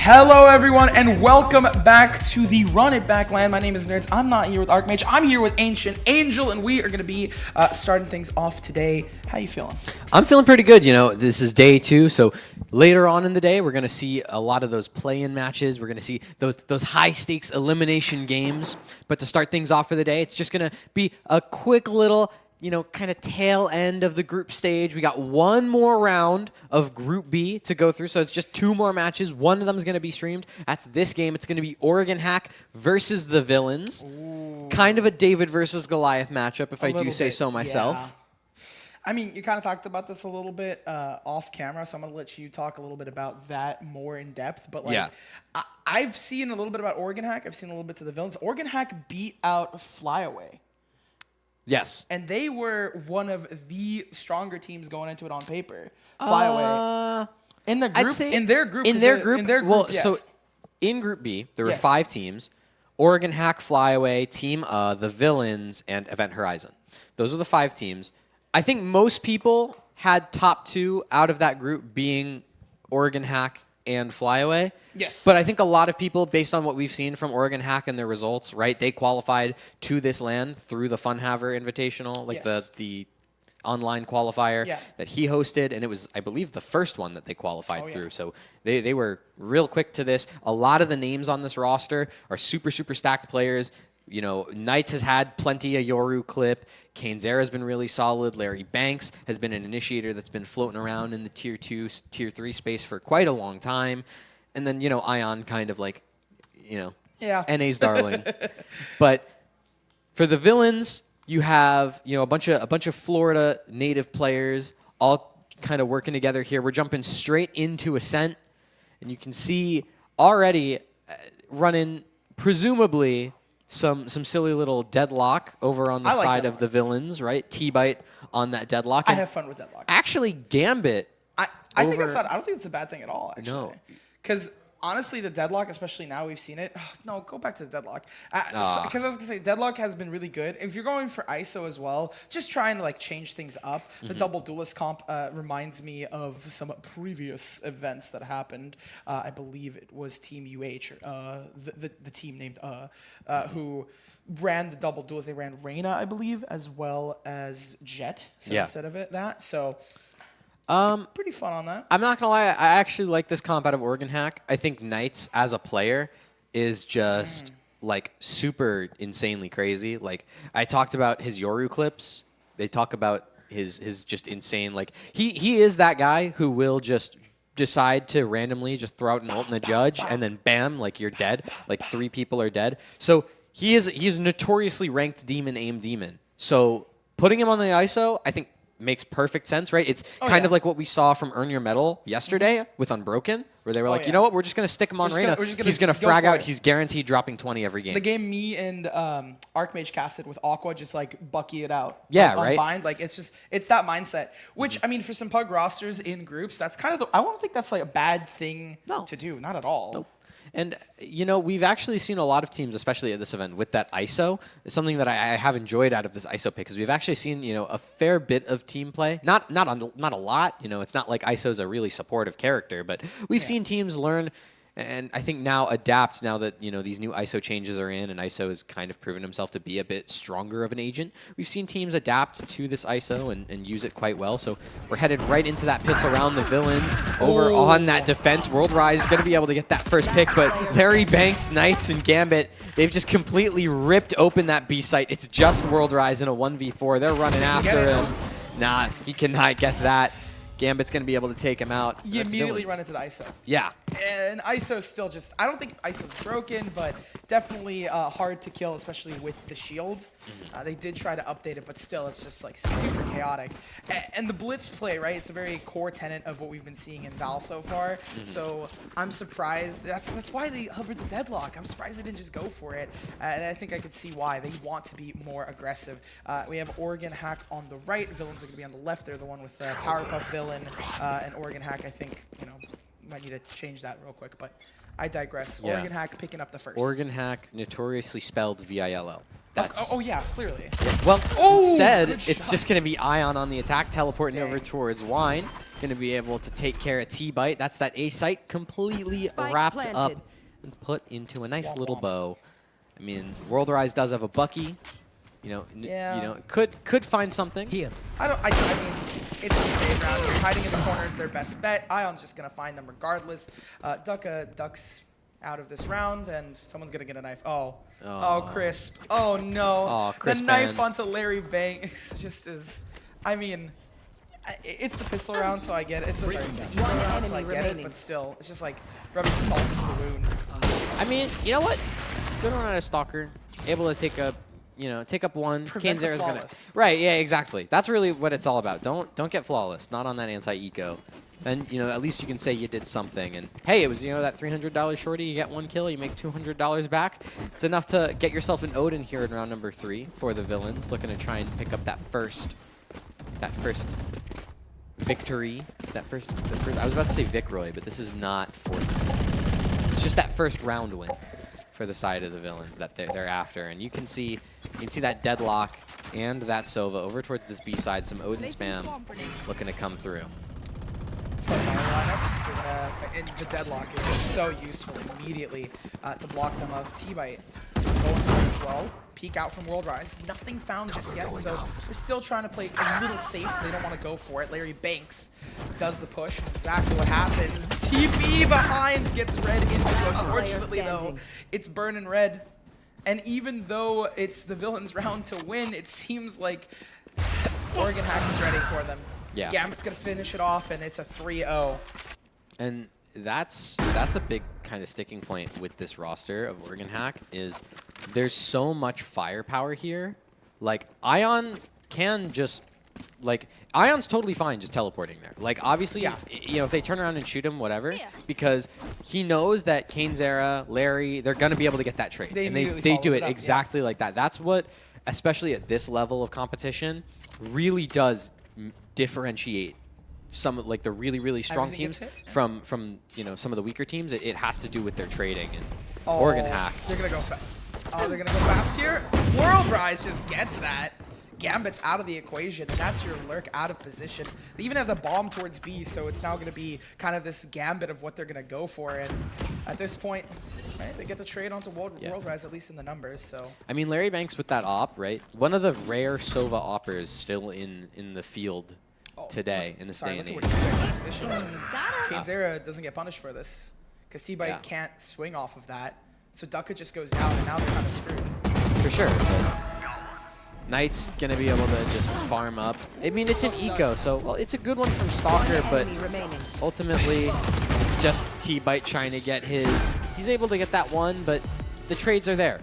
Hello everyone and welcome back to the Run It Back land. My name is Nerds. I'm not here with Archmage. I'm here with Ancient Angel and we are going to be starting things off today. How you feeling? I'm feeling pretty good. You know, this is day 2, so later on in the day we're going to see a lot of those play-in matches. We're going to see those high-stakes elimination games. But to start things off for the day, it's just going to be a quick little, you know, kind of tail end of the group stage. We got one more round of Group B to go through, so it's just 2 more matches. One of them is going to be streamed. That's this game. It's going to be Oregon Hack versus the Villains. Ooh. Kind of a David versus Goliath matchup, if I do say so myself. Yeah. I mean, you kind of talked about this a little bit off camera, so I'm going to let you talk a little bit about that more in depth. But like, yeah. I've seen a little bit about Oregon Hack. I've seen a little bit to the Villains. Oregon Hack beat out Flyaway. Yes. And they were one of the stronger teams going into it on paper. Flyaway. In their group? In their group. Yes. So in Group B, there were 5 teams. Oregon Hack, Flyaway, Team the Villains, and Event Horizon. Those are the 5 teams. I think most people had top 2 out of that group being Oregon Hack and Flyaway. Yes. But I think a lot of people, based on what we've seen from Oregon Hack and their results, right, they qualified to this LAN through the Funhaver Invitational, like the online qualifier that he hosted, and it was, I believe, the first one that they qualified through. So they were real quick to this. A lot of the names on this roster are super, super stacked players. You know, Knights has had plenty of Yoru clip. Kainzera has been really solid. Larry Banks has been an initiator that's been floating around in the Tier 2, Tier 3 space for quite a long time. And then, you know, Ion kind of like, you know, NA's darling. But for the Villains, you have, you know, a bunch of Florida native players all kind of working together here. We're jumping straight into Ascent, and you can see already running presumably some silly little deadlock over on the side of the Villains, right? T-Bite on that deadlock. I have fun with deadlock. Actually, Gambit. I think it's not. I don't think it's a bad thing at all. Actually. No, because honestly, the deadlock, especially now we've seen it. Oh, no, go back to the deadlock. Because I was gonna say deadlock has been really good. If you're going for ISO as well, just trying to like change things up. The double duelist comp reminds me of some previous events that happened. I believe it was Team UH, the team named who ran the double duelist. They ran Reyna, I believe, as well as Jet. So instead of that, so. Pretty fun on that. I'm not gonna lie, I actually like this comp out of Oregon Hack. I think Knights as a player is just like super insanely crazy. Like I talked about his Yoru clips. They talk about his just insane. Like he is that guy who will just decide to randomly just throw out an ult in the judge and then bam, like you're dead. Like 3 people are dead. So he's notoriously ranked demon aim demon. So putting him on the ISO, I think makes perfect sense, right? It's kind of like what we saw from Earn Your Medal yesterday with Unbroken, where they were like, you know what, we're just going to stick him on Reyna. He's going to frag out. He's guaranteed dropping 20 every game. The game me and Archmage casted with Aqua, just like Bucky it out. Yeah, right? Bind. Like, it's that mindset, which, I mean, for some pug rosters in groups, that's kind of, I don't think that's like a bad thing to do. Not at all. Nope. And, you know, we've actually seen a lot of teams, especially at this event, with that ISO. It's something that I have enjoyed out of this ISO pick, because we've actually seen, you know, a fair bit of team play. Not a lot. You know, it's not like ISO's a really supportive character, but we've seen teams learn and I think now adapt now that, you know, these new ISO changes are in and ISO has kind of proven himself to be a bit stronger of an agent. We've seen teams adapt to this ISO and use it quite well. So we're headed right into that piss around the Villains over on that defense. World Rise is going to be able to get that first pick, but Larry Banks, Knights, and Gambit, they've just completely ripped open that B site. It's just World Rise in a 1v4. They're running after him. Nah, he cannot get that. Gambit's going to be able to take him out. You immediately run into the ISO. Yeah. And ISO's still just, I don't think ISO's broken, but definitely hard to kill, especially with the shield. They did try to update it, but still, it's just like super chaotic. And the blitz play, right? It's a very core tenet of what we've been seeing in Val so far. So I'm surprised. That's why they hovered the deadlock. I'm surprised they didn't just go for it. And I think I could see why. They want to be more aggressive. We have Oregon Hack on the right. Villains are going to be on the left. They're the one with Powerpuff Villain. And Oregon Hack, I think, you know, might need to change that real quick, but I digress. Oregon Hack picking up the first. Oregon Hack, notoriously spelled VILL. That's oh yeah, clearly. Yeah. Well, instead, it's just going to be Ion on the attack, teleporting over towards Wine. Going to be able to take care of T-Bite. That's that A site completely wrapped up and put into a nice little bow. I mean, World Rise does have a Bucky. You know, could find something here. I mean, it's the same round. You're hiding in the corners, their best bet. Ion's just gonna find them regardless. Ducks out of this round, and someone's gonna get a knife. Oh, Crisp. Oh no. Oh, Crisp. The knife onto Larry Banks just is. I mean, it's the pistol round, so I get it. It's the round, so I get it. But still, it's just like rubbing salt into the wound. I mean, you know what? Good run out of Stalker, able to take up. Take up one. Kanzera's gonna. Right, yeah, exactly. That's really what it's all about. Don't get flawless. Not on that anti-eco. Then at least you can say you did something. And hey, it was that $300 shorty. You get 1 kill, you make $200 back. It's enough to get yourself an Odin here in round number 3 for the villains, looking to try and pick up that first victory. The first. I was about to say Vicroy, but this is not for them. It's just that first round win for the side of the villains that they're after. And you can see that Deadlock and that Sova over towards this B side. Some Odin spam looking to come through. From our lineups, and the Deadlock is just so useful immediately to block them off. T-Bite going for it as well. Peek out from World Rise. Nothing found just yet, so they're still trying to play a little safe. They don't want to go for it. Larry Banks does the push. Exactly what happens. TP behind gets red into it. Unfortunately, though, it's burning red. And even though it's the villains' round to win, it seems like Oregon Hack is ready for them. Yeah. Gambit's going to finish it off, and it's a 3-0. And that's a big kind of sticking point with this roster of Oregon Hack is there's so much firepower here. Like, Ion can just, like, Ion's totally fine just teleporting there. Like, obviously, if they turn around and shoot him, whatever, because he knows that Kanzera, Larry, they're going to be able to get that trade. And they do it exactly like that. That's what, especially at this level of competition, really does differentiate some like the really strong teams from some of the weaker teams. It has to do with their trading. And Oregon Hack. They're gonna go fast. Oh, they're gonna go fast here. World Rise just gets that. Gambit's out of the equation, and that's your lurk out of position. They even have the bomb towards B, so it's now going to be kind of this gambit of what they're going to go for. And at this point, right, they get the trade onto World Rise, at least in the numbers. So I mean, Larry Banks with that op, right? One of the rare Sova oppers still in the field today, in this day and age. Position is. Kanzera doesn't get punished for this, because T-Bite can't swing off of that. So Ducka just goes down, and now they're kind of screwed. For sure. Knight's going to be able to just farm up. I mean, it's an eco, so well, it's a good one from Stalker, but ultimately, it's just T-Bite trying to get his. He's able to get that one, but the trades are there.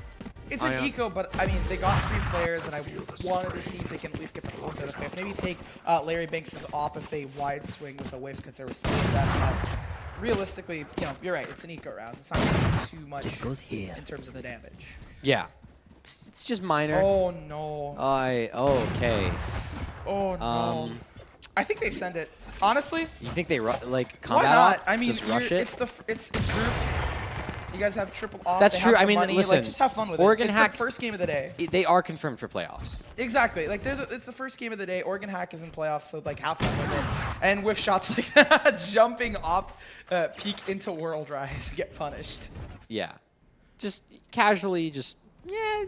It's an eco, but I mean, they got 3 players, and I wanted to see if they can at least get the 4th or the 5th. Maybe take Larry Banks' op if they wide swing with a whiff, because there was still that. Realistically, you're right. It's an eco round. It's not going to do too much in terms of the damage. Yeah. It's just minor. Oh, no. Okay. Oh, no. I think they send it. Honestly. You think they, combat why not? Off? I mean, just rush it? It's groups. You guys have triple off. That's true. I mean, money. listen. Like, just have fun with Oregon it. Hack, it's the first game of the day. They are confirmed for playoffs. Exactly. Like, it's the first game of the day. Oregon Hack is in playoffs, so, like, have fun with it. And with shots like that, jumping up, peek into World Rise, get punished. Yeah. Just casually,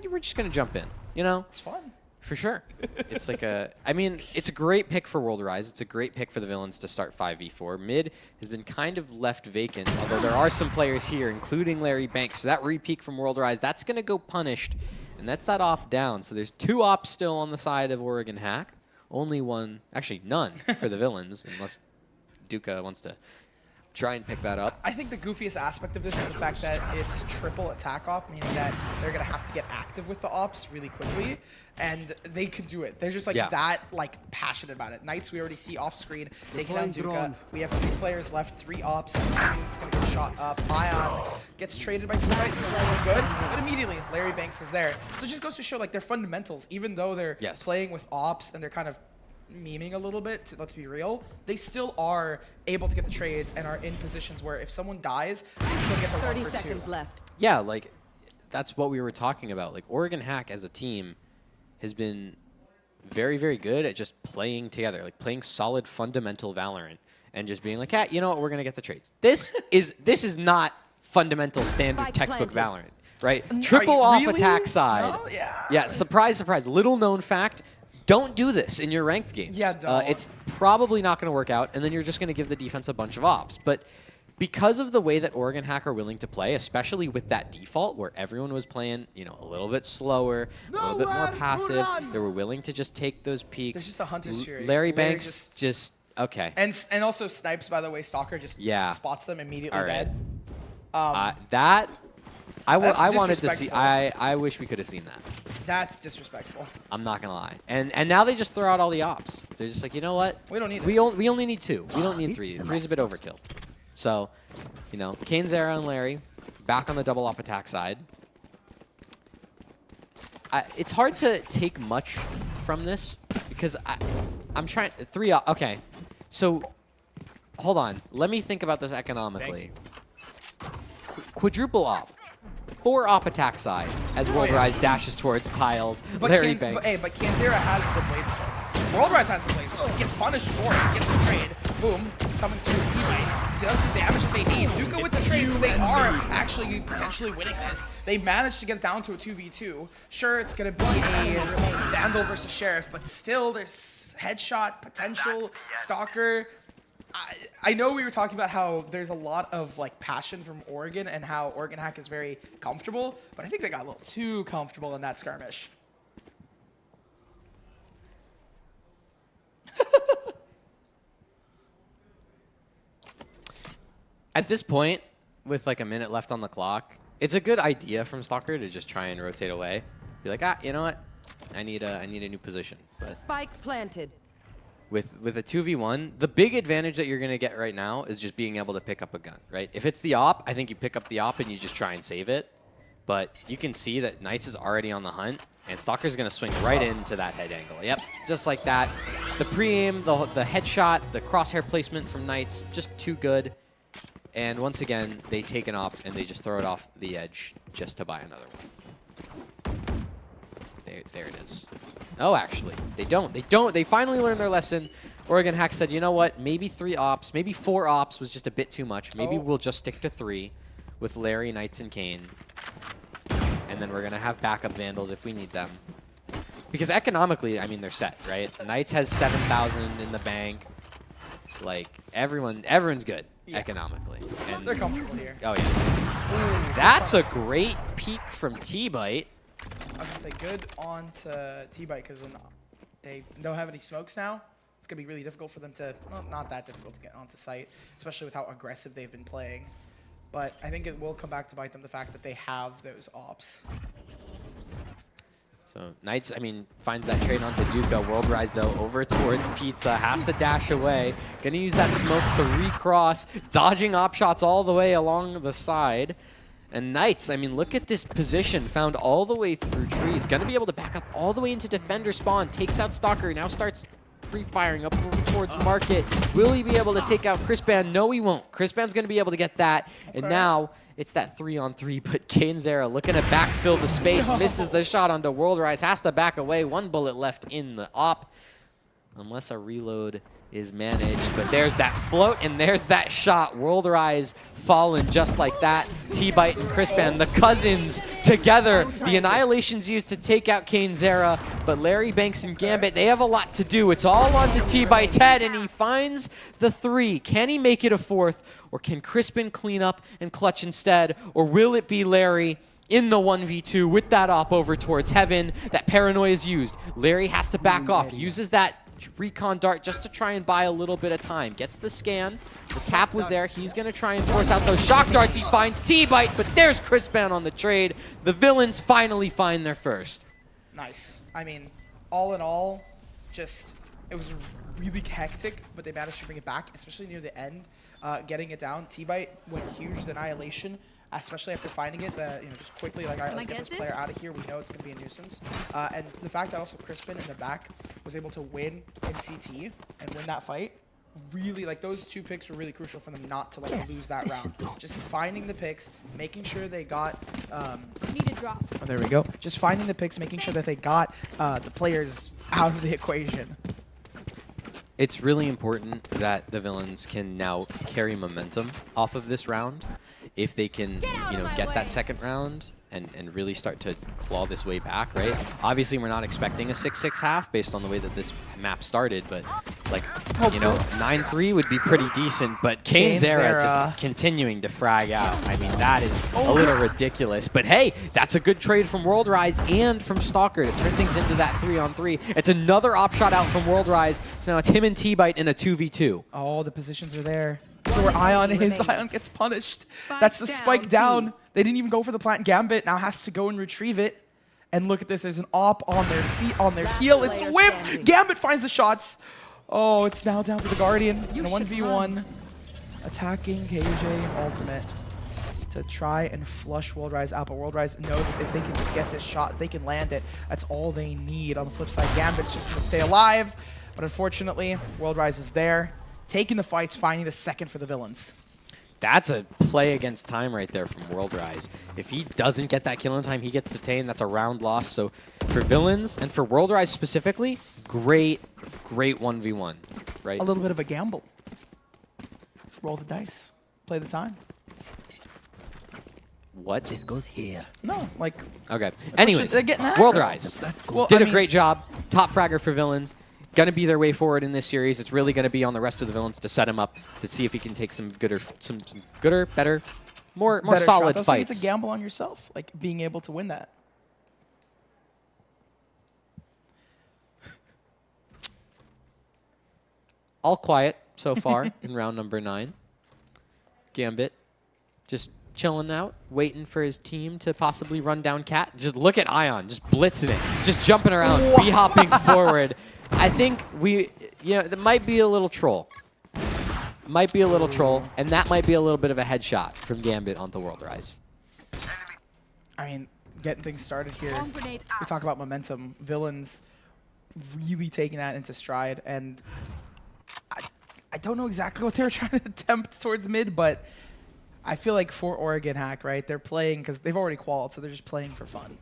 we're just going to jump in, It's fun. For sure. It's like it's a great pick for World Rise. It's a great pick for the villains to start 5v4. Mid has been kind of left vacant, although there are some players here, including Larry Banks. So that re-peek from World Rise, that's going to go punished, and that's that op down. So there's 2 ops still on the side of Oregon Hack. Only one, actually none for the villains, unless Duca wants to try and pick that up. I think the goofiest aspect of this is the fact that it's triple attack op, meaning that they're going to have to get active with the ops really quickly, and they can do it. They're just that passionate about it. Knights we already see off screen taking down Duca. We have 3 players left, 3 ops. I'm assuming it's going to get shot up. Ion gets traded by T-Bite, so it's looking good. But immediately, Larry Banks is there. So it just goes to show their fundamentals, even though they're playing with ops and they're kind of memeing a little bit, let's be real, they still are able to get the trades and are in positions where if someone dies, they still get the 30 seconds left. Yeah, that's what we were talking about. Like, Oregon Hack as a team has been very, very good at just playing together, like playing solid fundamental Valorant and just being like, yeah, you know what, we're going to get the trades. This is not fundamental standard textbook Valorant, right? Triple off attack side. No? Yeah. Yeah, surprise, surprise. Little known fact, don't do this in your ranked games. Yeah, don't. It's probably not going to work out, and then you're just going to give the defense a bunch of ops. But because of the way that Oregon Hack are willing to play, especially with that default where everyone was playing, you know, a little bit slower, a little bit more passive, they were willing to just take those peaks. There's just a hunter's fury. Larry Banks just okay. And also snipes, by the way. Stalker just spots them immediately dead. That I wanted to see. I wish we could have seen that. That's disrespectful. I'm not gonna lie. And now they just throw out all the ops. They're just like, you know what? We don't need. We only need 2. We don't need 3. 3's a bit overkill. So, you know, cainzera and Larry back on the double op attack side. It's hard to take much from this because I'm trying 3 op. Okay, so hold on. Let me think about this economically. Quadruple op. 4 op attack side as World Rise dashes towards tiles. But Larry Banks. But cainzera has the Blade Storm. World Rise has the Blade Storm. Gets punished for it. Gets the trade. Boom. Coming through a teammate. Does the damage that they need. Duca with the trade, so they are actually potentially winning this. They managed to get it down to a 2v2. Sure, it's going to be a Vandal versus Sheriff, but still there's headshot, potential, Stalker. I know we were talking about how there's a lot of like passion from Oregon and how Oregon Hack is very comfortable, but I think they got a little too comfortable in that skirmish. At this point, with like a minute left on the clock, it's a good idea from Stalker to just try and rotate away. Be like, you know what? I need a new position. But spike planted. With a 2v1, the big advantage that you're going to get right now is just being able to pick up a gun, right? If it's the op, I think you pick up the op and you just try and save it. But you can see that Knights is already on the hunt, and Stalker's going to swing right into that head angle. Yep, just like that. The pre-aim, the headshot, the crosshair placement from Knights, just too good. And once again, they take an op and they just throw it off the edge just to buy another one. There it is. Oh, actually, they don't. They finally learned their lesson. Oregon Hack said, you know what? Maybe 3 ops, maybe 4 ops was just a bit too much. Maybe we'll just stick to 3 with Larry, Knights, and Kane. And then we're going to have backup Vandals if we need them. Because economically, I mean, they're set, right? Knights has 7,000 in the bank. Like, everyone's good economically. And they're comfortable here. Oh, yeah. Ooh, that's a great peek from T-Bite. I was going to say, good on to T-Bite because they don't have any smokes now. It's going to be really difficult for them to, well, not that difficult to get onto site, especially with how aggressive they've been playing. But I think it will come back to bite them, the fact that they have those ops. So Knights, I mean, finds that trade onto Duca. World Rise, though, over towards Pizza. Has to dash away. Gonna use that smoke to recross. Dodging op shots all the way along the side. And Knights, I mean, look at this position. Found all the way through trees. Gonna be able to back up all the way into Defender spawn. Takes out Stalker. Now starts pre-firing up over towards Market. Will he be able to take out Crispan? No, he won't. Crispan's gonna be able to get that. And now it's that 3-on-3, but cainzera looking to backfill the space, misses the shot onto World Rise, has to back away. 1 bullet left in the op, unless a reload is managed. But there's that float, and there's that shot. World Rise fallen just like that. T-Bite and Crispan, the cousins together. The Annihilation's used to take out cainzera, but Larry Banks and Gambit, they have a lot to do. It's all onto T-Bite's head, and he finds the 3. Can he make it a 4th, or can Crispan clean up and clutch instead, or will it be Larry in the 1v2 with that op over towards Heaven? That paranoia is used. Larry has to back off, uses that recon dart just to try and buy a little bit of time. Gets the scan. The tap was there. He's going to try and force out those shock darts. He finds T-Bite, but there's Crispan on the trade. The villains finally find their first. Nice. I mean, all in all, just, it was really hectic, but they managed to bring it back, especially near the end, getting it down. T-Bite went huge with Annihilation, especially after finding it, just quickly, like, all right, let's get this player out of here. We know it's going to be a nuisance. And the fact that also Crispan in the back was able to win in CT and win that fight, really, like, those 2 picks were really crucial for them not to, like, lose that round. Just finding the picks, making sure they got Need a drop. Oh, there we go. Just finding the picks, making sure that they got the players out of the equation. It's really important that the villains can now carry momentum off of this round. If they can, get that second round and really start to claw this way back, right? Obviously, we're not expecting a 6-6 half based on the way that this map started, but like, 9-3 would be pretty decent, but cainzera just continuing to frag out. I mean, that is a little ridiculous, but hey, that's a good trade from World Rise and from Stalker to turn things into that 3-on-3. It's another op shot out from World Rise, so now it's him and T-Bite in a 2v2. Oh, the positions are there. Where Ion is, Ion gets punished. That's the spike down. They didn't even go for the plant. Gambit now has to go and retrieve it. And look at this. There's an op on their feet, on their heel. It's whiffed. Gambit finds the shots. Oh, it's now down to the Guardian in a 1v1. Attacking KJ ultimate to try and flush World Rise out. But World Rise knows that if they can just get this shot, if they can land it, that's all they need. On the flip side, Gambit's just going to stay alive. But unfortunately, World Rise is there, taking the fights, finding the second for the villains. That's a play against time right there from World Rise. If he doesn't get that kill in time, he gets detained. That's a round loss. So for villains and for World Rise specifically, great 1v1, right? A little bit of a gamble. Roll the dice. Play the time. What? This goes here. No, like... Okay. Anyways, getting World Rise well, did a great job. Top fragger for villains. Going to be their way forward in this series. It's really going to be on the rest of the villains to set him up to see if he can take some gooder, better, more solid shots. fights. It's a gamble on yourself, like being able to win that. All quiet so far in round number 9. Gambit just chilling out, waiting for his team to possibly run down Cat. Just look at Ion, just blitzing it, just jumping around, b-hopping forward. I think that might be a little troll. Might be a little troll, and that might be a little bit of a headshot from Gambit onto World Rise. I mean, getting things started here. We talk about momentum. Villains really taking that into stride, and I don't know exactly what they were trying to attempt towards mid, but I feel like for Oregon Hack, right, they're playing because they've already qualified, so they're just playing for fun.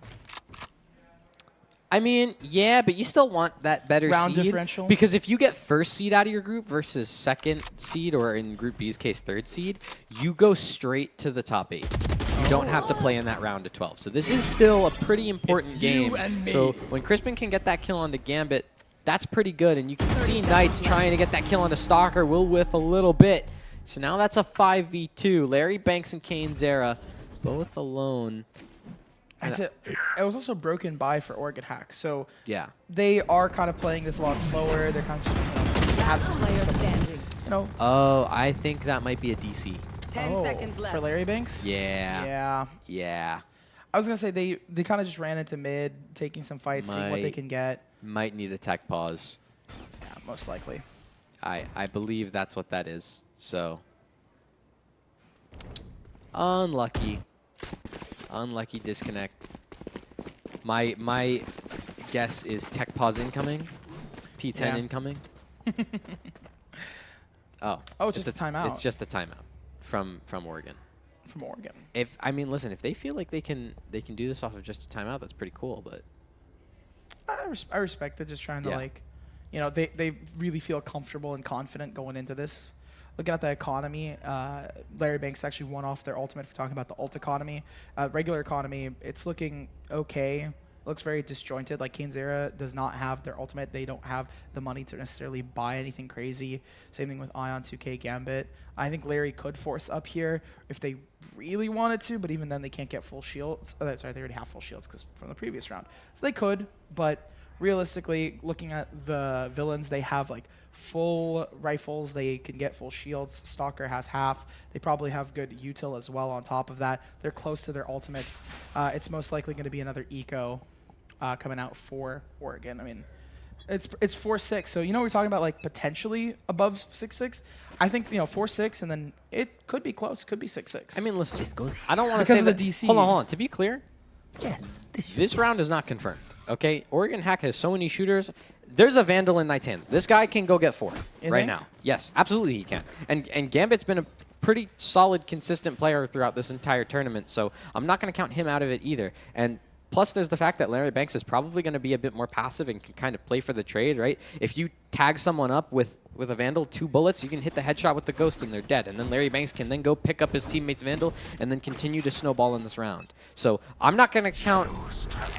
I mean, yeah, but you still want that better round seed differential. Because if you get first seed out of your group versus second seed, or in Group B's case, third seed, you go straight to the top 8. You don't have to play in that round of 12. So this is still a pretty important game. So when Crispin can get that kill onto Gambit, that's pretty good. And you can see Knights trying to get that kill onto Stalker will whiff a little bit. So now that's a 5v2. Larry Banks and cainzera both alone. It was also broken by for Oregon Hack, so yeah, they are kind of playing this a lot slower. They're kind of just, Oh, I think that might be a DC. 10 seconds left. For Larry Banks? Yeah. I was gonna say they kind of just ran into mid, taking some fights, seeing what they can get. Might need a tech pause. Yeah, most likely. I believe that's what that is. So unlucky disconnect. My guess is tech pause incoming, P10 incoming. It's just a timeout. It's just a timeout from Oregon. From Oregon. Listen, if they feel like they can do this off of just a timeout, that's pretty cool. But I respect it. Just trying to they really feel comfortable and confident going into this. Looking at the economy, Larry Banks actually won off their ultimate for talking about the ult economy. Regular economy, it's looking okay. Looks very disjointed. Like cainzera does not have their ultimate. They don't have the money to necessarily buy anything crazy. Same thing with Ion 2K Gambit. I think Larry could force up here if they really wanted to, but even then they can't get full shields. Oh, sorry, they already have full shields because from the previous round. So they could, but realistically, looking at the villains, they have like full rifles. They can get full shields. Stalker has half. They probably have good util as well on top of that. They're close to their ultimates. It's most likely going to be another eco coming out for Oregon. I mean, it's 4-6. So, we're talking about like potentially above 6-6. I think, 4-6, and then it could be close. Could be 6-6. I mean, listen, I don't want to say of that. The DC. Hold on. To be clear, yes, this round is not confirmed. Okay, Oregon Hack has so many shooters. There's a Vandal in Knight's hands. This guy can go get 4 right now. Yes, absolutely he can. And Gambit's been pretty solid, consistent player throughout this entire tournament, so I'm not going to count him out of it either. And plus, there's the fact that Larry Banks is probably going to be a bit more passive and can kind of play for the trade, right? If you tag someone up with a Vandal, 2 bullets, you can hit the headshot with the Ghost and they're dead. And then Larry Banks can then go pick up his teammate's Vandal and then continue to snowball in this round. So I'm not going to count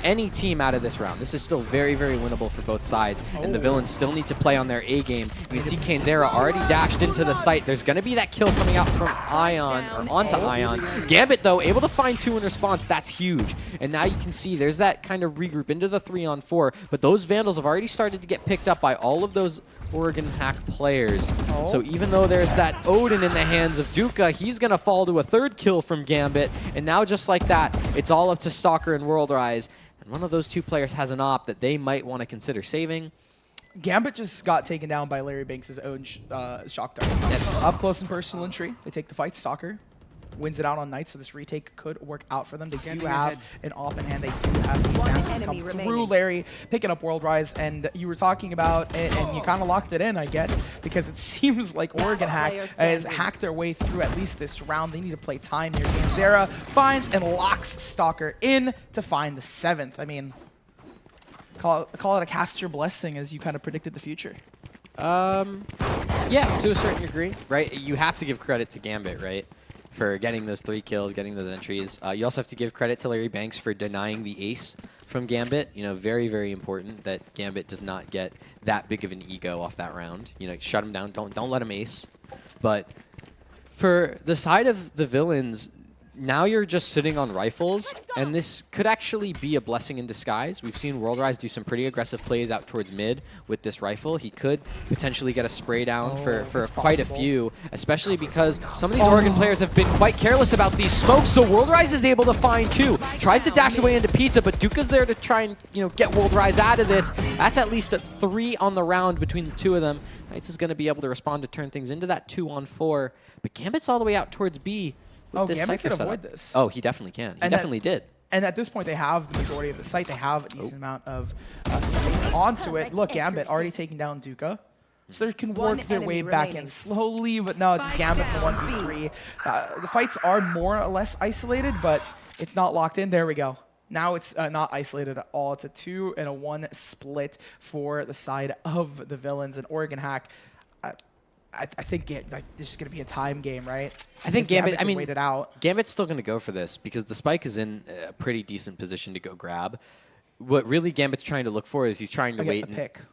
any team out of this round. This is still very, very winnable for both sides. And the villains still need to play on their A game. You can see Kanzera already dashed into the site. There's going to be that kill coming out from Ion, or onto Ion. Gambit, though, able to find 2 in response. That's huge. And now you can see there's that kind of regroup into the 3-on-4. But those Vandals have already started to get picked up by all of those Oregon Hack players. So even though there's that Odin in the hands of Duka, he's going to fall to a 3rd kill from Gambit. And now just like that, it's all up to Stalker and World Rise. And one of those 2 players has an op that they might want to consider saving. Gambit just got taken down by Larry Banks' own shock dart. That's up close and personal entry. They take the fight. Stalker wins it out on Knights, so this retake could work out for them. They do have an op in hand. They do have the advantage come through. Larry picking up World Rise, and you were talking about it, and you kind of locked it in, I guess, because it seems like Oregon Hack has hacked their way through at least this round. They need to play time here. Kanzera finds and locks Stalker in to find the 7th. I mean, call it a cast your blessing as you kind of predicted the future. Yeah, to a certain degree, right? You have to give credit to Gambit, right? For getting those 3 kills, getting those entries. You also have to give credit to Larry Banks for denying the ace from Gambit. You know, very, very important that Gambit does not get that big of an ego off that round. You know, shut him down. Don't let him ace. But for the side of the villains, now you're just sitting on rifles, and this could actually be a blessing in disguise. We've seen World Rise do some pretty aggressive plays out towards mid with this rifle. He could potentially get a spray down for quite a few, especially because some of these Oregon players have been quite careless about these smokes, so World Rise is able to find 2. Tries to dash away into Pizza, but Duka's there to try and, you know, get World Rise out of this. That's at least a 3 on the round between the 2 of them. Knights is going to be able to respond to turn things into that 2-on-4, but Gambit's all the way out towards B. Gambit can avoid this. Oh, he definitely can. He definitely did. And at this point, they have the majority of the site. They have a decent amount of space onto it. Look, Gambit already taking down Duka. So they can work their way back in slowly, but no, it's just Gambit in the 1v3. The fights are more or less isolated, but it's not locked in. There we go. Now it's not isolated at all. It's a 2 and a 1 split for the side of the villains. And Oregon Hack, I think this is going to be a time game, right? I think Gambit, I mean, wait it out. Gambit's still going to go for this because the spike is in a pretty decent position to go grab. What really Gambit's trying to look for is he's trying to wait.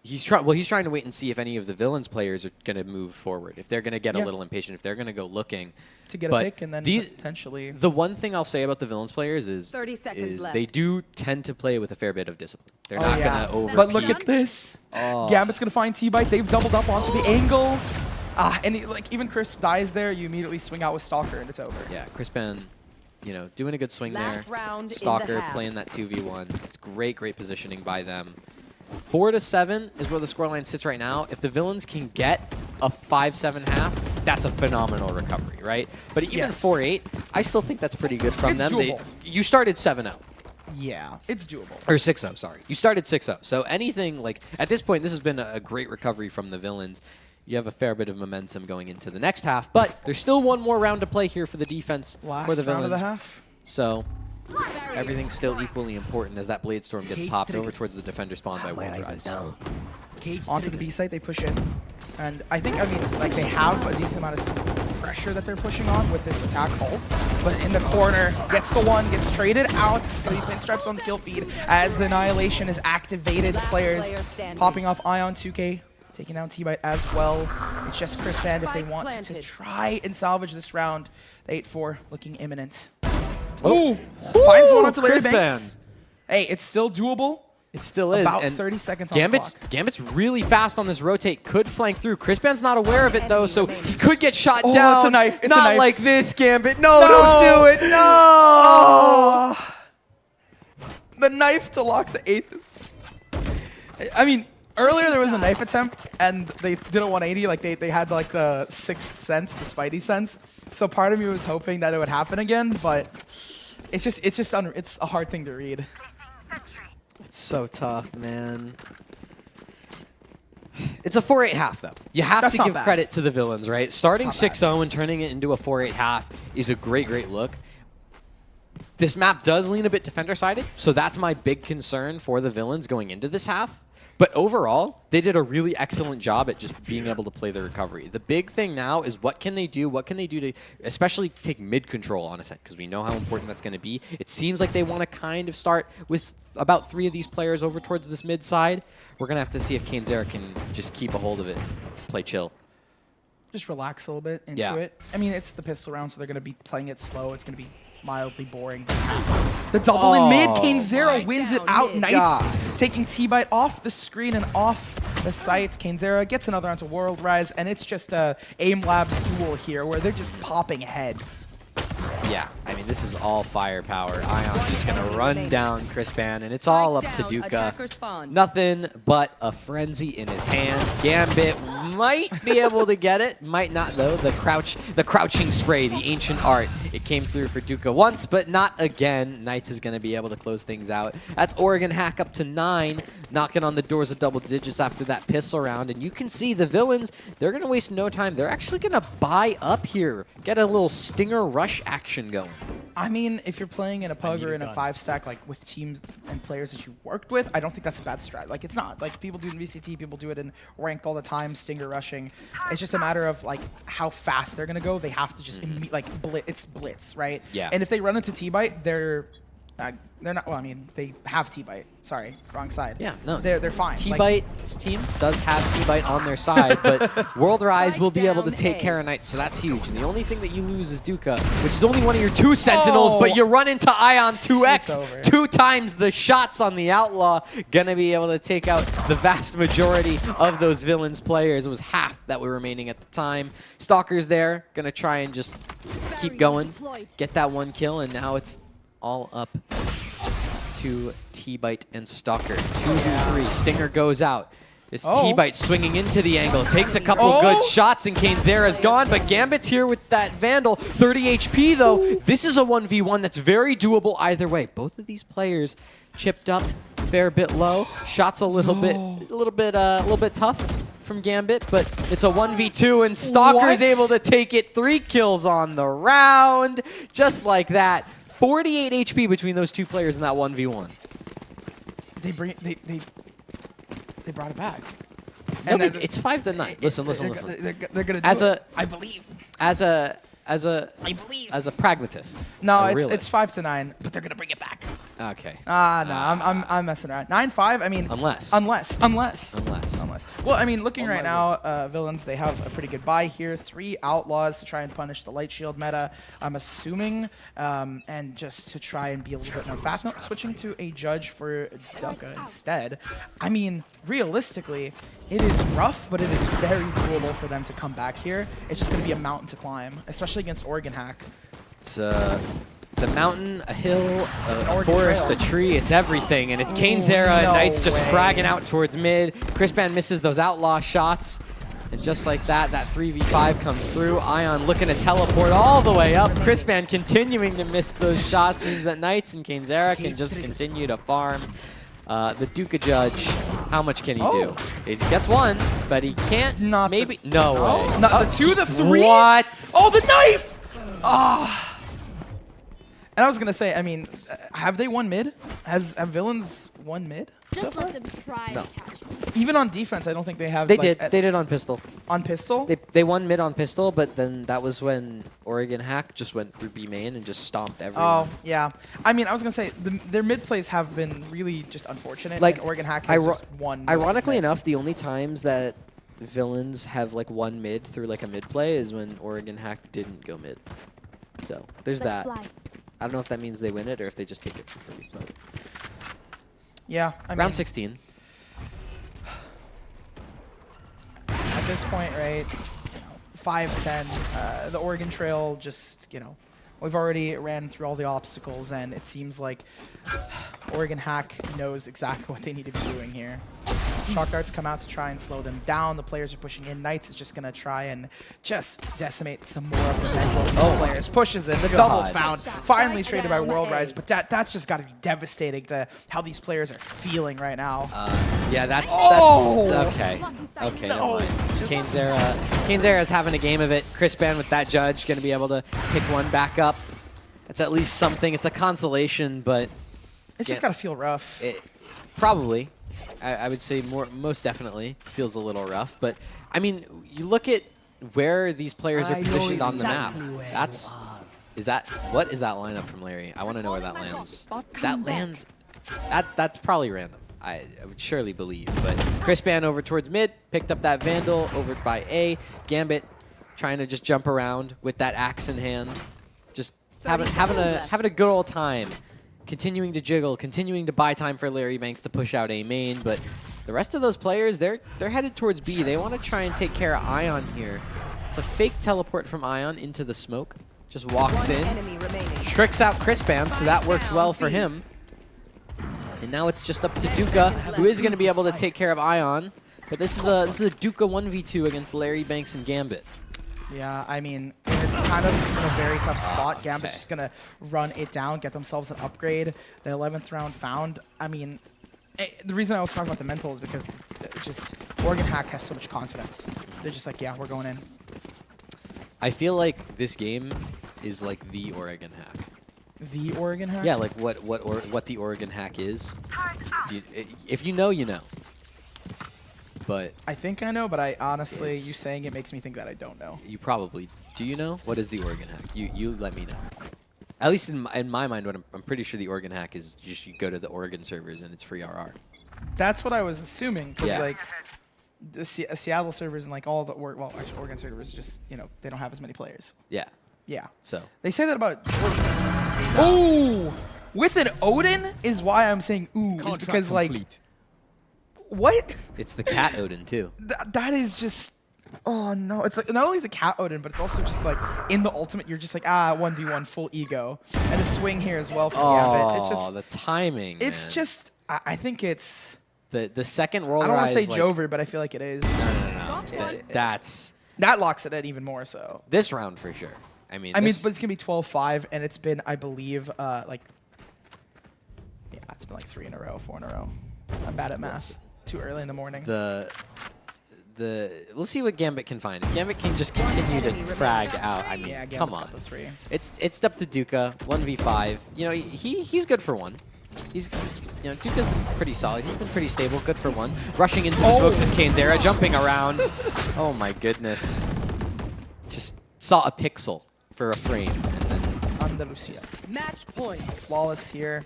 He's trying to wait and see if any of the villains players are going to move forward. If they're going to get a little impatient, if they're going to go looking to get a pick, and then potentially. The one thing I'll say about the villains players is 30 seconds left. They do tend to play with a fair bit of discipline. They're not going to over. But look at this. Gambit's going to find T-Bite. They've doubled up onto the angle. And like even Crisp dies there, you immediately swing out with Stalker and it's over. Yeah, Crispan, you know, doing a good swing there. Stalker playing that 2v1. It's great positioning by them. 4-7 is where the scoreline sits right now. If the villains can get a 5-7 half, that's a phenomenal recovery, right? But even 4-8, I still think that's pretty good from them. You started 7-0. Yeah, it's doable. Or 6-0, sorry. You started 6-0. So anything like at this point, this has been a great recovery from the villains. You have a fair bit of momentum going into the next half, but there's still one more round to play here for the defense for the villains. Round of the half. So everything's still equally important as that Blade Storm gets popped over towards the defender spawn by World Rise. Onto the B site, they push in. And I think, like they have a decent amount of pressure that they're pushing on with this attack ult. But in the corner, gets the 1, gets traded out. It's going to be pinstripes on the kill feed as the Annihilation is activated. The players popping off Ion 2K. Taking down T-Bite as well. It's just Crisp Band if they want to try and salvage this round. The 8-4 looking imminent. Ooh! Finds one onto Larry Banks. Hey, it's still doable. It still is. About 30 seconds on the clock. Gambit's really fast on this rotate. Could flank through. Crispand's not aware of it, though, so he could get shot down. It's a knife. It's not a knife. like this, Gambit. No, don't do it. No! The knife to lock the 8th is... I mean... Earlier there was a knife attempt and they did a 180, like they had like the 6th sense, the Spidey sense. So part of me was hoping that it would happen again, but it's a hard thing to read. It's so tough, man. It's a 4-8 half, though. You have That's to not give bad. credit to the villains, right? Starting It's not 6-0 and turning it into a 4-8 half is a great, great look. This map does lean a bit defender-sided, so that's my big concern for the villains going into this half. But overall, they did a really excellent job at just being able to play the recovery. The big thing now is what can they do? What can they do to especially take mid control on a set? Because we know how important that's going to be. It seems like they want to kind of start with about 3 of these players over towards this mid side. We're going to have to see if KaneZera can just keep a hold of it, play chill. Just relax a little bit into it. I mean, it's the pistol round, so they're going to be playing it slow. It's going to be mildly boring. The double in mid, KaneZera wins it out. Knights taking T-Bite off the screen and off the site. KaneZera gets another onto World Rise, and it's just a Aim Labs duel here where they're just popping heads. Yeah, I mean, this is all firepower. Ion just going to run down Crispan, and it's all up to Duka. Nothing but a frenzy in his hands. Gambit might be able to get it. Might not, though. The crouching spray, the ancient art. It came through for Duka once, but not again. Knights is going to be able to close things out. That's Oregon Hack up to 9, knocking on the doors of double digits after that pistol round. And you can see the villains, they're going to waste no time. They're actually going to buy up here. Get a little stinger rush action going. I mean, if you're playing in a pug or in a 5-stack, like with teams and players that you worked with, I don't think that's a bad strat. Like, it's not. Like, people do it in VCT, people do it in ranked all the time, stinger rushing. It's just a matter of, like, how fast they're going to go. They have to just, it's blitz, right? Yeah. And if they run into T-Bite, they're not, well, I mean, they have T-Bite. Sorry, wrong side. Yeah, no. They're fine. T-Bite's team does have T-Bite on their side, but World Rise will be able to take care of Knights, so that's huge. And the only thing that you lose is Duka, which is only one of your 2 Sentinels, but you run into Ion 2x, 2 times the shots on the Outlaw. Gonna be able to take out the vast majority of those villains players. It was half that were remaining at the time. Stalker's there, gonna try and just keep going, get that 1 kill, and now it's all up to T-Bite and Stalker. 2v3. Stinger goes out. This T-Bite swinging into the angle. Takes a couple good shots, and KaneZera's gone, but Gambit's here with that Vandal. 30 HP, though. This is a 1v1 that's very doable either way. Both of these players chipped up a fair bit low. Shots a little bit tough from Gambit, but it's a 1v2, and Stalker's able to take it. 3 kills on the round. Just like that. 48 HP between those 2 players in that 1v1. They brought it back. No, and it's 5-9. Listen. They're gonna do it. I believe. As a pragmatist. No, it's 5-9, but they're gonna bring it back. Okay. No, I'm messing around. 9-5. I mean, unless. Well, I mean, looking right now, villains, they have a pretty good buy here. 3 outlaws to try and punish the light shield meta. I'm assuming, and just to try and be a little bit more fast. No, switching to a judge for Duka instead. I mean, realistically, it is rough, but it is very doable for them to come back here. It's just going to be a mountain to climb, especially against Oregon Hack. It's a mountain, a hill, a forest, trail. A tree. It's everything, and it's KaneZera and Knights just fragging out towards mid. Crispan misses those outlaw shots, and just like that, that 3v5 comes through. Ion looking to teleport all the way up. Crispan continuing to miss those shots means that Knights and KaneZera can just continue to farm. The Duka judge, how much can he do? He gets 1, but he can't. No way. Not the 2, the 3. What? Oh, the knife! And I was gonna say, I mean, have they won mid? Have villains won mid? Just let them try to catch me. Even on defense, I don't think they have. They did. They did on pistol. On pistol? They won mid on pistol, but then that was when Oregon Hack just went through B main and just stomped everyone. Oh yeah. I mean, I was gonna say their mid plays have been really just unfortunate. Like, and Oregon Hack has just won. Ironically enough, the only times that villains have like won mid through like a mid play is when Oregon Hack didn't go mid. So there's that. Fly. I don't know if that means they win it or if they just take it for free. But yeah, I mean, round 16. At this point, right, 5-10, the Oregon Trail just, we've already ran through all the obstacles, and it seems like Oregon Hack knows exactly what they need to be doing here. Shock darts come out to try and slow them down. The players are pushing in. Knights is just going to try and just decimate some more of the mental of these players. Pushes in. The double's found. Finally traded by World Rise, but that's just got to be devastating to how these players are feeling right now. Yeah, that's okay. Okay, no. Cainzera's having a game of it. Crispin with that judge going to be able to pick one back up. It's at least something. It's a consolation, but it's just got to feel rough. Probably. I would say most definitely feels a little rough. But, I mean, you look at where these players are positioned on the map. What is that lineup from Larry? I want to know where that lands. That lands. That's probably random. I would surely believe. But Crispin over towards mid, picked up that Vandal over by A. Gambit trying to just jump around with that axe in hand. Just having a good old time. Continuing to jiggle, continuing to buy time for Larry Banks to push out A main. But the rest of those players, they're headed towards B. They want to try and take care of Ion here. It's a fake teleport from Ion into the smoke. Just walks in, tricks out Crispin, so that works well for him. And now it's just up to Duka, who is going to be able to take care of Ion. But this is a Duka 1v2 against Larry Banks and Gambit. Yeah, I mean, it's kind of in a very tough spot. Gambit's just going to run it down, get themselves an upgrade. The 11th round found. I mean, the reason I was talking about the mental is because just Oregon Hack has so much confidence. They're just like, yeah, we're going in. I feel like this game is like the Oregon Hack. The Oregon Hack? Yeah, like what the Oregon Hack is. If you know, you know. But I think I know, but I honestly, you saying it makes me think that I don't know. You probably do. You know what is the Oregon Hack? You let me know. At least in my mind, what I'm pretty sure the Oregon Hack is just you go to the Oregon servers and it's free RR. That's what I was assuming, because like the Seattle servers and like all the actually Oregon servers just they don't have as many players. Yeah. Yeah. So they say that about. Oh, with an Odin is why I'm saying ooh, is because like what? It's the cat Odin too. That is just. Oh no! It's like not only is it cat Odin, but it's also just like in the ultimate, you're just like 1v1 full ego, and the swing here as well from Gambit. It's just the timing. It's man. just I think it's the second roll. I don't want to say Jover, but I feel like it is. No. That locks it in even more so. This round for sure. I mean, but it's gonna be 12-5, and it's been, I believe, it's been like 3 in a row, 4 in a row. I'm bad at math. Too early in the morning. We'll see what Gambit can find. Gambit can just continue to frag out. I mean, come on. Got the 3. It's up to Duka, 1v5. He's good for one. He's Duka's pretty solid. He's been pretty stable, good for one. Rushing into the smokes is Cainzera, jumping around. Oh my goodness. Just saw a pixel for a frame and then Andalusia. Match point. Flawless here.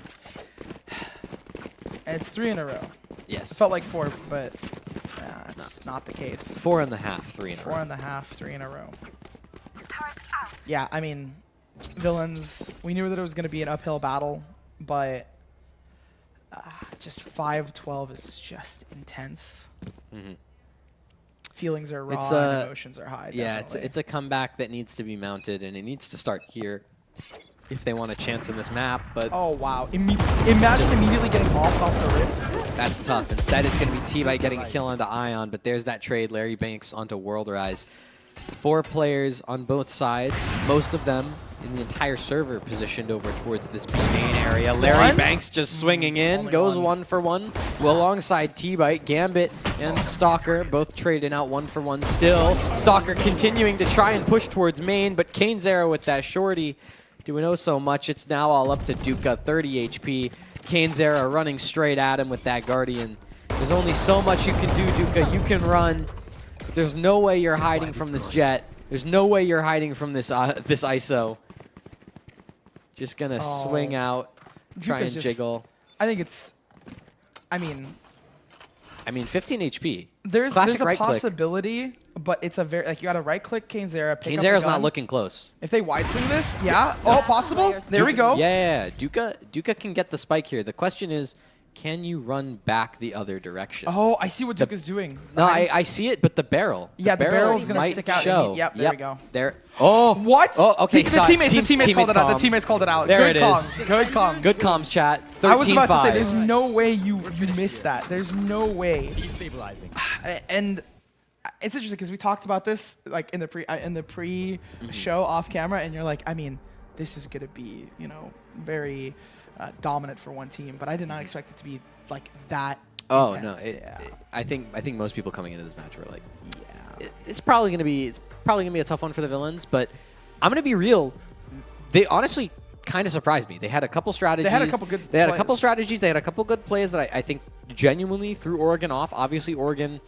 And it's 3 in a row. Yes. It felt like 4, but it's not the case. 4.5, 3 in a row. 4.5, 3 in a row. Yeah, I mean, villains. We knew that it was going to be an uphill battle, but just 5-12 is just intense. Mm-hmm. Feelings are raw and emotions are high. Yeah, it's a comeback that needs to be mounted, and it needs to start here if they want a chance in this map. But oh wow! Imagine immediately getting off the rip. That's tough. Instead, it's going to be T-Bite getting a kill onto Ion, but there's that trade. Larry Banks onto World Rise. 4 players on both sides, most of them in the entire server positioned over towards this B main area. Larry Banks just swinging in, goes 1 for 1 alongside T-Bite. Gambit and Stalker both trading out 1 for 1 still. Stalker continuing to try and push towards main, but Cainzera with that shorty doing oh so much. It's now all up to Duka, 30 HP. Cainzera running straight at him with that Guardian. There's only so much you can do, Duka. You can run. There's no way you're hiding from this jet. There's no way you're hiding from this this ISO. Just gonna swing out, try and jiggle. I think it's. I mean, 15 HP. There's a possibility, but it's a very you got to right click Cainzera. Cainzera's not looking close. If they wide swing this, possible. There we go. Yeah. Duka can get the spike here. The question is, can you run back the other direction? Oh, I see what Duka's doing. No, I see it, but the barrel. Yeah, the barrel's going to stick out. Yep, there we go. There. Oh. What? Oh, okay. The teammates called it out. The teammates called it out. There it is. Good comms. Good comms, chat. 13-5. I was about to say, there's no way you missed that. There's no way. Destabilizing. And it's interesting because we talked about this like in the pre-show off camera, and you're like, I mean, this is going to be, very dominant for one team, but I did not expect it to be like that Oh intense. no, I think most people coming into this match were like, it's probably gonna be a tough one for the villains. But I'm gonna be real. They honestly kind of surprised me. They had a couple strategies. They had a couple good. They had a couple strategies. They had a couple good plays that I think genuinely threw Oregon off. Obviously, Oregon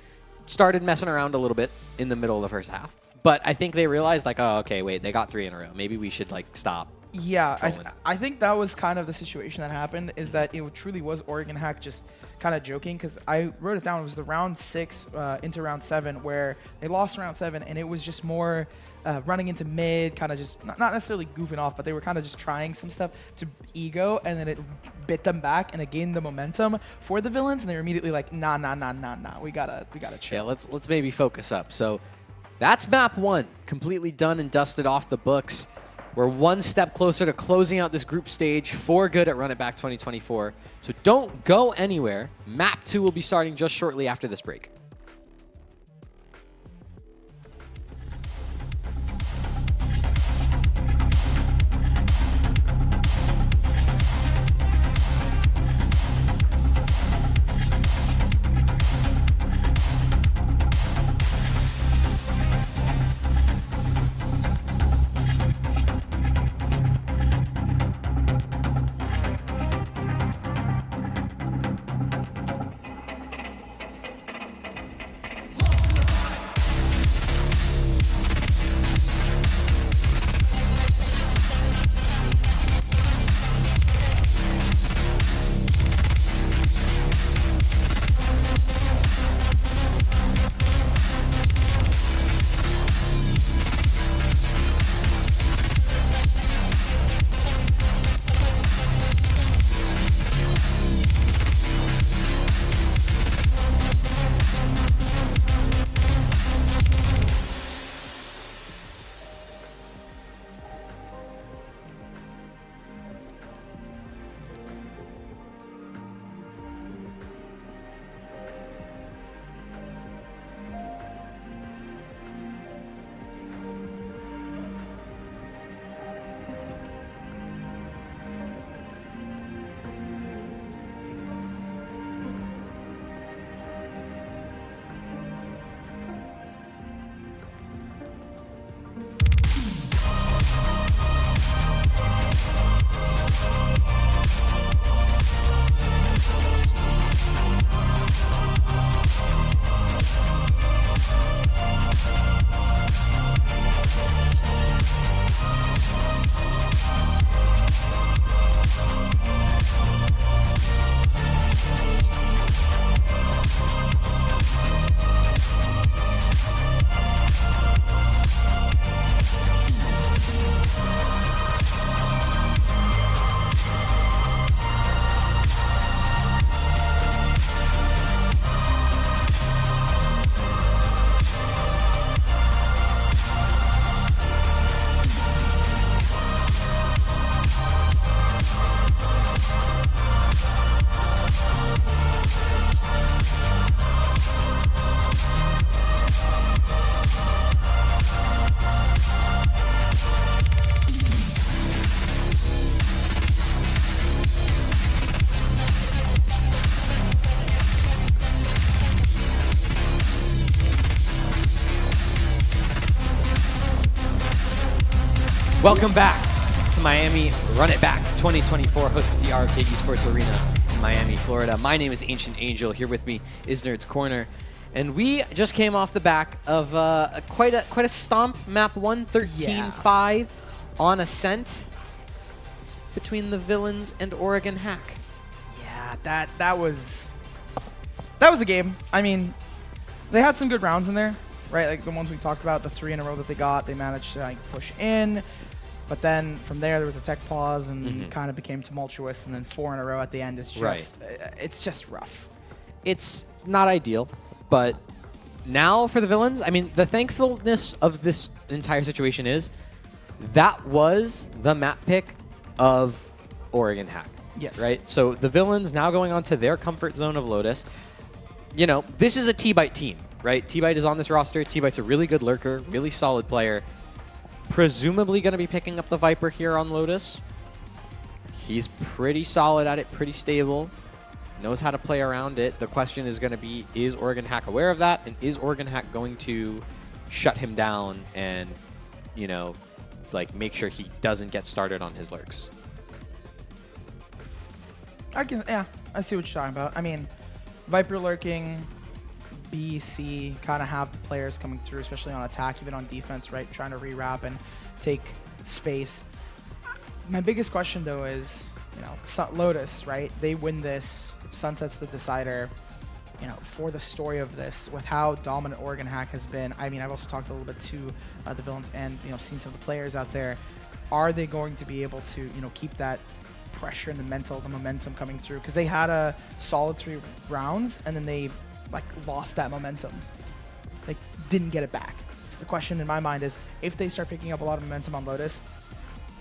started messing around a little bit in the middle of the first half. But I think they realized, like, oh, okay, wait, they got 3 in a row. Maybe we should, like, stop. Yeah, I think that was kind of the situation that happened, is that it truly was Oregon Hack just kind of joking, because I wrote it down. It was the round 6 into round 7 where they lost round 7, and it was just more running into mid, kind of just not necessarily goofing off, but they were kind of just trying some stuff to ego, and then it bit them back, and it gained the momentum for the villains, and they were immediately like, nah, we gotta chill. Yeah, let's maybe focus up. So that's map 1, completely done and dusted off the books. We're one step closer to closing out this group stage for good at Run It Back 2024. So don't go anywhere. Map 2 will be starting just shortly after this break. Welcome back to Miami Run It Back 2024, hosted at the ROK Esports Arena in Miami, Florida. My name is Ancient Angel. Here with me is Nerd's Corner. And we just came off the back of quite a stomp, map 1, 13-5 on Ascent between the Villains and Oregon Hack. Yeah, that was a game. I mean, they had some good rounds in there, right? Like the ones we talked about, the 3 in a row that they got, they managed to like push in. But then from there was a tech pause and kind of became tumultuous, and then 4 in a row at the end is just it's just rough. It's not ideal, but now for the Villains, I mean, the thankfulness of this entire situation is that was the map pick of Oregon Hack. Yes. Right? So the Villains now going on to their comfort zone of Lotus. You know, this is a T-Byte team, right? T-Byte is on this roster. T-Byte's a really good lurker, really solid player. Presumably going to be picking up the Viper here on Lotus. He's pretty solid at it, pretty stable. knows how to play around it. The question is going to be, is Oregon Hack aware of that? And is Oregon Hack going to shut him down and, you know, like make sure he doesn't get started on his lurks? I see what you're talking about. I mean, Viper lurking, B, C kind of have the players coming through, especially on attack, even on defense, right? Trying to rewrap and take space. My biggest question, though, is, you know, Lotus, right? They win this. Sunset's the decider. You know, for the story of this, with how dominant Oregon Hack has been. I mean, I've also talked a little bit to the villains and, you know, seen some of the players out there. Are they going to be able to, you know, keep that pressure and the momentum coming through? Because they had a solid 3 rounds and then they like lost that momentum, like didn't get it back. So the question in my mind is, if they start picking up a lot of momentum on Lotus,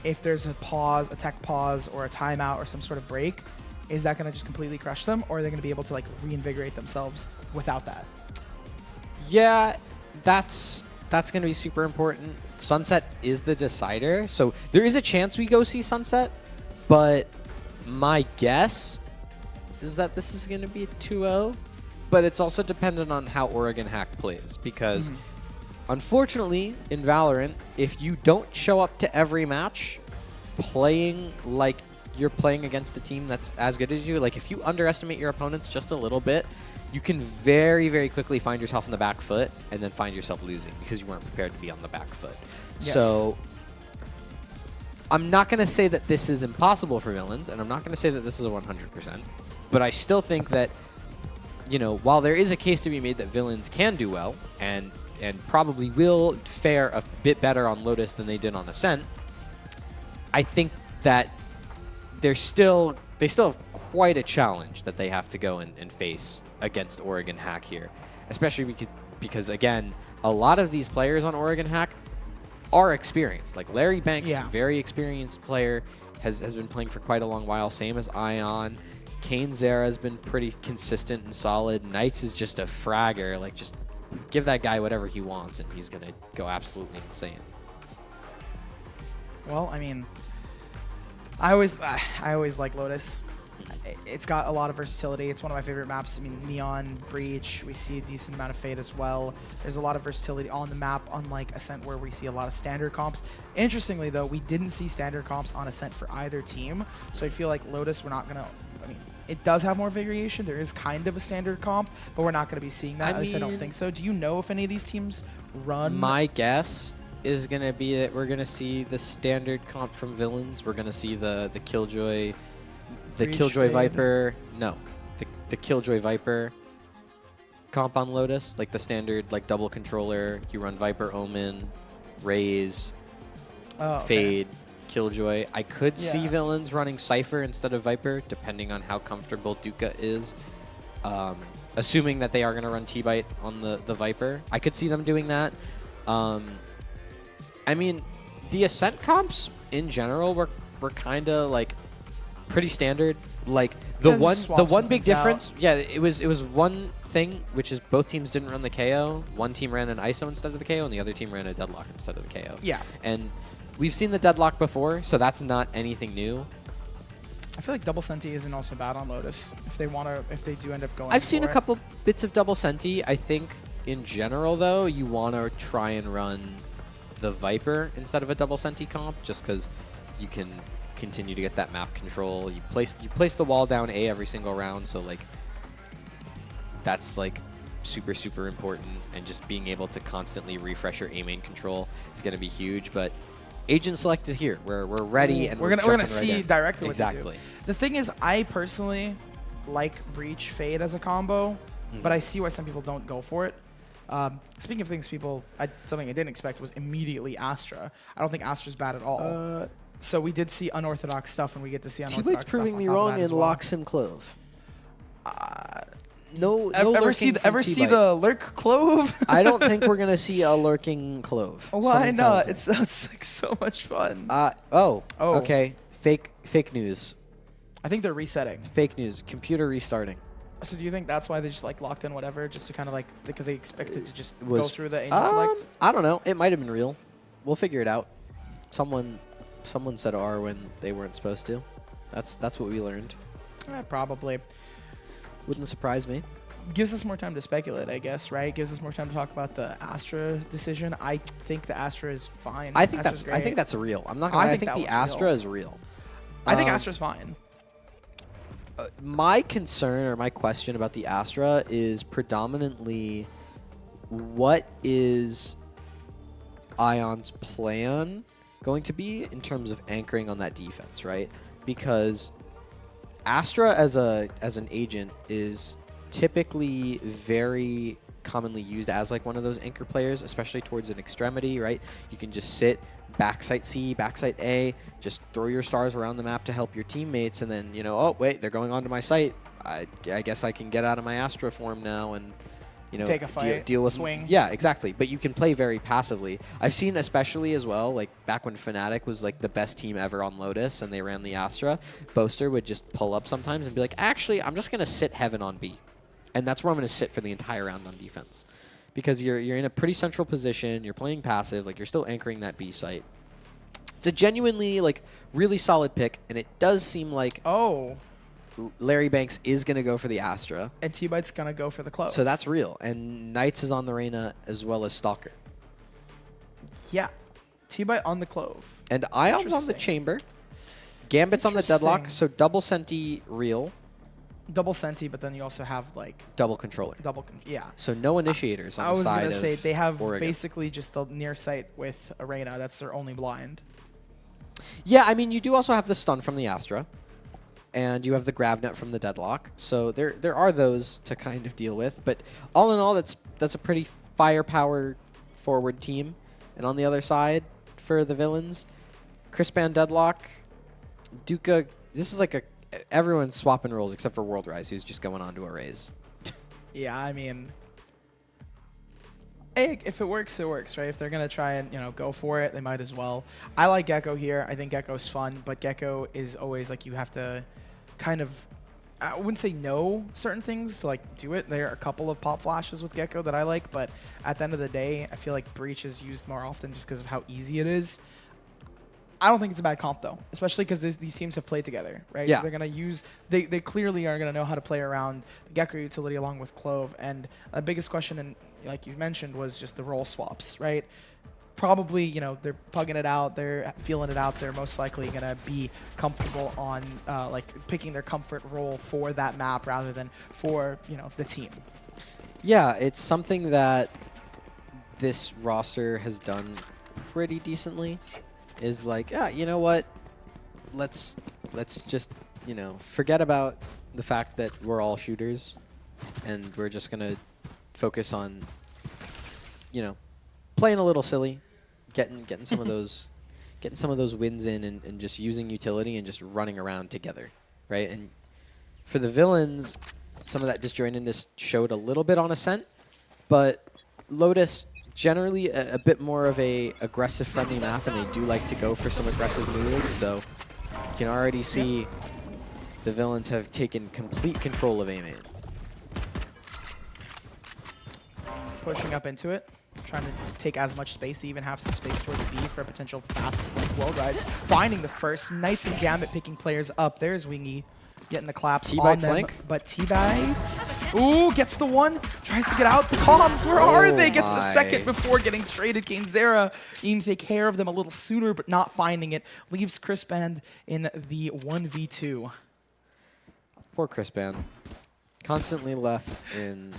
if there's a pause, a tech pause or a timeout or some sort of break, is that going to just completely crush them, or are they going to be able to like reinvigorate themselves without that? Yeah, that's going to be super important. Sunset is the decider, so there is a chance we go see Sunset. But my guess is that this is going to be a 2-0. But it's also dependent on how Oregon Hack plays. Because, unfortunately, in Valorant, if you don't show up to every match playing like you're playing against a team that's as good as you, like if you underestimate your opponents just a little bit, you can very, very quickly find yourself on the back foot and then find yourself losing because you weren't prepared to be on the back foot. Yes. So I'm not going to say that this is impossible for villains, and I'm not going to say that this is a 100%, but I still think that, you know, while there is a case to be made that villains can do well and probably will fare a bit better on Lotus than they did on Ascent, I think that they still have quite a challenge that they have to go and face against Oregon Hack here, especially because again, a lot of these players on Oregon Hack are experienced. Like Larry Banks, a very experienced player, has been playing for quite a long while, same as Ion. Kane Zera has been pretty consistent and solid. Knights is just a fragger. Like, just give that guy whatever he wants, and he's going to go absolutely insane. Well, I mean, I always like Lotus. It's got a lot of versatility. It's one of my favorite maps. I mean, Neon, Breach, we see a decent amount of Fade as well. There's a lot of versatility on the map, unlike Ascent where we see a lot of standard comps. Interestingly, though, we didn't see standard comps on Ascent for either team. So I feel like Lotus, we're not going to... I mean, it does have more variation. There is kind of a standard comp, but we're not going to be seeing that. At least I don't think so. Do you know if any of these teams run? My guess is going to be that we're going to see the standard comp from villains. We're going to see the Killjoy... The Killjoy Viper, no, the Killjoy Viper comp on Lotus, like the standard, like double controller. You run Viper, Omen, Raze, Fade, Killjoy. I could see villains running Cypher instead of Viper, depending on how comfortable Duka is. Assuming that they are going to run T-Bite on the Viper, I could see them doing that. I mean, the Ascent comps in general were kind of like pretty standard. Like the one big difference, it was one thing, which is both teams didn't run the KO. One team ran an ISO instead of the KO, and the other team ran a Deadlock instead of the KO. Yeah. And we've seen the Deadlock before, so that's not anything new. I feel like double Senti isn't also bad on Lotus if they do end up going. I've seen a couple bits of double Senti. I think in general though, you want to try and run the Viper instead of a double Senti comp, just because you can continue to get that map control. You place the wall down A every single round, so like that's like super important, and just being able to constantly refresh your A main control is going to be huge. But Agent Select is here. We're ready, and we're gonna see directly what exactly. They do. The thing is, I personally like Breach Fade as a combo, but I see why some people don't go for it. Speaking of things, something I didn't expect was immediately Astra. I don't think Astra's bad at all. So we did see unorthodox stuff, and we get to see unorthodox T-Bite's stuff. proving me wrong and locks him Clove. No ever see the lurk Clove? I don't think we're gonna see a lurking Clove. Why not? It sounds like so much fun. Okay. Fake news. I think they're resetting. Fake news. Computer restarting. So do you think that's why they just like locked in whatever, just to kind of like because they expected to just go through the Agent Select? I don't know. It might have been real. We'll figure it out. Someone said R when they weren't supposed to. That's what we learned. Probably. Wouldn't surprise me. Gives us more time to speculate, I guess, right? Gives us more time to talk about the Astra decision. I think the Astra is fine. I think that's real. I'm not gonna lie, I think the Astra is real. I think Astra's fine. My concern or my question about the Astra is predominantly what is Ion's plan going to be in terms of anchoring on that defense, right? Because Astra as an agent is typically very commonly used as like one of those anchor players, especially towards an extremity, right? You can just sit backside C, backside A, just throw your stars around the map to help your teammates, and then, you know, oh, wait, they're going onto my site. I guess I can get out of my Astra form now and, you know, take a fight, deal with swing. Yeah, exactly. But you can play very passively. I've seen especially as well, like back when Fnatic was like the best team ever on Lotus and they ran the Astra, Boaster would just pull up sometimes and be like, actually, I'm just going to sit Heaven on B. And that's where I'm going to sit for the entire round on defense. Because you're in a pretty central position, you're playing passive, like you're still anchoring that B site. It's a genuinely like really solid pick, and it does seem like Larry Banks is going to go for the Astra. And T-Bite's going to go for the Clove. So that's real. And Knights is on the Reyna as well as Stalker. Yeah. T-Bite on the Clove. And Ion's on the Chamber. Gambit's on the Deadlock, so double Senti real. Double Senti, but then you also have like double controller. Yeah. So no initiators on the side. I was gonna say they have Oregon. Basically just the near sight with Arena. That's their only blind. Yeah, I mean you do also have the stun from the Astra, and you have the grab net from the Deadlock. So there are those to kind of deal with. But all in all, that's a pretty firepower forward team. And on the other side for the villains, Crispan Deadlock, Duca. This is like everyone's swapping roles except for World Rise, who's just going on to a raise. Yeah, I mean, hey, if it works, it works, right? If they're gonna try and go for it, they might as well. I like Gecko here. I think Gecko's fun, but Gecko is always like you have to kind of. I wouldn't say no certain things to like do it. There are a couple of pop flashes with Gecko that I like, but at the end of the day, I feel like Breach is used more often just because of how easy it is. I don't think it's a bad comp, though, especially because these teams have played together, right? Yeah. So they're going to use – they clearly are going to know how to play around the Gecko utility along with Clove. And the biggest question, and like you mentioned, was just the role swaps, right? Probably, they're pugging it out. They're feeling it out. They're most likely going to be comfortable on like picking their comfort role for that map rather than for, the team. Yeah, it's something that this roster has done pretty decently. Is like, yeah, you know what? Let's just, forget about the fact that we're all shooters, and we're just gonna focus on, playing a little silly, getting some of those, wins in, and just using utility and just running around together, right? And for the villains, some of that disjointedness showed a little bit on Ascent, but Lotus. Generally a bit more of a aggressive friendly map, and they do like to go for some aggressive moves, so you can already see the villains have taken complete control of A main. Pushing up into it, trying to take as much space to even have some space towards B for a potential fast flank World Rise. Finding the first Knights and Gambit picking players up. There's Wingy getting the claps on them, flank. But T-Bites, ooh, gets the one, tries to get out. The comms, where are they? Gets the second before getting traded. Kainzera needing to take care of them a little sooner, but not finding it. Leaves Crispan in the 1v2. Poor Crispan. Constantly left in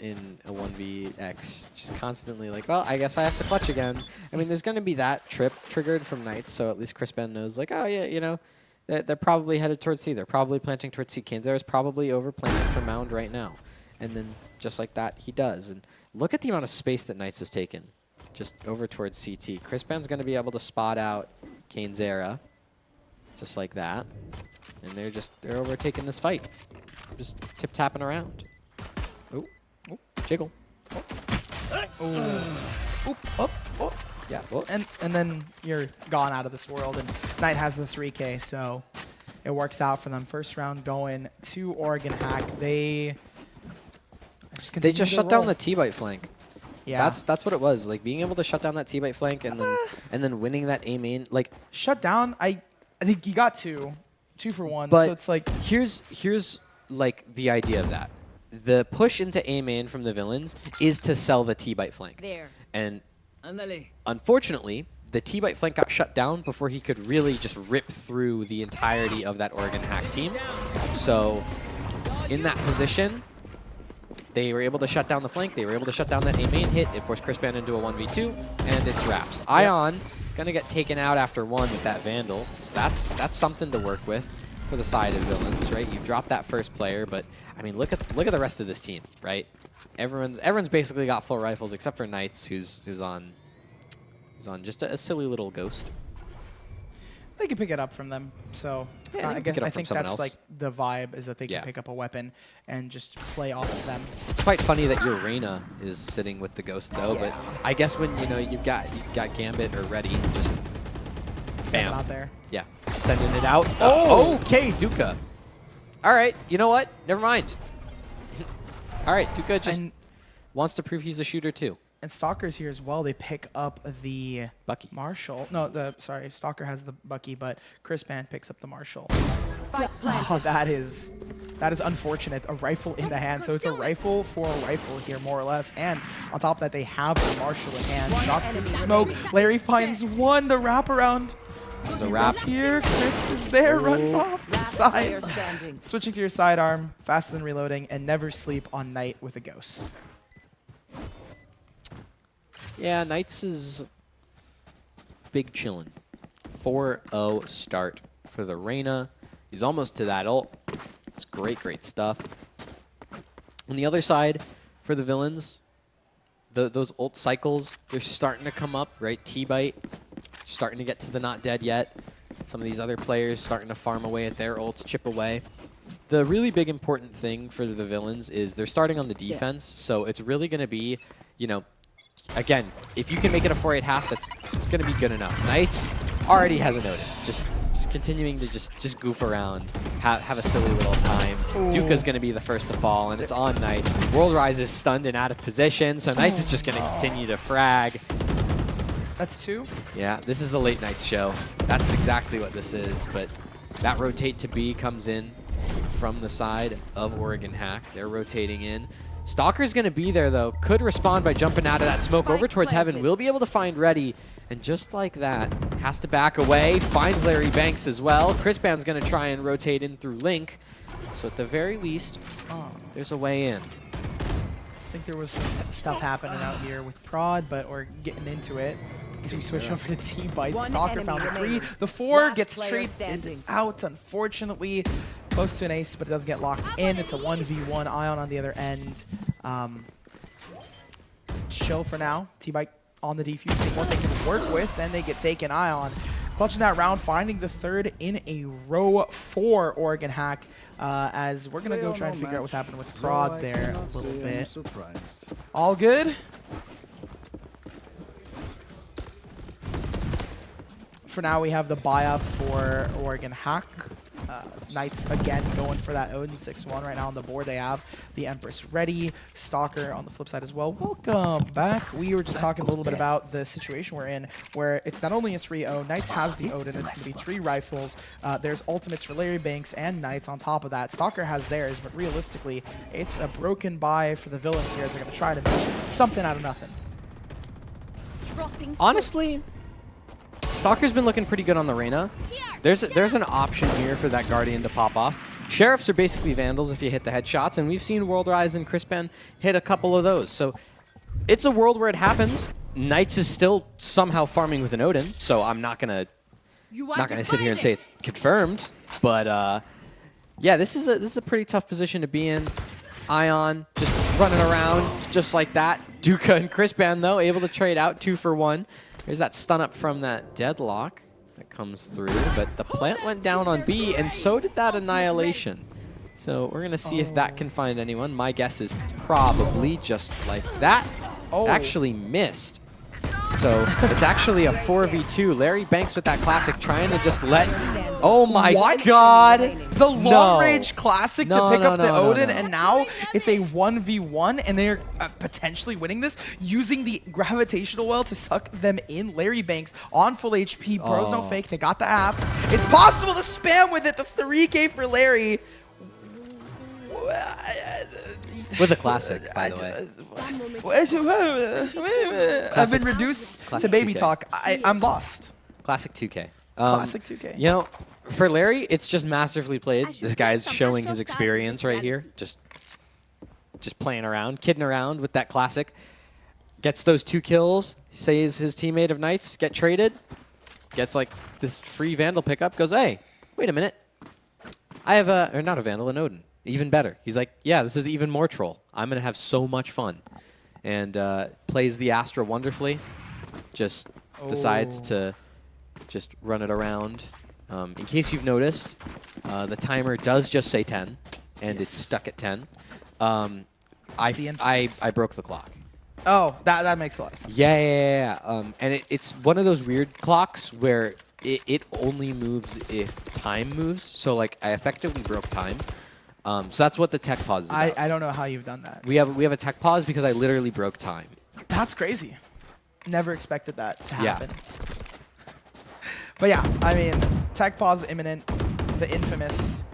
a 1vx. Just constantly like, well, I guess I have to clutch again. I mean, there's going to be that trip triggered from Knights, so at least Crispan knows, like, oh, yeah, they're probably headed towards C. They're probably planting towards C. Kainzera is probably over planting for Mound right now. And then just like that, he does. And look at the amount of space that Knights has taken. Just over towards CT. Crispan's going to be able to spot out Kainzera. Just like that. And they're overtaking this fight. Just tip-tapping around. Oh, jiggle. Oh. Oop, up. Yeah, and then you're gone out of this world, and Knight has the 3K, so it works out for them. First round going to Oregon Hack. They just shut down the T-Bite flank. Yeah, that's what it was. Like being able to shut down that T-Bite flank and then winning that A main. Like shut down. I think you got two for one. But so it's like here's like the idea of that. The push into A main from the villains is to sell the T-bite flank. There. And unfortunately, the T-bite flank got shut down before he could really just rip through the entirety of that Oregon Hack team. So in that position, they were able to shut down the flank. They were able to shut down that A main hit. It forced Chris Ban into a 1v2, and it's wraps. Ion gonna get taken out after 1 with that Vandal. So that's something to work with for the side of villains, right? You've dropped that first player, but I mean, look at the rest of this team, right? Everyone's basically got full rifles except for Knights, who's on just a silly little ghost. They can pick it up from them, so yeah, I think that's like the vibe is that they can pick up a weapon and just play off of them. It's quite funny that your Reyna is sitting with the ghost though, but I guess when you've got Gambit or Ready, just bam out there. Yeah, sending it out. Oh, okay, Duka. All right, you know what? Never mind. All right, Duka just wants to prove he's a shooter too. And Stalker's here as well. They pick up the Bucky. Marshall. No, sorry, Stalker has the Bucky, but Chris Ban picks up the Marshall. Oh, that is unfortunate. A rifle in the hand. So it's a rifle for a rifle here, more or less. And on top of that, they have the Marshall in hand. Shots through the smoke. Larry finds one. The wraparound. There's a wrap here. Crisp is there. Runs off the side. Switching to your sidearm. Faster than reloading. And never sleep on Knight with a ghost. Yeah, Knights is big chillin'. 4-0 start for the Reyna. He's almost to that ult. It's great stuff. On the other side, for the villains, those ult cycles, they're starting to come up, right? T-bite, starting to get to the not dead yet. Some of these other players starting to farm away at their ults, chip away. The really big important thing for the villains is they're starting on the defense, so it's really going to be, again, if you can make it a 4-8 half, it's going to be good enough. Knights already has a noted. Just continuing to just goof around, have a silly little time. Duka's going to be the first to fall, and it's on Knights. World Rise is stunned and out of position, so Knights is just going to continue to frag. That's 2? Yeah, this is the late Knights show. That's exactly what this is, but that rotate to B comes in from the side of Oregon Hack. They're rotating in. Stalker's going to be there, though. Could respond by jumping out of that smoke over towards Heaven. Will be able to find Ready. And just like that, has to back away. Finds Larry Banks as well. Chris Ban's going to try and rotate in through Link. So at the very least, there's a way in. I think there was some stuff happening out here with Prod, but we're getting into it. As we switch over to T-bite. Stalker found the 3. The 4 gets traded out, unfortunately. Close to an ace, but it doesn't get locked in. It's a 1v1. Ion on the other end. Chill for now. T-bite on the defuse, seeing what they can work with, and they get taken. Ion clutching that round, finding the 3rd in a row for Oregon Hack, as we're going to go try and figure out what's happening with Prod there a little bit. All good? For now, we have the buy-up for Oregon Hack. Knights again going for that Odin 6-1 right now on the board. They have the Empress ready. Stalker on the flip side as well. Welcome back. We were just talking a little bit about the situation we're in, where it's not only a 3-0. Knights has the Odin. It's going to be 3 rifles. There's ultimates for Larry Banks and Knights on top of that. Stalker has theirs, but realistically, it's a broken buy for the villains here as they're going to try to make something out of nothing. Honestly, Stalker's been looking pretty good on the Reyna. There's an option here for that Guardian to pop off. Sheriffs are basically Vandals if you hit the headshots, and we've seen World Rise and Chris Ban hit a couple of those. So it's a world where it happens. Knights is still somehow farming with an Odin, so I'm not gonna sit here and say it's confirmed. But yeah, this is a pretty tough position to be in. Ion just running around just like that. Duka and Chris Ban, though, able to trade out 2 for 1. There's that stun up from that Deadlock that comes through, but the plant went down on B, and so did that Annihilation. So we're going to see if that can find anyone. My guess is probably just like that. It actually missed. So it's actually a 4v2. Larry Banks with that classic trying to just let... Oh my god! The long-range classic to pick up the Odin, and now it's a 1v1, and they're potentially winning this using the gravitational well to suck them in. Larry Banks on full HP. Bros no fake. They got the app. It's possible to spam with it. The 3K for Larry. With a classic, by the way. I've been reduced to baby 2K. talk. I'm lost. Classic 2K. Classic 2K. You know, for Larry, it's just masterfully played. This guy's showing his experience right here. Just playing around, kidding around with that classic. Gets those 2 kills, says his teammate of Knights, get traded. Gets like this free Vandal pickup, goes, hey, wait a minute. I have or not a Vandal, an Odin. Even better. He's like, yeah, this is even more troll. I'm going to have so much fun. And plays the Astra wonderfully. Just decides to just run it around. In case you've noticed, the timer does just say 10, and it's stuck at 10. I broke the clock. Oh, that makes a lot of sense. Yeah. And it's one of those weird clocks where it only moves if time moves. So like I effectively broke time. So that's what the tech pause is about. I don't know how you've done that. We have a tech pause because I literally broke time. That's crazy. Never expected that to happen. But yeah, I mean, tech pause imminent. The infamous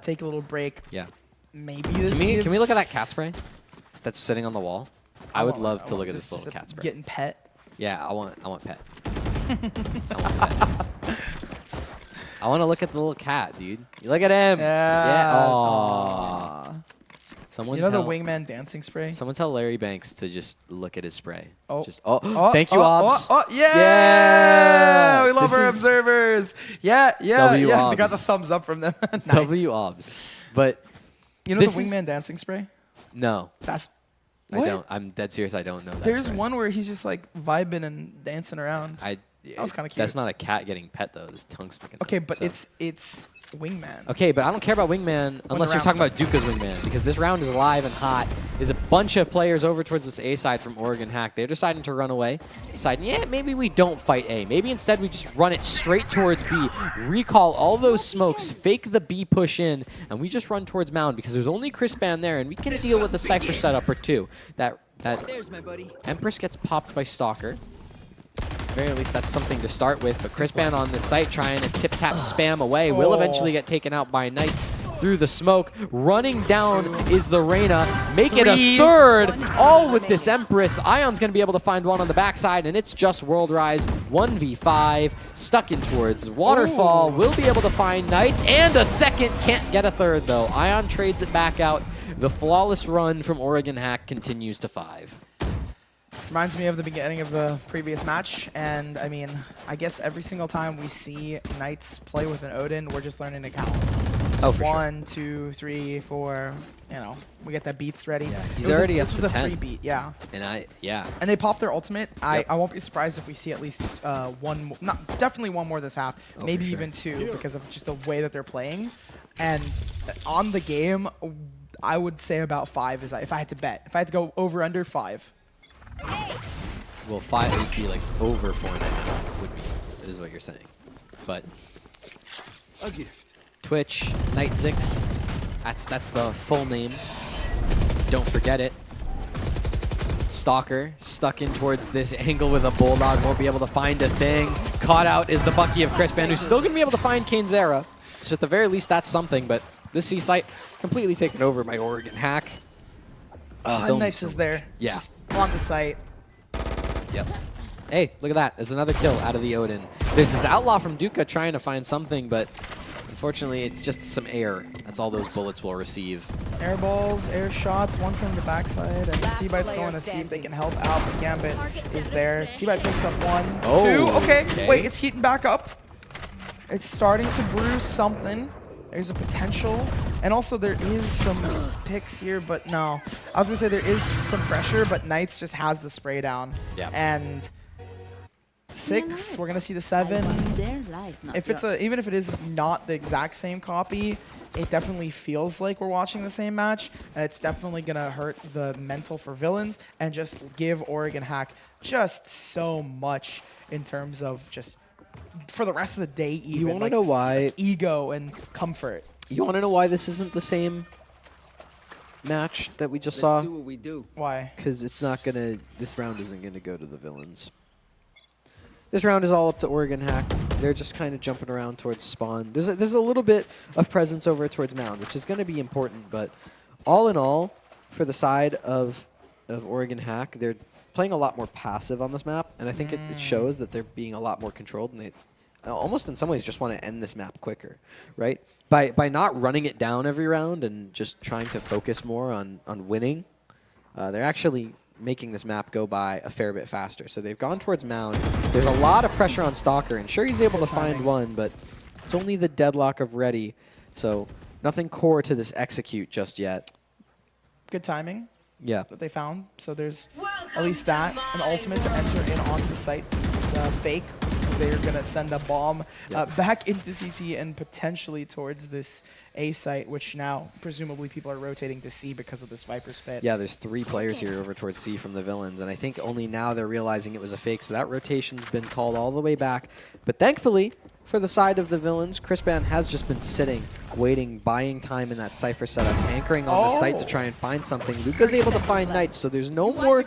take a little break. Yeah. Maybe this Can we look at that cat spray that's sitting on the wall? I would love to look at this little cat spray. Getting pet. Yeah, I want pet. I want to look at the little cat, dude. You look at him. Yeah. Aww. Someone you know the wingman dancing spray? Someone tell Larry Banks to just look at his spray. Oh. Thank you, Obs. Yeah. We love our observers. Yeah. We got the thumbs up from them. Nice. W Obs. But you know the wingman dancing spray? No. What? I don't. I'm dead serious. I don't know that. There's one where he's just like vibing and dancing around. That was kind of cute. That's not a cat getting pet though. This tongue sticking. Okay, but it's wingman. Okay, but I don't care about wingman unless you're talking about Duka's wingman, because this round is live and hot. There's a bunch of players over towards this A side from Oregon Hack. They're deciding to run away. Deciding, yeah, maybe we don't fight A. Maybe instead we just run it straight towards B. Recall all those smokes, fake the B push in, and we just run towards Mound because there's only Chris Ban there, and we can deal with a Cypher setup or two. That There's my buddy. Empress gets popped by Stalker. At the very least, that's something to start with. But Chris Ban on the site trying to tip-tap spam away. Will eventually get taken out by Knights through the smoke. Running down is the Reyna. Make it a third, all with this Empress. Ion's going to be able to find one on the backside, and it's just World Rise 1v5. Stuck in towards Waterfall. Will be able to find Knights, and a second. Can't get a third, though. Ion trades it back out. The flawless run from Oregon Hack continues to 5. Reminds me of the beginning of the previous match, and I mean, I guess every single time we see Knights play with an Odin, we're just learning to count. Oh, for 1, 2, 3, 4. You know, we get the beats ready. Yeah, he's already up to 10. This was a 3-beat, yeah. And they popped their ultimate. I won't be surprised if we see at least one, definitely one more this half, maybe even 2, because of just the way that they're playing. And on the game, I would say about 5 is if I had to bet. If I had to go over under 5. Well, 5 would be like over 4.5 would be, is what you're saying. But A gift. Twitch, Knight 6, that's the full name. Don't forget it. Stalker stuck in towards this angle with a Bulldog, won't be able to find a thing. Caught out is the Bucky of Chris Ban, who's still going to be able to find Kainzera. So at the very least, that's something, but this C site completely taken over by Oregon Hack. Knights is there. Yeah. Just on the site. Yep. Hey, look at that. There's another kill out of the Odin. There's this Outlaw from Duka trying to find something, but unfortunately, it's just some air. That's all those bullets will receive. Air balls, air shots, one from the backside, and T-Bite's going to see if they can help out, but Gambit is there. T-Bite picks up 1, 2. Okay, wait, it's heating back up. It's starting to brew something. There's a potential. And also there is some picks here, but no. I was going to say there is some pressure, but Knights just has the spray down. Yeah. And 6, we're going to see the 7. If it's even if it is not the exact same copy, it definitely feels like we're watching the same match, and it's definitely going to hurt the mental for villains and just give Oregon Hack just so much in terms of just for the rest of the day, even. You want to know why? Ego and comfort. You want to know why this isn't the same match that we just saw? Let's do what we do. Why? Because it's not going to... This round isn't going to go to the villains. This round is all up to Oregon Hack. They're just kind of jumping around towards spawn. There's a little bit of presence over towards Mound, which is going to be important, but all in all, for the side of Oregon Hack, they're playing a lot more passive on this map, and I think it shows that they're being a lot more controlled, and they almost in some ways just want to end this map quicker, right? By not running it down every round and just trying to focus more on winning, they're actually making this map go by a fair bit faster. So they've gone towards Mound. There's a lot of pressure on Stalker, and sure, he's able to find one, but it's only the deadlock of Ready, so nothing core to this execute just yet. Good timing. Yeah. That they found. So there's at least that, an ultimate to enter in onto the site. It's fake, because they're going to send a bomb back into CT and potentially towards this A site, which now presumably people are rotating to C because of this Viper's Pit. Yeah, there's 3 players here over towards C from the villains, and I think only now they're realizing it was a fake, so that rotation's been called all the way back. But thankfully, for the side of the villains, Crispban has just been sitting, waiting, buying time in that Cypher setup, anchoring on the site to try and find something. Luca's able to find Knights, so there's no more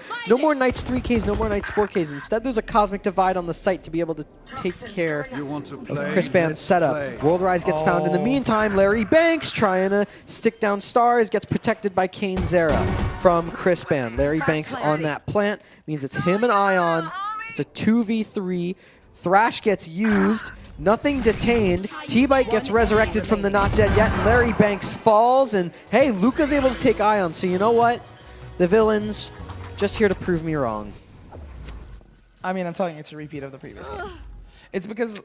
Knights 3Ks, no more Knights 4Ks. Instead, there's a Cosmic Divide on the site to be able to take care of Crispban's setup. World Rise gets found in the meantime. Larry Banks trying to stick down stars, gets protected by Kane Zera from Crispban. Larry Banks on that plant means it's him and Ion. It's a 2v3. Thrash gets used. Nothing detained. T-Bite gets resurrected from the not dead yet, and Larry Banks falls, and hey, Luca's able to take Ion, so you know what? The villains, just here to prove me wrong. I mean, I'm telling you, it's a repeat of the previous game. It's because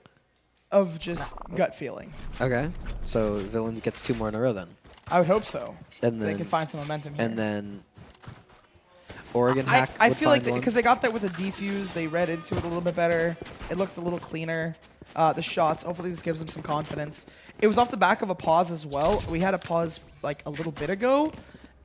of just gut feeling. Okay, so villains gets 2 more in a row then. I would hope so. And then they can find some momentum here. And then Oregon Hack I feel like because they got that with a defuse, they read into it a little bit better. It looked a little cleaner. The shots, hopefully this gives them some confidence. It was off the back of a pause as well. We had a pause like a little bit ago,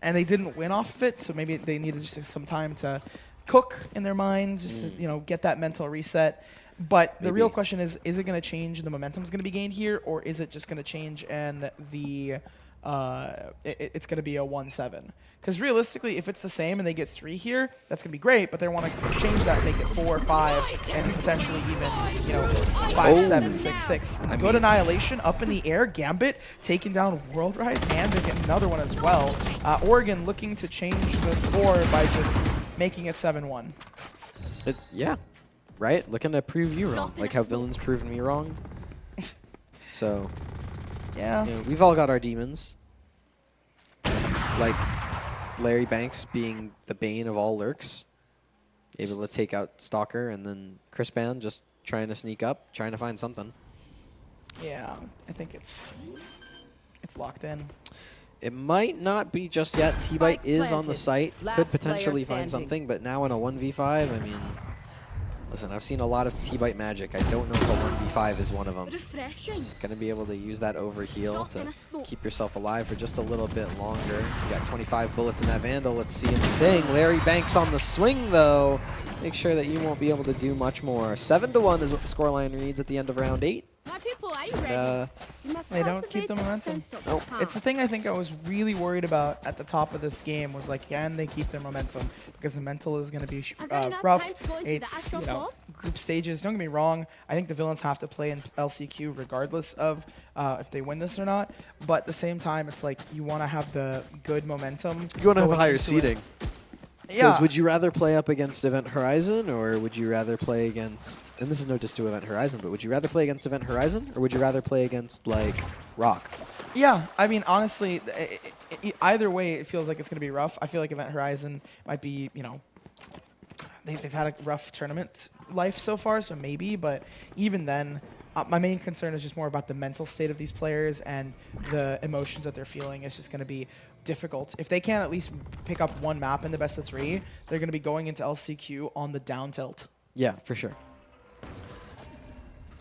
and they didn't win off of it, so maybe they needed just some time to cook in their minds, just to, get that mental reset. But the real question is it going to change and the momentum is going to be gained here, or is it just going to change and the it's going to be a 1-7? Because realistically, if it's the same and they get 3 here, that's going to be great, but they want to change that and make it 4, 5, and potentially even, 5, 7, 6, 6. Good Annihilation up in the air. Gambit taking down World Rise, and they get another one as well. Oregon looking to change the score by just making it 7-1. Yeah, right? Looking to prove you wrong, like how villains proven me wrong. So, yeah. We've all got our demons. Like Larry Banks being the bane of all lurks, able to take out Stalker, and then Crispban just trying to sneak up, trying to find something. Yeah, I think it's locked in. It might not be just yet. T-Bite is on the site, could potentially find something, but now in a 1v5, I mean, listen, I've seen a lot of T-Bite magic. I don't know if a 1v5 is one of them. Gonna be able to use that overheal to keep yourself alive for just a little bit longer. You got 25 bullets in that Vandal. Let's see him sing. Larry Banks on the swing, though. Make sure that you won't be able to do much more. 7-1 is what the scoreline reads at the end of round 8. They don't keep the momentum. Nope. It's the thing I think I was really worried about at the top of this game was like, can they keep their momentum? Because the mental is going to be rough. It's, group stages. Don't get me wrong. I think the villains have to play in LCQ regardless of if they win this or not. But at the same time, it's like you want to have the good momentum. You want to have a higher seeding. Yeah. Would you rather play up against Event Horizon, or would you rather play against, and this is no diss to Event Horizon, but would you rather play against Event Horizon, or would you rather play against, like, ROK? Yeah, I mean, honestly, either way, it feels like it's going to be rough. I feel like Event Horizon might be, they've had a rough tournament life so far, so maybe, but even then, my main concern is just more about the mental state of these players and the emotions that they're feeling. It's just going to be difficult. If they can't at least pick up one map in the best of 3, they're going to be going into LCQ on the down tilt. Yeah, for sure.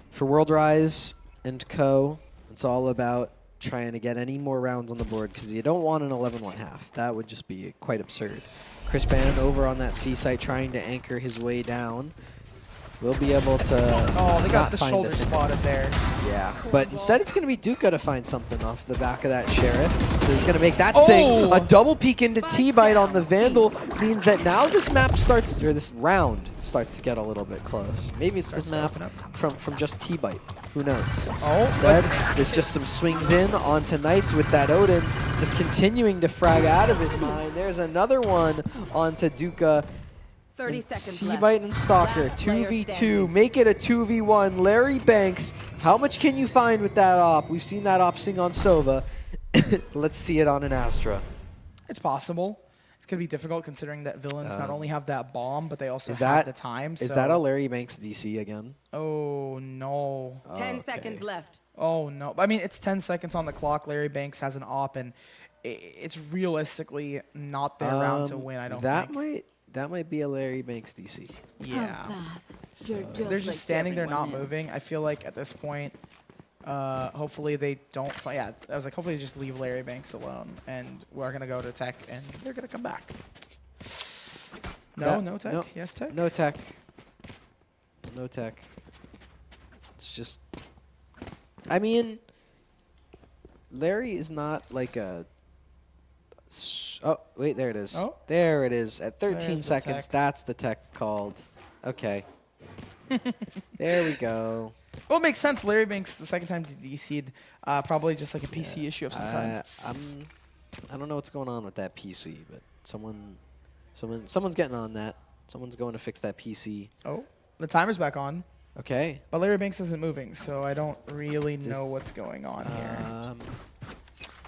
For World Rise and Co., it's all about trying to get any more rounds on the board because you don't want an 11-1 half. That would just be quite absurd. Crispban over on that C site trying to anchor his way down. will be able to. Oh, they got not the find shoulder a single. spotted there. Yeah, but instead it's going to be Duka to find something off the back of that Sheriff. So he's going to make that sing. A double peek into T-Bite on the Vandal means that now this map starts, or this round starts to get a little bit close. Maybe it's this map from just T-Bite. Who knows? Oh, instead, there's just some swings in onto Knights with that Odin, just continuing to frag out of his mind. There's another one onto Duka. 30 seconds T-Bite and Stalker, 2v2, make it a 2v1. Larry Banks, how much can you find with that op? We've seen that op sing on Sova. Let's see it on an Astra. It's possible. It's going to be difficult considering that villains not only have that bomb, but they also have the time. Is that a Larry Banks DC again? Oh, no. 10 seconds left. Oh, no. I mean, it's 10 seconds on the clock. Larry Banks has an op, and it's realistically not their round to win, I don't think. That might be a Larry Banks DC. Yeah. They're just standing there not moving. I feel like at this point, hopefully they don't fight. Yeah, I was like, hopefully they just leave Larry Banks alone, and we're going to go to tech, and they're going to come back. No tech? No, yes, tech? No tech. No tech. It's just... I mean, Larry is not like a... Oh, wait, there it is. Oh. There it is. At 13 There's the seconds, tech. that's the tech called. Okay. There we go. Well, it makes sense. Larry Banks, the second time DC'd, probably just like a PC issue of some kind. I don't know what's going on with that PC, but someone's getting on that. Someone's going to fix that PC. Oh, the timer's back on. Okay. But Larry Banks isn't moving, so I don't really know what's going on here.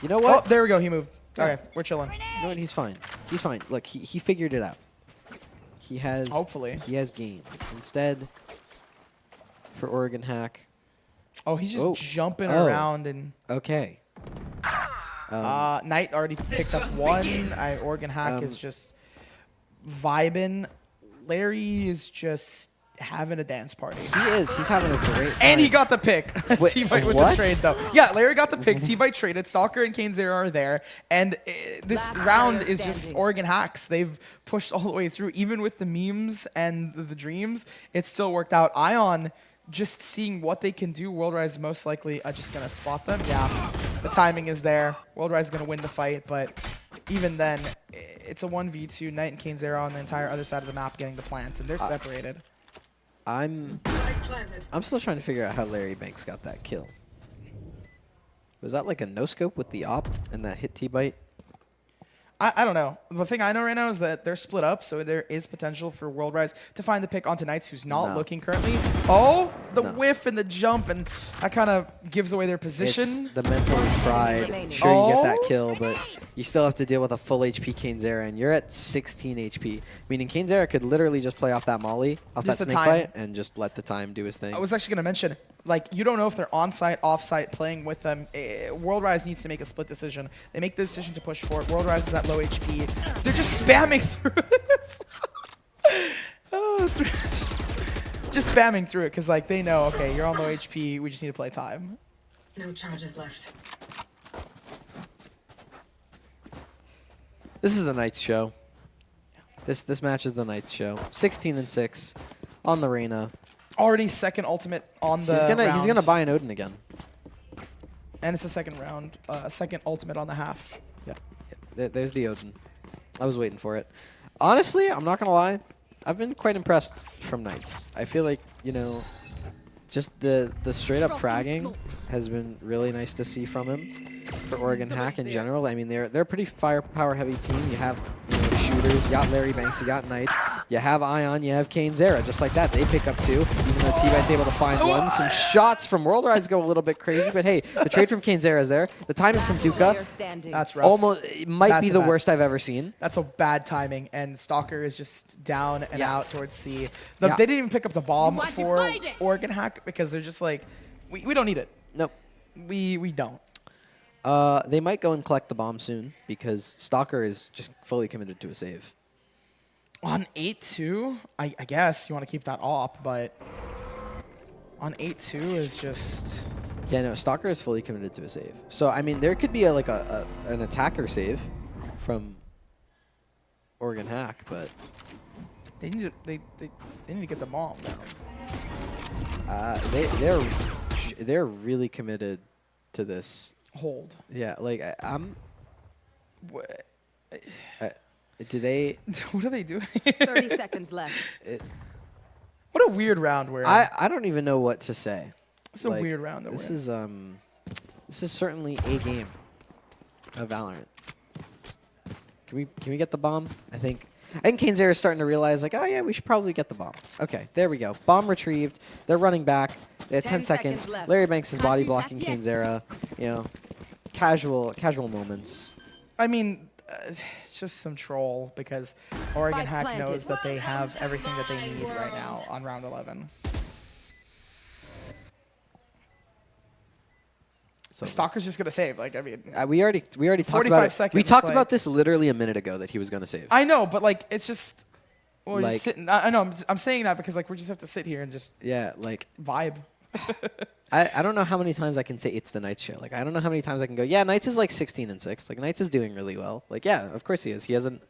You know what? Oh, there we go. He moved. Okay, we're chilling. You know what? He's fine. He's fine. Look, he figured it out. He has... Hopefully. He has game. Instead, for Oregon Hack... Oh, he's just jumping around and... Okay. Knight already picked up one. Oregon Hack is just vibing. Larry is just having a dance party. He is. He's having a great time. And he got the pick. Wait, T-Bite with the trade, though. Yeah, Larry got the pick. T-Bite traded. Stalker and Kane Zero are there. And this round is just Oregon Hacks. They've pushed all the way through. Even with the memes and the dreams, it still worked out. Ion, just seeing what they can do. World Rise most likely just going to spot them. Yeah, the timing is there. World Rise is going to win the fight, but even then, it's a 1v2. Knight and Kane Zero on the entire other side of the map getting the plants, and they're separated. I'm still trying to figure out how Larry Banks got that kill. Was that like a no-scope with the op and that hit T-Bite? I don't know. The thing I know right now is that they're split up, so there is potential for World Rise to find the pick onto Knights, who's not looking currently. Oh, the whiff and the jump, and that kind of gives away their position. The mental is fried. Sure, you get that kill, but you still have to deal with a full HP Kainzera, and you're at 16 HP. Meaning Kainzera could literally just play off that molly, off that snake bite, and just let the time do his thing. I was actually going to mention, like, you don't know if they're on-site, off-site, playing with them. World Rise needs to make a split decision. They make the decision to push for it. World Rise is at low HP. They're just spamming through this. Just spamming through it, because, like, they know, okay, you're on low HP. We just need to play time. No charges left. This is the Knights show. This match is the Knights show. 16-6 on the Reyna. Already second ultimate on the He's gonna buy an Odin again. And it's the second round. Second ultimate on the half. Yeah. There's the Odin. I was waiting for it. Honestly, I'm not gonna lie. I've been quite impressed from Knights. I feel like, you know, just the straight up fragging has been really nice to see from him. For Oregon Hack in general, I mean, they're a pretty firepower heavy team. You have shooters, you got Larry Banks, you got Knights, you have Ion, you have Kane Zera, just like that. They pick up two, even though T-Bite's able to find one. Some shots from World Rise go a little bit crazy, but hey, the trade from Kane Zera is there. The timing from Duka, that's rough. almost it might be the worst I've ever seen. That's a bad timing, and Stalker is just down and out towards C. They didn't even pick up the bomb for Oregon Hack because they're just like, we don't need it. Nope. We don't. They might go and collect the bomb soon because Stalker is just fully committed to a save. On 8-2, I guess you want to keep that op, but on 8-2 is just... Yeah, no, Stalker is fully committed to a save. So, I mean, there could be an attacker save from Oregon Hack, but... They need to get the bomb now. They're really committed to this. Hold. Yeah, like I'm. What? Do they? What are they doing? 30 seconds left. What a weird round we're in. I don't even know what to say. It's a weird round. This is certainly a game of Valorant. Can we get the bomb? I think KaneZera is starting to realize, like, oh yeah, we should probably get the bomb. Okay, there we go. Bomb retrieved. They're running back. They have 10 seconds. left. Larry Banks is body blocking KaneZera. You know, casual moments. I mean, it's just some troll because Oregon Spike Hack planted. knows that they have everything that they need right now on round 11. So Stalker's just gonna save. Like, I mean, we already talked 45 about it. seconds, We talked like- about this literally a minute ago that he was going to save. I know, but like, it's just we're Like- just sitting. I know. I'm saying that because like we just have to sit here and just Yeah, like vibe. I don't know how many times I can say it's the Knights show. Like I don't know how many times I can go, yeah, Knights is like 16-6. Like Knights is doing really well. Like yeah, of course he is. He hasn't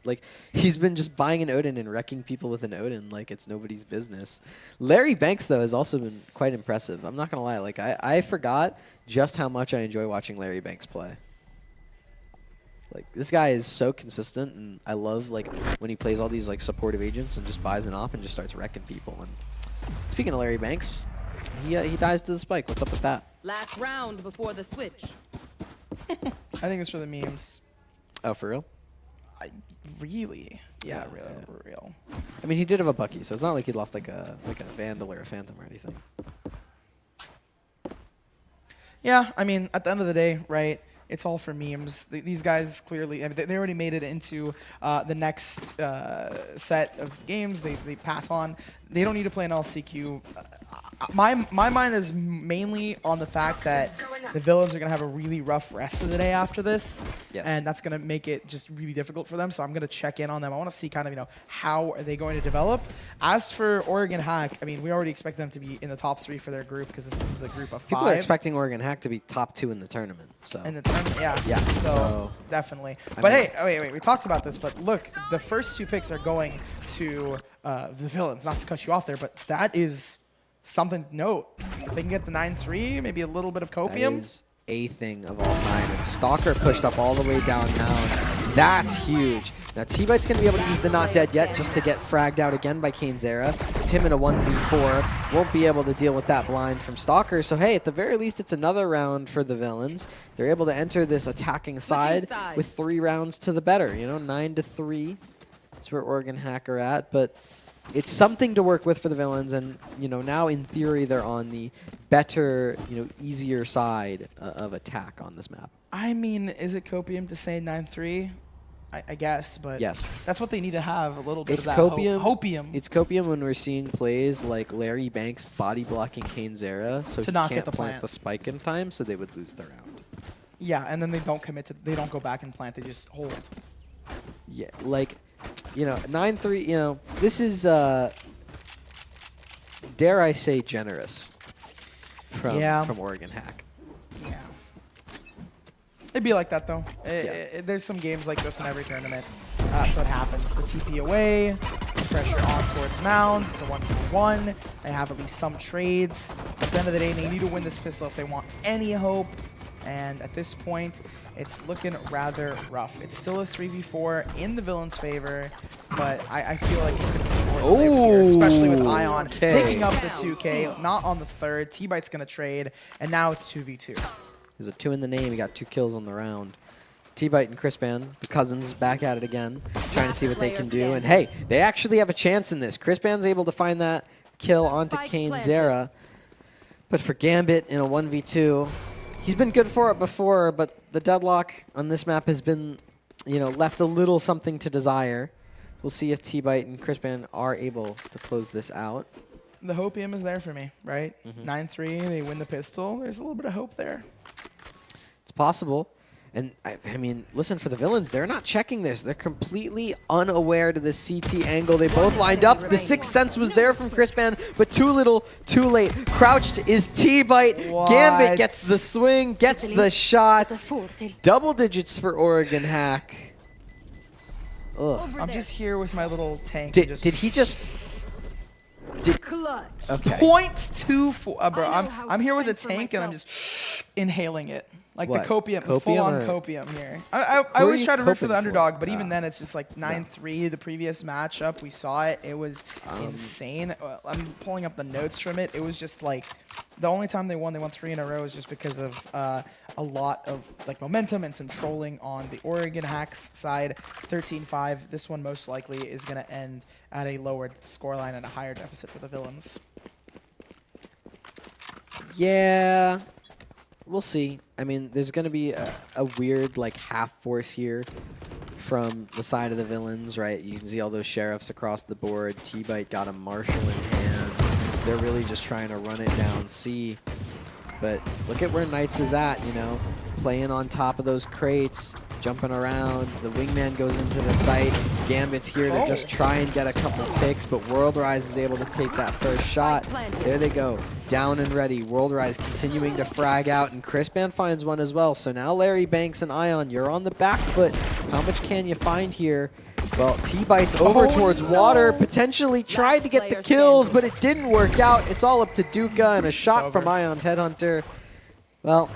he's been just buying an Odin and wrecking people with an Odin like it's nobody's business. Larry Banks though has also been quite impressive. I'm not gonna lie. Like I forgot just how much I enjoy watching Larry Banks play. Like this guy is so consistent, and I love like when he plays all these like supportive agents and just buys an op and just starts wrecking people. And speaking of Larry Banks, he dies to the spike. What's up with that? Last round before the switch. I think it's for the memes. Oh, for real? Really? Yeah, really, real. I mean, he did have a Bucky, so it's not like he lost like a Vandal or a Phantom or anything. Yeah, I mean, at the end of the day, right? It's all for memes. These guys clearly, I mean, they already made it into the next set of games. They pass on. They don't need to play an LCQ. My mind is mainly on the fact that the villains are going to have a really rough rest of the day after this. Yes. And that's going to make it just really difficult for them. So I'm going to check in on them. I want to see kind of, how are they going to develop. As for Oregon Hack, I mean, we already expect them to be in the top 3 for their group because this is a group of 5. People are expecting Oregon Hack to be top 2 in the tournament. So In the tournament, yeah. Yeah, So definitely. I But mean- hey, wait. We talked about this, but look, the first 2 picks are going to the villains. Not to cut you off there, but that is something to note. If they can get the 9-3, maybe a little bit of that copium. is a thing of all time. And Stalker pushed up all the way down now. That's huge. Now T-Bite's going to be able to use the Not Dead Yet just to get fragged out again by KaneZera. It's him in a 1v4. Won't be able to deal with that blind from Stalker. So hey, at the very least, it's another round for the villains. They're able to enter this attacking side with 3 rounds to the better. 9-3. That's where Oregon Hack are at. But it's something to work with for the villains, and now in theory they're on the better, easier side of attack on this map. I mean, is it copium to say 9-3? I guess, but Yes. that's what they need to have, a little bit It's of that copium. hopium. It's copium when we're seeing plays like Larry Banks body blocking KaneZera, so To he not can't get the plant. the spike in time, so they would lose the round. Yeah, and then they don't commit to, they don't go back and plant, they just hold. Yeah, 9-3. This is dare I say generous from Oregon Hack. Yeah. It'd be like that, though. There's some games like this in every tournament. So it happens. The TP away, pressure on towards Mound. It's a 1-for-1. They have at least some trades. At the end of the day, they need to win this pistol if they want any hope. And at this point, it's looking rather rough. It's still a 3v4 in the villain's favor, but I feel like it's going to be short-lived here, especially with Ion picking up the 2K, not on the 3rd. T-Bite's going to trade, and now it's 2v2. There's a 2 in the name. He got 2 kills on the round. T-Bite and Crispan, the cousins, back at it again, trying to see what they can do. And hey, they actually have a chance in this. Crispan's able to find that kill onto KaneZera. But for Gambit in a 1v2, he's been good for it before, but the deadlock on this map has been, left a little something to desire. We'll see if T-Bite and Crispan are able to close this out. The hopium is there for me, right? 9-3, they win the pistol. There's a little bit of hope there. It's possible. And, I mean, listen, for the villains, they're not checking this. They're completely unaware to the CT angle. They both lined up. The Sixth Sense was there from Crispan, but too little, too late. Crouched is T-Bite. Gambit gets the swing, gets the shot. Double digits for Oregon Hack. Ugh. I'm just here with my little tank. Did he just... Clutch. Okay. 0.24, bro. I know how I'm to here with a fend for tank and I'm myself. just inhaling it. Like What? the copium, Copium full-on or- copium here. I are always you try to root for the coping for? underdog, but even then it's just like 9-3 the previous matchup. We saw it. It was insane. I'm pulling up the notes from it. It was just like the only time they won 3 in a row is just because of a lot of like momentum and some trolling on the Oregon Hacks side. 13-5. This one most likely is going to end at a lowered scoreline and a higher deficit for the villains. Yeah, we'll see. I mean, there's going to be a weird, like, half force here from the side of the villains, right? You can see all those sheriffs across the board. T-Bite got a Marshall in hand. They're really just trying to run it down C. But look at where Knights is at, you know, playing on top of those crates, jumping around. The wingman goes into the site. Gambit's here to just try and get a couple picks, but WorldRise is able to take that first shot. There they go, down and ready. WorldRise continuing to frag out, and Crispman finds one as well. So now Larry Banks and Ion, you're on the back foot. How much can you find here? Well, T-Bite's over towards water, potentially tried to get the kills, but it didn't work out. It's all up to Duka, and a shot from Ion's Headhunter. Well,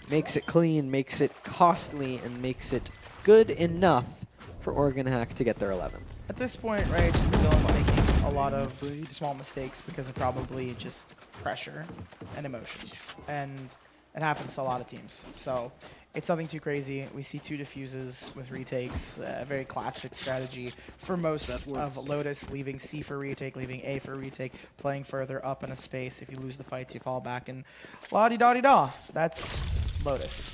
makes it clean, makes it costly, and makes it good enough for Oregon Hack to get their 11th. At this point, right, it's just the villains making a lot of small mistakes because of probably just pressure and emotions. And it happens to a lot of teams. So it's nothing too crazy. We see 2 defuses with retakes, a very classic strategy for most of Lotus, leaving C for retake, leaving A for retake, playing further up in a space. If you lose the fights, you fall back, and la-di-da-di-da. That's Lotus.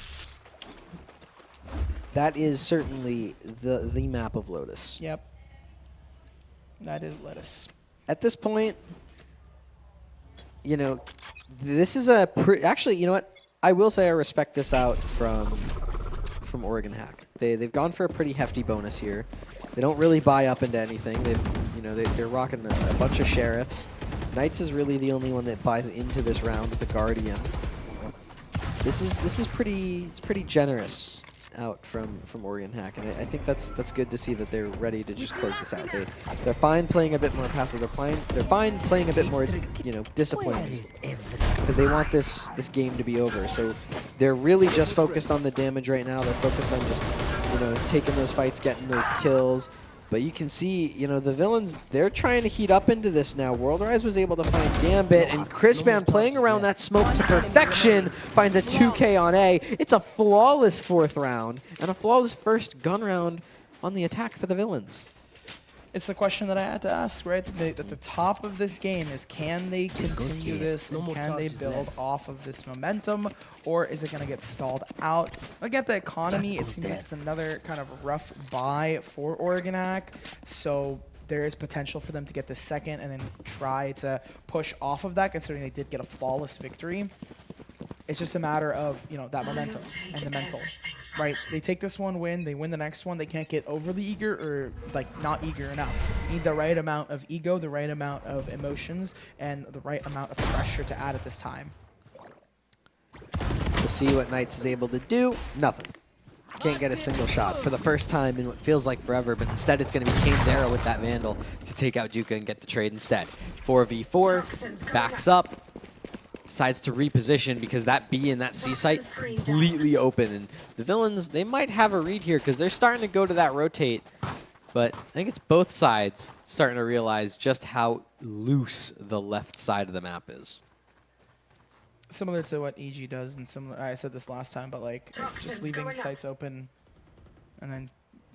That is certainly the map of Lotus. Yep. That is Lotus. At this point, you know, this is a actually, you know what? I will say I respect this out from Oregon Hack. They've gone for a pretty hefty bonus here. They don't really buy up into anything. They're rocking a bunch of sheriffs. Knights is really the only one that buys into this round with a Guardian. This is pretty generous out from Oregon Hack, and I think that's good to see that they're ready to just close this out. They're fine playing a bit more passive. They're fine playing a bit more, you know, disciplined, because they want this game to be over. So they're really just focused on the damage right now. They're focused on just, you know, taking those fights, getting those kills. But you can see, you know, the villains, they're trying to heat up into this now. WorldRise was able to find Gambit, and Crispman playing around that smoke to perfection finds a 2K on A. It's a flawless 4th round, and a flawless first gun round on the attack for the villains. It's the question that I had to ask, right? At the top of this game is, can they continue this, and can they build off of this momentum, or is it going to get stalled out? Look at the economy. It seems like it's another kind of rough buy for Oregon Hack, so there is potential for them to get the second and then try to push off of that, considering they did get a flawless victory. It's just a matter of, you know, that momentum and the mental, right? They take this one win, they win the next one. They can't get overly eager or, like, not eager enough. You need the right amount of ego, the right amount of emotions, and the right amount of pressure to add at this time. We'll see what Knights is able to do. Nothing. Can't get a single shot for the first time in what feels like forever, but instead it's going to be Kane's arrow with that Vandal to take out Duka and get the trade instead. 4v4, backs up. Decides to reposition because that B and that C site completely open, and the villains, they might have a read here because they're starting to go to that rotate, but I think it's both sides starting to realize just how loose the left side of the map is. Similar to what EG does, and similar, I said this last time, but like just leaving sites open and then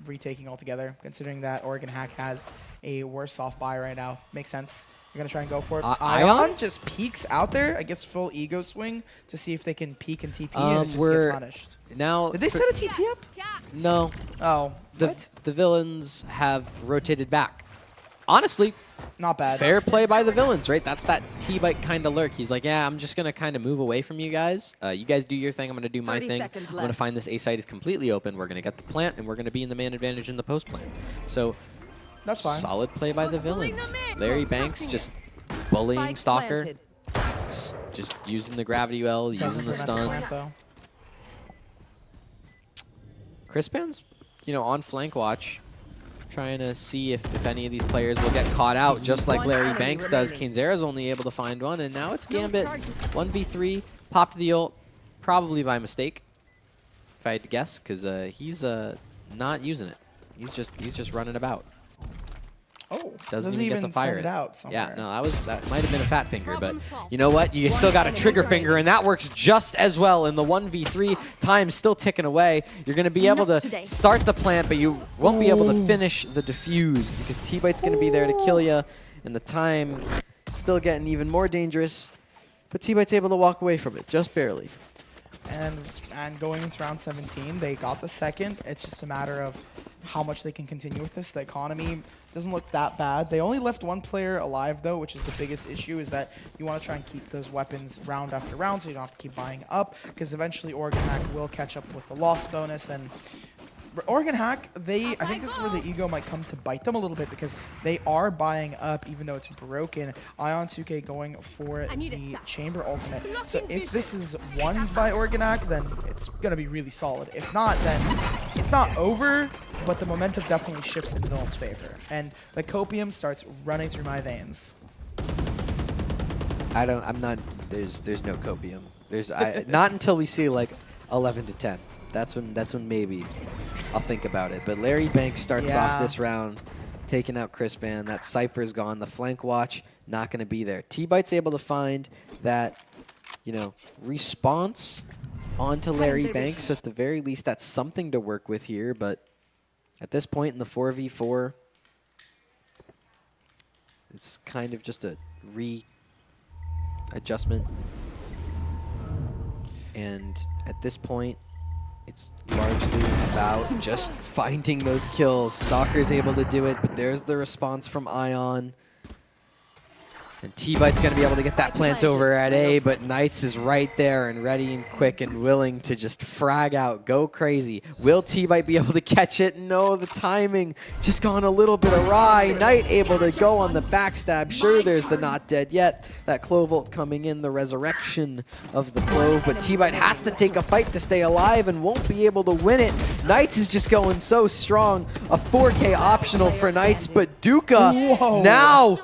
retaking altogether, considering that Oregon Hack has a worse off buy right now. Makes sense. They're going to try and go for it. Ion just peeks out there, I guess full ego swing, to see if they can peek and TP, and it just gets punished. Now, did they set a TP up? No. Oh, the villains have rotated back. Honestly, not bad. Fair play by the villains, right? That's that T-Bite kind of lurk. He's like, yeah, I'm just going to kind of move away from you guys. You guys do your thing. I'm going to do my thing. I'm going to find this A site is completely open. We're going to get the plant, and we're going to be in the man advantage in the post plant. So that's fine. Solid play by the villains. Larry Banks just bullying Stalker. Just using the gravity well, using the stun. Crispman's, you know, on flank watch. trying to see if any of these players will get caught out, just like Larry Banks does. Kenzera's only able to find one, and now it's Gambit 1v3. Popped the ult, probably by mistake, if I had to guess, because he's not using it. He's just running about. Oh, doesn't even get to fire send it out somewhere. Yeah, no, that might have been a fat finger, but you know what? You still got a trigger finger, and that works just as well in the 1v3. Time's still ticking away. You're going to be able to start the plant, but you won't be able to finish the defuse because T-Bite's going to be there to kill you, and the time still getting even more dangerous. But T-Bite's able to walk away from it, just barely. And going into round 17, they got the second. It's just a matter of how much they can continue with this. The economy doesn't look that bad. They only left one player alive, though, which is the biggest issue, is that you want to try and keep those weapons round after round so you don't have to keep buying up, because eventually Oregon Hack will catch up with the loss bonus. And Oregon Hack, I think this is where the ego might come to bite them a little bit, because they are buying up even though it's broken. Ion 2K going for the Chamber Ultimate. So if this is won by Oregon Hack, then it's going to be really solid. If not, then it's not over, but the momentum definitely shifts in Villain's favor. And the copium starts running through my veins. I'm not, there's no copium. Not until we see like 11 to 10. That's when maybe I'll think about it. But Larry Banks starts off this round, taking out Crispin. That Cypher's gone. The flank watch, not going to be there. T-Bite's able to find that, response onto Larry Banks. So at the very least, that's something to work with here. But at this point in the 4v4, it's kind of just a readjustment. And at this point, it's largely about just finding those kills. Stalker's able to do it, but there's the response from Ion. And T-Bite's going to be able to get that plant over at A, but Knights is right there and ready and quick and willing to just frag out, go crazy. Will T-Bite be able to catch it? No, the timing just gone a little bit awry. Knight able to go on the backstab. Sure, there's the not dead yet. That Clove ult coming in, the resurrection of the Clove, but T-Bite has to take a fight to stay alive and won't be able to win it. Knights is just going so strong. A 4K optional for Knights, but Duka now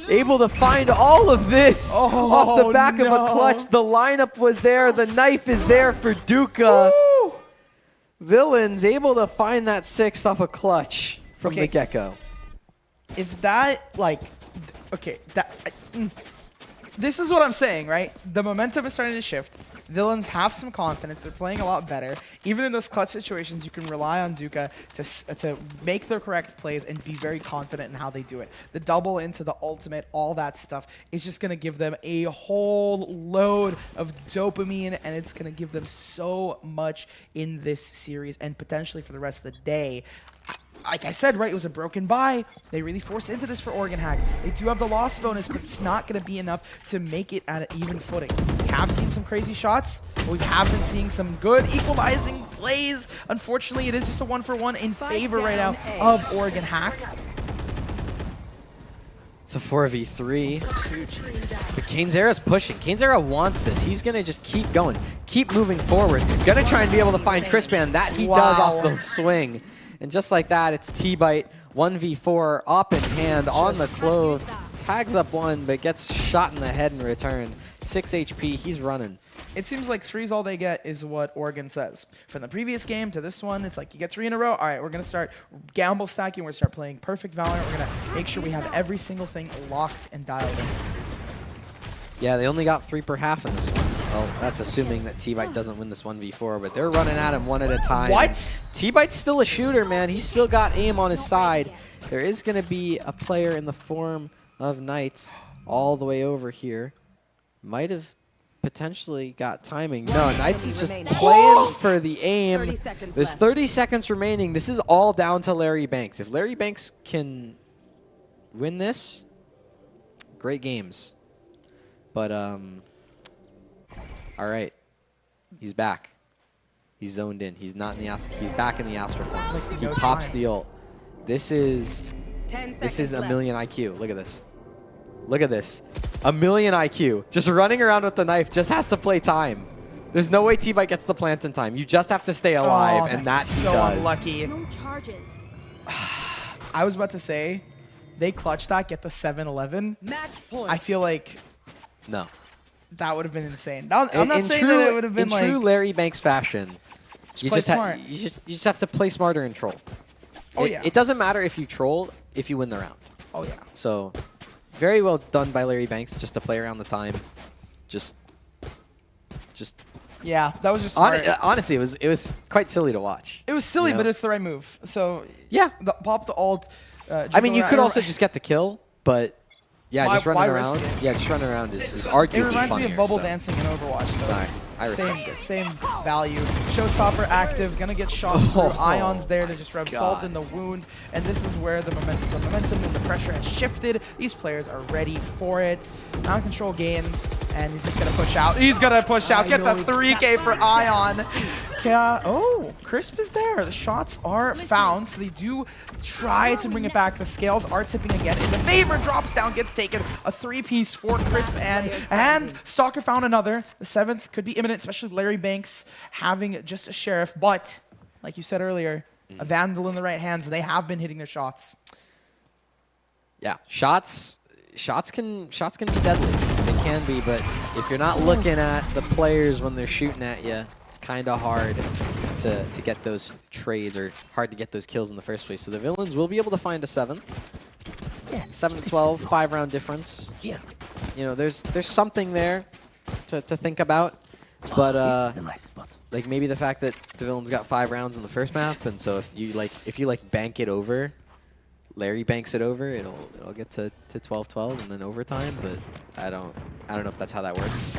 able to find all of this off the back of a clutch. The lineup was there. The knife is there for Duka. Woo! Villains able to find that sixth off a clutch from the get-go. If that, this is what I'm saying, right? The momentum is starting to shift. Villains have some confidence. They're playing a lot better. Even in those clutch situations, you can rely on Duka to make their correct plays and be very confident in how they do it. The double into the ultimate, all that stuff is just going to give them a whole load of dopamine, and it's going to give them so much in this series and potentially for the rest of the day. Like I said, right, it was a broken buy. They really forced into this for Oregon Hack. They do have the loss bonus, but it's not going to be enough to make it at an even footing. We have seen some crazy shots, but we have been seeing some good equalizing plays. Unfortunately, it is just a 1-for-1 in favor right now of Oregon Hack. It's a 4v3. But Kenzera's pushing. Kenzera wants this. He's going to just keep going. Keep moving forward. Going to try and be able to find Crispin. That he does off the swing. And just like that, it's T-Bite 1v4 up in hand on the Clove. Tags up one, but gets shot in the head in return. 6 HP, he's running. It seems like 3's all they get is what Oregon says. From the previous game to this one, it's like you get 3 in a row. All right, we're going to start gamble stacking. We're going to start playing perfect Valorant. We're going to make sure we have every single thing locked and dialed in. Yeah, they only got 3 per half in this one. Well, that's assuming that T-Bite doesn't win this 1v4, but they're running at him one at a time. What? T-Bite's still a shooter, man. He's still got aim on his side. There is going to be a player in the form of Knights all the way over here. Might have potentially got timing. No, Knights is just playing for the aim. There's 30 seconds remaining. This is all down to Larry Banks. If Larry Banks can win this, great games. But, all right. He's back. He's zoned in. He's not in the Astra. He's back in the Astra form. He pops the ult. This is a million IQ. Look at this. Look at this. A million IQ. Just running around with the knife. Just has to play time. There's no way T-Bite gets the plant in time. You just have to stay alive, and that he does. Unlucky. No charges. I was about to say, they clutch that, get the 7-11. Match point. I feel like No. that would have been insane. I'm not saying that it would have been in true Larry Banks fashion. You play just, smart. you just have to play smarter and troll. Oh, yeah. It doesn't matter if you troll if you win the round. Oh, yeah. So, very well done by Larry Banks just to play around the time. Just Yeah, that was just smart. honestly, it was quite silly to watch. It was silly, you know? but it's the right move. So Yeah. pop the ult. I mean, you could also just get the kill, but yeah, Why- just running why risk around. it? Yeah, just running around is arguably It reminds me funnier, of bubble so. dancing in Overwatch, so it's I respect it. same value. Showstopper active, gonna get shot through. Ion's there to just rub salt in the wound, and this is where the momentum and the pressure has shifted. These players are ready for it. Ground control gained, and he's just gonna push out. He's gonna push out. Get the 3K for Ion. Oh, Crisp is there. The shots are found, so they do try to bring it back. The scales are tipping again. In the favor, drops down, gets taken. A 3-piece for Crisp, and Stalker found another. The 7th could be imminent, especially Larry Banks having just a Sheriff. But, like you said earlier, a Vandal in the right hands, and they have been hitting their shots. Yeah, shots can be deadly. They can be, but if you're not looking at the players when they're shooting at you, it's kind of hard to get those trades or hard to get those kills in the first place. So the villains will be able to find a 7th. 7-12, 5-round difference. Here. You know, there's something there to think about, but This is a nice spot. like maybe the fact that the villains got 5 rounds in the first map, and so if you bank it over, Larry banks it over, it'll get to 12-12 and then overtime. But I don't know if that's how that works.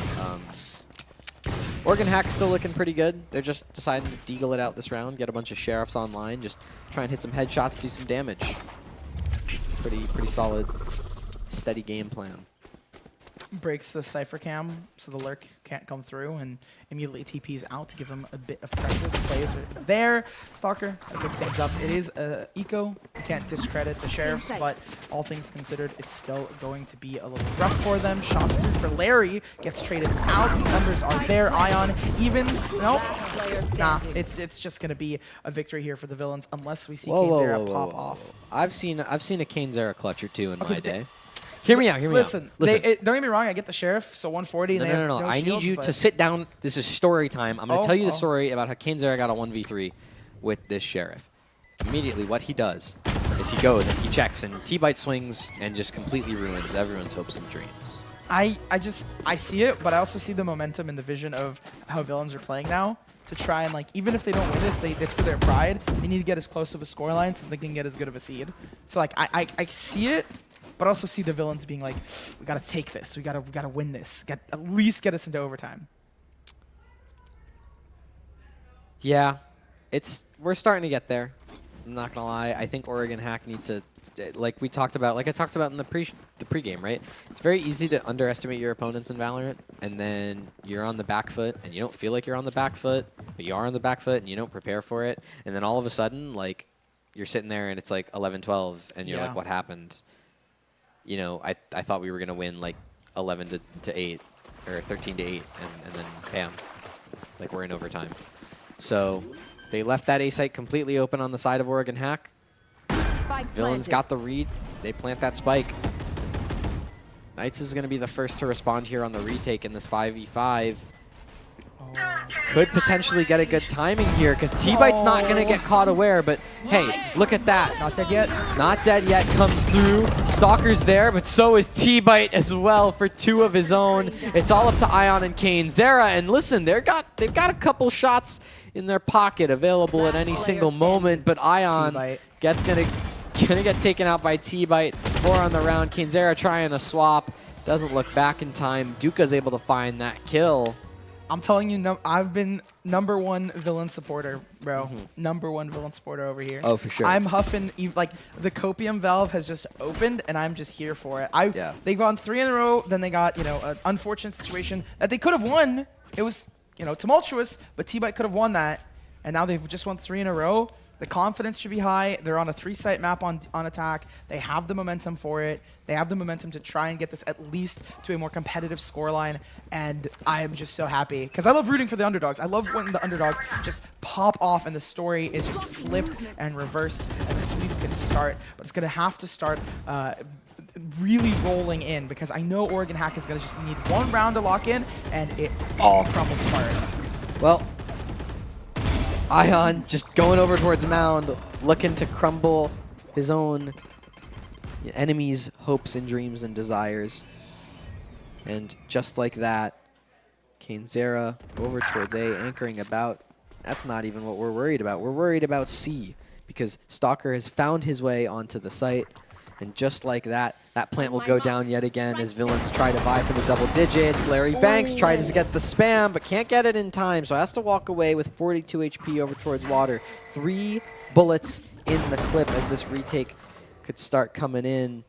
Oregon Hack's still looking pretty good. They're just deciding to deagle it out this round, get a bunch of sheriffs online, just try and hit some headshots, do some damage. Pretty solid, steady game plan. Breaks the Cypher cam, so the lurk can't come through, and immediately TP's out to give them a bit of pressure. The plays are there. Stalker, gotta pick things up. It is eco. You can't discredit the sheriffs, but all things considered, it's still going to be a little rough for them. Shots through for Larry, gets traded out. The numbers are there. Ion evens. Nope. Nah, it's just gonna be a victory here for the villains unless we see Kane's pop off. I've seen a Kane's Era clutch or two in my day. Hear me out. Listen. Don't get me wrong. I get the sheriff, so 140. No. I need you to sit down. This is story time. I'm going to tell you the story about how Kane's Era got a 1v3 with this sheriff. Immediately, what he does is he goes and he checks, and T-Bite swings and just completely ruins everyone's hopes and dreams. I see it, but I also see the momentum and the vision of how villains are playing now. To try and, like, even if they don't win this, it's for their pride. They need to get as close of a scoreline so they can get as good of a seed. So, like, I see it, but I also see the villains being like, we gotta take this, we gotta win this, at least get us into overtime. Yeah, we're starting to get there. I'm not gonna lie. I think Oregon Hack need to, like I talked about in the pregame, right? It's very easy to underestimate your opponents in Valorant, and then you're on the back foot, and you don't feel like you're on the back foot, but you are on the back foot, and you don't prepare for it, and then all of a sudden, like, you're sitting there, and it's like 11-12, and you're like, what happened? You know, I thought we were gonna win like 11-8 or 13-8, and then bam, like we're in overtime. So they left that A site completely open on the side of Oregon Hack. Villains got the read. They plant that spike. Knights is gonna be the first to respond here on the retake in this 5v5. Could potentially get a good timing here because T-Bite's not going to get caught aware, but hey, look at that. Not dead yet. Not dead yet comes through. Stalker's there, but so is T-Bite as well for 2 of his own. It's all up to Ion and Kane. Zera, and listen, they've got a couple shots in their pocket available at any single moment, but Ion gonna get taken out by T-Bite. 4 on the round. Kane Zera trying a swap. Doesn't look back in time. Duka's able to find that kill. I'm telling you, I've been #1 villain supporter, bro. #1 villain supporter over here. Oh, for sure. I'm huffing, like, the Copium valve has just opened, and I'm just here for it. They've gone 3 in a row, then they got, an unfortunate situation that they could have won. It was, tumultuous, but T-Bite could have won that, and now they've just won 3 in a row. The confidence should be high. They're on a 3-site map on attack. They have the momentum for it. They have the momentum to try and get this at least to a more competitive scoreline. And I am just so happy because I love rooting for the underdogs. I love when the underdogs just pop off and the story is just flipped and reversed and the sweep can start. But it's going to have to start really rolling in because I know Oregon Hack is going to just need one round to lock in and it all crumbles apart. Well, Ion just going over towards Mound, looking to crumble his own enemy's hopes and dreams and desires. And just like that, Kainzera over towards A, anchoring about. That's not even what we're worried about. We're worried about C, because Stalker has found his way onto the site. And just like that, that plant will go down yet again as villains try to vie for the double digits. Larry Banks tries to get the spam, but can't get it in time, so has to walk away with 42 HP over towards water. 3 bullets in the clip as this retake could start coming in.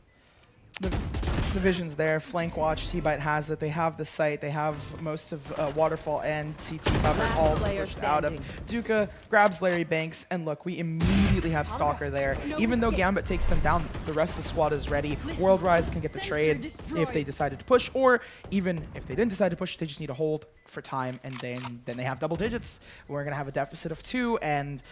The vision's there. Flank watch. T-Bite has it. They have the site. They have most of Waterfall and CT covered. All pushed out of. Duka grabs Larry Banks, and look, we immediately have Stalker there. Even though Gambit takes them down, the rest of the squad is ready. World Rise can get the trade if they decided to push, or even if they didn't decide to push, they just need to hold for time, and then they have double digits. We're gonna have a deficit of 2, and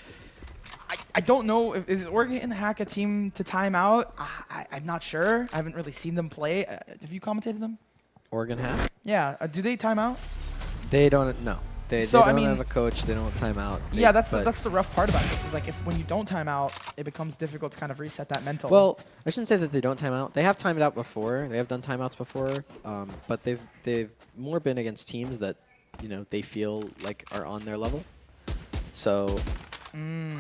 I don't know, is Oregon Hack a team to time out? I'm not sure. I haven't really seen them play. Have you commentated them? Oregon Hack? Yeah. Do they time out? They don't, no. They don't have a coach. They don't time out. Yeah, that's the rough part about this. Is like when you don't time out, it becomes difficult to kind of reset that mental. Well, I shouldn't say that they don't time out. They have timed out before. They have done timeouts before, but they've more been against teams that they feel like are on their level. So.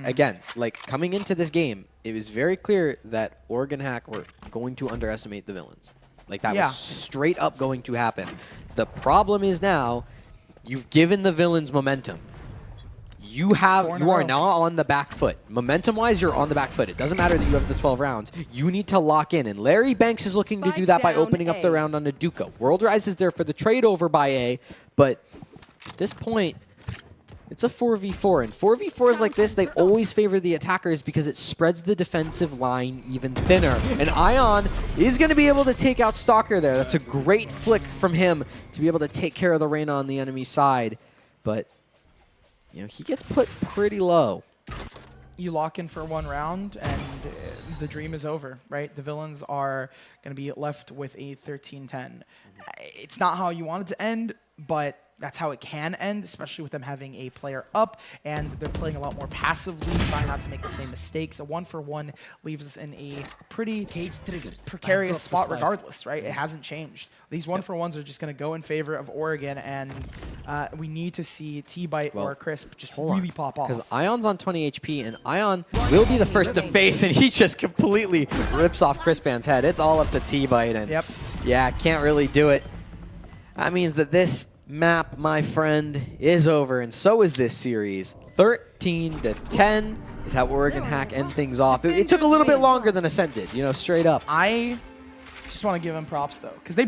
Again, like coming into this game, it was very clear that Oregon Hack were going to underestimate the villains. Like that was straight up going to happen. The problem is now you've given the villains momentum. You are now on the back foot. Momentum-wise, you're on the back foot. It doesn't matter that you have the 12 rounds. You need to lock in. And Larry Banks is looking to do that by opening up the round on Naduka. World Rise is there for the trade over by A, but at this point, it's a 4v4, and 4v4s like this, they always favor the attackers because it spreads the defensive line even thinner. And Ion is going to be able to take out Stalker there. That's a great flick from him to be able to take care of the Reyna on the enemy side. But, he gets put pretty low. You lock in for one round, and the dream is over, right? The villains are going to be left with a 13-10. It's not how you want it to end, but that's how it can end, especially with them having a player up, and they're playing a lot more passively, trying not to make the same mistakes. A 1-for-1 leaves us in a pretty precarious spot regardless, right? It hasn't changed. These 1-for-1s are just going to go in favor of Oregon, and we need to see T-Bite or Crisp just really pop off. Because Ion's on 20 HP, and Ion will be the first to face, and he just completely rips off Crispand's head. It's all up to T-Bite, and yeah, can't really do it. That means that this map, my friend, is over, and so is this series. 13-10 is how Oregon Hack end things off. It took a little bit longer than Ascent did, straight up. I just want to give them props though, because they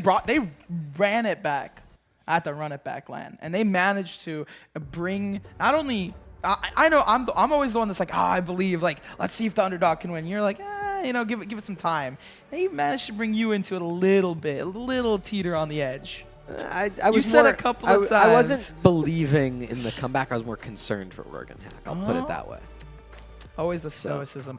ran it back at the run it back land, and they managed to bring not only. I know I'm always the one that's like, I believe, like, let's see if the underdog can win. You're like, give it some time. They managed to bring you into it a little teeter on the edge. I was you said a couple of times. I wasn't believing in the comeback. I was more concerned for Oregon Hack. I'll put it that way. Always the stoicism.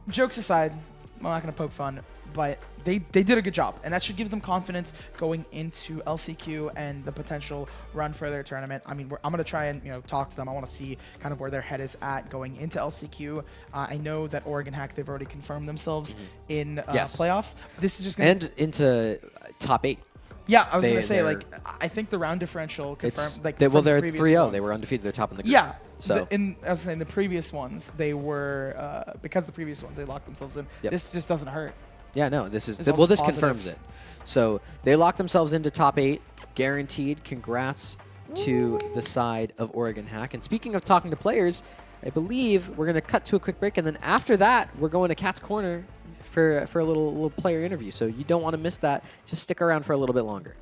Jokes aside, I'm not going to poke fun, but they did a good job, and that should give them confidence going into LCQ and the potential run for their tournament. I mean, I'm going to try and talk to them. I want to see kind of where their head is at going into LCQ. I know that Oregon Hack, they've already confirmed themselves in playoffs. This is just going to into top 8. Yeah, I was going to say, like, I think the round differential confirmed. Like, they're 3-0. They were undefeated. They're top in the group. Yeah. So I was saying the previous ones, they were because the previous ones they locked themselves in. This just doesn't hurt. Yeah, no. This confirms it. So they locked themselves into top 8, guaranteed. Congrats to the side of Oregon Hack. And speaking of talking to players, I believe we're going to cut to a quick break, and then after that, we're going to Cat's Corner for a little player interview. So you don't want to miss that. Just stick around for a little bit longer.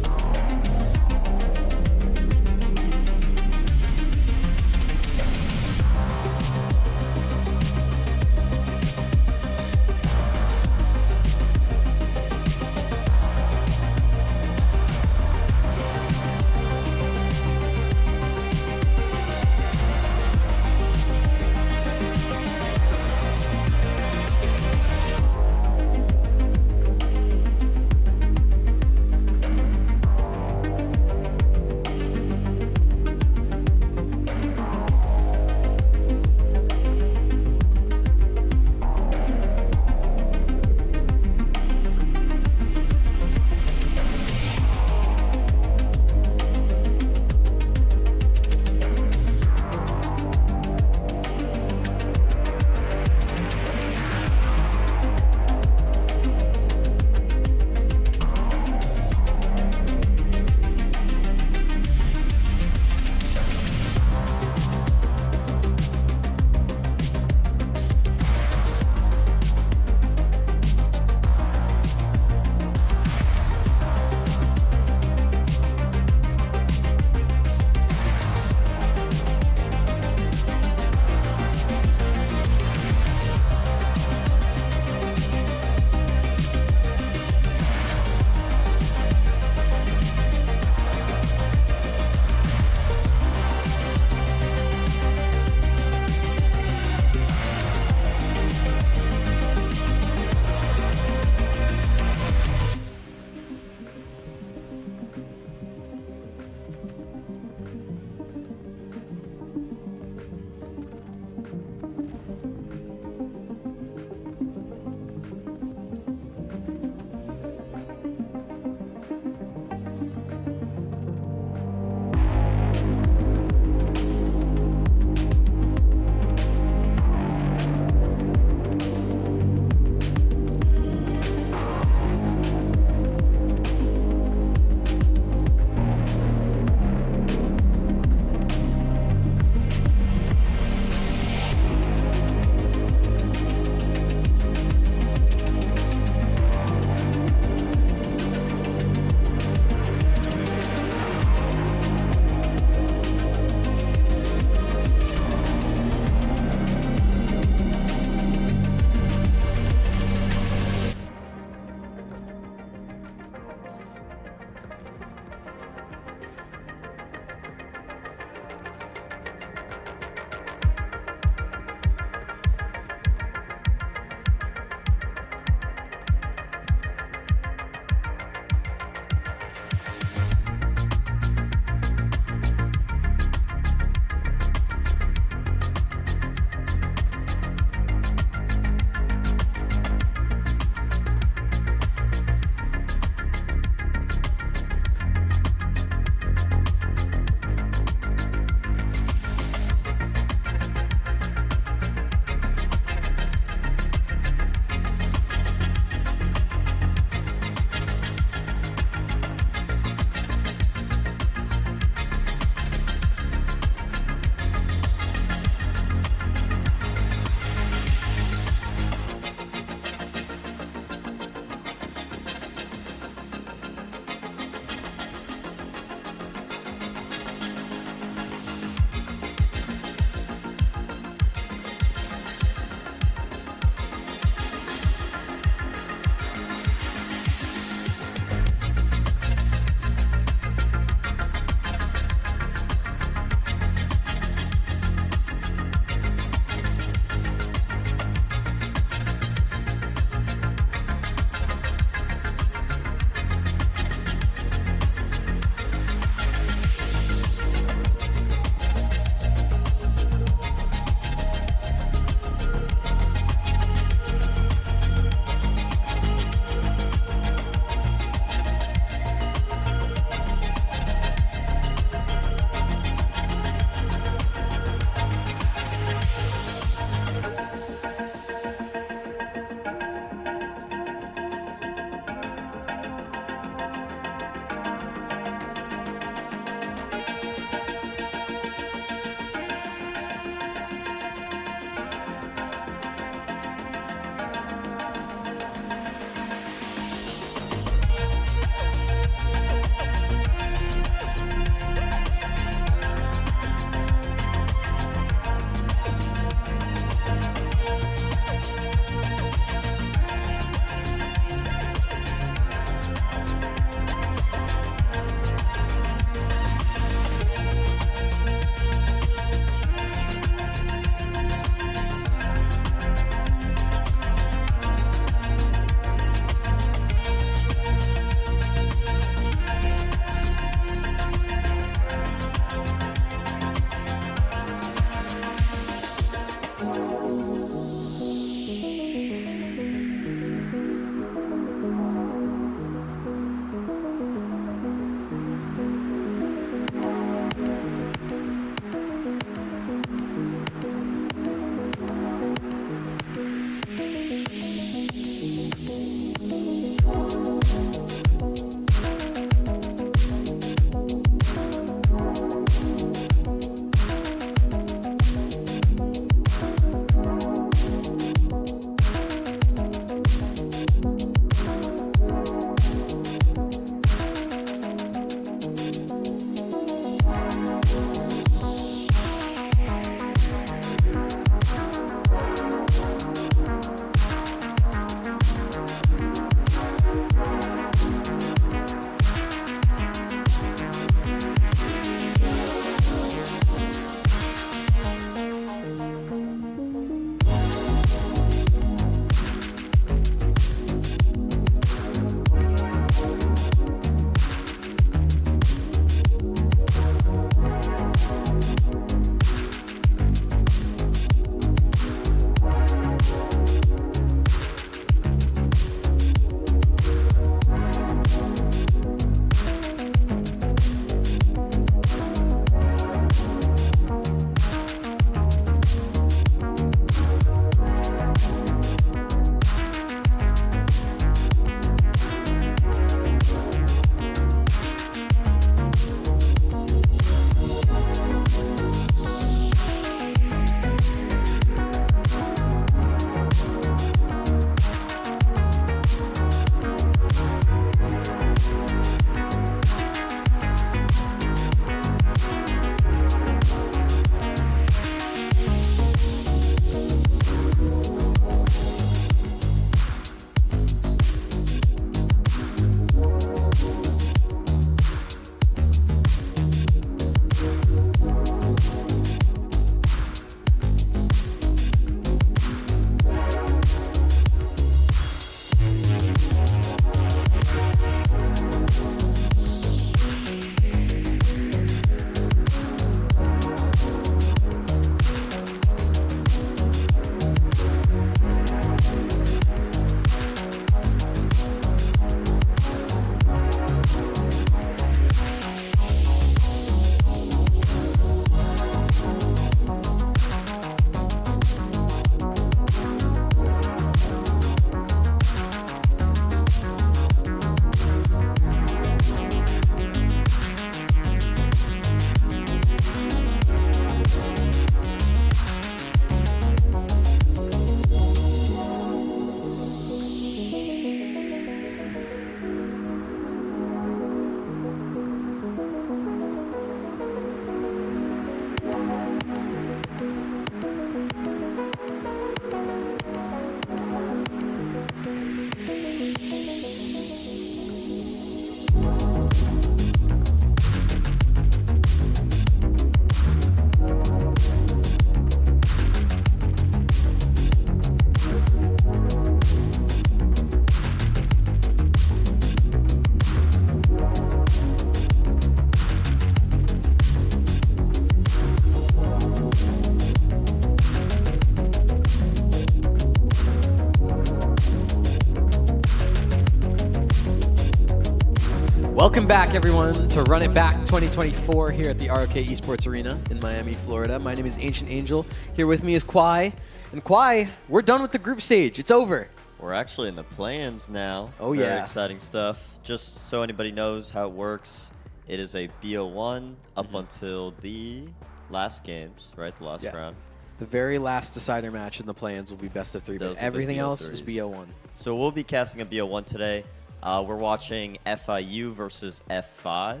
Welcome back, everyone, to Run It Back 2024 here at the ROK Esports Arena in Miami, Florida. My name is Ancient Angel. Here with me is Kwai. And Kwai, we're done with the group stage. It's over. We're actually in the play-ins now. Oh, Very yeah. exciting stuff. Just so anybody knows how it works, it is a BO1 up until the last games, right? The last round. The very last decider match in the play-ins will be best of 3, but everything else is BO1. So we'll be casting a BO1 today. We're watching FIU versus F5,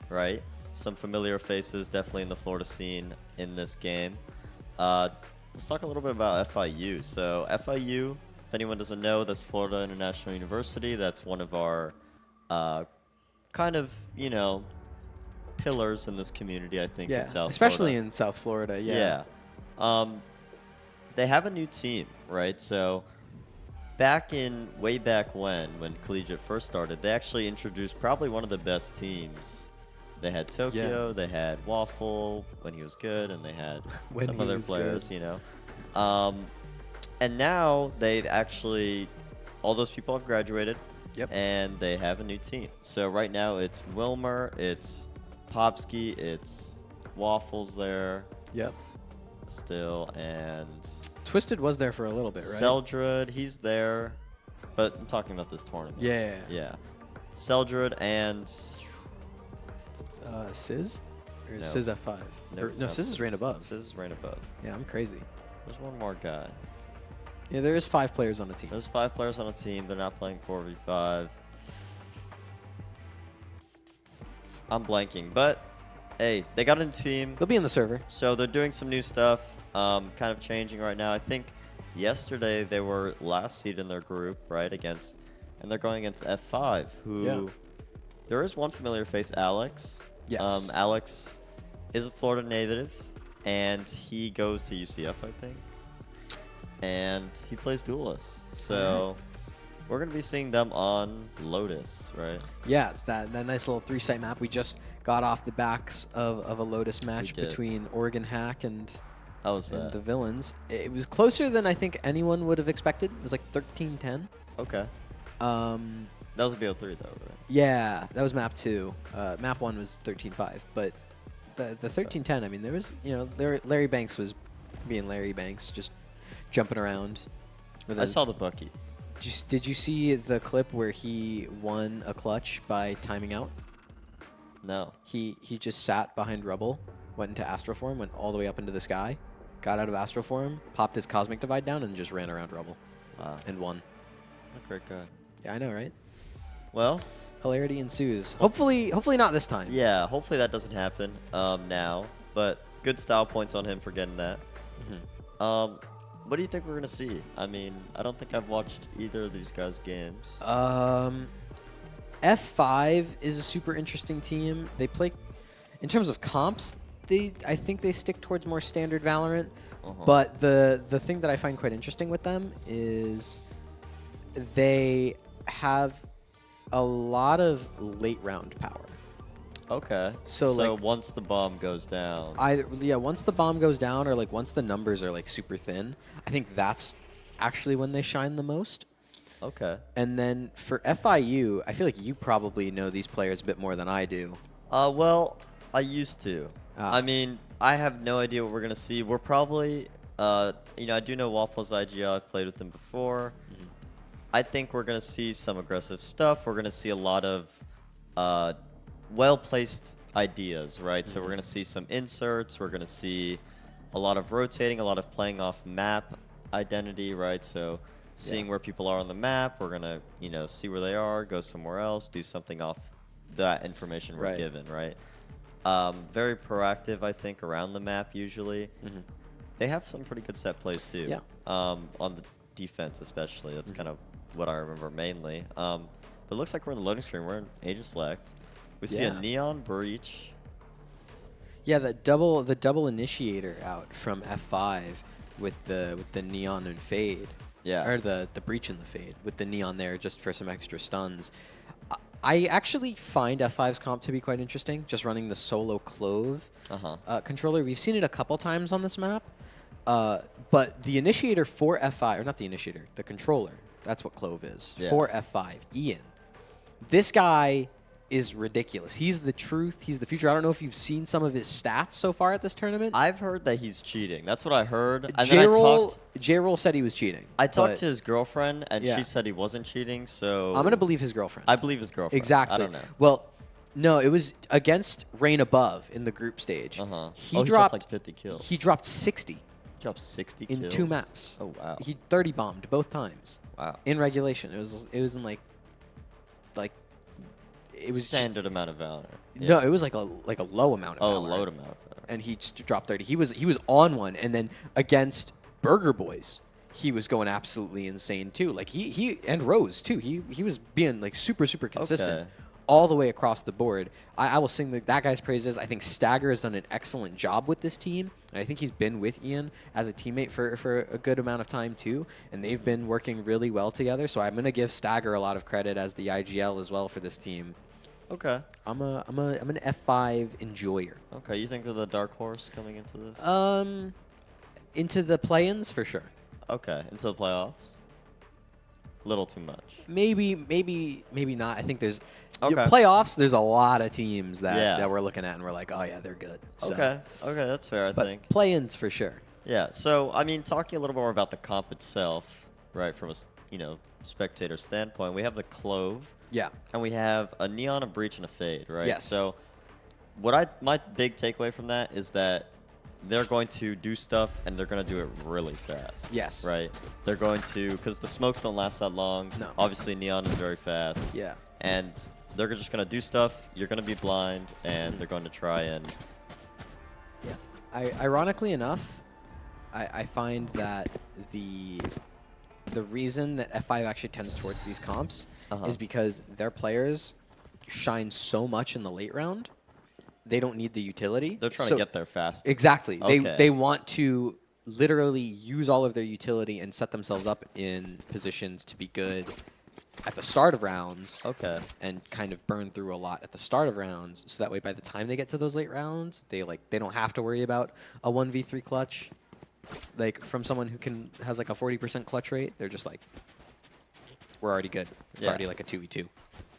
right? Some familiar faces definitely in the Florida scene in this game. Let's talk a little bit about FIU. So FIU, if anyone doesn't know, that's Florida International University. That's one of our kind of, you know, pillars in this community, I think, in South especially Florida. in South Florida, Yeah. They have a new team, right? So way back when Collegiate first started, they actually introduced probably one of the best teams. They had Tokyo, they had Waffle when he was good, and they had some other players, you know. And now they've actually, all those people have graduated, and they have a new team. So right now it's Wilmer, it's Popsky, it's Waffles there. Still, and Twisted was there for a little bit, right? Seldred, he's there, but I'm talking about this tournament. Yeah. Seldred and Sizz? Or No. Sizz F5? No, Sizz is ran above. Sizz is ran above. Yeah, I'm crazy. There's one more guy. Yeah, there is 5 players on the team. There's 5 players on a team. They're not playing 4v5. I'm blanking, but hey, they got a new team. They'll be in the server. So they're doing some new stuff, kind of changing right now. I think yesterday they were last seed in their group, right, and they're going against F5, who there is one familiar face, Alex. Yes. Alex is a Florida native, and he goes to UCF, I think, and he plays Duelist. So we're going to be seeing them on Lotus, right? Yeah, it's that nice little 3-site map. We just got off the backs of a Lotus match between Oregon Hack and the Villains. It was closer than I think anyone would have expected. It was like 13-10. Okay. That was a BO3 though, right? Yeah, that was map 2. Map 1 was 13-5, but the 13-10, I mean, there was, you know, Larry Banks was being Larry Banks, just jumping around. I saw the Bucky. Did you see the clip where he won a clutch by timing out? No. He just sat behind rubble, went into astral form, went all the way up into the sky, got out of astral form, popped his cosmic divide down, and just ran around rubble. Wow. And won. A great guy. Yeah, I know, right? Well, hilarity ensues. Hopefully not this time. Yeah, hopefully that doesn't happen now. But good style points on him for getting that. What do you think we're gonna see? I mean, I don't think I've watched either of these guys' games. F5 is a super interesting team. They play, in terms of comps, I think they stick towards more standard Valorant. But the thing that I find quite interesting with them is they have a lot of late round power. Okay. So like, once the bomb goes down. Once the bomb goes down, or like once the numbers are like super thin, I think that's actually when they shine the most. Okay. And then for FIU, I feel like you probably know these players a bit more than I do. Well, I used to. I mean, I have no idea what we're gonna see. We're probably, you know, I do know Waffles IGL. I've played with them before. I think we're gonna see some aggressive stuff. We're gonna see a lot of well-placed ideas, right? So we're going to see some inserts. We're going to see a lot of rotating, a lot of playing off map identity, right? So seeing where people are on the map, we're going to, you know, see where they are, go somewhere else, do something off that information we're given, right? Very proactive, I think, around the map usually. They have some pretty good set plays too. On the defense especially. That's kind of what I remember mainly. But it looks like we're in the loading screen. We're in Agent Select. We see a Neon Breach. Yeah, the double initiator out from F5 with the Neon and Fade. Yeah. Or the Breach and the Fade with the Neon there just for some extra stuns. I actually find F5's comp to be quite interesting, just running the solo Clove controller. We've seen it a couple times on this map. But the initiator for F5, or not the initiator, the controller, that's what Clove is, for F5, Ian. This guy is ridiculous. He's the truth. He's the future. I don't know if you've seen some of his stats so far at this tournament. I've heard that he's cheating. That's what I heard. And then J-Roll said he was cheating. I talked to his girlfriend, and she said he wasn't cheating, so... I'm going to believe his girlfriend. I believe his girlfriend. Exactly. I don't know. Well, no, it was against Rain Above in the group stage. He dropped like 50 kills. He dropped 60. He dropped 60 in kills? 2 maps. Oh, wow. He 30 bombed both times. Wow. In regulation. It was in like it was standard amount of Valor. Yeah. No, it was like a low amount of Valor. Oh, low amount of Valor. And he just dropped 30. He was on one, and then against Burger Boys, he was going absolutely insane too. Like he and Rose too. He was being like super consistent all the way across the board. I will sing that guy's praises. I think Stagger has done an excellent job with this team, and I think he's been with Ian as a teammate for a good amount of time too, and they've been working really well together. So I'm gonna give Stagger a lot of credit as the IGL as well for this team. Okay. I'm an F5 enjoyer. Okay, you think they're the dark horse coming into this? Into the play-ins for sure. Okay, into the playoffs. Little too much. Maybe not. I think there's playoffs. There's a lot of teams that we're looking at, and we're like, oh yeah, they're good. So. Okay, that's fair. I think play-ins for sure. Yeah. So I mean, talking a little more about the comp itself, right? From a spectator standpoint, we have the Clove. Yeah. And we have a Neon, a Breach, and a Fade, right? Yes. So my big takeaway from that is that they're going to do stuff, and they're going to do it really fast. Yes. Right? They're going to, because the smokes don't last that long. No. Obviously, Neon is very fast. Yeah. And they're just going to do stuff. You're going to be blind, and they're going to try and... Yeah. Ironically enough, I find that the reason that F5 actually tends towards these comps is because their players shine so much in the late round, they don't need the utility. They're trying to get there fast. Exactly. Okay. They want to literally use all of their utility and set themselves up in positions to be good at the start of rounds. Okay. And kind of burn through a lot at the start of rounds, so that way by the time they get to those late rounds, they don't have to worry about a 1v3 clutch. Like from someone who has like a 40% clutch rate, they're just like, we're already good. It's already like a 2v2.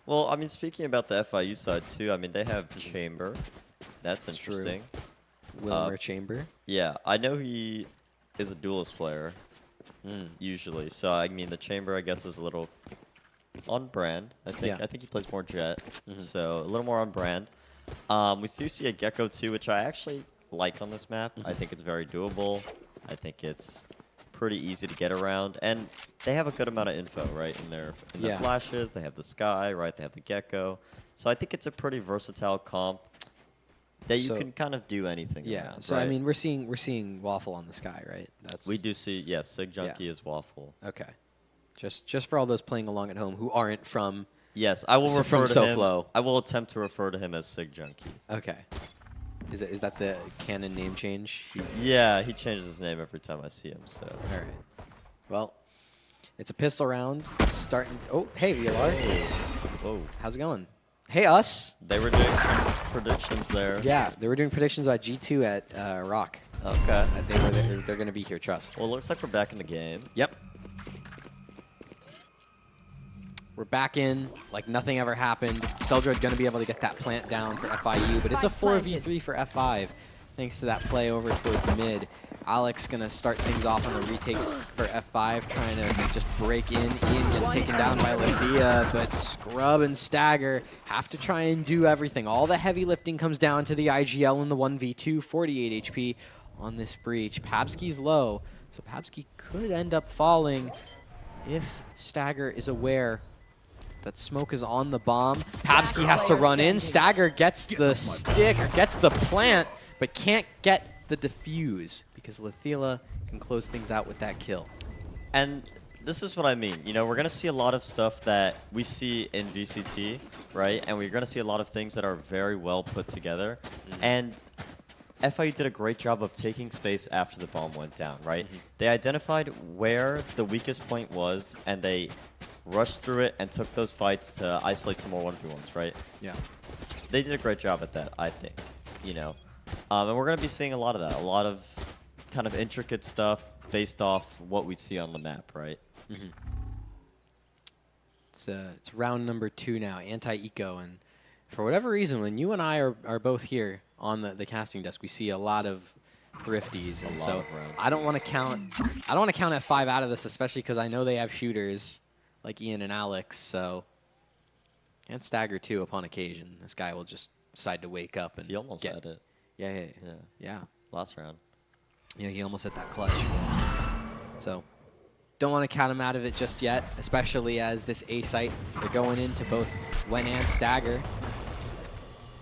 Well, I mean, speaking about the FIU side too, I mean, they have Chamber. That's interesting. Wilmer Chamber. Yeah, I know he is a duelist player usually. So I mean, the Chamber I guess is a little on brand. I think he plays more Jet, so a little more on brand. We do see a Gecko too, which I actually like on this map. I think it's very doable. I think it's pretty easy to get around, and they have a good amount of info, right, in their flashes. They have the Sky, right? They have the Gecko. So I think it's a pretty versatile comp that you can kind of do anything. Yeah. Around, so right? I mean, we're seeing Waffle on the Sky, right? We do see Sig Junkie is Waffle. Okay. Just for all those playing along at home who aren't from. Yes, I will refer to him. SoFlo. I will attempt to refer to him as Sig Junkie. Okay. Is that the canon name change? Yeah, he changes his name every time I see him. So. All right. Well, it's a pistol round. Starting. Oh, hey, VLR. Whoa. How's it going? Hey, us. They were doing some predictions there. Yeah, they were doing predictions about G2 at ROK. Okay. They're going to be here, trust. Well, it looks like we're back in the game. Yep. We're back in like nothing ever happened. Seldred going to be able to get that plant down for FIU, but it's a 4v3 for F5 thanks to that play over towards mid. Alex going to start things off on the retake for F5, trying to just break in. Ian gets taken down by Levia, but Scrub and Stagger have to try and do everything. All the heavy lifting comes down to the IGL in the 1v2, 48 HP on this breach. Pabsky's low, so Pabsky could end up falling if Stagger is aware that smoke is on the bomb. Pabsky has to run in. Stagger gets the stick, or gets the plant, but can't get the defuse because Lethila can close things out with that kill. And this is what I mean. You know, we're going to see a lot of stuff that we see in VCT, right? And we're going to see a lot of things that are very well put together. And FIU did a great job of taking space after the bomb went down, right? They identified where the weakest point was, and they rushed through it and took those fights to isolate some more 1v1s, right? Yeah. They did a great job at that, I think, you know. And we're going to be seeing a lot of that, a lot of kind of intricate stuff based off what we see on the map, right? It's round number 2 now, anti-eco, and For whatever reason, when you and I are both here on the casting desk, we see a lot of thrifties, and so I don't want to count F5 out of this, especially because I know they have shooters like Ian and Alex. So and Stagger too upon occasion. This guy will just decide to wake up and he almost had it. Yeah. Last round. Yeah, he almost hit that clutch. So don't want to count him out of it just yet, especially as this A site, they're going into both Wen and Stagger.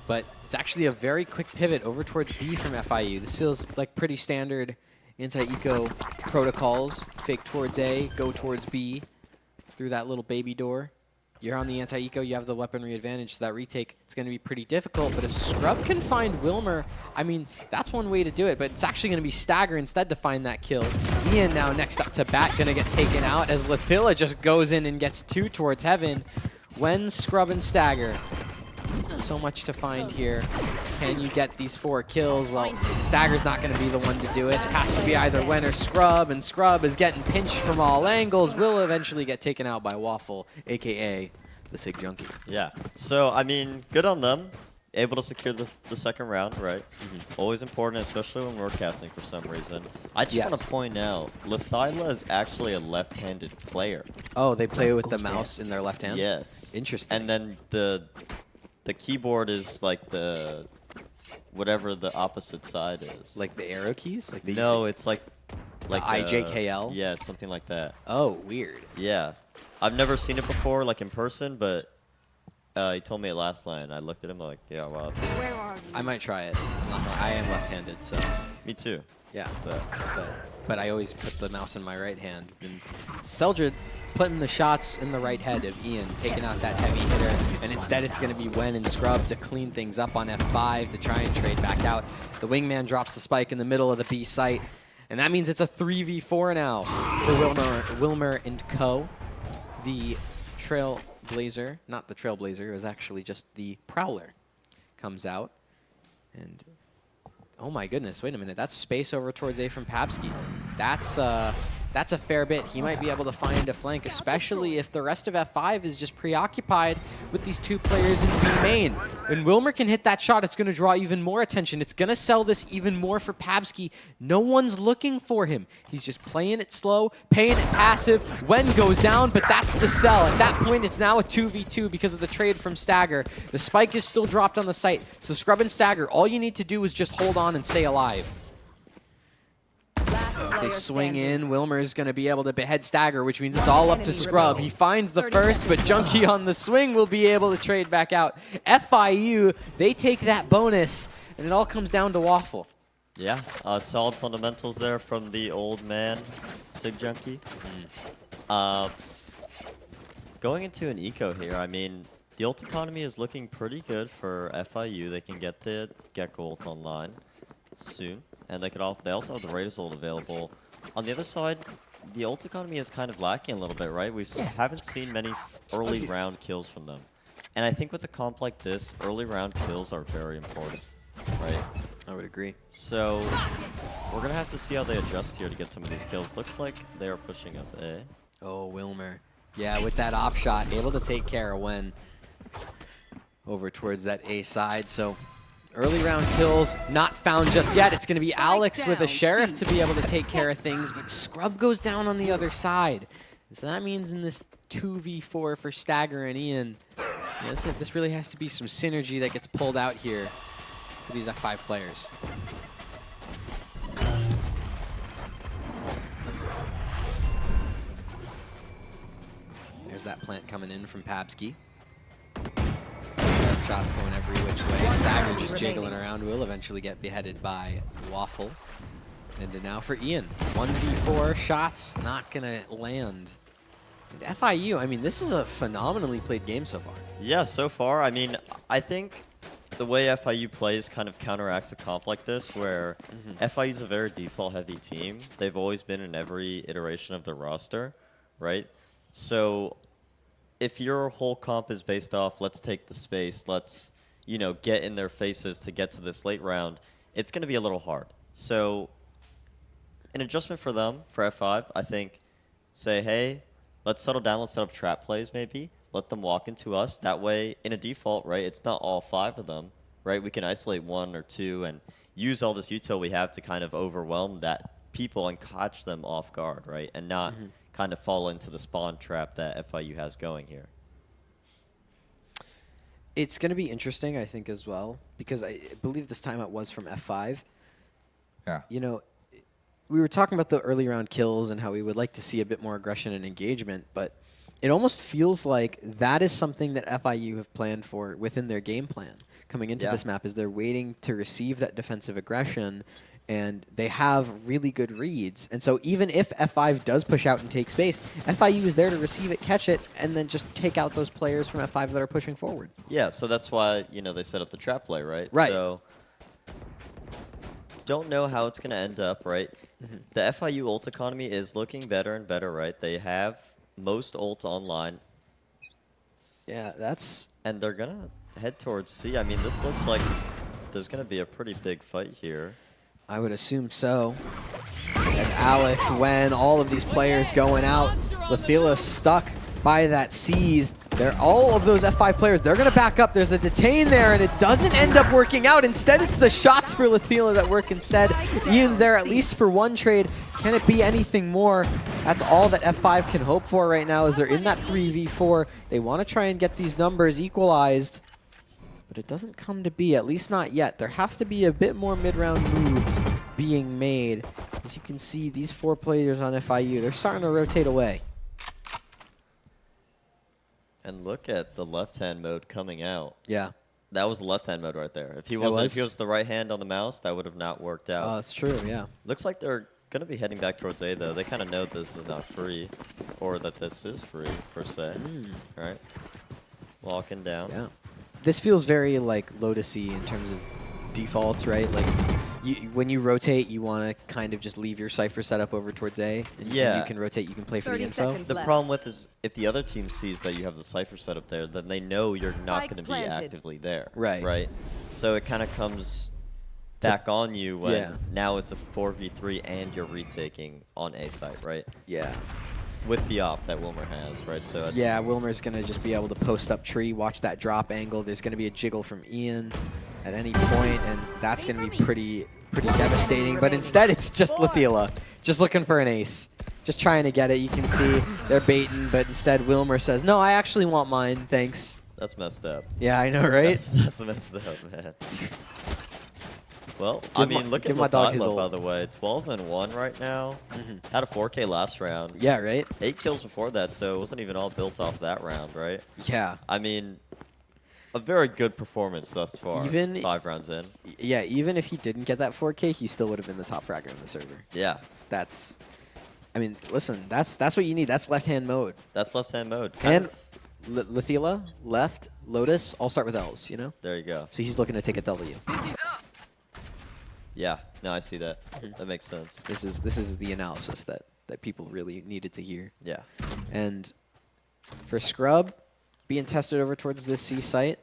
But it's actually a very quick pivot over towards B from FIU. This feels like pretty standard anti-eco protocols. Fake towards A, go towards B through that little baby door. You're on the anti-eco, you have the weaponry advantage, so that retake, it's going to be pretty difficult. But if Scrub can find Wilmer, I mean, that's one way to do it, but it's actually going to be Stagger instead to find that kill. Ian now next up to bat, going to get taken out as Lithilla just goes in and gets 2 towards Heaven. When Scrub and Stagger. So much to find here. Can you get these 4 kills? Well, Stagger's not going to be the one to do it. It has to be either Wen or Scrub, and Scrub is getting pinched from all angles. Will eventually get taken out by Waffle, a.k.a. the Sig Junkie. Yeah. So, I mean, good on them. Able to secure the second round, right? Always important, especially when we're casting for some reason. I just want to point out, Lithila is actually a left-handed player. Oh, they play with the mouse in their left hand? Yes. Interesting. And then the keyboard is like the whatever the opposite side is. Like the arrow keys? Like no, it's like IJKL? Yeah, something like that. Oh, weird. Yeah. I've never seen it before, like in person, but he told me it last night, and I looked at him like, yeah, wow. Where are you? I might try it. I am left-handed, so. Me too. Yeah, but I always put the mouse in my right hand. And Seldred putting the shots in the right head of Ian, taking out that heavy hitter, and instead it's going to be Wen and Scrub to clean things up on F5 to try and trade back out. The wingman drops the spike in the middle of the B site, and that means it's a 3v4 now for Wilmer and co. The Trailblazer, not the Trailblazer, it was actually just the Prowler, comes out, and oh my goodness, wait a minute. That's space over towards A from Papsky. That's a fair bit. He might be able to find a flank, especially if the rest of F5 is just preoccupied with these 2 players in B main. When Wilmer can hit that shot, it's going to draw even more attention. It's going to sell this even more for Papsky. No one's looking for him. He's just playing it slow, paying it passive. Wen goes down, but that's the sell. At that point, it's now a 2v2 because of the trade from Stagger. The spike is still dropped on the site. So Scrub and Stagger, all you need to do is just hold on and stay alive. If they swing in, Wilmer's going to be able to behead Stagger, which means it's all up to Scrub. He finds the first, but Junkie on the swing will be able to trade back out. FIU, they take that bonus, and it all comes down to Waffle. Yeah, solid fundamentals there from the old man, Sig Junkie. Going into an eco here, I mean, the ult economy is looking pretty good for FIU. They can get the Gecko ult online soon. And they also have the Raiders ult available. On the other side, the ult economy is kind of lacking a little bit, right? We haven't seen many early round kills from them. And I think with a comp like this, early round kills are very important, right? I would agree. So we're going to have to see how they adjust here to get some of these kills. Looks like they are pushing up A. Oh, Wilmer. Yeah, with that op shot, able to take care of Wen over towards that A side. So early round kills not found just yet. It's going to be Alex with a Sheriff to be able to take care of things, but Scrub goes down on the other side. So that means in this 2v4 for Stagger and Ian, this really has to be some synergy that gets pulled out here for these F5 players. There's that plant coming in from Papsky. Shots going every which way. Stagger just jiggling around. Will eventually get beheaded by Waffle. And now for Ian. 1v4 shots not going to land. And FIU, I mean, this is a phenomenally played game so far. Yeah, so far. I mean, I think the way FIU plays kind of counteracts a comp like this, where FIU is a very default-heavy team. They've always been in every iteration of the roster, right? So if your whole comp is based off, let's take the space, let's, you know, get in their faces to get to this late round, it's going to be a little hard. So an adjustment for them, for F5, I think, say, hey, let's settle down, let's set up trap plays maybe. let them walk into us. That way, in a default, right, it's not all 5 of them, right? We can isolate 1 or 2 and use all this util we have to kind of overwhelm that people and catch them off guard, right? And not kind of fall into the spawn trap that FIU has going here. It's going to be interesting, I think, as well, because I believe this timeout was from F5. Yeah. You know, we were talking about the early round kills and how we would like to see a bit more aggression and engagement, but it almost feels like that is something that FIU have planned for within their game plan coming into this map, is they're waiting to receive that defensive aggression, and they have really good reads. And so even if F5 does push out and take space, FIU is there to receive it, catch it, and then just take out those players from F5 that are pushing forward. Yeah, so that's why, you know, they set up the trap play, right? Right. So don't know how it's going to end up, right? The FIU ult economy is looking better and better, right? They have most ults online. Yeah, that's... And they're going to head towards C. I mean, this looks like there's going to be a pretty big fight here. I would assume so. As Alex, when all of these players going out, Lethila stuck by that C's. They're all of those F5 players. They're going to back up. There's a detain there, and it doesn't end up working out. Instead, it's the shots for Lethila that work instead. Ian's there at least for one trade. Can it be anything more? That's all that F5 can hope for right now, as they're in that 3v4. They want to try and get these numbers equalized, but it doesn't come to be, at least not yet. There has to be a bit more mid-round moves being made. As you can see, these 4 players on FIU, they're starting to rotate away. And look at the left-hand mode coming out. Yeah. That was the left-hand mode right there. If he was the right hand on the mouse, that would have not worked out. Oh, that's true, yeah. Looks like they're going to be heading back towards A, though. They kind of know this is not free, or that this is free, per se. Right? Walking down. Yeah. This feels very, like, Lotus-y in terms of defaults, right? Like, when you rotate, you want to kind of just leave your Cypher setup over towards A. And you can rotate, you can play for the info. The problem with is if the other team sees that you have the Cypher setup there, then they know you're not going to be actively there. Right. Right? So it kind of comes back on you when now it's a 4v3 and you're retaking on A site, right? Yeah. With the op that Wilmer has, right? So yeah, Wilmer's going to just be able to post up tree, watch that drop angle. There's going to be a jiggle from Ian at any point, and that's going to be pretty devastating. But instead, it's just Lethila, just looking for an ace, just trying to get it. You can see they're baiting, but instead Wilmer says, "No, I actually want mine, thanks." That's messed up. Yeah, I know, right? That's messed up, man. Well, I mean, look at the bot, by the way. 12-1 right now. Had a 4K last round. Yeah, right? 8 kills before that, so it wasn't even all built off that round, right? Yeah. I mean, a very good performance thus far. Even 5 rounds in. Yeah, even if he didn't get that 4K, he still would have been the top fragger in the server. Yeah. That's, I mean, listen, that's what you need. That's left-hand mode. That's left-hand mode. And Lethila, left, Lotus, all start with L's, you know? There you go. So he's looking to take a W. Yeah, no, I see that. That makes sense. This is the analysis that people really needed to hear. Yeah. And for Scrub, being tested over towards this C site,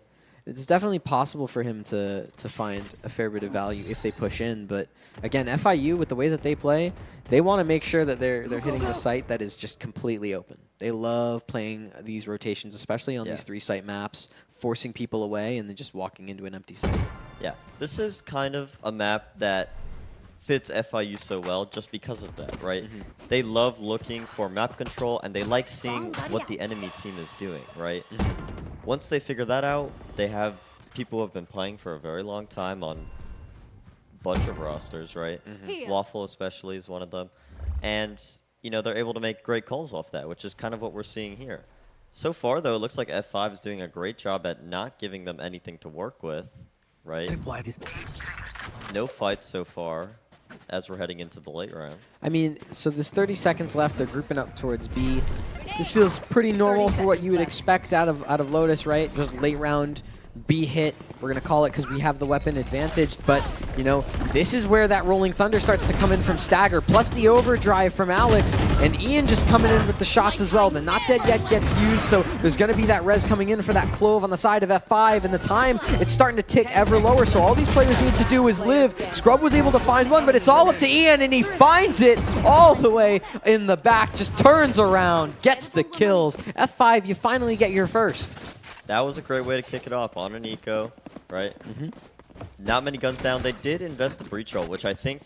it's definitely possible for him to find a fair bit of value if they push in. But again, FIU, with the way that they play, they want to make sure that they're hitting the site that is just completely open. They love playing these rotations, especially on these 3-site maps, forcing people away and then just walking into an empty site. Yeah, this is kind of a map that fits FIU so well just because of that, right? They love looking for map control, and they like seeing what the enemy team is doing, right? Once they figure that out, they have people who have been playing for a very long time on a bunch of rosters, right? Waffle especially is one of them. And, you know, they're able to make great calls off that, which is kind of what we're seeing here. So far, though, it looks like F5 is doing a great job at not giving them anything to work with, right? No fights so far as we're heading into the late round. I mean, so there's 30 seconds left. They're grouping up towards B. This feels pretty normal for what you would expect out of Lotus, right? Just late round B hit. We're going to call it because we have the weapon advantaged. But, you know, this is where that Rolling Thunder starts to come in from Stagger, plus the overdrive from Alex, and Ian just coming in with the shots as well. The Not Dead Yet gets used, so there's going to be that res coming in for that Clove on the side of F5, and the time, it's starting to tick ever lower, so all these players need to do is live. Scrub was able to find one, but it's all up to Ian, and he finds it all the way in the back, just turns around, gets the kills. F5, you finally get your first. That was a great way to kick it off on an eco, right? Not many guns down. They did invest the breach roll, which I think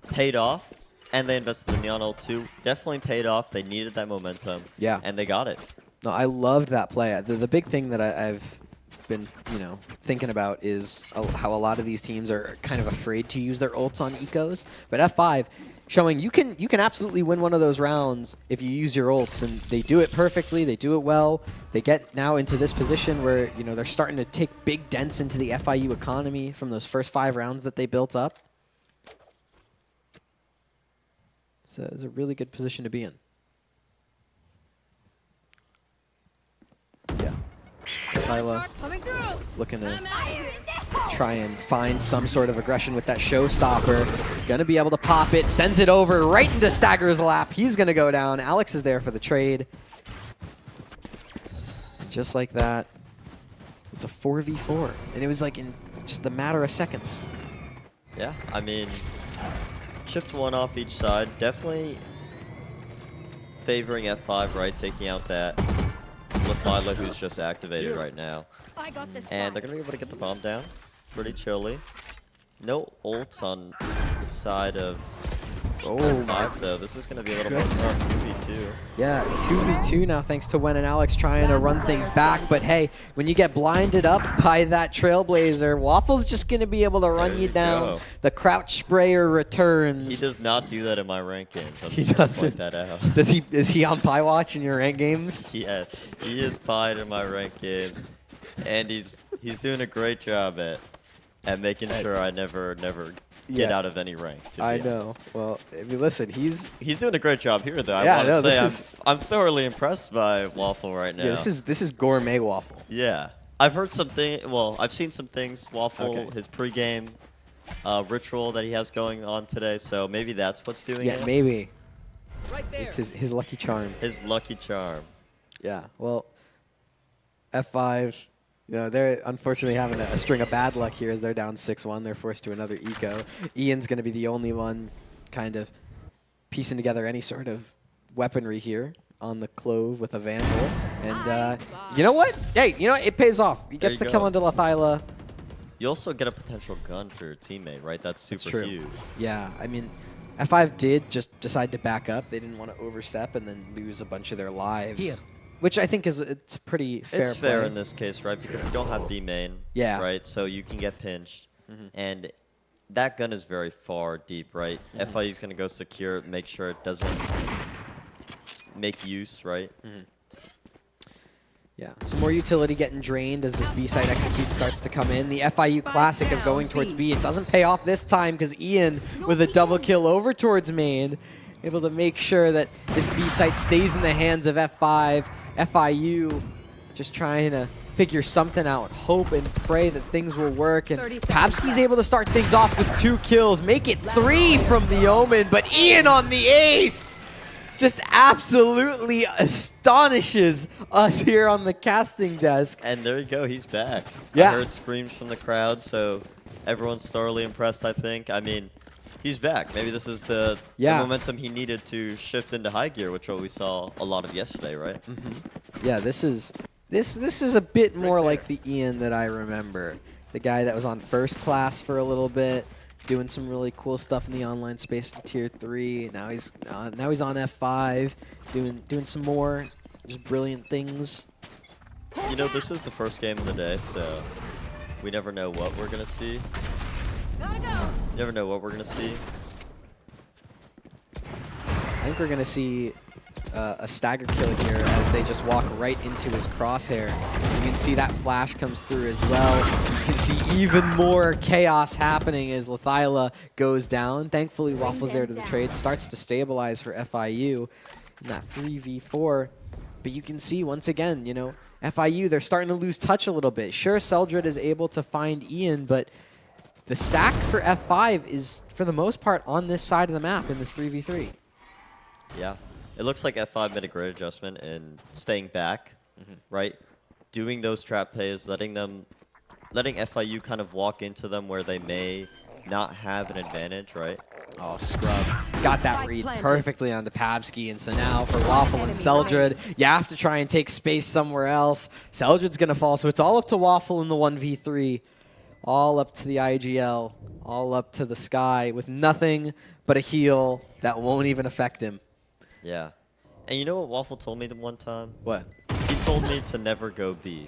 paid off, and they invested the neon ult too. Definitely paid off. They needed that momentum, and they got it. No, I loved that play. The big thing that I've been, you know, thinking about is how a lot of these teams are kind of afraid to use their ults on ecos, but F5 showing you can absolutely win one of those rounds if you use your ults, and they do it perfectly, they do it well. They get now into this position where, you know, they're starting to take big dents into the FIU economy from those first 5 rounds that they built up. So it's a really good position to be in. Yeah. Kyla looking to try and find some sort of aggression with that showstopper. Gonna be able to pop it, sends it over right into Stagger's lap. He's gonna go down. Alex is there for the trade. Just like that. It's a 4v4. And it was like in just a matter of seconds. Yeah, I mean, chipped one off each side. Definitely favoring F5, right? Taking out that Lafila, who's just activated right now. And they're going to be able to get the bomb down pretty chilly. No ults on the side of F5, though. This is going to be a little more tough, 2v2. Yeah, 2v2 now, thanks to Wen and Alex trying to run things back. But hey, when you get blinded up by that Trailblazer, Waffle's just going to be able to run you down. Go. The crouch sprayer returns. He does not do that in my rank games. He doesn't. Point that out. Does he? Is he on Pie Watch in your rank games? Yeah, he is pied in my rank games, and he's doing a great job at making sure I never get out of any rank. I know. Well, I mean, listen, he's doing a great job here, though. Yeah, I want to say I'm thoroughly impressed by Waffle right now. Yeah, this is gourmet Waffle. Yeah, I've heard something. Well, I've seen some things. Waffle, his pregame ritual that he has going on today. So maybe that's what's doing it. Yeah, maybe. Right there. It's his lucky charm. His lucky charm. Yeah. Well, F5. You know, they're unfortunately having a string of bad luck here as they're down 6-1. They're forced to another eco. Ian's going to be the only one kind of piecing together any sort of weaponry here on the Clove with a Vandal. And you know what? Hey, you know what? It pays off. He gets the kill onto Lathyla. You also get a potential gun for your teammate, right? That's super huge. Yeah, I mean, F5 did just decide to back up. They didn't want to overstep and then lose a bunch of their lives. Here. Which I think it's pretty fair. It's fair in this case, right? Because you don't have B main, right? So you can get pinched, and that gun is very far deep, right? FIU is going to go secure, make sure it doesn't make use, right? Yeah, some more utility getting drained as this B site execute starts to come in. The FIU classic of going towards B. It doesn't pay off this time because Ian with a double kill over towards main, able to make sure that this B site stays in the hands of F5. FIU just trying to figure something out, hope and pray that things will work. And Papsky's able to start things off with 2 kills, make it 3 from the Omen, but Ian on the ace just absolutely astonishes us here on the casting desk. And there you go, he's back. Yeah. I heard screams from the crowd, so everyone's thoroughly impressed, I think. I mean, he's back. Maybe this is the momentum he needed to shift into high gear, which we saw a lot of yesterday, right? Yeah, this is a bit more like the Ian that I remember. The guy that was on first class for a little bit, doing some really cool stuff in the online space in Tier 3. Now he's on F5, doing some more just brilliant things. You know, this is the first game of the day, so we never know what we're gonna see. Never know what we're gonna see. I think we're gonna see a stagger kill here as they just walk right into his crosshair. You can see that flash comes through as well. You can see even more chaos happening as Lathyla goes down. Thankfully, Waffle's there to the trade, starts to stabilize for FIU in that 3v4. But you can see once again, you know, FIU, they're starting to lose touch a little bit. Sure, Seldred is able to find Ian, but the stack for F5 is, for the most part, on this side of the map in this 3v3. Yeah. It looks like F5 made a great adjustment in staying back, right? Doing those trap plays, letting FIU kind of walk into them where they may not have an advantage, right? Oh, Scrub got that read perfectly on the Pabsky, and so now for Waffle and Seldred, you have to try and take space somewhere else. Seldred's going to fall, so it's all up to Waffle in the 1v3. All up to the IGL, all up to the sky with nothing but a heal that won't even affect him. Yeah. And you know what Waffle told me the one time? What? He told me to never go B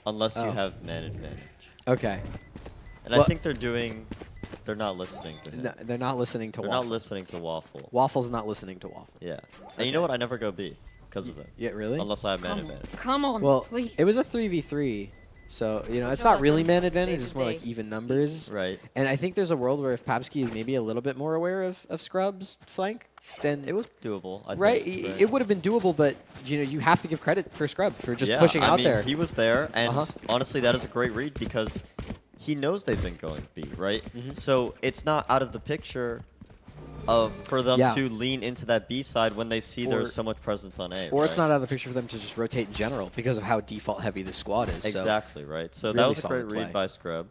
unless you have man advantage. Okay. And I think they're not listening to him. No, they're not listening to Waffle. They're not listening to Waffle. Waffle's not listening to Waffle. Yeah. And you know what? I never go B because of it. Yeah, really? Unless I have man advantage. Come on, Well, please. it was a 3v3, so, you know, it's not really man advantage, it's more like even numbers. Right. And I think there's a world where if Pabsky is maybe a little bit more aware of Scrub's flank, then... It was doable, I right? think. It would have been doable, but, you know, you have to give credit for Scrub for just Yeah, pushing out I mean, there. he was there, and honestly, that is a great read because he knows they've been going B, right? So it's not out of the picture for them to lean into that B side when they see there's so much presence on A. Or it's not out of the picture for them to just rotate in general because of how default heavy the squad is. Exactly, right? So really that was a great solid play. read by Scrub.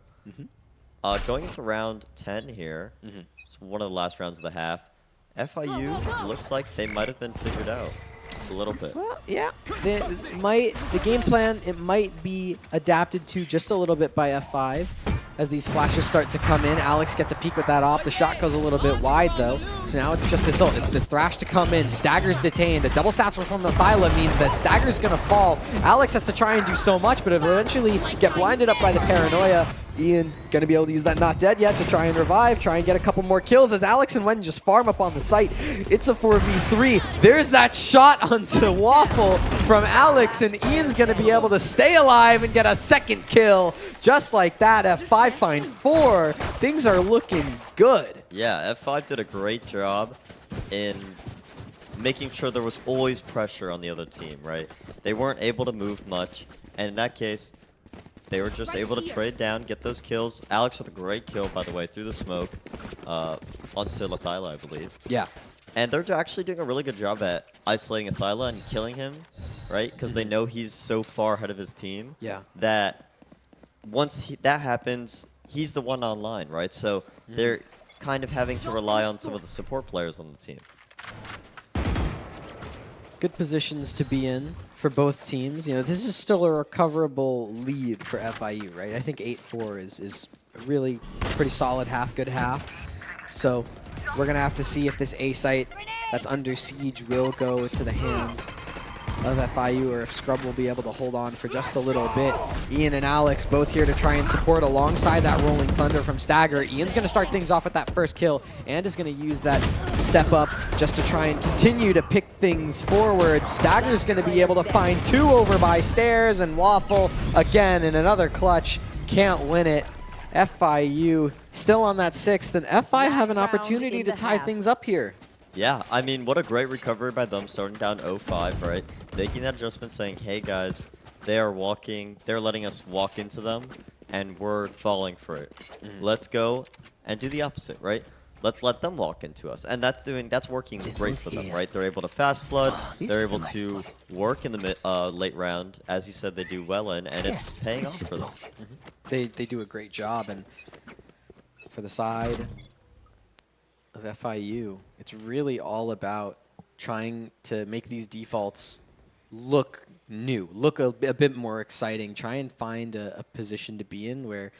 Going into round 10 here, it's one of the last rounds of the half. FIU looks like they might have been figured out a little bit. Well, yeah. The game plan, it might be adapted to just a little bit by F5. As these flashes start to come in, Alex gets a peek with that op. The shot goes a little bit wide, though. So now it's just this ult. It's this Thrash to come in. Stagger's detained. A double satchel from the Thyla means that Stagger's going to fall. Alex has to try and do so much, but eventually get blinded up by the paranoia. Ian going to be able to use that not dead yet to try and revive, try and get a couple more kills as Alex and Wen just farm up on the site. It's a 4v3. There's that shot onto Waffle from Alex, and Ian's going to be able to stay alive and get a second kill. Just like that, F5 find 4. Things are looking good. Yeah, F5 did a great job in making sure there was always pressure on the other team, right? They weren't able to move much, and in that case, they were just able to trade down, get those kills. Alex with a great kill, by the way, through the smoke onto Lathyla, I believe. Yeah. And they're actually doing a really good job at isolating Lathyla and killing him, right? Because they know he's so far ahead of his team that once that happens, he's the one online, right? So they're kind of having to rely on some of the support players on the team. Good positions to be in for both teams. You know, this is still a recoverable lead for FIU, right? I think 8-4 is a really pretty solid half, good half. So we're going to have to see if this A site that's under siege will go to the hands of FIU, or if Scrub will be able to hold on for just a little bit. Ian and Alex both here to try and support alongside that Rolling Thunder from Stagger. Ian's going to start things off with that first kill, and is going to use that step up just to try and continue to pick things forward. Stagger's going to be able to find 2 over by stairs, and Waffle again in another clutch. Can't win it. FIU still on that 6th, and FI have an opportunity to tie things up here. Yeah, I mean, what a great recovery by them, starting down 0-5, right? Making that adjustment, saying, hey, guys, they're letting us walk into them, and we're falling for it. Let's go and do the opposite, right? Let's let them walk into us. And that's working great for them, right? They're able to fast flood. They're able to work in the late round. As you said, they do well in, and it's paying off for them. They do a great job, and for the side of FIU, it's really all about trying to make these defaults look new, look a bit more exciting, try and find a position to be in where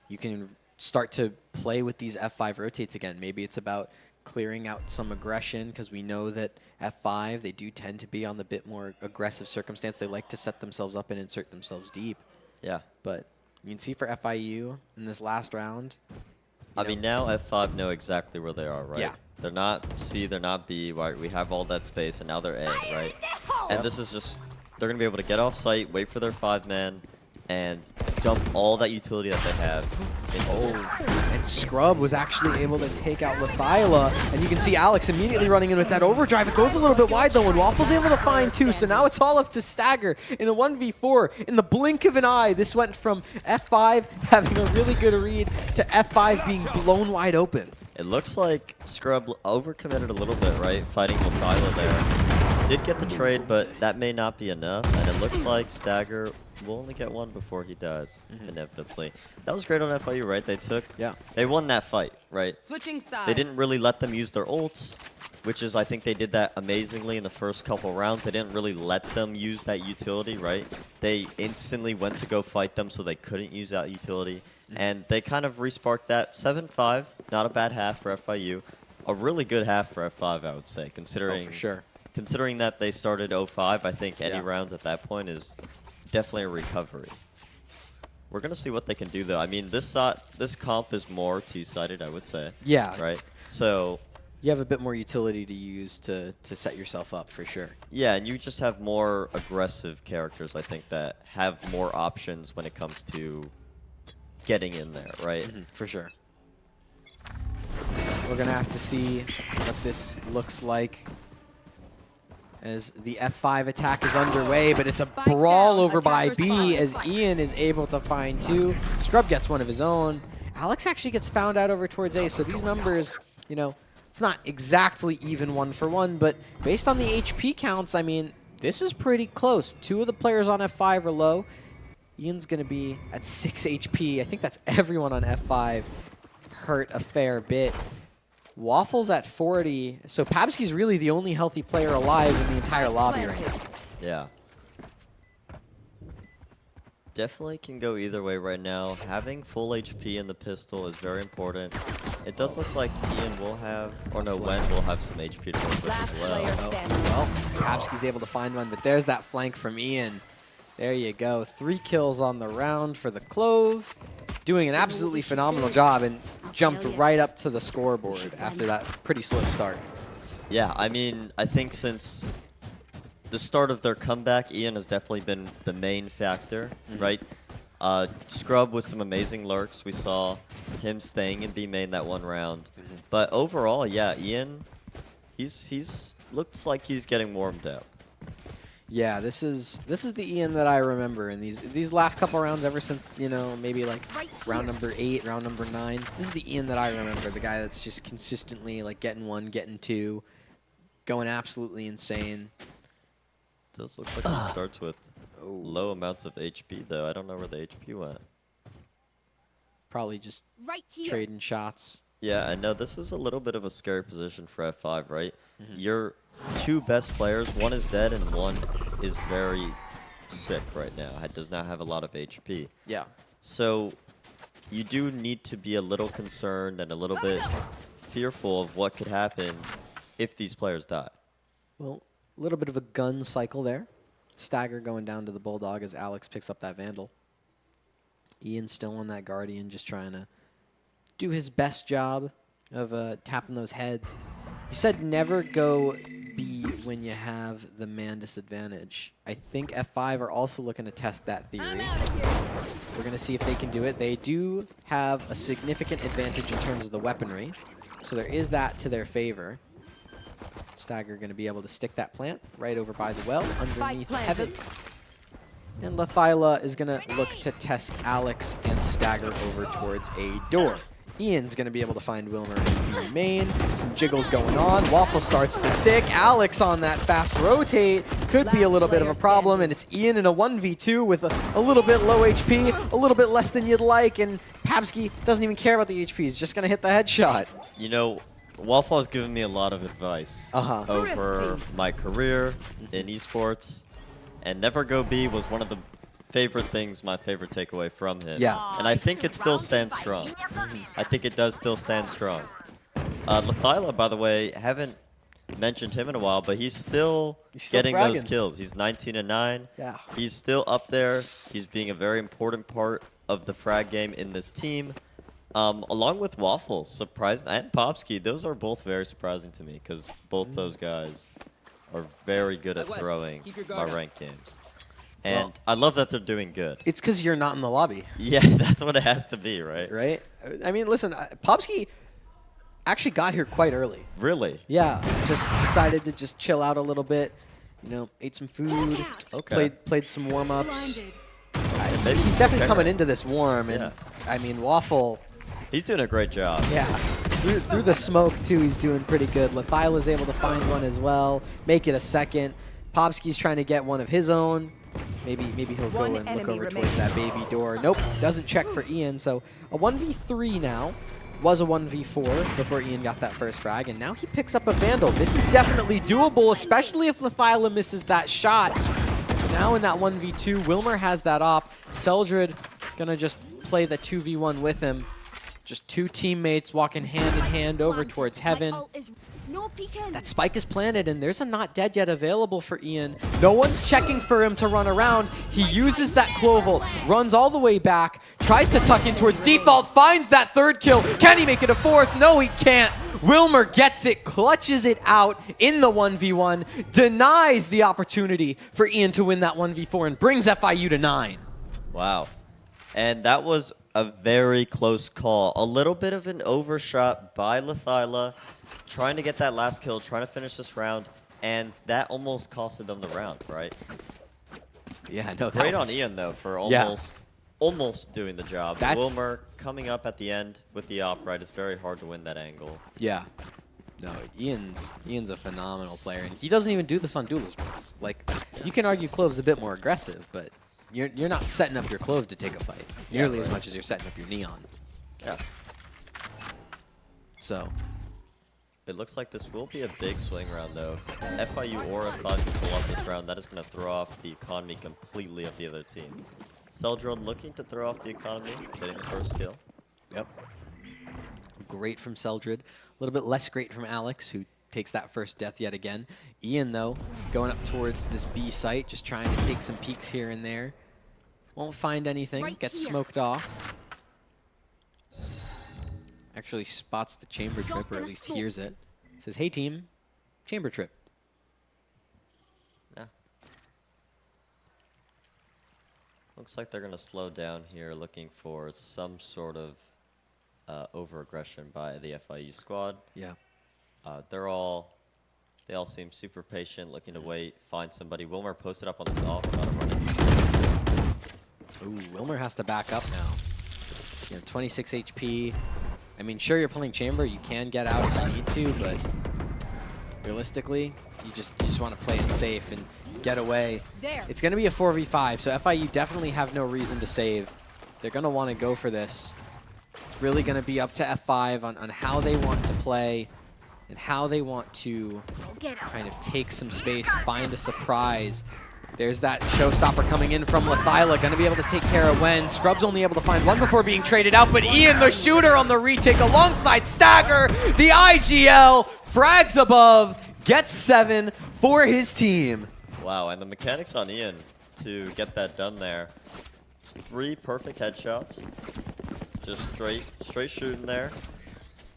you can start to play with these F5 rotates again. Maybe it's about clearing out some aggression, because we know that F5, they do tend to be on the bit more aggressive circumstance. They like to set themselves up and insert themselves deep. Yeah. But you can see for FIU in this last round, I mean, now F5 know exactly where they are, right? Yeah. They're not C, they're not B, right? We have all that space, and now they're A, right? And this is just, they're going to be able to get off site, wait for their 5-man, and dump all that utility that they have into this. And Scrub was actually able to take out Lathyla, and you can see Alex immediately running in with that overdrive. It goes a little bit wide though, and Waffle's able to find 2, so now it's all up to Stagger in a 1v4. In the blink of an eye, this went from F5 having a really good read to F5 being blown wide open. It looks like Scrub overcommitted a little bit, right? Fighting Lathyla there. Did get the trade, but that may not be enough, and it looks like Stagger will only get one before he dies, inevitably. That was great on FIU, right? They won that fight, right? Switching sides. They didn't really let them use their ults, which is, I think they did that amazingly in the first couple rounds. They didn't really let them use that utility, right? They instantly went to go fight them so they couldn't use that utility. And they kind of resparked that. 7-5, not a bad half for FIU. A really good half for F5, I would say, considering For sure. considering that they started 0-5. I think any rounds at that point is definitely a recovery. We're going to see what they can do, though. I mean, this comp is more T-sided, I would say. Yeah. Right? So You have a bit more utility to use to set yourself up, for sure. yeah, and you just have more aggressive characters, I think, that have more options when it comes to getting in there, right? For sure. We're going to have to see what this looks like as the F5 attack is underway, but it's a brawl over by B as Ian is able to find 2. Scrub gets one of his own. Alex actually gets found out over towards A, so these numbers, you know, it's not exactly even 1-for-1, but based on the HP counts, I mean, this is pretty close. 2 of the players on F5 are low. Ian's going to be at 6 HP. I think that's everyone on F5 hurt a fair bit. Waffle's at 40, so Pabsky's really the only healthy player alive in the entire lobby right now. Yeah. Definitely can go either way right now. Having full HP in the pistol is very important. It does look like Ian will have, or no, Wen will have some HP to work with as well. Well, Pabsky's able to find one, but there's that flank from Ian. There you go. 3 kills on the round for the Clove. Doing an absolutely phenomenal job and jumped right up to the scoreboard after that pretty slow start. Yeah, I mean, I think since the start of their comeback, Ian has definitely been the main factor, right? Scrub with some amazing lurks. We saw him staying in B main that one round. But overall, yeah, Ian, he's looks like he's getting warmed up. Yeah, this is the Ian that I remember in these last couple rounds ever since, you know, maybe like round number 8, round number 9. This is the Ian that I remember, the guy that's just consistently like getting 1, getting 2, going absolutely insane. Does look like he starts with low amounts of HP though. I don't know where the HP went. Probably just trading shots. Yeah, I know this is a little bit of a scary position for F5, right? Your 2 best players, one is dead and one is very sick right now. Does not have a lot of HP. Yeah. So you do need to be a little concerned and a little bit fearful of what could happen if these players die. Well, a little bit of a gun cycle there. Stagger going down to the Bulldog as Alex picks up that Vandal. Ian still on that Guardian, just trying to do his best job of tapping those heads. He said never go B when you have the man disadvantage. I think F5 are also looking to test that theory. We're going to see if they can do it. They do have a significant advantage in terms of the weaponry, so there is that to their favor. Stagger going to be able to stick that plant right over by the well underneath Heaven. And Lathyla is going to look to test Alex and Stagger over towards a door. Ian's going to be able to find Wilmer in B main. Some jiggles going on. Waffle starts to stick. Alex on that fast rotate. Could be a little bit of a problem. And it's Ian in a 1v2 with a little bit low HP, a little bit less than you'd like. And Pabsky doesn't even care about the HP. He's just going to hit the headshot. You know, Waffle has given me a lot of advice over my career in esports. And never go B was one of the favorite things, my favorite takeaway from him. Yeah. And I think it still stands strong. I think it does still stand strong. Lathyla, by the way, haven't mentioned him in a while, but he's still getting fragging. those kills. He's 19-9. Yeah. He's still up there. He's being a very important part of the frag game in this team. Along with Waffle, surprised, and Popsky, those are both very surprising to me because both those guys are very good at throwing my ranked games. And I love that they're doing good. It's because you're not in the lobby. Yeah, that's what it has to be, right? Right? I mean, listen, Popsky actually got here quite early. Really? Yeah, just decided to just chill out a little bit. You know, ate some food, played some warm-ups. He's definitely coming into this warm, and I mean, Waffle. He's doing a great job. Yeah, through the smoke too, he's doing pretty good. Lathyla's able to find one as well, make it a second. Popsky's trying to get one of his own. Maybe he'll go and look over towards that baby door. Nope, doesn't check for Ian. So a 1v3 now. Was a 1v4 before Ian got that first frag, and now he picks up a Vandal. This is definitely doable, especially if Lathyla misses that shot. So now in that 1v2, Wilmer has that op. Seldred gonna just play the 2v1 with him. Just two teammates walking hand in hand over towards heaven. That spike is planted, and there's a not dead yet available for Ian. No one's checking for him to run around. He uses that Cloval, runs all the way back, tries to tuck in towards default, finds that third kill. Can he make it a fourth? No, he can't. Wilmer gets it, clutches it out in the 1v1, denies the opportunity for Ian to win that 1v4, and brings FIU to 9. Wow. And that was a very close call. A little bit of an overshot by Lathyla, trying to get that last kill, trying to finish this round, and that almost costed them the round, right? Yeah, no, great on Ian, though, for almost doing the job. Wilmer coming up at the end with the op, right? It's very hard to win that angle. Yeah. No, Ian's a phenomenal player, and he doesn't even do this on duelist rules. Like, you can argue Clove's a bit more aggressive, but you're not setting up your Clove to take a fight nearly as much as you're setting up your Neon. Yeah. So it looks like this will be a big swing round, though. If FIU or F5 can pull off this round, that is going to throw off the economy completely of the other team. Seldrone looking to throw off the economy, getting the first kill. Yep. Great from Seldred. A little bit less great from Alex, who takes that first death yet again. Ian, though, going up towards this B site, just trying to take some peeks here and there. Won't find anything, gets smoked off. Actually spots the chamber trip, or at least hears it. Says, hey team, chamber trip. Yeah. Looks like they're going to slow down here, looking for some sort of over-aggression by the FIU squad. Yeah. They all seem super patient, looking to wait, find somebody. Wilmer posted up on this off, about to run into. Ooh, Wilmer has to back up now. You know, 26 HP. I mean, sure, you're pulling chamber. You can get out if you need to, but realistically, you just want to play it safe and get away. It's going to be a 4v5, so FIU definitely have no reason to save. They're going to want to go for this. It's really going to be up to F5 on how they want to play and how they want to kind of take some space, find a surprise. There's that showstopper coming in from Lathyla, going to be able to take care of Wen. Scrub's only able to find one before being traded out, but Ian, the shooter, on the retake alongside Stagger. The IGL, frags above, gets 7 for his team. Wow, and the mechanics on Ian to get that done there. 3 perfect headshots. Just straight shooting there.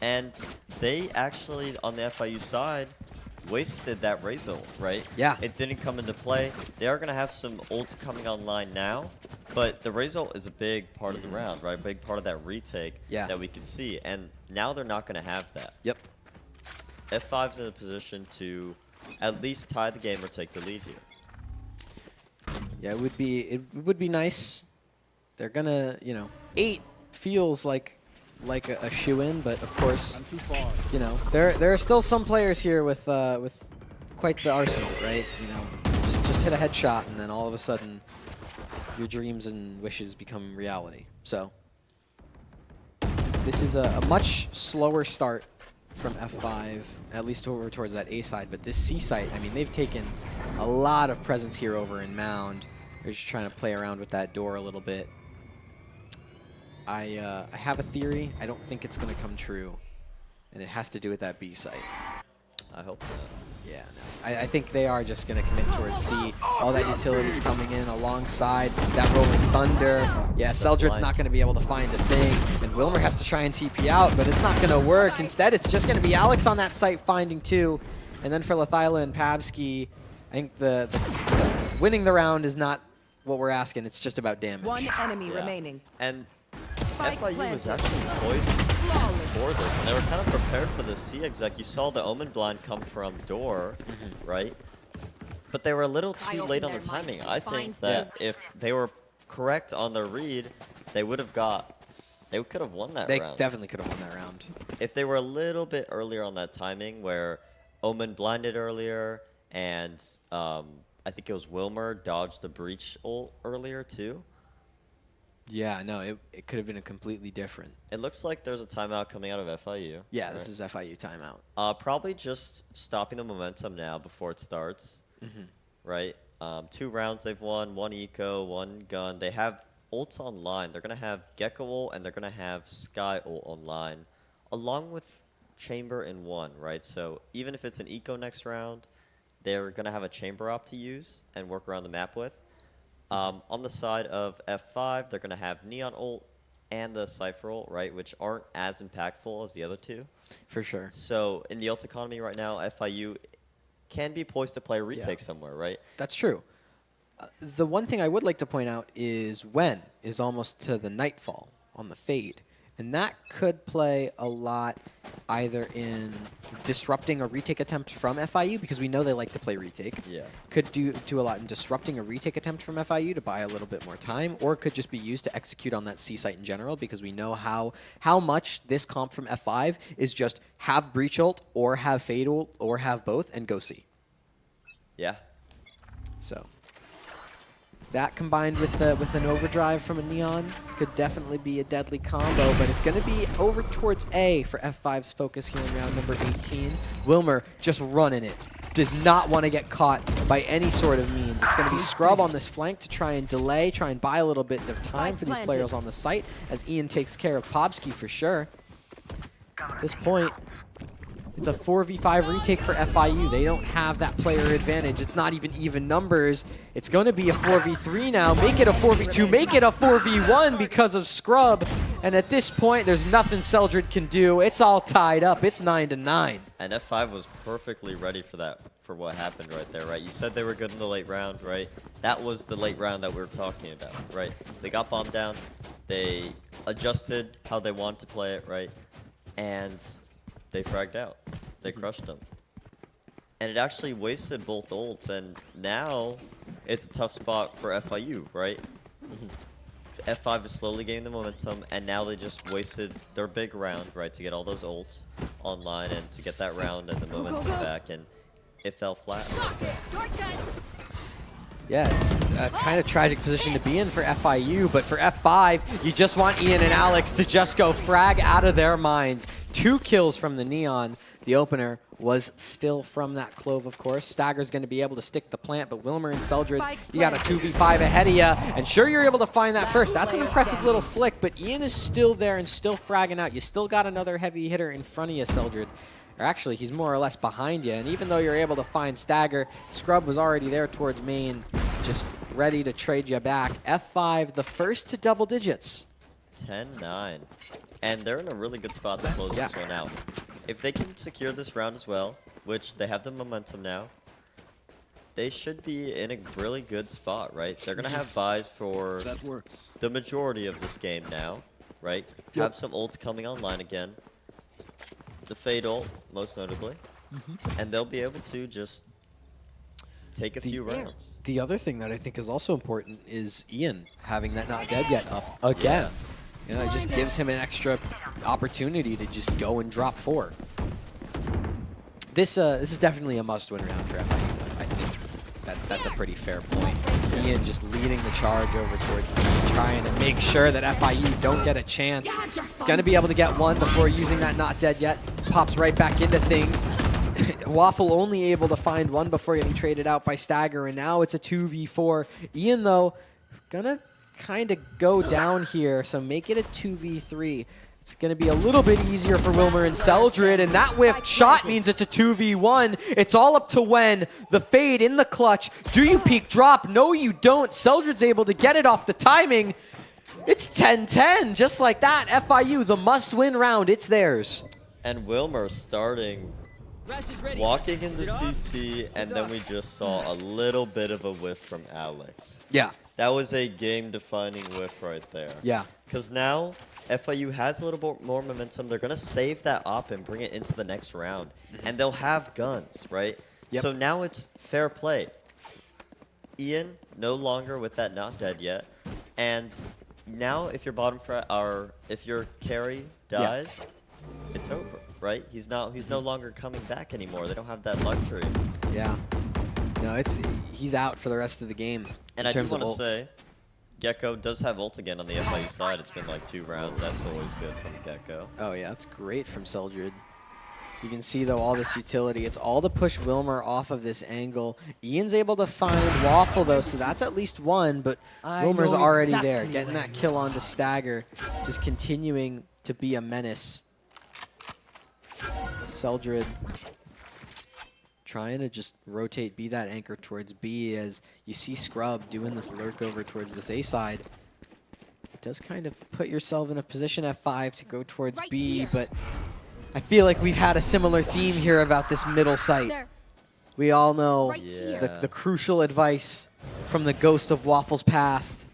And they actually, on the FIU side, wasted that Razor, right? Yeah. It didn't come into play. They are going to have some ults coming online now, but the Razor is a big part of the round, right? Big part of that retake that we can see. And now they're not going to have that. Yep. F5's in a position to at least tie the game or take the lead here. Yeah, it would be nice. They're going to, you know, 8 feels like a shoe-in, but of course, you know, there are still some players here with quite the arsenal, right? You know, just hit a headshot, and then all of a sudden, your dreams and wishes become reality. So this is a much slower start from F5, at least over towards that A side. But this C site, I mean, they've taken a lot of presence here over in Mound. They're just trying to play around with that door a little bit. I have a theory. I don't think it's going to come true, and it has to do with that B site. I hope not. Yeah, no. I think they are just going to commit towards C. All that utility's coming in alongside that Rolling Thunder. Yeah, Seldred's not going to be able to find a thing, and Wilmer has to try and TP out, but it's not going to work. Instead, it's just going to be Alex on that site finding 2, and then for Lathyla and Pabsky, I think the winning the round is not what we're asking. It's just about damage. One enemy remaining. And Spike FIU was planted. actually poised Flawless. for this, and they were kind of prepared for the C-exec. You saw the Omen blind come from door, right? But they were a little too late on the timing. I think that if they were correct on their read, they would have they could have won that They round. definitely could have won that round. If they were a little bit earlier on that timing, where Omen blinded earlier, and I think it was Wilmer dodged the breach ult earlier too. Yeah, no, it could have been a completely different. It looks like there's a timeout coming out of FIU. Yeah, right? this is FIU timeout. Probably just stopping the momentum now before it starts. Right? 2 rounds they've won, 1 eco, 1 gun. They have ults online. They're going to have Gecko ult and they're going to have Sky ult online, along with Chamber in 1, right? So even if it's an eco next round, they're going to have a Chamber op to use and work around the map with. On the side of F5, they're going to have Neon ult and the Cypher ult, right, which aren't as impactful as the other 2. For sure. So in the ult economy right now, FIU can be poised to play a retake somewhere, right? That's true. The one thing I would like to point out is Wen is almost to the Nightfall on the Fade. And that could play a lot either in disrupting a retake attempt from FIU, because we know they like to play retake. Yeah. Could do a lot in disrupting a retake attempt from FIU to buy a little bit more time, or it could just be used to execute on that C site in general, because we know how much this comp from F5 is just have breach ult or have fade ult or have both and go C. Yeah. So that combined with an overdrive from a Neon could definitely be a deadly combo, but it's going to be over towards A for F5's focus here in round number 18. Wilmer just running it. Does not want to get caught by any sort of means. It's going to be Scrub on this flank to try and delay, try and buy a little bit of time for these players on the site, as Ian takes care of Pobsky for sure. At this point, it's a 4v5 retake for FIU. They don't have that player advantage. It's not even numbers. It's going to be a 4v3 now. Make it a 4v2. Make it a 4v1 because of Scrub. And at this point, there's nothing Seldred can do. It's all tied up. It's 9-9. And F5 was perfectly ready for that, for what happened right there, right? You said they were good in the late round, right? That was the late round that we were talking about, right? They got bombed down. They adjusted how they wanted to play it, right? And they fragged out. They crushed them. And it actually wasted both ults, and now it's a tough spot for FIU, right? F5 is slowly gaining the momentum, and now they just wasted their big round, right, to get all those ults online and to get that round and the momentum back, and it fell flat. Yeah, it's a kind of tragic position to be in for FIU, but for F5, you just want Ian and Alex to just go frag out of their minds. 2 kills from the Neon. The opener was still from that Clove, of course. Stagger's going to be able to stick the plant, but Wilmer and Seldred, you got a 2v5 ahead of you, and sure, you're able to find that first. That's an impressive little flick, but Ian is still there and still fragging out. You still got another heavy hitter in front of you, Seldred. Or actually, he's more or less behind you, and even though you're able to find Stagger, Scrub was already there towards main, just ready to trade you back. F5, the first to double digits. 10-9. And they're in a really good spot to close this one out. If they can secure this round as well, which they have the momentum now, they should be in a really good spot, right? They're going to have buys for the majority of this game now, right? Have some ults coming online again. The Fade ult, most notably. And they'll be able to just take a few rounds. The other thing that I think is also important is Ian having that not dead yet up again. You know, it just gives him an extra opportunity to just go and drop 4. This is definitely a must-win round for FIU. I think that's a pretty fair point. Ian just leading the charge over towards me, trying to make sure that FIU don't get a chance. It's going to be able to get 1 before using that not dead yet. Pops right back into things. Waffle only able to find 1 before getting traded out by Stagger, and now it's a 2v4. Ian, though, gonna kind of go down here, so make it a 2v3. It's going to be a little bit easier for Wilmer and Seldred, and that whiffed shot means it's a 2v1. It's all up to Wen. The Fade in the clutch. Do you peek drop? No, you don't. Seldred's able to get it off the timing. It's 10-10, just like that. FIU, the must-win round. It's theirs. And Wilmer starting walking into CT, and then we just saw a little bit of a whiff from Alex. Yeah. That was a game-defining whiff right there. Yeah. Because now FIU has a little bit more momentum. They're going to save that op and bring it into the next round. And they'll have guns, right? Yep. So now it's fair play. Ian, no longer with that not dead yet. And now if your bottom frat or if your carry dies, it's over, right? He's no longer coming back anymore. They don't have that luxury. Yeah. No, he's out for the rest of the game. And I do want to say, Gecko does have ult again on the FIU side. It's been like 2 rounds. That's always good from Gecko. Oh, yeah. That's great from Seldred. You can see, though, all this utility. It's all to push Wilmer off of this angle. Ian's able to find Waffle, though, so that's at least one, but Wilmer's already there, getting that kill onto Stagger, just continuing to be a menace. Seldred trying to just rotate, be that anchor towards B as you see Scrub doing this lurk over towards this A side. It does kind of put yourself in a position F5 to go towards B, but I feel like we've had a similar theme here about this middle site. We all know the crucial advice from the ghost of Waffle's past.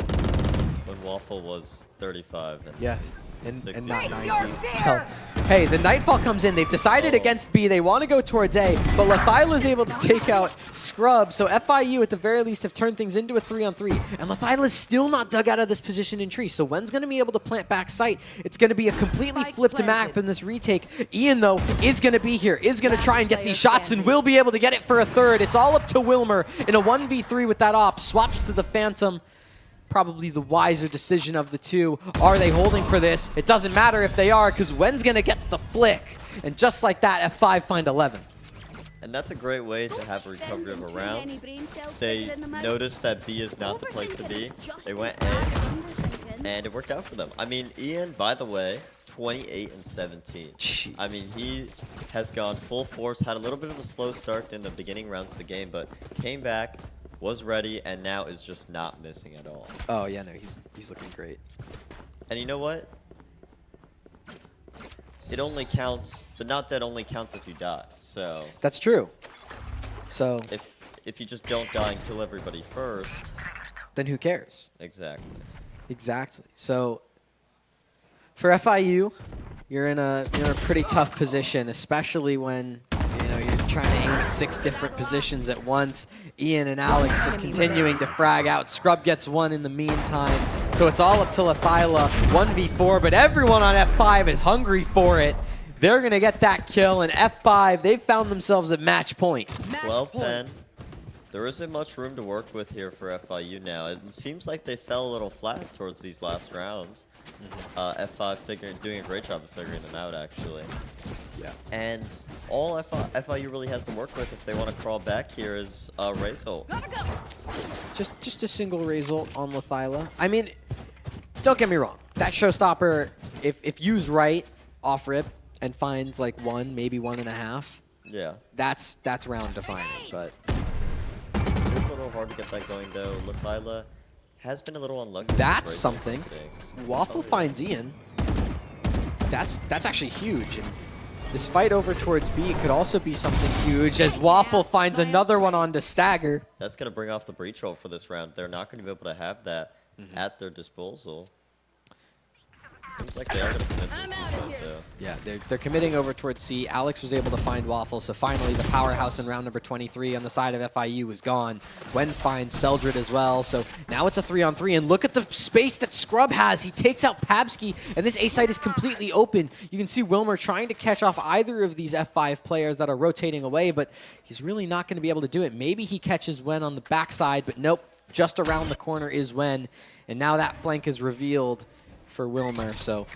When Waffle was 35. And Yes, and not 90. Hell. Hey, the Nightfall comes in. They've decided against B. They want to go towards A, but Lathyla is able to take out Scrub. So FIU, at the very least, have turned things into a 3-on-3. And Lathyla is still not dug out of this position in tree. So Wen's going to be able to plant back sight. It's going to be a completely flipped map in this retake. Ian, though, is going to be here, is going to try and get these shots, and will be able to get it for a third. It's all up to Wilmer in a 1v3 with that op. Swaps to the Phantom. Probably the wiser decision of the two. Are they holding for this? It doesn't matter if they are, because Wen's going to get the flick. And just like that, F5 find 11. And that's a great way to have a recovery of a round. They noticed that B is not the place to be. They went A, and it worked out for them. I mean, Ian, by the way, 28 and 17. Jeez. I mean, he has gone full force, had a little bit of a slow start in the beginning rounds of the game, but came back, was ready, and now is just not missing at all. Oh, yeah, no, he's looking great. And you know what? It only counts, the not dead only counts if you die, so. That's true. So. If you just don't die and kill everybody first. Then who cares? Exactly. Exactly. So, for FIU, you're in a pretty tough position, especially when you're trying to aim at 6 different positions at once. Ian and Alex just continuing to frag out. Scrub gets one in the meantime. So it's all up to Lathyla, 1v4, but everyone on F5 is hungry for it. They're going to get that kill, and F5, they've found themselves at match point. 12-10. There isn't much room to work with here for FIU now. It seems like they fell a little flat towards these last rounds. F5 doing a great job of figuring them out, actually. Yeah. And all FIU really has to work with if they want to crawl back here is Razor. Just a single Razor on Lathyla. I mean, don't get me wrong. That showstopper, if used right, off rip, and finds like 1, maybe 1.5. Yeah. That's round defining, but. It's a little hard to get that going though. Lathyla has been a little unlucky. That's something. Waffle finds Ian. That's actually huge. And this fight over towards B could also be something huge as Waffle finds another one on to Stagger. That's going to bring off the breach roll for this round. They're not going to be able to have that at their disposal. Seems like they are going to commit to this stuff, though. Yeah, they're committing over towards C. Alex was able to find Waffle, so finally the powerhouse in round number 23 on the side of FIU is gone. Wen finds Seldred as well, so now it's a 3-on-3, and look at the space that Scrub has. He takes out Pabsky, and this A site is completely open. You can see Wilmer trying to catch off either of these F5 players that are rotating away, but he's really not going to be able to do it. Maybe he catches Wen on the backside, but nope, just around the corner is Wen, and now that flank is revealed for Wilmer. So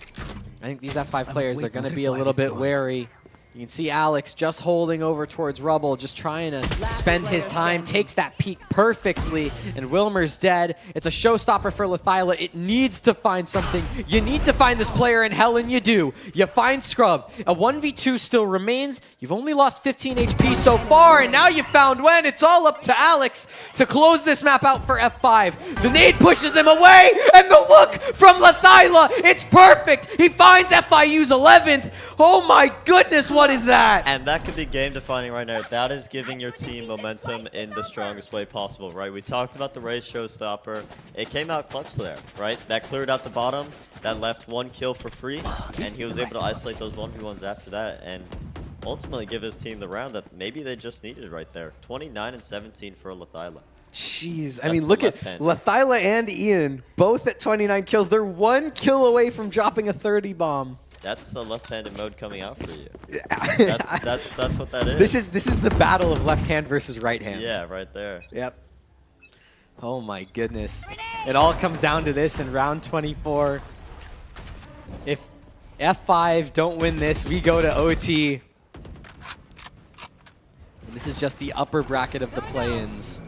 I think these F5 players, they're going to be a little bit wary. You can see Alex just holding over towards Rubble, just trying to spend his time, takes that peek perfectly, and Wilmer's dead. It's a showstopper for Lathyla. It needs to find something. You need to find this player in hell, and you do. You find Scrub. A 1v2 still remains. You've only lost 15 HP so far, and now you found Wen. It's all up to Alex to close this map out for F5. The nade pushes him away, and the look from Lathyla, it's perfect. He finds FIU's 11th. Oh my goodness, what is that? And that could be game defining right now. That is giving your team momentum in the strongest way possible, right? We talked about the race showstopper. It came out clutch there, right? That cleared out the bottom. That left 1 kill for free. And he was able to isolate those 1v1s after that. And ultimately give his team the round that maybe they just needed right there. 29 and 17 for Lathyla. Jeez, I That's mean, the look at left-hand. Lathyla and Ian, both at 29 kills. They're 1 kill away from dropping a 30 bomb. That's the left-handed mode coming out for you. That's what that is. This is the battle of left hand versus right hand. Yeah, right there. Yep. Oh my goodness. It all comes down to this in round 24. If F5 don't win this, we go to OT. And this is just the upper bracket of the play-ins.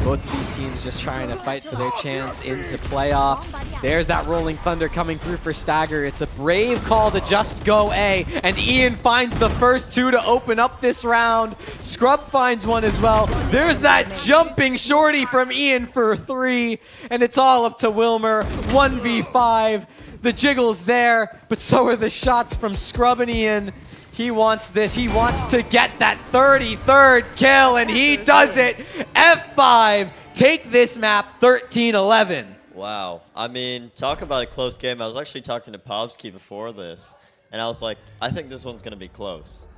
Both of these teams just trying to fight for their chance into playoffs. There's that Rolling Thunder coming through for Stagger. It's a brave call to just go A, and Ian finds the first 2 to open up this round. Scrub finds 1 as well. There's that jumping shorty from Ian for 3, and it's all up to Wilmer. 1v5. The jiggle's there, but so are the shots from Scrub and Ian. He wants this. He wants to get that 33rd kill, and he does it. F5 take this map 13-11. Wow. I mean, talk about a close game. I was actually talking to Pobsky before this, and I was like, I think this one's going to be close.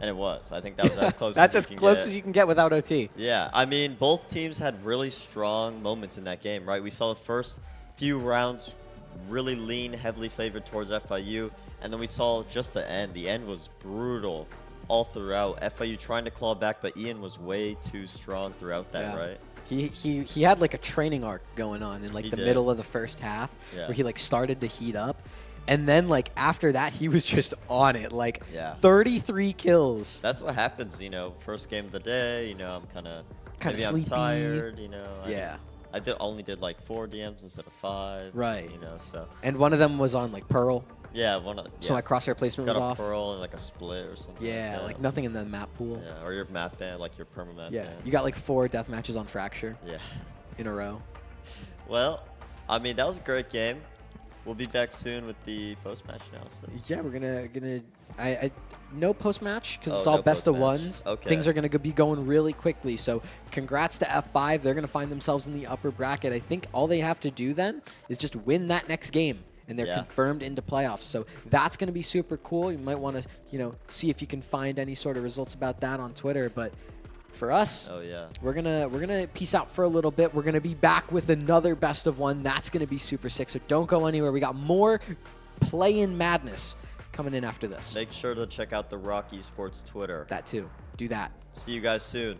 And it was. I think that was as close That's as as close as you can get without OT. Yeah. I mean, both teams had really strong moments in that game, right? We saw the first few rounds really lean, heavily favored towards FIU. And then we saw just the end. The end was brutal all throughout. FIU trying to claw back, but Ian was way too strong throughout that, right? He had like a training arc going on in like the middle of the first half where he like started to heat up. And then like after that, he was just on it. Like 33 kills. That's what happens, you know, first game of the day, you know, I'm kind of sleepy. I'm tired, you know. I only did like 4 DMs instead of 5. Right. You know, so. And one of them was on like Pearl. Yeah, So my crosshair placement was off. Got a Pearl and like a split or something. Yeah, like nothing in the map pool. Yeah, or your map ban, like your perma-map ban. You got like 4 death matches on Fracture. Yeah. In a row. Well, I mean, that was a great game. We'll be back soon with the post-match analysis. Yeah, we're gonna no post-match because it's all best of ones. Okay. Things are gonna be going really quickly. So congrats to F5. They're gonna find themselves in the upper bracket. I think all they have to do then is just win that next game, and they're confirmed into playoffs. So that's gonna be super cool. You might want to, you know, see if you can find any sort of results about that on Twitter. But for us, we're gonna peace out for a little bit. We're gonna be back with another best of one. That's gonna be super sick. So don't go anywhere. We got more play-in madness coming in after this. Make sure to check out the ROK Esports Twitter. That too. Do that. See you guys soon.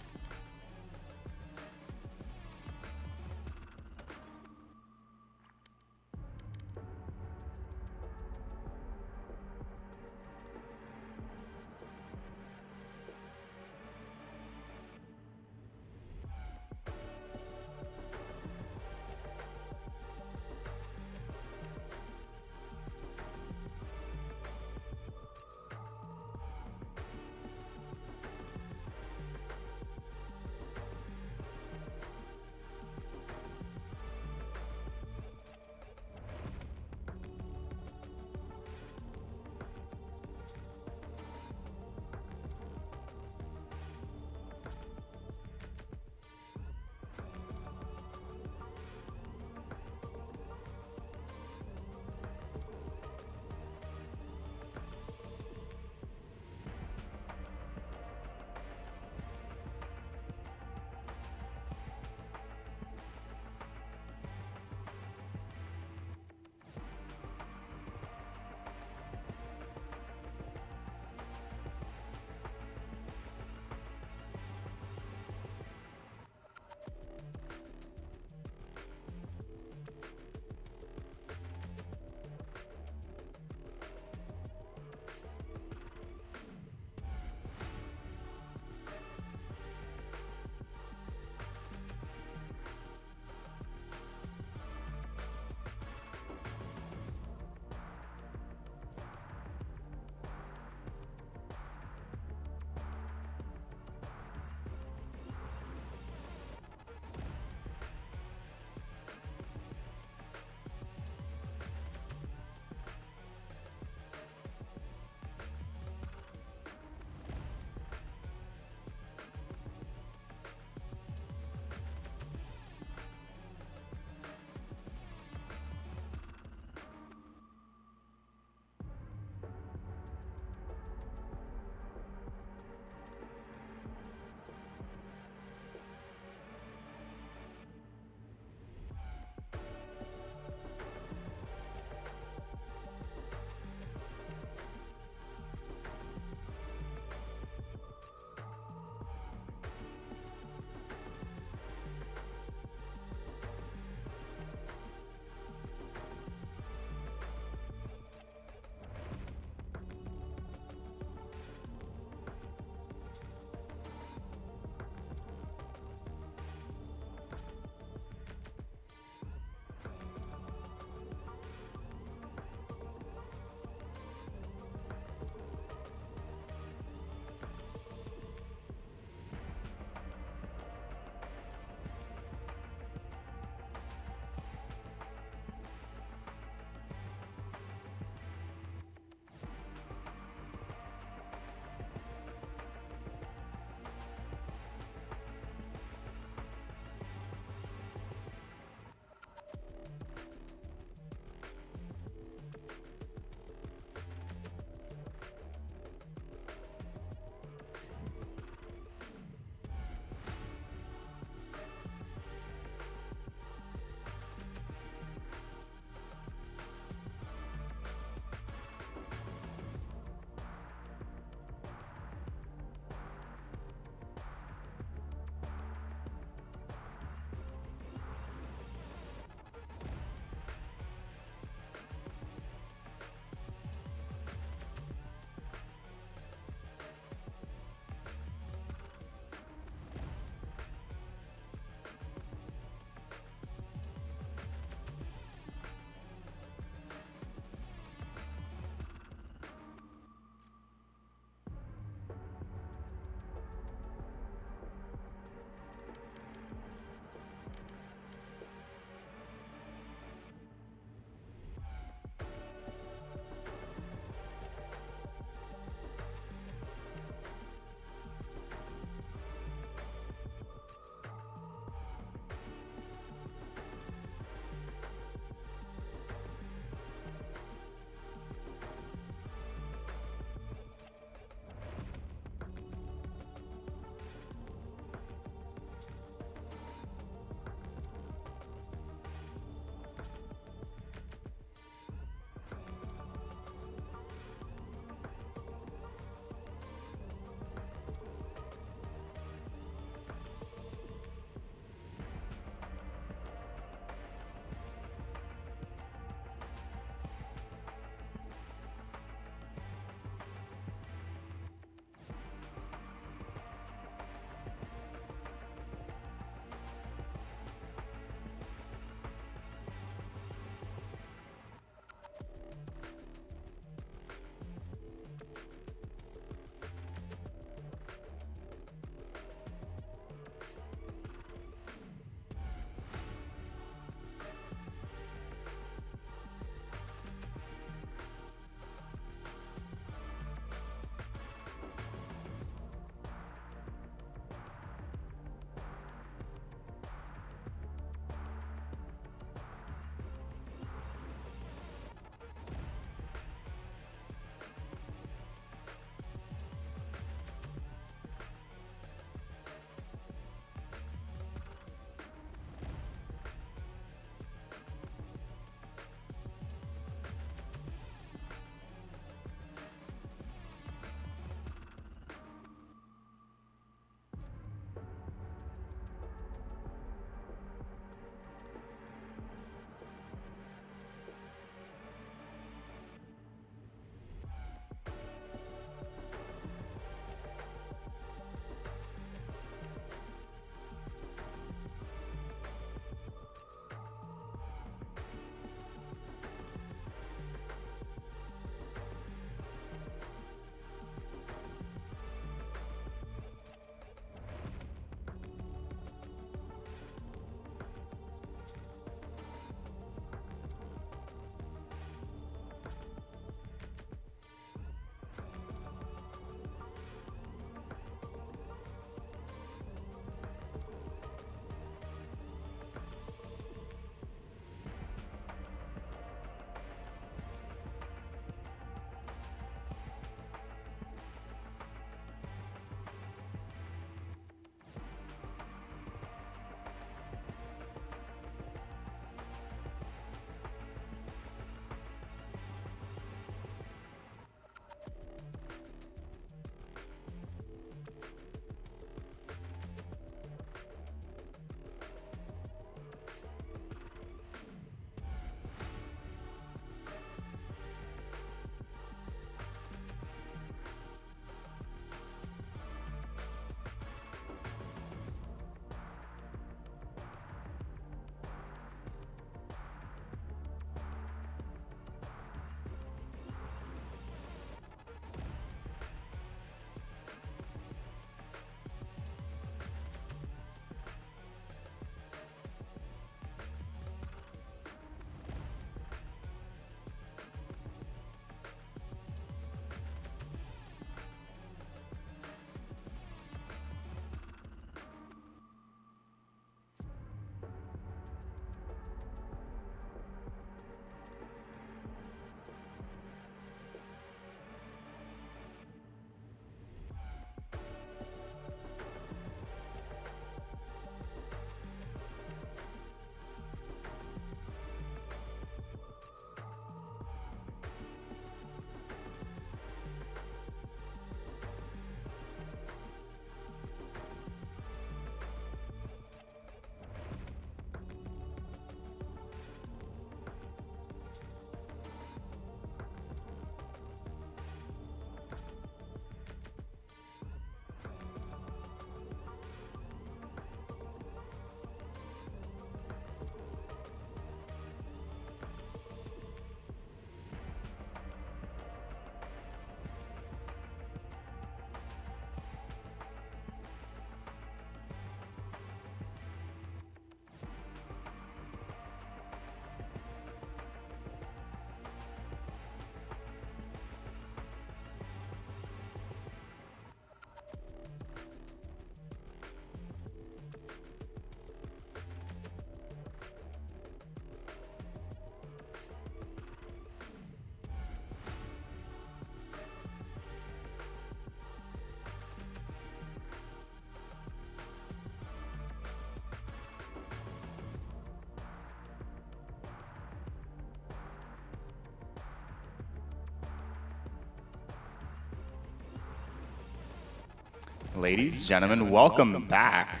Ladies, gentlemen, welcome back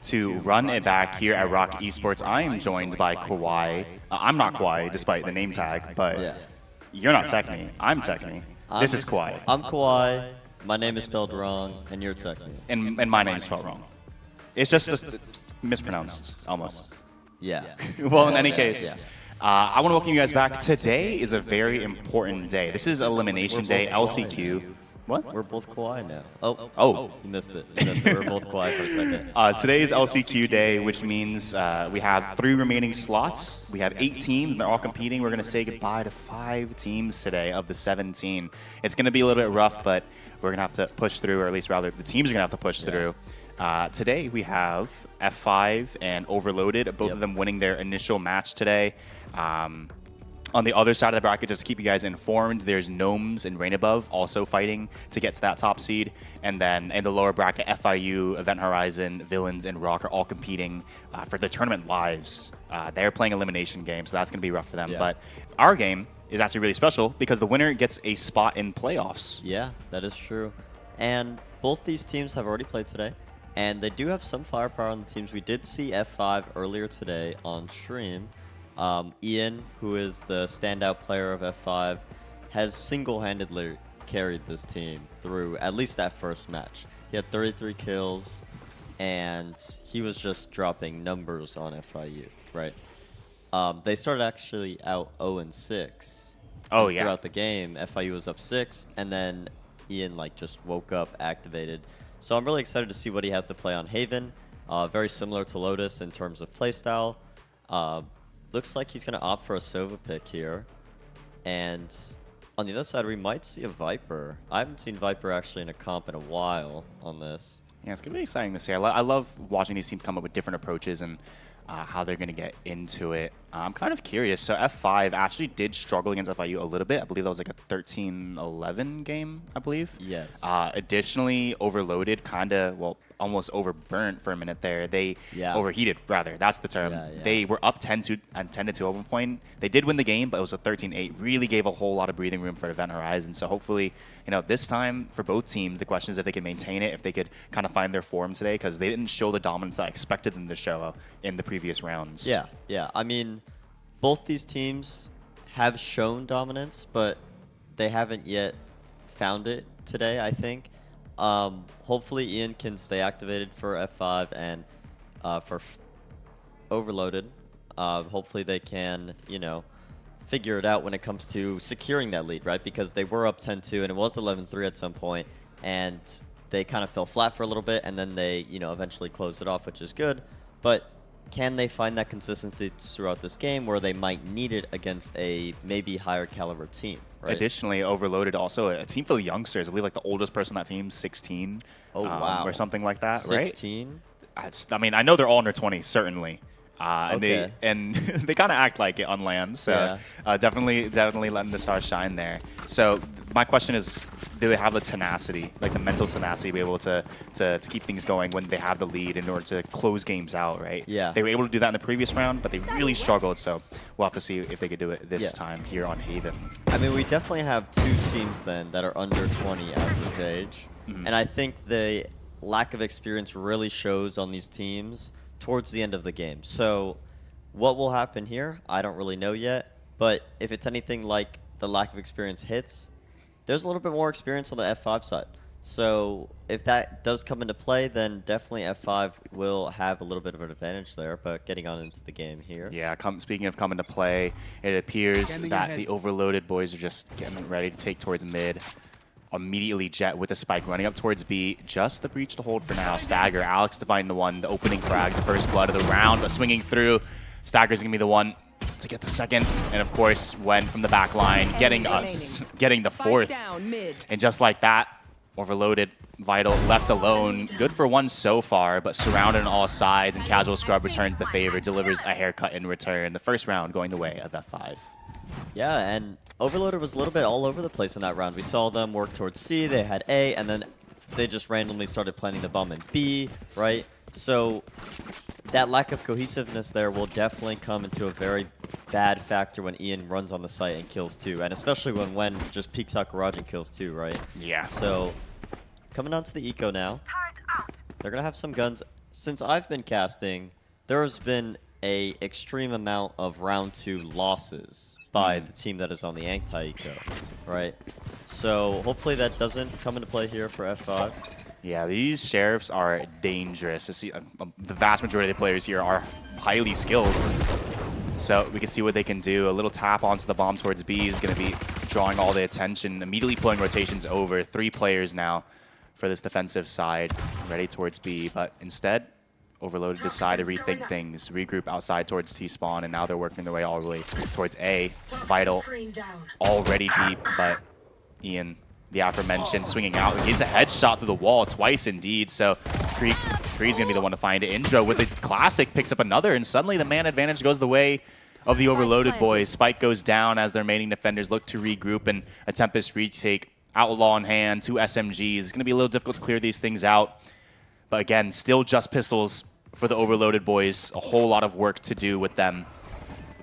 to Run It Back here at ROK Esports. I am joined by Kawhi. I'm not Kawhi, despite the name tag, but you're not Techme. I'm Techme. This is Kawhi. I'm Kawhi. My name is spelled wrong, and you're Techme. And my name is spelled wrong. It's just mispronounced, almost. Yeah. Well, in any case, I want to welcome you guys back. Today is a very important day. This is Elimination Day, LCQ. What? We're both Kawhi now. Oh, you missed it. We're both Kawhi for a second. Today is LCQ Day, which means we have 3 remaining slots. We have 8 teams, and they're all competing. We're going to say goodbye to 5 teams today of the 17. It's going to be a little bit rough, but we're going to have to push through, or at least rather, the teams are going to have to push through. Today we have F5 and Overloaded, both of them winning their initial match today. On the other side of the bracket, just to keep you guys informed, there's Gnomes and Rain Above also fighting to get to that top seed. And then in the lower bracket, FIU, Event Horizon, Villains, and ROK are all competing for the tournament lives. They're playing elimination games, so that's going to be rough for them. Yeah. But our game is actually really special because the winner gets a spot in playoffs. Yeah, that is true. And both these teams have already played today. And they do have some firepower on the teams. We did see F5 earlier today on stream. Ian, who is the standout player of F5, has single-handedly carried this team through at least that first match. He had 33 kills, and he was just dropping numbers on FIU, right? They started actually out 0-6. Oh, yeah. Throughout the game, FIU was up 6, and then Ian just woke up, activated. So I'm really excited to see what he has to play on Haven. Very similar to Lotus in terms of playstyle. Looks like he's going to opt for a Sova pick here. And on the other side, we might see a Viper. I haven't seen Viper actually in a comp in a while on this. Yeah, it's going to be exciting to see. I love watching these teams come up with different approaches and how they're going to get into it. I'm kind of curious. So F5 actually did struggle against FIU a little bit. I believe that was like a 13-11 game, I believe. Yes. Additionally, Overloaded almost overburnt for a minute there. They overheated, rather. That's the term. Yeah, yeah. They were up 10-2 at one point. They did win the game, but it was a 13-8. Really gave a whole lot of breathing room for Event Horizon. So hopefully, this time for both teams, the question is if they can maintain it, if they could kind of find their form today, because they didn't show the dominance I expected them to show in the previous rounds. Yeah. I mean, both these teams have shown dominance, but they haven't yet found it today, I think. Hopefully Ian can stay activated for F5 and for Overloaded. Hopefully they can, figure it out when it comes to securing that lead, right? Because they were up 10-2 and it was 11-3 at some point, and they kind of fell flat for a little bit, and then they, eventually closed it off, which is good. But can they find that consistency throughout this game where they might need it against a maybe higher caliber team? Right? Additionally, Overloaded also a team full of youngsters. I believe the oldest person on that team, 16. Oh, wow. Or something like that, 16? right? I know they're all in their 20s, certainly. Okay. And they kind of act like it on land. So definitely letting the stars shine there. So my question is, do they have the tenacity, the mental tenacity, to be able to keep things going when they have the lead in order to close games out, right? Yeah. They were able to do that in the previous round, but they really struggled. So we'll have to see if they could do it this time here on Haven. I mean, we definitely have 2 teams then that are under 20 average age. Mm-hmm. And I think the lack of experience really shows on these teams towards the end of the game. So what will happen here, I don't really know yet. But if it's anything like the lack of experience hits, there's a little bit more experience on the F5 side. So if that does come into play, then definitely F5 will have a little bit of an advantage there. But getting on into the game here. Yeah, speaking of coming to play, it appears that the Overloaded boys are just getting ready to take towards mid. Immediately Jet with a spike running up towards B. Just the breach to hold for now. Stagger, Alex to find the one, the opening frag, the first blood of the round, but swinging through. Stagger's going to be the one to get the second. And of course, went from the back line, getting the fourth. And just like that, Overloaded, Vital, left alone. Good for one so far, but surrounded on all sides, and Casual Scrub returns the favor, delivers a haircut in return. The first round going the way of F5. Yeah, and Overloaded was a little bit all over the place in that round. We saw them work towards C, they had A, and then they just randomly started planting the bomb in B, right? So that lack of cohesiveness there will definitely come into a very bad factor when Ian runs on the site and kills 2, and especially when just peeks out garage and kills 2, right? Yeah. So coming on to the eco now. They're going to have some guns. Since I've been casting, there has been a extreme amount of round 2 losses by the team that is on the Taiko, right? So hopefully that doesn't come into play here for F5. Yeah, these sheriffs are dangerous. To see, the vast majority of the players here are highly skilled. So we can see what they can do. A little tap onto the bomb towards B is going to be drawing all the attention, immediately pulling rotations over. 3 players now for this defensive side, ready towards B. But instead, Overloaded decided to rethink things, regroup outside towards T-spawn, and now they're working their way all the way towards A. Vital already deep, but Ian, the aforementioned, swinging out. He gets a headshot through the wall twice indeed, so Krieg's going to be the one to find it. Indra with a classic picks up another, and suddenly the man advantage goes the way of the Overloaded boys. Spike goes down as their remaining defenders look to regroup and a Tempest retake. Outlaw in hand, 2 SMGs. It's going to be a little difficult to clear these things out. But again, still just pistols for the Overloaded boys. A whole lot of work to do with them.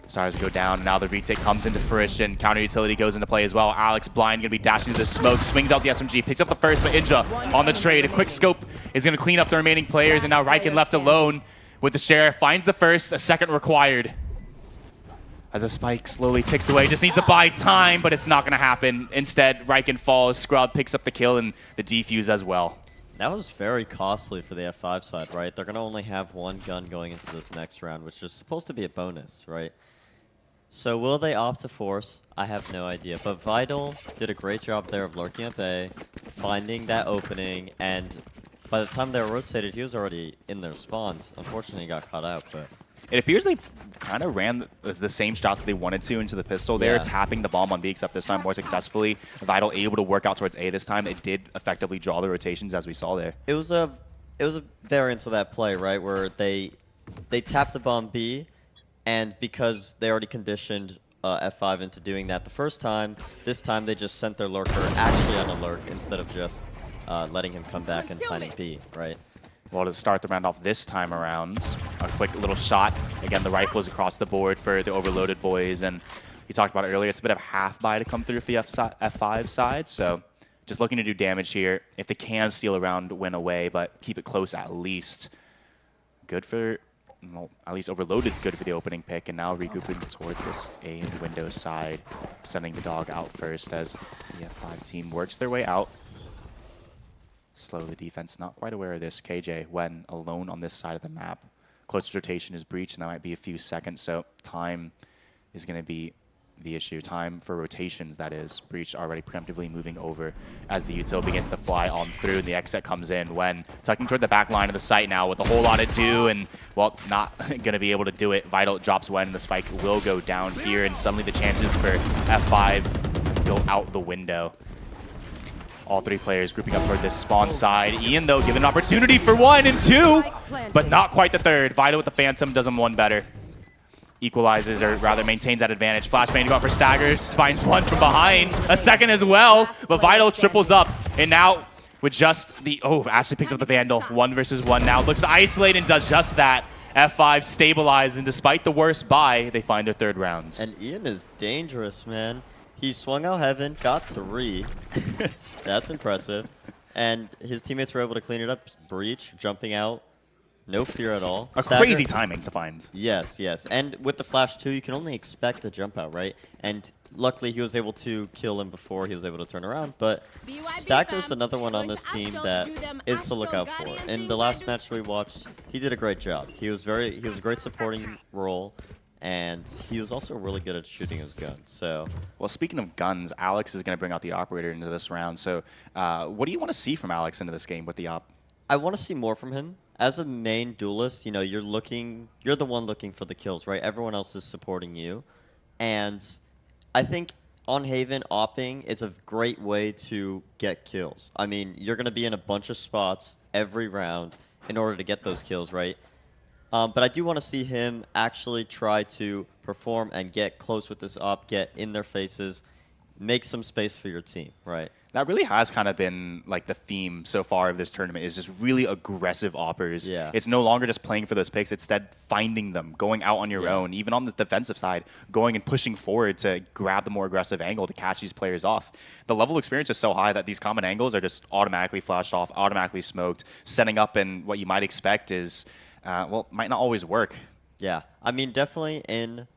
Stars go down. Now the retake comes into fruition. Counter utility goes into play as well. Alex Blind going to be dashing to the smoke. Swings out the SMG. Picks up the first, but Indra on the trade. A quick scope is going to clean up the remaining players. And now Riken left alone with the Sheriff. Finds the first. A second required. As the spike slowly ticks away. Just needs to buy time, but it's not going to happen. Instead, Riken falls. Scrub picks up the kill and the defuse as well. That was very costly for the F5 side, right? They're going to only have 1 gun going into this next round, which is supposed to be a bonus, right? So will they opt to force? I have no idea. But Vital did a great job there of lurking up A, finding that opening, and by the time they were rotated, he was already in their spawns. Unfortunately, he got caught out, but... It appears they kind of ran the same shot that they wanted to into the pistol. They're tapping the bomb on B, except this time more successfully. Vital able to work out towards A this time. It did effectively draw the rotations, as we saw there. It was a variance of that play, right, where they tapped the bomb B, and because they already conditioned F5 into doing that the first time, this time they just sent their lurker actually on a lurk instead of just letting him come back and planting B, right? Well, to start the round off this time around, a quick little shot. Again, the rifles across the board for the Overloaded boys. And you talked about it earlier, it's a bit of half buy to come through for the F5 side. So just looking to do damage here. If they can steal a round, win away, but keep it close at least. Good for, well, at least Overloaded's good for the opening pick. And now regrouping toward this A and Windows side, sending the dog out first as the F5 team works their way out. Slow the defense, not quite aware of this. KJ, when alone on this side of the map. Closest rotation is breached, and that might be a few seconds, so time is going to be the issue. Time for rotations, that is. Breach already preemptively moving over as the util begins to fly on through, and the exit comes in when tucking toward the back line of the site now with a whole lot to do, and, well, not going to be able to do it. Vital drops when, and the spike will go down here, and suddenly the chances for F5 go out the window. All 3 players grouping up toward this spawn side. Ian, though, given an opportunity for 1 and 2, but not quite the third. Vital with the Phantom does him 1 better. Equalizes, or rather maintains that advantage. Flashbang to go out for Stagger. Spines 1 from behind. A second as well, but Vital triples up. And now, with just the... Oh, actually picks up the Vandal. 1 versus 1 now. Looks to isolate and does just that. F5 stabilized, and despite the worst buy, they find their 3rd round. And Ian is dangerous, man. He swung out Heaven, got 3. That's impressive. And his teammates were able to clean it up. Breach, jumping out. No fear at all. A crazy timing to find. Yes, yes. And with the flash, too, you can only expect a jump out, right? And luckily, he was able to kill him before he was able to turn around. But Stacker's another one on this team that is to look out for. In the last match we watched, he did a great job. He was a great supporting role. And he was also really good at shooting his gun. So, well, speaking of guns, Alex is going to bring out the operator into this round. So, what do you want to see from Alex into this game with the op? I want to see more from him. As a main duelist, you know, you're the one looking for the kills, right? Everyone else is supporting you. And I think on Haven, opping is a great way to get kills. I mean, you're going to be in a bunch of spots every round in order to get those kills, right? But I do want to see him actually try to perform and get close with this op, get in their faces, make some space for your team, right? that really has kind of been like the theme so far of this tournament is just really aggressive oppers. Yeah. It's no longer just playing for those picks, instead finding them, going out on your own, even on the defensive side, going and pushing forward to grab the more aggressive angle to catch these players off. The level of experience is so high that these common angles are just automatically flashed off, automatically smoked, setting up, and what you might expect is, well, might not always work. Yeah, I mean, definitely in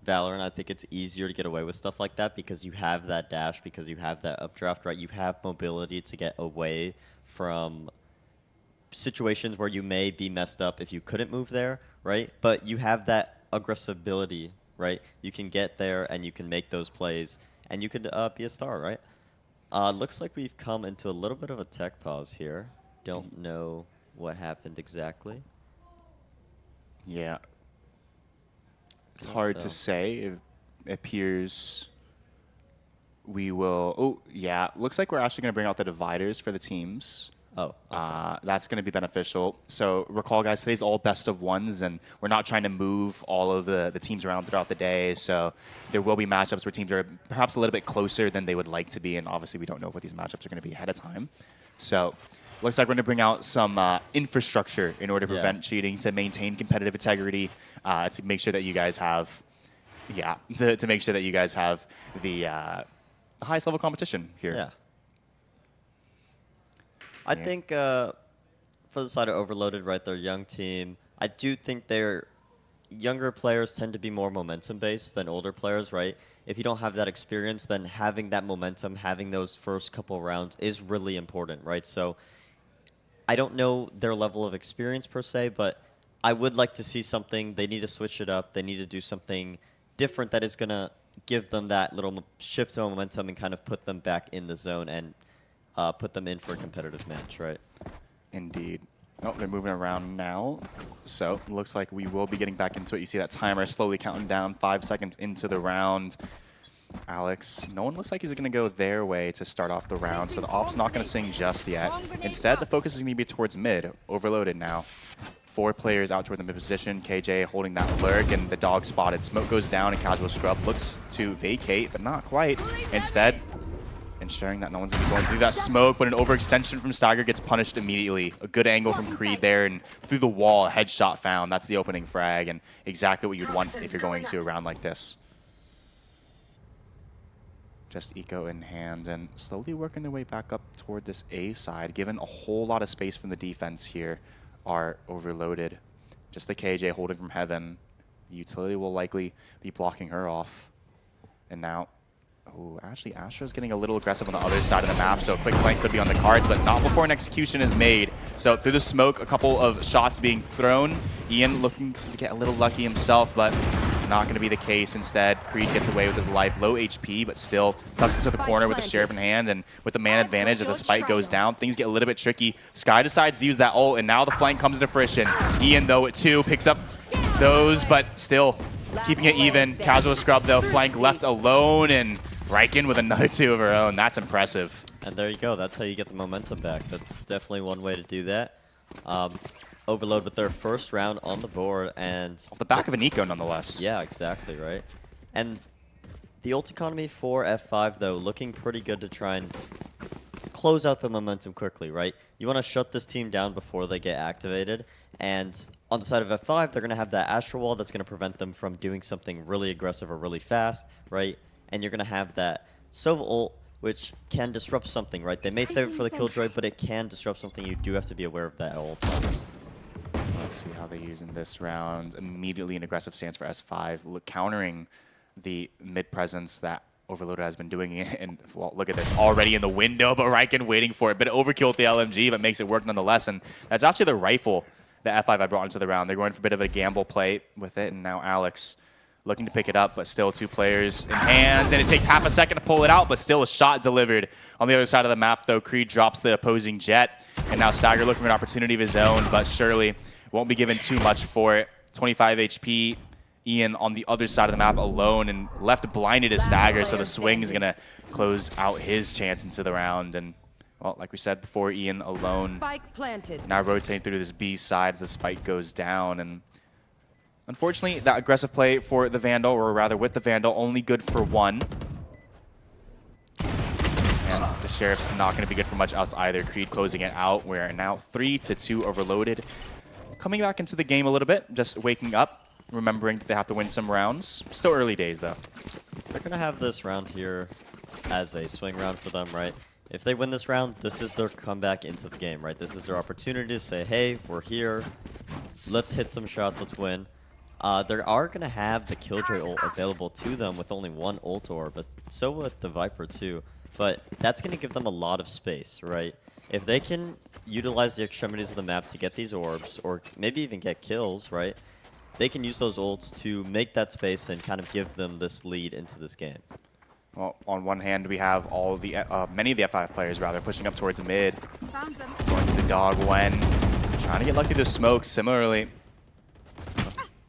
Valorant, I think it's easier to get away with stuff like that because you have that dash, because you have that updraft, right? You have mobility to get away from situations where you may be messed up if you couldn't move there, right? But you have that aggressibility, right? You can get there and you can make those plays and you could be a star, right? Looks like we've come into a little bit of a tech pause here. Don't know what happened exactly. Yeah. It's hard to say. It appears we will... Oh, yeah. Looks like we're actually going to bring out the dividers for the teams. Oh, okay. That's going to be beneficial. So recall, guys, today's all best of ones, and we're not trying to move all of the teams around throughout the day. So there will be matchups where teams are perhaps a little bit closer than they would like to be, and obviously we don't know what these matchups are going to be ahead of time. So looks like we're going to bring out some infrastructure in order to prevent cheating, to maintain competitive integrity, to make sure that you guys have, to make sure that you guys have the highest level competition here. Yeah. I think for the side of Overloaded, right, their young team, I do think their younger players tend to be more momentum-based than older players, right? If you don't have that experience, then having that momentum, having those first couple rounds is really important, right? So I don't know their level of experience per se, but I would like to see something. They need to switch it up. They need to do something different that is going to give them that little shift of momentum and kind of put them back in the zone and put them in for a competitive match, right? Indeed. Oh, they're moving around now. So looks like we will be getting back into it. You see that timer slowly counting down, 5 seconds into the round. Alex, no one looks like he's going to go their way to start off the round, so the op's not going to sing just yet. Instead, the focus is going to be towards mid. Overloaded now. 4 players out toward the mid position. KJ holding that lurk, and the dog spotted. Smoke goes down, and Casual Scrub looks to vacate, but not quite. Instead, ensuring that no one's going to be going through that smoke, but an overextension from Stagger gets punished immediately. A good angle from Creed there, and through the wall, a headshot found. That's the opening frag, and exactly what you'd want if you're going to a round like this. Just eco in hand, and slowly working their way back up toward this A side, given a whole lot of space from the defense here, are Overloaded. Just the KJ holding from heaven. The utility will likely be blocking her off. And now, oh, actually Astra's getting a little aggressive on the other side of the map, so a quick flank could be on the cards, but not before an execution is made. So through the smoke, a couple of shots being thrown. Ian looking to get a little lucky himself, but not going to be the case. Instead, Creed gets away with his life, low HP, but still tucks into the corner with the sheriff in hand, and with the man advantage as the spike goes down, things get a little bit tricky. Sky decides to use that ult, and now the flank comes into fruition. Ian, though, at 2, picks up those, but still keeping it even. Casual Scrub, though, flank left alone, and Riken with another 2 of her own. That's impressive. And there you go. That's how you get the momentum back. That's definitely one way to do that. Overload with their first round on the board, and off the back of an eco, nonetheless. Yeah, exactly, right? And the ult economy for F5, though, looking pretty good to try and close out the momentum quickly, right? You want to shut this team down before they get activated, and on the side of F5, they're going to have that Astral Wall that's going to prevent them from doing something really aggressive or really fast, right? And you're going to have that Sova ult, which can disrupt something, right? They may save it for the Killjoy, but it can disrupt something. You do have to be aware of that at all times. Let's see how they use in this round. Immediately an aggressive stance for S5, countering the mid presence that Overloaded has been doing. And well, look at this, already in the window, but Riken waiting for it. Bit overkill with the LMG, but makes it work nonetheless. And that's actually the rifle that F5 had brought into the round. They're going for a bit of a gamble play with it, and now Alex looking to pick it up, but still 2 players in hand, and it takes half a second to pull it out, but still a shot delivered. On the other side of the map, though, Creed drops the opposing jet, and now Stagger looking for an opportunity of his own, but surely won't be given too much for it. 25 HP, Ian on the other side of the map alone, and left blinded as Stagger, so the swing is going to close out his chance into the round. And, well, like we said before, Ian alone. Spike planted. Now rotating through this B side as the spike goes down, and unfortunately, that aggressive play for the Vandal, or rather with the Vandal, only good for 1. And The Sheriff's not going to be good for much else either. Creed closing it out. We're now 3-2 overloaded. Coming back into the game a little bit, just waking up, remembering that they have to win some rounds. Still early days, though. They're going to have this round here as a swing round for them, right? If they win this round, this is their comeback into the game, right? This is their opportunity to say, hey, we're here. Let's hit some shots. Let's win. They are going to have the Killjoy ult available to them with only one ult orb, but so with the Viper too. But that's going to give them a lot of space, right? If they can utilize the extremities of the map to get these orbs, or maybe even get kills, right? They can use those ults to make that space and kind of give them this lead into this game. Well, on one hand, we have all the many of the F5 players rather pushing up towards mid. Found them. Going to the dog when trying to get lucky to smoke. Similarly,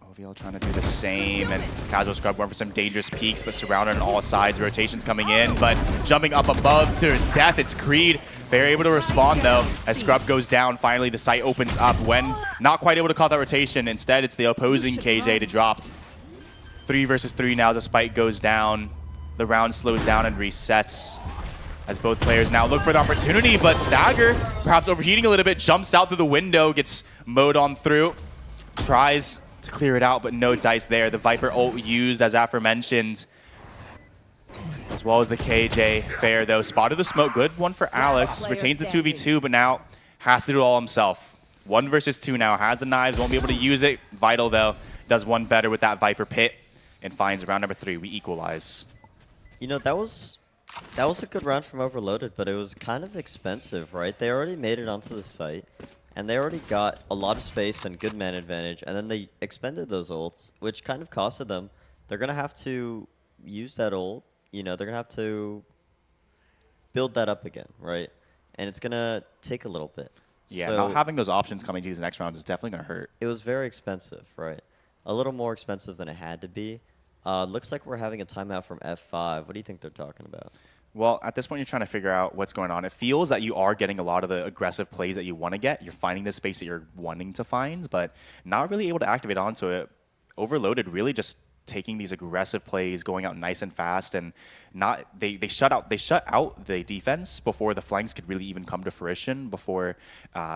OVL trying to do the same, and Casual Scrub going for some dangerous peeks, but surrounded on all sides. Rotations coming in, but jumping up above to death. It's Creed. Very able to respond though, as Scrub goes down. Finally, the site opens up when not quite able to call that rotation. Instead, it's the opposing KJ to drop. 3 versus 3 now as the spike goes down. The round slows down and resets as both players now look for the opportunity, but Stagger, perhaps overheating a little bit, jumps out through the window, gets mowed on through, tries to clear it out, but no dice there. The Viper ult used, as aforementioned, as well as the KJ fair, though. Spotted the smoke. Good one for Alex. Retains the 2v2, but now has to do it all himself. 1 versus 2 now. Has the knives, won't be able to use it. Vital, though, does one better with that Viper pit and finds round number 3. We equalize. You know, that was a good round from Overloaded, but it was kind of expensive, right? They already made it onto the site, and they already got a lot of space and good man advantage, and then they expended those ults, which kind of costed them. They're going to have to use that ult. You know, they're going to have to build that up again, right? And it's going to take a little bit. Yeah, so not having those options coming to these next rounds is definitely going to hurt. it was very expensive, right? A little more expensive than it had to be. Looks like we're having a timeout from F5. What do you think they're talking about? Well, at this point, you're trying to figure out what's going on. It feels that you are getting a lot of the aggressive plays that you want to get. You're finding the space that you're wanting to find, but not really able to activate onto it. Overloaded, really just taking these aggressive plays, going out nice and fast, and not they shut out the defense before the flanks could really even come to fruition, before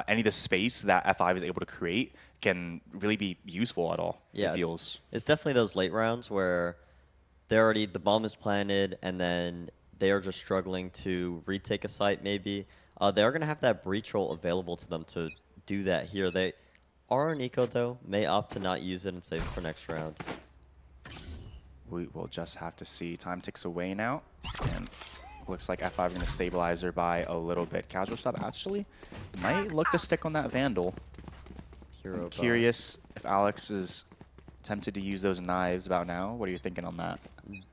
any of the space that F5 is able to create can really be useful at all. Yeah, it feels. It's definitely those late rounds where the bomb is planted and then they are just struggling to retake a site maybe. They are going to have that breach roll available to them to do that here. They are an eco though, may opt to not use it and save it for next round. We will just have to see. Time ticks away now, and looks like F5 are going to stabilize her by a little bit. Casual Stop actually might look to stick on that Vandal. I'm curious if Alex is tempted to use those knives about now. What are you thinking on that?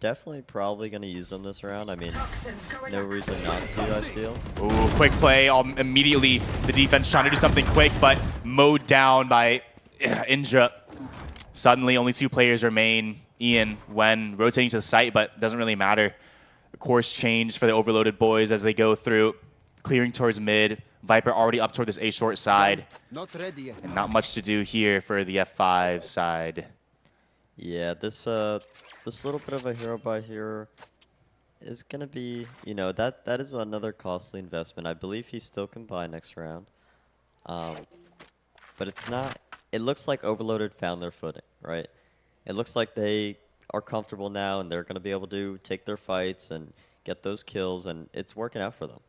Definitely probably going to use them this round. I mean, no reason not to, I feel. Ooh, quick play. Immediately, the defense trying to do something quick, but mowed down by Indra. Suddenly, only 2 players remain. Ian, when rotating to the site, but doesn't really matter. The course change for the Overloaded boys as they go through, clearing towards mid. Viper already up toward this A short side. Not ready yet. And not much to do here for the F5 side. Yeah, this little bit of a hero buy here is going to be, you know, that is another costly investment. I believe he still can buy next round. But it's not, it looks like Overloaded found their footing, right? It looks like they are comfortable now and they're going to be able to take their fights and get those kills, and it's working out for them.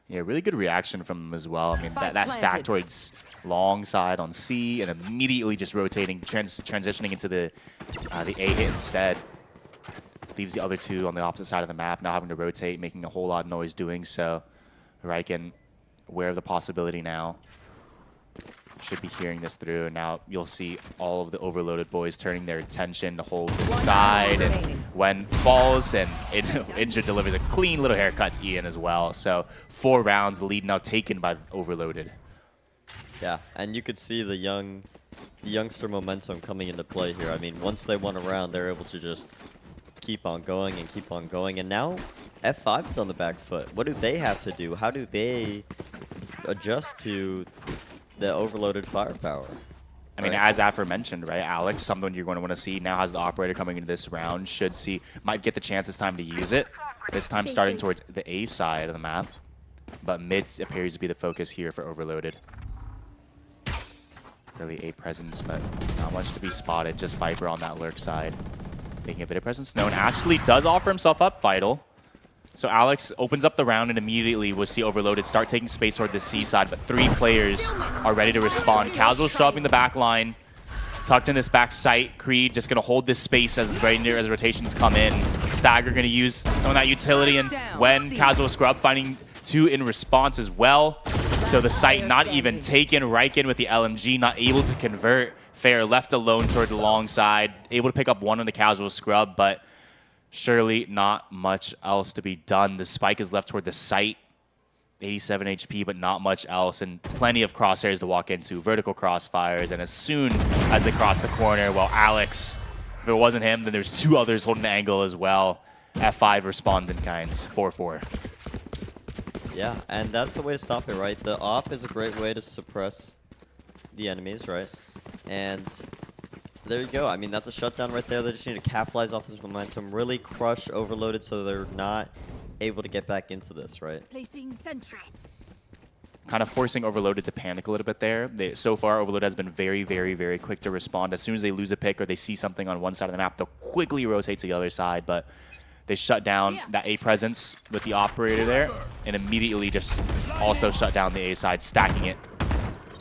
Yeah, really good reaction from them as well. I mean, that stack towards long side on C and immediately just rotating, transitioning into the A hit instead. Leaves the other 2 on the opposite side of the map, now having to rotate, making a whole lot of noise doing so. Riken, aware of the possibility now. Should be hearing this through, and now you'll see all of the Overloaded boys turning their attention to hold the side, and when falls, and Indra delivers a clean little haircut to Ian as well. So 4 rounds, the lead now taken by Overloaded. Yeah, and you could see the youngster momentum coming into play here. I mean, once they won a round, they're able to just keep on going and keep on going, and now F5 is on the back foot. What do they have to do? How do they adjust to the Overloaded firepower? I mean, as aforementioned, right, Alex, someone you're going to want to see now has the operator coming into this round. Might get the chance this time to use it. This time starting towards the A side of the map. but mid appears to be the focus here for Overloaded. Really A presence, but not much to be spotted. Just Viper on that lurk side. Making a bit of presence known. Actually does offer himself up, Vital. So Alex opens up the round, and immediately we'll see Overloaded start taking space toward the C side, but 3 players are ready to respond. Casual dropping the back line. Tucked in this back site. Creed just going to hold this space as rotations come in. Stagger going to use some of that utility, and when Casual Scrub finding 2 in response as well. So the site not even taken. Riken with the LMG, not able to convert. Fair left alone toward the long side. Able to pick up 1 on the Casual Scrub, but surely not much else to be done. The spike is left toward the site. 87 HP, but not much else, and plenty of crosshairs to walk into. Vertical crossfires, and as soon as they cross the corner, well, Alex, if it wasn't him, then there's 2 others holding the angle as well. F5 respond in kinds, 4-4. Yeah, and that's a way to stop it, right? The op is a great way to suppress the enemies, right? And there you go. I mean, that's a shutdown right there. They just need to capitalize off this momentum, really crush Overloaded so they're not able to get back into this, right? Placing sentry. Kind of forcing Overloaded to panic a little bit there. So far, Overloaded has been very, very, very quick to respond. As soon as they lose a pick or they see something on one side of the map, they'll quickly rotate to the other side, but they shut down that A presence with the operator there, and immediately just also shut down the A side, stacking it.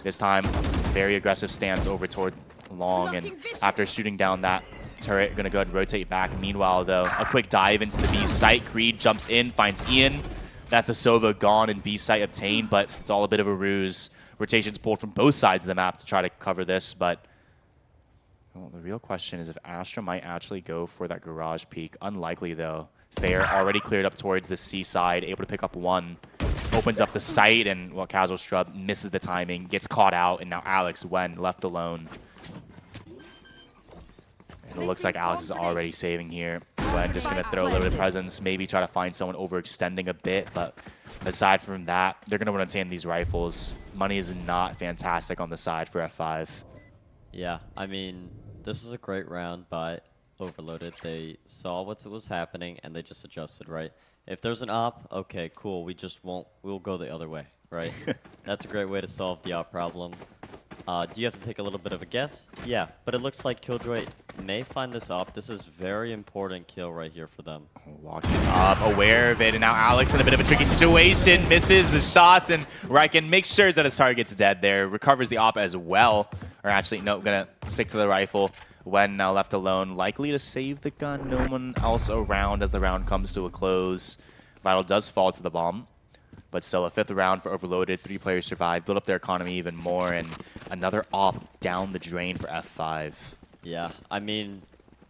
This time, very aggressive stance over toward long, and after shooting down that turret, gonna go ahead and rotate back. Meanwhile, though, a quick dive into the B site. Creed jumps in, finds Ian. That's a Sova gone and B site obtained, but it's all a bit of a ruse. Rotations pulled from both sides of the map to try to cover this, but well, the real question is if Astra might actually go for that garage peek. Unlikely, though. Fair already cleared up towards the C side, able to pick up 1. Opens up the site, and well, Casual Scrub misses the timing, gets caught out, and now Alex, when left alone. It looks like Alex is already saving here. Gwen just going to throw a little bit of presence, maybe try to find someone overextending a bit. But aside from that, they're going to want to retain these rifles. Money is not fantastic on the side for F5. Yeah, I mean, this was a great round by Overloaded. They saw what was happening, and they just adjusted, right? If there's an op, okay, cool. We'll go the other way, right? That's a great way to solve the op problem. Do you have to take a little bit of a guess? Yeah, but it looks like Killjoy may find this op. This is very important kill right here for them. Walking up, aware of it, and now Alex in a bit of a tricky situation, misses the shots, and Riken makes sure that his target gets dead there, recovers the op as well. Or actually, no, gonna stick to the rifle. When now left alone, likely to save the gun. No one else around as the round comes to a close. Vital does fall to the bomb. But still, a 5th round for Overloaded. 3 players survive, build up their economy even more, and another op down the drain for F5. Yeah, I mean,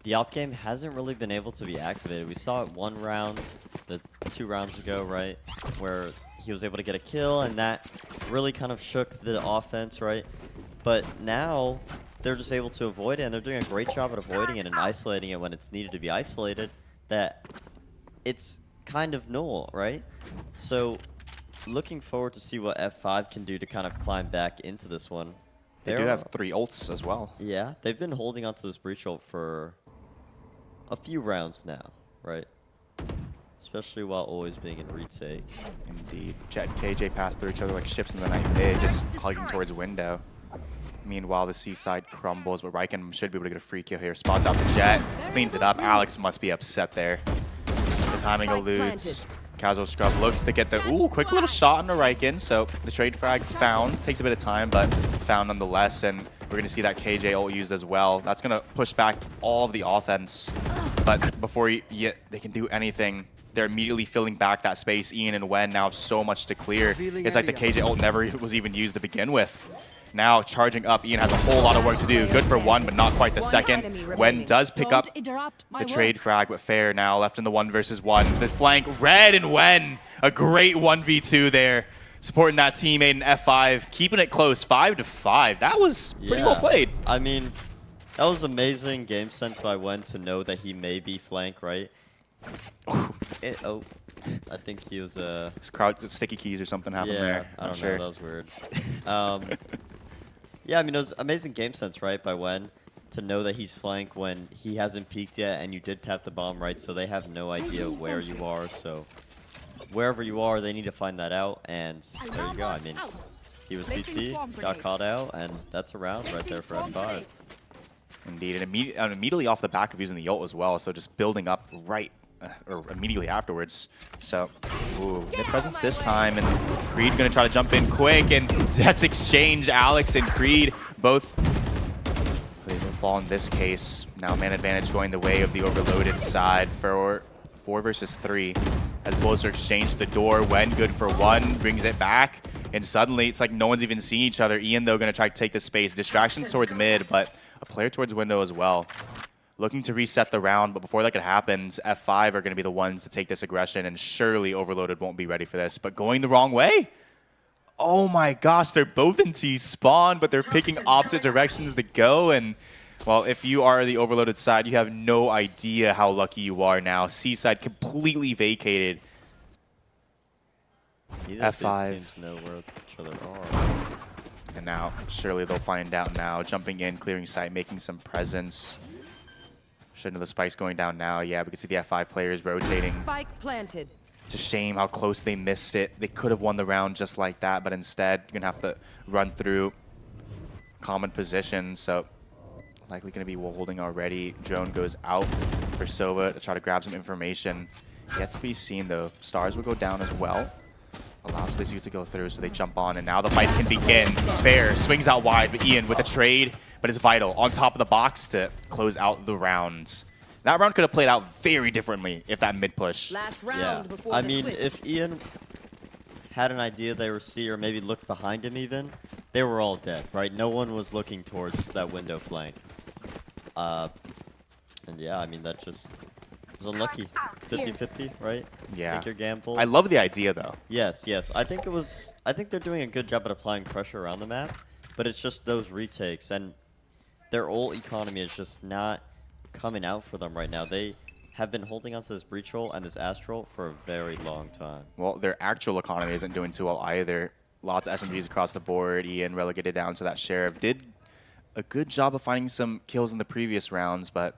the op game hasn't really been able to be activated. We saw it 1 round, 2 rounds ago, right, where he was able to get a kill, and that really kind of shook the offense, right? But now they're just able to avoid it, and they're doing a great job at avoiding it and isolating it when it's needed to be isolated, that it's kind of null, right? So looking forward to see what F5 can do to kind of climb back into this one. They do have 3 ults as well. Yeah, they've been holding onto this breach ult for a few rounds now, right? Especially while always being in retake. Indeed. Jet and KJ pass through each other like ships in the night mid, just hugging towards window. Meanwhile, the C-side crumbles, but Riken should be able to get a free kill here. Spots out the Jet, cleans it up. Alex must be upset there. The timing eludes. Casual Scrub looks to get the quick little shot on the Riken. So the trade frag found. Takes a bit of time, but found nonetheless. And we're going to see that KJ ult used as well. That's going to push back all of the offense. But before they can do anything, they're immediately filling back that space. Ian and Wen now have so much to clear. It's like the KJ ult never was even used to begin with. Now charging up, Ian has a whole lot of work to do. Good for 1, but not quite the second. Wen does pick up the trade frag, but Fair now left in the 1 versus 1. The flank, Red and Wen, a great 1v2 there. Supporting that teammate in F5, keeping it close, 5-5. That was pretty well played. I mean, that was amazing game sense by Wen to know that he may be flank, right? I think he was his crowd sticky keys or something happened there. I don't know. That was weird. Yeah, I mean, it was amazing game sense, right, by Wen to know that he's flank when he hasn't peeked yet, and you did tap the bomb, right? So they have no idea where you are. So wherever you are, they need to find that out. And there you go. I mean, he was CT, got caught out, and that's a round right there for F5. Indeed, and immediately off the back of using the ult as well, so just building up right or immediately afterwards. So, ooh, mid presence this time, and Creed gonna try to jump in quick, and that's exchange. Alex and Creed both they will fall in this case. Now man advantage going the way of the overloaded side for 4 versus 3. As Bullets are exchanged the door, Wen good for 1, brings it back, and suddenly it's like no one's even seeing each other. Ian though gonna try to take the space. Distractions towards mid, but a player towards window as well. Looking to reset the round, but before that could happen, F5 are going to be the ones to take this aggression, and surely Overloaded won't be ready for this. But going the wrong way? Oh my gosh, they're both in T-spawn, but they're picking opposite directions to go. And, well, if you are the Overloaded side, you have no idea how lucky you are now. C side completely vacated. F5 seems to know where each other are. And now, surely they'll find out now. Jumping in, clearing sight, making some presence. Should know the spike's going down now. Yeah, we can see the F5 players rotating. Spike planted. It's a shame how close they missed it. They could have won the round just like that, but instead, you're going to have to run through common position. So, likely going to be holding already. Drone goes out for Sova to try to grab some information. Yet to be seen, though. Stars will go down as well. Allows this to go through, so they jump on, and now the fights can begin. Fair swings out wide, but Ian with a trade, but it's Vital on top of the box to close out the round. That round could have played out very differently if that mid push. Last round Yeah, before I the mean, switch. if Ian had an idea they were C or maybe looked behind him even, they were all dead, right? No one was looking towards that window flank. And yeah, I mean, that just was unlucky. 50-50, right? Yeah. Take your gamble. I love the idea, though. Yes, yes. I think they're doing a good job at applying pressure around the map, but it's just those retakes, and their ult economy is just not coming out for them right now. They have been holding on to this breach roll and this astral for a very long time. Well, their actual economy isn't doing too well either. Lots of SMGs across the board. Ian relegated down to that sheriff. Did a good job of finding some kills in the previous rounds, but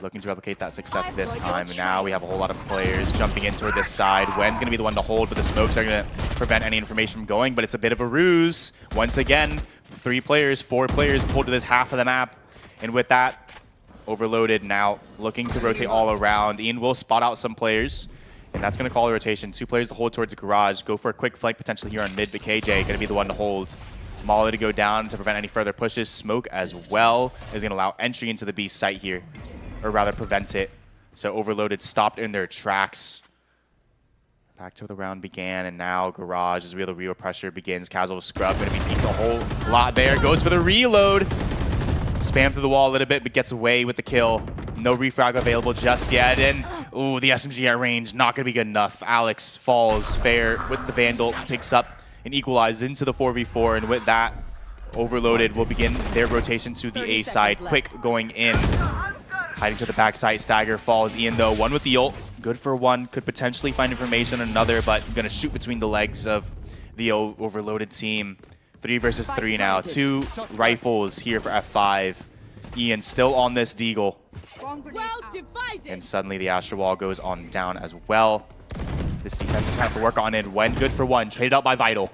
looking to replicate that success this time. And now we have a whole lot of players jumping in toward this side. Wen's going to be the one to hold, but the smokes are going to prevent any information from going. But it's a bit of a ruse. Once again, 4 players pulled to this half of the map. And with that, Overloaded now looking to rotate all around. Ian will spot out some players, and that's going to call a rotation. 2 players to hold towards the garage. Go for a quick flank potentially here on mid, but KJ going to be the one to hold. Molly to go down to prevent any further pushes. Smoke as well is going to allow entry into the B site here, or rather prevent it. So Overloaded stopped in their tracks. Back to where the round began, and now Garage is where the real pressure begins. Casual Scrub going to be peeked a whole lot there. Goes for the reload. Spam through the wall a little bit, but gets away with the kill. No refrag available just yet, and ooh, the SMG at range, not going to be good enough. Alex falls fair with the Vandal, picks up and equalizes into the 4v4, and with that, Overloaded will begin their rotation to the A side. Quick going in. Hiding to the backside, Stagger falls. Ian, though, one with the ult. Good for 1. Could potentially find information on another, but going to shoot between the legs of the Overloaded team. 3 versus 3 now. 2 rifles here for F5. Ian still on this Deagle. Well divided. And suddenly the Astro Wall goes on down as well. This defense is going to have to work on it. When good for 1. Traded out by Vital.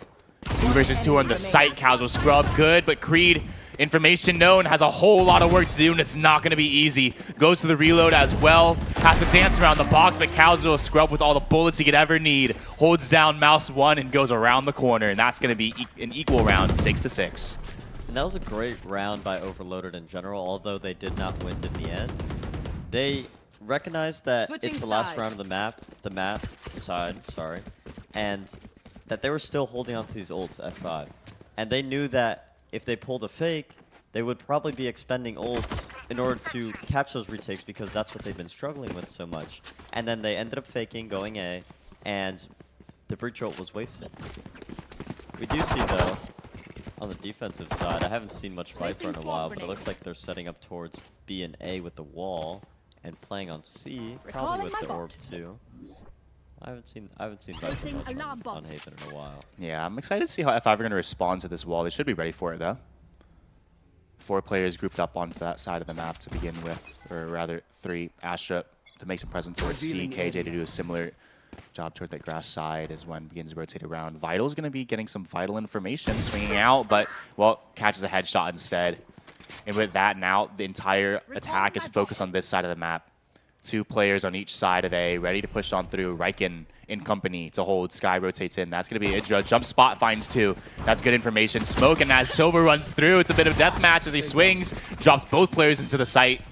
2 versus 2 on the site. Casual Scrub good, but Creed, information known, has a whole lot of work to do, and it's not going to be easy. Goes to the reload as well. Has to dance around the box, but Casual Scrub with all the bullets he could ever need. Holds down Mouse 1 and goes around the corner, and that's going to be an equal round, 6-6. And that was a great round by Overloaded in general, although they did not win in the end. They recognized that it's the last round of the map side, and that they were still holding on to these ults, F5. And they knew that if they pulled a fake, they would probably be expending ults in order to catch those retakes, because that's what they've been struggling with so much. And then they ended up faking, going A, and the breach ult was wasted. We do see, though, on the defensive side, I haven't seen much Viper in a while, but it looks like they're setting up towards B and A with the wall, and playing on C, probably with the orb too. I haven't seen Viper much on Haven in a while. Yeah, I'm excited to see how F5 are going to respond to this wall. They should be ready for it, though. 4 players grouped up onto that side of the map to begin with, or rather 3. Astra to make some presence towards C, KJ to do a similar Job toward that grass side is when begins to rotate around. Vital's going to be getting some vital information, swinging out, but, well, catches a headshot instead. And with that, now the entire attack is focused on this side of the map. 2 players on each side of A, ready to push on through. Riken in company to hold. Sky rotates in. That's going to be Idra. Jump spot finds 2. That's good information. Smoke, and as Silver runs through, it's a bit of a deathmatch as he swings, drops both players into the site.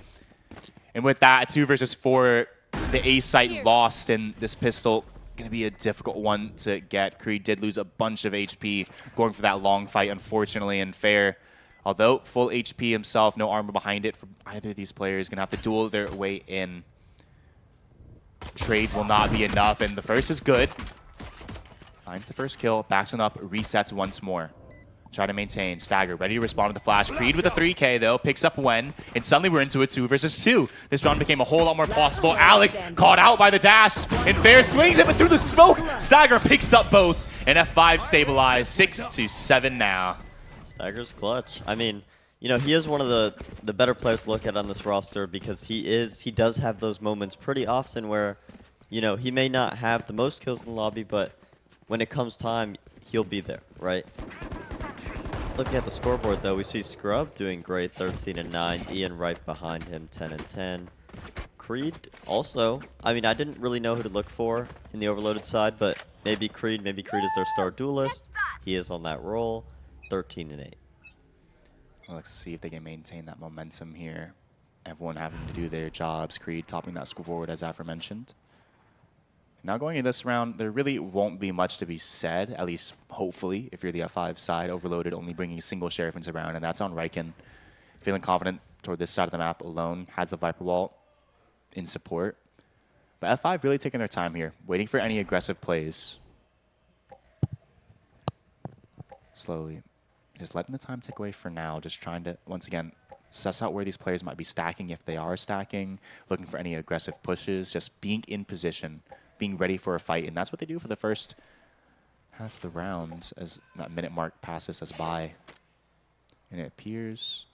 And with that, 2 versus 4, the A site lost, and this pistol going to be a difficult one to get. Creed did lose a bunch of HP going for that long fight, unfortunately, and Fair, although full HP himself, no armor behind it for either of these players, going to have to duel their way in. Trades will not be enough, and the first is good. Finds the first kill, backs one up, resets once more. Try to maintain. Stagger, ready to respond to the flash. Creed with a 3K, though, picks up Wen, and suddenly we're into a 2 versus 2. This round became a whole lot more possible. Alex caught out by the dash, and Fair swings it, but through the smoke, Stagger picks up both, and F5 stabilized. 6-7 now. Stagger's clutch. I mean, you know, he is one of the better players to look at on this roster because he does have those moments pretty often where, you know, he may not have the most kills in the lobby, but when it comes time, he'll be there, right? Looking at the scoreboard, though, we see Scrub doing great, 13-9. Ian right behind him, 10-10. Creed also, I mean, I didn't really know who to look for in the overloaded side, but maybe Creed is their star duelist. He is on that roll, 13-8. Let's see if they can maintain that momentum here. Everyone having to do their jobs. Creed topping that scoreboard, as aforementioned. Now going into this round, there really won't be much to be said, at least hopefully, if you're the F5 side. Overloaded, only bringing a single sheriff into round, and that's on Riken. Feeling confident toward this side of the map alone, has the Viper Wall in support. But F5 really taking their time here, waiting for any aggressive plays. Slowly. Just letting the time tick away for now, just trying to, once again, suss out where these players might be stacking, if they are stacking, looking for any aggressive pushes, just being in position, being ready for a fight, and that's what they do for the first half of the round as that minute mark passes us by. And it appears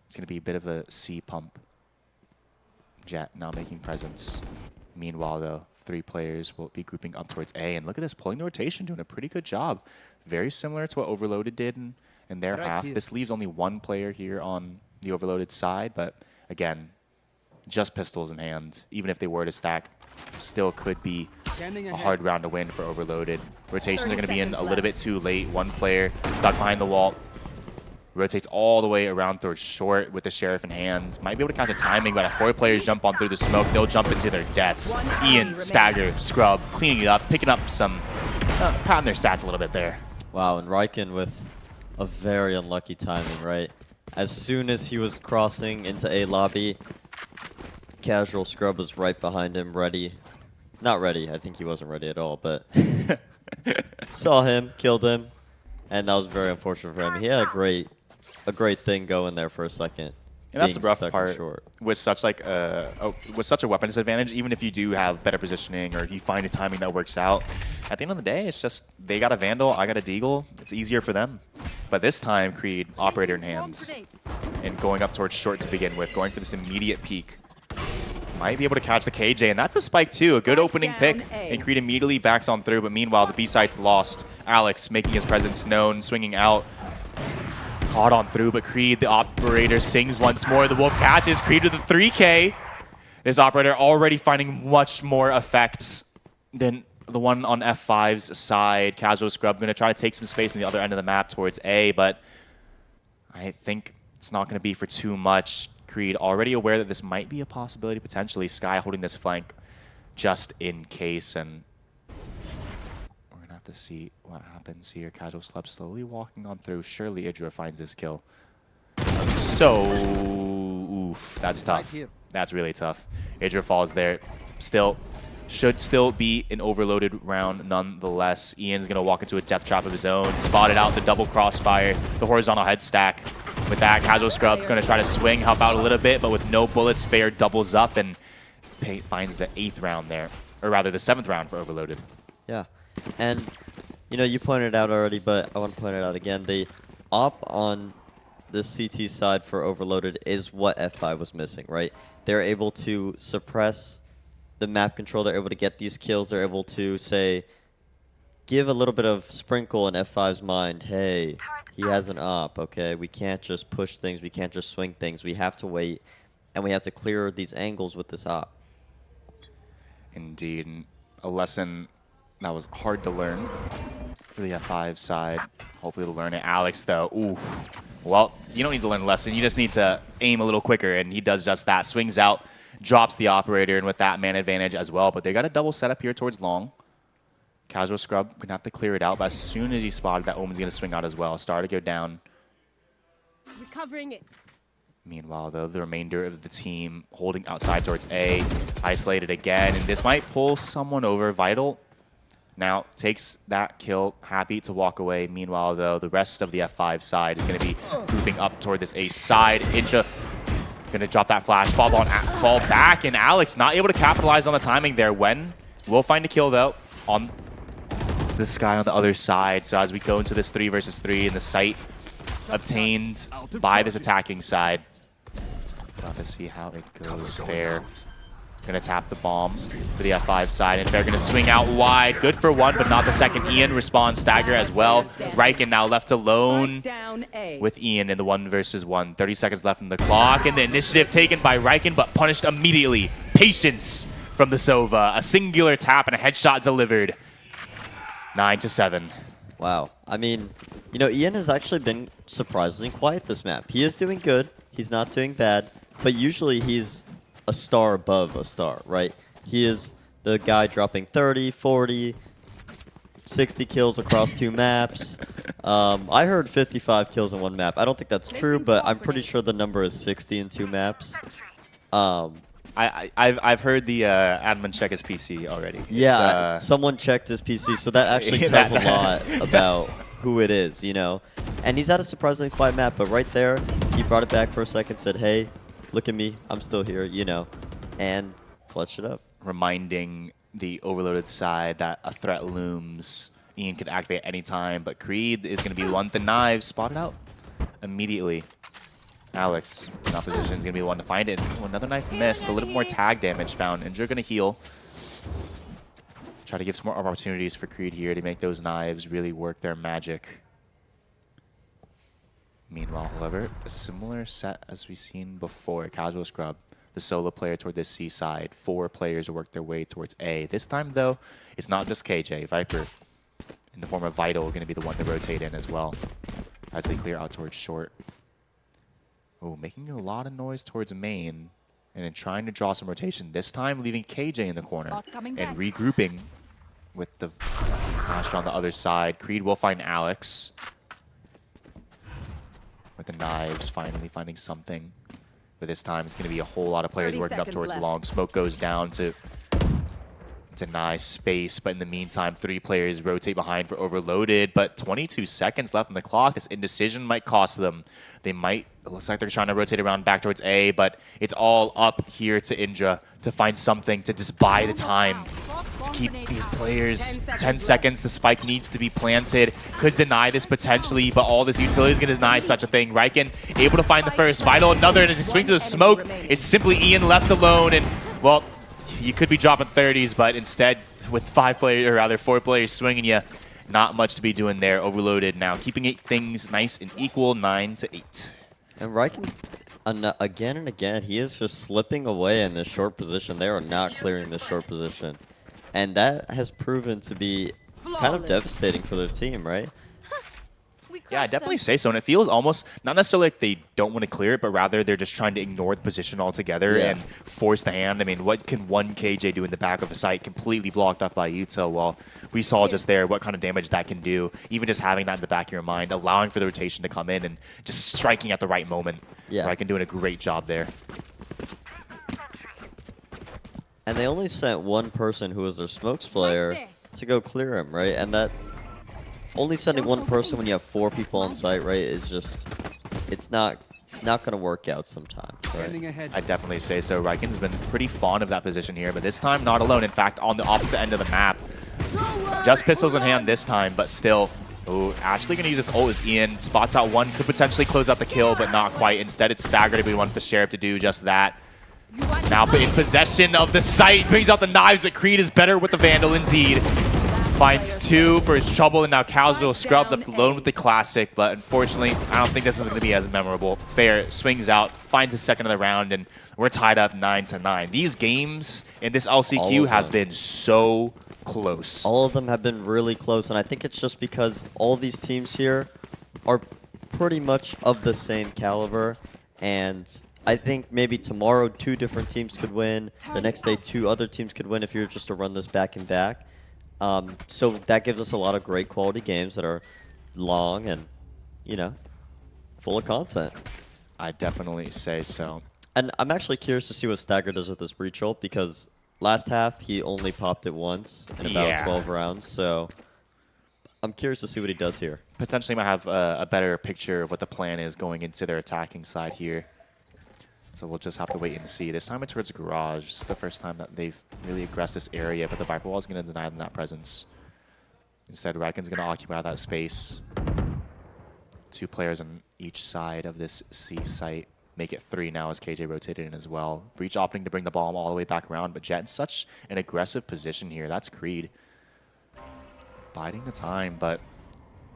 it's going to be a bit of a C pump. Jet now making presence. Meanwhile, though, 3 players will be grouping up towards A, and look at this, pulling the rotation, doing a pretty good job. Very similar to what Overloaded did in their half. This leaves only 1 player here on the Overloaded side, but again, just pistols in hand. Even if they were to stack, still could be a hard round to win for Overloaded. Rotations are going to be in a little bit too late. 1 player stuck behind the wall. Rotates all the way around towards short with the sheriff in hand. Might be able to catch a timing, but if 4 players jump on through the smoke, they'll jump into their deaths. Ian, Stagger, Scrub, cleaning it up, picking up some, patting their stats a little bit there. Wow, and Riken with a very unlucky timing, right? As soon as he was crossing into A lobby, Casual Scrub was right behind him, ready. Not ready, I think he wasn't ready at all, but saw him, killed him, and that was very unfortunate for him. He had a great thing going there for a second. And that's the rough part with such like with such a weapon disadvantage. Even if you do have better positioning or you find a timing that works out, at the end of the day, it's just they got a Vandal, I got a Deagle. It's easier for them. But this time, Creed, Operator in hands, and going up towards short to begin with, going for this immediate peek. Might be able to catch the KJ, and that's a spike too. A good opening pick, and Creed immediately backs on through. But meanwhile, the B site's lost. Alex making his presence known, swinging out. Caught on through, but Creed, the Operator, sings once more. The Wolf catches Creed with a 3K. This Operator already finding much more effects than the one on F5's side. Casual Scrub going to try to take some space on the other end of the map towards A, but I think it's not going to be for too much. Creed already aware that this might be a possibility potentially. Sky holding this flank just in case, and we're going to have to see what happens here. Casual Scrub slowly walking on through. Surely Idra finds this kill. So, oof, that's tough. That's really tough. Idra falls there. Should still be an overloaded round nonetheless. Ian's going to walk into a death trap of his own. Spotted out the double crossfire, the horizontal head stack. With that, Casual Scrub going to try to swing, help out a little bit, but with no bullets, Fair doubles up and finds the 8th round there. Or rather, the 7th round for Overloaded. Yeah. And, you know, you pointed it out already, but I want to point it out again. The op on the CT side for Overloaded is what F5 was missing, right? They're able to suppress the map control. They're able to get these kills. They're able to, say, give a little bit of sprinkle in F5's mind. Hey, he has an op, okay? We can't just push things. We can't just swing things. We have to wait, and we have to clear these angles with this op. Indeed. And a lesson that was hard to learn for the F5 side. Hopefully they'll learn it. Alex, though, oof. Well, you don't need to learn a lesson. You just need to aim a little quicker, and he does just that. Swings out, drops the operator, and with that man advantage as well. But they got a double setup here towards long. Casual Scrub going to have to clear it out, but as soon as he spotted that, Omen's going to swing out as well. Star to go down. Recovering it. Meanwhile, though, the remainder of the team holding outside towards A. Isolated again, and this might pull someone over. Vital now takes that kill, happy to walk away. Meanwhile, though, the rest of the F5 side is going to be grouping up toward this A side. Incha going to drop that flash, fall back, and Alex not able to capitalize on the timing there. Wen will find a kill, though, on this guy on the other side. So as we go into this 3 versus 3 in the site obtained by this attacking side, we'll have to see how it goes. Fair going to tap the bomb for the F5 side, and Fair going to swing out wide. Good for one, but not the second. Ian responds stagger as well. Riken now left alone with Ian in the 1 versus 1. 30 seconds left on the clock, and the initiative taken by Riken, but punished immediately. Patience from the Sova. A singular tap and a headshot delivered. 9-7. Wow. I mean, you know, Ian has actually been surprisingly quiet this map. He is doing good. He's not doing bad. But usually he's a star above a star, right? He is the guy dropping 30, 40, 60 kills across 2 maps. I heard 55 kills in 1 map. I don't think that's true, but I'm pretty sure the number is 60 in 2 maps. I've heard the admin check his PC already. Yeah, someone checked his PC, so that actually tells a lot about who it is, you know. And he's had a surprisingly quiet map, but right there, he brought it back for a second, said, hey, look at me, I'm still here, you know, and clutched it up. Reminding the overloaded side that a threat looms. Ian could activate any time, but Creed is going to be one with the knives, spotted out immediately. Alex in opposition is going to be the one to find it. Ooh, another knife missed. A little bit more tag damage found. Injure going to heal. Try to give some more opportunities for Creed here to make those knives really work their magic. Meanwhile, however, a similar set as we've seen before. Casual Scrub, the solo player toward this C side. 4 players work their way towards A. This time, though, it's not just KJ. Viper, in the form of Vital, going to be the one to rotate in as well as they clear out towards short. Oh, making a lot of noise towards main and then trying to draw some rotation. This time leaving KJ in the corner and regrouping with the Master on the other side. Creed will find Alex with the knives, finally finding something. But this time it's going to be a whole lot of players working up towards long. Smoke goes down to deny space, but in the meantime, 3 players rotate behind for overloaded, but 22 seconds left on the clock. This indecision might cost them. They might, it looks like they're trying to rotate around back towards A, but it's all up here to Indra to find something to just buy the time to keep these players. 10 seconds, the spike needs to be planted. Could deny this potentially, but all this utility is going to deny such a thing. Riken able to find the first. Vital another, and as he swings to the smoke, it's simply Ian left alone, and, well, you could be dropping 30s, but instead, with 4 players swinging you, not much to be doing there. Overloaded now, keeping things nice and equal, 9-8. And Riken, again and again, he is just slipping away in this short position. They are not clearing this short position. And that has proven to be kind of devastating for their team, right? Yeah, I definitely say so. And it feels almost not necessarily like they don't want to clear it, but rather they're just trying to ignore the position altogether and force the hand. I mean, what can one KJ do in the back of a site completely blocked off by Yuta? Well, we saw just there what kind of damage that can do. Even just having that in the back of your mind, allowing for the rotation to come in and just striking at the right moment. Yeah. Riken doing a great job there. And they only sent 1 person who was their smokes player to go clear him, right? And that only sending 1 person when you have 4 people on site, right, is just, it's not going to work out sometimes, right? I'd definitely say so. Riken's been pretty fond of that position here, but this time not alone. In fact, on the opposite end of the map. Just pistols in hand this time, but still. Ooh, Ashley going to use this ult as Ian. Spots out 1, could potentially close out the kill, but not quite. Instead, it's staggered. We want the Sheriff to do just that. Now in possession of the site, brings out the knives, but Creed is better with the Vandal indeed. Finds 2 for his trouble, and now Casual scrubbed up alone with the Classic, but unfortunately, I don't think this is going to be as memorable. Fair swings out, finds his second of the round, and we're tied up 9-9. These games in this LCQ have been so close. All of them have been really close, and I think it's just because all these teams here are pretty much of the same caliber, and I think maybe tomorrow 2 different teams could win. The next day 2 other teams could win if you were just to run this back and back. So that gives us a lot of great quality games that are long and, you know, full of content. I definitely say so. And I'm actually curious to see what Stagger does with this breach ult, because last half he only popped it once in about 12 rounds. So I'm curious to see what he does here. Potentially might have a better picture of what the plan is going into their attacking side here. So we'll just have to wait and see. This time it's towards Garage. It's the first time that they've really aggressed this area, but the Viper Wall is going to deny them that presence. Instead, Raken's going to occupy that space. 2 players on each side of this C site. Make it 3 now as KJ rotated in as well. Breach opting to bring the bomb all the way back around, but Jet in such an aggressive position here. That's Creed. Biding the time, but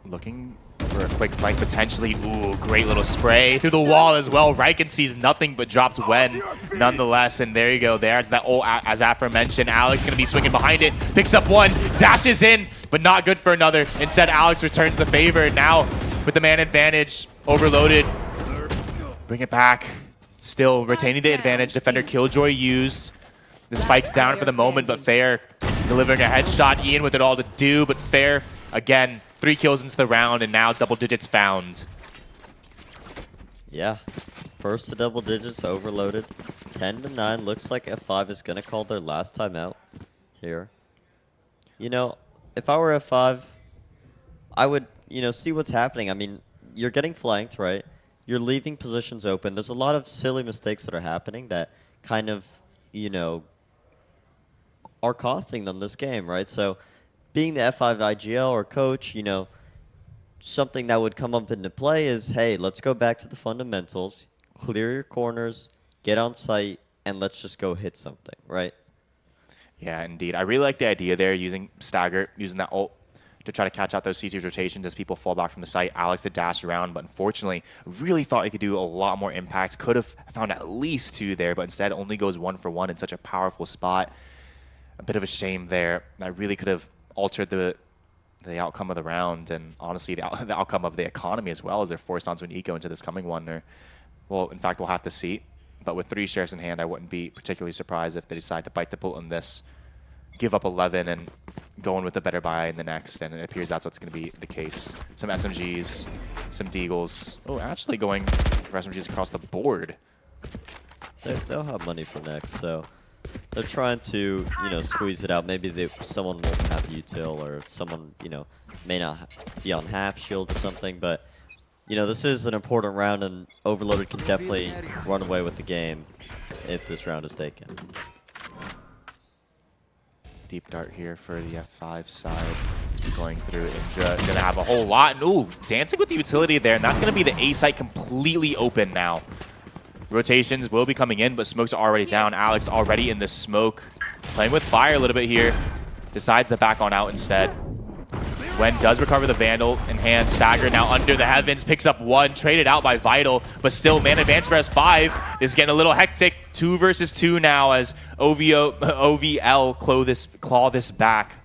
looking for a quick flank potentially. Ooh, great little spray through the wall as well. Riken sees nothing but drops Wen nonetheless. And there you go. There's that ult, as aforementioned. Alex going to be swinging behind it. Picks up 1, dashes in, but not good for another. Instead, Alex returns the favor. Now, with the man advantage, overloaded. Bring it back. Still retaining the advantage. Defender Killjoy used. The spike's down for the moment, but Fair delivering a headshot. Ian with it all to do, but Fair, again, 3 kills into the round, and now double digits found. Yeah, first to double digits, overloaded. 10-9, looks like F5 is going to call their last timeout here. You know, if I were F5, I would, you know, see what's happening. I mean, you're getting flanked, right? You're leaving positions open. There's a lot of silly mistakes that are happening that kind of, you know, are costing them this game, right? So being the F5 IGL or coach, you know, something that would come up into play is, hey, let's go back to the fundamentals, clear your corners, get on site, and let's just go hit something, right? Yeah, indeed. I really like the idea there, using Stagger, using that ult to try to catch out those CT's rotations as people fall back from the site. Alex to dash around, but unfortunately, really thought he could do a lot more impacts. Could have found at least 2 there, but instead only goes 1 for 1 in such a powerful spot. A bit of a shame there. I really could have altered the outcome of the round, and honestly, the outcome of the economy as well, as they're forced onto an eco into this coming one. Or, well, in fact, we'll have to see. But with 3 shares in hand, I wouldn't be particularly surprised if they decide to bite the bullet on this, give up 11, and go in with a better buy in the next. And it appears that's what's going to be the case. Some SMGs, some Deagles. Oh, actually going for SMGs across the board. They'll have money for next, so they're trying to, you know, squeeze it out. Maybe someone won't have util, or someone, you know, may not be on half shield or something. But, you know, this is an important round, and Overloaded can definitely run away with the game if this round is taken. Deep dart here for the F5 side. Going through Indra. Going to have a whole lot. And, ooh, dancing with the utility there. And that's going to be the A site completely open now. Rotations will be coming in, but smokes are already down. Alex already in the smoke. Playing with fire a little bit here. Decides to back on out instead. Wen does recover the Vandal in hand. Stagger now under the heavens. Picks up 1. Traded out by Vital. But still, man advantage for S5. This is getting a little hectic. 2 versus 2 now as OVL claw this back.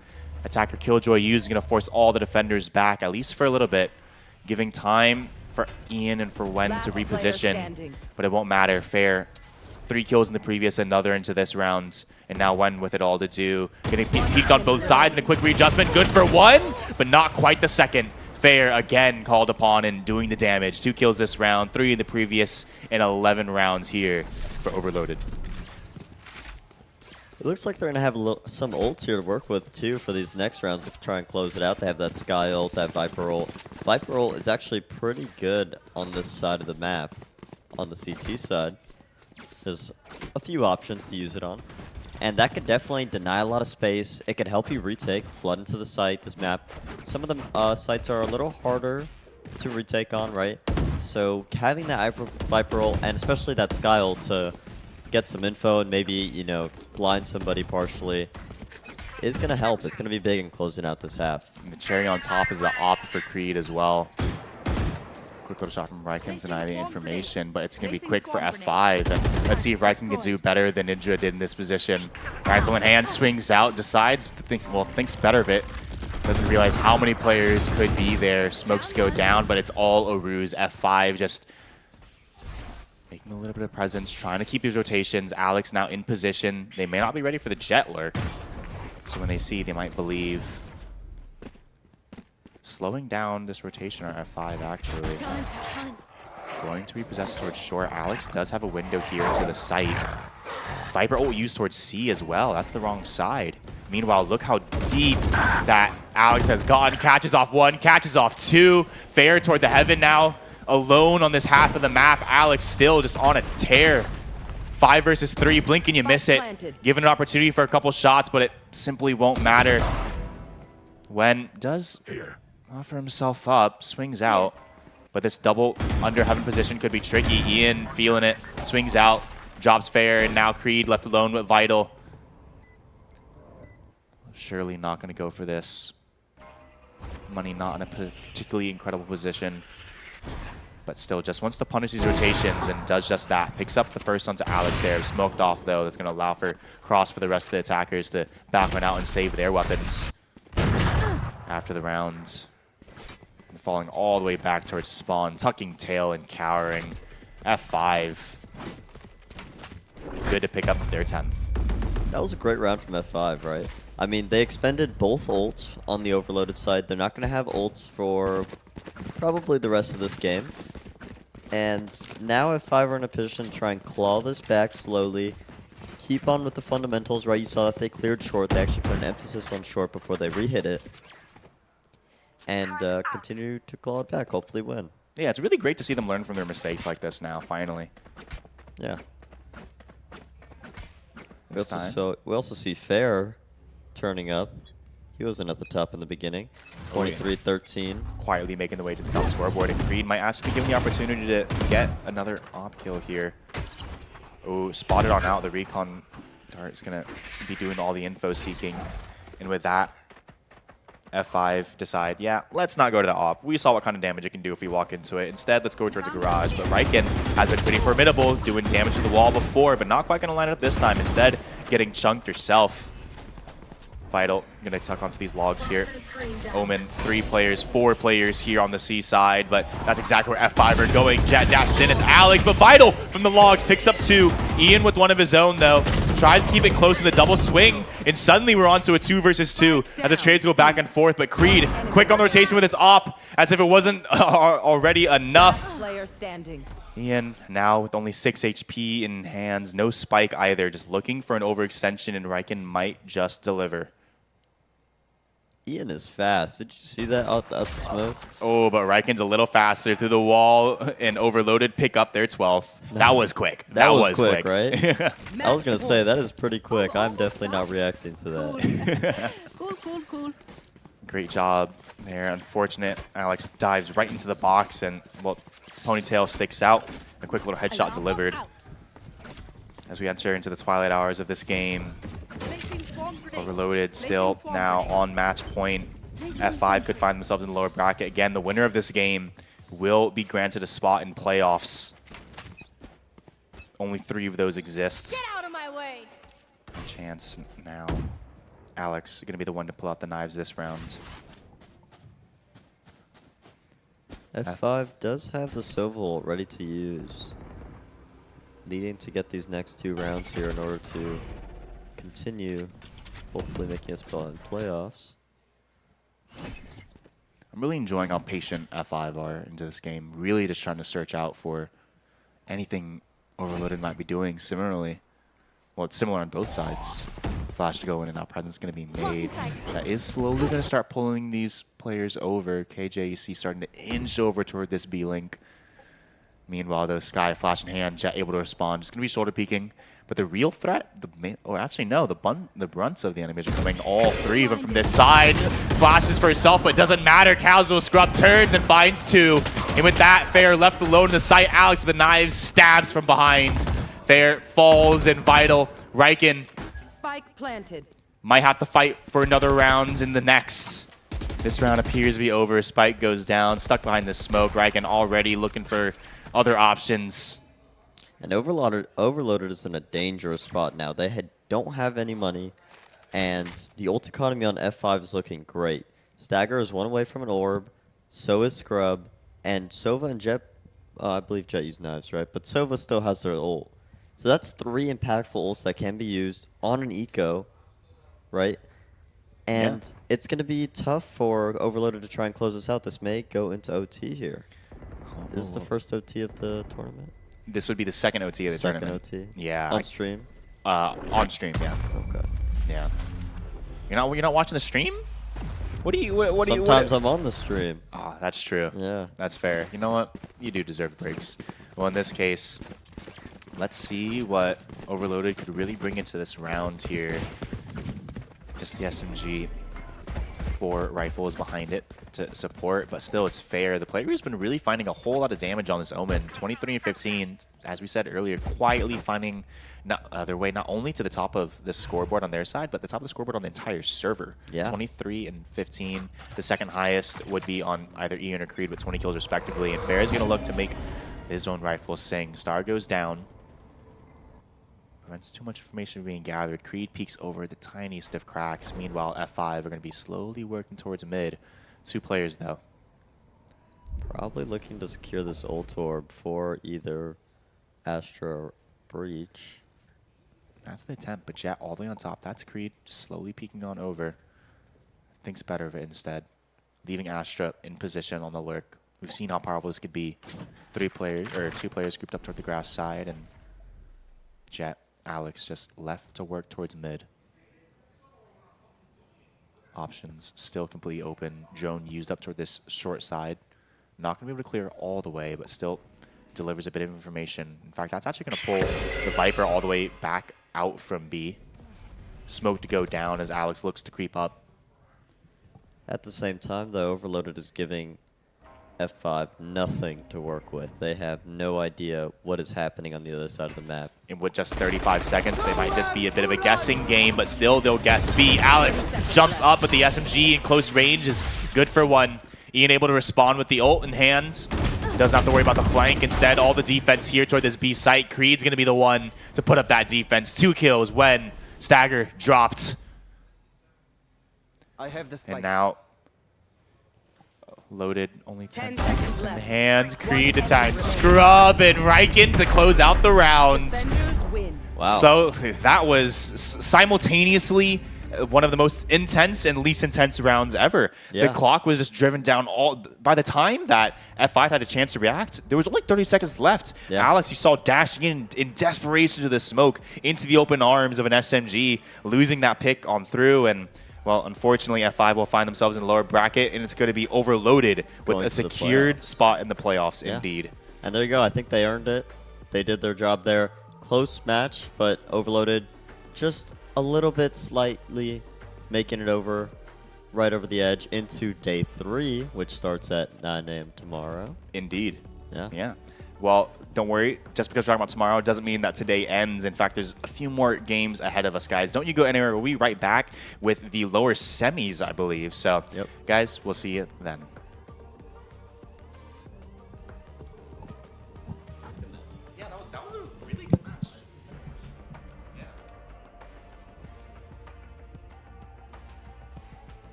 Attacker Killjoy is going to force all the defenders back, at least for a little bit. Giving time for Ian and for Wen to reposition. But it won't matter. Fair. 3 kills in the previous, another into this round. And now Wen with it all to do. Getting peeked on both sides, and a quick readjustment. Good for 1, but not quite the second. Fair again called upon and doing the damage. 2 kills this round, 3 in the previous, and 11 rounds here for Overloaded. It looks like they're going to have some ults here to work with, too, for these next rounds to try and close it out. They have that Sky ult, that Viper ult. Viper ult is actually pretty good on this side of the map, on the CT side. There's a few options to use it on. And that could definitely deny a lot of space. It could help you retake, flood into the site, this map. Some of the sites are a little harder to retake on, right? So having that Viper ult, and especially that Sky ult to get some info and maybe, you know, blind somebody partially is going to help. It's going to be big in closing out this half. And the cherry on top is the op for Creed as well. Quick little shot from Ryken denying the information, but it's going to be quick for F5. And let's see if Ryken can do better than Ninja did in this position. Rifle in hand, swings out, decides to think, well, thinks better of it. Doesn't realize how many players could be there. Smokes go down, but it's all a ruse. F5 just making a little bit of presence, trying to keep these rotations. Alex now in position. They may not be ready for the jet lurk. So when they see, they might believe. Slowing down this rotation on F5, actually. Going to repossess towards short. Alex does have a window here into the site. Viper used towards C as well. That's the wrong side. Meanwhile, look how deep that Alex has gone. Catches off one, catches off two. Fair toward the heaven now. Alone on this half of the map. Alex still just on a tear. 5 versus 3. Blink and you miss it. Given an opportunity for a couple shots, but it simply won't matter. Wen does offer himself up, swings out. But this double under heaven position could be tricky. Ian feeling it, swings out, drops Fair, and now Creed left alone with Vital. Surely not going to go for this. Money not in a particularly incredible position. But still just wants to punish these rotations and does just that. Picks up the first onto Alex there. Smoked off, though. That's going to allow for cross for the rest of the attackers to back one out and save their weapons after the rounds. And falling all the way back towards spawn. Tucking tail and cowering. F5. Good to pick up their 10th. That was a great round from F5, right? I mean, they expended both ults on the overloaded side. They're not going to have ults for probably the rest of this game. And now F5 are in a position to try and claw this back slowly. Keep on with the fundamentals, right? You saw that they cleared short. They actually put an emphasis on short before they re-hit it. And continue to claw it back, hopefully win. Yeah, it's really great to see them learn from their mistakes like this now, finally. Yeah. We also see Fair turning up. He wasn't at the top in the beginning. 23-13. Quietly making the way to the top scoreboard, and Creed might actually be given the opportunity to get another op kill here. Oh, spotted on out. The recon dart's going to be doing all the info seeking. And with that, F5 decide, yeah, let's not go to the op. We saw what kind of damage it can do if we walk into it. Instead, let's go towards the garage. But Ryken has been pretty formidable, doing damage to the wall before, but not quite going to line it up this time. Instead, getting chunked herself. Vital going to tuck onto these logs here. Omen, 3 players, 4 players here on the C side, but that's exactly where F5 are going. Jet dashes in, it's Alex, but Vital from the logs picks up 2. Ian with one of his own, though. Tries to keep it close to the double swing, and suddenly we're on to a 2 versus 2 as the trades go back and forth, but Creed quick on the rotation with his op, as if it wasn't already enough. Player standing. Ian now with only 6 HP in hands, no spike either, just looking for an overextension, and Ryken might just deliver. Ian is fast. Did you see that out the smoke? Oh, but Ryken's a little faster through the wall and overloaded pick up their 12th. That was quick. That was quick, right? I was going to say, that is pretty quick. I'm definitely not reacting to that. Cool. Great job there. Unfortunate. Alex dives right into the box and, well, Ponytail sticks out. A quick little headshot delivered. As we enter into the twilight hours of this game. Overloaded still now on match point. F5 could find themselves in the lower bracket. Again, the winner of this game will be granted a spot in playoffs. Only 3 of those exist. Get out of my way. Chance now. Alex is going to be the one to pull out the knives this round. F5 does have the Soval ready to use. Needing to get these next 2 rounds here in order to continue hopefully making a spot in playoffs. I'm really enjoying how patient F5 are into this game. Really just trying to search out for anything Overloaded might be doing similarly. Well, it's similar on both sides. Flash to go in and now presence going to be made. That is slowly going to start pulling these players over. KJ, you see, starting to inch over toward this B-Link. Meanwhile, though, Sky, flash in hand, Jet able to respond. Just going to be shoulder peeking. But the real threat, the brunts of the enemies are coming, all 3 of them from this side. Flashes for herself, but it doesn't matter. Casual Scrub turns and finds 2. And with that, Fair left alone in the site. Alex with the knives stabs from behind. Fair falls and Vital. Riken Spike planted. might have to fight for another round in the next. This round appears to be over. Spike goes down, stuck behind the smoke. Riken already looking for other options. And Overloaded is in a dangerous spot now. They don't have any money, and the ult economy on F5 is looking great. Stagger is one away from an orb, so is Scrub, and Sova and Jet, I believe Jet used knives, right? But Sova still has their ult. So that's 3 impactful ults that can be used on an eco, right? And it's going to be tough for Overloaded to try and close this out. This may go into OT here. This is the first OT of the tournament. This would be the second OT of the tournament. Second OT? Yeah. On stream? On stream, yeah. Okay. Yeah. You're not watching the stream? What do you? Sometimes I'm on the stream. Oh, that's true. Yeah. That's fair. You know what? You do deserve breaks. Well, in this case, let's see what Overloaded could really bring into this round here. Just the SMG. 4 rifles behind it to support, but still it's fair. The player has been really finding a whole lot of damage on this Omen. 23 and 15, as we said earlier, quietly finding their way not only to the top of the scoreboard on their side, but the top of the scoreboard on the entire server. Yeah. 23 and 15. The second highest would be on either Ian or Creed with 20 kills respectively. And Fair is going to look to make his own rifle sing. Star goes down. Prevents too much information being gathered. Creed peeks over the tiniest of cracks. Meanwhile, F5 are going to be slowly working towards mid. 2 players, though. Probably looking to secure this ult orb for either Astra or Breach. That's the attempt, but Jet all the way on top. That's Creed just slowly peeking on over. Thinks better of it instead. Leaving Astra in position on the lurk. We've seen how powerful this could be. 2 players grouped up toward the grass side, and Jet, Alex just left to work towards mid. Options still completely open. Drone used up toward this short side. Not going to be able to clear all the way, but still delivers a bit of information. In fact, that's actually going to pull the Viper all the way back out from B. Smoke to go down as Alex looks to creep up. At the same time, though, Overloaded is giving F5 nothing to work with. They have no idea what is happening on the other side of the map. And with just 35 seconds, they might just be a bit of a guessing game, but still they'll guess B. Alex jumps up, but the SMG in close range is good for 1. Ian able to respond with the ult in hand. Doesn't have to worry about the flank. Instead, all the defense here toward this B site. Creed's going to be the one to put up that defense. 2 kills when Stagger dropped. I have the spike. And now Loaded, only 10 seconds in hand. Creed attacks Scrub and Riken to close out the round. Wow. So that was simultaneously one of the most intense and least intense rounds ever. Yeah. The clock was just driven down by the time that F5 had a chance to react, there was only 30 seconds left. Yeah. Alex, you saw dashing in desperation to the smoke into the open arms of an SMG, losing that pick on through, and well, unfortunately, F5 will find themselves in the lower bracket, and it's going to be Overloaded with a secured spot in the playoffs, indeed. And there you go. I think they earned it. They did their job there. Close match, but Overloaded just a little bit slightly making it over, right over the edge into day 3, which starts at 9 a.m. tomorrow. Indeed. Yeah. Yeah. Well, don't worry. Just because we're talking about tomorrow doesn't mean that today ends. In fact, there's a few more games ahead of us, guys. Don't you go anywhere. We'll be right back with the lower semis, I believe. So, guys, we'll see you then. Yeah, that was a really good match. Yeah.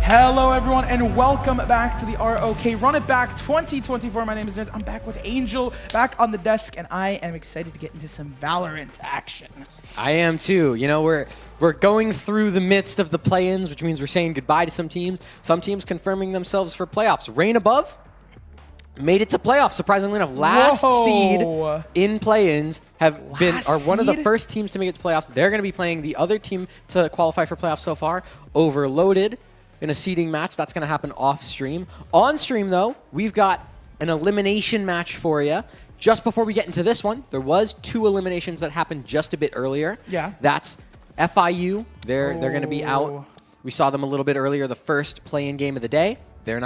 Hello everyone and welcome back to the ROK Run It Back 2024. My name is Nerds. I'm back with Angel, back on the desk, and I am excited to get into some VALORANT action. I am too. You know, we're going through the midst of the play-ins, which means we're saying goodbye to some teams confirming themselves for playoffs. Reign Above made it to playoffs, surprisingly enough. Last seed in play-ins are one of the first teams to make it to playoffs. They're going to be playing the other team to qualify for playoffs so far, Overloaded, in a seeding match. That's going to happen off stream. On stream, though, we've got an elimination match for you. Just before we get into this one, there was 2 eliminations that happened just a bit earlier. Yeah. That's FIU. They're going to be out. We saw them a little bit earlier, the first play-in game of the day. They're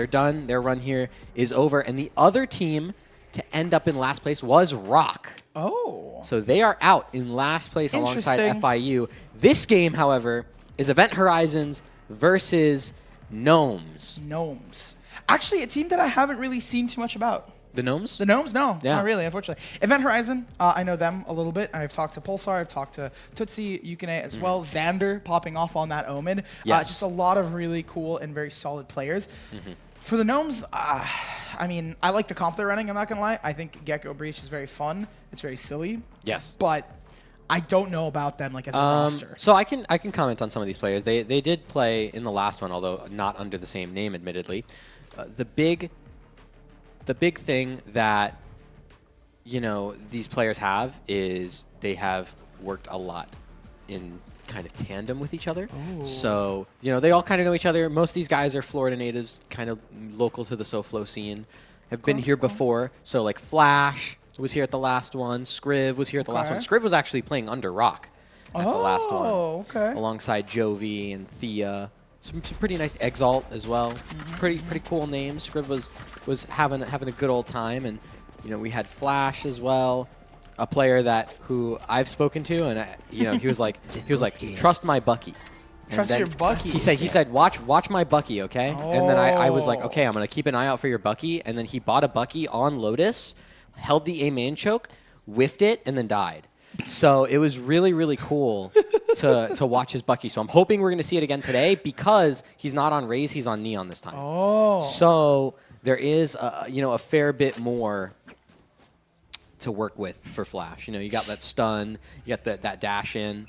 done. Their run here is over. And the other team to end up in last place was ROK. Oh. So they are out in last place alongside FIU. This game, however, is Event Horizons versus Gnomes. Gnomes. Actually, a team that I haven't really seen too much about. The Gnomes? The Gnomes? No, not really, unfortunately. Event Horizon, I know them a little bit. I've talked to Pulsar, I've talked to Tootsie, Yukine as well. Xander popping off on that Omen. Yes. Just a lot of really cool and very solid players. For the Gnomes, I mean, I like the comp they're running, I'm not going to lie. I think Gecko Breach is very fun. It's very silly. Yes. But I don't know about them like as a roster. So I can comment on some of these players. They did play in the last one, although not under the same name, admittedly. The big thing that these players have is they have worked a lot in kind of tandem with each other. Ooh. So they all kind of know each other. Most of these guys are Florida natives, kind of local to the SoFlo scene. Have been here before. So like Flash was here at the last one. Skriv was here at the last one. Skriv was actually playing under ROK at the last one. Alongside Jovi and Thea. Some pretty nice Exalt as well. Pretty cool names. Skriv was having a good old time, and we had Flash as well, a player who I've spoken to, and he was like trust my Bucky. Trust your Bucky. He said watch my Bucky, okay? And then I was like, okay, I'm gonna keep an eye out for your Bucky. And then he bought a Bucky on Lotus, held the A main choke, whiffed it, and then died. So it was really, really cool to watch his Bucky. So I'm hoping we're going to see it again today because he's not on Raze, he's on Neon this time. Oh. So there is a fair bit more to work with for Flash. You got that stun, you got that dash in.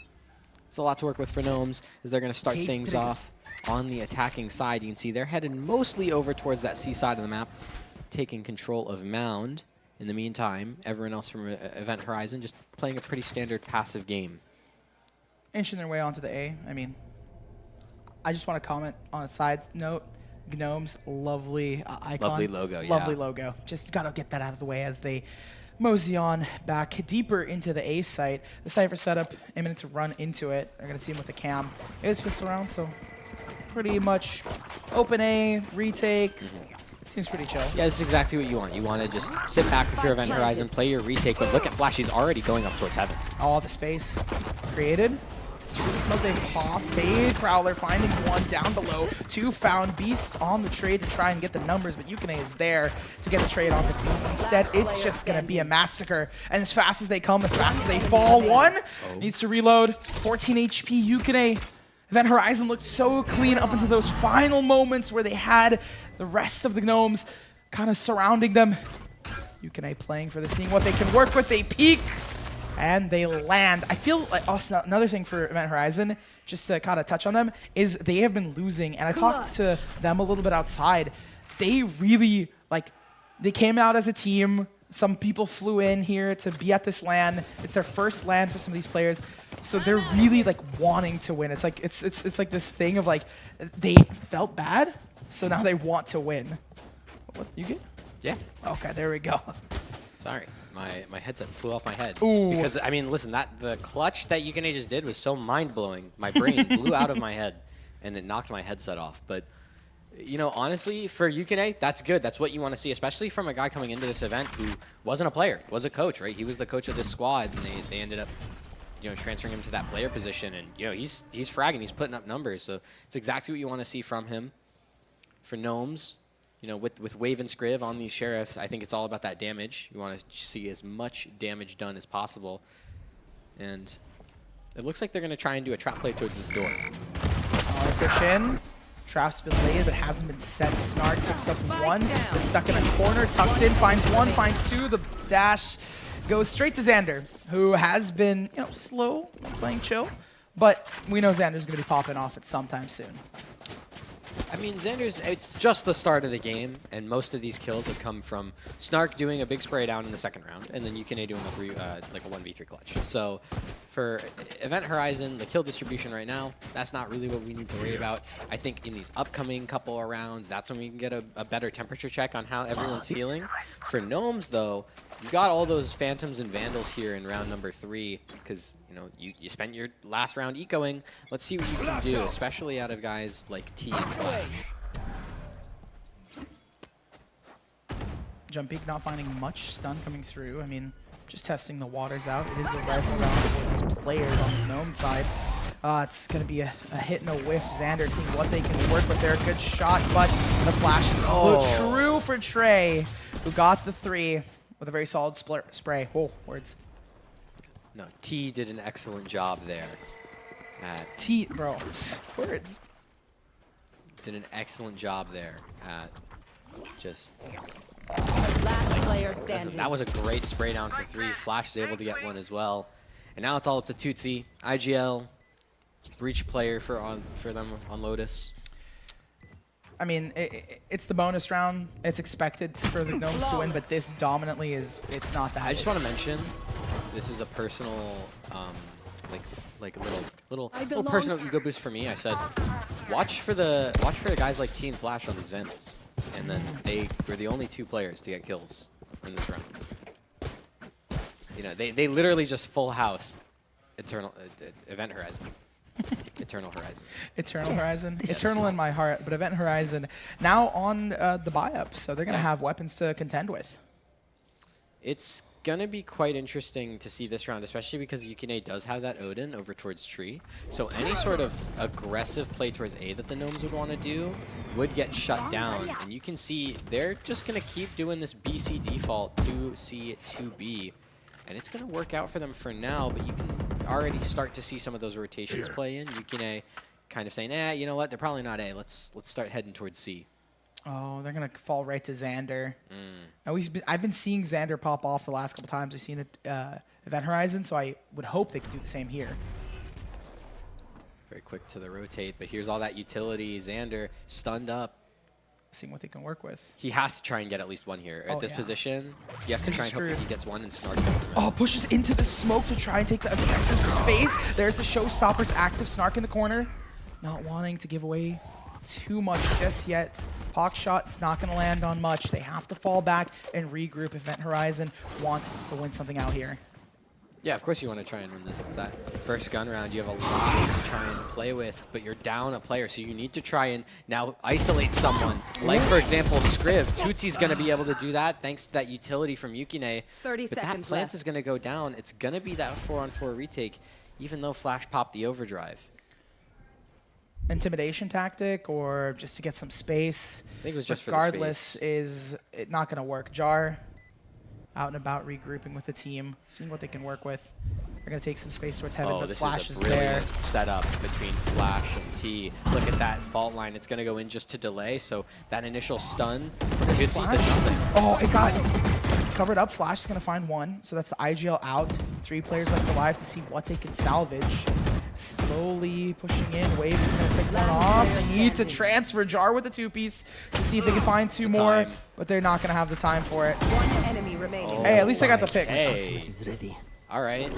It's a lot to work with for Gnomes as they're going to start things off on the attacking side. You can see they're headed mostly over towards that C side of the map, taking control of Mound. In the meantime, everyone else from Event Horizon just playing a pretty standard passive game. Inching their way onto the A. I mean, I just want to comment on a side note. Gnomes, lovely icon. Lovely logo, yeah. Lovely logo. Just got to get that out of the way as they mosey on back deeper into the A site. The Cypher setup, imminent to run into it. They're going to see him with the cam. It is pistol round, so pretty much open A, retake. Seems pretty chill. Yeah, this is exactly what you want. You want to just sit back with your Event Horizon, play your retake, but look at Flash. He's already going up towards heaven. All the space created. Through the smoke, they pop. Fade Prowler finding one down below. 2 found. Beast on the trade to try and get the numbers, but Yukine is there to get the trade onto Beast. Instead, it's just going to be a massacre. And as fast as they come, as fast as they fall, one needs to reload. 14 HP, Yukine. Event Horizon looked so clean up into those final moments where they had the rest of the Gnomes kind of surrounding them. Yukine playing for the seeing what they can work with. They peek and they land. I feel like also another thing for Event Horizon, just to kind of touch on them, is they have been losing. And I talked to them a little bit outside. They really, they came out as a team. Some people flew in here to be at this LAN. It's their first LAN for some of these players. So they're really wanting to win. It's like it's like this thing of they felt bad, so now they want to win. What, you good? Yeah. Okay, there we go. Sorry, my headset flew off my head. Ooh. Because I mean, listen, the clutch that Yukine just did was so mind blowing. My brain blew out of my head, and it knocked my headset off. But honestly, for Yukine, that's good. That's what you want to see, especially from a guy coming into this event who wasn't a player, was a coach, right? He was the coach of this squad, and they ended up transferring him to that player position, and he's fragging, he's putting up numbers, so it's exactly what you want to see from him. For Gnomes, with Wave and Skriv on these Sheriffs, I think it's all about that damage. You want to see as much damage done as possible, and it looks like they're going to try and do a trap play towards this door. Push in. Trap's been laid, but hasn't been set. Snark picks up one, is stuck in a corner, tucked in, finds one, finds two. The dash goes straight to Xander, who has been, slow, playing chill. But we know Xander's going to be popping off at some time soon. I mean, it's just the start of the game, and most of these kills have come from Snark doing a big spray down in the second round, and then Yukine doing a 1v3 clutch. So for Event Horizon, the kill distribution right now, that's not really what we need to worry about. I think in these upcoming couple of rounds, that's when we can get a better temperature check on how everyone's feeling. For Gnomes, though, you got all those Phantoms and Vandals here in round number 3, because you spent your last round ecoing. Let's see what you can do, especially out of guys like T and Flash. Jump Peak not finding much stun coming through. I mean, just testing the waters out. It is a rifle round for these players on the Gnome side. It's going to be a hit and a whiff. Xander seeing what they can work with there. Good shot, but the flash is true for Trey, who got the 3 with a very solid spray. Oh, words. No, T did an excellent job there. T, bro, words. Did an excellent job there at just... Last player standing. That was a great spray down for 3. Flash is able to get one as well. And now it's all up to Tootsie. IGL, breach player for them on Lotus. I mean, it's the bonus round. It's expected for the Gnomes to win, but this dominantly it's not that. I just want to mention, this is a personal, little personal ego boost for me. I said, watch for the guys like T and Flash on these Vandals, and then they were the only 2 players to get kills in this round. They literally just full housed Event Horizon. Eternal Horizon. Eternal Horizon. Yes. Eternal in my heart, but Event Horizon now on the buy-up, so they're going to have weapons to contend with. It's going to be quite interesting to see this round, especially because Yukine does have that Odin over towards Tree. So any sort of aggressive play towards A that the Gnomes would want to do would get shut down. And you can see they're just going to keep doing this BC default 2C, 2B. And it's going to work out for them for now, but you can already start to see some of those rotations play in. Yukine kind of saying, you know what, they're probably not A. Let's start heading towards C. Oh, they're going to fall right to Xander. I've been seeing Xander pop off the last couple times. We've seen it Event Horizon, so I would hope they could do the same here. Very quick to the rotate, but here's all that utility. Xander stunned up. Seeing what they can work with. He has to try and get at least one here. At this position, you have to try and hope that he gets one and Snark kills him. Oh, pushes into the smoke to try and take the aggressive space. There's the showstopper. It's active. Snark in the corner. Not wanting to give away too much just yet. Pock shot, it's not going to land on much. They have to fall back and regroup. Event Horizon want to win something out here. Yeah, of course you want to try and win this. It's that first gun round. You have a lot to try and play with, but you're down a player, so you need to try and now isolate someone. Like, for example, Skriv. Tootsie's going to be able to do that thanks to that utility from Yukine. 30 but seconds that plant left. is going to go down. It's going to be that 4-on-4 retake, even though Flash popped the overdrive. Intimidation tactic or just to get some space. I think it was just regardless, for the space. is it not going to work. Jar out and about regrouping with the team, seeing what they can work with. They're going to take some space towards heaven, but Flash is there. Setup between Flash and T. Look at that fault line. It's going to go in just to delay, so that initial stun from Tootsie did nothing. Oh, it got covered up. Flash is going to find one, so that's the IGL out. 3 players left alive to see what they can salvage. Slowly pushing in. Wave is going to pick one off. They need to transfer Jar with the 2-piece to see if they can find 2 more, but they're not going to have the time for it. One enemy remaining. Hey, at least I got the picks. Hey. All right.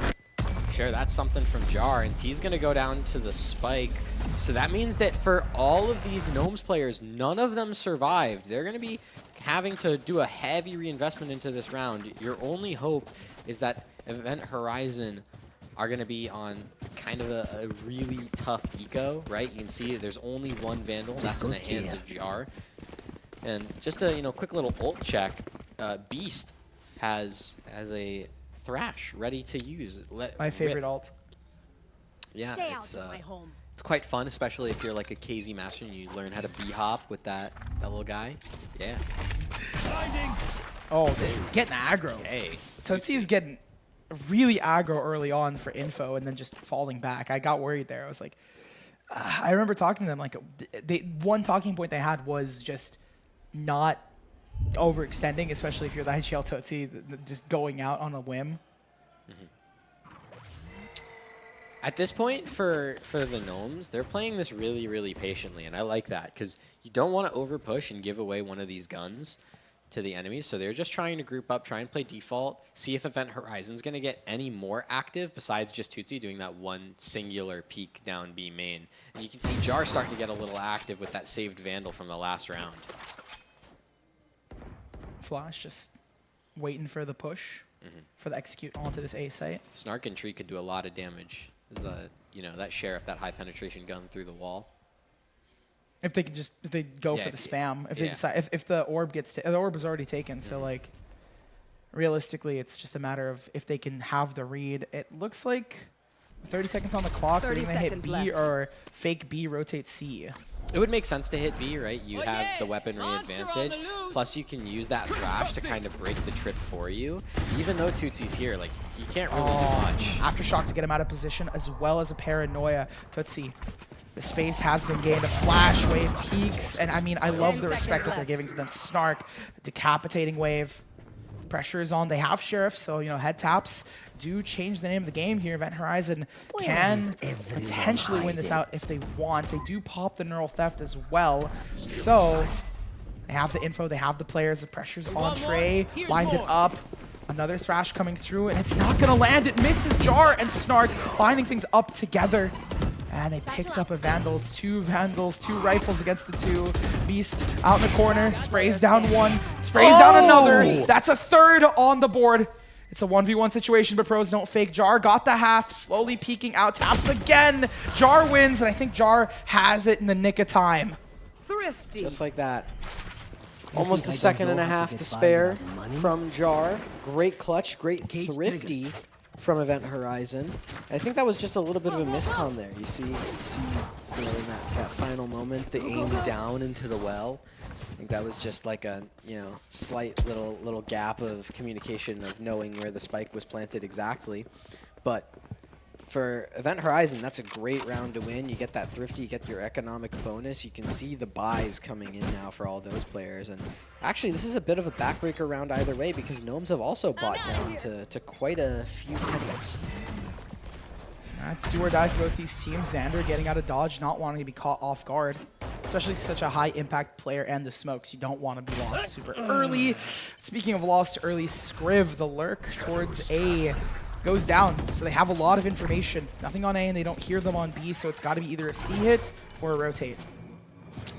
Sure, that's something from Jar, and T's going to go down to the spike. So that means that for all of these Gnomes players, none of them survived. They're going to be having to do a heavy reinvestment into this round. Your only hope is that Event Horizon are going to be on kind of a really tough eco, right? You can see there's only one Vandal. That's in the hands of Jar. And just a quick little ult check. Beast has a Thrash ready to use. My favorite ult. Yeah, it's quite fun, especially if you're like a KZ master and you learn how to B-hop with that little guy. Yeah. Oh, getting aggro. Hey. Tootsie's getting really aggro early on for info and then just falling back. I got worried there. I was like, I remember talking to them like, one talking point they had was just not overextending, especially if you're the IGL Tootsie, just going out on a whim. At this point, for the Gnomes, they're playing this really, really patiently, and I like that because you don't want to overpush and give away one of these guns to the enemies. So they're just trying to group up, try and play default, see if Event Horizon's going to get any more active besides just Tootsie doing that one singular peek down B main. And you can see Jar starting to get a little active with that saved Vandal from the last round. Flash just waiting for the push, for the execute onto this A site. Snark and Tree could do a lot of damage. Is that Sheriff, that high penetration gun through the wall. If they go for the spam, if they decide, if the orb gets, the orb is already taken. So like, realistically, it's just a matter of if they can have the read. It looks like 30 seconds on the clock. They're gonna hit B left. Or fake B, rotate C. It would make sense to hit B, right? You have the weaponry advantage, plus you can use that thrash to kind of break the trip for you. Even though Tootsie's here, like, he can't really do much. Aftershock to get him out of position, as well as a paranoia. Tootsie, the space has been gained. A flash wave peaks, and I mean, I love the respect that they're giving to them. Snark, decapitating wave. The pressure is on. They have Sheriff, so, you know, head taps do change the name of the game here. Event Horizon can potentially win this out if they want. They do pop the neural theft as well. So they have the info, they have the players, the pressure's on Trey, lined it up. Another thrash coming through, and it's not gonna land. It misses Jar and Snark, lining things up together. And they picked up a Vandal. It's 2 Vandals, 2 rifles against the 2. Beast out in the corner, sprays down 1, sprays down another. That's a 3rd on the board. It's a 1v1 situation, but pros don't fake. Jar got the half, slowly peeking out, taps again. Jar wins, and I think Jar has it in the nick of time. Thrifty. Just like that. Almost a second and a half to spare from Jar. Great clutch, great thrifty from Event Horizon. I think that was just a little bit of a miscom there. You see, in that final moment, the aim down into the well. I think that was just like a, slight little gap of communication of knowing where the spike was planted exactly. But for Event Horizon, that's a great round to win. You get that thrifty, you get your economic bonus. You can see the buys coming in now for all those players. And actually, this is a bit of a backbreaker round either way because Gnomes have also bought down to quite a few pennies. That's do or die for both these teams. Xander getting out of dodge, not wanting to be caught off guard. Especially such a high impact player and the smokes. You don't want to be lost super early. Speaking of lost early, Scriv, the lurk towards A, goes down. So they have a lot of information. Nothing on A and they don't hear them on B, so it's got to be either a C hit or a rotate.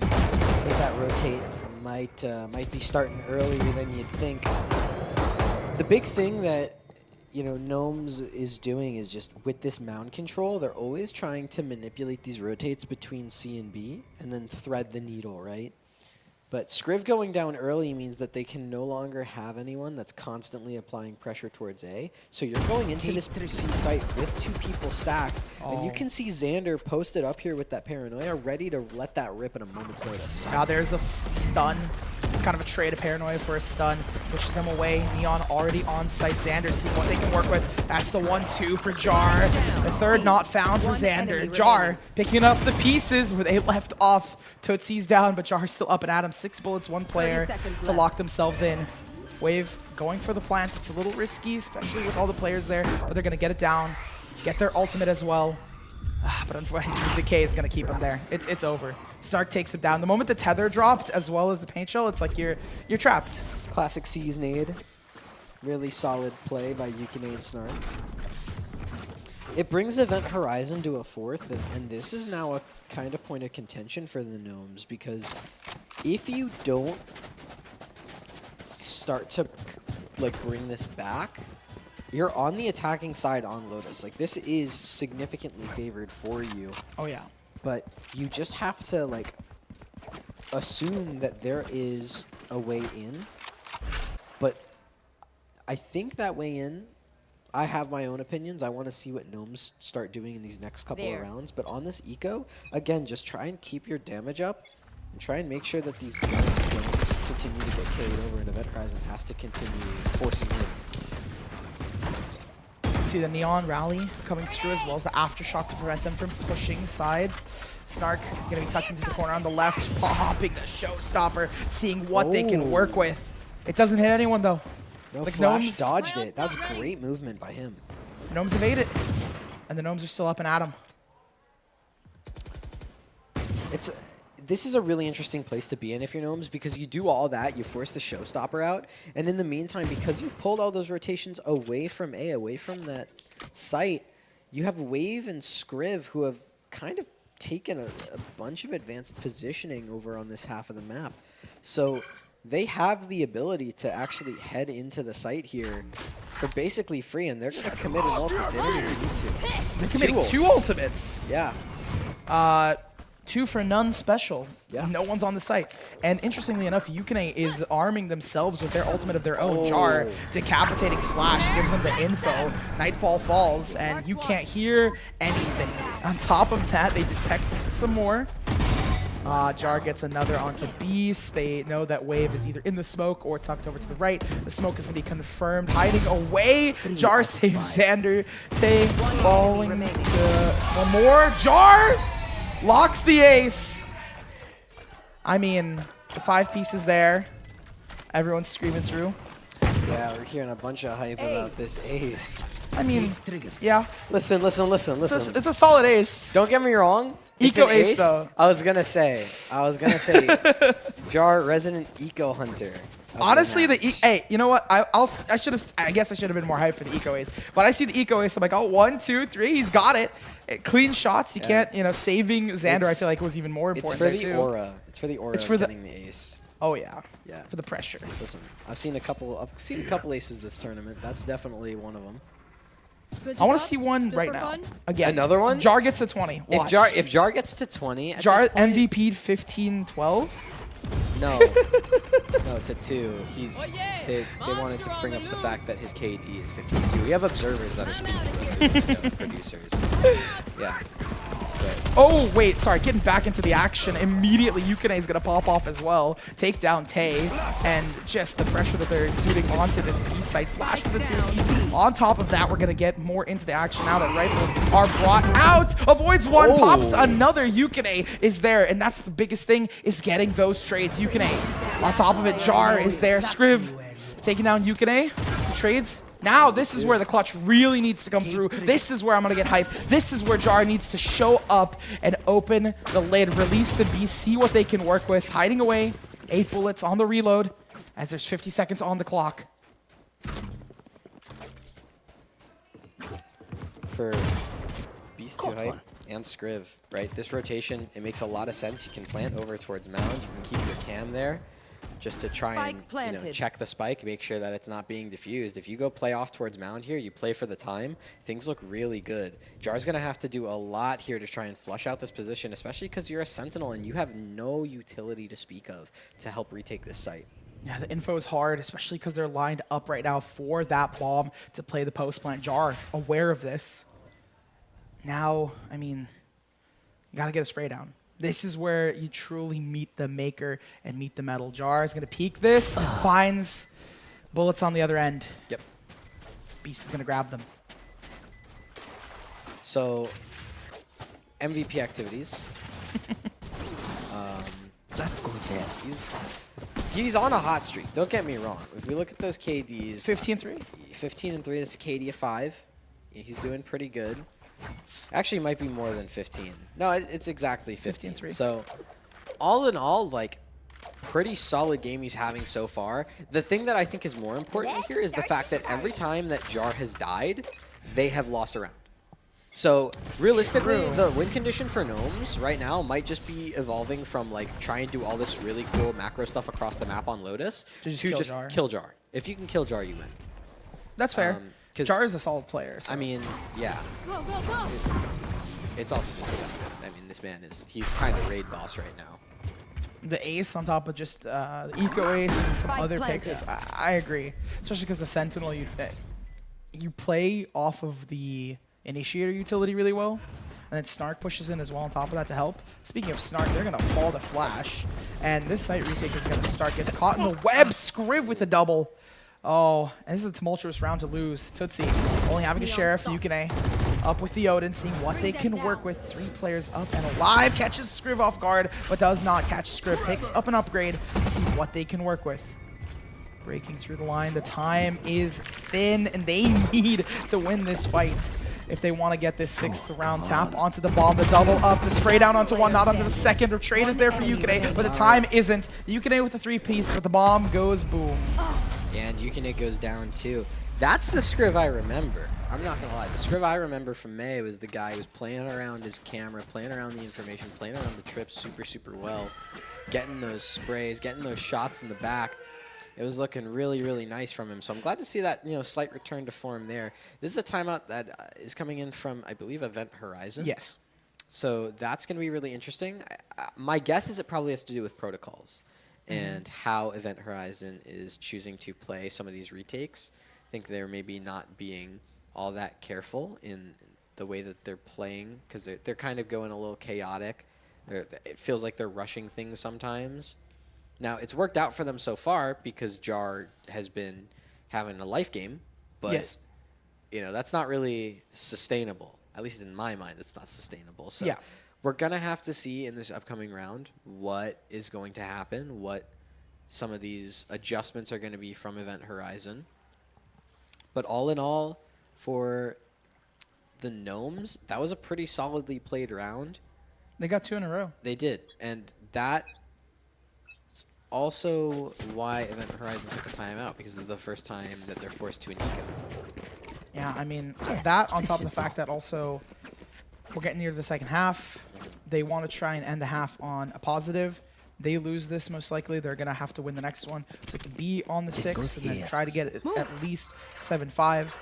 I think that rotate might be starting earlier than you'd think. The big thing that Gnomes is doing is just with this mound control, they're always trying to manipulate these rotates between C and B and then thread the needle, right? But Scriv going down early means that they can no longer have anyone that's constantly applying pressure towards A. So you're going into this C site with 2 people stacked, and you can see Xander posted up here with that paranoia, ready to let that rip at a moment's notice. Now there's the stun. It's kind of a trade of paranoia for a stun. Pushes them away. Neon already on site. Xander seeing what they can work with. That's the 1-2 for Jar. The 3rd not found for Xander. Jar picking up the pieces where they left off. Tootsie's down, but Jar's still up and at him. 6 bullets, 1 player to lock themselves in. Wave going for the plant. It's a little risky, especially with all the players there, but they're going to get it down. Get their ultimate as well. But unfortunately, Decay is going to keep him there. It's over. Snark takes him down. The moment the tether dropped, as well as the paint shell, it's like you're trapped. Classic C's nade. Really solid play by Yukine and Snark. It brings Event Horizon to a 4th, and this is now a kind of point of contention for the Gnomes, because if you don't start to bring this back, you're on the attacking side on Lotus. Like, this is significantly favored for you. Oh, yeah. But you just have to, assume that there is a way in. But I think that way in, I have my own opinions. I want to see what Gnomes start doing in these next couple of rounds. But on this eco, again, just try and keep your damage up and try and make sure that these guns don't continue to get carried over, and Event Horizon has to continue forcing in. see the Neon rally coming through as well as the Aftershock to prevent them from pushing sides. Snark going to be tucked into the corner on the left, popping the showstopper, seeing what they can work with. It doesn't hit anyone though. No, Like Flash Gnomes dodged it. That's great movement by him. Gnomes evade it, and the Gnomes are still up and at him. This is a really interesting place to be in if you're Gnomes, because you do all that, you force the showstopper out, and in the meantime, because you've pulled all those rotations away from A, away from that site, you have Wave and Scriv who have kind of taken a bunch of advanced positioning over on this half of the map. So they have the ability to actually head into the site here for basically free, and they're going to commit an ultimate. They don't even need to. They're committing 2 ultimates. Yeah. 2 for none special. Yeah. No one's on the site. And interestingly enough, Yukine is arming themselves with their ultimate of their own. Jar, decapitating Flash, gives them the info. Nightfall falls, and you can't hear anything. On top of that, they detect some more. Jar gets another onto Beast. They know that Wave is either in the smoke or tucked over to the right. The smoke is going to be confirmed. Hiding away. Jar saves Xander. Tay falling to one more. Jar locks the ace. I mean, the 5 pieces there. Everyone's screaming through. Yeah, we're hearing a bunch of hype about this ace. I mean, yeah. Listen. It's a solid ace. Don't get me wrong. Eco ace, though. I was gonna say, Jar Resident Eco Hunter. Honestly, hey, you know what? I guess I should have been more hyped for the Eco Ace. But I see the Eco Ace, I'm like, oh, 1, 2, 3, he's got it. Clean shots. You can't, saving Xander, I feel like was even more important. It's for the aura. It's for the aura of getting the ace. Oh yeah. Yeah. For the pressure. Listen, I've seen a couple aces this tournament. That's definitely one of them. I want to see one right now. Again. Another one? Jar gets to 20. Watch. If Jar gets to 20, Jar MVP'd 15-12. No, to 2. They wanted to bring up the fact that his KD is 15-2. We have observers that are speaking to those producers. Yeah. Oh, wait, sorry, getting back into the action. Immediately, Yukine is going to pop off as well. Take down Tay, and just the pressure that they're exuding onto this Beast site. Flash for the 2-piece. On top of that, we're going to get more into the action now that rifles are brought out. Avoids one, pops another. Yukine is there, and that's the biggest thing, is getting those trades. Yukine, on top of it, Jar is there. Scriv taking down Yukine. Trades. Now, this is where the clutch really needs to come through. This is where I'm going to get hyped. This is where Jar needs to show up and open the lid, release the beast, see what they can work with. Hiding away, 8 bullets on the reload, as there's 50 seconds on the clock. For Beast to hype and Scriv, right? This rotation, it makes a lot of sense. You can plant over towards Mound. You can keep your cam there, just to try and check the spike, make sure that it's not being diffused. If you go play off towards Mound here, you play for the time, things look really good. Jar's going to have to do a lot here to try and flush out this position, especially because you're a Sentinel and you have no utility to speak of to help retake this site. Yeah, the info is hard, especially because they're lined up right now for that bomb to play the post plant. Jar, aware of this. Now, I mean, you got to get a spray down. This is where you truly meet the maker and meet the metal. Jar is going to peek this, finds bullets on the other end. Yep. Beast is going to grab them. So, MVP activities. He's on a hot streak. Don't get me wrong. If we look at those KDs, 15-3. 15-3. That's a KD of 5. He's doing pretty good. Actually, it might be more than 15. No, it's exactly 15. 15-3. So, all in all, like, pretty solid game he's having so far. The thing that I think is more important here is the fact that every time that Jar has died, they have lost a round. So, realistically, the win condition for Gnomes right now might just be evolving from, like, try and do all this really cool macro stuff across the map on Lotus to just kill Jar. If you can kill Jar, you win. That's fair. Jar is a solid player. So. I mean, yeah. Go, go, go. It's also just a benefit. I mean, this man he's kind of raid boss right now. The ace on top of just the eco ace and some other picks. I agree. Especially because the Sentinel, you play off of the initiator utility really well. And then Snark pushes in as well on top of that to help. Speaking of Snark, they're going to fall the flash. And this site retake is going to start. Gets caught in the web. Scriv with a double. Oh, and this is a tumultuous round to lose. Tootsie only having a Sheriff. Yukine up with the Odin, seeing what they can work with. 3 players up and alive. Catches Skriv off guard, but does not catch Skriv. Picks up an upgrade to see what they can work with. Breaking through the line. The time is thin, and they need to win this fight if they want to get this 6th round. Tap onto the bomb, the double up, the spray down onto one, not onto the second. Or trade is there for Yukine, but the time isn't. Yukine with the 3-piece, but the bomb goes boom. Yeah, and Yukine goes down too. That's the Skriv I remember. I'm not gonna lie. The Skriv I remember from May was the guy who was playing around his camera, playing around the information, playing around the trips super, super well, getting those sprays, getting those shots in the back. It was looking really, really nice from him. So I'm glad to see that, slight return to form there. This is a timeout that is coming in from, I believe, Event Horizon. Yes. So that's going to be really interesting. My guess is it probably has to do with protocols and how Event Horizon is choosing to play some of these retakes. I think they're maybe not being all that careful in the way that they're playing because they're kind of going a little chaotic. It feels like they're rushing things sometimes. Now, it's worked out for them so far because Jar has been having a life game, but yes. That's not really sustainable. At least in my mind, it's not sustainable. So yeah. We're going to have to see in this upcoming round what is going to happen, what some of these adjustments are going to be from Event Horizon. But all in all, for the Gnomes, that was a pretty solidly played round. They got 2 in a row. They did, and that... also why Event Horizon took a timeout, because it's the first time that they're forced to an eco. Yeah, I mean, that on top of the fact that also we're getting near the second half. They want to try and end the half on a positive. They lose this, most likely. They're going to have to win the next one. So it could be on the 6 and then try to get it at least 7-5.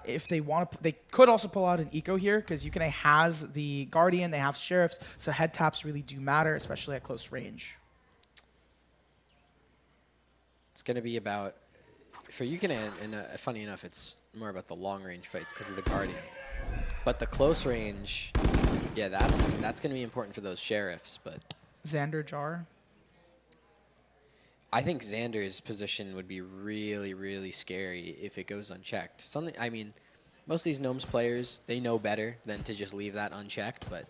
If they want to, they could also pull out an eco here because Yukine has the Guardian, they have Sheriffs, so head taps really do matter, especially at close range. It's going to be about, for Yukine, and funny enough, it's more about the long-range fights because of the Guardian. But the close range, yeah, that's going to be important for those Sheriffs. But Xander, Jar? I think Xander's position would be really, really scary if it goes unchecked. I mean, most of these Gnomes players, they know better than to just leave that unchecked, but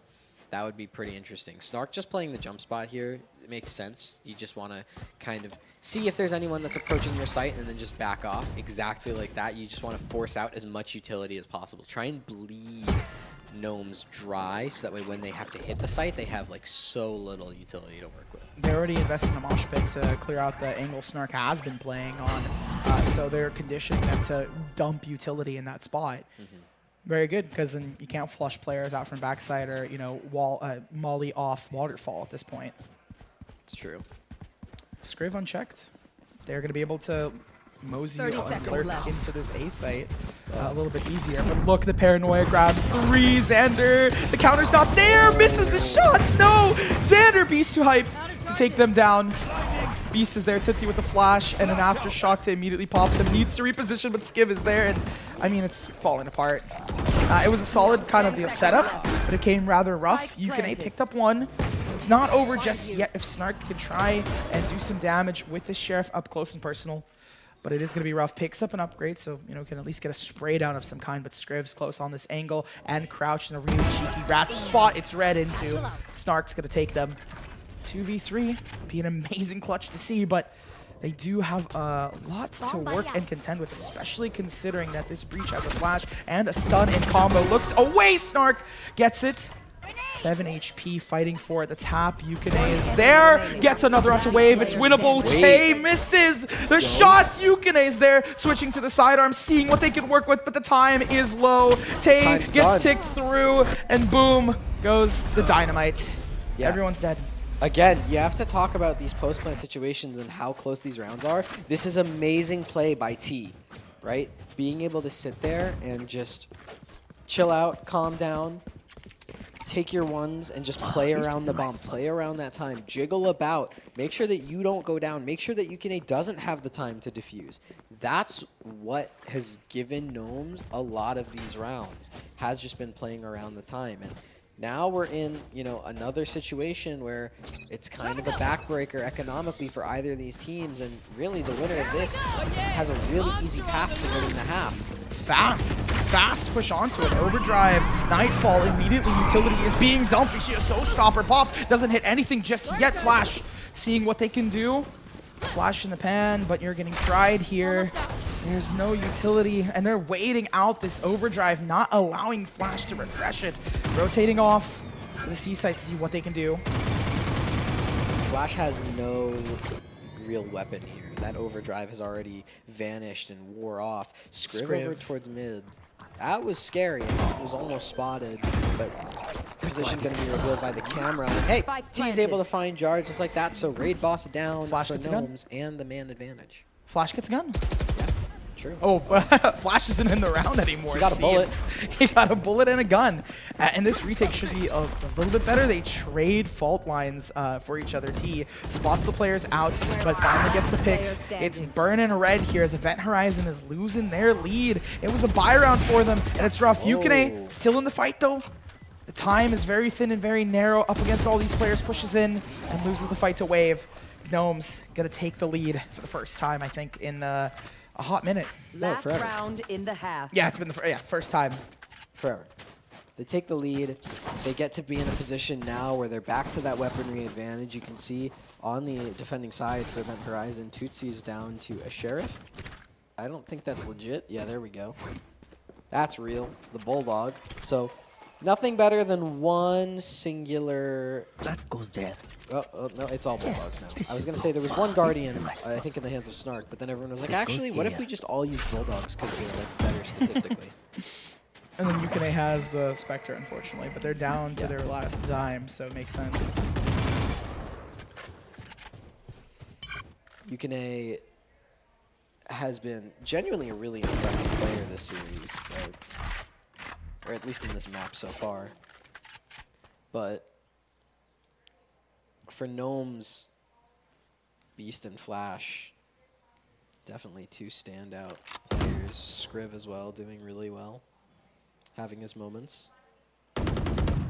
that would be pretty interesting. Snark just playing the jump spot here, it makes sense. You just want to kind of see if there's anyone that's approaching your site and then just back off. Exactly like that. You just want to force out as much utility as possible. Try and bleed Gnomes dry so that way when they have to hit the site, they have like so little utility to work with. They already invested in a mosh pit to clear out the angle Snark has been playing on, so they're conditioning them to dump utility in that spot. Very good, because then you can't flush players out from backside or, molly off waterfall at this point. It's true. Skriv unchecked. They're going to be able to mosey alert into this A site a little bit easier. But look, the paranoia grabs 3. Xander, the counter's not there. Misses the shots. No, Xander, Beast too hype to take them down. Beast is there, Tootsie with the flash and an aftershock to immediately pop them. Needs to reposition, but Skiv is there, and I mean, it's falling apart. It was a solid kind of setup, but it came rather rough. Yukine picked up 1, so it's not over just yet if Snark can try and do some damage with the Sheriff up close and personal. But it is going to be rough. Picks up an upgrade, so, can at least get a spray down of some kind, but Skriv's close on this angle and crouched in a really cheeky rat spot. It's red into. Snark's going to take them. 2v3, be an amazing clutch to see, but they do have lots to work and contend with, especially considering that this breach has a flash and a stun in combo. Looked away, Snark gets it. 7 HP fighting for it. The tap, Yukine is there, gets another onto wave, it's winnable. Che misses the shots, Yukine is there, switching to the sidearm, seeing what they can work with, but the time is low. Tay gets ticked through, and boom goes the dynamite. Yeah. Everyone's dead. Again, you have to talk about these post-plant situations and how close these rounds are. This is amazing play by T, right? Being able to sit there and just chill out, calm down, take your ones, and just play around the bomb. Play around that time. Jiggle about. Make sure that you don't go down. Make sure that Yukine doesn't have the time to defuse. That's what has given Gnomes a lot of these rounds, has just been playing around the time. And Now we're in, you know, another situation where it's kind of a backbreaker economically for either of these teams, and really the winner of this has a really easy path to winning the half. Fast push onto it. Overdrive, Nightfall, immediately utility is being dumped. We see a Soul Stopper pop. Doesn't hit anything just yet. Flash seeing what they can do. Flash in the pan, but you're getting fried here. There's no utility, and they're waiting out this Overdrive, not allowing Flash to refresh it. Rotating off to the C site to see what they can do. Flash has no real weapon here. That Overdrive has already vanished and wore off. Scriv over towards mid. That was scary. It was almost spotted, but position going to be revealed by the camera. And hey, T's able to find Jar just like that, so raid boss down Flash for gets Gnomes and the man advantage. Flash gets a gun. Yeah, true. Oh, Flash isn't in the round anymore. He got a bullet. He got a bullet and a gun. And this retake should be a little bit better. They trade fault lines for each other. T spots the players out, but finally gets the picks. It's burning red here as Event Horizon is losing their lead. It was a buy round for them, and it's rough. Yukine still in the fight, though. The time is very thin and very narrow up against all these players. Pushes in and loses the fight to Wave. Gnomes gonna take the lead for the first time, I think, in a hot minute. Last round in the half. Yeah, it's been the first time. Forever. They take the lead. They get to be in a position now where they're back to that weaponry advantage. You can see on the defending side for Event Horizon, Tootsie's down to a Sheriff. I don't think that's legit. Yeah, there we go. That's real. The Bulldog. So nothing better than one singular... That goes dead. Oh, no, it's all Bulldogs now. I was going to say there was one Guardian, I think, in the hands of Snark, but then everyone was like, actually, what if we just all use Bulldogs because they're like better statistically? And then Yukine has the Spectre, unfortunately, but they're down to their last dime, so it makes sense. Yukine has been genuinely a really impressive player this series, right? Or at least in this map so far. But for Gnomes, Beast and Flash, definitely two standout players. Scriv as well, doing really well, having his moments.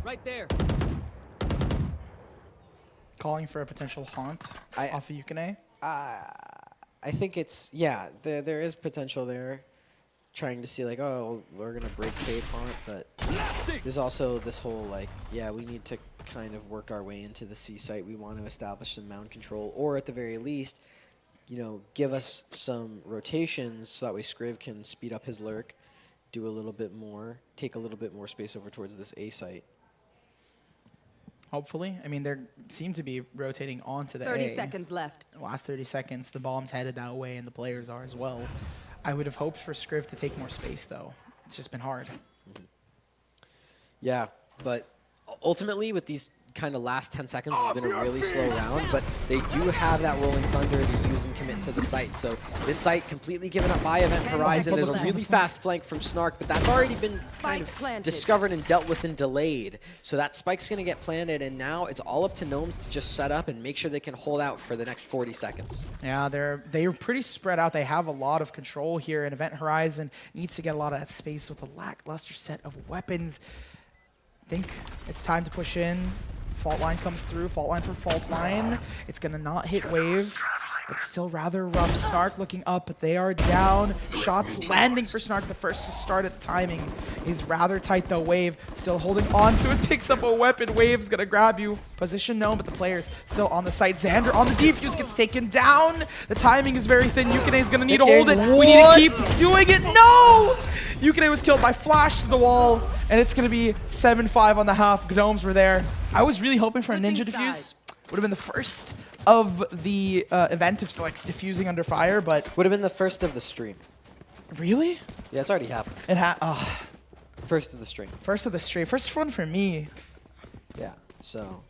Right there. Calling for a potential haunt off of Yukine. I think it's, yeah, there is potential there. Trying to see like, oh, we're going to break Cave Haunt, but there's also this whole like, yeah, we need to kind of work our way into the C site. We want to establish some mound control, or at the very least, you know, give us some rotations so that way Scriv can speed up his lurk, do a little bit more, take a little bit more space over towards this A site. Hopefully. I mean, they seem to be rotating onto the 30 A. seconds left. Last 30 seconds, the bomb's headed that way, and the players are as well. I would have hoped for Scriv to take more space, though. It's just been hard. Yeah, but ultimately with these kind of last 10 seconds, it's been a really slow round, but they do have that Rolling Thunder to use and commit to the site. So this site completely given up by Event Horizon. There's a really fast flank from Snark, but that's already been kind of discovered and dealt with and delayed. So that spike's going to get planted, and now it's all up to Gnomes to just set up and make sure they can hold out for the next 40 seconds. Yeah, they're pretty spread out. They have a lot of control here, and Event Horizon needs to get a lot of that space with a lackluster set of weapons. I think it's time to push in. Fault line comes through. Fault line for fault line. It's going to not hit Wave, but still rather rough. Snark looking up, but they are down. Shots landing for Snark. The first to start at the timing is rather tight, though. Wave still holding on to it. Picks up a weapon. Wave's going to grab you. Position known, but the player's still on the site. Xander on the defuse gets taken down. The timing is very thin. Yukine is going to need to hold it. We need to keep doing it. No! Yukine was killed by flash to the wall, and it's going to be 7-5 on the half. Gnomes were there. I was really hoping for a ninja defuse. Would have been the first of the event of like diffusing under fire, but would have been the first of the stream. Really? Yeah, it's already happened. It first of the stream. First of the stream. First one for me. Yeah. So,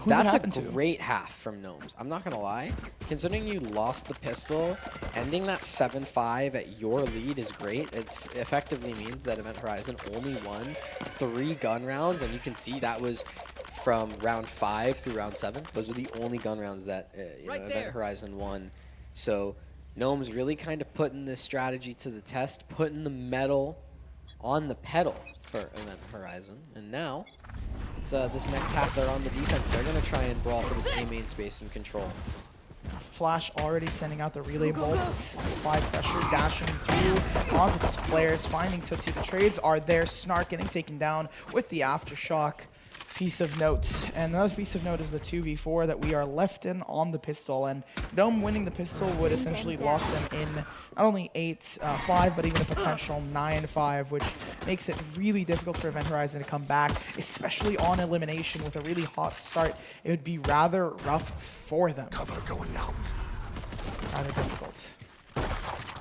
that's a great half from Gnomes. I'm not gonna lie. Considering you lost the pistol, ending that 7-5 at your lead is great. It effectively means that Event Horizon only won 3 gun rounds, and you can see that was from round 5 through round 7. Those are the only gun rounds that Event Horizon won. So Gnomes really kind of putting this strategy to the test, putting the metal on the pedal for Event Horizon. And now, it's this next half, they're on the defense. They're going to try and brawl for this A main space and control. Flash already sending out the relay bolt to apply pressure, dashing through onto these players, finding Tootsie. The trades are there. Snark getting taken down with the Aftershock. Piece of note. And another piece of note is the 2v4 that we are left in on the pistol. And Gnome winning the pistol would essentially lock them in not only 8-5, but even a potential 9-5, which makes it really difficult for Event Horizon to come back, especially on elimination with a really hot start. It would be rather rough for them. Cover going out. Rather difficult.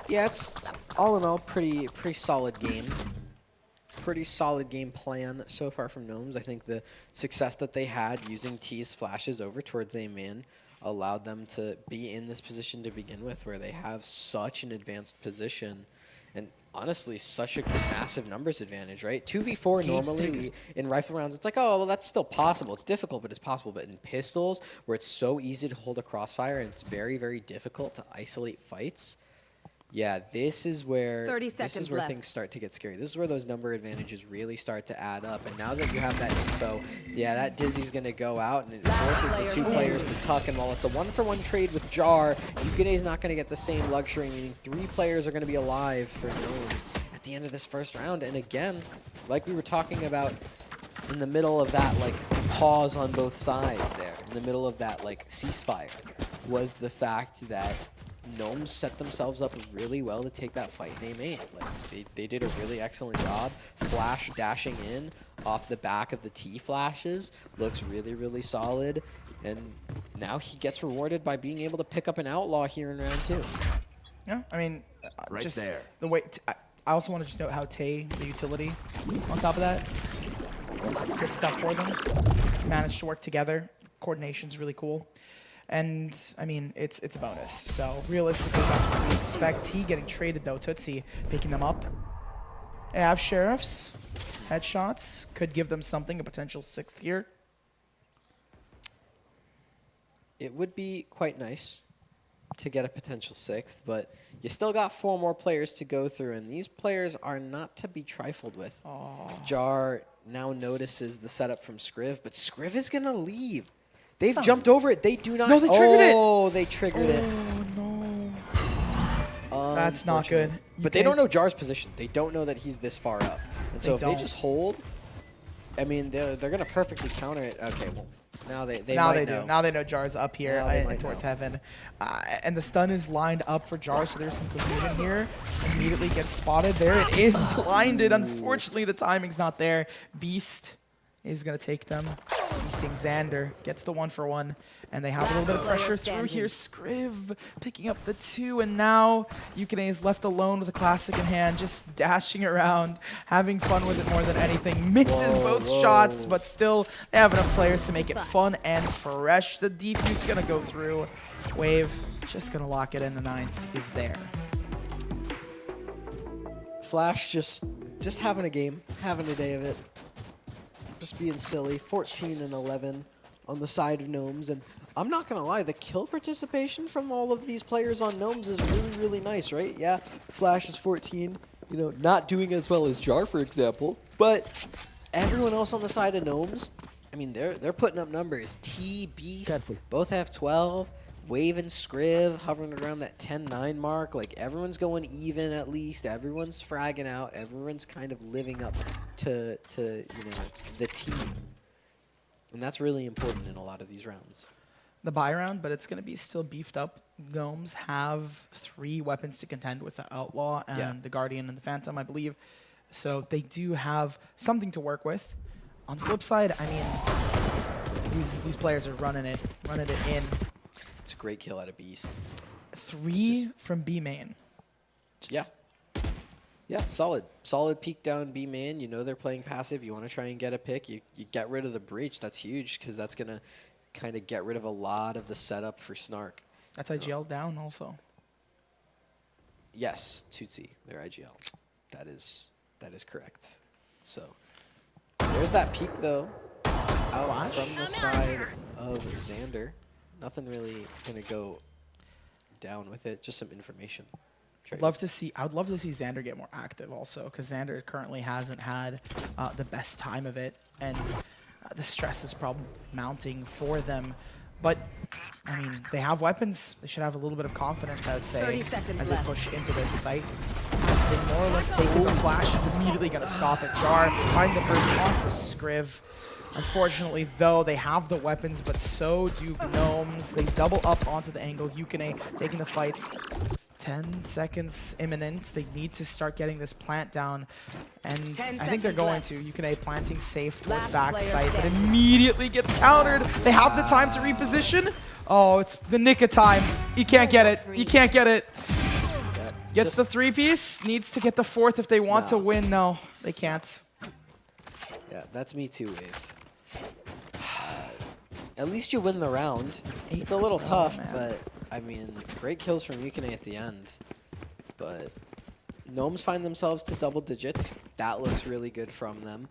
Yeah, it's all in all pretty solid game. Pretty solid game plan so far from Gnomes. I think the success that they had using T's flashes over towards A main allowed them to be in this position to begin with, where they have such an advanced position and honestly such a massive numbers advantage, right? 2v4 normally in rifle rounds, it's like, oh, well, that's still possible. It's difficult, but it's possible. But in pistols, where it's so easy to hold a crossfire and it's very, very difficult to isolate fights, yeah, this is where things start to get scary. This is where those number advantages really start to add up. And now that you have that info, yeah, that Dizzy's going to go out, and it forces the two players to tuck. And while it's a 1-for-1 trade with Jar, Yukine's not going to get the same luxury, meaning 3 players are going to be alive for Gnomes at the end of this first round. And again, like we were talking about in the middle of that, like, pause on both sides there, in the middle of that, like, ceasefire, was the fact that Gnomes set themselves up really well to take that fight in A main. Like, they did a really excellent job. Flash dashing in off the back of the T flashes looks really, really solid. And now he gets rewarded by being able to pick up an Outlaw here in round 2. Yeah, I mean, Right just there. the way. I also want to just note how Tay, the utility, on top of that, good stuff for them. Managed to work together. Coordination's really cool. And, I mean, it's a bonus. So, realistically, that's what we expect. T getting traded, though. Tootsie picking them up. They have Sheriffs. Headshots. Could give them something, a potential 6th here. It would be quite nice to get a potential 6th, but you still got 4 more players to go through, and these players are not to be trifled with. Aww. Jar now notices the setup from Skriv, but Skriv is going to leave. They've jumped over it. They do not. No, they triggered it. Oh, they triggered it. No. That's not good. But they don't know Jar's position. They don't know that he's this far up. And so if they just hold, I mean, they're going to perfectly counter it. Okay, well, now they might know. Now they know Jar's up here and towards heaven. And the stun is lined up for Jar, so there's some confusion here. Immediately gets spotted. There it is, blinded. Unfortunately, the timing's not there. Beast is going to take them. Beasting Xander gets the 1-for-1, and they have a little bit of pressure through here. Skriv picking up the 2, and now Yukine is left alone with a classic in hand, just dashing around, having fun with it more than anything. Misses both shots, but still they have enough players to make it fun and fresh. The defuse is going to go through. Wave just going to lock it in. The 9th is there. Flash just having a game, having a day of it. Just being silly. 14 and 11 on the side of Gnomes, and I'm not gonna lie, the kill participation from all of these players on Gnomes is really, really nice, right? Yeah, Flash is 14, you know, not doing as well as Jar, for example, but everyone else on the side of Gnomes, I mean, they're putting up numbers. T, Beast, both have 12. Wave and Skriv hovering around that 10-9 mark. Like, everyone's going even at least. Everyone's fragging out. Everyone's kind of living up to you know, the team. And that's really important in a lot of these rounds. The buy round, but it's going to be still beefed up. Gnomes have 3 weapons to contend with, the Outlaw and the Guardian and the Phantom, I believe. So they do have something to work with. On the flip side, I mean, these players are running it in. It's a great kill out of Beast. 3 from B main. Yeah, solid. Solid peek down B main. You know they're playing passive. You want to try and get a pick. You get rid of the breach. That's huge because that's going to kind of get rid of a lot of the setup for Snark. That's IGL down also. Yes, Tootsie, they're IGL. That is correct. So there's that peek though. Out from the side of Xander. Nothing really going to go down with it, just some information. I'd love to see Xander get more active also, because Xander currently hasn't had the best time of it, and the stress is probably mounting for them. But I mean, they have weapons. They should have a little bit of confidence, I would say, as they push into this site. Has been more or less taken. The flash is immediately going to stop at Jar. Find the first onto Skriv. Unfortunately, though, they have the weapons, but so do Gnomes. They double up onto the angle. Yukine taking the fights. 10 seconds imminent. They need to start getting this plant down. And I think they're going to. Yukine planting safe towards backside, but immediately gets countered. They have the time to reposition. Oh, it's the nick of time. You can't get it. You can't get it. Gets the 3-piece. Needs to get the 4th if they want to win. No, they can't. Yeah, that's me too, Wave. At least you win the round. It's a little tough, but I mean, great kills from Yukine at the end. But Gnomes find themselves to double digits. That looks really good from them.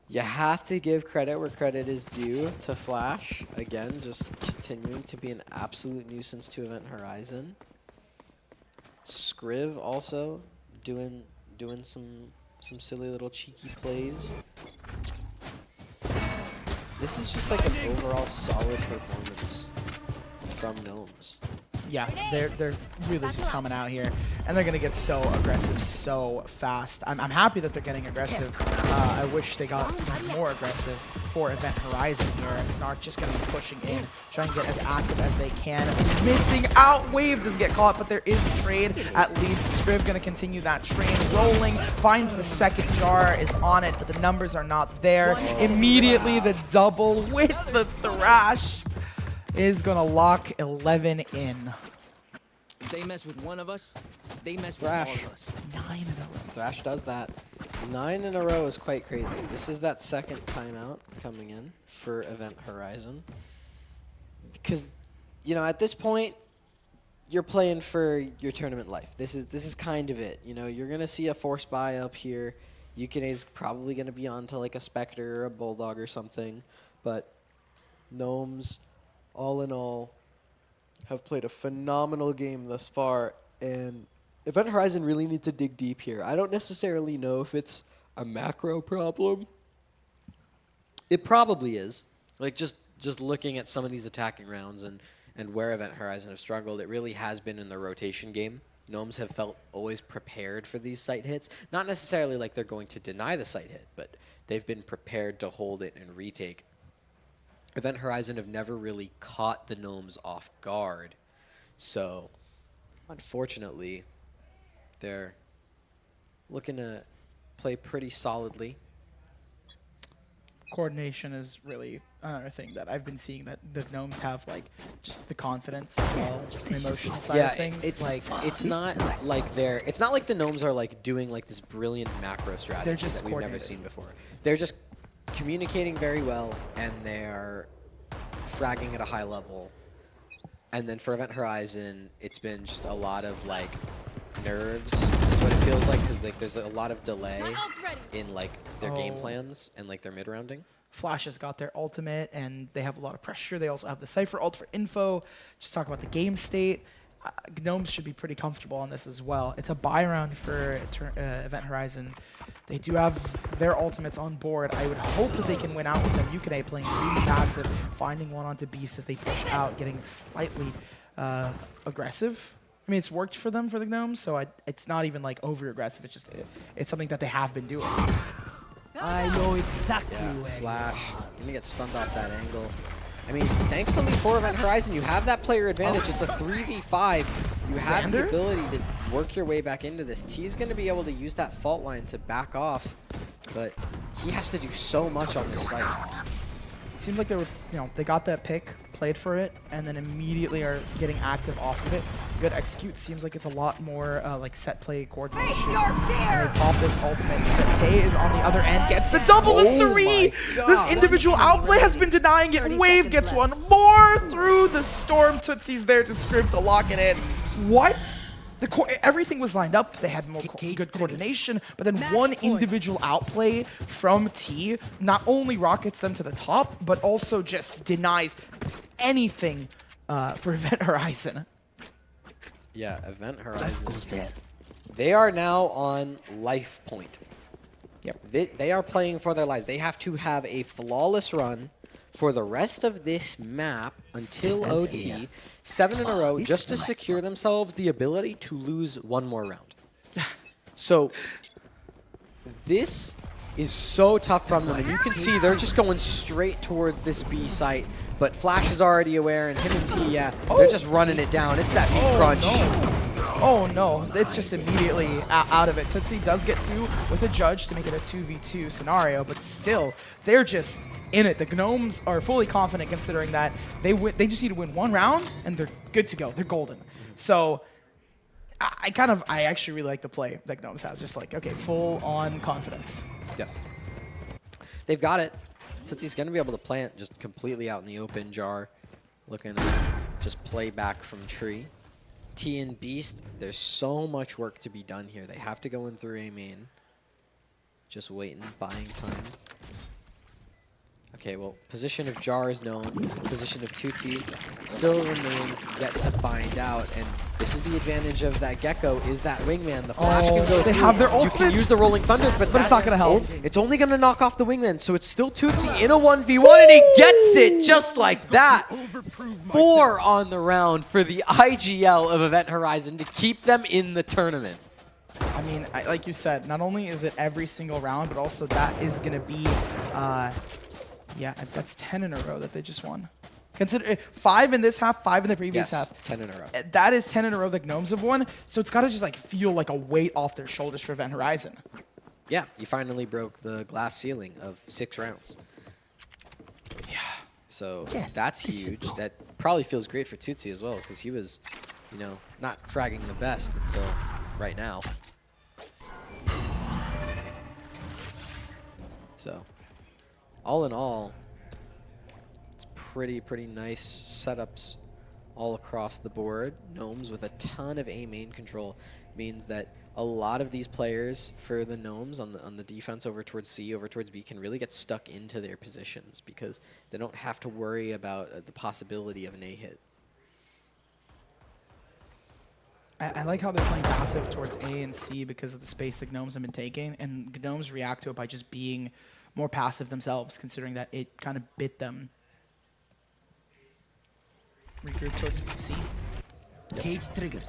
You have to give credit where credit is due to Flash. Again, just continuing to be an absolute nuisance to Event Horizon. Skriv also doing some silly little cheeky plays. This is just like an overall solid performance from Gnomes. Yeah, they're really just coming out here, and they're gonna get so aggressive so fast. I'm happy that they're getting aggressive. I wish they got more aggressive for Event Horizon here. Snark just gonna be pushing in, trying to get as active as they can. Missing out. Wave doesn't get caught, but there is a trade. At least Skriv gonna continue that train rolling. Finds the second Jar, is on it, but the numbers are not there. Immediately the double with the thrash is gonna lock 11 in. If they mess with one of us, they mess Thrash. with all of us. 9 in a row. Thrash does that. 9 in a row is quite crazy. This is that second timeout coming in for Event Horizon. Because, you know, at this point, you're playing for your tournament life. This is kind of it. You know, you're gonna see a force buy up here. Yukine's probably gonna be on to like a Spectre or a Bulldog or something. But Gnomes, all in all, have played a phenomenal game thus far, and Event Horizon really need to dig deep here. I don't necessarily know if it's a macro problem. It probably is. Like just looking at some of these attacking rounds and where Event Horizon have struggled, it really has been in the rotation game. Gnomes have felt always prepared for these site hits. Not necessarily like they're going to deny the site hit, but they've been prepared to hold it and retake. Event Horizon have never really caught the Gnomes off guard. So, unfortunately, they're looking to play pretty solidly. Coordination is really another thing that I've been seeing, that the Gnomes have, like, just the confidence as well, the emotional side of things. It's not like the Gnomes are like doing like this brilliant macro strategy that we've never seen before. They're just communicating very well, and they're fragging at a high level. And then for Event Horizon, it's been just a lot of like nerves is what it feels like, because like there's a lot of delay in like their game plans and like their mid rounding. Flash has got their ultimate, and they have a lot of pressure. They also have the Cypher ult for info. Just talk about the game state. Gnomes should be pretty comfortable on this as well. It's a buy round for Event Horizon. They do have their ultimates on board. I would hope that they can win out with them. Yukine playing really passive, finding one onto Beast as they push out, getting slightly aggressive. I mean, it's worked for them, for the Gnomes, so it's not even like over-aggressive. It's just it's something that they have been doing. I know exactly where Flash gonna get stunned off that angle. I mean, thankfully for Event Horizon, you have that player advantage. It's a 3v5. You have the ability to work your way back into this. T's going to be able to use that fault line to back off, but he has to do so much on this site. Seems like they were, they got that pick, played for it, and then immediately are getting active off of it. Good execute. Seems like it's a lot more like set play coordination. And they pop this ultimate. Triptay is on the other end, gets the double with 3. This individual outplay has been denying it. Wave gets one more through the storm. Tootsie's there to Skriv to lock it in. What? Everything was lined up. They had more good coordination, but then one individual outplay from T not only rockets them to the top, but also just denies anything for Event Horizon. Yeah, Event Horizon. They are now on life point. Yep. They are playing for their lives. They have to have a flawless run for the rest of this map until OT, 7 in a row, just to secure themselves the ability to lose one more round. So this is so tough from them, and you can see they're just going straight towards this B site, but Flash is already aware, and him and T, they're just running it down. It's that B crunch. Oh no, it's just immediately out of it. Tootsie does get 2 with a judge to make it a 2v2 scenario, but still, they're just in it. The Gnomes are fully confident considering that they just need to win 1 round and they're good to go. They're golden. So I actually really like the play that Gnomes has. Just like, okay, full on confidence. Yes. They've got it. Tootsie's going to be able to plant just completely out in the open. Jar looking to just play back from tree. T and Beast, there's so much work to be done here. They have to go in through A main. Just waiting, buying time. Okay, well, position of Jar is known. Position of Tootsie still remains yet to find out. And this is the advantage of that Gecko, is that wingman. The Flash can go they through. have their You ultimates. can use the Rolling Thunder, but it's not going to help. It's only going to knock off the wingman, so it's still Tootsie in a 1v1, and he gets it just like that. 4 on the round for the IGL of Event Horizon to keep them in the tournament. I mean, like you said, not only is it every single round, but also that is going to be, yeah, that's 10 in a row that they just won. Consider 5 in this half, 5 in the previous half. 10 in a row. That is 10 in a row that Gnomes have won, so it's got to just like feel like a weight off their shoulders for Event Horizon. Yeah, you finally broke the glass ceiling of 6 rounds. Yeah. So that's huge. That probably feels great for Tootsie as well, because he was, you know, not fragging the best until right now. So, all in all, it's pretty nice setups all across the board. Gnomes with a ton of A main control means that a lot of these players for the Gnomes on the defense over towards C, over towards B, can really get stuck into their positions because they don't have to worry about the possibility of an A hit. I like how they're playing passive towards A and C because of the space that Gnomes have been taking, and Gnomes react to it by just being more passive themselves, considering that it kind of bit them. Regroup towards C. Cage triggered.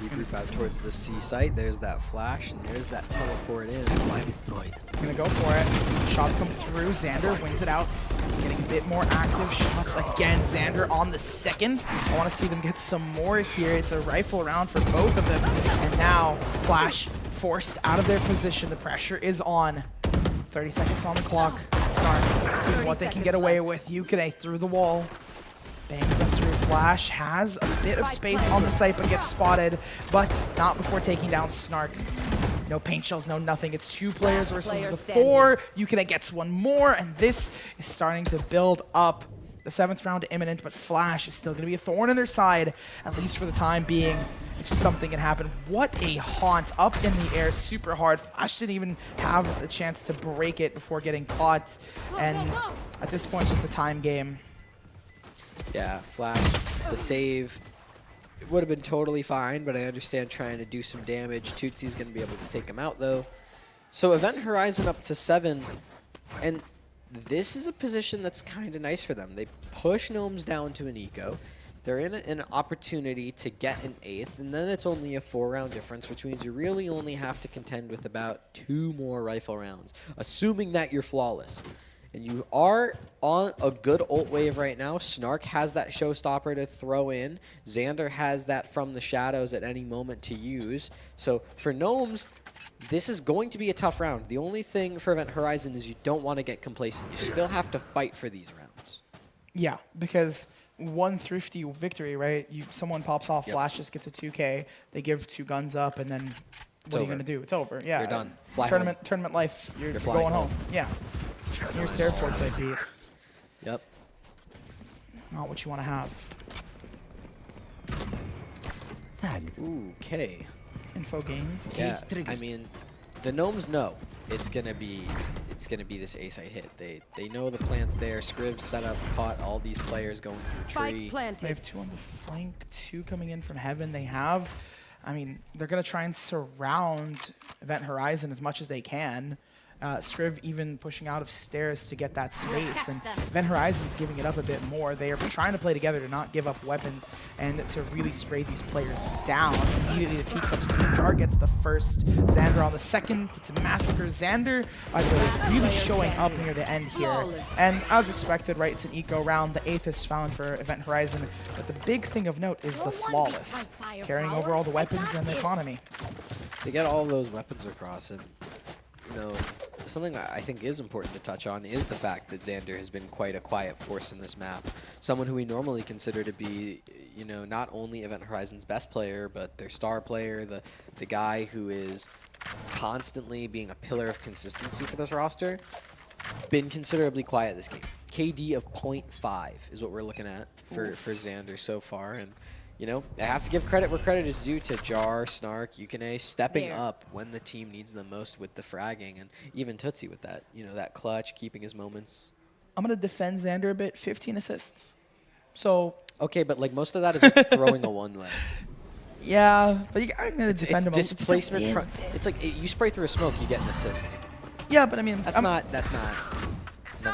Regroup out towards the C site. There's that flash, and there's that teleport in. Supply destroyed. Gonna go for it. Shots come through. Xander wins it out. Getting a bit more active shots again. Xander on the second. I want to see them get some more here. It's a rifle round for both of them. And now Flash forced out of their position. The pressure is on. 30 seconds on the clock. Snark seeing what they can get away with. Yukine through the wall. Bangs them through. Flash has a bit of space on the site, but gets spotted, but not before taking down Snark. No paint shells, no nothing. It's 2 players versus the 4. Yukine gets 1 more, and this is starting to build up. The 7th round imminent, but Flash is still going to be a thorn in their side, at least for the time being, if something can happen. What a haunt up in the air, super hard. Flash didn't even have the chance to break it before getting caught, and at this point, it's just a time game. Yeah, Flash, the save, it would have been totally fine, but I understand trying to do some damage. Tootsie's going to be able to take him out, though. So Event Horizon up to 7, and this is a position that's kind of nice for them. They push Gnomes down to an eco. They're in an opportunity to get an 8th, and then it's only a 4-round difference, which means you really only have to contend with about 2 more rifle rounds, assuming that you're flawless. And you are on a good ult wave right now. Snark has that showstopper to throw in. Xander has that from the shadows at any moment to use. So for Gnomes, this is going to be a tough round. The only thing for Event Horizon is you don't want to get complacent. You still have to fight for these rounds. Yeah, because one thrifty victory, right? Someone pops off, Flash just gets a 2K, they give 2 guns up, and then what are you going to do? It's over. Yeah. You're done. Fly tournament life, you're going home. Yeah. Here's airport type beat. Yep. Not what you want to have. Tagged. Ooh, okay. Info gained. Yeah, I mean, the Gnomes know it's gonna be this A site hit. They know the plant's there. Scriv set up, caught all these players going through tree. They have 2 on the flank, 2 coming in from heaven. They have, I mean, they're gonna try and surround Event Horizon as much as they can. Scriv even pushing out of stairs to get that space, and Event Horizon's giving it up a bit more. They are trying to play together to not give up weapons and to really spray these players down. Immediately the peek comes through. Jar gets the first, Xander on the second. It's a massacre. Xander really showing up near the end here. And as expected, right, it's an eco round. The 8th is found for Event Horizon. But the big thing of note is the Flawless, carrying over all the weapons and the economy. They get all those weapons across, and you know, something I think is important to touch on is the fact that Xander has been quite a quiet force in this map. Someone who we normally consider to be, you know, not only Event Horizon's best player, but their star player, the guy who is constantly being a pillar of consistency for this roster, been considerably quiet this game. KD of 0.5 is what we're looking at for Xander so far, and you know, I have to give credit where credit is due to Jar, Snark, Yukine stepping up when the team needs them most with the fragging, and even Tootsie with that, you know, that clutch, keeping his moments. I'm going to defend Xander a bit. 15 assists. So. Okay, but like most of that is like throwing a one-way. Yeah, but I'm going to defend him. Displacement. It's like you spray through a smoke, you get an assist. Yeah, but I mean. That's not. No.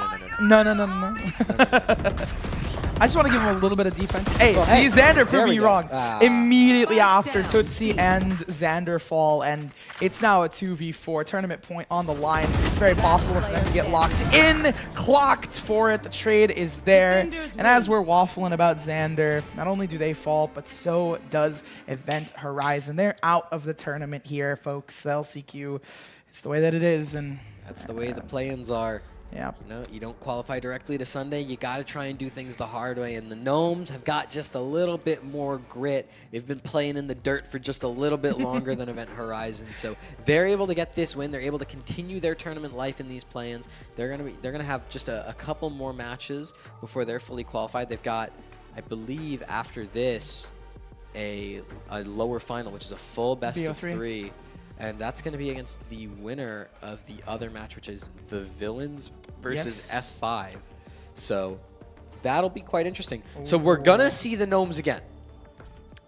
I just want to give him a little bit of defense. Hey, Xander proving you wrong. Immediately after Tootsie and Xander fall, and it's now a 2v4 tournament point on the line. It's very possible for them to get locked in. Clocked for it. The trade is there. And as we're waffling about Xander, not only do they fall, but so does Event Horizon. They're out of the tournament here, folks. LCQ, it's the way that it is, and that's the way the play-ins are. Yeah. You know, you don't qualify directly to Sunday. You got to try and do things the hard way. And the Gnomes have got just a little bit more grit. They've been playing in the dirt for just a little bit longer than Event Horizon. So they're able to get this win. They're able to continue their tournament life in these play-ins. They're gonna have just a couple more matches before they're fully qualified. They've got, I believe, after this, a lower final, which is a full best of 3. And that's going to be against the winner of the other match, which is the Villains versus F5. So that'll be quite interesting. Ooh. So we're going to see the Gnomes again,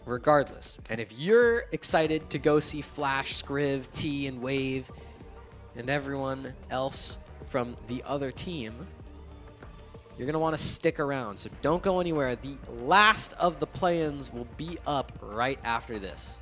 regardless. And if you're excited to go see Flash, Scriv, T, and Wave, and everyone else from the other team, you're going to want to stick around. So don't go anywhere. The last of the play-ins will be up right after this.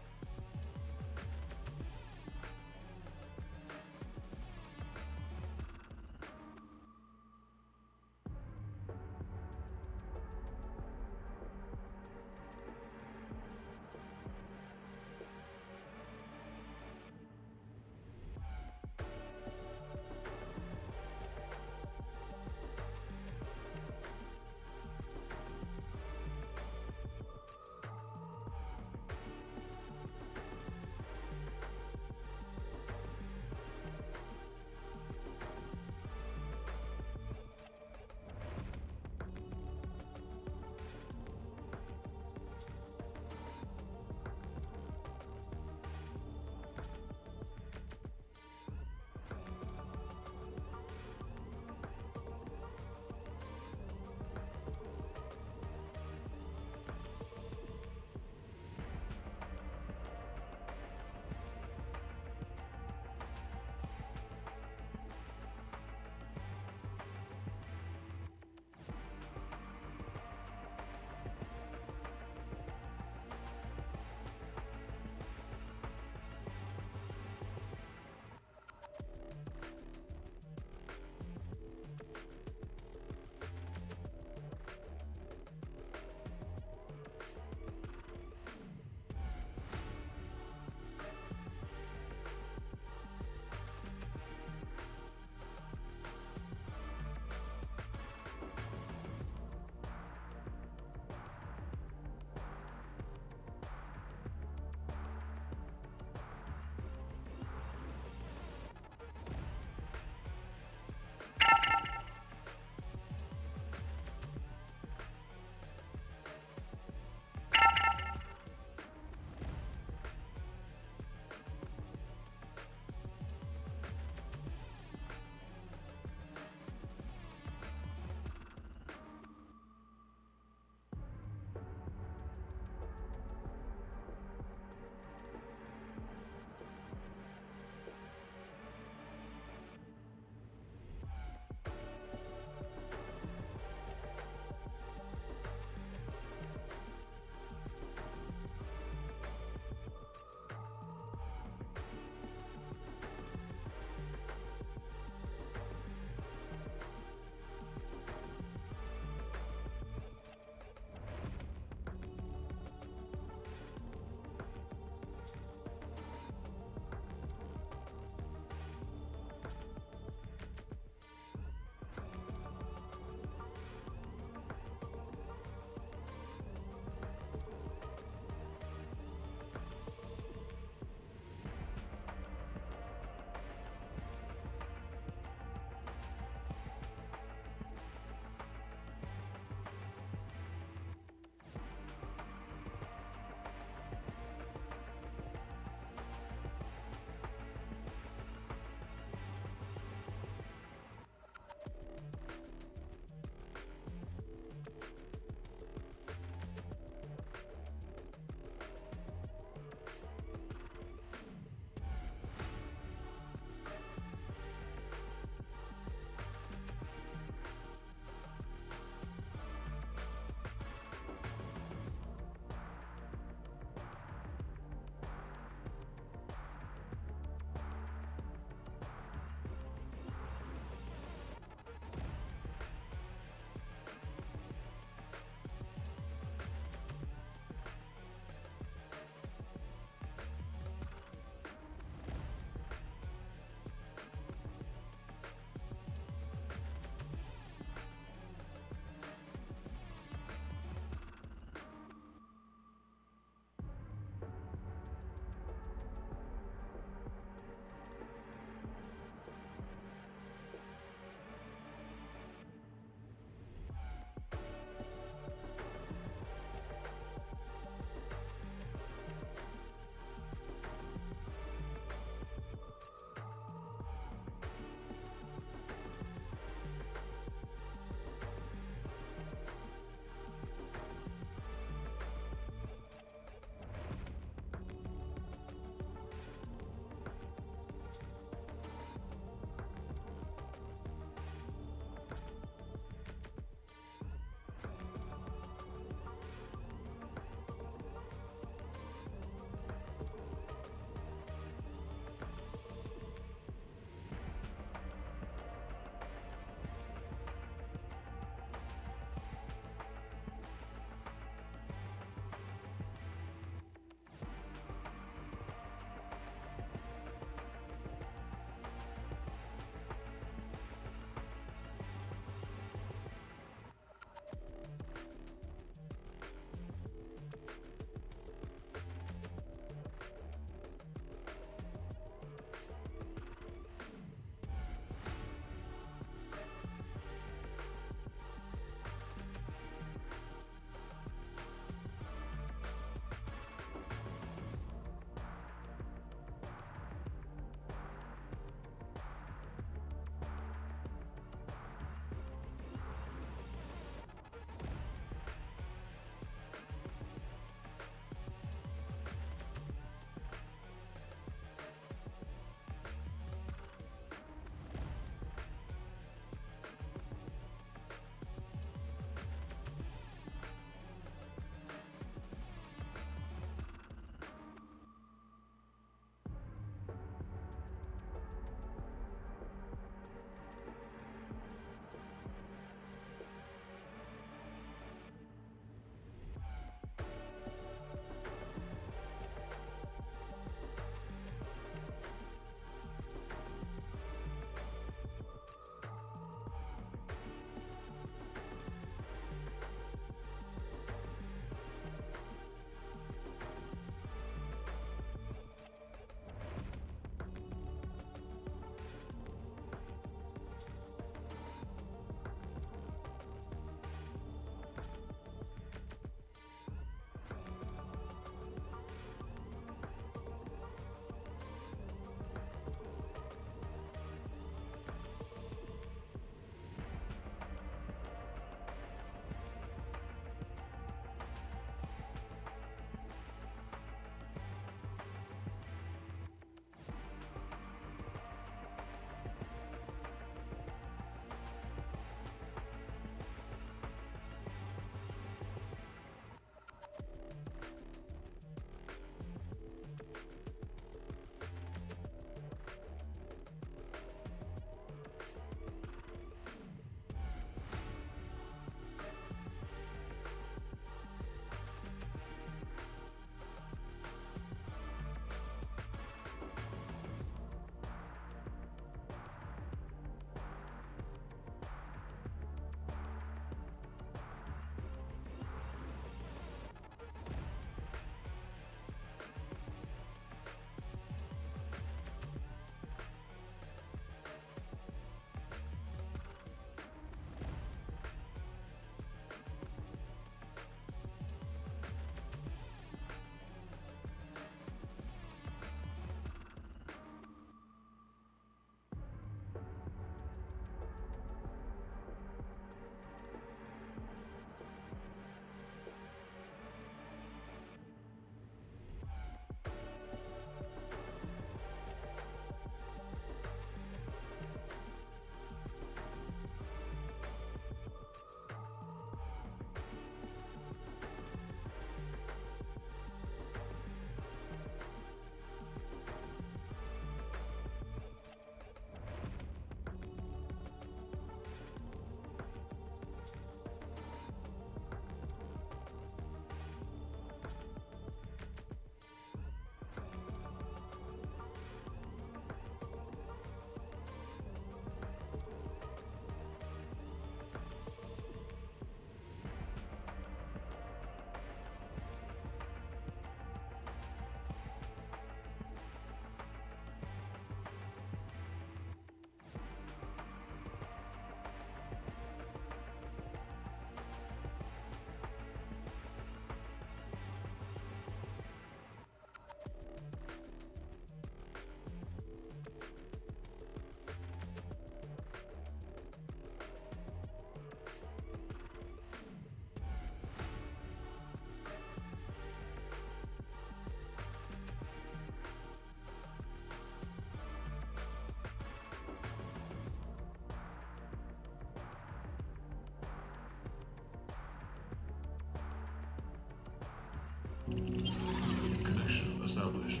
Connection established.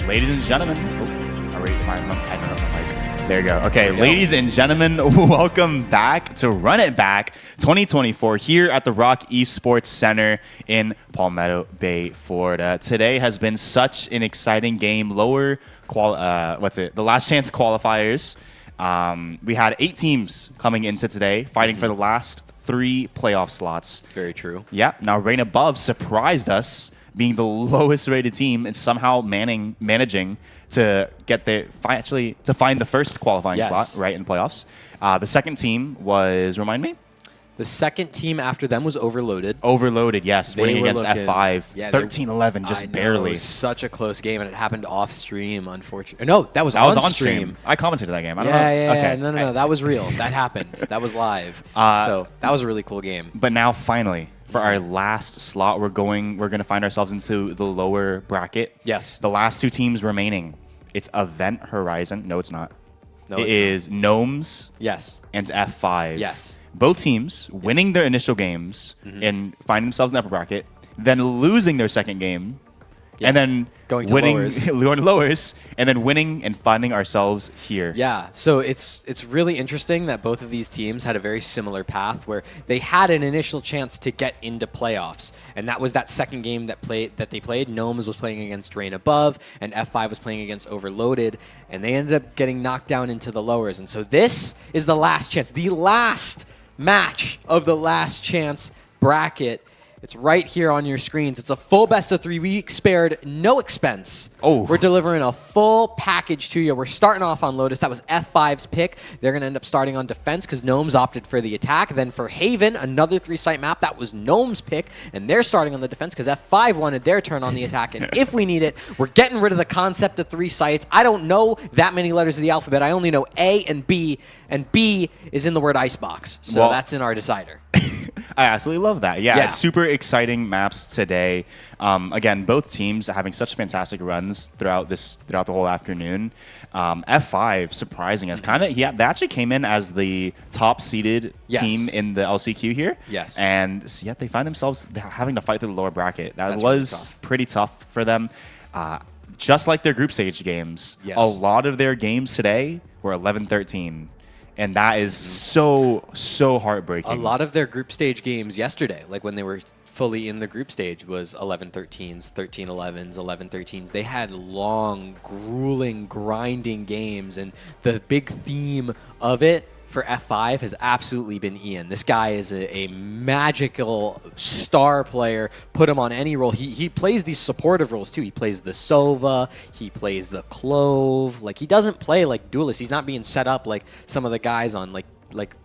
Ladies and gentlemen, I don't know my mic. There you go. Okay, ladies and gentlemen, welcome back to Run It Back 2024 here at the ROK Esports Center in Palmetto Bay, Florida. Today has been such an exciting game. The last chance qualifiers. We had 8 teams coming into today, fighting for the last 3 playoff slots. Very true. Yeah. Now, Rain Above surprised us, being the lowest rated team and somehow managing to get there, to find the first qualifying spot right in playoffs. The second team was, remind me? The second team after them was Overloaded. Overloaded, yes, winning against F5. Yeah, 13-11, just barely. It was such a close game, and it happened off stream, unfortunately. No, that was on stream. Stream. I commented that game. I don't know. Yeah, okay. No, that was real. That happened. That was live. So that was a really cool game. But now, finally, for our last slot, we're going to find ourselves into the lower bracket. Yes. The last 2 teams remaining. It's Event Horizon. No, it's not. No, it is Gnomes. Yes. And F5. Yes. Both teams winning their initial games and finding themselves in the upper bracket, then losing their second game, and then going to winning, lowers. going to lowers, and then winning and finding ourselves here. Yeah, so it's really interesting that both of these teams had a very similar path where they had an initial chance to get into playoffs, and that was that second game that they played. Gnomes was playing against Rain Above, and F5 was playing against Overloaded, and they ended up getting knocked down into the lowers. And so this is the last chance, the last match of the last chance bracket. It's right here on your screens. It's a full best of 3. We spared no expense. Oh. We're delivering a full package to you. We're starting off on Lotus. That was F5's pick. They're going to end up starting on defense because Gnomes opted for the attack. Then for Haven, another 3-site map. That was Gnomes' pick, and they're starting on the defense because F5 wanted their turn on the attack. And if we need it, we're getting rid of the concept of 3 sites. I don't know that many letters of the alphabet. I only know A and B is in the word icebox. So that's in our decider. I absolutely love that. Yeah, super exciting maps today. Again, both teams having such fantastic runs throughout the whole afternoon. F5 surprising us. They actually came in as the top seeded team in the LCQ here. Yes. And yet they find themselves having to fight through the lower bracket. That's was really pretty tough for them. Just like their group stage games, a lot of their games today were 11-13. And that is so heartbreaking. A lot of their group stage games yesterday, like when they were fully in the group stage, was 11-13s, 13-11s, 11-13s. They had long, grueling, grinding games. And the big theme of it for F5 has absolutely been Ian. This guy is a magical star player. Put him on any role. He plays these supportive roles too. He plays the Sova. He plays the Clove. Like, he doesn't play like duelist. He's not being set up like some of the guys on like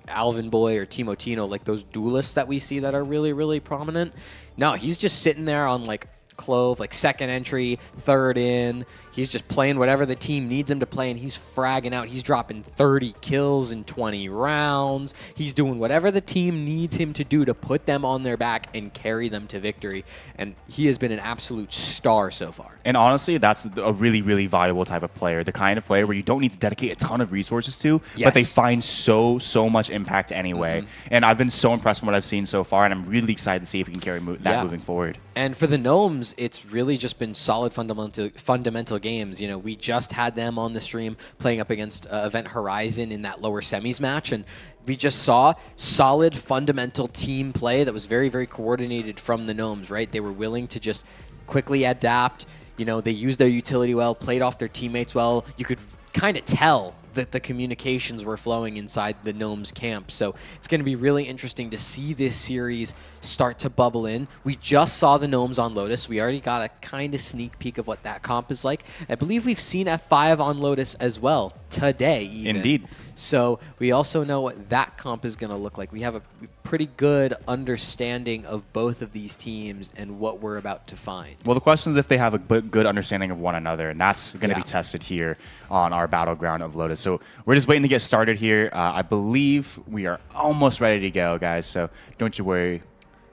Alvin Boy or Timo Tino, like those duelists that we see that are really, really prominent. No, he's just sitting there on like Clove, like second entry, third in. He's just playing whatever the team needs him to play, and he's fragging out. He's dropping 30 kills in 20 rounds. He's doing whatever the team needs him to do to put them on their back and carry them to victory. And he has been an absolute star so far. And honestly, that's a really, really valuable type of player. The kind of player where you don't need to dedicate a ton of resources to, but they find so much impact anyway. And I've been so impressed with what I've seen so far, and I'm really excited to see if we can carry that moving forward. And for the Gnomes, Gnomes, it's really just been solid fundamental games. You know, we just had them on the stream playing up against Event Horizon in that lower semis match, and we just saw solid fundamental team play that was very, very coordinated from the Gnomes, right? They were willing to just quickly adapt. You know, they used their utility well, played off their teammates well. You could kind of tell that the communications were flowing inside the Gnomes camp. So it's going to be really interesting to see this series start to bubble in. We just saw the Gnomes on Lotus. We already got a kind of sneak peek of what that comp is like. I believe we've seen F5 on Lotus as well today even. Indeed. So we also know what that comp is going to look like. We have a pretty good understanding of both of these teams and what we're about to find. Well, the question is if they have a good understanding of one another, and that's going to be tested here on our Battleground of Lotus. So we're just waiting to get started here. I believe we are almost ready to go, guys, so don't you worry.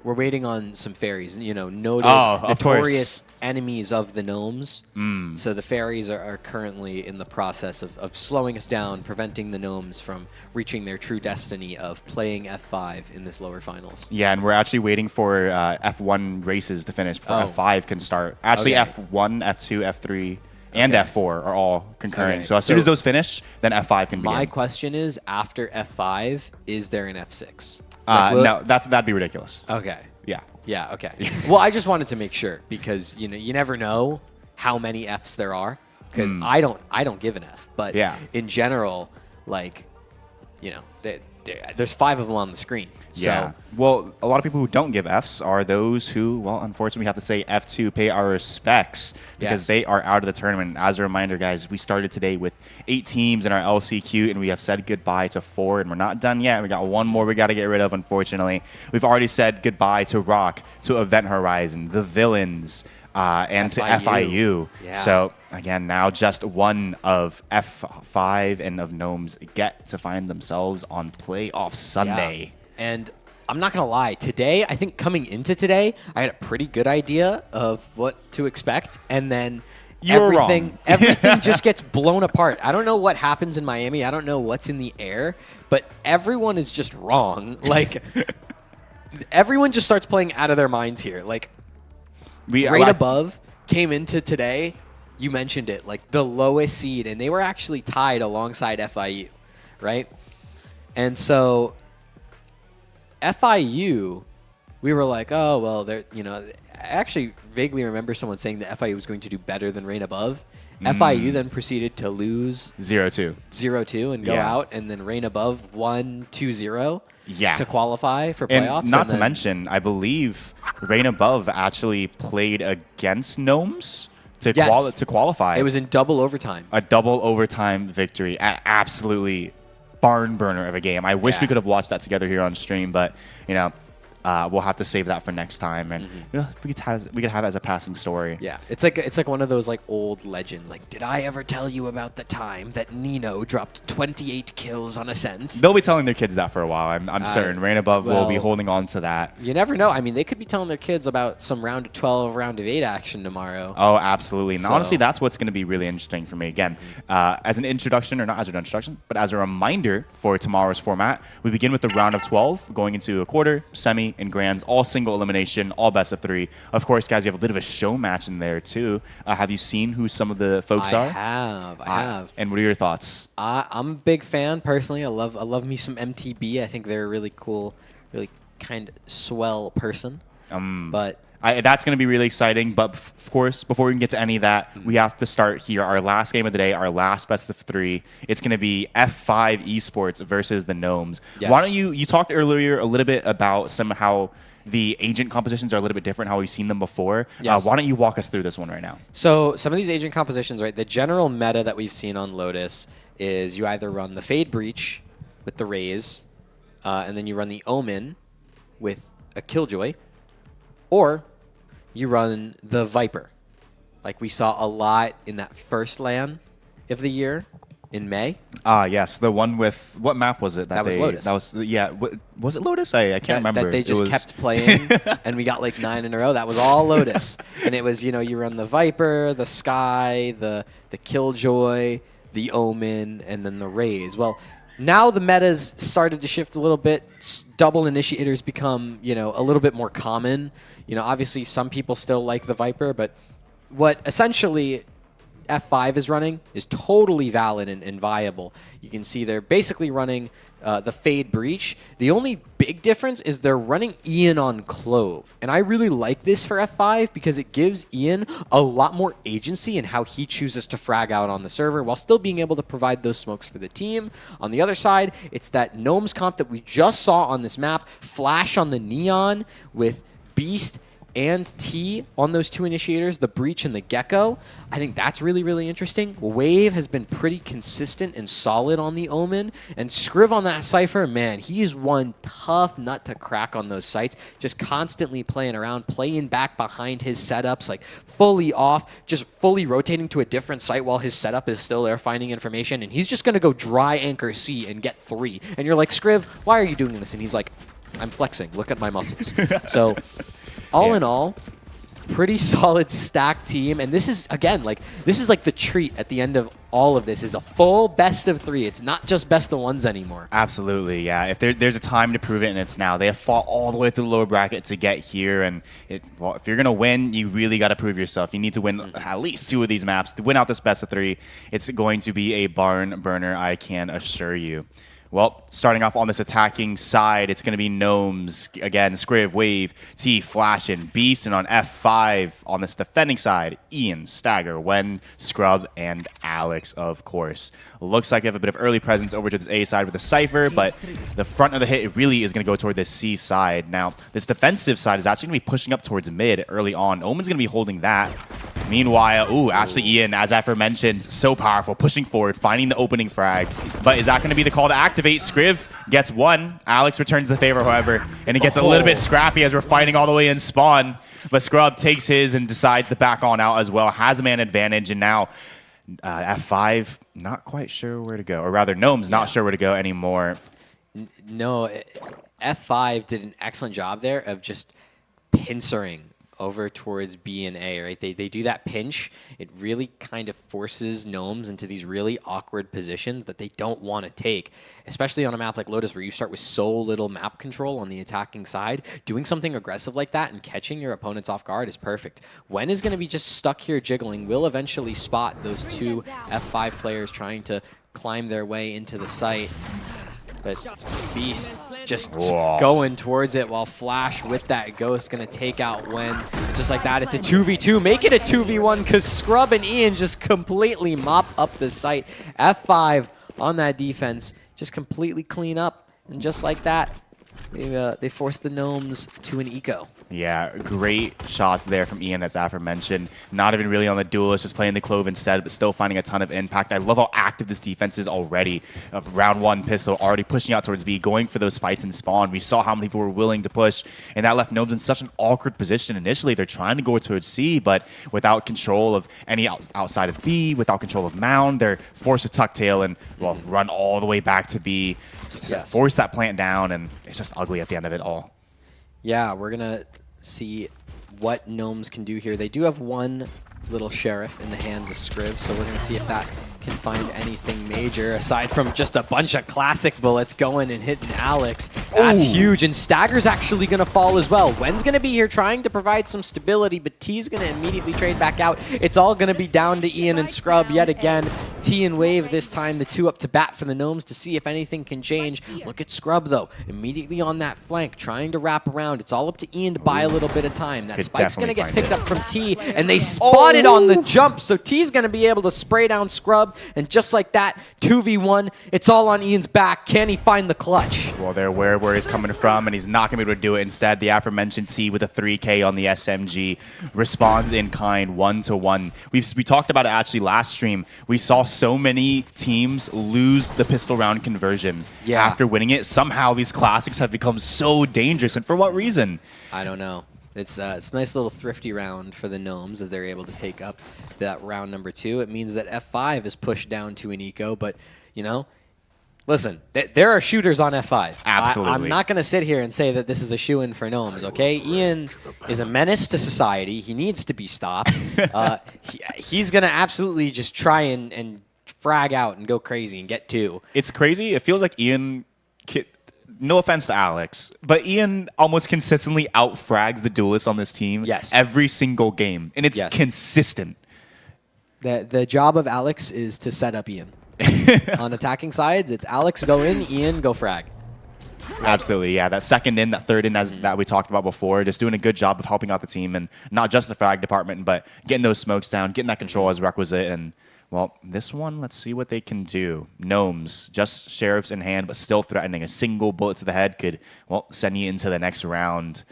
We're waiting on some fairies, you know, noted, notorious enemies of the Gnomes. So the fairies are currently in the process of slowing us down, preventing the Gnomes from reaching their true destiny of playing F5 in this lower finals. Yeah, and we're actually waiting for F1 races to finish before F5 can start. Actually, F1, F2, F3, and F4 are all concurring. So as soon as those finish, then F5 can begin. My question is, after F5, is there an F6? No, that'd be ridiculous. Okay. Yeah. Yeah, okay. Well, I just wanted to make sure because, you know, you never know how many Fs there are because I don't give an F. But in general, like, you know, there's 5 of them on the screen. Yeah. So, well, a lot of people who don't give Fs are those who, well, unfortunately, we have to say F2 pay our respects because they are out of the tournament. As a reminder, guys, we started today with 8 teams in our LCQ, and we have said goodbye to 4, and we're not done yet. We got 1 more we got to get rid of, unfortunately. We've already said goodbye to ROK, to Event Horizon, the Villains, and to FIU. Yeah. So, again, now just 1 of F5 and of Gnomes get to find themselves on Playoff Sunday. Yeah. And I'm not going to lie. Today, I think coming into today, I had a pretty good idea of what to expect. And then everything just gets blown apart. I don't know what happens in Miami. I don't know what's in the air. But everyone is just wrong. Like, everyone just starts playing out of their minds here. Like, right above came into today, you mentioned it, like the lowest seed, and they were actually tied alongside FIU, right? And so FIU, we were like, oh, well, they're, you know, I actually vaguely remember someone saying that FIU was going to do better than Rain Above. FIU then proceeded to lose 0-2 and go out, and then Rain Above won 2-0 to qualify for playoffs. And not to mention, I believe Rain Above actually played against Gnomes to qualify. It was in double overtime. A double overtime victory. An absolutely barn burner of a game. I wish we could have watched that together here on stream, but, you know, we'll have to save that for next time, and you know, we could have it as a passing story. Yeah, it's like one of those like old legends. Like, did I ever tell you about the time that Nino dropped 28 kills on Ascent? They'll be telling their kids that for a while. I'm certain. Rain Above will be holding on to that. You never know. I mean, they could be telling their kids about some round of 12, round of 8 action tomorrow. Oh, absolutely. And honestly, that's what's going to be really interesting for me. Again, as an introduction, or not as an introduction, but as a reminder for tomorrow's format, we begin with the round of 12, going into a quarter, semi, and grands, all single elimination, all best of 3. Of course, guys, you have a bit of a show match in there too. Have you seen who some of the folks are? I have. And what are your thoughts? I'm a big fan personally. I love me some MTB. I think they're a really cool, really kind of swell person. But That's going to be really exciting. But of course, before we can get to any of that, we have to start here. Our last game of the day, our last best of 3. It's going to be F5 Esports versus the Gnomes. Yes. Why don't you talked earlier a little bit about how the agent compositions are a little bit different, how we've seen them before. Yes. Why don't you walk us through this one right now? So some of these agent compositions, right, the general meta that we've seen on Lotus is you either run the Fade Breach with the Raze, and then you run the Omen with a Killjoy, or you run the Viper. Like we saw a lot in that first LAN of the year in May. Yes, the one with, what map was it? That was Lotus. That was, yeah, was it Lotus? I can't remember. That they just kept playing, and we got like 9 in a row. That was all Lotus. And it was, you know, you run the Viper, the Sky, the Killjoy, the Omen, and then the Raze. Well, now the meta's started to shift a little bit. Double initiators become, you know, a little bit more common. You know, obviously some people still like the Viper, but what essentially F5 is running is totally valid and viable. You can see they're basically running the Fade Breach. The only big difference is they're running Ian on Clove. And I really like this for F5 because it gives Ian a lot more agency in how he chooses to frag out on the server while still being able to provide those smokes for the team. On the other side, it's that Gnomes comp that we just saw on this map, Flash on the Neon with Beast and T on those 2 initiators, the Breach and the Gecko. I think that's really, really interesting. Wave has been pretty consistent and solid on the Omen. And Skriv on that Cypher, man, he is one tough nut to crack on those sites. Just constantly playing around, playing back behind his setups, like fully off, just fully rotating to a different site while his setup is still there finding information. And he's just going to go dry anchor C and get 3. And you're like, Skriv, why are you doing this? And he's like, I'm flexing. Look at my muscles. So all in all, pretty solid stacked team. And this is, again, like, this is like the treat at the end of all of this is a full best of 3. It's not just best of 1s anymore. Absolutely, yeah. If there's a time to prove it, and it's now. They have fought all the way through the lower bracket to get here, and well, if you're going to win, you really got to prove yourself. You need to win at least 2 of these maps. To win out this best of 3, it's going to be a barn burner, I can assure you. Well, starting off on this attacking side, it's going to be Gnomes. Again, Skriv, Wave, T, Flash, and Beast. And on F5, on this defending side, Ian, Stagger, Wen, Scrub, and Alex, of course. Looks like they have a bit of early presence over to this A side with the Cypher, but the front of the hit really is going to go toward this C side. Now, this defensive side is actually going to be pushing up towards mid early on. Omen's going to be holding that. Meanwhile, actually Ian, as aforementioned, so powerful, pushing forward, finding the opening frag. But is that going to be the call to activate? Skriv gets 1. Alex returns the favor, however, and it gets a little bit scrappy as we're fighting all the way in spawn. But Scrub takes his and decides to back on out as well, has a man advantage, and now F5 not quite sure where to go. Or rather, Gnome's not sure where to go anymore. No, F5 did an excellent job there of just pincering over towards B and A, right? They do that pinch. It really kind of forces Gnomes into these really awkward positions that they don't want to take, especially on a map like Lotus where you start with so little map control on the attacking side. Doing something aggressive like that and catching your opponents off guard is perfect. Wen is going to be just stuck here jiggling. We'll eventually spot those 2 F5 players trying to climb their way into the site. But Beast just going towards it while Flash with that Ghost going to take out Wen. Just like that, it's a 2v2. Make it a 2v1 because Scrub and Ian just completely mop up the site. F5 on that defense, just completely clean up. And just like that, they forced the Gnomes to an eco. Yeah, great shots there from Ian, as aforementioned. Not even really on the duelist, just playing the Clove instead, but still finding a ton of impact. I love how active this defense is already. Round 1 pistol, already pushing out towards B, going for those fights in spawn. We saw how many people were willing to push, and that left Gnomes in such an awkward position. Initially, they're trying to go towards C, but without control of any outside of B, without control of Mound, they're forced to tuck tail and, well, run all the way back to B. Force that plant down, and it's just ugly at the end of it all. Yeah, we're going to see what Gnomes can do here. They do have 1 little Sheriff in the hands of Skriv, so we're going to see if that can find anything major aside from just a bunch of classic bullets going and hitting Alex. That's huge, and Stagger's actually going to fall as well. Wen's going to be here trying to provide some stability, but T's going to immediately trade back out. It's all going to be down to Ian and Scrub yet again. T and Wave this time, the 2 up to bat for the Gnomes to see if anything can change. Look at Scrub, though, immediately on that flank, trying to wrap around. It's all up to Ian to buy a little bit of time. That spike's going to get picked up from T, and they spot it on the jump, so T's going to be able to spray down Scrub, and just like that, 2v1, it's all on Ian's back. Can he find the clutch? Well, they're aware of where he's coming from, and he's not going to be able to do it. Instead, the aforementioned T with a 3K on the SMG responds in kind 1-to-1. We talked about it actually last stream. We saw so many teams lose the pistol round conversion after winning it. Somehow these classics have become so dangerous, and for what reason? I don't know. It's a nice little thrifty round for the Gnomes as they're able to take up that round number 2. It means that F5 is pushed down to an eco, but, you know, listen, there are shooters on F5. Absolutely. I'm not going to sit here and say that this is a shoo-in for Gnomes, okay? Ian is a menace to society. He needs to be stopped. He's going to absolutely just try and frag out and go crazy and get 2. It's crazy. It feels like Ian, no offense to Alex, but Ian almost consistently outfrags the duelists on this team every single game, and it's consistent. The job of Alex is to set up Ian. On attacking sides, it's Alex go in, Ian go frag. Absolutely, yeah. That second in, that third in, as that we talked about before, just doing a good job of helping out the team, and not just the frag department, but getting those smokes down, getting that control as requisite. And well, this one, let's see what they can do. Gnomes, just sheriffs in hand, but still threatening. A single bullet to the head could, well, send you into the next round.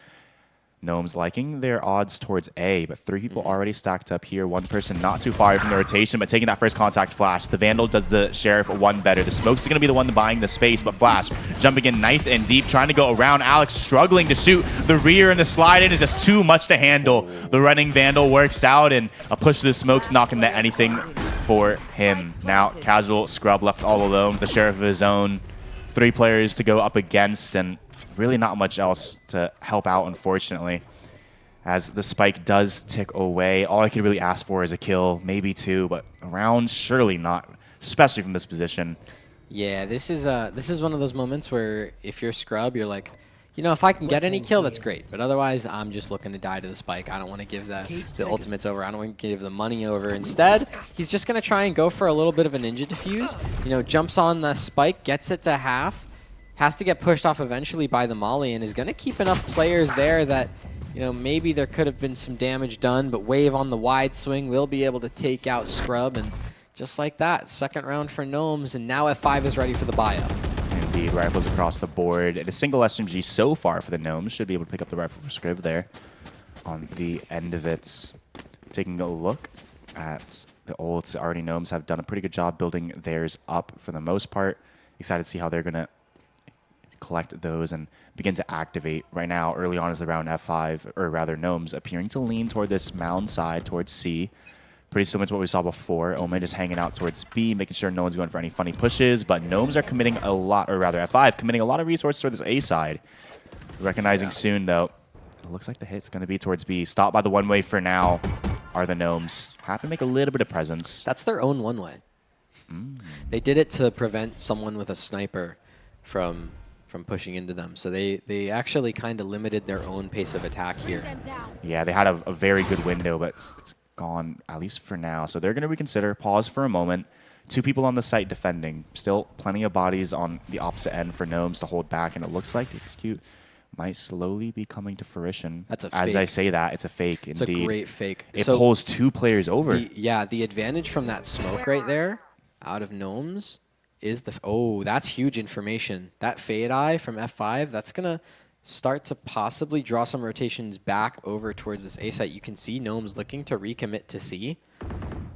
Gnomes liking their odds towards A, but 3 people already stacked up here. 1 person not too far from the rotation, but taking that first contact flash. The Vandal does the Sheriff 1 better. The Smoke's going to be the one buying the space, but Flash jumping in nice and deep, trying to go around. Alex struggling to shoot. The rear and the slide in is just too much to handle. The running Vandal works out, and a push to the Smoke's not going to net anything for him. Now, Casual Scrub left all alone. The Sheriff of his own. 3 players to go up against, and really not much else to help out, unfortunately, as the spike does tick away. All I could really ask for is a kill, maybe 2, but a round, surely not, especially from this position. Yeah, this is one of those moments where if you're Scrub, you're like, you know, if I can get any kill, that's great. But otherwise, I'm just looking to die to the spike. I don't want to give the ultimates over. I don't want to give the money over. Instead, he's just going to try and go for a little bit of a ninja defuse. You know, jumps on the spike, gets it to half, has to get pushed off eventually by the molly, and is going to keep enough players there that, you know, maybe there could have been some damage done, but Wave on the wide swing will be able to take out Scrub, and just like that, second round for Gnomes, and now F5 is ready for the buy-up. Indeed, rifles across the board, and a single SMG so far for the Gnomes. Should be able to pick up the rifle for Scriv there on the end of it. Taking a look at the ults, already Gnomes have done a pretty good job building theirs up for the most part. Excited to see how they're going to collect those and begin to activate. Right now, early on is the round F5, or rather Gnomes appearing to lean toward this mound side, towards C. Pretty similar to what we saw before. Omen just hanging out towards B, making sure no one's going for any funny pushes, but Gnomes are committing a lot, or rather F5, committing a lot of resources toward this A side. Recognizing soon, though, it looks like the hit's going to be towards B. Stopped by the one-way for now are the Gnomes. Have to make a little bit of presence. That's their own one-way. They did it to prevent someone with a sniper from pushing into them. So they actually kind of limited their own pace of attack here. Yeah, they had a very good window, but it's gone, at least for now. So they're going to reconsider, pause for a moment. 2 people on the site defending. Still plenty of bodies on the opposite end for Gnomes to hold back, and it looks like the execute might slowly be coming to fruition. That's a As fake. I say that, it's a fake, It's indeed. a great fake. It pulls 2 players over. The advantage from that smoke right there out of Gnomes is that's huge information. That fade eye from F5, that's going to start to possibly draw some rotations back over towards this A site. You can see Gnomes looking to recommit to C,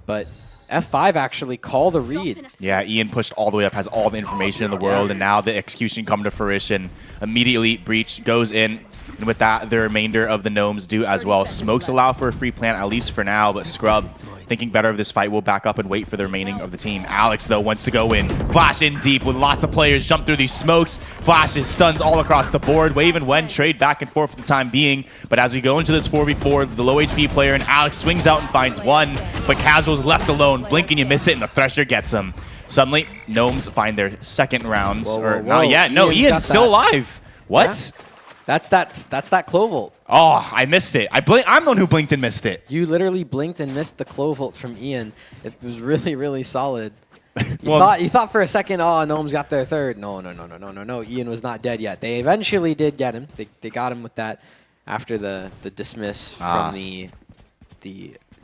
but F5 actually call the read. Yeah, Ian pushed all the way up, has all the information in the world, and now the execution come to fruition. Immediately, Breach goes in, and with that, the remainder of the Gnomes do as well. Smokes allow for a free plant, at least for now, but Scrub, thinking better of this fight, will back up and wait for the remaining of the team. Alex, though, wants to go in. Flash in deep with lots of players jump through these smokes. Flashes, stuns all across the board. Wave and Wen trade back and forth for the time being, but as we go into this 4v4, the low HP player and Alex swings out and finds one, but Casual's left alone. Blink and you miss it, and the Thresher gets him. Suddenly, Gnomes find their second rounds. Not yet. No, Ian's still alive. What? Yeah. That's that Clovolt. Oh, I missed it. I'm the one who blinked and missed it. You literally blinked and missed the Clovolt from Ian. It was really, really solid. You thought for a second, oh, Gnomes got their third. No. Ian was not dead yet. They eventually did get him. They got him with that after the dismiss from the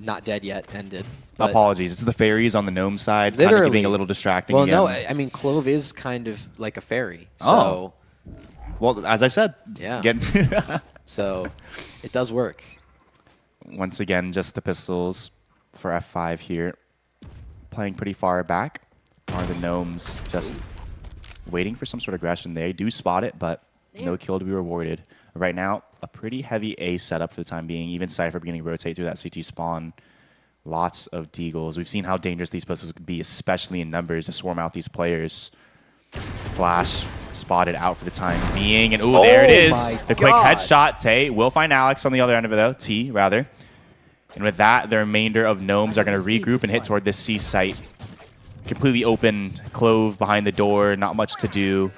not dead yet ended. But apologies. It's the fairies on the Gnome side. Kind of being a little distracting. Well, again. no, I mean, Clove is kind of like a fairy. So, well, as I said. Yeah. So, it does work. Once again, just the pistols for F5 here. Playing pretty far back are the Gnomes just waiting for some sort of aggression. They do spot it, but no kill to be rewarded. Right now, a pretty heavy A setup for the time being. Even Cypher beginning to rotate through that CT spawn. Lots of deagles. We've seen how dangerous these pistols could be, especially in numbers, to swarm out these players. Flash spotted out for the time being. And ooh, there it is. The quick headshot. Tay will find Alex on the other end of it, though. T, rather. And with that, the remainder of Gnomes are going to regroup and hit toward this C site. completely open, Clove behind the door, not much to do.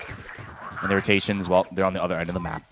And the rotations, well, they're on the other end of the map.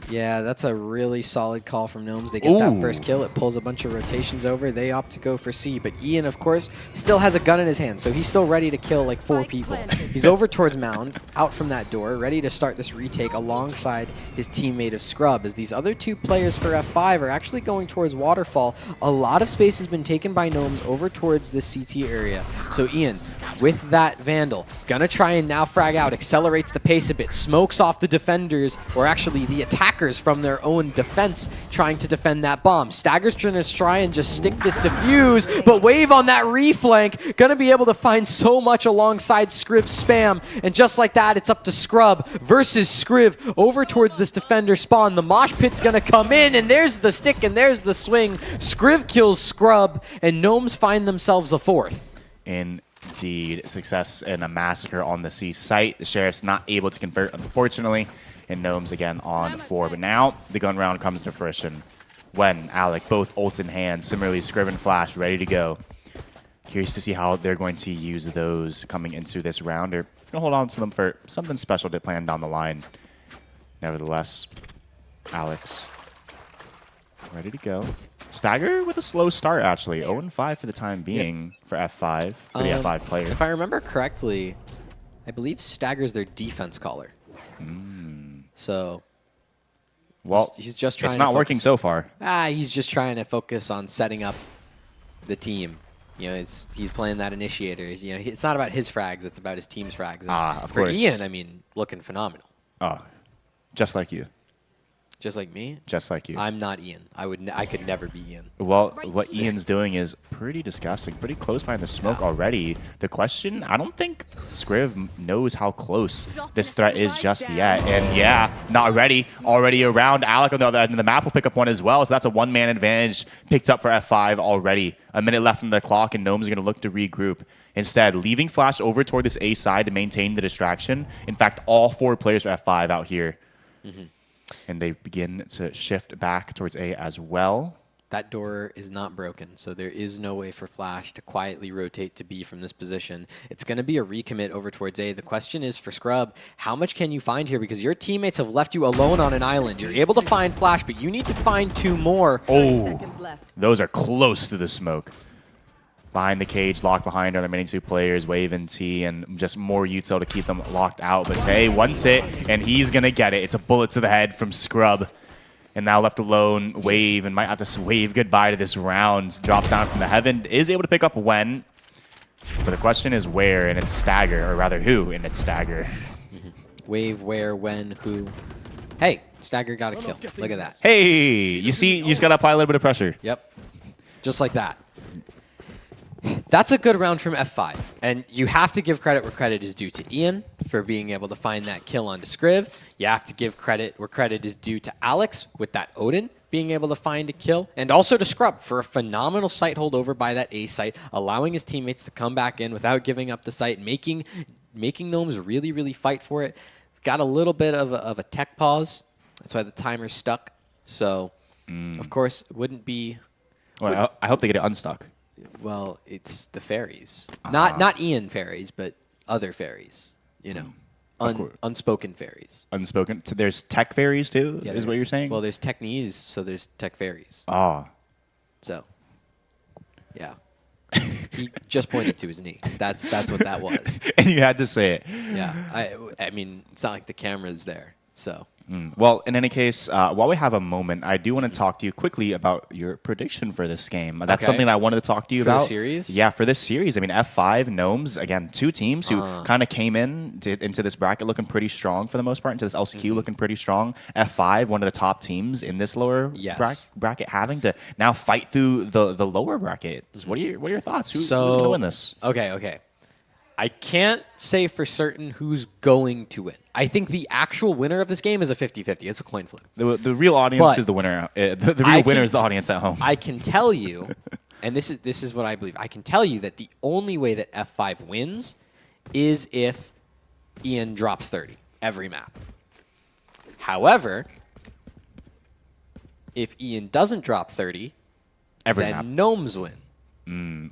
Yeah, that's a really solid call from Gnomes. They get that first kill. It pulls a bunch of rotations over. They opt to go for C. But Ian, of course, still has a gun in his hand, so he's still ready to kill like 4 people. He's over towards Mound, out from that door, ready to start this retake alongside his teammate of Scrub. As these other 2 players for F5 are actually going towards Waterfall, a lot of space has been taken by Gnomes over towards the CT area. So Ian, with that Vandal, gonna try and now frag out, accelerates the pace a bit, smokes off the defenders, or actually the attackers from their own defense trying to defend that bomb. Stagger's trying to try and just stick this defuse, but Wave on that reflank, gonna be able to find so much alongside Scriv's spam, and just like that, it's up to Scrub versus Scriv over towards this defender spawn. The mosh pit's gonna come in, and there's the stick, and there's the swing. Scriv kills Scrub, and Gnomes find themselves a 4th. Indeed, success in a massacre on the C site. The Sheriff's not able to convert, unfortunately, and Gnomes again on 4. But now the gun round comes to fruition when Alec, both ults in hand, similarly Scriv and Flash ready to go. Curious to see how they're going to use those coming into this round, or going to hold on to them for something special to plan down the line. Nevertheless, Alex ready to go. Stagger with a slow start, actually. 0-5 for the time being for F5, for the F5 player. If I remember correctly, I believe Stagger's their defense caller. So, well, he's just trying. It's not working so far. He's just trying to focus on setting up the team. You know, he's playing that initiator. You know, it's not about his frags; it's about his team's frags. And of for course. Ian, I mean, looking phenomenal. Oh, just like you. Just like me? Just like you. I'm not Ian. I could never be Ian. Well, what Ian's doing is pretty disgusting, pretty close behind the smoke already. The question, I don't think Scriv knows how close this threat is just yet. And yeah, not ready. Already around. Alec on the other end of the map will pick up one as well. So that's a 1-man advantage picked up for F5 already. A minute left on the clock, and Gnomes are going to look to regroup. Instead, leaving Flash over toward this A side to maintain the distraction. In fact, all 4 players for F5 out here. And they begin to shift back towards A as well. That door is not broken, so there is no way for Flash to quietly rotate to B from this position. It's going to be a recommit over towards A. The question is for Scrub, how much can you find here? Because your teammates have left you alone on an island. You're able to find Flash, but you need to find 2 more. Oh, those are close to the smoke. Behind the cage, locked behind are the remaining 2 players, Wave and T, and just more util to keep them locked out. But Tay, once hit, and he's going to get it. It's a bullet to the head from Scrub. And now left alone, Wave, and might have to wave goodbye to this round. Drops down from the heaven, is able to pick up when. But the question is where, and it's Stagger, or rather who, and it's Stagger. Wave, where, when, who. Hey, Stagger got a kill. Look at that. Hey, you see, you just got to apply a little bit of pressure. Yep, just like that. That's a good round from F5, and you have to give credit where credit is due to Ian for being able to find that kill onto Scriv. You have to give credit where credit is due to Alex with that Odin being able to find a kill, and also to Scrub for a phenomenal site hold over by that A site, allowing his teammates to come back in without giving up the site, making Gnomes really, really fight for it. Got a little bit of a tech pause. That's why the timer's stuck. So, of course, it wouldn't be... Well, I hope they get it unstuck. Well, it's the fairies. Not Ian fairies, but other fairies. You know, unspoken fairies. Unspoken. There's tech fairies too, Yeah, is what you're saying? Well, there's technies, so there's tech fairies. Ah. So, yeah. He just pointed to his knee. That's what that was. And you had to say it. Yeah. I mean, it's not like the camera's there, so... Well, in any case, while we have a moment, I do want to talk to you quickly about your prediction for this game. That's something that I wanted to talk to you about. For the series? Yeah, for this series. I mean, F5, Gnomes, again, 2 teams who kind of came into this bracket looking pretty strong for the most part, into this LCQ looking pretty strong. F5, one of the top teams in this lower bracket, having to now fight through the lower bracket. What are your thoughts? Who's going to win this? Okay. I can't say for certain who's going to win. I think the actual winner of this game is a 50-50. It's a coin flip. The real audience is the winner. The real winner is the audience at home. I can tell you, and this is what I believe. I can tell you that the only way that F5 wins is if Ian drops 30 every map. However, if Ian doesn't drop 30, every then map. Gnomes win.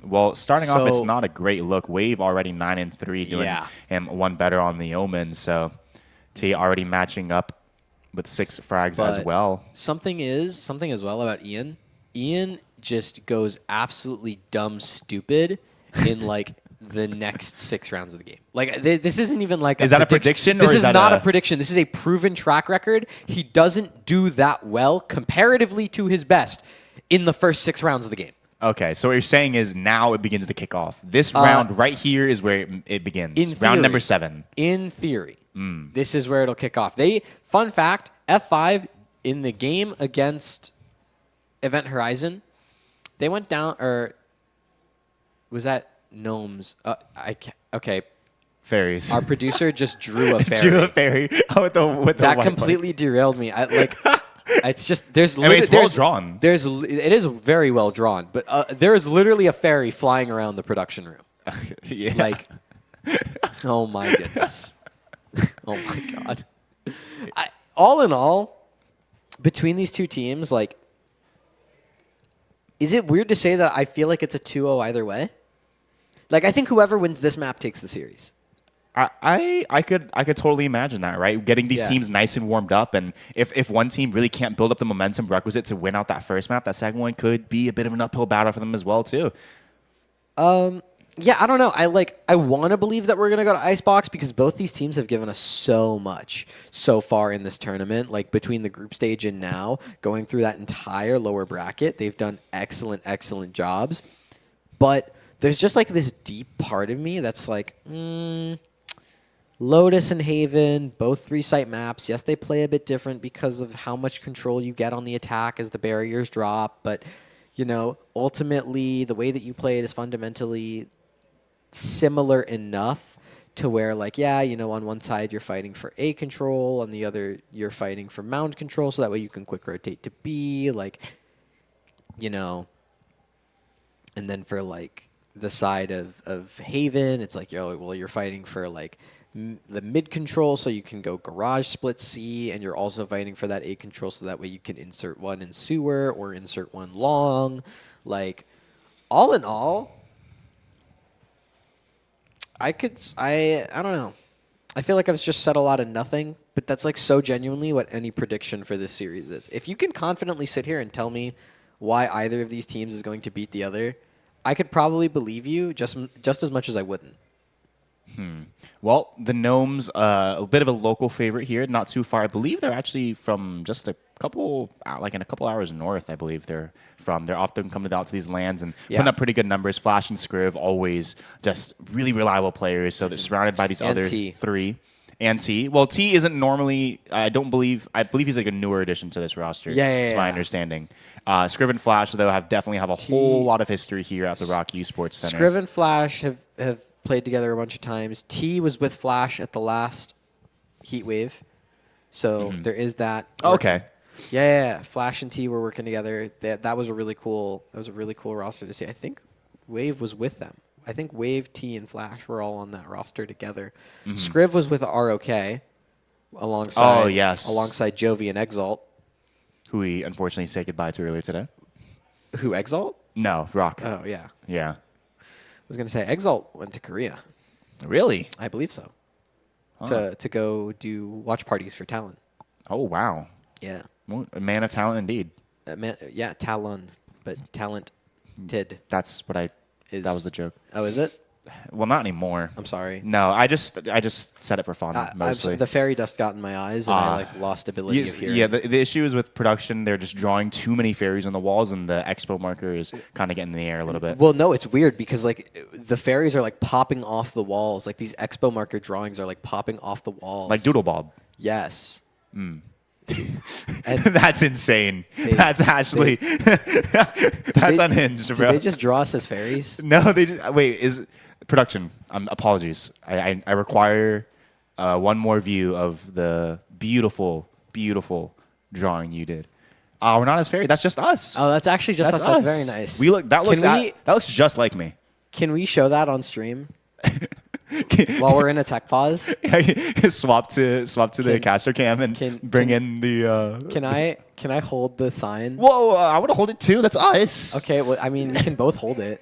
Well, starting off, it's not a great look. Wave already 9-3, doing him one better on the Omen. So T already matching up with 6 frags as well. Something as well about Ian. Ian just goes absolutely dumb stupid in like the next 6 rounds of the game. Like this isn't even like is that a prediction? This or is that not a prediction. This is a proven track record. He doesn't do that well comparatively to his best in the first 6 rounds of the game. Okay, so what you're saying is now it begins to kick off. This round right here is where it begins. Round number 7. In theory, this is where it'll kick off. Fun fact, F5 in the game against Event Horizon, they went down, or was that Gnomes? Okay. Fairies. Our producer just drew a fairy. Drew a fairy with the that completely derailed me. It's just it's well drawn. It is very well drawn, but there is literally a fairy flying around the production room. Yeah. Like, oh my goodness. Oh my god. All in all, between these two teams, like, is it weird to say that I feel like it's a 2-0 either way? Like, I think whoever wins this map takes the series. I could totally imagine that, right? Getting these teams nice and warmed up, and if one team really can't build up the momentum requisite to win out that first map, that second one could be a bit of an uphill battle for them as well too. Yeah, I don't know. I want to believe that we're going to go to Icebox because both these teams have given us so much so far in this tournament. Like, between the group stage and now, going through that entire lower bracket, they've done excellent jobs. But there's just like this deep part of me that's like, Lotus and Haven, both 3-site maps. Yes, they play a bit different because of how much control you get on the attack as the barriers drop. But, you know, ultimately, the way that you play it is fundamentally similar enough to where, like, yeah, you know, on one side you're fighting for A control, on the other you're fighting for mound control, so that way you can quick rotate to B, like, you know. And then for, like, the side of Haven, it's like, you're fighting for, like, the mid control, so you can go garage split C, and you're also fighting for that A control, so that way you can insert one in sewer or insert one long. Like, all in all, I don't know. I feel like I've just said a lot of nothing, but that's like so genuinely what any prediction for this series is. If you can confidently sit here and tell me why either of these teams is going to beat the other, I could probably believe you just as much as I wouldn't. Well, the Gnomes, a bit of a local favorite here, not too far. I believe they're actually from just in a couple hours north, I believe they're from. They're often coming out to these lands and putting up pretty good numbers. Flash and Skriv, always just really reliable players. So they're surrounded by these other 3. And T. Well, T isn't normally, I believe he's like a newer addition to this roster. That's my understanding. Skriv and Flash, though, definitely have a whole lot of history here at the ROK Esports Center. Skriv and Flash have played together a bunch of times. T was with Flash at the last Heat Wave. So there is that. Okay. Yeah. Flash and T were working together. That was a really cool roster to see. I think Wave was with them. I think Wave, T, and Flash were all on that roster together. Skriv was with ROK alongside Jovi and Exalt. Who we unfortunately said goodbye to earlier today. Who, Exalt? No, ROK. Oh, yeah. Yeah. I was going to say, Exalt went to Korea. Really? I believe so. To go do watch parties for Talon. Oh, wow. Yeah. Well, a man of talent indeed. Talon, but talented. That's what that was the joke. Oh, is it? Well, not anymore. I'm sorry. No, I just said it for fun, mostly. The fairy dust got in my eyes, and I lost ability of hearing. Yeah, the issue is with production, they're just drawing too many fairies on the walls, and the expo marker is kind of getting in the air a little bit. Well, no, it's weird, because like the fairies are like popping off the walls. Like, these expo marker drawings are like popping off the walls. Like Doodle Bob. Yes. And that's insane. That's actually that's unhinged, bro. Did they just draw us as fairies? No, they just, wait. Is production? Apologies. I require one more view of the beautiful drawing you did. We're not as fairy. That's just us. Oh, that's actually just us. That's very nice. That looks just like me. Can we show that on stream? While we're in a tech pause, swap to the caster cam and bring in the. Can I hold the sign? Whoa! I want to hold it too. That's us. Okay. Well, I mean, you can both hold it.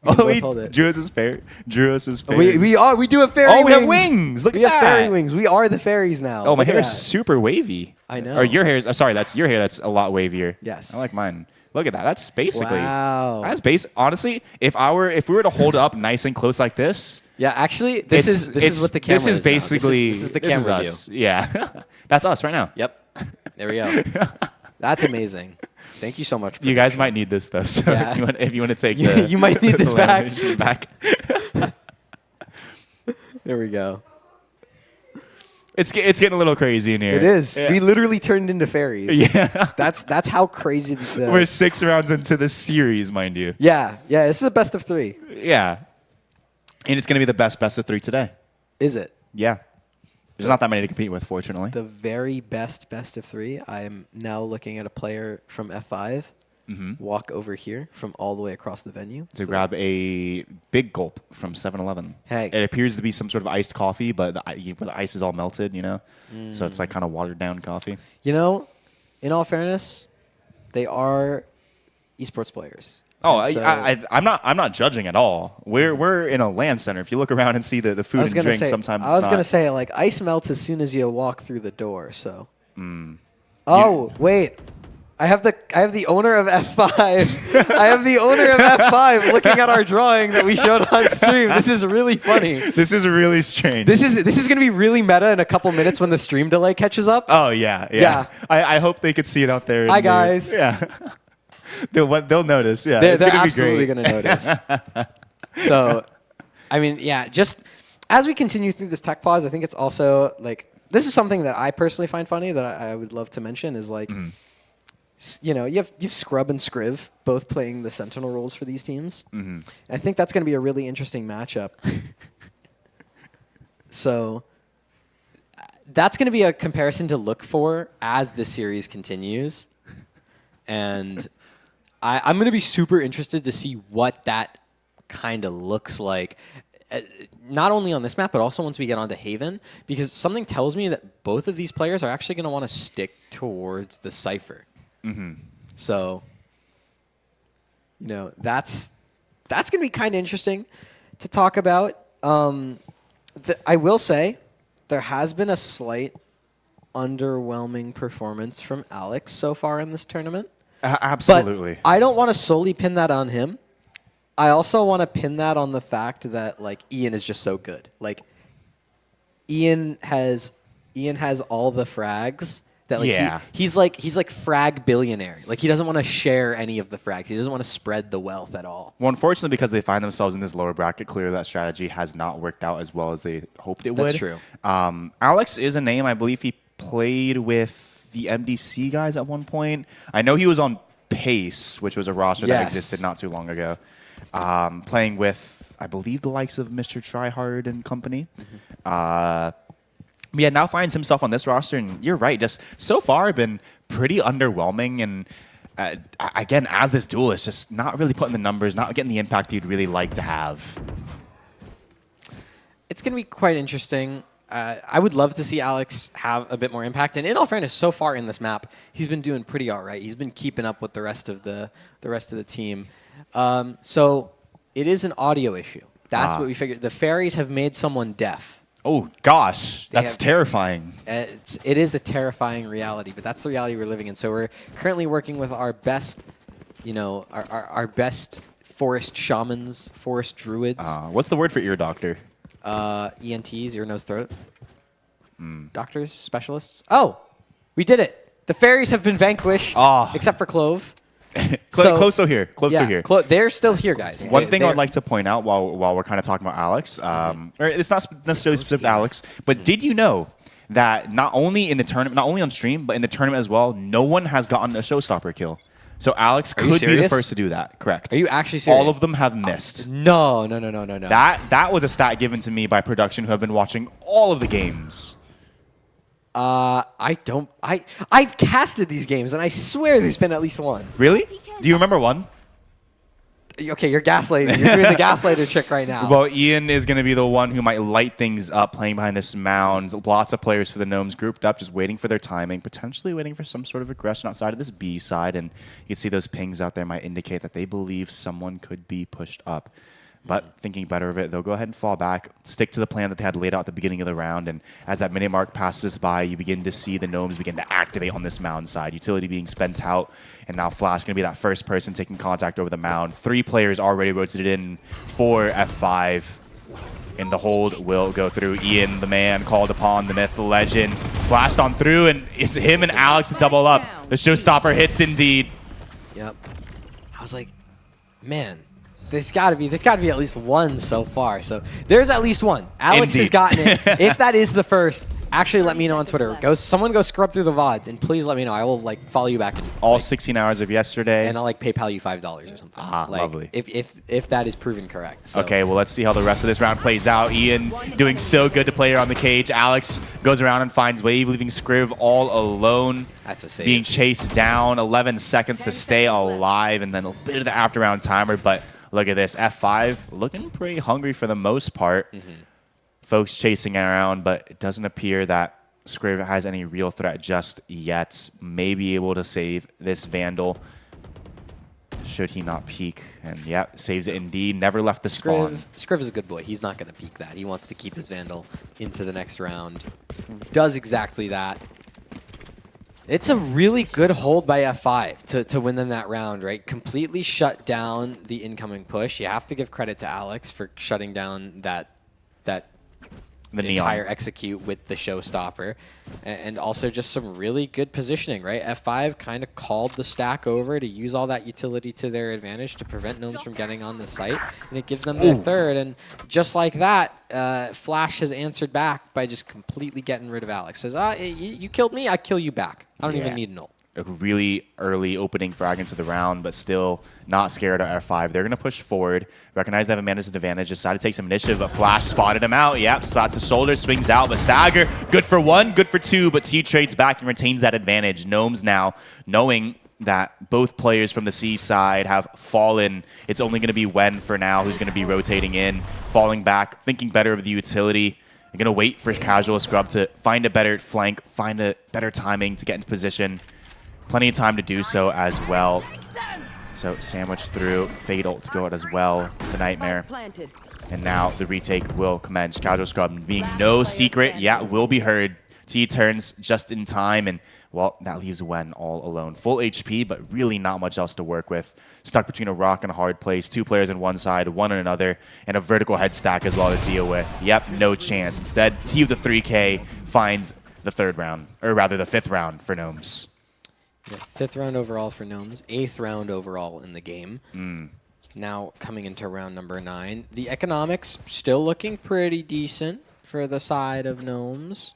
Drew us his fairy. We do have fairy wings. We have wings. Look at that. We have fairy wings. We are the fairies now. Oh, my hair is super wavy. I know. Or your hair is, sorry, that's your hair that's a lot wavier. Yes. I like mine. Look at that. That's basically. Wow. That's honestly, if we were to hold it up nice and close like this. Yeah, actually, this is what the camera is. This is basically. This is the camera view. Us. Yeah. That's us right now. Yep. There we go. That's amazing. Thank you so much. You guys might need this, though. So if you want to take you might need this back. There we go. It's getting a little crazy in here. It is. Yeah. We literally turned into fairies. Yeah. That's how crazy this is. We're 6 rounds into the series, mind you. Yeah. Yeah. This is a best of 3. Yeah. And it's going to be the best of 3 today. Is it? Yeah. There's not that many to compete with, fortunately. The very best of 3. I am now looking at a player from F5 walk over here from all the way across the venue. To grab a big gulp from 7-Eleven. Hey. It appears to be some sort of iced coffee, but the ice is all melted, you know? So it's like kind of watered down coffee. You know, in all fairness, they are esports players. Oh, I'm not judging at all. We're in a LAN center. If you look around and see the food and drink, sometimes I was gonna say like ice melts as soon as you walk through the door. So. Oh wait, I have the owner of F5. I have the owner of F5 looking at our drawing that we showed on stream. This is really funny. This is really strange. This is gonna be really meta in a couple minutes when the stream delay catches up. Oh yeah. I hope they could see it out there. Hi guys. Yeah. They'll notice. Yeah, they're absolutely going to notice. So, I mean, yeah, just as we continue through this tech pause, I think it's also like this is something that I personally find funny that I would love to mention is like, you know, you have Scrub and Scriv both playing the Sentinel roles for these teams. I think that's going to be a really interesting matchup. So, that's going to be a comparison to look for as the series continues, and. I'm going to be super interested to see what that kind of looks like, not only on this map, but also once we get onto Haven, because something tells me that both of these players are actually going to want to stick towards the Cypher. So, you know, that's going to be kind of interesting to talk about. I will say there has been a slight underwhelming performance from Alex so far in this tournament. Absolutely. But I don't want to solely pin that on him. I also want to pin that on the fact that like Ian is just so good. Like Ian has all the frags that like he's like frag billionaire. Like he doesn't want to share any of the frags. He doesn't want to spread the wealth at all. Well, unfortunately, because they find themselves in this lower bracket, clearly that strategy has not worked out as well as they hoped it would. That's true. Alex is a name I believe he played with the MDC guys at one point. I know he was on Pace, which was a roster that existed not too long ago, playing with, I believe, the likes of Mr. Tryhard and company. Yeah, now finds himself on this roster, and you're right, just so far been pretty underwhelming, and again, as this duelist, just not really putting the numbers, not getting the impact you'd really like to have. It's going to be quite interesting. I would love to see Alex have a bit more impact. And in all fairness, so far in this map, he's been doing pretty all right. He's been keeping up with the rest of the team. So it is an audio issue. That's what we figured. The fairies have made someone deaf. Oh gosh, that's terrifying. It is a terrifying reality, but that's the reality we're living in. So we're currently working with our best, you know, our best forest shamans, forest druids. What's the word for ear doctor? ENTs, ear, nose, throat. Doctors, specialists. Oh, we did it. The fairies have been vanquished, except for Clove. Close to here. They're still here, guys. One thing I'd like to point out while we're kind of talking about Alex, or it's not necessarily specific to Alex, but did you know that not only in the tournament, not only on stream, but in the tournament as well, no one has gotten a showstopper kill? So Alex could be the first to do that. Correct. Are you actually serious? All of them have missed. No. That was a stat given to me by production who have been watching all of the games. I've casted these games, and I swear there's been at least one. Really? Do you remember one? Okay, you're gaslighting. You're doing the gaslighter trick right now. Well, Ian is going to be the one who might light things up playing behind this mound. Lots of players for the Gnomes grouped up, just waiting for their timing, potentially waiting for some sort of aggression outside of this B side. And you can see those pings out there might indicate that they believe someone could be pushed up. But thinking better of it, they'll go ahead and fall back, stick to the plan that they had laid out at the beginning of the round. And as that minute mark passes by, you begin to see the Gnomes begin to activate on this mound side. Utility being spent out, and now Flash going to be that first person taking contact over the mound. 3 players already rotated in for F5. And the hold will go through. Ian, the man called upon, the myth, the legend, flashed on through, and it's him and Alex to double up. The showstopper hits indeed. Yep. I was like, man. There's got to be at least one so far. So there's at least one. Alex has gotten it. If that is the first, actually let me know on Twitter. Someone go scrub through the VODs and please let me know. I will follow you back in all 16 hours of yesterday, and I'll PayPal you $5 or something. Lovely. If that is proven correct. So. Okay, well let's see how the rest of this round plays out. Ian doing so good to play around the cage. Alex goes around and finds Wave, leaving Scriv all alone. That's a save. Being chased down. 11 seconds to stay alive, and then a bit of the after round timer, but. Look at this. F5 looking pretty hungry for the most part. Folks chasing around, but it doesn't appear that Scriv has any real threat just yet. May be able to save this Vandal should he not peek. And yeah, saves it indeed. Never left the spawn. Scriv is a good boy. He's not going to peek that. He wants to keep his Vandal into the next round. Does exactly that. It's a really good hold by F5 to win them that round, right? Completely shut down the incoming push. You have to give credit to Alex for shutting down the entire execute with the showstopper. And also just some really good positioning, right? F5 kind of called the stack over to use all that utility to their advantage to prevent Gnomes from getting on the site. And it gives them their third. And just like that, Flash has answered back by just completely getting rid of Alex. Says, you killed me, I kill you back. I don't even need an ult. A really early opening frag into the round, but still not scared of F5. They're going to push forward, recognize they have a man advantage, decide to take some initiative, but Flash spotted him out. Yep, spots his shoulder, swings out, but Stagger, good for 1, good for 2, but T trades back and retains that advantage. Gnomes now, knowing that both players from the C side have fallen, it's only going to be Wen for now who's going to be rotating in, falling back, thinking better of the utility. They're going to wait for Casual Scrub to find a better flank, find a better timing to get into position. Plenty of time to do so as well. So sandwich through, Fade ult to go out as well, the Nightmare. And now the retake will commence. Casual Scrub being no secret, will be heard. T turns just in time, and well, that leaves Wen all alone. Full HP, but really not much else to work with. Stuck between a rock and a hard place. 2 players on one side, 1 on another, and a vertical head stack as well to deal with. Yep, no chance. Instead, T of the 3K finds the 3rd round, or rather the 5th round for Gnomes. Yeah, 5th round overall for Gnomes, 8th round overall in the game. Now coming into round number 9. The economics still looking pretty decent for the side of Gnomes.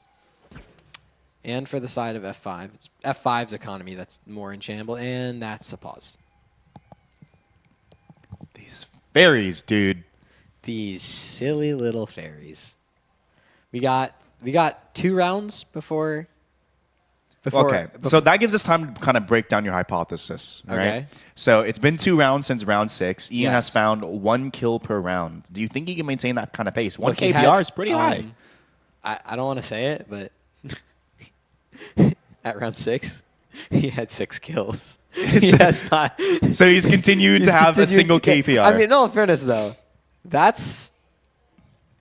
And for the side of F5. It's F5's economy that's more in shambles, and that's a pause. These fairies, dude. These silly little fairies. We got 2 rounds before. Okay, so that gives us time to kind of break down your hypothesis, right? Okay. So it's been 2 rounds since round 6. Ian has found 1 kill per round. Do you think he can maintain that kind of pace? 1 KPR is pretty high. I don't want to say it, but at round 6, he had 6 kills. So he's continued to have a single KPR. I mean, in all fairness, though, that's,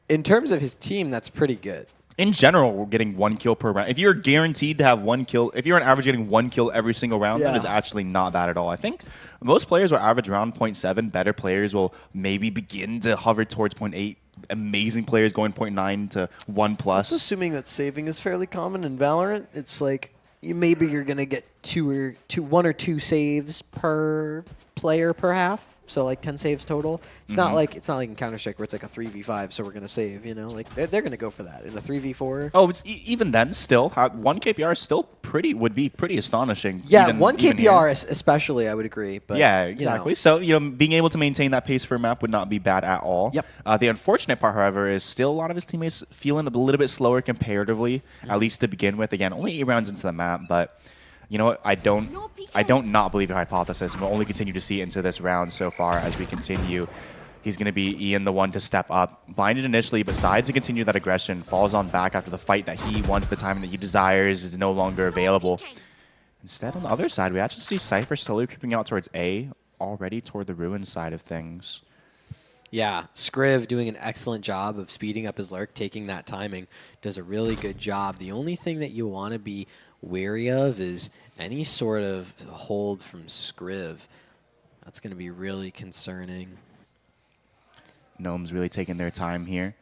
in terms of his team, that's pretty good. In general, we're getting 1 kill per round. If you're guaranteed to have 1 kill, if you're on average getting 1 kill every single round, that is actually not bad at all. I think most players will average around 0.7. Better players will maybe begin to hover towards 0.8. Amazing players going 0.9 to 1+. That's assuming that saving is fairly common in Valorant. It's like maybe you're going to get 1 or 2 saves per player per half. So like 10 saves total. It's not like in Counter-Strike where it's like a 3v5, so we're gonna save. You know, like they're gonna go for that in the 3v4. Oh, it's even then still 1 KPR is still would be pretty astonishing. Yeah, 1 KPR especially, I would agree. But yeah, exactly. So being able to maintain that pace for a map would not be bad at all. Yep. The unfortunate part, however, is still a lot of his teammates feeling a little bit slower comparatively, at least to begin with. Again, only 8 rounds into the map, but. you know what? I don't not believe your hypothesis, and we'll only continue to see it into this round so far as we continue. He's going to be Ian, the one to step up. Blinded initially, besides to continue that aggression, falls on back after the fight that he wants, the time that he desires is no longer available. Instead, on the other side, we actually see Cypher slowly creeping out towards A, already toward the Ruin side of things. Yeah, Scriv doing an excellent job of speeding up his lurk, taking that timing, does a really good job. The only thing that you want to be wary of is any sort of hold from Scriv. That's going to be really concerning. Gnomes really taking their time here.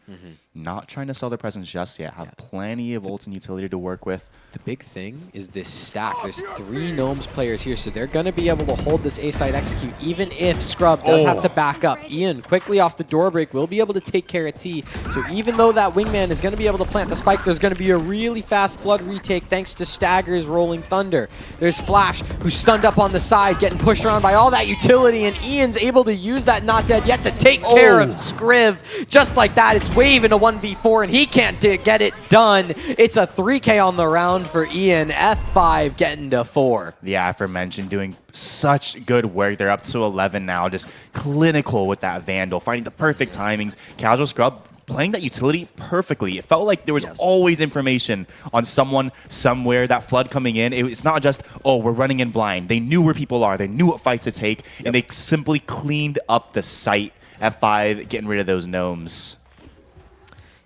Not trying to sell their presence just yet. Have plenty of ult and utility to work with. The big thing is this stack. There's 3 Gnomes players here, so they're going to be able to hold this A-side execute, even if Scrub does have to back up. Ian, quickly off the door break, will be able to take care of T. So even though that wingman is going to be able to plant the spike, there's going to be a really fast Flood retake thanks to Stagger's Rolling Thunder. There's Flash, who's stunned up on the side, getting pushed around by all that utility, and Ian's able to use that Not Dead Yet to take care of Scriv. Just like that, it's Wave in a 1v4, and he can't get it done. It's a 3K on the round for Ian. F5 getting to 4. The aforementioned doing such good work. They're up to 11 now, just clinical with that Vandal, finding the perfect timings. Casual Scrub playing that utility perfectly. It felt like there was always information on someone somewhere. That Flood coming in, it's not just, oh, we're running in blind. They knew where people are. They knew what fights to take, and they simply cleaned up the site. F5 getting rid of those Gnomes.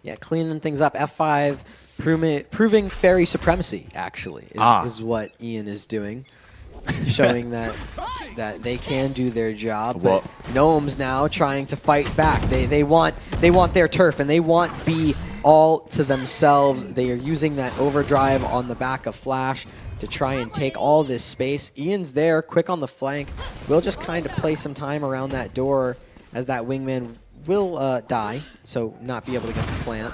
Yeah, cleaning things up. F5 proving fairy supremacy, actually, is what Ian is doing. Showing that they can do their job. But Gnomes now trying to fight back. They want their turf, and they want B all to themselves. They are using that overdrive on the back of Flash to try and take all this space. Ian's there, quick on the flank. We'll just kind of play some time around that door as that wingman will die, so not be able to get the plant.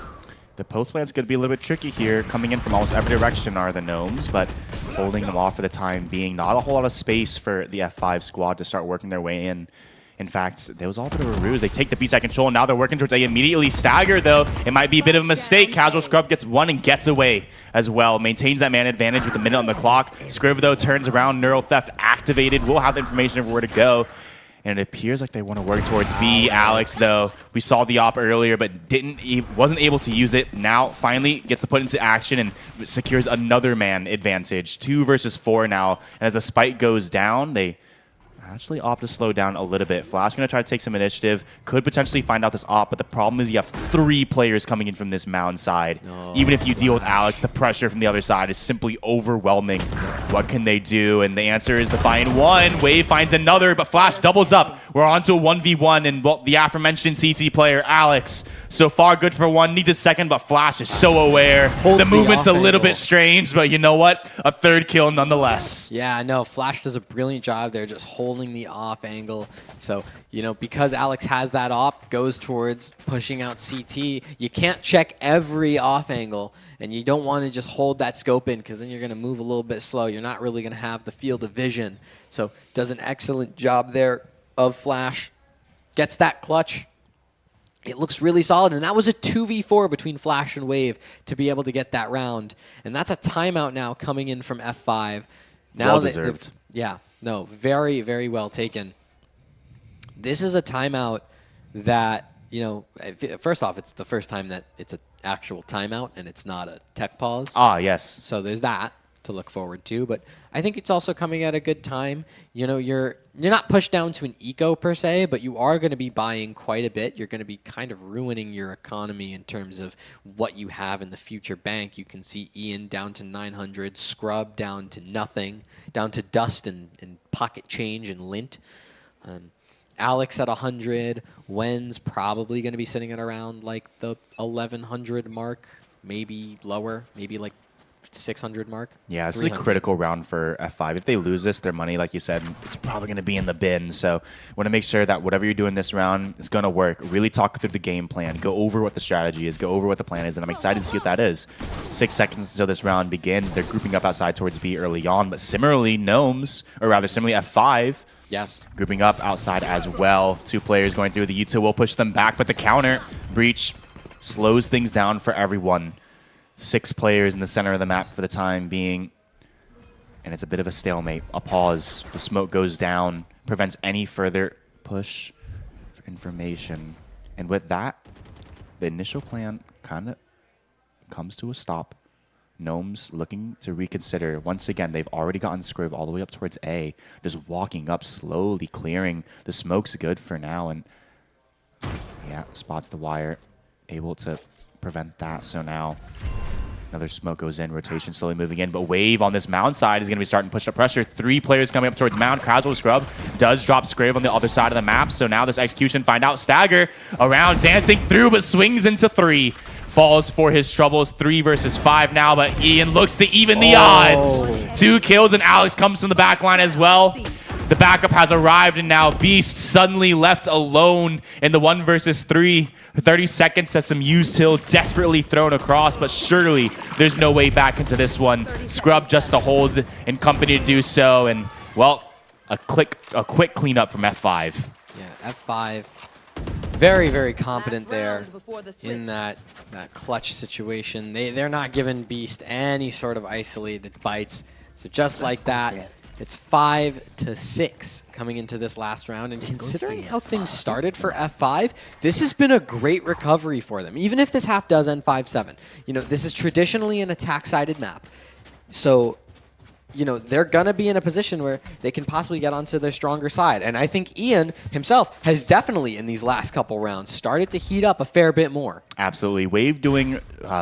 The post plant's going to be a little bit tricky here. Coming in from almost every direction are the Gnomes, but holding them off for the time being. Not a whole lot of space for the F5 squad to start working their way in. In fact, there was all a bit of a ruse. They take the B-side control, and now they're working towards A immediately. Stagger, though, it might be a bit of a mistake. Casual Scrub gets one and gets away as well. Maintains that man advantage with a minute on the clock. Scriv, though, turns around. Neural Theft activated. We'll have the information of where to go. And it appears like they want to work towards B. Alex, though, we saw the op earlier, but wasn't able to use it. Now, finally, gets to put into action and secures another man advantage. 2 versus 4 now. And as the spike goes down, they actually opt to slow down a little bit. Flash going to try to take some initiative. Could potentially find out this op, but the problem is you have 3 players coming in from this mound side. Even if you deal with Alex, the pressure from the other side is simply overwhelming. What can they do? And the answer is to find one. Wave finds another, but Flash doubles up. We're on to a 1v1, and the aforementioned CT player, Alex. So far, good for 1. Needs a second, but Flash is so aware. The movement's a little bit strange, but you know what? A 3rd kill nonetheless. Yeah, no, Flash does a brilliant job there just holding the off angle. So, you know, because Alex has that op, goes towards pushing out CT, you can't check every off angle, and you don't want to just hold that scope in because then you're going to move a little bit slow. You're not really going to have the field of vision. So, does an excellent job there of Flash. Gets that clutch. It looks really solid, and that was a 2v4 between Flash and Wave to be able to get that round. And that's a timeout now coming in from F5. Now well deserved. Yeah, no, very, very well taken. This is a timeout that, you know, first off, it's the first time that it's an actual timeout and it's not a tech pause. Ah, yes. So there's that to look forward to, but I think it's also coming at a good time. You know, you're not pushed down to an eco per se, but you are going to be buying quite a bit. You're going to be kind of ruining your economy in terms of what you have in the future bank. You can see Ian down to 900, Scrub down to nothing, down to dust and pocket change and lint. Alex at 100, Wen's probably going to be sitting at around like the 1100 mark, maybe lower, maybe like 600 mark. Yeah, this is a critical round for F5. If they lose this, their money, like you said, it's probably going to be in the bin. So want to make sure that whatever you're doing this round is going to work. Really talk through the game plan. Go over what the strategy is. Go over what the plan is. And I'm excited to see what that is. 6 seconds until this round begins. They're grouping up outside towards B early on. But similarly, Gnomes, or rather similarly F5, yes, grouping up outside as well. 2 players going through. The U2 will push them back, but the counter breach slows things down for everyone. 6 players in the center of the map for the time being. And it's a bit of a stalemate, a pause. The smoke goes down, prevents any further push for information. And with that, the initial plan kind of comes to a stop. Gnomes looking to reconsider. Once again, they've already gotten Scriv all the way up towards A. Just walking up, slowly clearing. The smoke's good for now. And yeah, spots the wire. Able to prevent that. So now another smoke goes in. Rotation slowly moving in. But Wave on this mound side is going to be starting to push up pressure. 3 players coming up towards mound. Casual Scrub does drop Scriv on the other side of the map. So now this execution, find out. Stagger around, dancing through, but swings into 3. Falls for his troubles. 3 versus 5 now, but Ian looks to even the odds. 2 kills, and Alex comes from the back line as well. The backup has arrived, and now Beast suddenly left alone in the 1 versus 3. 30 seconds as some used hill desperately thrown across, but surely there's no way back into this one. Scrub just to hold and company to do so, and, well, a quick cleanup from F5. Yeah, F5. Very, very competent there in that clutch situation. They're not giving Beast any sort of isolated fights. So just like that, it's 5-6 coming into this last round. And considering how things started for F5, this has been a great recovery for them. Even if this half does end 5-7. You know, this is traditionally an attack-sided map. So, you know, they're going to be in a position where they can possibly get onto their stronger side. And I think Ian himself has definitely, in these last couple rounds, started to heat up a fair bit more. Absolutely. Wave doing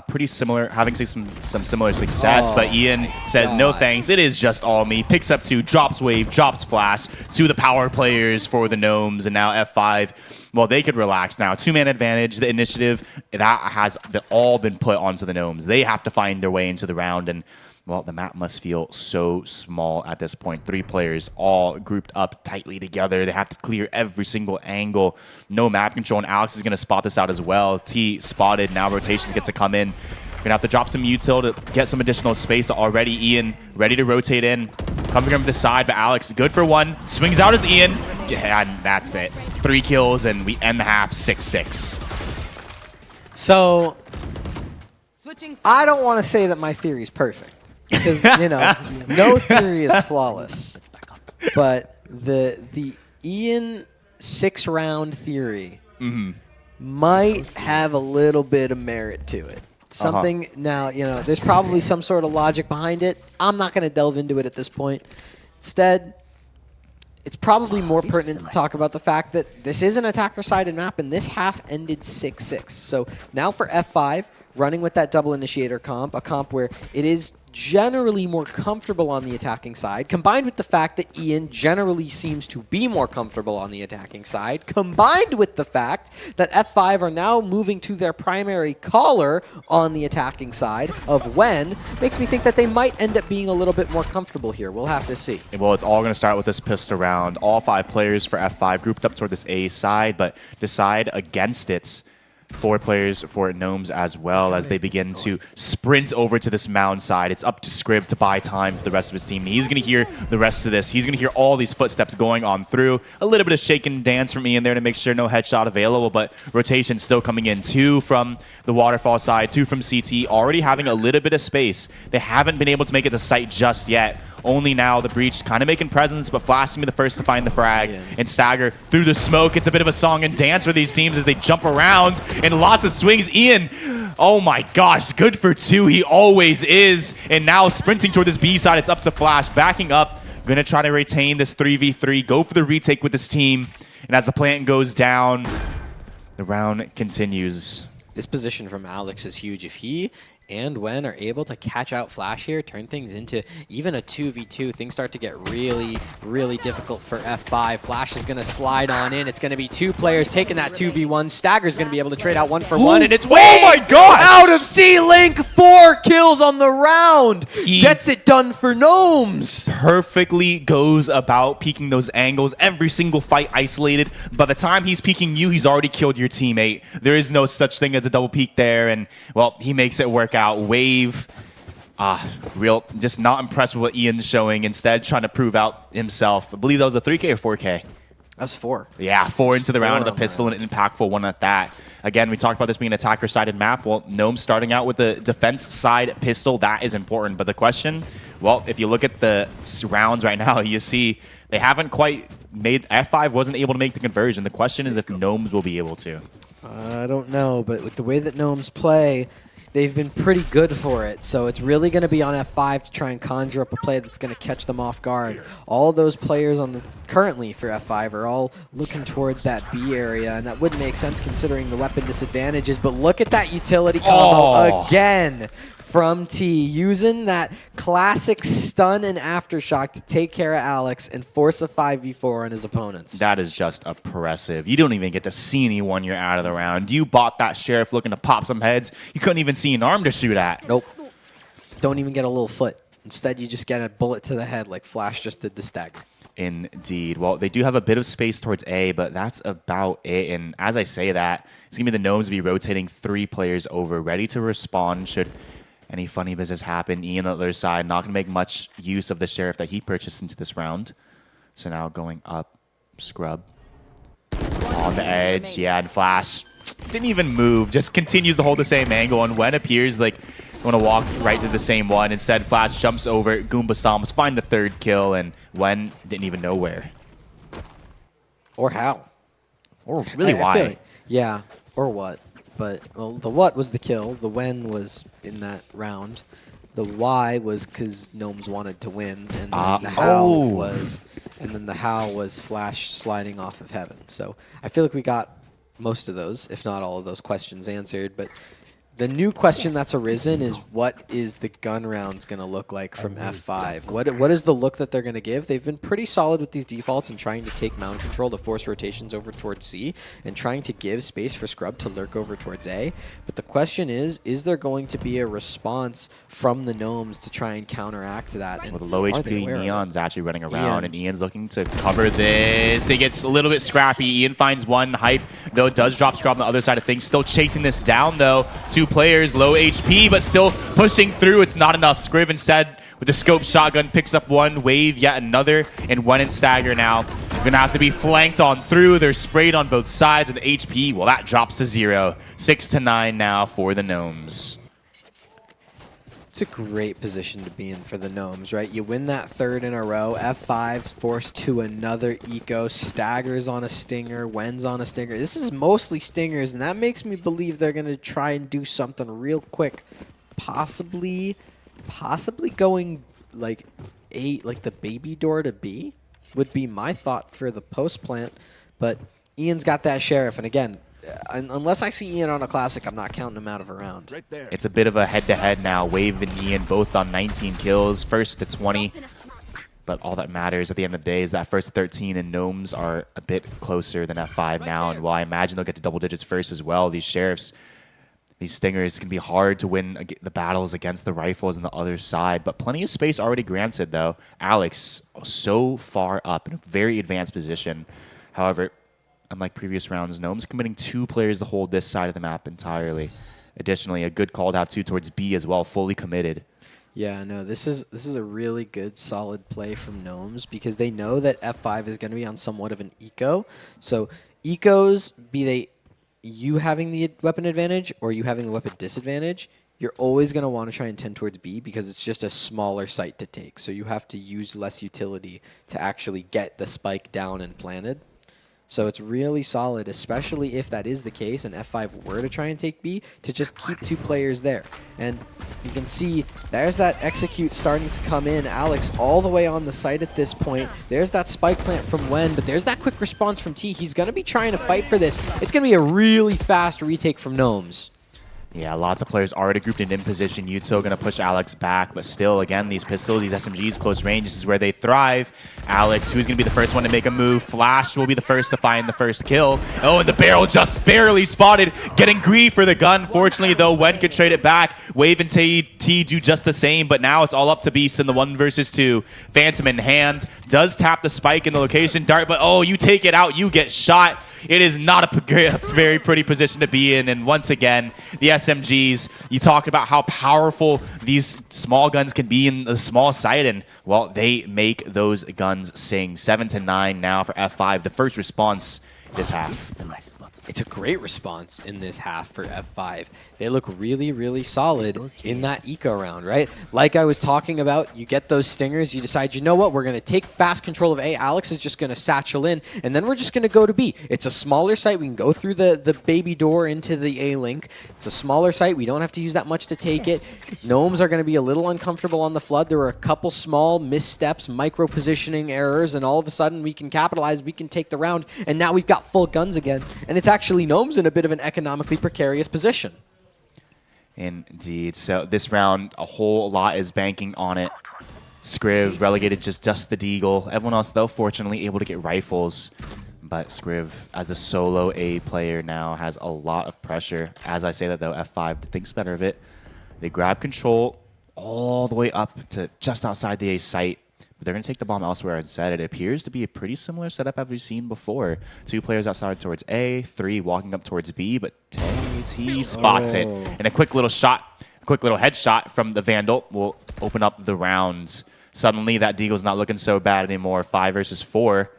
pretty similar, having some similar success, but Ian says, no thanks, it is just all me. Picks up 2, drops Wave, drops Flash, 2 of the power players for the Gnomes, and now F5, well, they could relax now. 2-man advantage, the initiative, that has all been put onto the Gnomes. They have to find their way into the round, and well, the map must feel so small at this point. 3 players all grouped up tightly together. They have to clear every single angle. No map control, and Alex is going to spot this out as well. T spotted. Now rotations get to come in. Going to have to drop some util to get some additional space already. Ian ready to rotate in. Coming from the side, but Alex good for 1. Swings out as Ian. Yeah, and that's it. 3 kills, and we end the half 6-6. So, I don't want to say that my theory is perfect. Because, you know, no theory is flawless. But the Ian 6-round theory might have a little bit of merit to it. Something, now, you know, there's probably some sort of logic behind it. I'm not going to delve into it at this point. Instead, it's probably more pertinent to talk about the fact that this is an attacker-sided map, and this half ended 6-6. So now for F5, running with that double initiator comp, a comp where it is generally more comfortable on the attacking side, combined with the fact that Ian generally seems to be more comfortable on the attacking side, combined with the fact that F5 are now moving to their primary caller on the attacking side of Wen, makes me think that they might end up being a little bit more comfortable here. We'll have to see. Well, it's all going to start with this pistol round. All 5 players for F5 grouped up toward this A side, but decide against it. 4 players for Gnomes as well as they begin to sprint over to this mound side. It's up to Scriv to buy time for the rest of his team. He's going to hear the rest of this. He's going to hear all these footsteps going on through. A little bit of shake and dance from Ian there to make sure no headshot available, but rotation still coming in. 2 from the waterfall side, 2 from CT, already having a little bit of space. They haven't been able to make it to site just yet. Only now the Breach kind of making presence, but Flash to be the first to find the frag. And Stagger through the smoke. It's a bit of a song and dance for these teams as they jump around and lots of swings. Ian, oh my gosh, good for 2. He always is. And now sprinting toward this B side, it's up to Flash. Backing up, going to try to retain this 3v3, go for the retake with this team. And as the plant goes down, the round continues. This position from Alex is huge. If he and Wen are able to catch out Flash here, turn things into even a 2v2, things start to get really, really difficult for F5. Flash is going to slide on in. It's going to be 2 players taking that 2v1. Stagger's going to be able to trade out 1 for 1, and it's Wave! Oh my god! Out of C-Link, 4 kills on the round! He gets it done for Gnomes! Perfectly goes about peeking those angles. Every single fight isolated. By the time he's peeking you, he's already killed your teammate. There is no such thing as a double peek there, and, well, he makes it work out. Wave, just not impressed with what Ian's showing. Instead, trying to prove out himself. I believe that was a 3K or 4K. That's 4. Yeah, 4 into the round of the pistol, and an impactful one at that. Again, we talked about this being an attacker-sided map. Well, Gnome's starting out with the defense-side pistol. That is important. But the question, well, if you look at the rounds right now, you see they haven't quite made... F5 wasn't able to make the conversion. The question is if Gnomes will be able to. I don't know, but with the way that Gnomes play, they've been pretty good for it. So it's really going to be on F5 to try and conjure up a play that's going to catch them off guard. All those players on the currently for F5 are all looking towards that B area, and that wouldn't make sense considering the weapon disadvantages. But look at that utility combo again from T, using that classic stun and aftershock to take care of Alex and force a 5v4 on his opponents. That is just oppressive. You don't even get to see anyone you're out of the round. You bought that Sheriff looking to pop some heads. You couldn't even see an arm to shoot at. Nope. Don't even get a little foot. Instead, you just get a bullet to the head like Flash just did the stagger. Indeed. Well, they do have a bit of space towards A, but that's about it. And as I say that, it's going to be the Gnomes be rotating 3 players over, ready to respond should any funny business happen. Ian on the other side, not going to make much use of the Sheriff that he purchased into this round. So now going up, Scrub. On the edge, yeah, and Flash didn't even move, just continues to hold the same angle, and Wen appears like going to walk right to the same one. Instead, Flash jumps over, Goomba Stomps, find the 3rd kill, and Wen didn't even know where. Or how. Or really why. Yeah, or what. But, well, the what was the kill. The when was in that round. The why was because Gnomes wanted to win. And then the how was... And then the how was Flash sliding off of heaven. So I feel like we got most of those, if not all of those questions answered. But the new question that's arisen is, what is the gun rounds going to look like from F5? What is the look that they're going to give? They've been pretty solid with these defaults and trying to take mound control to force rotations over towards C and trying to give space for Scrub to lurk over towards A. But the question is there going to be a response from the Gnomes to try and counteract that? And with low HP, Neon's actually running around, and Ian's looking to cover this. It gets a little bit scrappy. Ian finds one. Hype, though, does drop Scrub on the other side of things. Still chasing this down, though. 2 players, low HP, but still pushing through. It's not enough. Scriv instead with the scope shotgun picks up one, Wave yet another, and Wen and Stagger now going to have to be flanked on through. They're sprayed on both sides, and the HP, well, that drops to 0. 6-9 now for the Gnomes. It's a great position to be in for the Gnomes, right? You win that 3rd in a row. F5's forced to another eco. Staggers on a stinger. Wen's on a stinger. This is mostly stingers, and that makes me believe they're going to try and do something real quick. Possibly going like the baby door to B would be my thought for the post plant. But Ian's got that Sheriff, and again, unless I see Ian on a Classic, I'm not counting him out of a round. Right there. It's a bit of a head-to-head now. Wave and Ian both on 19 kills. First to 20. But all that matters at the end of the day is that first to 13, and Gnomes are a bit closer than F5 now. And while I imagine they'll get to double digits first as well, these Sheriffs, these Stingers can be hard to win the battles against the rifles on the other side. But plenty of space already granted, though. Alex, so far up in a very advanced position. However, unlike previous rounds, Gnomes committing 2 players to hold this side of the map entirely. Additionally, a good call to have 2 towards B as well, fully committed. Yeah, no, this is a really good, solid play from Gnomes because they know that F5 is going to be on somewhat of an eco. So ecos, be they you having the weapon advantage or you having the weapon disadvantage, you're always going to want to try and tend towards B because it's just a smaller site to take. So you have to use less utility to actually get the spike down and planted. So it's really solid, especially if that is the case and F5 were to try and take B, to just keep 2 players there. And you can see there's that execute starting to come in. Alex all the way on the site at this point. There's that spike plant from Wen, but there's that quick response from T. He's going to be trying to fight for this. It's going to be a really fast retake from Gnomes. Yeah, lots of players already grouped in position. Yuto going to push Alex back, but still, again, these pistols, these SMGs, close range, this is where they thrive. Alex, who's going to be the first one to make a move? Flash will be the first to find the first kill. Oh, and the barrel just barely spotted, getting greedy for the gun. Fortunately, though, Wen could trade it back. Wave and T do just the same, but now it's all up to Beast in the 1 versus 2. Phantom in hand, does tap the spike in the location. Dart, but oh, you take it out, you get shot. It is not a very pretty position to be in. And once again, the SMGs, you talk about how powerful these small guns can be in the small sight. And, well, they make those guns sing. 7-9 now for F5, the first response this half. It's a great response in this half for F5. They look really, really solid in that eco round, right? Like I was talking about, you get those stingers, you decide, you know what, we're going to take fast control of A. Alex is just going to satchel in, and then we're just going to go to B. It's a smaller site. We can go through the baby door into the A link. It's a smaller site. We don't have to use that much to take it. Gnomes are going to be a little uncomfortable on the flood. There were a couple small missteps, micro-positioning errors, and all of a sudden we can capitalize, we can take the round, and now we've got full guns again. And it's actually Gnomes in a bit of an economically precarious position. Indeed. So this round, a whole lot is banking on it. Skriv relegated just the Deagle. Everyone else, though, fortunately able to get rifles. But Skriv, as a solo A player now, has a lot of pressure. As I say that, though, F5 thinks better of it. They grab control all the way up to just outside the A site. But they're going to take the bomb elsewhere instead. It appears to be a pretty similar setup as we've seen before. 2 players outside towards A, 3 walking up towards B, but TenT spots it. And a quick little shot, a quick little headshot from the Vandal will open up the rounds. Suddenly, that Deagle's not looking so bad anymore. 5 versus 4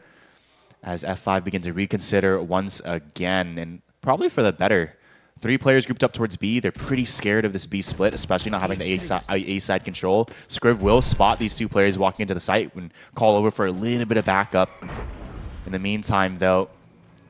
as F5 begin to reconsider once again, and probably for the better. 3 players grouped up towards B. They're pretty scared of this B split, especially not having the A side control. Skriv will spot these 2 players walking into the site and call over for a little bit of backup. In the meantime, though,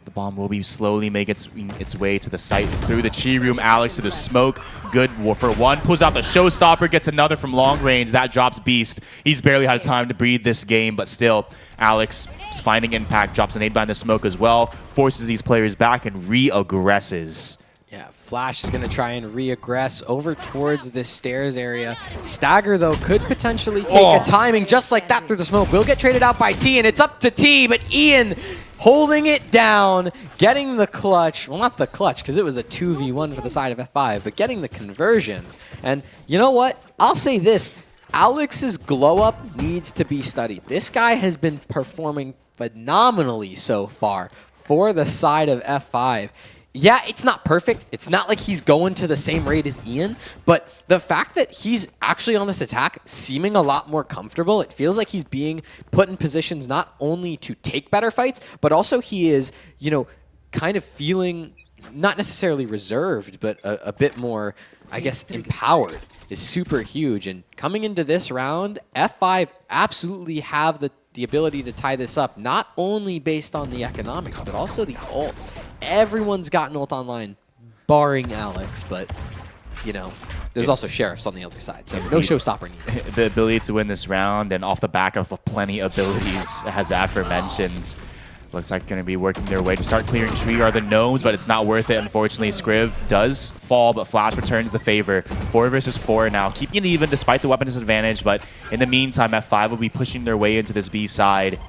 the bomb will be slowly making its way to the site through the Chi room. Alex to the smoke. Good for 1. Pulls out the showstopper, gets another from long range. That drops Beast. He's barely had time to breathe this game, but still, Alex is finding impact, drops an 8 behind the smoke as well, forces these players back and re-aggresses. Yeah, Flash is going to try and re-aggress over towards this stairs area. Stagger, though, could potentially take a timing just like that through the smoke. Will get traded out by T, and it's up to T, but Ian holding it down, getting the clutch. Well, not the clutch, because it was a 2v1 for the side of F5, but getting the conversion. And you know what? I'll say this. Alex's glow-up needs to be studied. This guy has been performing phenomenally so far for the side of F5. Yeah, it's not perfect. It's not like he's going to the same rate as Ian, but the fact that he's actually on this attack seeming a lot more comfortable, it feels like he's being put in positions not only to take better fights, but also he is, you know, kind of feeling not necessarily reserved, but a bit more, I guess, empowered is super huge. And coming into this round, F5 absolutely have the ability to tie this up, not only based on the economics, but also the ults. Everyone's got an ult online, barring Alex, but, you know, there's also Sheriffs on the other side, so no showstopper needed. The ability to win this round, and off the back of plenty of abilities, as aforementioned, looks like going to be working their way to start clearing tree are the Gnomes, but it's not worth it. Unfortunately, Skriv does fall, but Flash returns the favor. 4 versus 4 now, keeping it even despite the weapon disadvantage, but in the meantime, F5 will be pushing their way into this B side,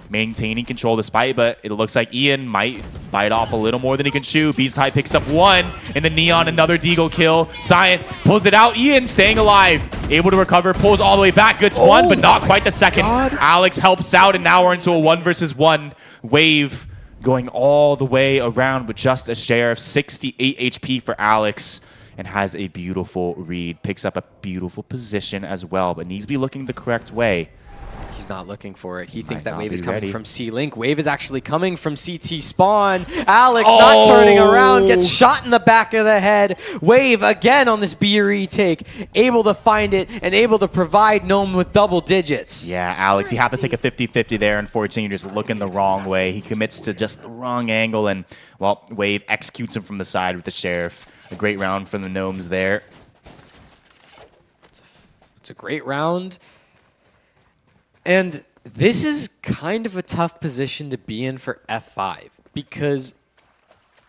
maintaining control despite, but it looks like Ian might bite off a little more than he can chew. Beast High picks up 1, and the Neon, another Deagle kill. Cyan pulls it out. Ian staying alive, able to recover, pulls all the way back, gets 1, but not quite the second. Alex helps out, and now we're into a 1 versus 1 wave going all the way around with just a Sheriff. 68 HP for Alex, and has a beautiful read. Picks up a beautiful position as well, but needs to be looking the correct way. He's not looking for it. He thinks that Wave is coming from C-Link. Wave is actually coming from CT spawn. Alex not turning around, gets shot in the back of the head. Wave again on this B retake, able to find it and able to provide Gnome with double digits. Yeah, Alex, you have to take a 50-50 there. Unfortunately, you're just looking the wrong way. He commits to just the wrong angle, and, well, Wave executes him from the side with the Sheriff. A great round from the Gnomes there. It's a great round. And this is kind of a tough position to be in for F5, because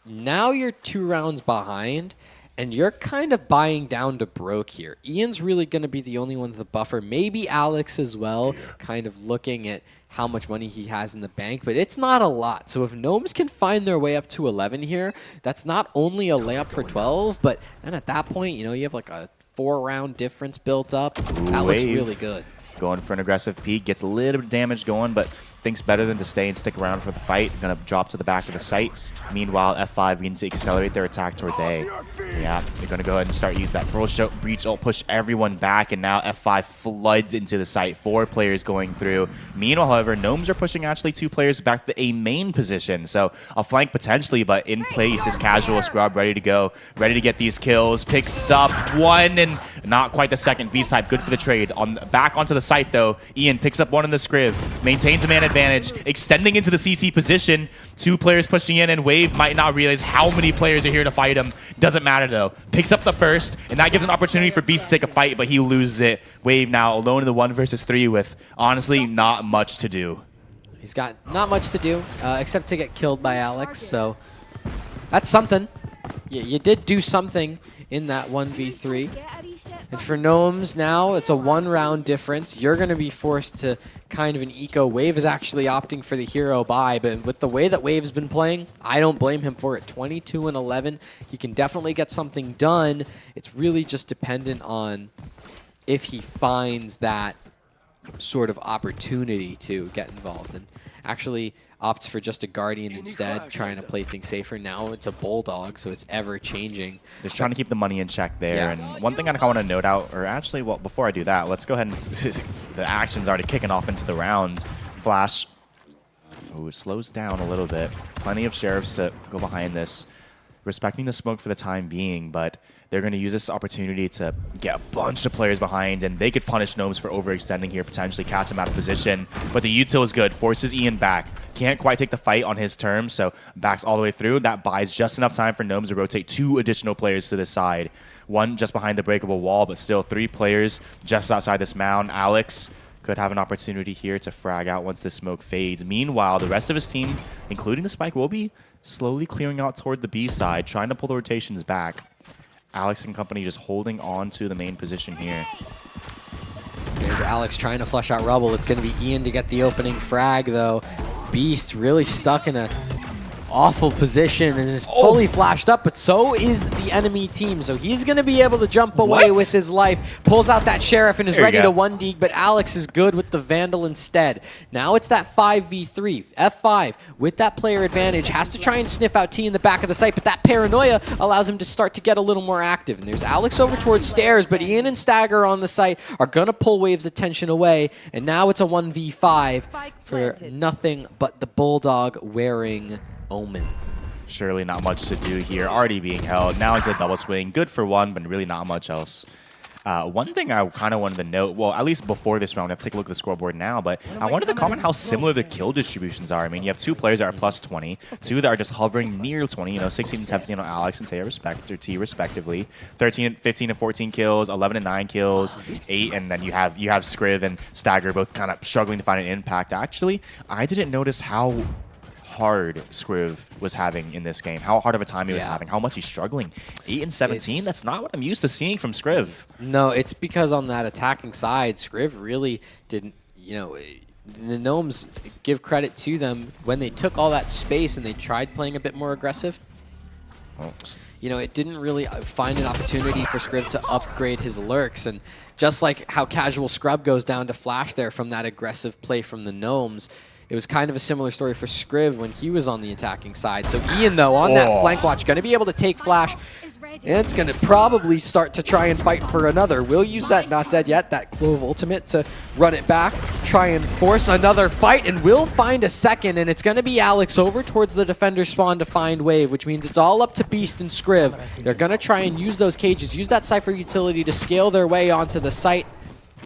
now you're 2 rounds behind, and you're kind of buying down to Broke here. Ian's really going to be the only one with the buffer. Maybe Alex as well, kind of looking at how much money he has in the bank, but it's not a lot. So if Gnomes can find their way up to 11 here, that's not only a layup for 12, but then at that point, you know, you have like a 4-round difference built up. That looks really good. Going for an aggressive peek, gets a little bit of damage going, but thinks better than to stay and stick around for the fight. Going to drop to the back of the site. Meanwhile, F5 needs to accelerate their attack towards A. Yeah, they're going to go ahead and start use that breach ult, push everyone back, and now F5 floods into the site. 4 players going through. Meanwhile, however, Gnomes are pushing actually 2 players back to the A main position. So a flank potentially, but in place is Casual Scrub ready to go, ready to get these kills. Picks up 1 and not quite the second. B-side, good for the trade. Back onto the site though. Ian picks up 1 in the Scriv, maintains a man advantage, extending into the CT position. 2 players pushing in, and Wave might not realize how many players are here to fight him. Doesn't matter though. Picks up the first, and that gives an opportunity for Beast to take a fight, but he loses it. Wave now alone in the 1 versus 3 with honestly not much to do. He's got not much to do except to get killed by Alex, so that's something. You did do something in that 1v3. And for Gnomes now, it's a 1-round difference. You're going to be forced to kind of an eco. Wave is actually opting for the hero buy, but with the way that Wave's been playing, I don't blame him for it. 22 and 11, he can definitely get something done. It's really just dependent on if he finds that sort of opportunity to get involved and actually opts for just a Guardian instead, trying to play things safer. Now it's a Bulldog, so it's ever changing. Just trying to keep the money in check there. Yeah. And one thing I want to note out, or actually, well, before I do that, let's go ahead and the action's already kicking off into the rounds. Flash, it slows down a little bit. Plenty of Sheriffs to go behind this, respecting the smoke for the time being, but they're going to use this opportunity to get a bunch of players behind, and they could punish Gnomes for overextending here, potentially catch him out of position. But the util is good, forces Ian back. Can't quite take the fight on his terms, so backs all the way through. That buys just enough time for Gnomes to rotate 2 additional players to the side. 1 just behind the breakable wall, but still 3 players just outside this mound. Alex could have an opportunity here to frag out once the smoke fades. Meanwhile, the rest of his team, including the Spike, will be slowly clearing out toward the B side, trying to pull the rotations back. Alex and company just holding on to the main position here. There's Alex trying to flush out Rubble. It's going to be Ian to get the opening frag, though. Beast really stuck in a awful position and is fully flashed up, but so is the enemy team. So he's going to be able to jump away with his life. Pulls out that Sheriff and is ready to 1-dig, but Alex is good with the Vandal instead. Now it's that 5v3. F5, with that player advantage, has to try and sniff out T in the back of the site, but that paranoia allows him to start to get a little more active. And there's Alex over towards stairs, but Ian and Stagger on the site are going to pull Wave's attention away, and now it's a 1v5 for nothing but the Bulldog wearing Omen. Surely not much to do here. Already being held. Now into a double swing. Good for 1, but really not much else. One thing I kind of wanted to note, well, at least before this round, I have to take a look at the scoreboard now, but I wanted to comment how similar the kill distributions are. I mean, you have 2 players that are plus 20, 2 that are just hovering near 20, you know, 16 and 17 on Alex and T respectively, 13, 15 and 14 kills, 11 and 9 kills, 8, and then you have Scriv and Stagger both kind of struggling to find an impact. Actually, I didn't notice how hard Scriv was having in this game, how hard of a time he was having, how much he's struggling. 8 and 17, that's not what I'm used to seeing from Scriv. No, it's because on that attacking side, Scriv really didn't, you know, the Gnomes, give credit to them, when they took all that space and they tried playing a bit more aggressive, you know, it didn't really find an opportunity for Scriv to upgrade his lurks. And just like how Casual Scrub goes down to Flash there from that aggressive play from the Gnomes, it was kind of a similar story for Scriv when he was on the attacking side. So Ian, though, on that flank watch, going to be able to take Flash. And it's going to probably start to try and fight for another. We'll use that Not Dead Yet, that Clove ultimate, to run it back, try and force another fight, and we'll find a second. And it's going to be Alex over towards the defender spawn to find Wave, which means it's all up to Beast and Scriv. They're going to try and use those cages, use that Cypher utility to scale their way onto the site.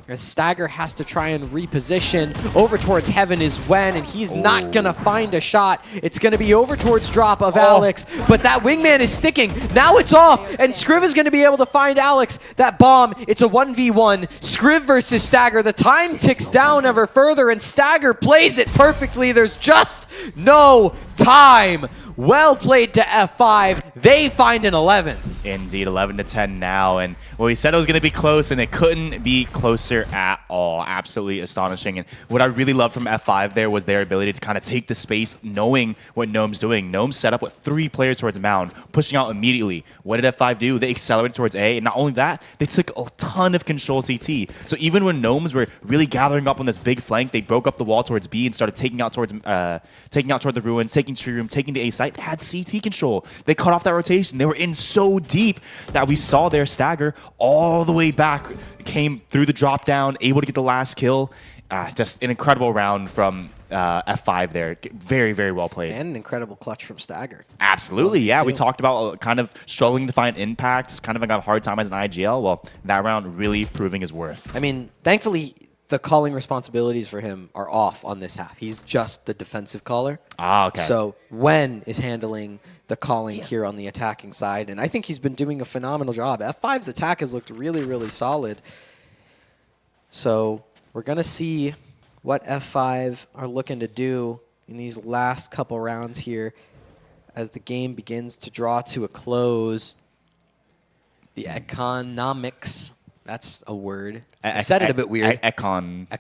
As Stagger has to try and reposition. Over towards Heaven is When, and he's not going to find a shot. It's going to be over towards drop of Alex, but that Wingman is sticking. Now it's off, and Scriv is going to be able to find Alex. That bomb, it's a 1v1. Scriv versus Stagger. The time ticks down ever further, and Stagger plays it perfectly. There's just no time. Well played to F5. They find an 11th. Indeed, 11-10 now, and well, we said it was going to be close, and it couldn't be closer at all. Absolutely astonishing. And what I really loved from F5 there was their ability to kind of take the space, knowing what Gnome's doing. Gnome set up with 3 players towards Mound, pushing out immediately. What did F5 do? They accelerated towards A, and not only that, they took a ton of control CT. So even when Gnomes were really gathering up on this big flank, they broke up the wall towards B and started taking out toward the ruins, taking tree room, taking the A site. They had CT control. They cut off that rotation. They were in so deep that we saw their stagger all the way back, came through the drop down, able to get the last kill. Just an incredible round from F5 there. Very, very well played. And an incredible clutch from Stagger. Absolutely, yeah. We talked about kind of struggling to find impacts, kind of like a hard time as an IGL. Well, that round really proving his worth. I mean, thankfully, the calling responsibilities for him are off on this half. He's just the defensive caller. Ah, okay. So Wen is handling the calling here on the attacking side, and I think he's been doing a phenomenal job. F5's attack has looked really, really solid. So we're going to see what F5 are looking to do in these last couple rounds here as the game begins to draw to a close. The economics, that's a word. I said it a bit weird. Economics.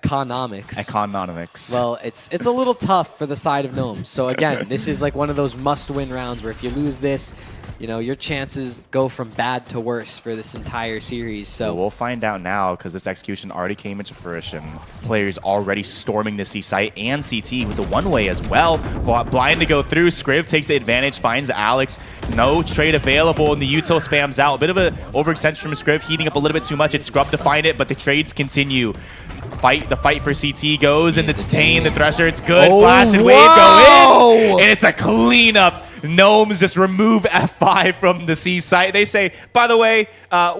Economics. Well, it's a little tough for the side of Gnomes. So again, this is like one of those must-win rounds where if you lose this, you know, your chances go from bad to worse for this entire series. So well, we'll find out now because this execution already came into fruition. Players already storming the C site and CT with the one-way as well. Blind to go through. Scriv takes the advantage, finds Alex. No trade available, and the util spams out. A bit of an overextension from Scriv, heating up a little bit too much. It's Scrub to find it, but the trades continue. The fight for CT goes, and the detain, the Thresher, it's good. Flash and Wave go in, and it's a cleanup. Gnomes just remove F5 from the C site. They say, by the way,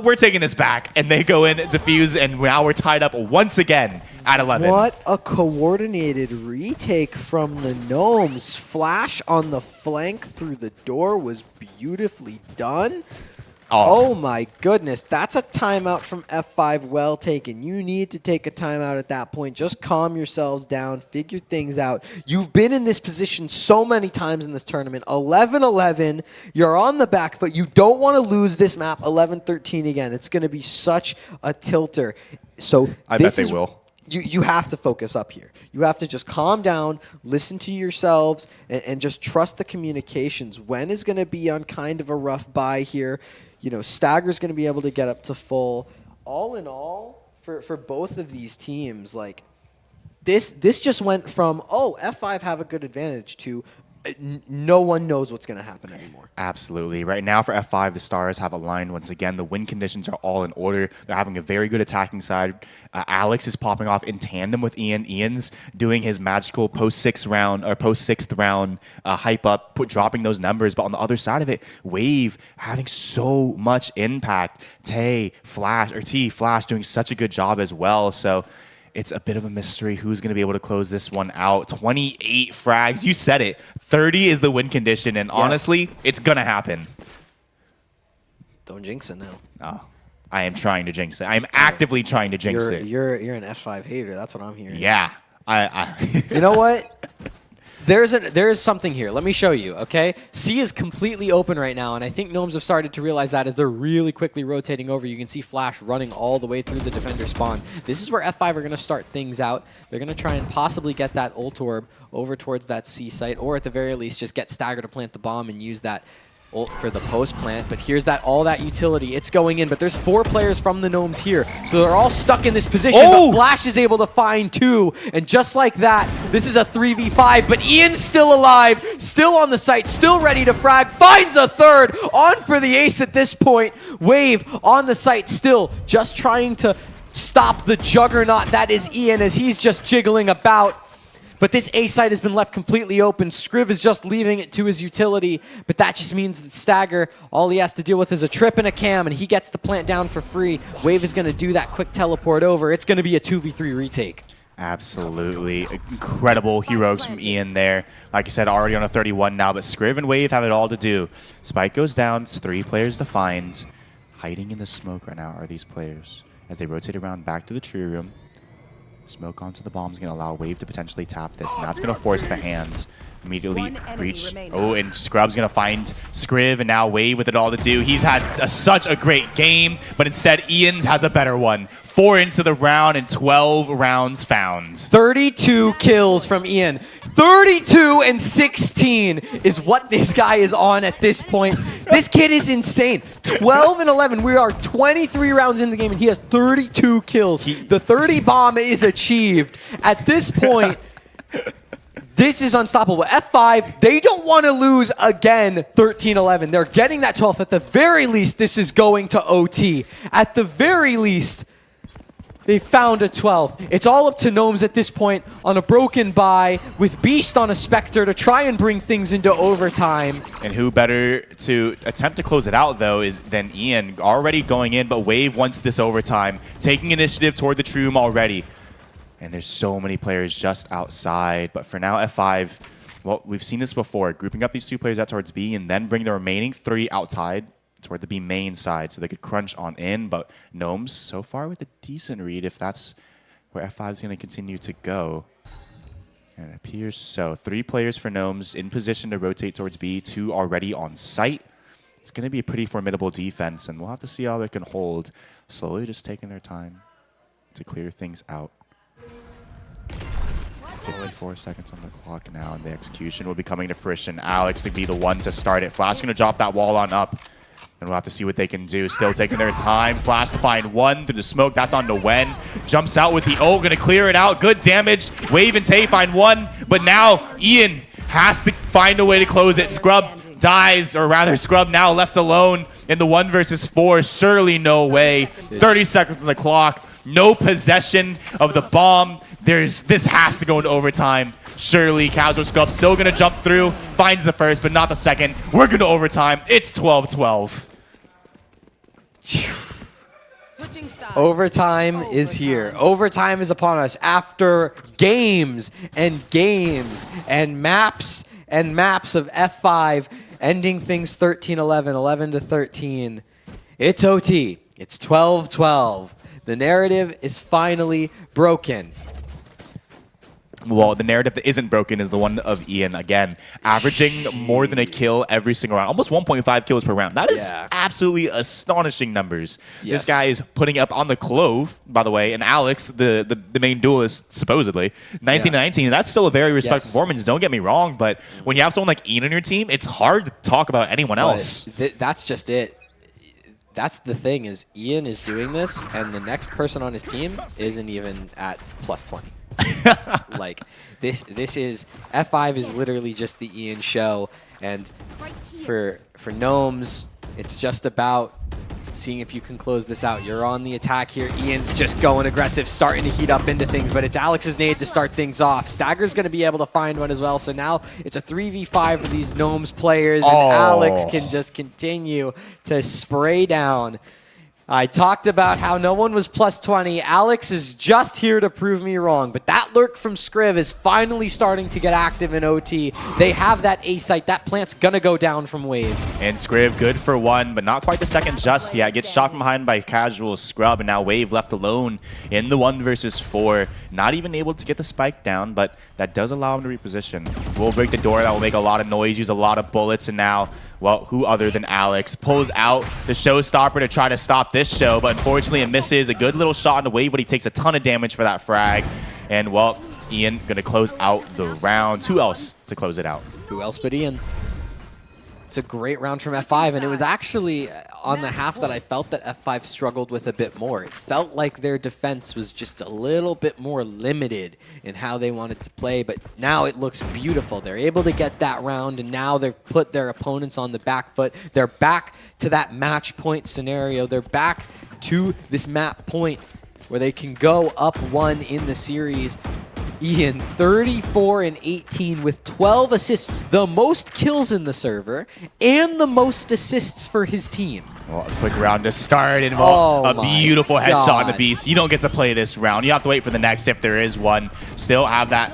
we're taking this back. And they go in, defuse, and now we're tied up once again at 11. What a coordinated retake from the Gnomes. Flash on the flank through the door was beautifully done. Oh my goodness, that's a timeout from F5 well taken. You need to take a timeout at that point. Just calm yourselves down, figure things out. You've been in this position so many times in this tournament. 11-11, you're on the back foot. You don't want to lose this map 11-13 again. It's going to be such a tilter. So I bet they will. You have to focus up here. You have to just calm down, listen to yourselves, and just trust the communications. Wen is going to be on kind of a rough bye here. You know, Stagger's going to be able to get up to full. All in all, for both of these teams, like this just went from, oh, F5 have a good advantage to no one knows what's going to happen anymore. Absolutely. Right now for F5, the Stars have aligned once again. The win conditions are all in order. They're having a very good attacking side. Alex is popping off in tandem with Ian. Ian's doing his magical post-6th round hype up, dropping those numbers. But on the other side of it, Wave having so much impact. Flash doing such a good job as well. So it's a bit of a mystery who's going to be able to close this one out. 28 frags. You said it. 30 is the win condition, and honestly, it's going to happen. Don't jinx it now. Oh, I am trying to jinx it. I am actively trying to jinx it. You're an F5 hater. That's what I'm hearing. Yeah. You know what? There is something here. Let me show you, okay? C is completely open right now, and I think Gnomes have started to realize that as they're really quickly rotating over. You can see Flash running all the way through the defender spawn. This is where F5 are going to start things out. They're going to try and possibly get that ult orb over towards that C site, or at the very least just get Stagger to plant the bomb and use that ult for the post plant. But here's all that utility. It's going in, but there's 4 players from the Gnomes here. So they're all stuck in this position, but Flash is able to find 2. And just like that, this is a 3v5, but Ian's still alive, still on the site, still ready to frag, finds a 3rd, on for the ace at this point. Wave on the site still, just trying to stop the juggernaut that is Ian as he's just jiggling about. But this A site has been left completely open. Scriv is just leaving it to his utility, but that just means that Stagger, all he has to deal with is a trip and a cam, and he gets the plant down for free. Wave is going to do that quick teleport over. It's going to be a 2v3 retake. Absolutely. Incredible heroics from Ian there. Like I said, already on a 31 now, but Scriv and Wave have it all to do. Spike goes down. It's 3 players to find. Hiding in the smoke right now are these players as they rotate around back to the tree room. Smoke onto the bomb is going to allow Wave to potentially tap this, and that's going to force the hand. Immediately breach. Oh, and Scrub's going to find Scriv, and now Wave with it all to do. He's had such a great game, but instead Ian's has a better one. 4 into the round and 12 rounds found. 32 kills from Ian. 32 and 16 is what this guy is on at this point. This kid is insane. 12 and 11. We are 23 rounds in the game, and he has 32 kills. The 30 bomb is achieved. At this point, this is unstoppable. F5, they don't want to lose again 13-11. They're getting that 12th. At the very least, this is going to OT. At the very least, they found a 12th. It's all up to Gnomes at this point on a broken bye with Beast on a Spectre to try and bring things into overtime. And who better to attempt to close it out, though, than Ian. Already going in, but Wave wants this overtime. Taking initiative toward the True Room already. And there's so many players just outside. But for now, F5, well, we've seen this before. Grouping up these 2 players out towards B and then bring the remaining 3 outside toward the B main side so they could crunch on in. But Gnomes, so far with a decent read, if that's where F5 is going to continue to go. And it appears so. 3 players for Gnomes in position to rotate towards B, 2 already on site. It's going to be a pretty formidable defense, and we'll have to see how they can hold. Slowly just taking their time to clear things out. 54 seconds on the clock now, and the execution will be coming to fruition. Alex to be the one to start it. Flash going to drop that wall on up, and we'll have to see what they can do. Still taking their time. Flash to find one through the smoke. That's on to Wen. Jumps out with the ult. Going to clear it out. Good damage. Wave and Tay find one, but now Ian has to find a way to close it. Scrub dies, or rather Scrub now left alone in the 1 versus 4. Surely no way. 30 seconds on the clock. No possession of the bomb. This has to go into overtime. Surely Casual Scrub still going to jump through. Finds the first, but not the second. We're going to overtime. It's 12-12. Overtime is here. Overtime is upon us after games and games and maps of F5 ending things 13-11, 11-13. It's OT. It's 12-12. The narrative is finally broken. Well, the narrative that isn't broken is the one of Ian, again, averaging more than a kill every single round. Almost 1.5 kills per round. That is absolutely astonishing numbers. Yes. This guy is putting up on the Clove, by the way, and Alex, the main duelist, supposedly. 19-19, that's still a very respectable performance, don't get me wrong, but when you have someone like Ian on your team, it's hard to talk about anyone else. That's just it. That's the thing, is Ian is doing this, and the next person on his team isn't even at +20. Like, this is F5 is literally just the Ian show, and for Gnomes, it's just about seeing if you can close this out. You're on the attack here. Ian's just going aggressive, starting to heat up into things, but it's Alex's nade to start things off. Stagger's going to be able to find one as well, so now it's a 3v5 for these Gnomes players, and Alex can just continue to spray down. I talked about how no one was +20. Alex is just here to prove me wrong, but that lurk from Scriv is finally starting to get active in OT. They have that A site. That plant's going to go down from Wave. And Scriv good for 1, but not quite the second just yet. Gets shot from behind by Casual Scrub, and now Wave left alone in the 1 versus 4. Not even able to get the spike down, but that does allow him to reposition. We'll break the door. That will make a lot of noise, use a lot of bullets, and now, well, who other than Alex pulls out the showstopper to try to stop this show, but unfortunately it misses. A good little shot in the Wave, but he takes a ton of damage for that frag. And, well, Ian going to close out the round. Who else to close it out? Who else but Ian? It's a great round from F5, and it was actually on the half that I felt that F5 struggled with a bit more. It felt like their defense was just a little bit more limited in how they wanted to play, but now it looks beautiful. They're able to get that round, and now they've put their opponents on the back foot. They're back to that match point scenario. They're back to this map point where they can go up 1 in the series. Ian, 34 and 18 with 12 assists, the most kills in the server, and the most assists for his team. Well, a quick round to start, and a beautiful headshot on the Beast. You don't get to play this round. You have to wait for the next if there is one. Still have that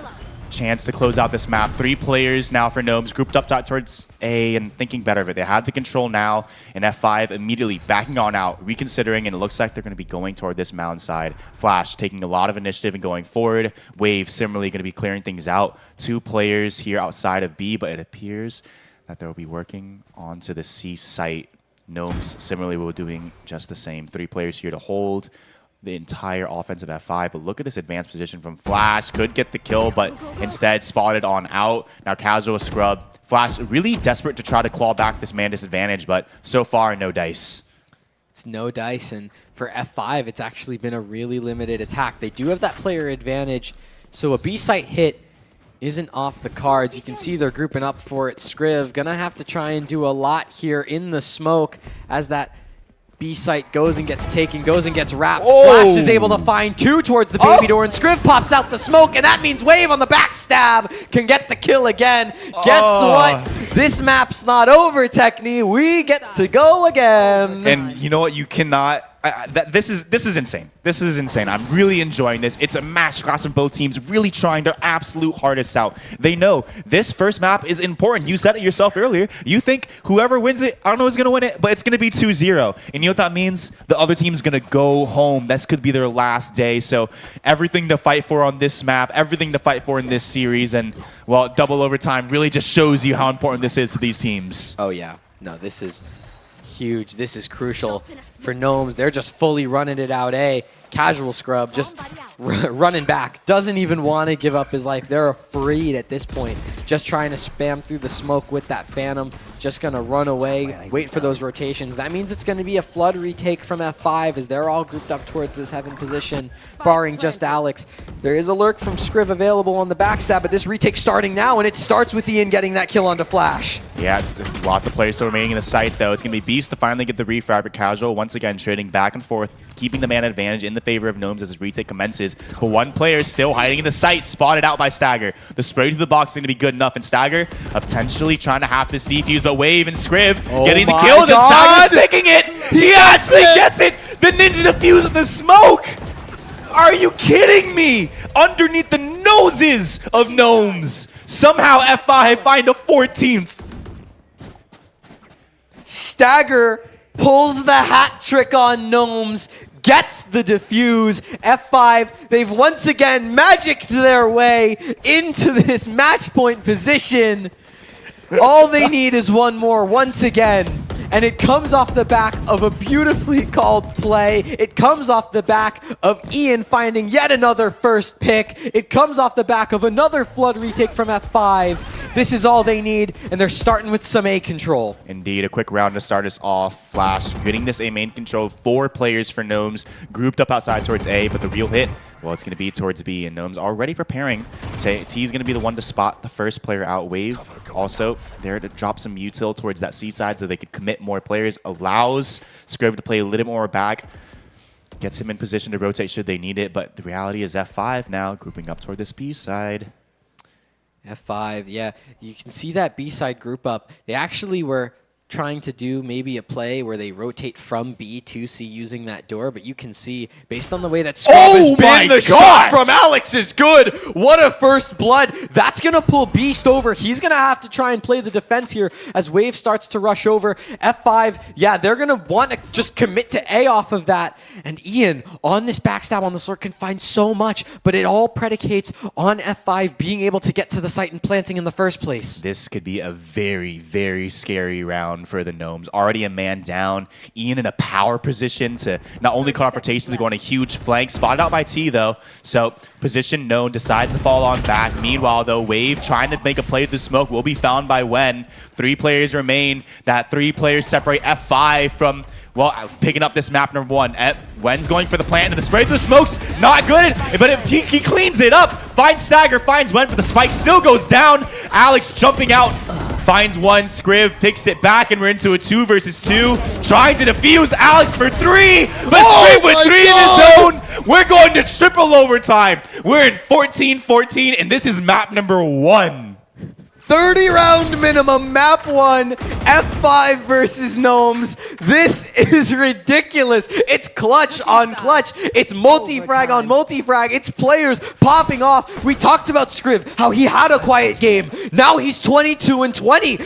chance to close out this map. 3 players now for Gnomes, grouped up towards A and thinking better of it. They have the control now, and F5 immediately backing on out, reconsidering, and it looks like they're going to be going toward this mountain side. Flash taking a lot of initiative and going forward. Wave similarly going to be clearing things out. 2 players here outside of B, but it appears that they'll be working onto the C site. Gnomes similarly will be doing just the same. 3 players here to hold the entire offensive F5, but look at this advanced position from Flash. Could get the kill, but instead spotted on out. Now Casual scrub. Flash really desperate to try to claw back this man disadvantage, but so far no dice. It's no dice, and for F5, it's actually been a really limited attack. They do have that player advantage, so a B-site hit isn't off the cards. You can see they're grouping up for it. Skriv gonna have to try and do a lot here in the smoke as that B-site goes and gets taken, goes and gets wrapped. Oh. Flash is able to find 2 towards the baby door, and Skriv pops out the smoke, and that means Wave on the backstab can get the kill again. Guess what? This map's not over, Techni. We get to go again. And you know what? You cannot... this is insane. This is insane. I'm really enjoying this. It's a masterclass of both teams really trying their absolute hardest out. They know this first map is important. You said it yourself earlier. You think whoever wins it, I don't know who's going to win it, but it's going to be 2-0. And you know what that means? The other team's going to go home. This could be their last day. So everything to fight for on this map, everything to fight for in this series. And, well, double overtime really just shows you how important this is to these teams. Oh, yeah. No, this is huge. This is crucial for Gnomes. They're just fully running it out A. Casual scrub just running back. Doesn't even want to give up his life. They're afraid at this point. Just trying to spam through the smoke with that Phantom. Just going to run away, wait for those rotations. That means it's going to be a flood retake from F5 as they're all grouped up towards this heaven position, barring just Alex. There is a lurk from Skriv available on the backstab, but this retake starting now, and it starts with Ian getting that kill onto Flash. Yeah, it's lots of players still remaining in the site, though. It's going to be Beast to finally get the refrag. Casual, once again, trading back and forth, keeping the man advantage in the favor of Gnomes as his retake commences. But one player still hiding in the site, spotted out by Stagger. The spray to the box is going to be good enough, and Stagger potentially trying to have this defuse, but Wave and Skriv getting the kills, and Stagger's taking it! He actually gets it! The ninja defuse in the smoke! Are you kidding me? Underneath the noses of Gnomes! Somehow F5 find a 14th. Stagger pulls the hat trick on Gnomes, gets the defuse. F5, they've once again magicked their way into this match point position. All they need is one more once again. And it comes off the back of a beautifully called play. It comes off the back of Ian finding yet another first pick. It comes off the back of another flood retake from F5. This is all they need, and they're starting with some A control. Indeed, a quick round to start us off. Flash getting this A main control. 4 players for Gnomes, grouped up outside towards A, but the real hit, well, it's going to be towards B, and Gnomes already preparing. T's going to be the one to spot the first player out. Wave also there to drop some util towards that C side so they could commit more players. Allows Skriv to play a little more back. Gets him in position to rotate should they need it, but the reality is F5 now grouping up toward this B side. F5, yeah. You can see that B-side group up. They actually were trying to do maybe a play where they rotate from B to C using that door, but you can see, based on the way that Scrub has been, the shot from Alex is good. What a first blood. That's going to pull Beast over. He's going to have to try and play the defense here as Wave starts to rush over. F5, yeah, they're going to want to just commit to A off of that. And Ian, on this backstab on the slur, can find so much, but it all predicates on F5 being able to get to the site and planting in the first place. This could be a very, very scary round for the Gnomes. Already a man down. Ian in a power position to not only cut off rotations, but go on a huge flank. Spotted out by T, though. So position known, decides to fall on back. Meanwhile, though, Wave trying to make a play through smoke will be found by Wen. 3 players remain. That 3 players separate F5 from, well, picking up this map number 1. Wen's going for the plant, and the spray through smoke's not good, but he cleans it up. Finds Stagger, finds Wen, but the spike still goes down. Alex jumping out, finds 1. Skriv picks it back, and we're into a 2 versus 2. Trying to defuse Alex for 3, but Skriv with 3 in his own. We're going to triple overtime. We're in 14-14, and this is map number 1. 30 round minimum, map 1, F5 versus Gnomes. This is ridiculous. It's clutch on clutch. It's multi-frag on multi-frag. It's players popping off. We talked about Scriv, how he had a quiet game. Now he's 22 and 20.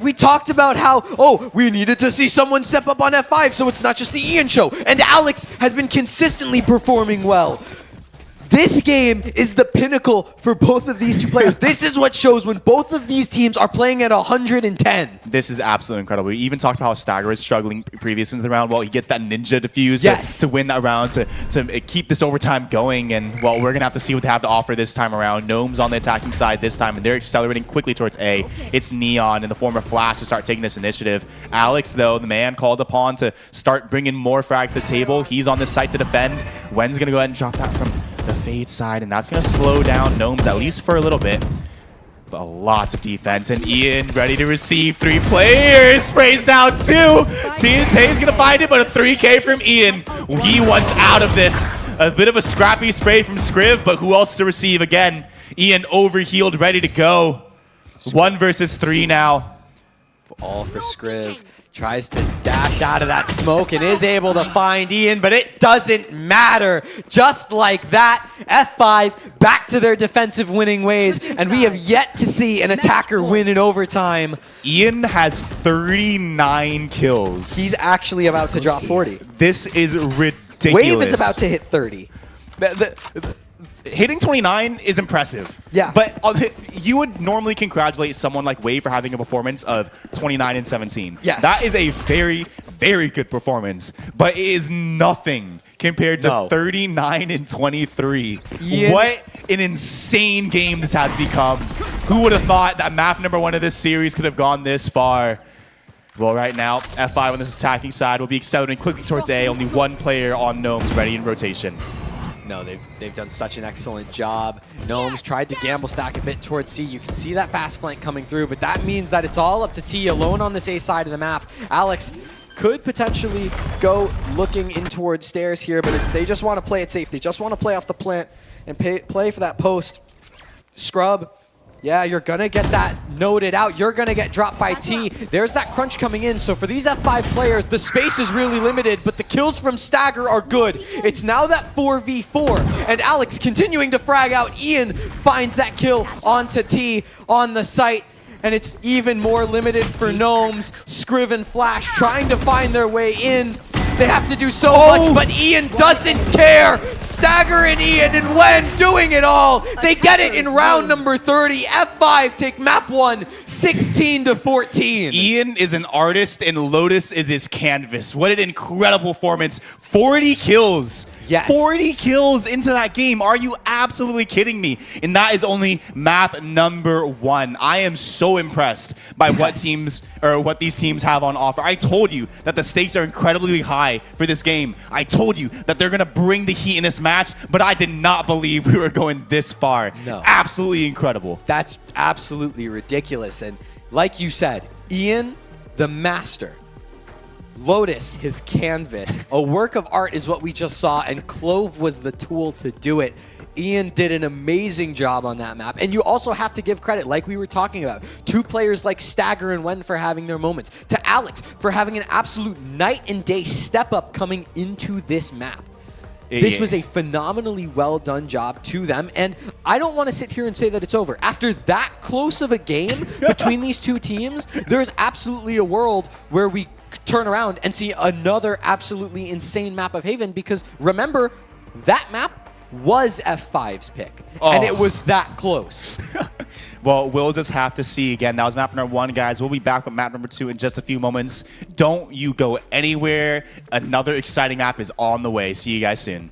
We talked about how, oh, we needed to see someone step up on F5 so it's not just the Ian show. And Alex has been consistently performing well. This game is the pinnacle for both of these two players. This is what shows when both of these teams are playing at 110. This is absolutely incredible. We even talked about how Stagger is struggling previous into the round. Well, he gets that ninja defuse to win that round, to keep this overtime going. And, well, we're going to have to see what they have to offer this time around. Gnomes on the attacking side this time, and they're accelerating quickly towards A. It's Neon in the form of Flash to start taking this initiative. Alex, though, the man called upon to start bringing more frag to the table. He's on this site to defend. Wen's going to go ahead and drop that from the Fade side, and that's going to slow down Gnomes at least for a little bit. But lots of defense, and Ian ready to receive 3 players. Sprays down 2. TNT's going to find it, but a 3K from Ian. He wants out of this. A bit of a scrappy spray from Scriv, but who else to receive again? Ian overhealed, ready to go. 1 versus 3 now. All for Scriv. Tries to dash out of that smoke and is able to find Ian, but it doesn't matter. Just like that, F5 back to their defensive winning ways, and we have yet to see an attacker win in overtime. Ian has 39 kills. He's actually about to drop 40. This is ridiculous. Wave is about to hit 30. Hitting 29 is impressive. Yeah. But you would normally congratulate someone like Wave for having a performance of 29 and 17. Yes. That is a very, very good performance. But it is nothing compared to 39 and 23. Ian. What an insane game this has become. Who would have thought that map number 1 of this series could have gone this far? Well, right now, F5 on this attacking side will be accelerating quickly towards A. Only 1 player on Gnomes ready in rotation. No, they've done such an excellent job. Gnomes tried to gamble stack a bit towards C. You can see that fast flank coming through, but that means that it's all up to T alone on this A side of the map. Alex could potentially go looking in towards stairs here, but they just want to play it safe. They just want to play off the plant and play for that post. Scrub. Yeah, you're going to get that noted out. You're going to get dropped by T. There's that crunch coming in. So for these F5 players, the space is really limited, but the kills from Stagger are good. It's now that 4v4, and Alex continuing to frag out. Ian finds that kill onto T on the site, and it's even more limited for Gnomes. Scriv and Flash trying to find their way in. They have to do so much, but Ian doesn't care. Stagger and Ian and Wen doing it all. They get it in round number 30. F5 take map 1, 16-14. Ian is an artist, and Lotus is his canvas. What an incredible performance. 40 kills. Yes. 40 kills into that game. Are you absolutely kidding me? And that is only map number 1. I am so impressed by what these teams have on offer. I told you that the stakes are incredibly high for this game. I told you that they're going to bring the heat in this match, but I did not believe we were going this far. No. Absolutely incredible. That's absolutely ridiculous. And like you said, Ian, the master. Lotus, his canvas. A work of art is what we just saw, and Clove was the tool to do it. Ian did an amazing job on that map. And you also have to give credit, like we were talking about, to players like Stagger and Wen for having their moments, to Alex for having an absolute night and day step up coming into this map. This was a phenomenally well done job to them, and I don't want to sit here and say that it's over. After that close of a game between these two teams, there's absolutely a world where we turn around and see another absolutely insane map of Haven, because remember, that map was F5's pick, and it was that close. Well, we'll just have to see. Again, that was map number 1, guys. We'll be back with map number 2 in just a few moments. Don't you go anywhere. Another exciting map is on the way. See you guys soon.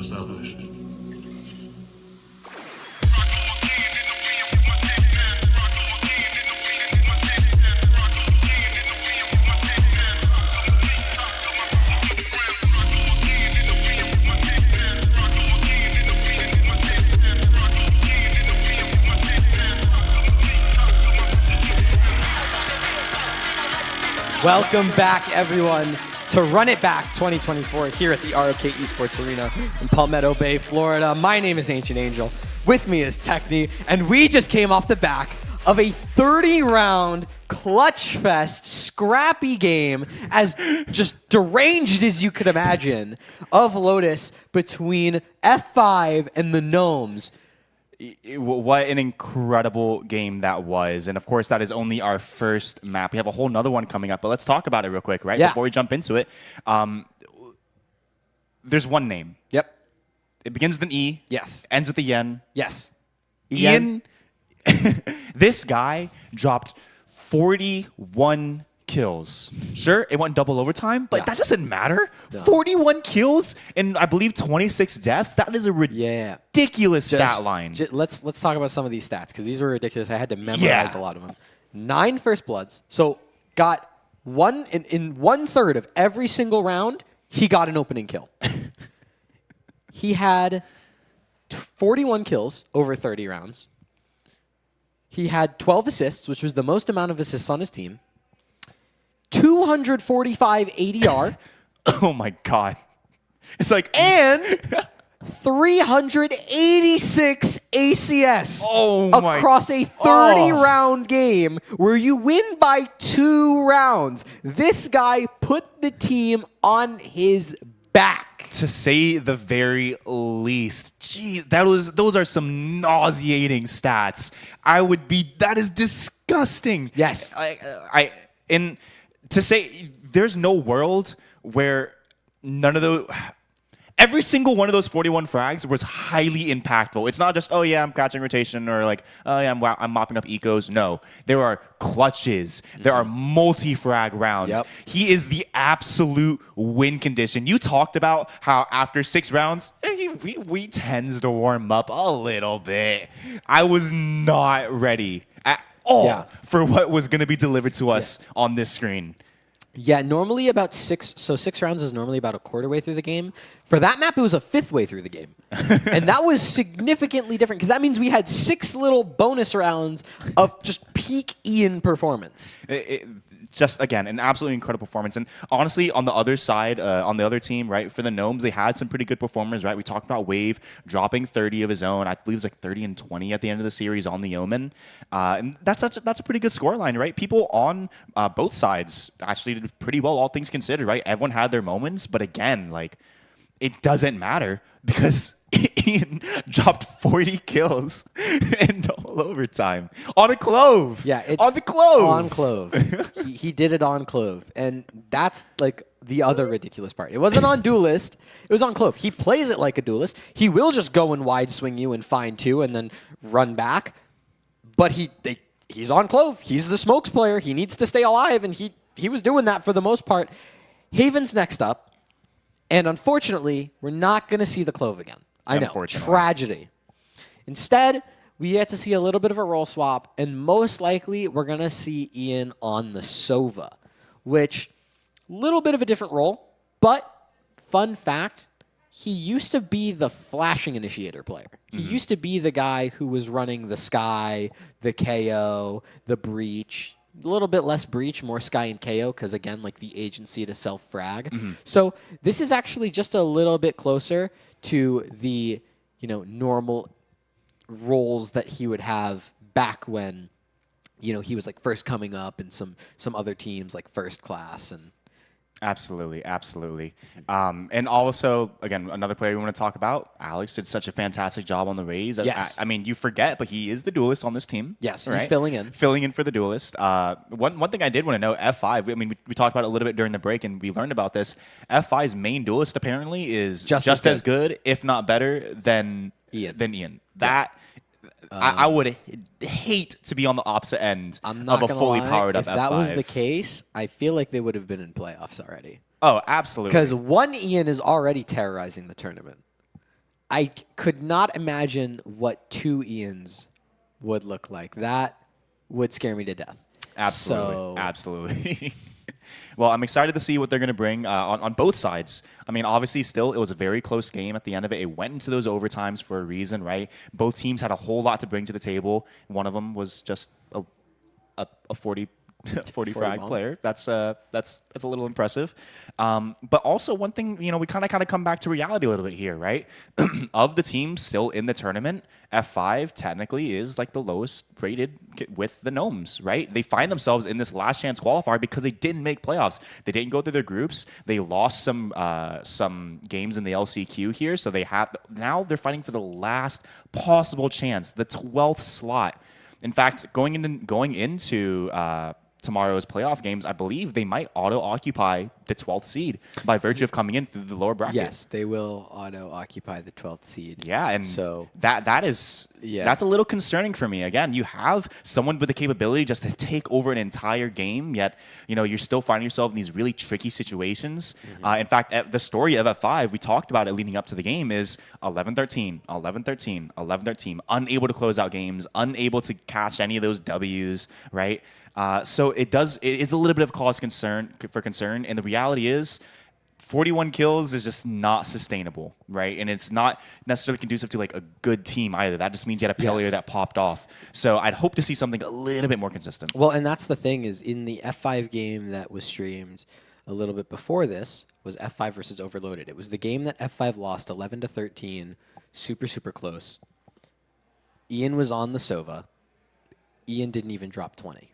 established. Welcome back, everyone, to Run It Back 2024 here at the ROK Esports Arena in Palmetto Bay, Florida. My name is Ancient Angel. With me is Techni, and we just came off the back of a 30-round clutch fest, scrappy game, as just deranged as you could imagine, of Lotus between F5 and the Gnomes. What an incredible game that was. And of course, that is only our first map. We have a whole nother one coming up, but let's talk about it real quick, right? Yeah. Before we jump into it. There's one name. Yep. It begins with an E. Yes. Ends with a yen. Yes. Ian. This guy dropped 41 kills. Sure, it went double overtime, but that doesn't matter. No. 41 kills and I believe 26 deaths. That is a ridiculous stat line. Let's talk about some of these stats because these were ridiculous. I had to memorize a lot of them. 9 first bloods. So got one in 1/3 of every single round. He got an opening kill. He had 41 kills over 30 rounds. He had 12 assists, which was the most amount of assists on his team. 245 ADR. Oh my god. It's like and 386 ACS across a 30-round game where you win by 2 rounds. This guy put the team on his back. To say the very least. Geez, those are some nauseating stats. That is disgusting. Yes. To say there's no world where none of those, every single one of those 41 frags was highly impactful. It's not just, oh yeah, I'm catching rotation or like, oh yeah, I'm mopping up ecos. No, there are clutches. There are multi-frag rounds. Yep. He is the absolute win condition. You talked about how after 6 rounds, we tends to warm up a little bit. I was not ready at all for what was going to be delivered to us on this screen. Yeah, normally about 6. So 6 rounds is normally about a quarter way through the game. For that map, it was a 5th way through the game. And that was significantly different because that means we had 6 little bonus rounds of just peak Ian performance. Just, again, an absolutely incredible performance. And honestly, on the other side, on the other team, right, for the Gnomes, they had some pretty good performers, right? We talked about Wave dropping 30 of his own. I believe it was like 30 and 20 at the end of the series on the Omen. And that's a pretty good scoreline, right? People on both sides actually did pretty well, all things considered, right? Everyone had their moments. But again, like, it doesn't matter because Ian dropped 40 kills in double overtime on a Clove. Yeah, it's on the Clove. On Clove. he did it on Clove. And that's like the other ridiculous part. It wasn't on Duelist. It was on Clove. He plays it like a Duelist. He will just go and wide swing you and find 2 and then run back. But he's on Clove. He's the smokes player. He needs to stay alive, and he was doing that for the most part. Haven's next up. And unfortunately, we're not going to see the Clove again. I know. Tragedy. Instead, we get to see a little bit of a role swap, and most likely we're going to see Ian on the Sova, which, little bit of a different role, but fun fact, he used to be the flashing initiator player. He used to be the guy who was running the Sky, the KO, the Breach. A little bit less Breach, more Sky and KO, because again, like the agency to self-frag. So this is actually just a little bit closer to the, normal roles that he would have back when, he was like first coming up in some other teams like First Class and. Absolutely, absolutely. And also, again, another player we want to talk about, Alex, did such a fantastic job on the Raze. Yes. I mean, you forget, but he is the Duelist on this team. Yes, right? He's filling in. Filling in for the Duelist. One thing I did want to know, F5, I mean, we talked about it a little bit during the break, and we learned about this. F5's main Duelist, apparently, is just as good, if not better, than Ian. That... I would hate to be on the opposite end of a fully powered up F5. If that was the case, I feel like they would have been in playoffs already. Oh, absolutely. Because one Ian is already terrorizing the tournament. I could not imagine what two Ians would look like. That would scare me to death. Absolutely. Absolutely. Well, I'm excited to see what they're going to bring on both sides. I mean, obviously, still, it was a very close game at the end of it. It went into those overtimes for a reason, right? Both teams had a whole lot to bring to the table. One of them was just a 40 frag player. That's a little impressive. But also one thing, we kind of come back to reality a little bit here, right? Of the teams still in the tournament, F5 technically is like the lowest rated with the Gnomes, right? They find themselves in this last chance qualifier because they didn't make playoffs. They didn't go through their groups. They lost some games in the LCQ here, so now they're fighting for the last possible chance, the 12th slot. In fact, going into tomorrow's playoff games, I believe they might auto-occupy the 12th seed by virtue of coming in through the lower bracket. Yes, they will auto-occupy the 12th seed. Yeah, and so that's a little concerning for me. Again, you have someone with the capability just to take over an entire game, yet you're still finding yourself in these really tricky situations. In fact, the story of F5, we talked about it leading up to the game, is 11-13, 11-13, 11-13, unable to close out games, unable to catch any of those W's, right? So it is a little bit of cause for concern, and the reality is 41 kills is just not sustainable, right? And it's not necessarily conducive to like a good team either. That just means you had a player that popped off. So I'd hope to see something a little bit more consistent. Well, and that's the thing is in the F5 game that was streamed a little bit before this was F5 versus Overloaded. It was the game that F5 lost 11-13, super, super close. Ian was on the Sova. Ian didn't even drop 20.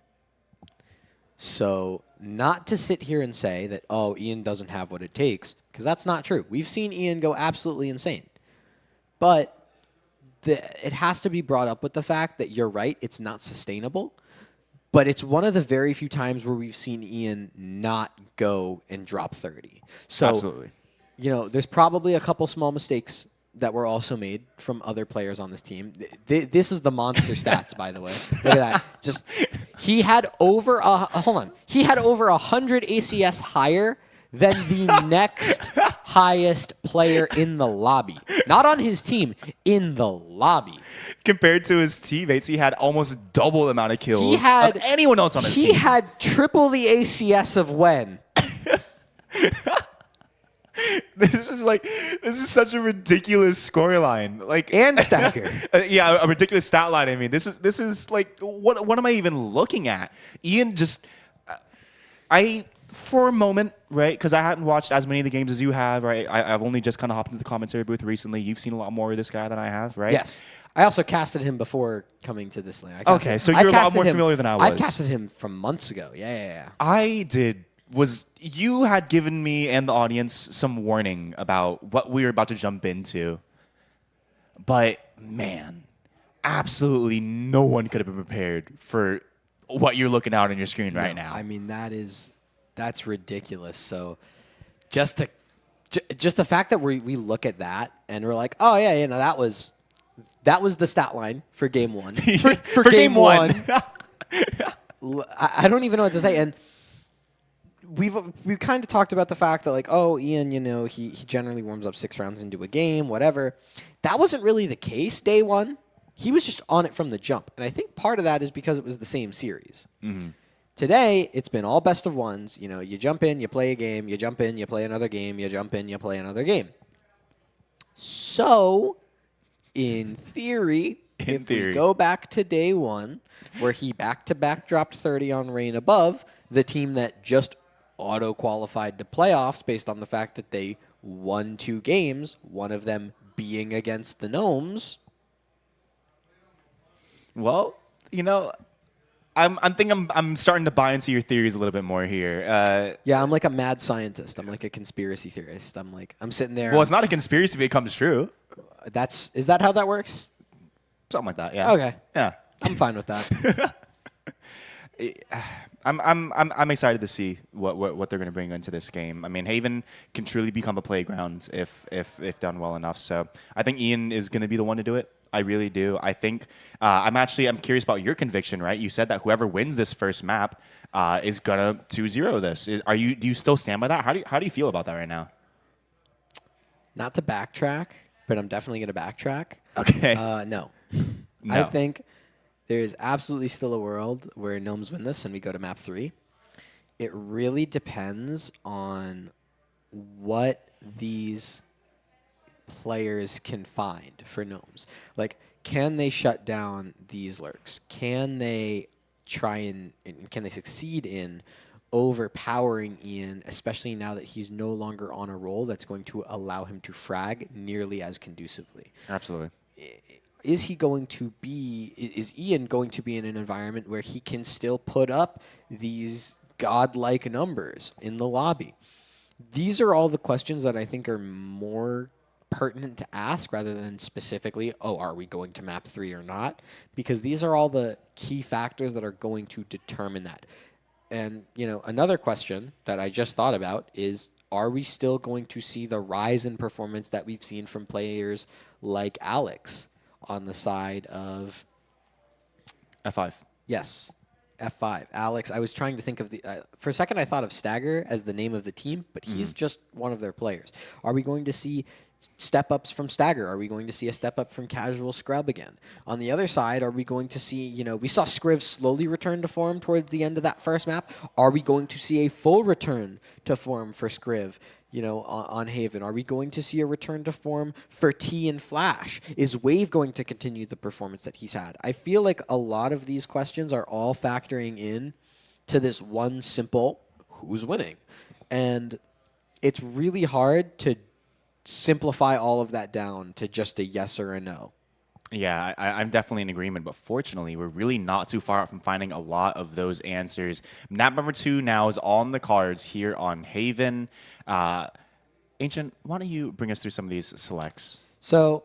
So not to sit here and say that, Ian doesn't have what it takes, because that's not true. We've seen Ian go absolutely insane. But it has to be brought up with the fact that you're right, it's not sustainable. But it's one of the very few times where we've seen Ian not go and drop 30. So, absolutely. There's probably a couple small mistakes that were also made from other players on this team. This is the monster stats, by the way. Look at that. He had over 100 ACS higher than the next highest player in the lobby. Not on his team, in the lobby. Compared to his teammates, he had almost double the amount of kills of anyone else on his team. He had triple the ACS of Wen. This is such a ridiculous scoreline. And stacker. Yeah, a ridiculous stat line. I mean, this is like, what am I even looking at? Ian for a moment, right? Because I hadn't watched as many of the games as you have, right? I've only just kind of hopped into the commentary booth recently. You've seen a lot more of this guy than I have, right? Yes. I also casted him before coming to this lane. Okay, so you're a lot more familiar than I was. I've casted him from months ago. Yeah. I did. You had given me and the audience some warning about what we were about to jump into. But, man, absolutely no one could have been prepared for what you're looking out on your screen right now. I mean, that's ridiculous. So just the fact that we look at that and we're like, oh, yeah, that was the stat line for game one. For game one. I don't even know what to say. And we've kind of talked about the fact that Ian, he generally warms up 6 rounds into a game, whatever. That wasn't really the case day one. He was just on it from the jump. And I think part of that is because it was the same series. Mm-hmm. Today, it's been all best of ones. You jump in, you play a game, you jump in, you play another game, you jump in, you play another game. So, in theory, we go back to day one, where he back-to-back dropped 30 on Reign Above, the team that just auto-qualified to playoffs based on the fact that they won 2 games, one of them being against the Gnomes. Well, I'm starting to buy into your theories a little bit more here. Yeah, I'm like a mad scientist. I'm like a conspiracy theorist. I'm sitting there. Well, it's not a conspiracy if it comes true. Is that how that works? Something like that. Yeah. Okay. Yeah. I'm fine with that. I'm excited to see what they're going to bring into this game. I mean, Haven can truly become a playground if done well enough. So I think Ian is going to be the one to do it. I really do. I think I'm curious about your conviction. Right? You said that whoever wins this first map is gonna 2-0 this. Do you still stand by that? How do you feel about that right now? Not to backtrack, but I'm definitely going to backtrack. Okay. No. No. I think there's absolutely still a world where Gnomes win this and we go to map 3. It really depends on what these players can find for Gnomes. Like, can they shut down these lurks? Can they try and can they succeed in overpowering Ian, especially now that he's no longer on a role that's going to allow him to frag nearly as conducively? Absolutely. Is Ian going to be in an environment where he can still put up these godlike numbers in the lobby? These are all the questions that I think are more pertinent to ask rather than specifically, are we going to map 3 or not? Because these are all the key factors that are going to determine that. And, another question that I just thought about is, are we still going to see the rise in performance that we've seen from players like Alex on the side of F5? Yes, F5. Alex, I was trying to think of for a second I thought of Stagger as the name of the team, but he's just one of their players. Are we going to see step-ups from Stagger? Are we going to see a step-up from Casual Scrub again? On the other side, are we going to see, we saw Scriv slowly return to form towards the end of that first map. Are we going to see a full return to form for Scriv, on Haven? Are we going to see a return to form for T and Flash? Is Wave going to continue the performance that he's had? I feel like a lot of these questions are all factoring in to this one simple, who's winning? And it's really hard to simplify all of that down to just a yes or a no. Yeah, I'm definitely in agreement, but fortunately, we're really not too far out from finding a lot of those answers. Map number 2 now is on the cards here on Haven. Ancient, why don't you bring us through some of these selects? So,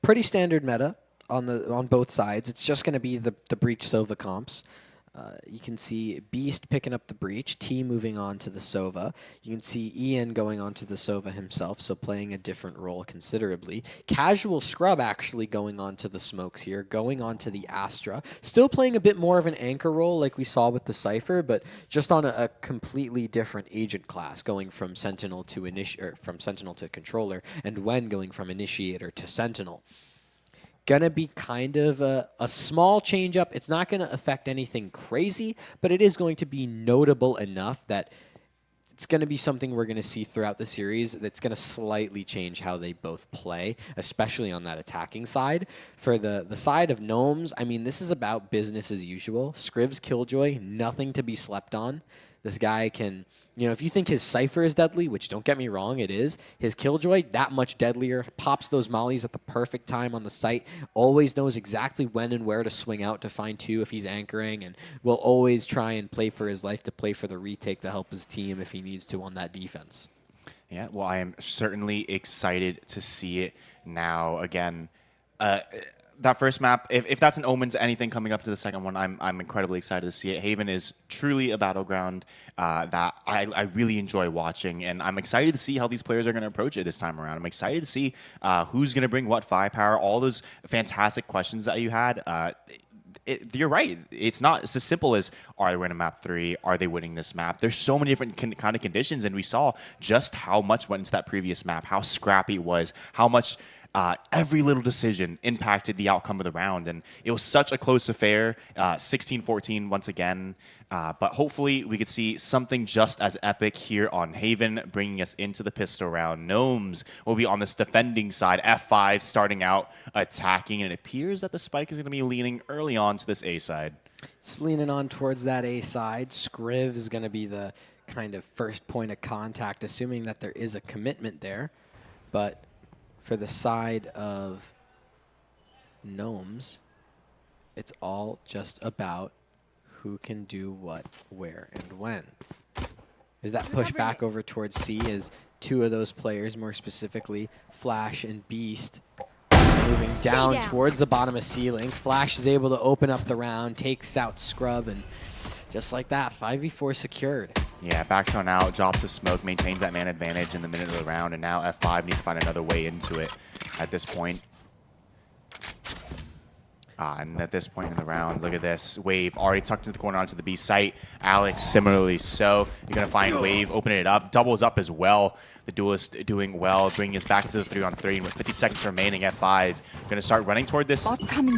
pretty standard meta on both sides. It's just going to be the Breach Sova comps. You can see Beast picking up the Breach, T moving on to the Sova. You can see Ian going on to the Sova himself, so playing a different role considerably. Casual Scrub actually going on to the Smokes here, going on to the Astra. Still playing a bit more of an anchor role like we saw with the Cypher, but just on a completely different agent class, going from Sentinel to from Sentinel to Controller, and Wen going from Initiator to Sentinel. Gonna be kind of a small change up. It's not gonna affect anything crazy, but it is going to be notable enough that it's gonna be something we're gonna see throughout the series that's gonna slightly change how they both play, especially on that attacking side. For the side of Gnomes, I mean, this is about business as usual. Scriv's Killjoy, nothing to be slept on. This guy can, if you think his Cypher is deadly, which don't get me wrong, it is, his Killjoy, that much deadlier, pops those mollies at the perfect time on the site, always knows exactly when and where to swing out to find 2 if he's anchoring, and will always try and play for his life to play for the retake to help his team if he needs to on that defense. Yeah, well, I am certainly excited to see it now. Again, that first map, if that's an omen to anything coming up to the second one, I'm incredibly excited to see it. Haven is truly a battleground that I really enjoy watching, and I'm excited to see how these players are going to approach it this time around. I'm excited to see who's going to bring what firepower, all those fantastic questions that you had. You're right. It's not as simple as, are they winning map 3? Are they winning this map? There's so many different kind of conditions, and we saw just how much went into that previous map, how scrappy it was, how much every little decision impacted the outcome of the round, and it was such a close affair, 16-14 once again. But hopefully we could see something just as epic here on Haven, bringing us into the pistol round. Gnomes will be on this defending side. F5 starting out attacking, and it appears that the spike is going to be leaning early on to this A side. It's leaning on towards that A side. Scriv is going to be the kind of first point of contact, assuming that there is a commitment there. But for the side of Gnomes, it's all just about who can do what, where, and when. Is that push back over towards C as 2 of those players, more specifically Flash and Beast, moving down towards the bottom of ceiling. Flash is able to open up the round, takes out Scrub, and just like that, 5v4 secured. Yeah, backs on out, drops the smoke, maintains that man advantage in the middle of the round, and now F5 needs to find another way into it at this point. And at this point in the round, look at this. Wave already tucked into the corner onto the B site. Alex similarly so. You're going to find Wave opening it up. Doubles up as well. The Duelist doing well, bringing us back to the 3-on-3. And with 50 seconds remaining, F5 going to start running toward this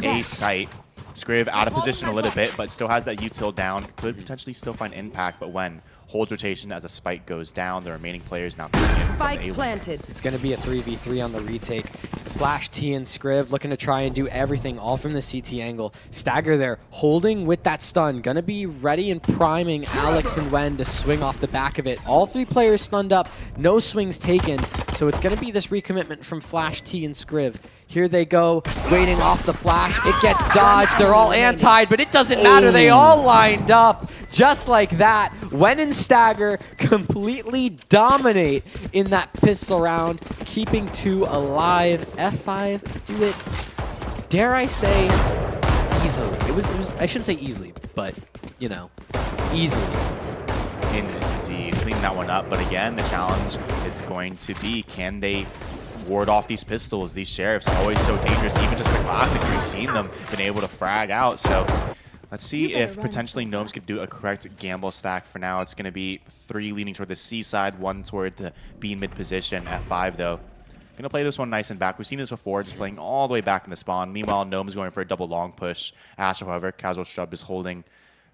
A site. Skriv out of position a little bit, but still has that util down. Could potentially still find impact, but when holds rotation as a spike goes down, the remaining players now coming in from the A planted. It's going to be a 3v3 on the retake. Flash T and Skriv looking to try and do everything, all from the CT angle. Stagger there, holding with that stun. Going to be ready and priming Alex and Wen to swing off the back of it. All 3 players stunned up, no swings taken. So it's going to be this recommitment from Flash T and Skriv. Here they go, waiting off the flash. It gets dodged. They're all antied, but it doesn't matter. They all lined up just like that. Wen and Stagger completely dominate in that pistol round, keeping 2 alive. F5 do it, dare I say, easily. It was I shouldn't say easily, but, you know, easily. Indeed, clean that one up. But again, the challenge is going to be, can they ward off these pistols? These sheriffs are always so dangerous. Even just the classics, we've seen them been able to frag out. So let's see if potentially Gnomes could do a correct gamble stack. For now, it's going to be 3 leaning toward the C side, 1 toward the B mid position. F5 though, going to play this one nice and back. We've seen this before, just playing all the way back in the spawn. Meanwhile, Gnomes going for a double long push. Astro, however, Casual Strub is holding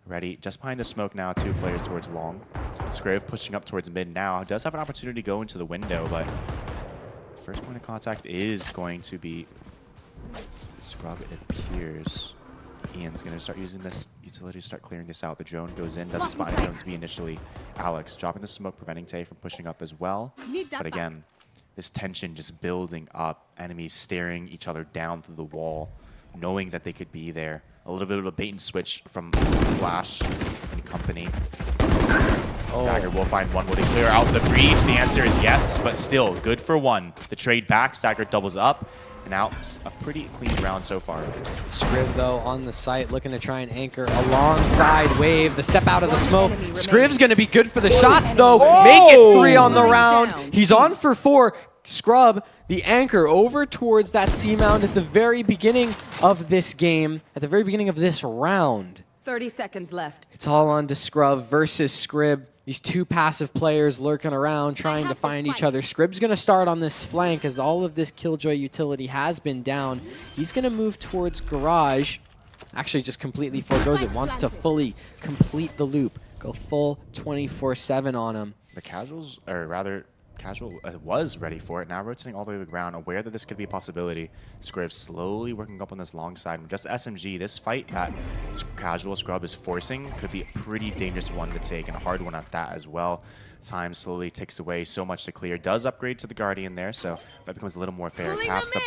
ready. Just behind the smoke now, 2 players towards long. Skriv pushing up towards mid now. Does have an opportunity to go into the window, but first point of contact is going to be Scrub, it appears. Ian's going to start using this utility to start clearing this out. The drone goes in, doesn't spot any drone to be initially. Alex dropping the smoke, preventing Tay from pushing up as well. But again, this tension just building up. Enemies staring each other down through the wall, knowing that they could be there. A little bit of a bait and switch from Flash and company. Stagger will find one. Will they clear out the breach? The answer is yes, but still good for 1. The trade back, Stagger doubles up, and now a pretty clean round so far. Skriv, though, on the site, looking to try and anchor alongside Wave. The step out of the smoke. Skriv's going to be good for the shots, though. Make it 3 on the round. He's on for 4. Scrub, the anchor, over towards that C-mount at the very beginning of this game, at the very beginning of this round. 30 seconds left. It's all on to Scrub versus Skrib. These 2 passive players lurking around, trying to find each other. Skrib's going to start on this flank as all of this Killjoy utility has been down. He's going to move towards Garage. Actually, just completely forgoes it. Wants to fully complete the loop. Go full 24/7 on him. The Casuals, or rather, Casual was ready for it. Now rotating all the way to the ground, aware that this could be a possibility. Skriv slowly working up on this long side. With just SMG, this fight that Casual Scrub is forcing could be a pretty dangerous one to take, and a hard one at that as well. Time slowly ticks away, so much to clear. Does upgrade to the Guardian there, so that becomes a little more fair. Taps the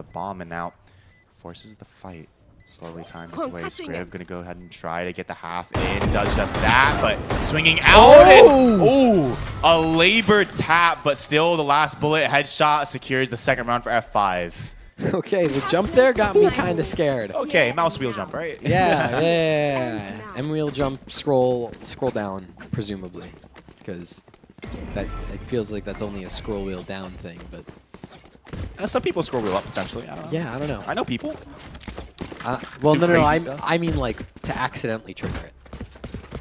bomb and now forces the fight. Slowly time its way. Skriv gonna go ahead and try to get the half in. Does just that, but swinging out. Oh! A labor tap, but still the last bullet headshot secures the 2nd round for F5. Okay, the jump there got me kind of scared. Okay, mouse wheel jump, right? Yeah. M wheel jump, scroll down, presumably, because that it feels like that's only a scroll wheel down thing, but some people scroll wheel up potentially. I don't know. Yeah, I don't know. I know people. Well, no. I mean, like, to accidentally trigger it.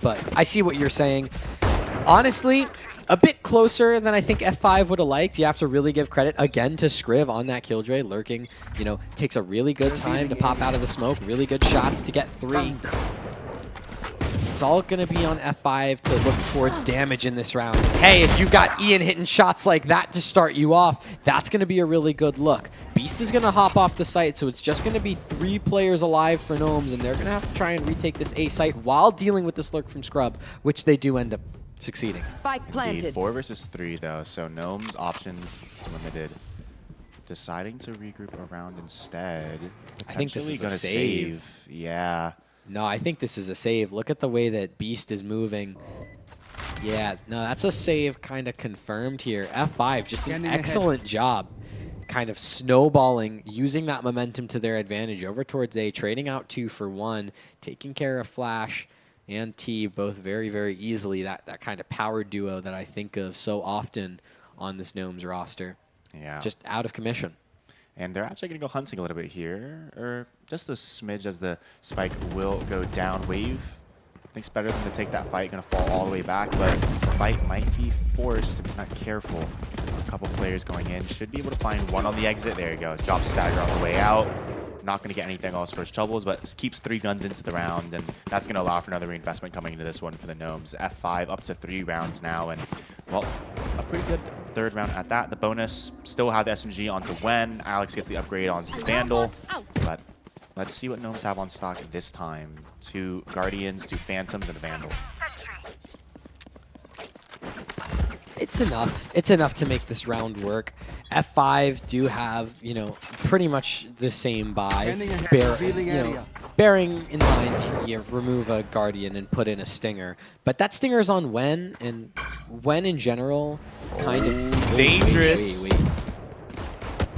But I see what you're saying. Honestly, a bit closer than I think F5 would have liked. You have to really give credit, again, to Skriv on that Killjoy. Lurking, you know, takes a really good time to pop out of the smoke. Really good shots to get 3. It's all going to be on F5 to look towards damage in this round. Hey, if you've got Ian hitting shots like that to start you off, that's going to be a really good look. Beast is going to hop off the site, so it's just going to be 3 players alive for Gnomes, and they're going to have to try and retake this A site while dealing with this lurk from Scrub, which they do end up succeeding. Spike planted. Indeed, 4 versus 3, though, so Gnomes' options limited. Deciding to regroup around instead. I think this is going to save. Yeah. No, I think this is a save. Look at the way that Beast is moving. Yeah, no, that's a save kind of confirmed here. F5, just an excellent job kind of snowballing, using that momentum to their advantage over towards A, trading out 2 for 1, taking care of Flash and T both very, very easily. That kind of power duo that I think of so often on this Gnomes roster. Yeah. Just out of commission. And they're actually going to go hunting a little bit here, or just a smidge as the spike will go down. Wave thinks better than to take that fight, going to fall all the way back, but the fight might be forced if he's not careful. A couple players going in, should be able to find one on the exit. There you go, drop stagger on the way out. Not going to get anything else for his troubles, but keeps 3 guns into the round, and that's going to allow for another reinvestment coming into this one for the Gnomes. F5 up to 3 rounds now, and, well, a pretty good 3rd round at that. The bonus still have the SMG onto Wen. Alex gets the upgrade onto the Vandal, but let's see what Gnomes have on stock this time. 2 Guardians, 2 Phantoms, and a Vandal. It's enough. It's enough to make this round work. F5 do have, you know, pretty much the same buy. Bearing in mind, you remove a Guardian and put in a Stinger. But that Stinger's on Wen, and Wen in general kind of... Dangerous. Wait.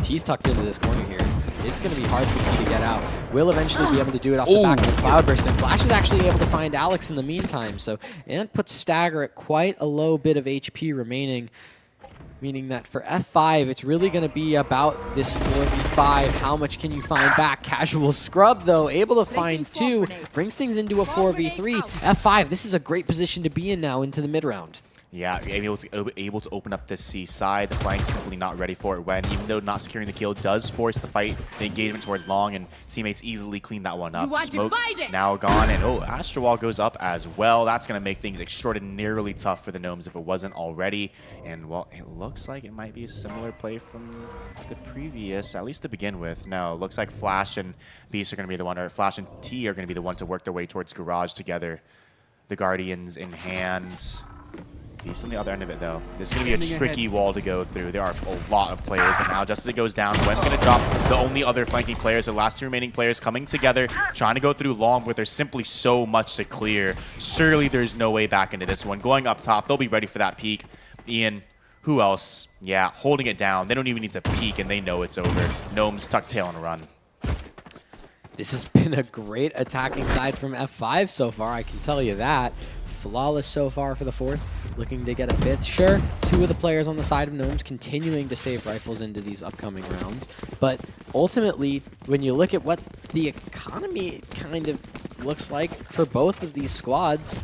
T's tucked into this corner here. It's going to be hard for T to get out. Will eventually be able to do it off the back of the Cloudburst, and Flash is actually able to find Alex in the meantime. So, and puts Stagger at quite a low bit of HP remaining, meaning that for F5, it's really going to be about this 4v5. How much can you find back? Casual Scrub, though, able to find 2, brings things into a 4v3. F5, this is a great position to be in now into the mid-round. Yeah, able to open up this C side. The flank simply not ready for it when, even though not securing the kill, does force the fight, the engagement towards long, and teammates easily clean that one up. Smoke now gone, and Astro Wall goes up as well. That's going to make things extraordinarily tough for the Gnomes if it wasn't already. And, well, it looks like it might be a similar play from the previous, at least to begin with. No, it looks like Flash and Beast are going to be the one, or Flash and T are going to be the one to work their way towards Garage together. The Guardians in hands. He's on the other end of it, though. This is going to be a tricky wall to go through. There are a lot of players, but now just as it goes down, Wen's going to drop the only other flanking players, the last 2 remaining players coming together, trying to go through long, but there's simply so much to clear. Surely there's no way back into this one. Going up top, they'll be ready for that peek. Ian, who else? Yeah, holding it down. They don't even need to peek, and they know it's over. Gnomes tuck tail and run. This has been a great attacking side from F5 so far, I can tell you that. Flawless so far for the 4th, looking to get a 5th. Sure, 2 of the players on the side of Gnomes continuing to save rifles into these upcoming rounds, but ultimately, when you look at what the economy kind of looks like for both of these squads,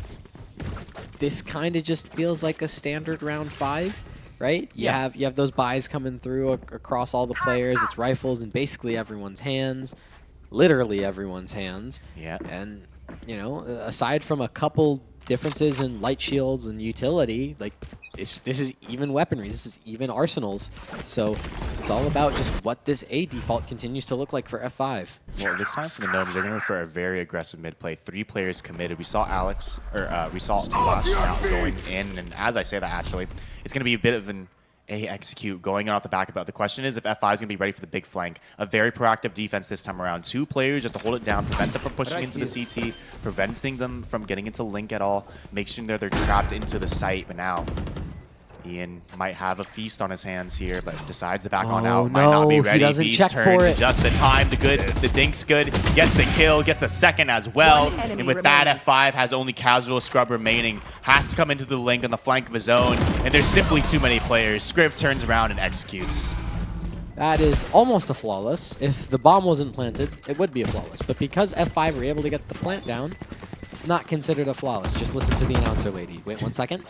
this kind of just feels like a standard round 5. Right? You have those buys coming through across all the players. It's rifles in basically everyone's hands. Literally everyone's hands. Yeah. And, you know, aside from a couple differences in light shields and utility, like this is even weaponry, this is even arsenals. So it's all about just what this A default continues to look like for F5. Well, this time for the Gnomes, they're going to go for a very aggressive mid play. 3 players committed. We saw Alex, or we saw Flash now going in, and as I say that, actually, it's going to be a bit of an A execute going on out the back about. The question is if F5 is going to be ready for the big flank. A very proactive defense this time around. 2 players just to hold it down, prevent them from pushing into the CT, preventing them from getting into Link at all, make sure they're trapped into the site. But now, Ian might have a feast on his hands here, but decides to back on out. Might not be ready. He doesn't check turn for it. Just the time. The Dink's good. Gets the kill. Gets the second as well. And with that, F5 has only Casual Scrub remaining. Has to come into the Link on the flank of his own. And there's simply too many players. Scriv turns around and executes. That is almost a flawless. If the bomb wasn't planted, it would be a flawless. But because F5 were able to get the plant down, it's not considered a flawless. Just listen to the announcer lady. Wait 1 second.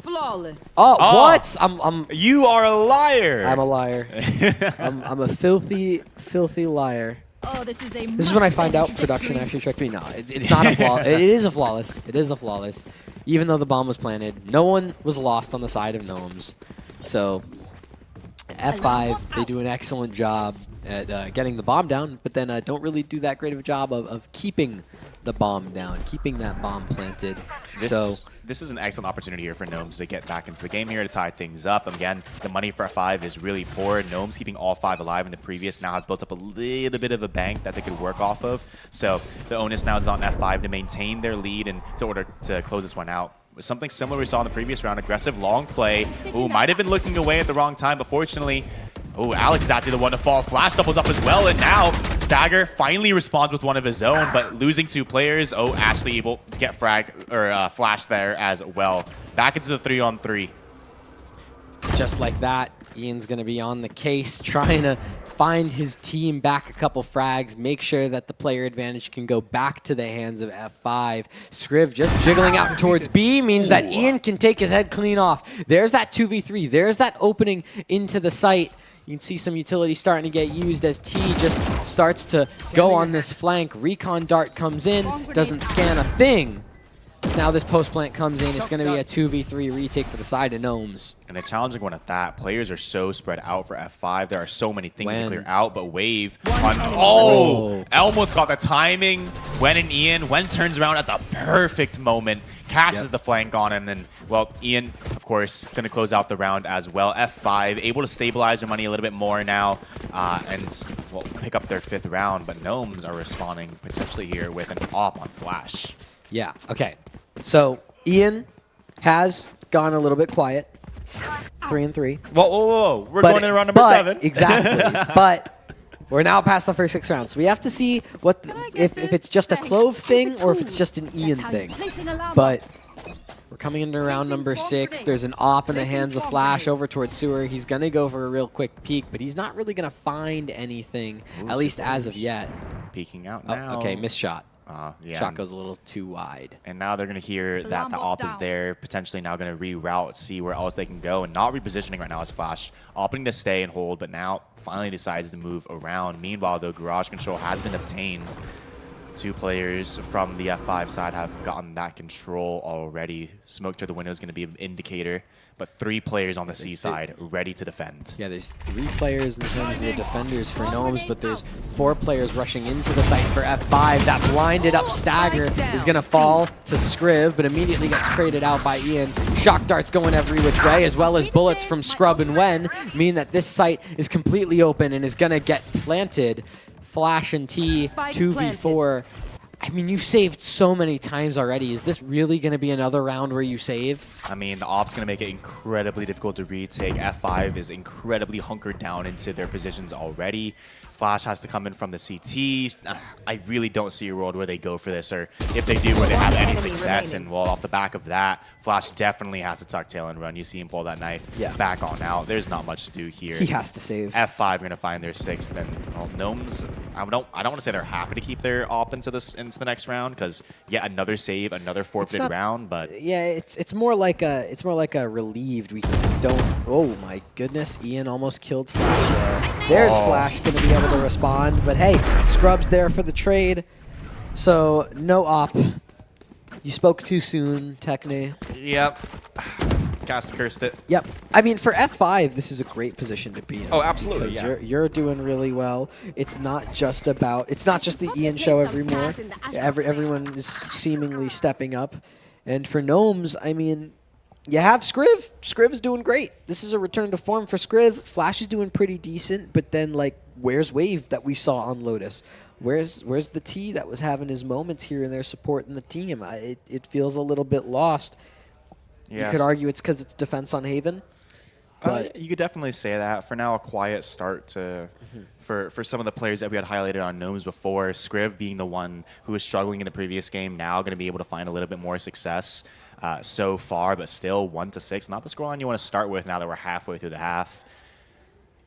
Flawless. Oh, what? I'm You are a liar. I'm a liar. I'm a filthy liar. Oh, this is when I find out production actually tricked me. No, it's not a flawless. It is a flawless. It is a flawless. Even though the bomb was planted, no one was lost on the side of Gnomes. So F5, they do an excellent job at getting the bomb down, but then don't really do that great of a job of keeping the bomb down, keeping that bomb planted. This is an excellent opportunity here for Gnomes to get back into the game here to tie things up. Again, the money for F5 is really poor. Gnomes keeping all 5 alive in the previous now have built up a little bit of a bank that they could work off of. So the onus now is on F5 to maintain their lead and in order to close this one out. Something similar we saw in the previous round, aggressive long play. Ooh, might have been looking away at the wrong time, but fortunately, oh, Alex is actually the one to fall. Flash doubles up as well, and now Stagger finally responds with one of his own, but losing 2 players. Oh, Ashley able to get Flash there as well. Back into the 3-on-3. Just like that, Ian's going to be on the case, trying to find his team back a couple frags, make sure that the player advantage can go back to the hands of F5. Skriv just jiggling out towards B means that Ian can take his head clean off. There's that 2v3. There's that opening into the site. You can see some utility starting to get used as T just starts to go on this flank. Recon Dart comes in, doesn't scan a thing. Now this post plant comes in. It's going to be a 2v3 retake for the side of Gnomes. And the challenging one at that, players are so spread out for F5. There are so many things to clear out, but Wave on, almost got the timing. Wen and Ian, Wen turns around at the perfect moment, catches the flank on, and then, well, Ian, of course, going to close out the round as well. F5 able to stabilize their money a little bit more now and, well, pick up their 5th round, but Gnomes are responding potentially here with an op on Flash. Yeah, okay. So Ian has gone a little bit quiet. 3-3. Whoa. We're going into round number 7. Exactly. But we're now past the first 6 rounds. So we have to see what if it's just a Clove thing or if it's just an Ian thing. But we're coming into round number 6. There's an op in the hands of Flash over towards Sewer. He's going to go for a real quick peek, but he's not really going to find anything, at least as of yet. Peeking out now. Okay, missed shot. Yeah. Shot goes a little too wide. And now they're going to hear that the op is there, potentially now going to reroute, see where else they can go, and not repositioning right now as Flash. Opting to stay and hold, but now finally decides to move around. Meanwhile, though, Garage Control has been obtained. 2 players from the F5 side have gotten that control already. Smoke to the window is going to be an indicator, but 3 players on the C side ready to defend. Yeah, there's 3 players in terms of the defenders for Gnomes, but there's 4 players rushing into the site for F5. That blinded up stagger is going to fall to Skriv, but immediately gets traded out by Ian. Shock darts going every which way, as well as bullets from Scrub and Wen, mean that this site is completely open and is going to get planted. Flash and T, 2v4. I mean, you've saved so many times already. Is this really going to be another round where you save? I mean, the op's going to make it incredibly difficult to retake. F5 is incredibly hunkered down into their positions already. Flash has to come in from the CT. I really don't see a world where they go for this, or if they do, where they have any success. And, well, off the back of that, Flash definitely has to tuck tail and run. You see him pull that knife back on out. There's not much to do here. He has to save. F5 are going to find their 6th. And, well, Gnomes, I don't want to say they're happy to keep their op into the next round, because another save, another forfeited round. But yeah, it's more like a relieved. We don't. Oh my goodness! Ian almost killed Flash there. There's Flash going to be able to respond, but hey, Scrub's there for the trade, so no op. You spoke too soon, Techne. Yep. Cast cursed it. Yep. I mean, for F5, this is a great position to be in. Oh, absolutely. Yeah. You're doing really well. It's not just the Ian show evermore. Everyone is seemingly stepping up. And for Gnomes, I mean, you have Skriv. Skriv is doing great. This is a return to form for Skriv. Flash is doing pretty decent, but then, like, where's Wave that we saw on Lotus? Where's the T that was having his moments here and there supporting the team? It feels a little bit lost. Yes. You could argue it's because it's defense on Haven. But you could definitely say that. For now, a quiet start to for some of the players that we had highlighted on Gnomes before. Skriv being the one who was struggling in the previous game, now going to be able to find a little bit more success so far, but still 1-6. Not the scoreline you want to start with now that we're halfway through the half.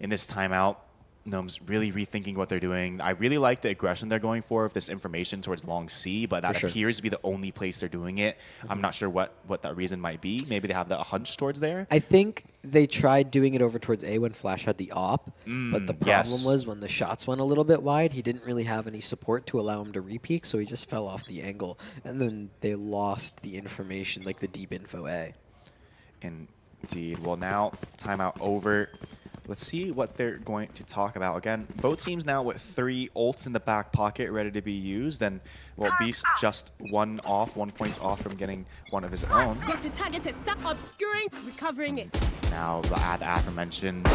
In this timeout, Gnomes really rethinking what they're doing. I really like the aggression they're going for with this information towards long C, but that appears to be the only place they're doing it. I'm not sure what that reason might be. Maybe they have that hunch towards there. I think they tried doing it over towards A when Flash had the op, but the problem was when the shots went a little bit wide, he didn't really have any support to allow him to repeak, so he just fell off the angle, and then they lost the information, like the deep info A. Indeed. Well, now timeout over. Let's see what they're going to talk about. Again, both teams now with 3 ults in the back pocket ready to be used. And, well, Beast just 1 point off from getting one of his own. Got your target, stop obscuring, recovering it. Now, the aforementioned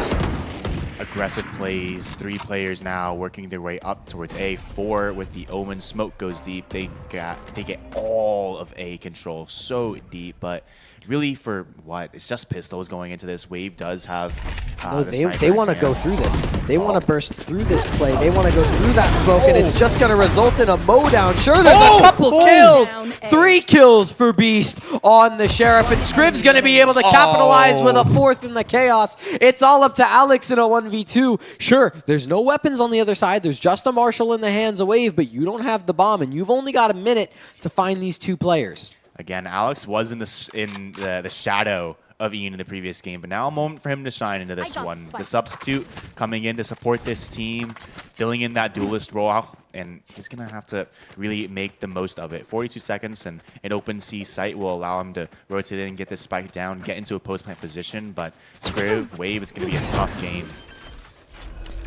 aggressive plays. 3 players now working their way up towards A. 4 with the Omen. Smoke goes deep. They get all of A control so deep, but really for what? It's just pistols going into this. Wave does have no, they want to go through this. They want to burst through this play. They want to go through that smoke, and it's just going to result in a mowdown. Sure, there's a couple kills. 3 kills for Beast on the Sheriff, and Scriv's going to be able to capitalize with a 4th in the chaos. It's all up to Alex in a 1v2. Sure, there's no weapons on the other side. There's just a Marshall in the hands of Wave, but you don't have the bomb, and you've only got a minute to find these 2 players. Again, Alex was in the shadow of Ian in the previous game, but now a moment for him to shine into this one. The substitute coming in to support this team, filling in that duelist role, and he's going to have to really make the most of it. 42 seconds, and an open C site will allow him to rotate in and get this spike down, get into a post-plant position, but Scriv, Wave, is going to be a tough game.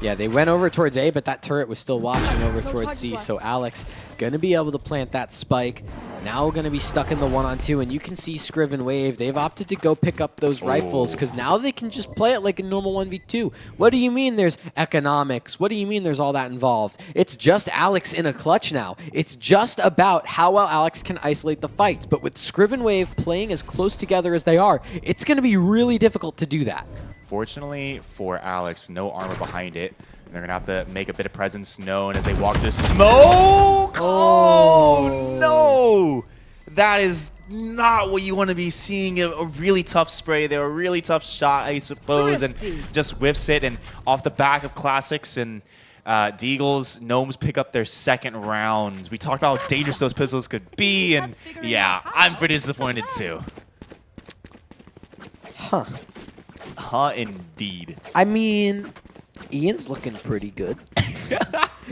Yeah, they went over towards A, but that turret was still watching over towards C, so Alex going to be able to plant that spike. Now going to be stuck in the 1-on-2, and you can see Scriv and Wave. They've opted to go pick up those rifles because now they can just play it like a normal 1v2. What do you mean there's economics? What do you mean there's all that involved? It's just Alex in a clutch now. It's just about how well Alex can isolate the fights. But with Scriv and Wave playing as close together as they are, it's going to be really difficult to do that. Fortunately for Alex, no armor behind it. And they're going to have to make a bit of presence known as they walk through smoke. Oh, no. That is not what you want to be seeing. A really tough spray there, a really tough shot, I suppose, and just whiffs it. And off the back of Classics and Deagles, Gnomes pick up their 2nd rounds. We talked about how dangerous those pistols could be, and yeah, I'm pretty disappointed too. Huh, indeed. I mean, Ian's looking pretty good.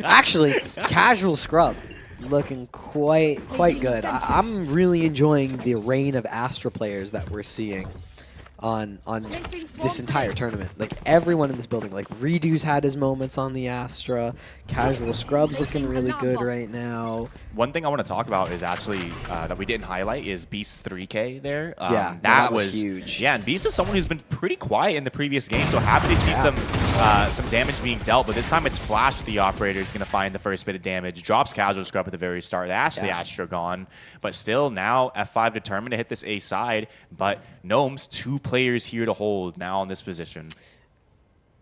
Actually, Casual Scrub looking quite good. I'm really enjoying the reign of Astra players that we're seeing on this entire tournament. Like, everyone in this building. Like, Redo's had his moments on the Astra. Casual Scrub's looking really good right now. One thing I want to talk about is actually that we didn't highlight is Beast's 3K there. Yeah, that was huge. Yeah, and Beast is someone who's been pretty quiet in the previous game, so happy to see some damage being dealt. But this time it's Flash with the operator is going to find the first bit of damage. Drops Casual Scrub at the very start. The Astra gone, but still now F5 determined to hit this A side. But Gnomes, 2 players here to hold now in this position.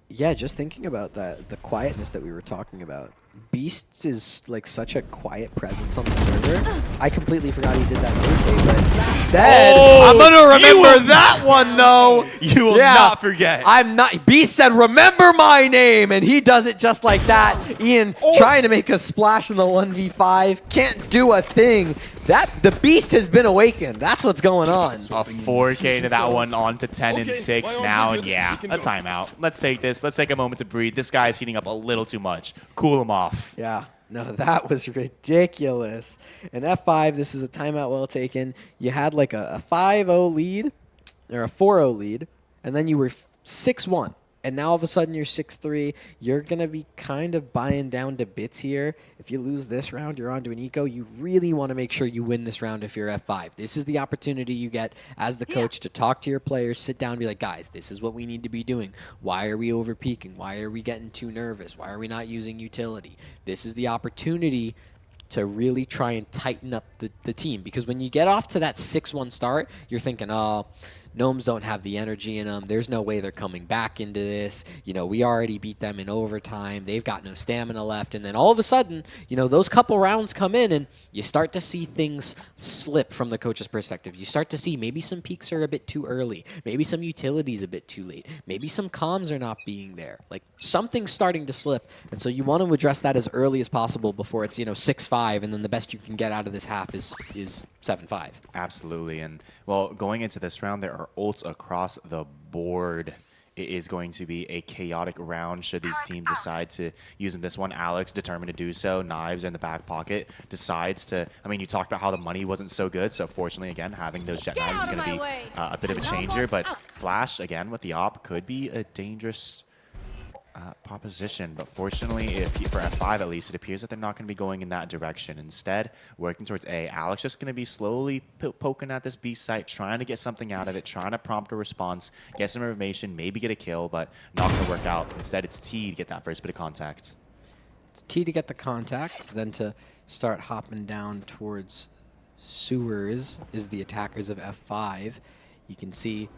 Yeah, just thinking about that, the quietness that we were talking about. Beasts is like such a quiet presence on the server. I completely forgot he did that 3K, but instead, I'm gonna remember that one though. You will not forget. I'm not. Beast said, "Remember my name," and he does it just like that. Ian trying to make a splash in the 1v5, can't do a thing. The Beast has been awakened. That's what's going on. A 4K to that one, on to 10 and 6 now, and yeah, a timeout. Let's take this. Let's take a moment to breathe. This guy's heating up a little too much. Cool him off. Yeah. No, that was ridiculous. And F5, this is a timeout well taken. You had like a 5-0 lead, or a 4-0 lead, and then you were 6-1. And now all of a sudden you're 6-3. You're going to be kind of buying down to bits here. If you lose this round, you're on to an eco. You really want to make sure you win this round if you're F5. This is the opportunity you get as the coach to talk to your players, sit down and be like, guys, this is what we need to be doing. Why are we over peaking? Why are we getting too nervous? Why are we not using utility? This is the opportunity to really try and tighten up the team. Because when you get off to that 6-1 start, you're thinking, oh, Gnomes don't have the energy in them. There's no way they're coming back into this. You know, we already beat them in overtime. They've got no stamina left. And then all of a sudden, you know, those couple rounds come in and you start to see things slip from the coach's perspective. You start to see maybe some peaks are a bit too early. Maybe some utilities a bit too late. Maybe some comms are not being there. Like, something's starting to slip. And so you want to address that as early as possible before it's, you know, 6-5, and then the best you can get out of this half is 7-5. Absolutely. And, well, going into this round, there are ults across the board. It is going to be a chaotic round should these teams decide to use them. This one, Alex, determined to do so. Knives in the back pocket, decides to, I mean, you talked about how the money wasn't so good, so fortunately, again, having those jet knives is going to be a bit of a changer, but Flash, again, with the op, could be a dangerous proposition, but fortunately, for F5 at least, it appears that they're not going to be going in that direction. Instead, working towards A. Alex just going to be slowly poking at this B site, trying to get something out of it, trying to prompt a response, get some information, maybe get a kill, but not going to work out. Instead, it's T to get that first bit of contact. It's T to get the contact, then to start hopping down towards sewers is the attackers of F5. You can see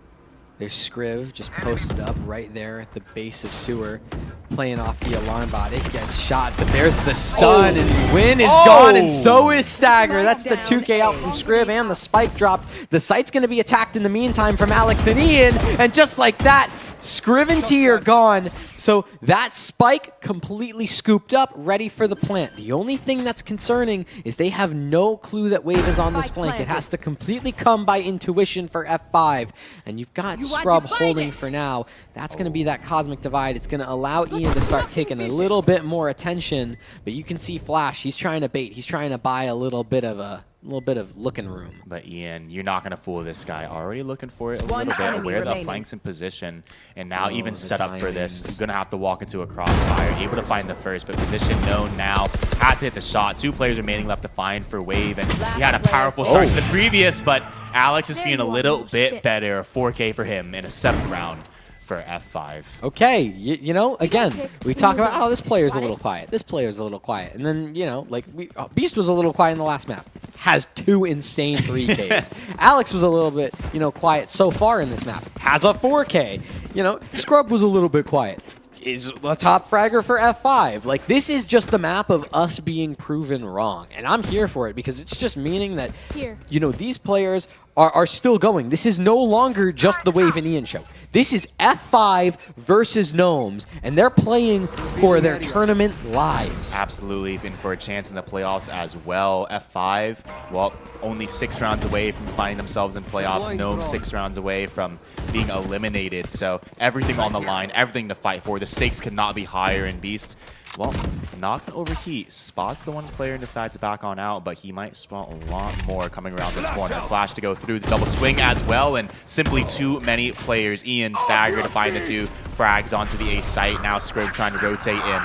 there's Scriv just posted up right there at the base of sewer, playing off the alarm bot. It gets shot, but there's the stun, and Win is gone, and so is Stagger. That's the 2K out from Scriv, and the spike drop. The site's going to be attacked in the meantime from Alex and Ian, and just like that, Scriv and T are gone. So that spike completely scooped up, ready for the plant. The only thing that's concerning is they have no clue that Wave is on this flank. It has to completely come by intuition for F5. And you've got Scrub holding for now. That's going to be that cosmic divide. It's going to allow Ian to start taking a little bit more attention. But you can see Flash. He's trying to bait. He's trying to buy a little bit of looking room. But Ian, you're not going to fool this guy. Already looking for it a little bit, where the flank's in position, and now even set up for this. You're going to have to walk into a crossfire, able to find the first, but position known now, has to hit the shot. 2 players remaining left to find for Wave, and he had a powerful start to the previous, but Alex is feeling a little bit better. 4K for him in a 7th round for F5. Okay, you know, again, we talk about, oh, this player's a little quiet. This player's a little quiet. And then, you know, like, Beast was a little quiet in the last map. Has 2 insane 3Ks. Alex was a little bit, you know, quiet so far in this map. Has a 4K. You know, Scrub was a little bit quiet. Is a top fragger for F5. Like, this is just the map of us being proven wrong. And I'm here for it because it's just meaning that, you know, these players are still going. This is no longer just the Wave and Ian show. This is F5 versus Gnomes, and they're playing for their tournament lives. Absolutely, and for a chance in the playoffs as well. F5, well, only 6 rounds away from finding themselves in playoffs. Gnomes 6 rounds away from being eliminated. So everything on the line, everything to fight for. The stakes could not be higher in Beast. Well, not going to overheat. Spots the one player and decides to back on out, but he might spot a lot more coming around this corner. Flash to go through the double swing as well, and simply too many players. Ian Stagger to find the 2 frags onto the A site. Now Scrib trying to rotate in.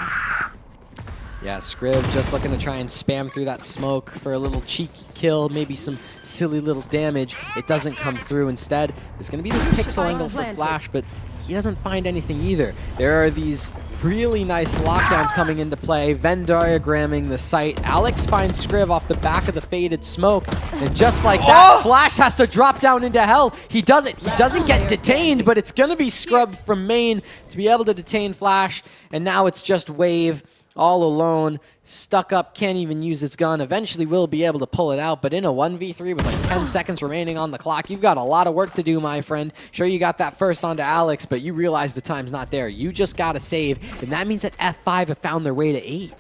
Yeah, Scrib just looking to try and spam through that smoke for a little cheeky kill, maybe some silly little damage. It doesn't come through. Instead, there's going to be this pixel angle for Flash, but he doesn't find anything either. There are these really nice lockdowns coming into play, Venn diagramming the site. Alex finds Scriv off the back of the faded smoke, and just like that, Flash has to drop down into hell. He does it. He doesn't get detained, but it's going to be Scrub from main to be able to detain Flash, and now it's just Wave all alone, stuck up, can't even use his gun. Eventually will be able to pull it out, but in a 1v3 with like 10 seconds remaining on the clock, you've got a lot of work to do, my friend. Sure, you got that first onto Alex, but you realize the time's not there. You just got to save, and that means that F5 have found their way to 8.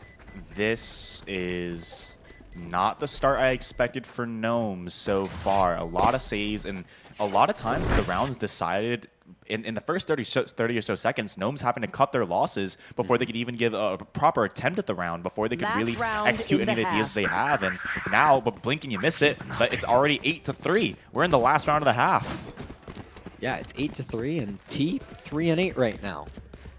This is not the start I expected for Gnomes so far. A lot of saves, and a lot of times the rounds decided in the first 30 or so seconds, Gnomes having to cut their losses before they could even give a proper attempt at the round, before they could really execute any of the ideas they have. And now, but blink and you miss it, but it's already 8-3. We're in the last round of the half. Yeah, it's 8-3, and T 3-8 right now.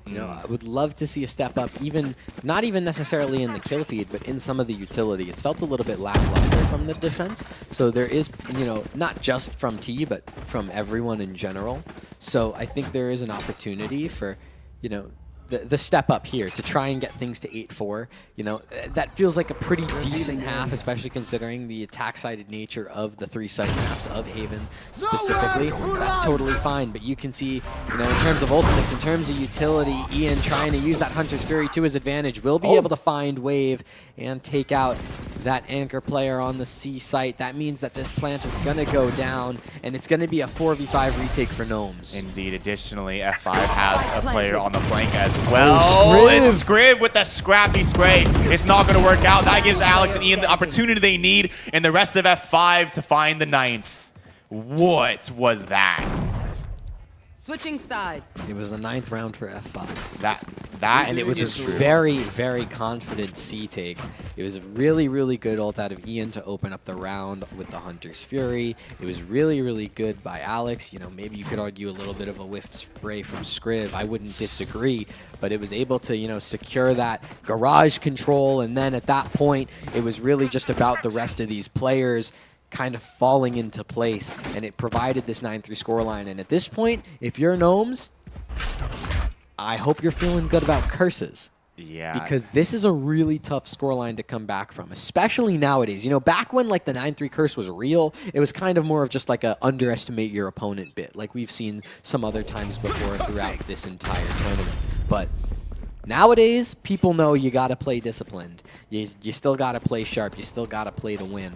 You know, I would love to see a step up, even not even necessarily in the kill feed, but in some of the utility. It's felt a little bit lackluster from the defense. So there is, you know, not just from T, but from everyone in general. So I think there is an opportunity for, you know, the step up here to try and get things to 8-4. You know, that feels like a pretty decent half, especially considering the attack-sided nature of the 3 site maps of Haven specifically. That's totally fine, but you can see, you know, in terms of ultimates, in terms of utility, Ian trying to use that Hunter's Fury to his advantage will be able to find Wave and take out that anchor player on the C site. That means that this plant is going to go down, and it's going to be a 4v5 retake for Gnomes. Indeed. Additionally, F5 has a player on the flank as well. It's Scriv with the scrappy spray. It's not going to work out. That gives Alex and Ian the opportunity they need, and the rest of F5 to find the 9th. What was that? Switching sides. It was the 9th round for F5. And it was a very, very confident C take. It was a really, really good ult out of Ian to open up the round with the Hunter's Fury. It was really, really good by Alex. You know, maybe you could argue a little bit of a whiffed spray from Scriv. I wouldn't disagree, but it was able to, you know, secure that garage control. And then at that point, it was really just about the rest of these players kind of falling into place, and it provided this 9-3 scoreline. And at this point, if you're Gnomes, I hope you're feeling good about curses, Yeah. Because this is a really tough scoreline to come back from, especially nowadays. You know, back when like the 9-3 curse was real, it was kind of more of just like a underestimate your opponent bit, like we've seen some other times before throughout this entire tournament. But nowadays, people know you got to play disciplined. You still got to play sharp. You still got to play to win.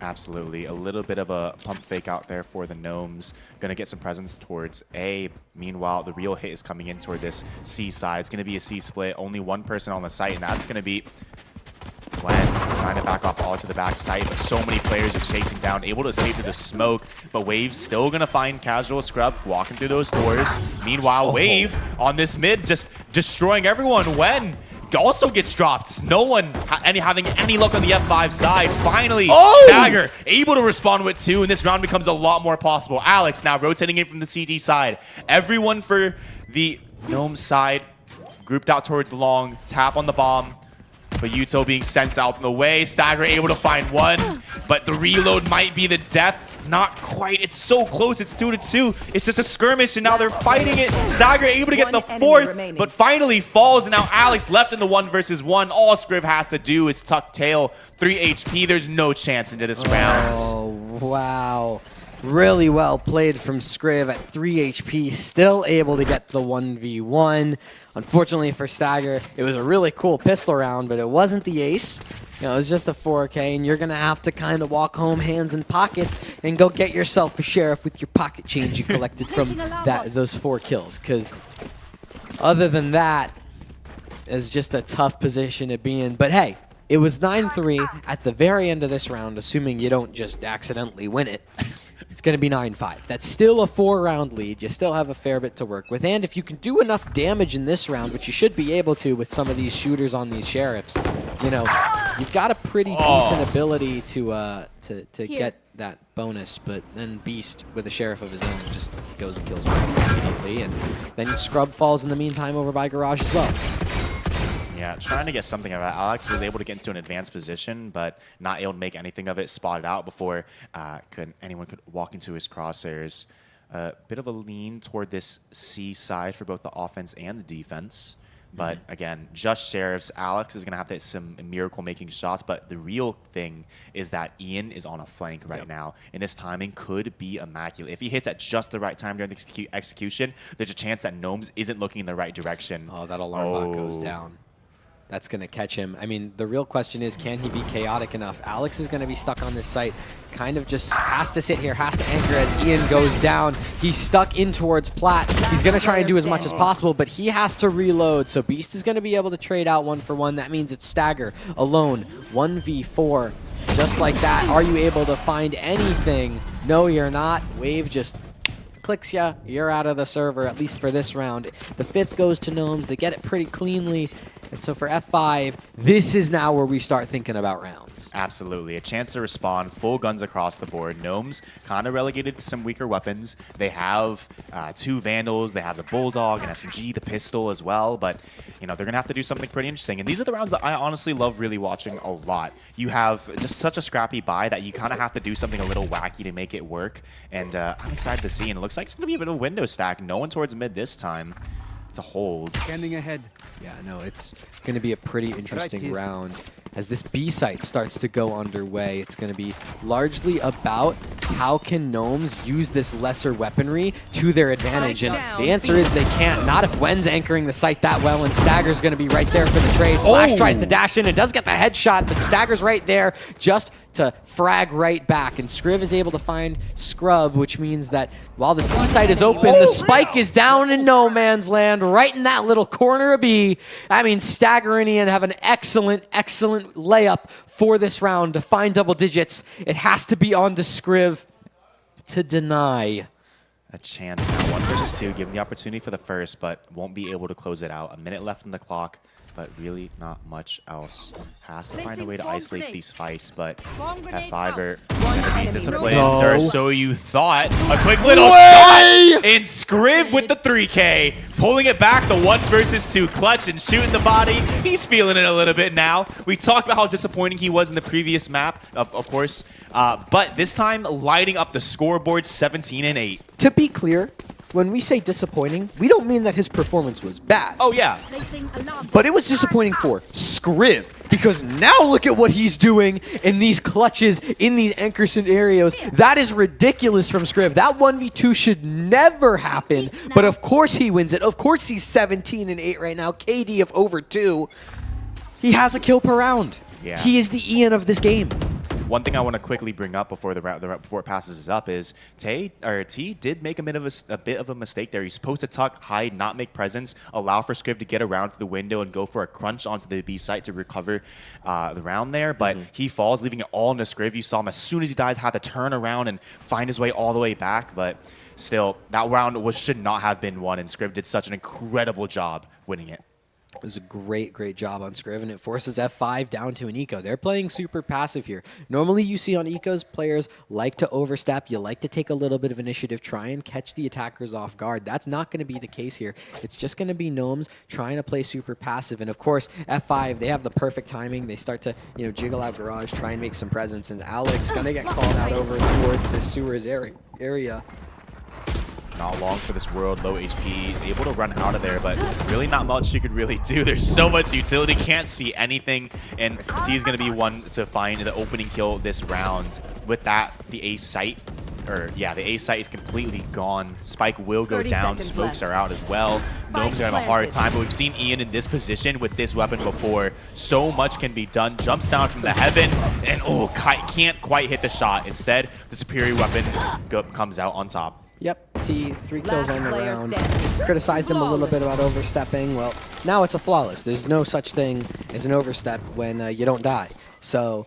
Absolutely. A little bit of a pump fake out there for the Gnomes. Going to get some presence towards A. Meanwhile, the real hit is coming in toward this C side. It's going to be a C split. Only one person on the site, and that's going to be Glenn trying to back off all to the back side, but so many players just chasing down, able to save through the smoke. But Wave's still going to find Casual Scrub walking through those doors. Meanwhile, Wave on this mid just destroying everyone. When also gets dropped. No one having any luck on the F5 side. Finally, Stagger able to respond with 2, and this round becomes a lot more possible. Alex now rotating in from the CT side. Everyone for the Gnome side grouped out towards long. Tap on the bomb. But Yuto being sent out in the way. Stagger able to find 1, but the reload might be the death. Not quite. It's so close. It's 2-2. It's just a skirmish, and now they're fighting it. Stagger able to get the 4th, but finally falls, and now Alex left in the 1 versus 1. All Scriv has to do is tuck tail. 3 HP. There's no chance into this round. Oh, wow. Really well played from Scriv at 3 HP, still able to get the 1v1. Unfortunately for Stagger, it was a really cool pistol round, but it wasn't the ace. You know, it was just a 4K, and you're going to have to kind of walk home hands in pockets and go get yourself a sheriff with your pocket change you collected from those 4 kills. Because other than that, it's just a tough position to be in. But hey, it was 9-3 at the very end of this round, assuming you don't just accidentally win it. It's going to be 9-5. That's still a 4-round lead. You still have a fair bit to work with. And if you can do enough damage in this round, which you should be able to with some of these shooters on these sheriffs, you know, you've got a pretty decent ability to get that bonus. But then Beast, with a sheriff of his own, just goes and kills immediately. And then Scrub falls in the meantime over by Garage as well. Yeah, trying to get something out of it. Alex was able to get into an advanced position, but not able to make anything of it. Spotted out before anyone could walk into his crosshairs. Bit of a lean toward this C side for both the offense and the defense. But again, just sheriffs. Alex is going to have to hit some miracle-making shots. But the real thing is that Ian is on a flank right now. And this timing could be immaculate. If he hits at just the right time during the execution, there's a chance that Gnomes isn't looking in the right direction. Oh, that alarm bot goes down. That's going to catch him. I mean, the real question is, can he be chaotic enough? Alex is going to be stuck on this site. Kind of just has to sit here, has to anchor as Ian goes down. He's stuck in towards Plat. He's going to try and do as much as possible, but he has to reload. So Beast is going to be able to trade out 1-for-1. That means it's Stagger alone, 1v4. Just like that, are you able to find anything? No, you're not. Wave just clicks ya. You're out of the server, at least for this round. The 5th goes to Gnomes. They get it pretty cleanly. And so for F5, this is now where we start thinking about rounds. Absolutely. A chance to respond. Full guns across the board. Gnomes kind of relegated to some weaker weapons. They have 2 Vandals. They have the Bulldog, an SMG, the pistol as well. But, you know, they're going to have to do something pretty interesting. And these are the rounds that I honestly love really watching a lot. You have just such a scrappy buy that you kind of have to do something a little wacky to make it work. And I'm excited to see. And it looks like it's going to be a bit of a window stack. No one towards mid this time to hold. Scanning ahead. Yeah, no, it's going to be a pretty interesting round. As this B site starts to go underway, it's going to be largely about how can Gnomes use this lesser weaponry to their advantage. And the answer is they can't. Not if Wen's anchoring the site that well, and Stagger's going to be right there for the trade. Flash tries to dash in and does get the headshot, but Stagger's right there just to frag right back. And Scriv is able to find Scrub, which means that while the C site is open, the spike is down in no man's land, right in that little corner of B. I mean, Stagger and Ian have an excellent, excellent layup for this round to find double digits. It has to be on to Scriv to deny. A chance now, 1 versus 2, given the opportunity for the first, but won't be able to close it out. A minute left on the clock, but really not much else. Has to find a way to isolate these fights, but F5 are going to be disciplined, or so you thought. A quick little shot, and Scriv with the 3K, pulling it back, the 1 versus 2 clutch and shooting the body. He's feeling it a little bit now. We talked about how disappointing he was in the previous map, of course, but this time lighting up the scoreboard 17-8. To be clear, when we say disappointing, we don't mean that his performance was bad. Oh, yeah. But it was disappointing for Skriv, because now look at what he's doing in these clutches, in these anchor scenarios. That is ridiculous from Skriv. That 1v2 should never happen, but of course he wins it. Of course he's 17 and 8 right now, KD of over 2. He has a kill per round. Yeah. He is the Ian of this game. One thing I want to quickly bring up before before it passes us up is T did make a bit of a mistake there. He's supposed to tuck, hide, not make presence, allow for Skriv to get around to the window and go for a crunch onto the B site to recover the round there. But he falls, leaving it all into Skriv. You saw him as soon as he dies, had to turn around and find his way all the way back. But still, that round should not have been won, and Skriv did such an incredible job winning it. It was a great job on Skriv, and it forces F5 down to an eco. They're playing super passive here. Normally you see on ecos, players like to overstep. You like to take a little bit of initiative, try and catch the attackers off guard. That's not going to be the case here. It's just going to be Gnomes trying to play super passive. And of course, F5, they have the perfect timing. They start to jiggle out Garage, try and make some presence. And Alex going to get called out over towards the sewers area. Not long for this world, low HP. He's able to run out of there, but really not much you could really do. There's so much utility, can't see anything, and T is going to be one to find the opening kill this round. With that, the A site, the A site is completely gone. Spike will go down, smokes are out as well. Gnomes are having a hard time, but we've seen Ian in this position with this weapon before. So much can be done. Jumps down from the heaven, and can't quite hit the shot. Instead, the superior weapon comes out on top. Yep, T, 3 kills on the round. Criticized him a little bit about overstepping. Well, now it's a flawless. There's no such thing as an overstep when you don't die. So,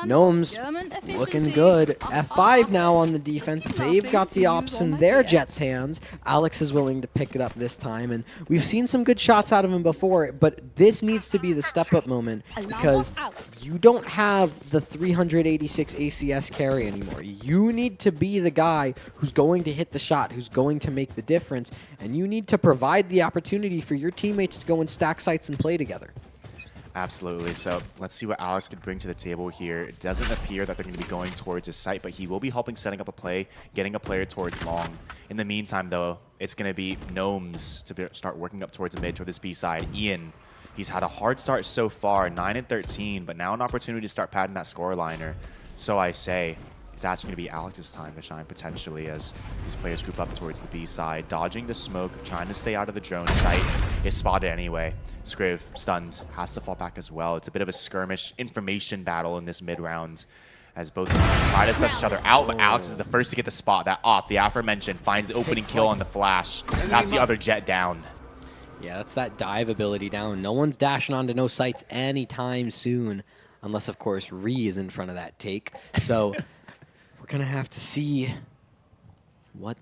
Gnomes looking good. F5 now on the defense. They've got the ops in their Jets' hands. Alex is willing to pick it up this time, and we've seen some good shots out of him before, but this needs to be the step-up moment because you don't have the 386 ACS carry anymore. You need to be the guy who's going to hit the shot, who's going to make the difference, and you need to provide the opportunity for your teammates to go and stack sites and play together. Absolutely. So let's see what Alex could bring to the table here. It doesn't appear that they're going to be going towards his site, but he will be helping setting up a play, getting a player towards long. In the meantime, though, it's going to be Gnomes to start working up towards the mid, toward this B side. Ian, he's had a hard start so far, 9 and 13, but now an opportunity to start padding that score liner. So I say, it's actually going to be Alex's time to shine potentially as these players group up towards the B side, dodging the smoke, trying to stay out of the drone site. Is spotted anyway. Skriv, stunned, has to fall back as well. It's a bit of a skirmish information battle in this mid-round as both teams try to suss each other out, but Alex is the first to get the spot. That op, the aforementioned, finds the opening kill on the flash. That's the other Jet down. Yeah, that's that dive ability down. No one's dashing onto no sites anytime soon, unless, of course, Ree is in front of that take. So we're going to have to see what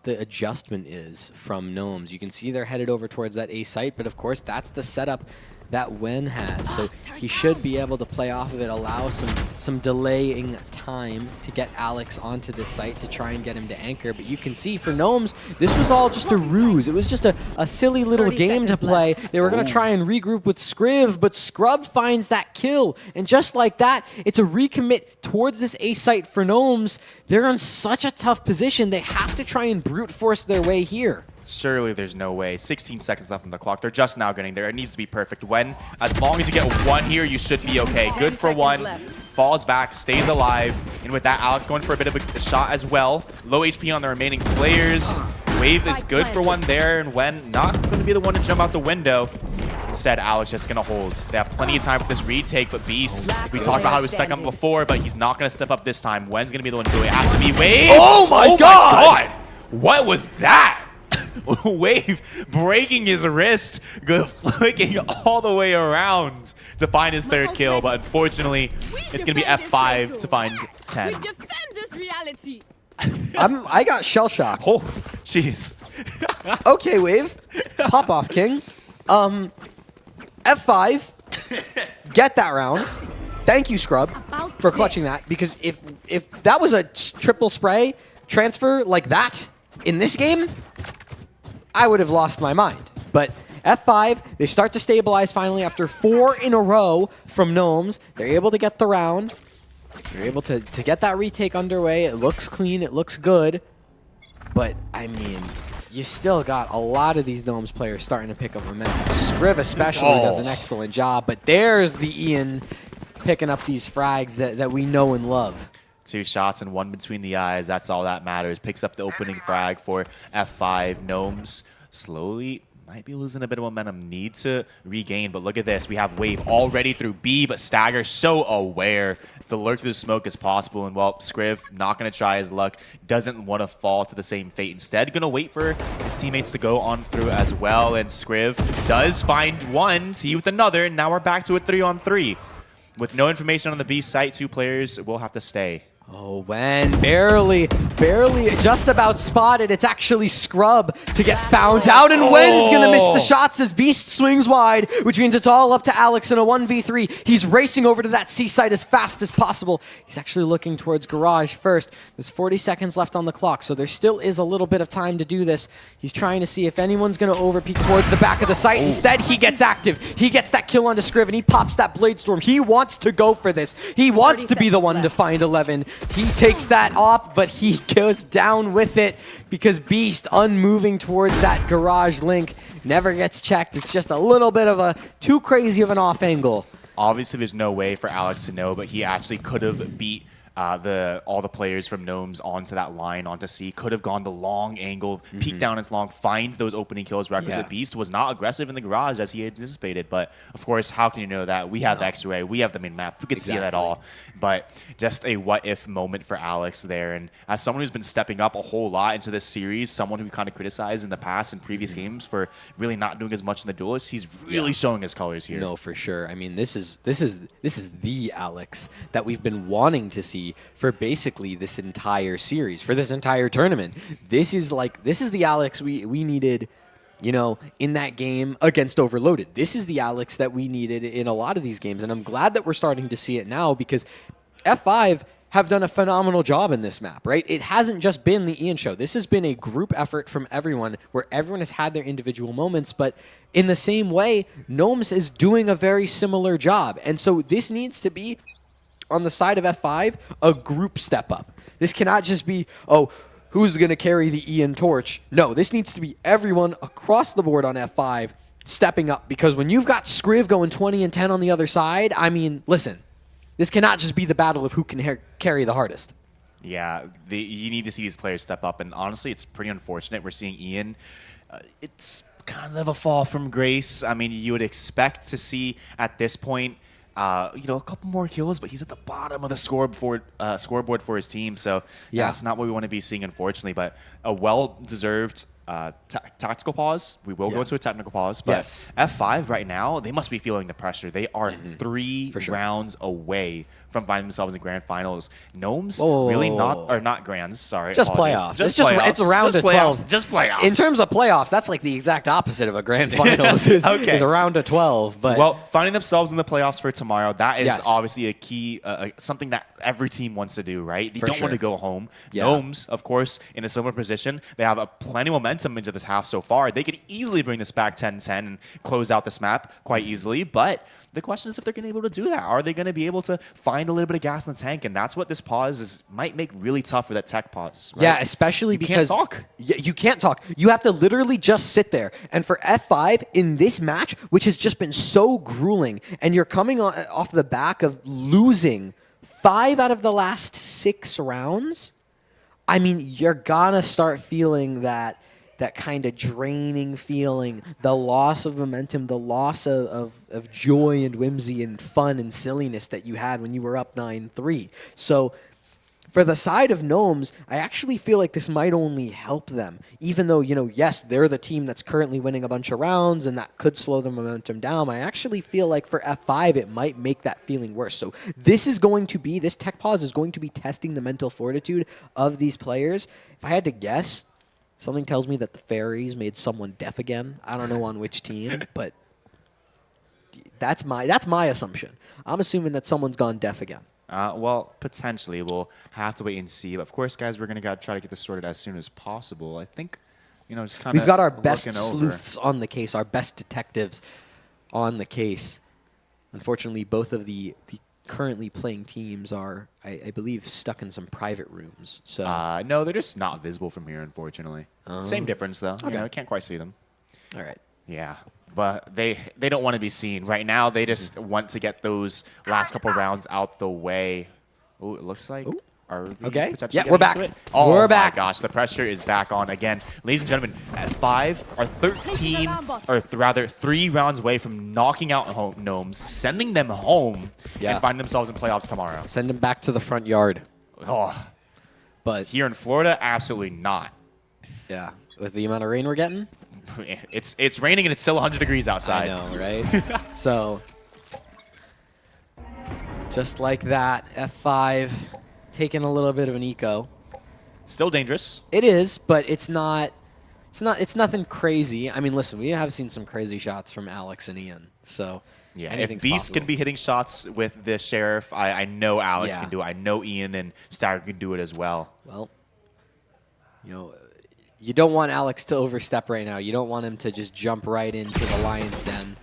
the adjustment is from Gnomes. You can see they're headed over towards that A site, but of course that's the setup that Wen has. So he should be able to play off of it, allow some delaying time to get Alex onto this site to try and get him to anchor. But you can see for Gnomes, this was all just a ruse. It was just a silly little game to play. They were going to try and regroup with Skriv, but Scrub finds that kill. And just like that, it's a recommit towards this A site for Gnomes. They're in such a tough position. They have to try and brute force their way here. Surely there's no way. 16 seconds left on the clock. They're just now getting there. It needs to be perfect. When, as long as you get one here, you should be okay. Good for one. Falls back, stays alive. And with that, Alex going for a bit of a shot as well. Low HP on the remaining players. Wave is good for one there. And Wen not going to be the one to jump out the window. Instead, Alex just going to hold. They have plenty of time for this retake, but Beast, we talked about how he was second before, but he's not going to step up this time. Wen's going to be the one to do it. It has to be Wave. Oh my God! What was that? Wave breaking his wrist, flicking all the way around to find his third kill, but unfortunately, it's going to be F5 to find 10. We defend this reality. I got shell shocked. Oh, jeez. Okay, Wave. Pop off, King. F5. Get that round. Thank you, Scrub, for clutching that, because if that was a triple spray transfer like that in this game, I would have lost my mind. But F5, they start to stabilize finally after 4 in a row from Gnomes. They're able to get the round. They're able to get that retake underway. It looks clean. It looks good. But, I mean, you still got a lot of these Gnomes players starting to pick up momentum. Skriv especially does an excellent job, but there's the Ian picking up these frags that we know and love. 2 shots and 1 between the eyes. That's all that matters. Picks up the opening frag for F5. Gnomes slowly might be losing a bit of momentum. Need to regain, but look at this. We have Wave already through B, but Stagger so aware. The lurk through the smoke is possible, and well, Skriv not going to try his luck. Doesn't want to fall to the same fate. Instead, going to wait for his teammates to go on through as well, and Skriv does find one. T with another, and now we're back to a 3-on-3. With no information on the B site, 2 players will have to stay. Oh, when barely just about spotted. It's actually Scrub to get found out, and Wen's gonna miss the shots as Beast swings wide, which means it's all up to Alex in a 1v3. He's racing over to that C site as fast as possible. He's actually looking towards Garage first. There's 40 seconds left on the clock, so there still is a little bit of time to do this. He's trying to see if anyone's gonna overpeak towards the back of the site. Instead, he gets active. He gets that kill onto Skriv, and he pops that Blade Storm. He wants to go for this. He wants to be the one to find 11. He takes that op, but he goes down with it because Beast, unmoving towards that Garage link, never gets checked. It's just a little bit of a too crazy of an off angle. Obviously, there's no way for Alex to know, but he actually could have beat all the players from Gnomes onto that line, onto C. Could have gone the long angle, peek down its long, find those opening kills. Requisite Beast was not aggressive in the Garage as he anticipated, but of course, how can you know that? We have the X-Ray, we have the main map, we could see that all. But just a what-if moment for Alex there, and as someone who's been stepping up a whole lot into this series, someone who kind of criticized in the past and previous games for really not doing as much in the duelists, he's really showing his colors here. No, for sure. I mean, this is the Alex that we've been wanting to see for basically this entire series, for this entire tournament. This is the Alex we needed, you know, in that game against Overloaded. This is the Alex that we needed in a lot of these games, and I'm glad that we're starting to see it now because F5 have done a phenomenal job in this map, right? It hasn't just been the Ian show. This has been a group effort from everyone where everyone has had their individual moments, but in the same way, Gnomes is doing a very similar job. And so this needs to be, on the side of F5, a group step up. This cannot just be, oh, who's going to carry the Ian torch? No, this needs to be everyone across the board on F5 stepping up, because when you've got Skriv going 20 and 10 on the other side, I mean, listen, this cannot just be the battle of who can carry the hardest. Yeah, you need to see these players step up, and honestly, it's pretty unfortunate. We're seeing Ian. It's kind of a fall from grace. I mean, you would expect to see at this point, you know, a couple more kills, but he's at the bottom of the scoreboard for his team. So that's not what we want to be seeing, unfortunately. But a well-deserved tactical pause. We will go into a technical pause. But F5 right now, they must be feeling the pressure. They are 3 rounds away from finding themselves in grand finals. Gnomes really not grands. Sorry, just playoffs. It's a round of 12. Just playoffs. In terms of playoffs, that's like the exact opposite of a grand finals. Is a round of 12. But well, finding themselves in the playoffs for tomorrow, that is obviously a key, something that every team wants to do, right? They don't want to go home. Gnomes, of course, in a similar position, they have plenty of momentum into this half so far. They could easily bring this back 10-10 and close out this map quite easily, but the question is if they're going to be able to do that. Are they going to be able to find a little bit of gas in the tank? And that's what this pause might make really tough for that tech pause. Right? Yeah, especially because you can't talk. You can't talk. You have to literally just sit there. And for F5 in this match, which has just been so grueling, and you're coming off the back of losing 5 out of the last 6 rounds, I mean, you're gonna start feeling that kind of draining feeling, the loss of momentum, the loss of joy and whimsy and fun and silliness that you had when you were up 9-3. So for the side of Gnomes, I actually feel like this might only help them, even though, you know, yes, they're the team that's currently winning a bunch of rounds and that could slow the momentum down. I actually feel like for F5, it might make that feeling worse. So this tech pause is going to be testing the mental fortitude of these players. If I had to guess, something tells me that the fairies made someone deaf again. I don't know on which team, but that's my assumption. I'm assuming that someone's gone deaf again. Well, potentially. We'll have to wait and see. But of course, guys, we're going to try to get this sorted as soon as possible. I think, you know, just kind of we've got our best sleuths on the case, our best detectives on the case. Unfortunately, both of the currently playing teams are, I believe, stuck in some private rooms. So no, they're just not visible from here, unfortunately. Same difference, though. Okay. You know, can't quite see them. All right. Yeah, but they don't want to be seen. Right now, they just want to get those last couple rounds out the way. Oh, it looks like... Are we Yeah, we're back. Oh, we're back. My gosh, the pressure is back on again. Ladies and gentlemen, at 5 are 13, or rather 3 rounds away from knocking out Gnomes, sending them home, and find themselves in playoffs tomorrow. Send them back to the front yard. Oh, but here in Florida, absolutely not. Yeah, with the amount of rain we're getting? It's raining and it's still 100 degrees outside. I know, right? So, just like that, F5 taking a little bit of an eco. Still dangerous. It is, but it's nothing crazy. I mean, listen, we have seen some crazy shots from Alex and Ian. So yeah, if Beast can be hitting shots with the Sheriff, I know Alex can do it. I know Ian and Stagger can do it as well. Well, you know, you don't want Alex to overstep right now. You don't want him to just jump right into the lion's den.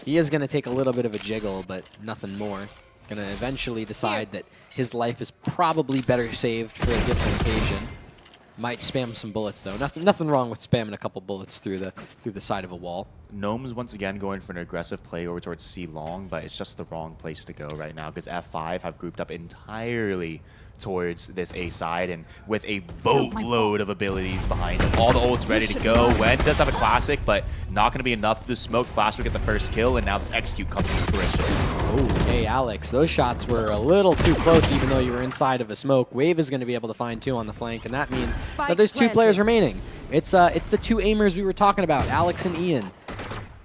He is going to take a little bit of a jiggle, but nothing more. Going to eventually decide that his life is probably better saved for a different occasion. Might spam some bullets though. Nothing wrong with spamming a couple bullets through the side of a wall. Gnomes once again going for an aggressive play over towards C long, but it's just the wrong place to go right now because F5 have grouped up entirely towards this A side and with a boatload of abilities behind him. All the ults ready to go. Wen does have a classic, but not going to be enough to the smoke. Flash will get the first kill, and now this execute comes to fruition. Oh, hey, Alex. Those shots were a little too close, even though you were inside of a smoke. Wave is going to be able to find 2 on the flank, and that means that there's 2 players remaining. It's the 2 aimers we were talking about, Alex and Ian.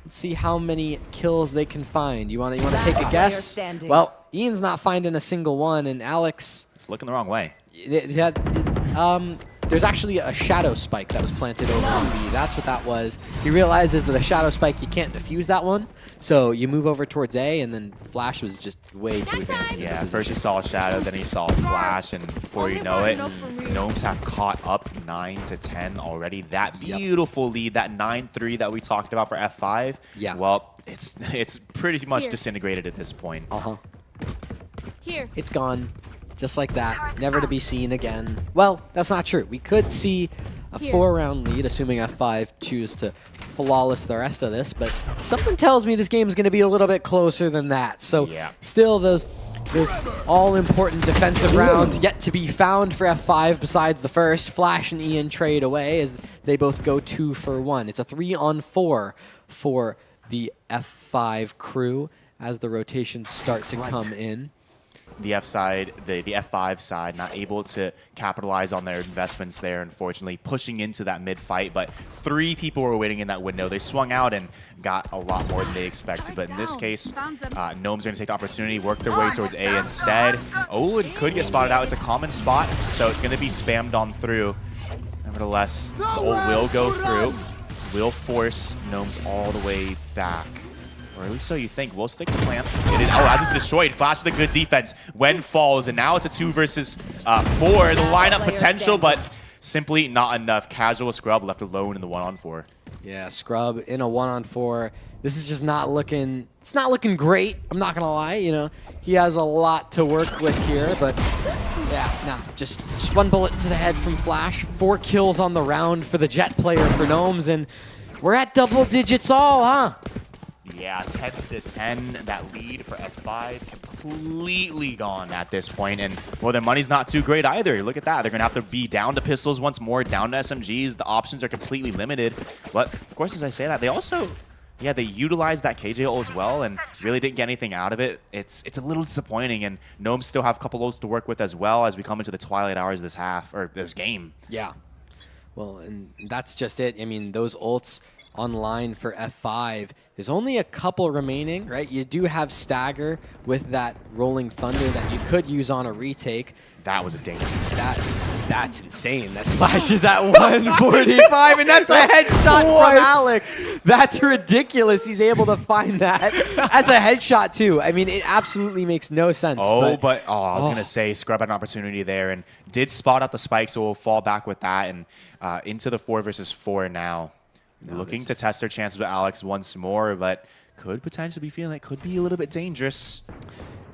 Let's see how many kills they can find. You want to take a guess? Well, Ian's not finding a single one, and Alex... It's looking the wrong way. There's actually a shadow spike that was planted over on B. That's what that was. He realizes that a shadow spike, you can't defuse that one. So you move over towards A, and then Flash was just way too advanced. Yeah, first you saw a shadow, then you saw a Flash, and before you know it, Gnomes have caught up 9-10 already. That beautiful lead, that 9-3 that we talked about for F5, well, it's pretty much disintegrated at this point. Here. It's gone. Just like that, never to be seen again. Well, that's not true. We could see a 4-round lead, assuming F5 choose to flawless the rest of this, but something tells me this game is going to be a little bit closer than that. So still those all-important defensive rounds yet to be found for F5 besides the first. Flash and Ian trade away as they both go 2 for 1. It's a 3-on-4 for the F5 crew as the rotations start to come in. The F side, the F5 side, not able to capitalize on their investments there, unfortunately, pushing into that mid-fight. But 3 people were waiting in that window. They swung out and got a lot more than they expected. But in this case, Gnomes are going to take the opportunity, work their way towards A instead. Oh, it could get spotted out. It's a common spot, so it's going to be spammed on through. Nevertheless, the ult will go through, will force Gnomes all the way back. Or at least so you think. We'll stick the plant. As it's destroyed. Flash with a good defense. Wen falls, and now it's a 2 versus 4. The lineup potential, but simply not enough. Casual Scrub left alone in the 1-on-4. Yeah, Scrub in a 1-on-4. This is just not looking... It's not looking great. I'm not going to lie. You know, he has a lot to work with here, but... Yeah, no, just 1 bullet to the head from Flash. 4 kills on the round for the Jet player for Gnomes, and we're at double digits all, huh? Yeah, 10-10, that lead for F5 completely gone at this point. And, well, their money's not too great either. Look at that. They're going to have to be down to pistols once more, down to SMGs. The options are completely limited. But, of course, as I say that, they also, they utilized that KJ ult as well and really didn't get anything out of it. It's a little disappointing, and Gnomes still have a couple ults to work with as well as we come into the twilight hours of this this game. Yeah. Well, and that's just it. I mean, those ults online for F5. There's only a couple remaining, right? You do have Stagger with that Rolling Thunder that you could use on a retake. That was a danger. That's insane. That flashes at 145, and that's a headshot from Alex. That's ridiculous. He's able to find that. That's a headshot, too. I mean, it absolutely makes no sense. I was going to say, Scrub had an opportunity there and did spot out the spike, so we'll fall back with that and into the 4 versus 4 now. Looking to test their chances with Alex once more, but could potentially be feeling it could be a little bit dangerous.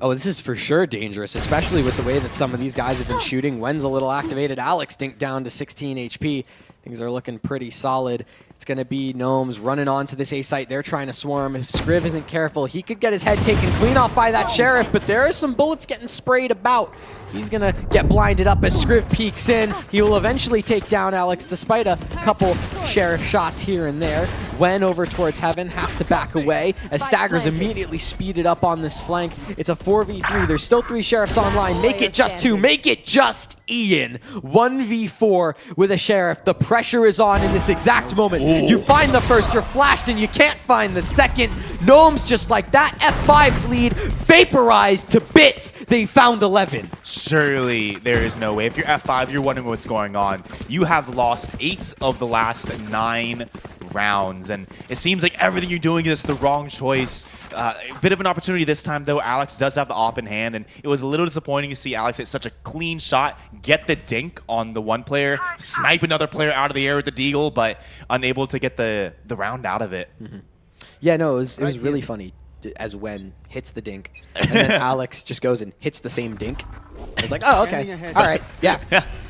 Oh, this is for sure dangerous, especially with the way that some of these guys have been shooting. Wen's a little activated. Alex dinked down to 16 HP. Things are looking pretty solid. It's going to be Gnomes running onto this A site. They're trying to swarm. If Scriv isn't careful, he could get his head taken clean off by that Sheriff, but there are some bullets getting sprayed about. He's going to get blinded up as Scriv peeks in. He will eventually take down Alex despite a couple Sheriff shots here and there. Wen over towards Heaven has to back away as Stagger's immediately speeded up on this flank. It's a 4v3. There's still 3 Sheriffs online. Make it just 2. Make it just Ian. 1v4 with a Sheriff. The pressure is on in this exact moment. Ooh. You find the first, you're flashed, and you can't find the second. Gnomes, just like that, F5's lead vaporized to bits. They found 11. Surely there is no way. If you're F5, you're wondering what's going on. You have lost 8 of the last 9 rounds, and it seems like everything you're doing is the wrong choice. A bit of an opportunity this time, though. Alex does have the op in hand, and it was a little disappointing to see Alex hit such a clean shot, get the dink on the one player, snipe another player out of the air with the deagle, but unable to get the round out of it. Mm-hmm. Yeah, no, it was really funny as Wen hits the dink, and then Alex just goes and hits the same dink. I was like, oh, okay. All right. Yeah.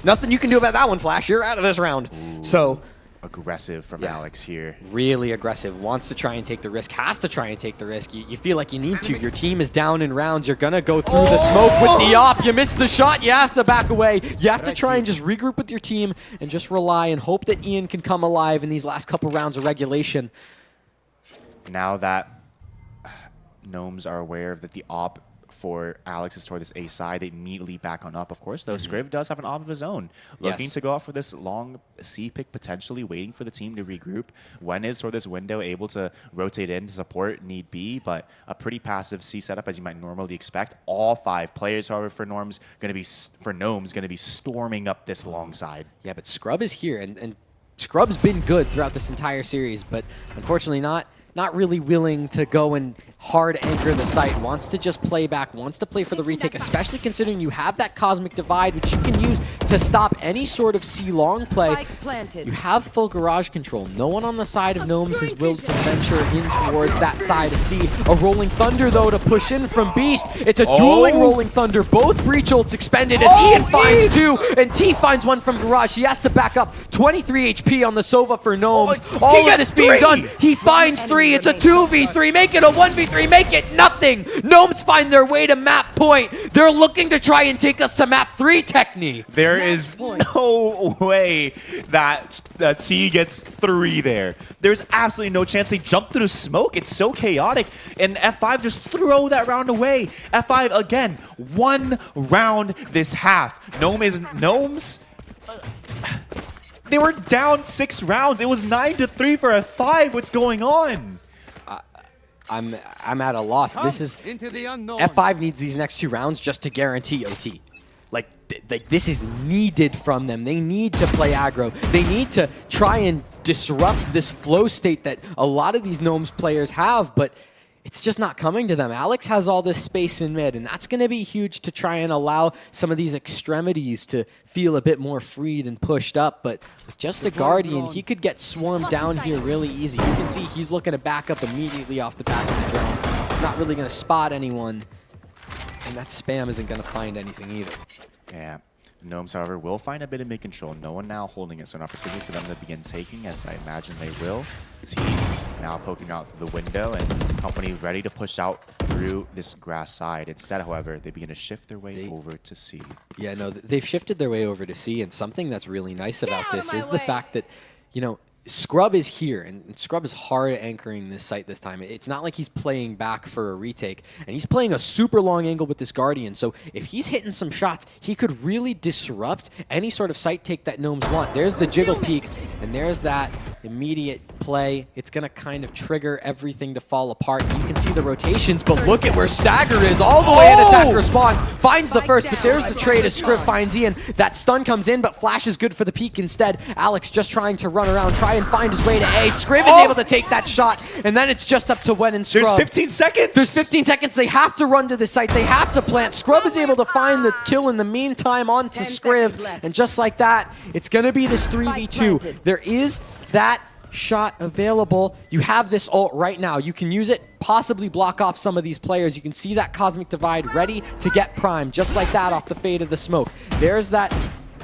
Nothing you can do about that one, Flash. You're out of this round. Ooh. So aggressive from Alex here. Really aggressive. Wants to try and take the risk. Has to try and take the risk. You feel like you need to. Your team is down in rounds. You're going to go through the smoke with the op. You missed the shot. You have to back away. You have to try and just regroup with your team and just rely and hope that Ian can come alive in these last couple rounds of regulation. Now that Gnomes are aware that the op for Alex is toward this A side, they immediately back on up, of course, though Scriv does have an op of his own. Looking to go out for this long C pick, potentially waiting for the team to regroup. Wen is toward this window, able to rotate in to support need be, but a pretty passive C setup as you might normally expect. All 5 players, however, for Gnomes going to be storming up this long side. Yeah, but Scrub is here, and Scrub's been good throughout this entire series, but unfortunately not really willing to go and hard anchor the site, wants to just play back, wants to play for the retake, especially considering you have that Cosmic Divide, which you can use to stop any sort of C-long play. You have full garage control. No one on the side of Gnomes is willing to venture in towards that side of C. A Rolling Thunder, though, to push in from Beast. It's a dueling Rolling Thunder. Both breach ults expended as Ian finds 2, and T finds 1 from garage. He has to back up. 23 HP on the Sova for Gnomes. All of this being done. He finds 3. It's a 2v3. Make it a 1v3. Make it nothing. Gnomes find their way to map point. They're looking to try and take us to map 3, Techni. There is no way that T gets 3 there. There's absolutely no chance. They jump through the smoke. It's so chaotic. And F5 just throw that round away. F5, again, 1 round this half. Gnomes, they were down 6 rounds. It was 9-3 for F5. What's going on? I'm at a loss. This is F5 needs these next 2 rounds just to guarantee OT. Like this is needed from them. They need to play aggro. They need to try and disrupt this flow state that a lot of these Gnomes players have, but it's just not coming to them. Alex has all this space in mid, and that's going to be huge to try and allow some of these extremities to feel a bit more freed and pushed up. But with just a Guardian, he could get swarmed down here really easy. You can see he's looking to back up immediately off the back of the drone. He's not really going to spot anyone, and that spam isn't going to find anything either. Yeah. Gnomes, however, will find a bit of mid-control. No one now holding it, so an opportunity for them to begin taking, as I imagine they will. T now poking out through the window, and company ready to push out through this grass side. Instead, however, they begin to shift their way over to C. Yeah, no, they've shifted their way over to C, and something that's really nice about this is the fact that, you know, Scrub is here, and Scrub is hard anchoring this site this time. It's not like he's playing back for a retake, and he's playing a super long angle with this Guardian, so if he's hitting some shots, he could really disrupt any sort of site take that Gnomes want. There's the jiggle peek, and there's that immediate play. It's going to kind of trigger everything to fall apart. You can see the rotations, but look at where Stagger is all the way in attack respawn. Finds the first, but there's the trade as Scriv finds Ian. That stun comes in, but Flash is good for the peek instead. Alex just trying to run around, try and find his way to A. Scriv is able to take that shot, and then it's just up to Wen and Scrub. There's 15 seconds! There's 15 seconds. They have to run to the site. They have to plant. Scrub is able to find the kill in the meantime onto Scriv, and just like that, it's going to be this 3v2. There is that shot available. You have this ult right now. You can use it, possibly block off some of these players. You can see that Cosmic Divide ready to get primed, just like that off the fade of the smoke. There's that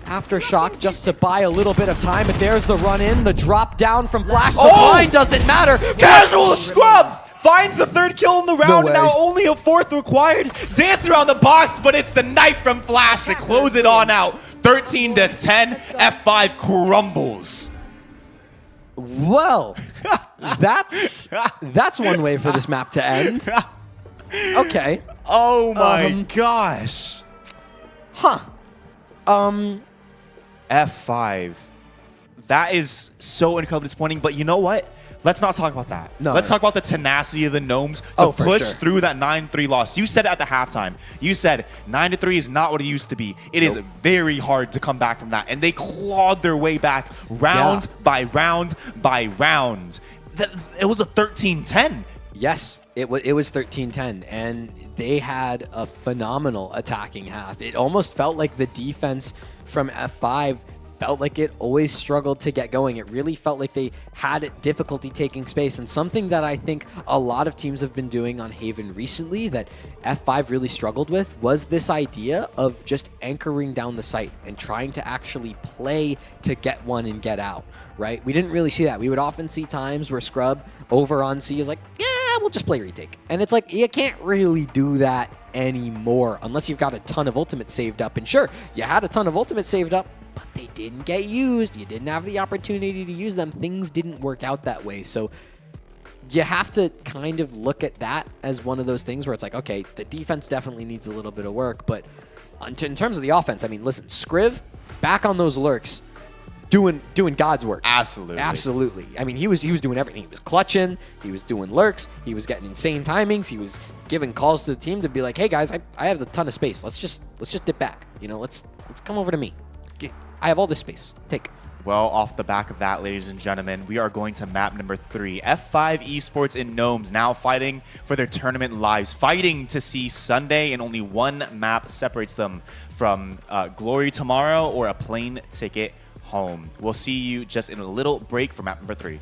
Aftershock just to buy a little bit of time, but there's the run in, the drop down from Flash. The blind doesn't matter. Casual scrub finds the third kill in the round, and now only a fourth required. Dance around the box, but it's the knife from Flash to close it on out. 13 to 10, F5 crumbles. Well, that's one way for this map to end. Okay. Oh my gosh. Huh. F5. That is so incredibly disappointing, but you know what? Let's not talk about that. Let's talk about the tenacity of the Gnomes to push through that 9-3 loss. You said it at the halftime. You said 9-3 is not what it used to be. It is very hard to come back from that. And they clawed their way back round by round by round. It was a 13-10. Yes, it was 13-10, and they had a phenomenal attacking half. It almost felt like the defense from F5 felt like it always struggled to get going. It really felt like they had difficulty taking space, and something that I think a lot of teams have been doing on Haven recently that F5 really struggled with was this idea of just anchoring down the site and trying to actually play to get one and get out, right? We didn't really see that. We would often see times where Scrub over on C is like, yeah, we'll just play retake. And it's like, you can't really do that anymore unless you've got a ton of ultimates saved up. And sure, you had a ton of ultimates saved up, but they didn't get used. You didn't have the opportunity to use them. Things didn't work out that way. So you have to kind of look at that as one of those things where it's like, okay, the defense definitely needs a little bit of work. But in terms of the offense, I mean, listen, Skriv back on those lurks, doing God's work. Absolutely. Absolutely. I mean, he was doing everything. He was clutching. He was doing lurks. He was getting insane timings. He was giving calls to the team to be like, hey guys, I have a ton of space. Let's just dip back. You know, let's come over to me. I have all this space. Take. Well, off the back of that, ladies and gentlemen, we are going to map number 3. F5 Esports and Gnomes now fighting for their tournament lives, fighting to see Sunday, and only one map separates them from glory tomorrow or a plane ticket home. We'll see you just in a little break for map number 3.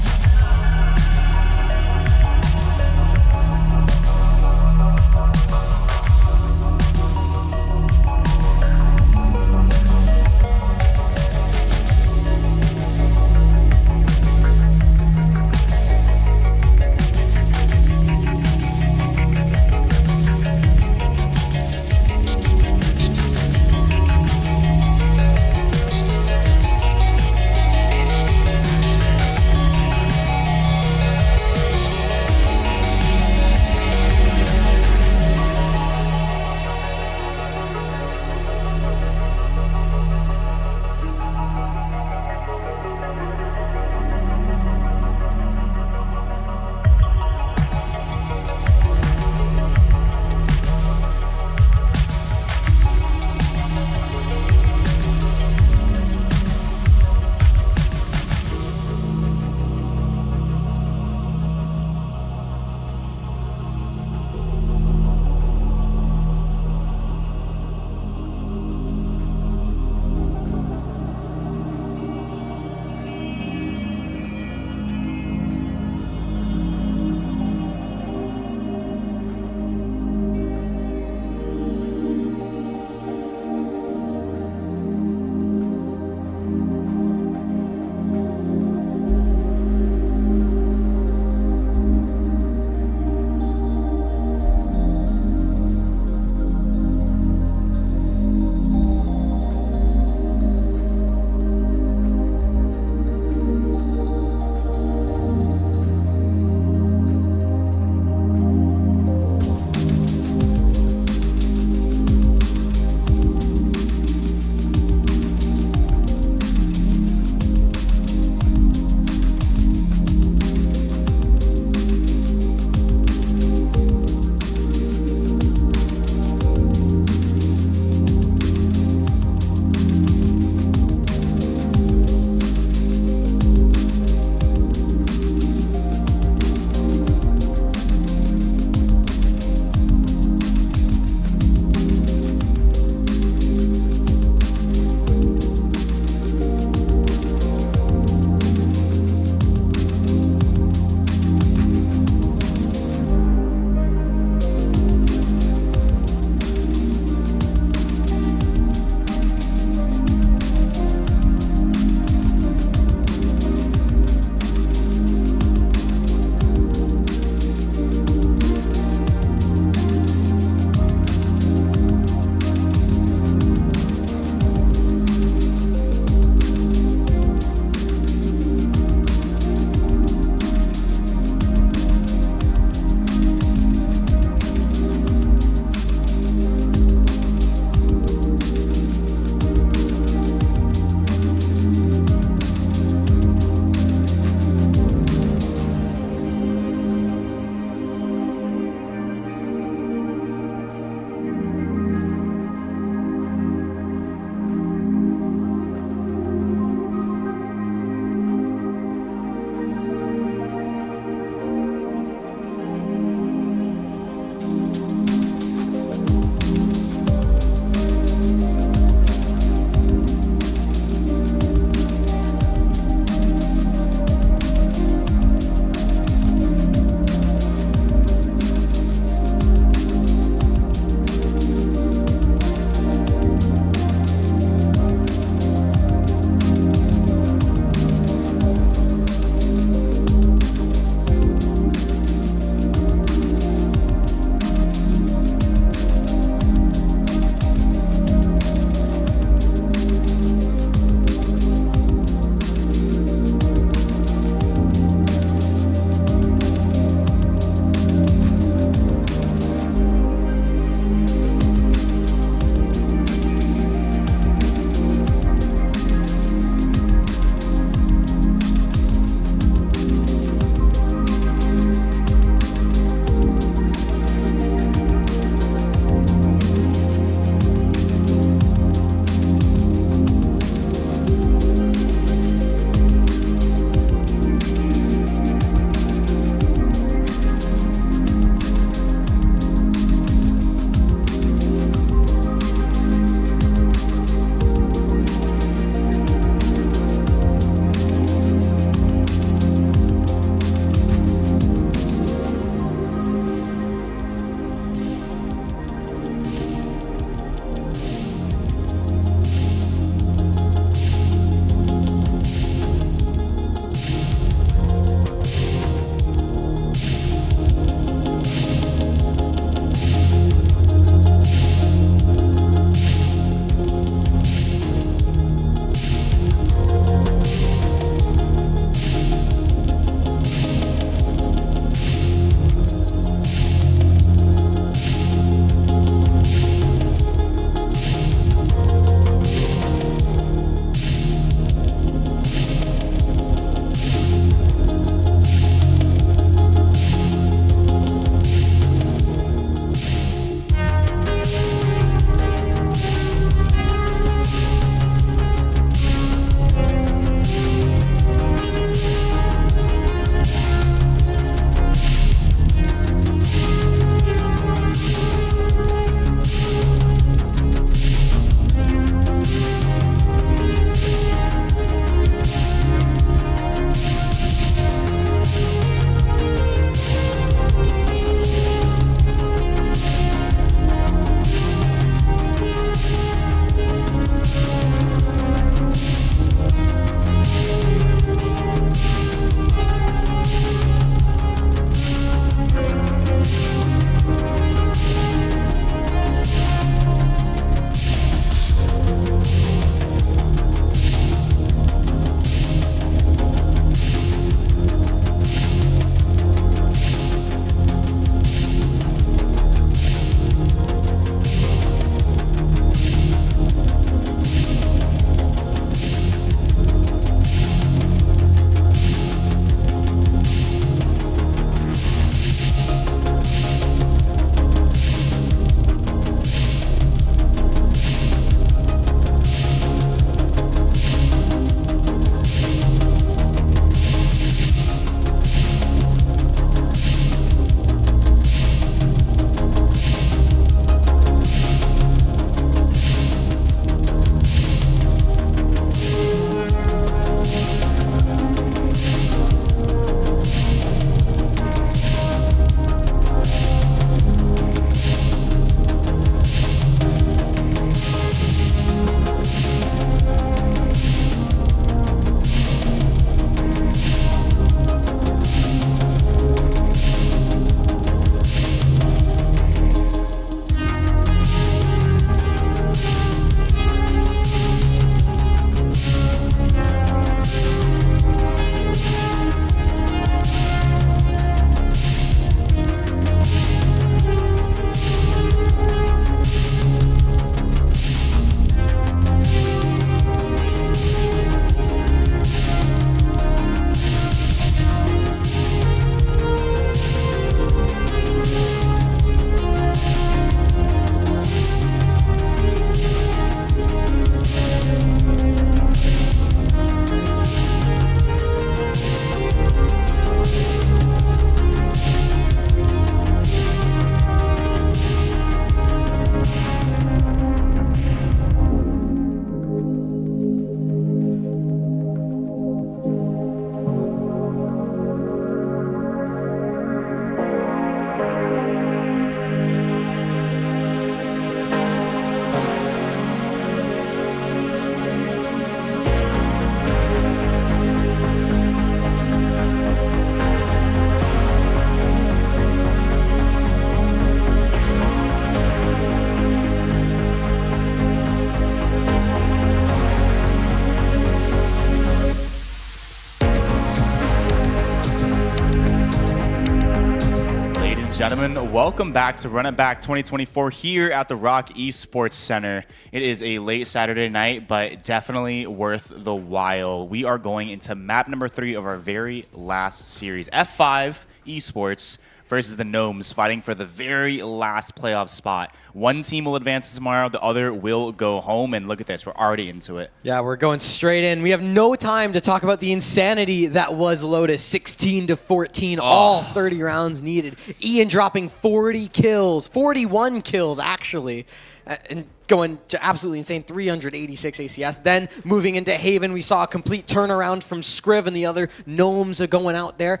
Gentlemen, welcome back to Run It Back 2024 here at the ROK Esports Center. It is a late Saturday night, but definitely worth the while. We are going into map number 3 of our very last series, F5 Esports versus the Gnomes, fighting for the very last playoff spot. One team will advance tomorrow, the other will go home, and look at this, we're already into it. Yeah, we're going straight in. We have no time to talk about the insanity that was Lotus, 16-14, all 30 rounds needed. Ian dropping 40 kills, 41 kills actually, and going to absolutely insane 386 ACS. Then moving into Haven, we saw a complete turnaround from Scriv and the other Gnomes are going out there,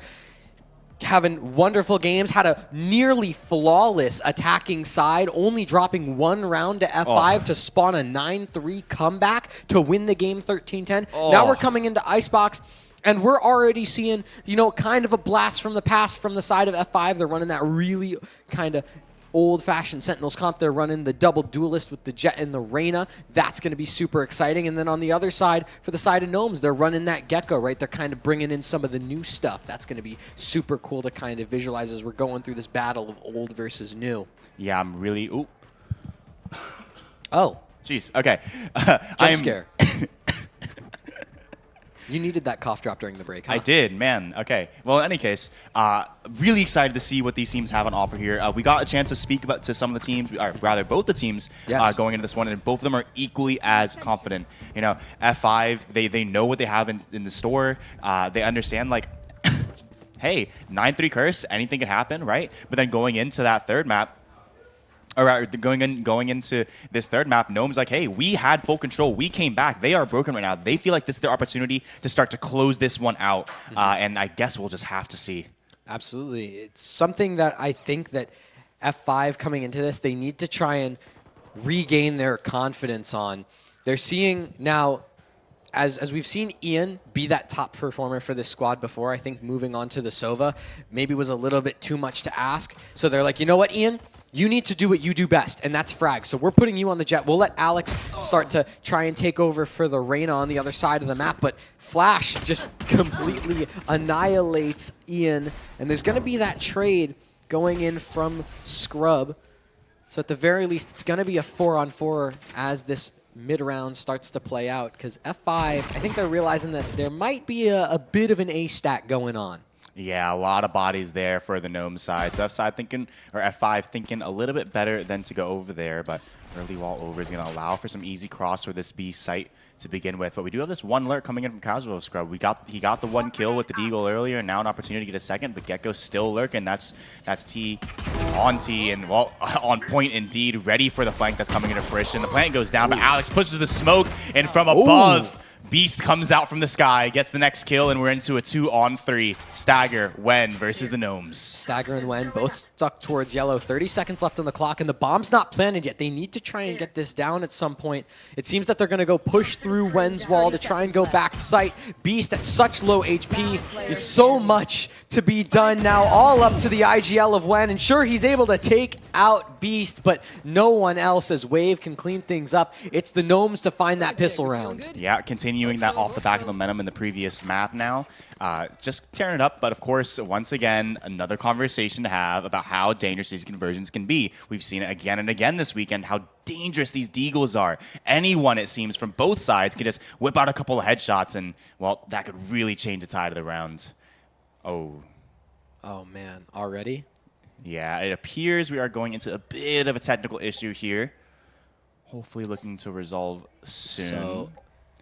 having wonderful games, had a nearly flawless attacking side, only dropping 1 round to F5 to spawn a 9-3 comeback to win the game 13-10. Now we're coming into Icebox, and we're already seeing, you know, kind of a blast from the past from the side of F5. They're running that really kind of old-fashioned Sentinels comp. They're running the double duelist with the Jet and the Reyna. That's going to be super exciting. And then on the other side, for the side of Gnomes, they're running that Gecko, right? They're kind of bringing in some of the new stuff. That's going to be super cool to kind of visualize as we're going through this battle of old versus new. Yeah, I'm really... Ooh. Oh. Jeez, okay. Jump scare. You needed that cough drop during the break, huh? I did, man. Okay. Well, in any case, really excited to see what these teams have on offer here. We got a chance to speak to some of the teams, or rather both the teams going into this one, and both of them are equally as confident. You know, F5, they know what they have in the store. They understand, like, hey, 9-3 curse, anything can happen, right? But then going into that third map, or going into this third map, Gnome's like, hey, we had full control. We came back. They are broken right now. They feel like this is their opportunity to start to close this one out. And I guess we'll just have to see. Absolutely. It's something that I think that F5 coming into this, they need to try and regain their confidence on. They're seeing now, as we've seen Ian be that top performer for this squad before, I think moving on to the Sova maybe was a little bit too much to ask. So they're like, you know what, Ian? You need to do what you do best, and that's frag. So we're putting you on the Jet. We'll let Alex start to try and take over for the Reyna on the other side of the map, but Flash just completely annihilates Ian, and there's going to be that trade going in from Scrub. So at the very least, it's going to be a 4-on-4 as this mid-round starts to play out, because F5, I think they're realizing that there might be a bit of an A stack going on. Yeah, a lot of bodies there for the Gnome side. So F5 thinking a little bit better than to go over there, but early wall over is going to allow for some easy cross for this B site to begin with. But we do have this one lurk coming in from Casual Scrub. He got the 1 kill with the Deagle earlier, and now an opportunity to get a second, but Gecko's still lurking. That's T on T, and well, on point indeed, ready for the flank that's coming into fruition. The plant goes down, but Alex pushes the smoke, and from above, Beast comes out from the sky, gets the next kill, and we're into a 2-on-3. Stagger, Wen versus the Gnomes. Stagger and Wen both stuck towards yellow. 30 seconds left on the clock, and the bomb's not planted yet. They need to try and get this down at some point. It seems that they're going to go push through Wen's wall to try and go back to site. Beast at such low HP. There's so much to be done now, all up to the IGL of Wen. And sure, he's able to take out Beast, but no one else as Wave can clean things up. It's the Gnomes to find that pistol round. Yeah, continuing that off the back of the momentum in the previous map now. Just tearing it up, but of course, once again, another conversation to have about how dangerous these conversions can be. We've seen it again and again this weekend, how dangerous these Deagles are. Anyone, it seems, from both sides can just whip out a couple of headshots, and, well, that could really change the tide of the round. Oh, man. Already? Yeah, it appears we are going into a bit of a technical issue here. Hopefully looking to resolve soon.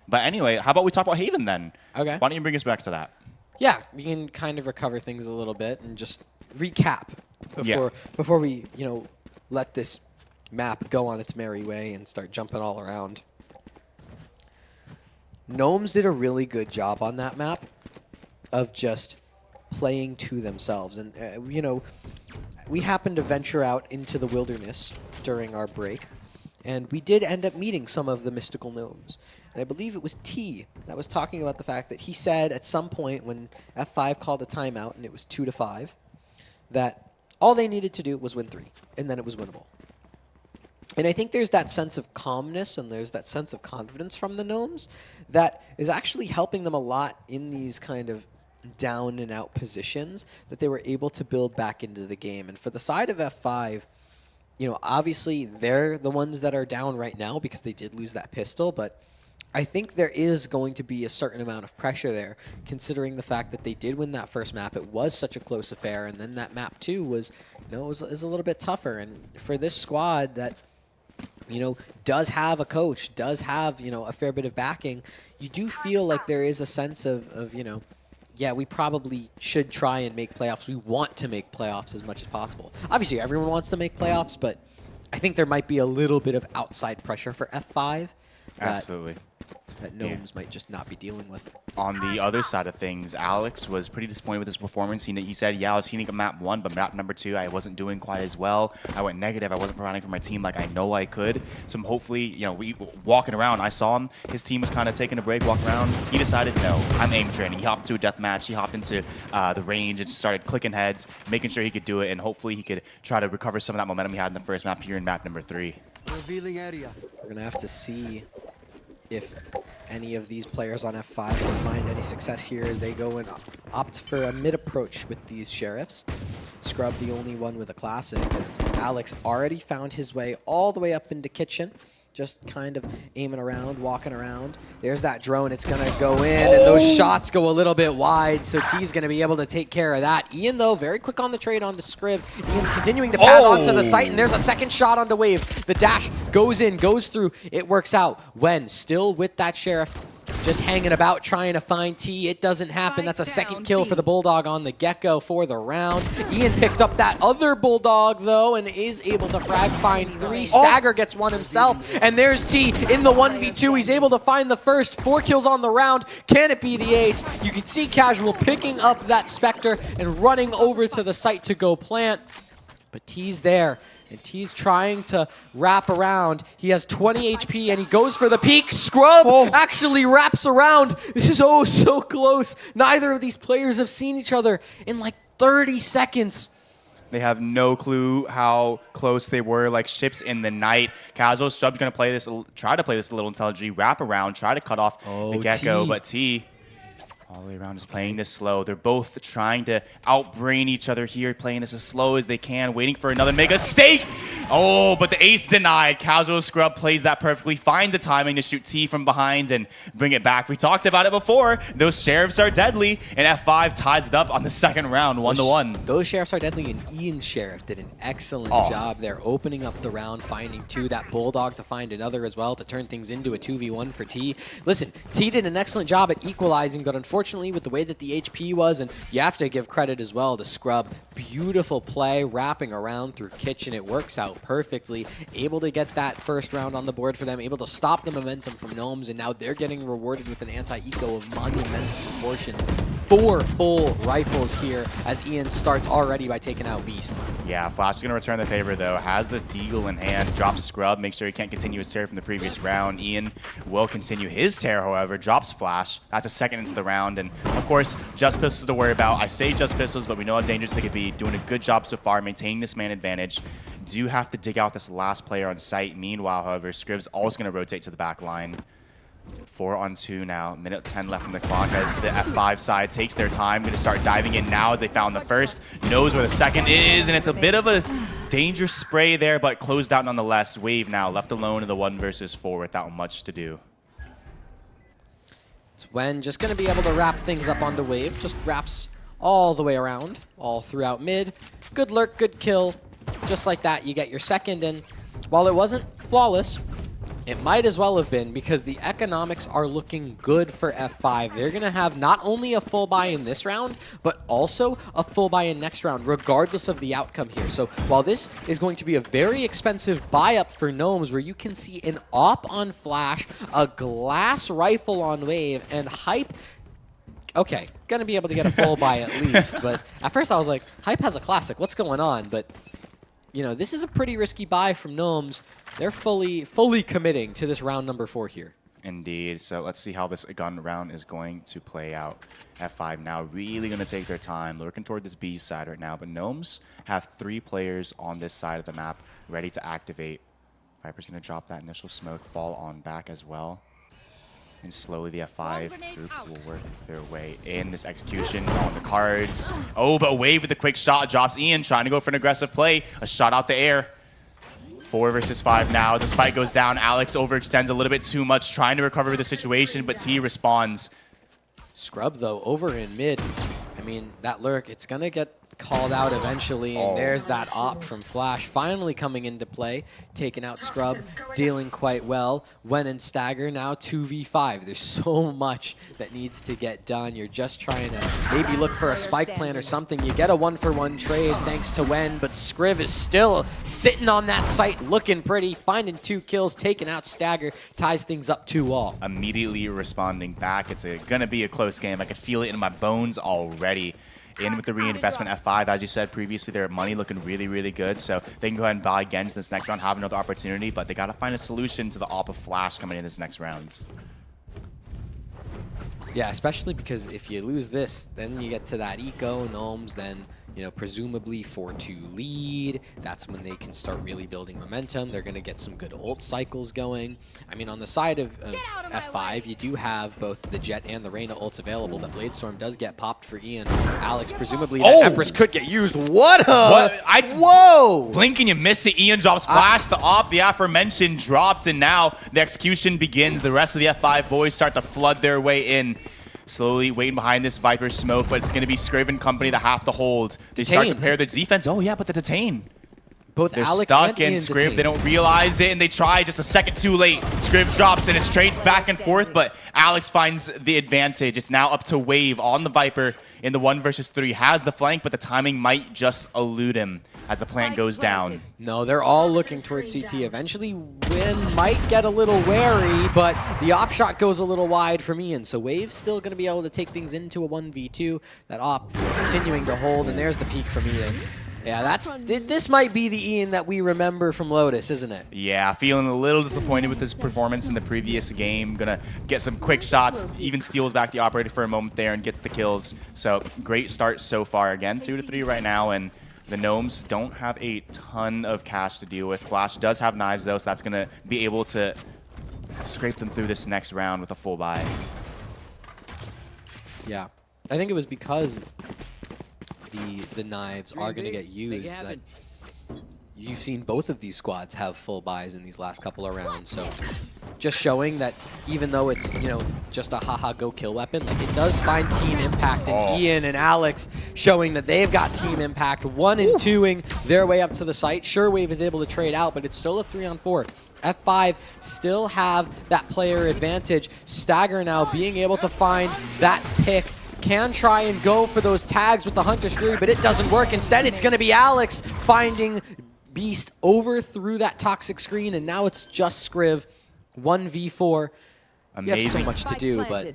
But anyway, how about we talk about Haven then? Okay. Why don't you bring us back to that? Yeah, we can kind of recover things a little bit and just recap before we, let this map go on its merry way and start jumping all around. Gnomes did a really good job on that map of just playing to themselves. And, we happened to venture out into the wilderness during our break, and we did end up meeting some of the mystical gnomes. And I believe it was T that was talking about the fact that he said at some point when F5 called a timeout and it was 2-5, that all they needed to do was win 3, and then it was winnable. And I think there's that sense of calmness and there's that sense of confidence from the gnomes that is actually helping them a lot in these kind of down and out positions that they were able to build back into the game. And for the side of F5, you know, obviously they're the ones that are down right now because they did lose that pistol, but I think there is going to be a certain amount of pressure there, considering the fact that they did win that first map. It was such a close affair, and then that map 2 was, you know, is a little bit tougher. And for this squad that, you know, does have a coach, does have, you know, a fair bit of backing, you do feel like there is a sense of you know, yeah, we probably should try and make playoffs. We want to make playoffs as much as possible. Obviously, everyone wants to make playoffs, but I think there might be a little bit of outside pressure for F5. Absolutely. That Gnomes might just not be dealing with. On the other side of things, Alex was pretty disappointed with his performance. He said, yeah, I was heating up map 1, but map number 2, I wasn't doing quite as well. I went negative. I wasn't providing for my team like I know I could. So I'm hopefully, you know, walking around, I saw him. His team was kind of taking a break, walking around. He decided, no, I'm aim training. He hopped into a death match. He hopped into the range and started clicking heads, making sure he could do it, and hopefully he could try to recover some of that momentum he had in the first map here in map number 3. Revealing area. We're going to have to see if any of these players on F5 can find any success here as they go and opt for a mid approach with these Sheriffs. Scrub the only one with a classic, as Alex already found his way all the way up into kitchen. Just kind of aiming around, walking around. There's that drone. It's going to go in, and those shots go a little bit wide, so T's going to be able to take care of that. Ian, though, very quick on the trade onto Scriv. Ian's continuing to pad onto the site, and there's a second shot onto Wave. The dash goes in, goes through. It works out. When still with that Sheriff, just hanging about, trying to find T. It doesn't happen. That's a second kill for the Bulldog on the get-go for the round. Ian picked up that other Bulldog, though, and is able to frag find 3. Stagger gets one himself, and there's T in the 1v2. He's able to find the first. 4 kills on the round. Can it be the ace? You can see Casual picking up that Spectre and running over to the site to go plant, but T's there. And T's trying to wrap around. He has 20 HP, and he goes for the peak. Scrub actually wraps around. This is oh so close. Neither of these players have seen each other in like 30 seconds. They have no clue how close they were, like ships in the night. Casual Scrub's going to try to play this a little intelligently, wrap around, try to cut off the get-go, but T all the way around is playing this slow. They're both trying to outbrain each other here, playing this as slow as they can, waiting for another mega stake. Oh, but the ace denied. Casual Scrub plays that perfectly. Find the timing to shoot T from behind and bring it back. We talked about it before. Those Sheriffs are deadly, and F5 ties it up on the second round, 1-1. Those Sheriffs are deadly, and Ian's Sheriff did an excellent job there, opening up the round, finding 2. That Bulldog to find another as well to turn things into a 2v1 for T. Listen, T did an excellent job at equalizing, but unfortunately, with the way that the HP was, and you have to give credit as well to Scrub. Beautiful play, wrapping around through kitchen. It works out perfectly. Able to get that first round on the board for them, able to stop the momentum from Gnomes, and now they're getting rewarded with an anti-eco of monumental proportions. 4 full rifles here as Ian starts already by taking out Beast. Yeah, Flash is going to return the favor, though. Has the Deagle in hand, drops Scrub, makes sure he can't continue his tear from the previous round. Ian will continue his tear, however, drops Flash. That's a second into the round, and of course, just pistols to worry about. I say just pistols, but we know how dangerous they could be. Doing a good job so far, maintaining this man advantage. Do have to dig out this last player on site. Meanwhile, however, Scriv's always going to rotate to the back line. 4-on-2 now. Minute 10 left from the clock as the F5 side takes their time. Going to start diving in now as they found the first. Knows where the second is, and it's a bit of a dangerous spray there, but closed out nonetheless. Wave now left alone in the 1 versus 4 without much to do. When just going to be able to wrap things up onto Wave. Just wraps all the way around, all throughout mid. Good lurk, good kill. Just like that, you get your second, and while it wasn't flawless, it might as well have been, because the economics are looking good for F5. They're going to have not only a full buy in this round, but also a full buy in next round, regardless of the outcome here. So while this is going to be a very expensive buy-up for Gnomes, where you can see an AWP on Flash, a glass rifle on Wave, and Hype, okay, going to be able to get a full buy at least. But at first I was like, Hype has a classic. What's going on? But, you know, this is a pretty risky buy from Gnomes. They're fully committing to this round number 4 here. Indeed. So let's see how this gun round is going to play out. F5 now really going to take their time, looking toward this B side right now. But Gnomes have 3 players on this side of the map ready to activate. Viper's going to drop that initial smoke, fall on back as well. And slowly the F5 group will work their way in. This execution on the cards. Oh, but Wave with a quick shot drops Ian, trying to go for an aggressive play. A shot out the air. 4 versus 5 now. As the spike goes down, Alex overextends a little bit too much, trying to recover the situation, but T responds. Scrub, though, over in mid. I mean, that lurk, it's going to get called out eventually, and there's that op from Flash finally coming into play, taking out Scrub, dealing quite well. Wen and Stagger now 2v5. There's so much that needs to get done. You're just trying to maybe look for a spike plan or something. You get a 1-for-1 trade thanks to Wen, but Scriv is still sitting on that site, looking pretty, finding 2 kills, taking out Stagger, ties things up 2-all. Immediately responding back. It's going to be a close game. I can feel it in my bones already. In with the reinvestment F5, as you said previously, their money looking really, really good. So they can go ahead and buy again to this next round, have another opportunity, but they got to find a solution to the op of Flash coming in this next round. Yeah, especially because if you lose this, then you get to that eco, Gnomes, then, you know, presumably 4-2 lead. That's when they can start really building momentum. They're going to get some good ult cycles going. I mean, on the side of F5, you do have both the Jet and the Reyna ults available. The Bladestorm does get popped for Ian. Alex, presumably that Empress could get used. Whoa! Blink and you miss it. Ian drops Flash, the op, the aforementioned dropped, and now the execution begins. The rest of the F5 boys start to flood their way in. Slowly waiting behind this Viper smoke, but it's going to be Scriv and company that have to hold. They start to pair their defense. Oh, yeah, but the detain. Both They're Alex stuck, and Scriv, detained. they don't realize it, and they try just a second too late. Scriv drops, and it's trades back and forth, but Alex finds the advantage. It's now up to Wave on the Viper in the 1 versus 3. Has the flank, but the timing might just elude him as the plant goes down. No, they're all looking towards CT. Eventually, Win might get a little wary, but the op shot goes a little wide from Ian. So Wave's still going to be able to take things into a 1v2. That op continuing to hold, and there's the peak from Ian. Yeah, this might be the Ian that we remember from Lotus, isn't it? Yeah, feeling a little disappointed with his performance in the previous game. Gonna get some quick shots, even steals back the operator for a moment there and gets the kills. So great start so far. Again, 2-3 right now, and the Gnomes don't have a ton of cash to deal with. Flash does have knives though, so that's gonna be able to scrape them through this next round with a full buy. Yeah, I think it was because the knives are going to get used. That you've seen both of these squads have full buys in these last couple of rounds, so just showing that even though it's, you know, just a haha go kill weapon, like it does find team impact. And Ian and Alex showing that they've got team impact, 1 and 2ing their way up to the site. Sure, Wave is able to trade out, but it's still a 3-on-4. F5 still have that player advantage. Stagger now being able to find that pick. Can try and go for those tags with the Hunter's Fury, but it doesn't work. Instead, it's going to be Alex finding Beast over through that toxic screen, and now it's just Scriv, 1v4. Amazing. You have so much to do, but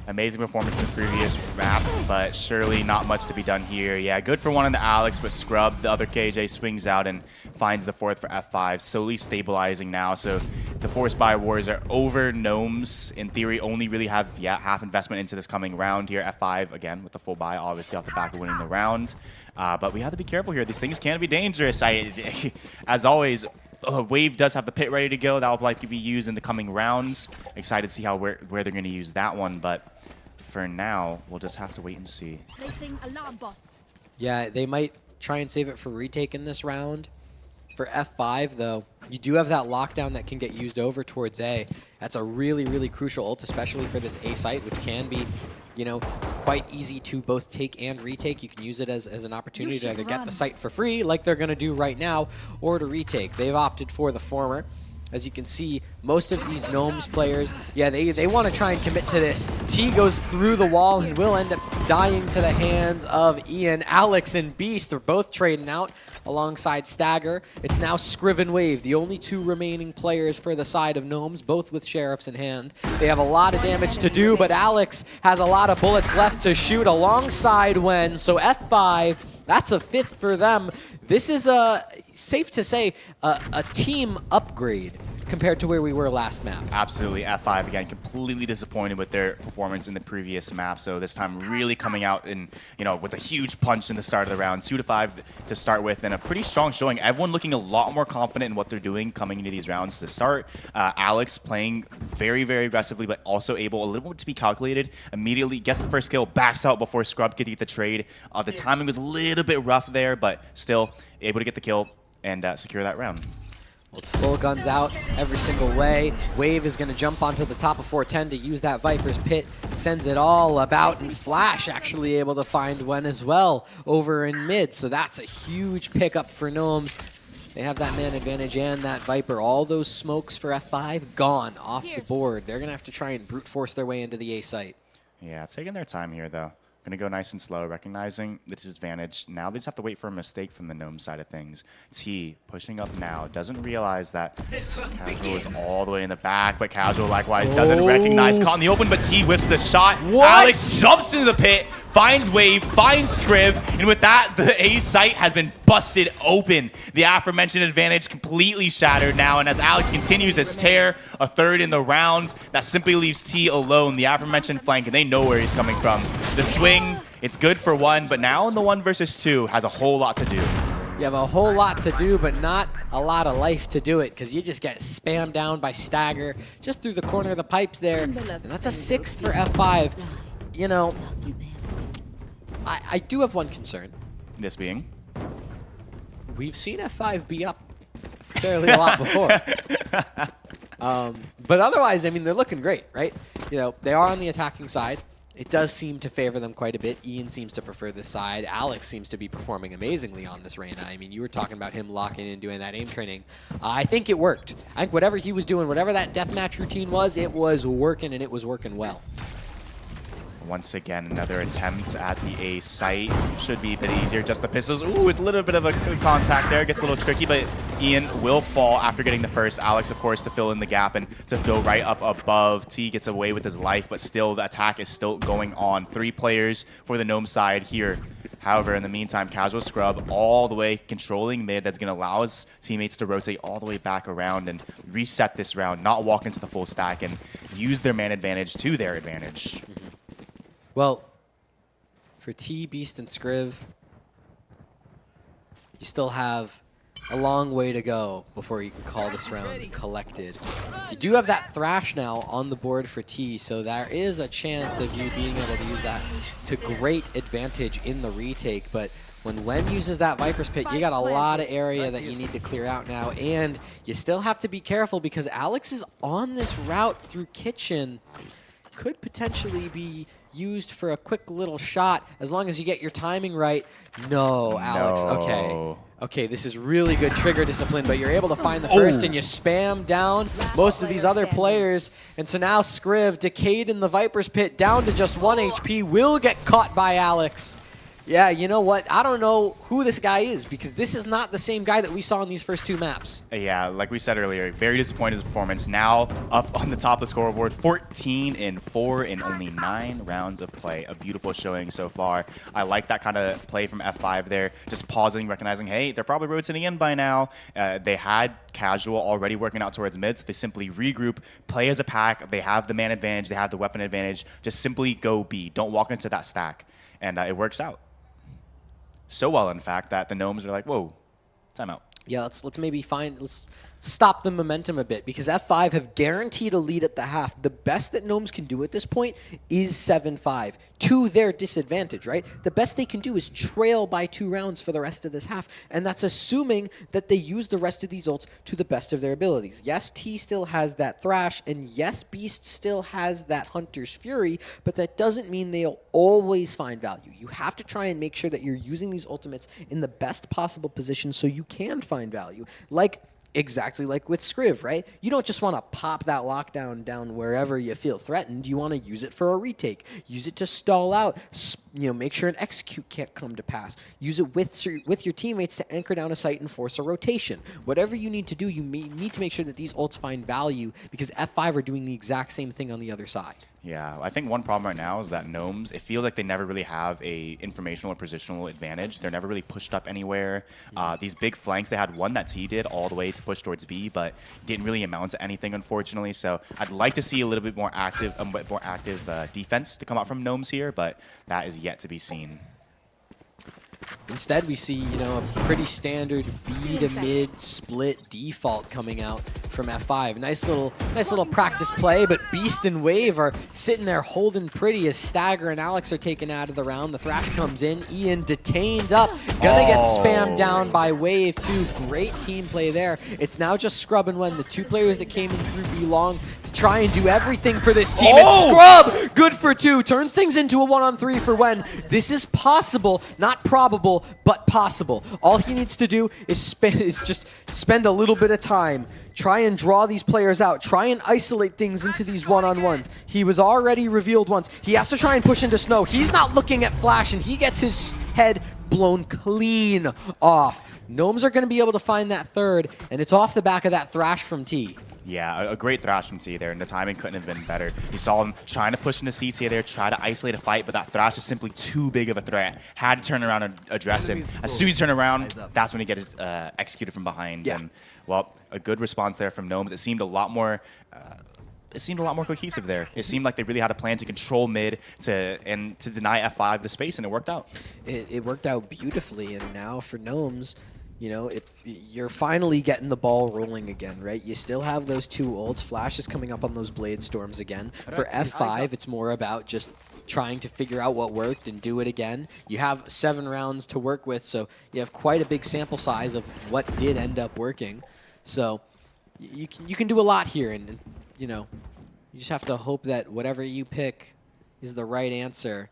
amazing performance in the previous map, but surely not much to be done here. Yeah, good for one on the Alex, but Scrub, the other KJ, swings out and finds the 4th for F5, slowly stabilizing now. So the Force Buy Wars are over. Gnomes, in theory, only really have half investment into this coming round here. F5, again, with the full buy, obviously off the back of winning the round. But we have to be careful here. These things can be dangerous. As always, Wave does have the pit ready to go. That will likely be used in the coming rounds. Excited to see where they're going to use that one, but for now, we'll just have to wait and see. yeah, they might try and save it for retake in this round. For F5, though, you do have that lockdown that can get used over towards A. That's a really, really crucial ult, especially for this A site, which can be, you know, quite easy to both take and retake. You can use it as an opportunity to either get the site for free, like they're going to do right now, or to retake. They've opted for the former. As you can see, most of these Gnomes players, yeah, they want to try and commit to this. T goes through the wall and will end up dying to the hands of Ian. Alex and Beast are both trading out alongside Stagger. It's now Scriv and Wave, the only 2 remaining players for the side of Gnomes, both with Sheriffs in hand. They have a lot of damage to do, but Alex has a lot of bullets left to shoot alongside Wen. So F5, that's a 5th for them. This is, safe to say, a team upgrade compared to where we were last map. Absolutely. F5, again, completely disappointed with their performance in the previous map. So this time really coming out in, with a huge punch in the start of the round. 2-5 to start with, and a pretty strong showing. Everyone looking a lot more confident in what they're doing coming into these rounds to start. Alex playing very, very aggressively, but also able a little bit to be calculated. Immediately gets the first kill, backs out before Scrub could get the trade. The timing was a little bit rough there, but still able to get the kill and secure that round. Well, it's full guns out every single way. Wave is going to jump onto the top of 410 to use that Viper's Pit. Sends it all about, and Flash actually able to find one as well over in mid. So that's a huge pickup for Gnomes. They have that man advantage and that Viper. All those smokes for F5 gone off the board. They're going to have to try and brute force their way into the A site. Yeah, taking their time here, though. Going to go nice and slow, recognizing the disadvantage. Now they just have to wait for a mistake from the Gnome side of things. T pushing up now. Doesn't realize that Casual is all the way in the back, but Casual likewise doesn't recognize. Caught in the open, but T whips the shot. What? Alex jumps into the pit, finds Wave, finds Scriv, and with that, the A site has been busted open. The aforementioned advantage completely shattered now, and as Alex continues his tear, a third in the round, that simply leaves T alone. The aforementioned flank, and they know where he's coming from. The swing, it's good for one, but now in the 1 versus 2 has a whole lot to do. You have a whole lot to do, but not a lot of life to do it, because you just get spammed down by Stagger just through the corner of the pipes there, and that's a 6th for F5. I do have one concern. This being? We've seen F5 be up fairly a lot before. But otherwise, I mean, they're looking great, right? They are on the attacking side. It does seem to favor them quite a bit. Ian seems to prefer this side. Alex seems to be performing amazingly on this Reyna. I mean, you were talking about him locking in, doing that aim training. I think it worked. I think whatever he was doing, whatever that deathmatch routine was, it was working, and it was working well. Once again, another attempt at the A site. Should be a bit easier. Just the pistols. Ooh, it's a little bit of a contact there. Gets a little tricky, but Ian will fall after getting the first. Alex, of course, to fill in the gap and to go right up above. T gets away with his life, but still, the attack is still going on. 3 players for the Gnome side here. However, in the meantime, Casual Scrub all the way controlling mid. That's going to allow his teammates to rotate all the way back around and reset this round, not walk into the full stack, and use their man advantage to their advantage. Well, for T, Beast, and Scriv, you still have a long way to go before you can call this round collected. You do have that Thrash now on the board for T, so there is a chance of you being able to use that to great advantage in the retake, but when Wen uses that Viper's Pit, you got a lot of area that you need to clear out now, and you still have to be careful because Alex is on this route through Kitchen. Could potentially be used for a quick little shot as long as you get your timing right. No, Alex. No. Okay, this is really good trigger discipline, but you're able to find the first and you spam down most of these other players. And so now Scriv, decayed in the Viper's Pit, down to just 1 HP, will get caught by Alex. Yeah, you know what? I don't know who this guy is because this is not the same guy that we saw in these first 2 maps. Yeah, like we said earlier, very disappointed in his performance. Now up on the top of the scoreboard, 14-4 in only 9 rounds of play. A beautiful showing so far. I like that kind of play from F5 there, just pausing, recognizing, hey, they're probably rotating in by now. They had Casual already working out towards mid, so they simply regroup, play as a pack. They have the man advantage, they have the weapon advantage. Just simply go B. Don't walk into that stack. And it works out. So well, in fact, that the Gnomes are like, whoa, timeout. Yeah, let's maybe let's stop the momentum a bit because F5 have guaranteed a lead at the half. The best that Gnomes can do at this point is 7-5 to their disadvantage, right? The best they can do is trail by 2 rounds for the rest of this half, and that's assuming that they use the rest of these ults to the best of their abilities. Yes, T still has that Thrash, and yes, Beast still has that Hunter's Fury, but that doesn't mean they'll always find value. You have to try and make sure that you're using these ultimates in the best possible position so you can find value. Exactly like with Scriv, right? You don't just want to pop that lockdown down wherever you feel threatened. You want to use it for a retake. Use it to stall out. Make sure an execute can't come to pass. Use it with your teammates to anchor down a site and force a rotation. Whatever you need to do, you need to make sure that these ults find value because F5 are doing the exact same thing on the other side. Yeah, I think one problem right now is that Gnomes, it feels like they never really have a informational or positional advantage. They're never really pushed up anywhere. These big flanks, they had one that T did all the way to push towards B, but didn't really amount to anything, unfortunately. So I'd like to see a little bit more active, defense to come out from Gnomes here, but that is yet to be seen. Instead, we see, you know, a pretty standard B to mid split default coming out from F5. Nice little practice play, but Beast and Wave are sitting there holding pretty as Stagger and Alex are taken out of the round. The Thrash comes in, Ian detained up, gonna get spammed down by Wave too. Great team play there. It's now just Scrub and Wen, the two players that came in through B long to try and do everything for this team. And Scrub, good for 2, turns things into a 1-on-3 for Wen. This is possible, not probable, but possible. All he needs to do is just spend a little bit of time, try and draw these players out, try and isolate things into these one-on-ones. He was already revealed once. He has to try and push into Snow. He's not looking at Flash, and he gets his head blown clean off. Gnomes are going to be able to find that third, and it's off the back of that Thrash from T. Yeah, a great Thrash from T there, and the timing couldn't have been better. You saw him trying to push into CT there, try to isolate a fight, but that Thrash is simply too big of a threat. Had to turn around and address him. As soon as you turn around, that's when he gets executed from behind. Yeah. And, well, a good response there from Gnomes. It seemed a lot more cohesive there. It seemed like they really had a plan to control mid and to deny F5 the space, and it worked out. It worked out beautifully, and now for Gnomes, you know, you're finally getting the ball rolling again, right? You still have those 2 ults. Flash is coming up on those Blade Storms again. For F5, it's more about just trying to figure out what worked and do it again. You have 7 rounds to work with, so you have quite a big sample size of what did end up working. So you can do a lot here, and you know, you just have to hope that whatever you pick is the right answer.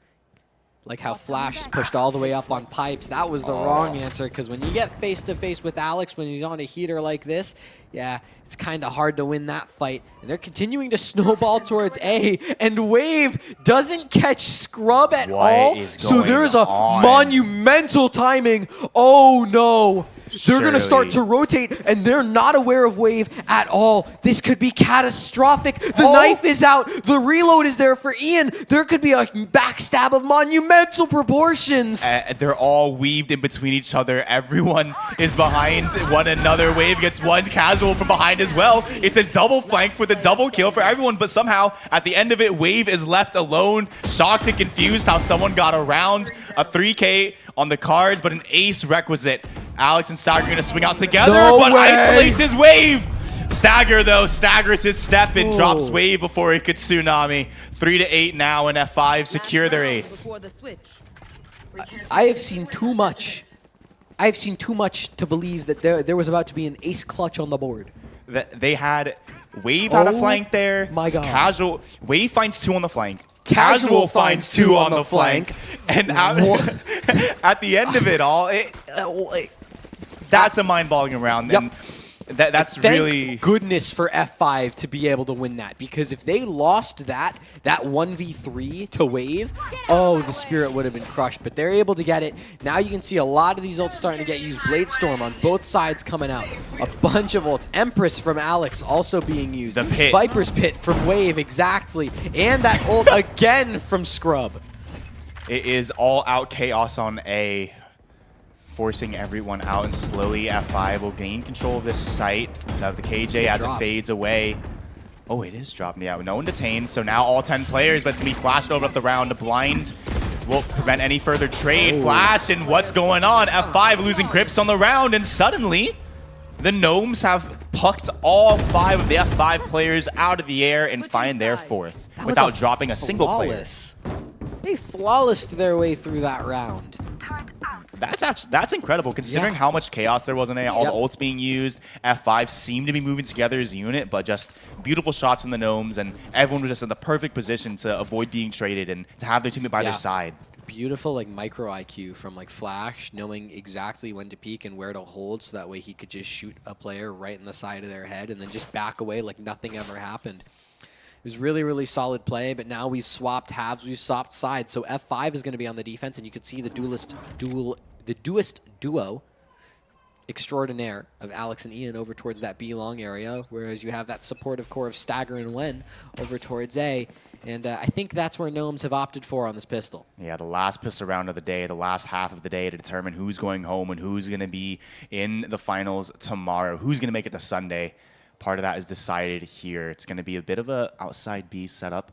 Like how Flash is pushed all the way up on pipes. That was the wrong answer, because when you get face-to-face with Alex when he's on a heater like this, yeah, it's kind of hard to win that fight. And they're continuing to snowball towards A, and Wave doesn't catch Scrub at all. So there's a monumental timing. Oh, no. They're going to start to rotate, and they're not aware of Wave at all. This could be catastrophic. The knife is out. The reload is there for Ian. There could be a backstab of monumental proportions. They're all weaved in between each other. Everyone is behind one another. Wave gets one casual from behind as well. It's a double flank with a double kill for everyone, but somehow at the end of it, Wave is left alone, shocked and confused how someone got around. A 3K on the cards, but an ace requisite. Alex and Stagger are going to swing out together, but isolates his Wave. Stagger, though, staggers his step and drops Wave before he could tsunami. 3-8 now, and F5 secure their 8th. I have seen too much. I have seen too much to believe that there was about to be an ace clutch on the board. They had Wave on a flank there. My God. Casual. Wave finds 2 on the flank. Casual finds 2 on the flank. And at the end of it all, that's a mind-boggling round. Yep. And that's Thank really goodness for F5 to be able to win that, because if they lost that 1v3 to Wave, oh, the Spirit would have been crushed. But they're able to get it. Now you can see a lot of these ults starting to get used. Blade Storm on both sides coming out. A bunch of ults. Empress from Alex also being used. The pit. Viper's Pit from Wave, exactly. And that ult again from Scrub. It is all-out chaos on A, forcing everyone out, and slowly F5 will gain control of this site of the KJ as it fades away. Oh, it is dropping. Yeah, no one detained, so now all 10 players, but it's going to be flashed over up the round. The blind will prevent any further trade. Flash, and what's going on? F5 losing grips on the round, and suddenly the Gnomes have pucked all 5 of the F5 players out of the air and find their 4th without dropping a single player. They flawlessed their way through that round. That's incredible, considering how much chaos there was in A. All the ults being used. F5 seemed to be moving together as a unit, but just beautiful shots from the Gnomes, and everyone was just in the perfect position to avoid being traded and to have their teammate by their side. Beautiful, like, micro IQ from, like, Flash, knowing exactly when to peek and where to hold, so that way he could just shoot a player right in the side of their head and then just back away like nothing ever happened. It was really, really solid play, but now we've swapped halves, we've swapped sides, so F5 is going to be on the defense, and you can see the duo extraordinaire of Alex and Ian over towards that B long area, whereas you have that supportive core of Stagger and Wen over towards A. And I think that's where Gnomes have opted for on this pistol. Yeah, the last pistol round of the day, the last half of the day to determine who's going home and who's going to be in the finals tomorrow, who's going to make it to Sunday. Part of that is decided here. It's going to be a bit of a outside B setup.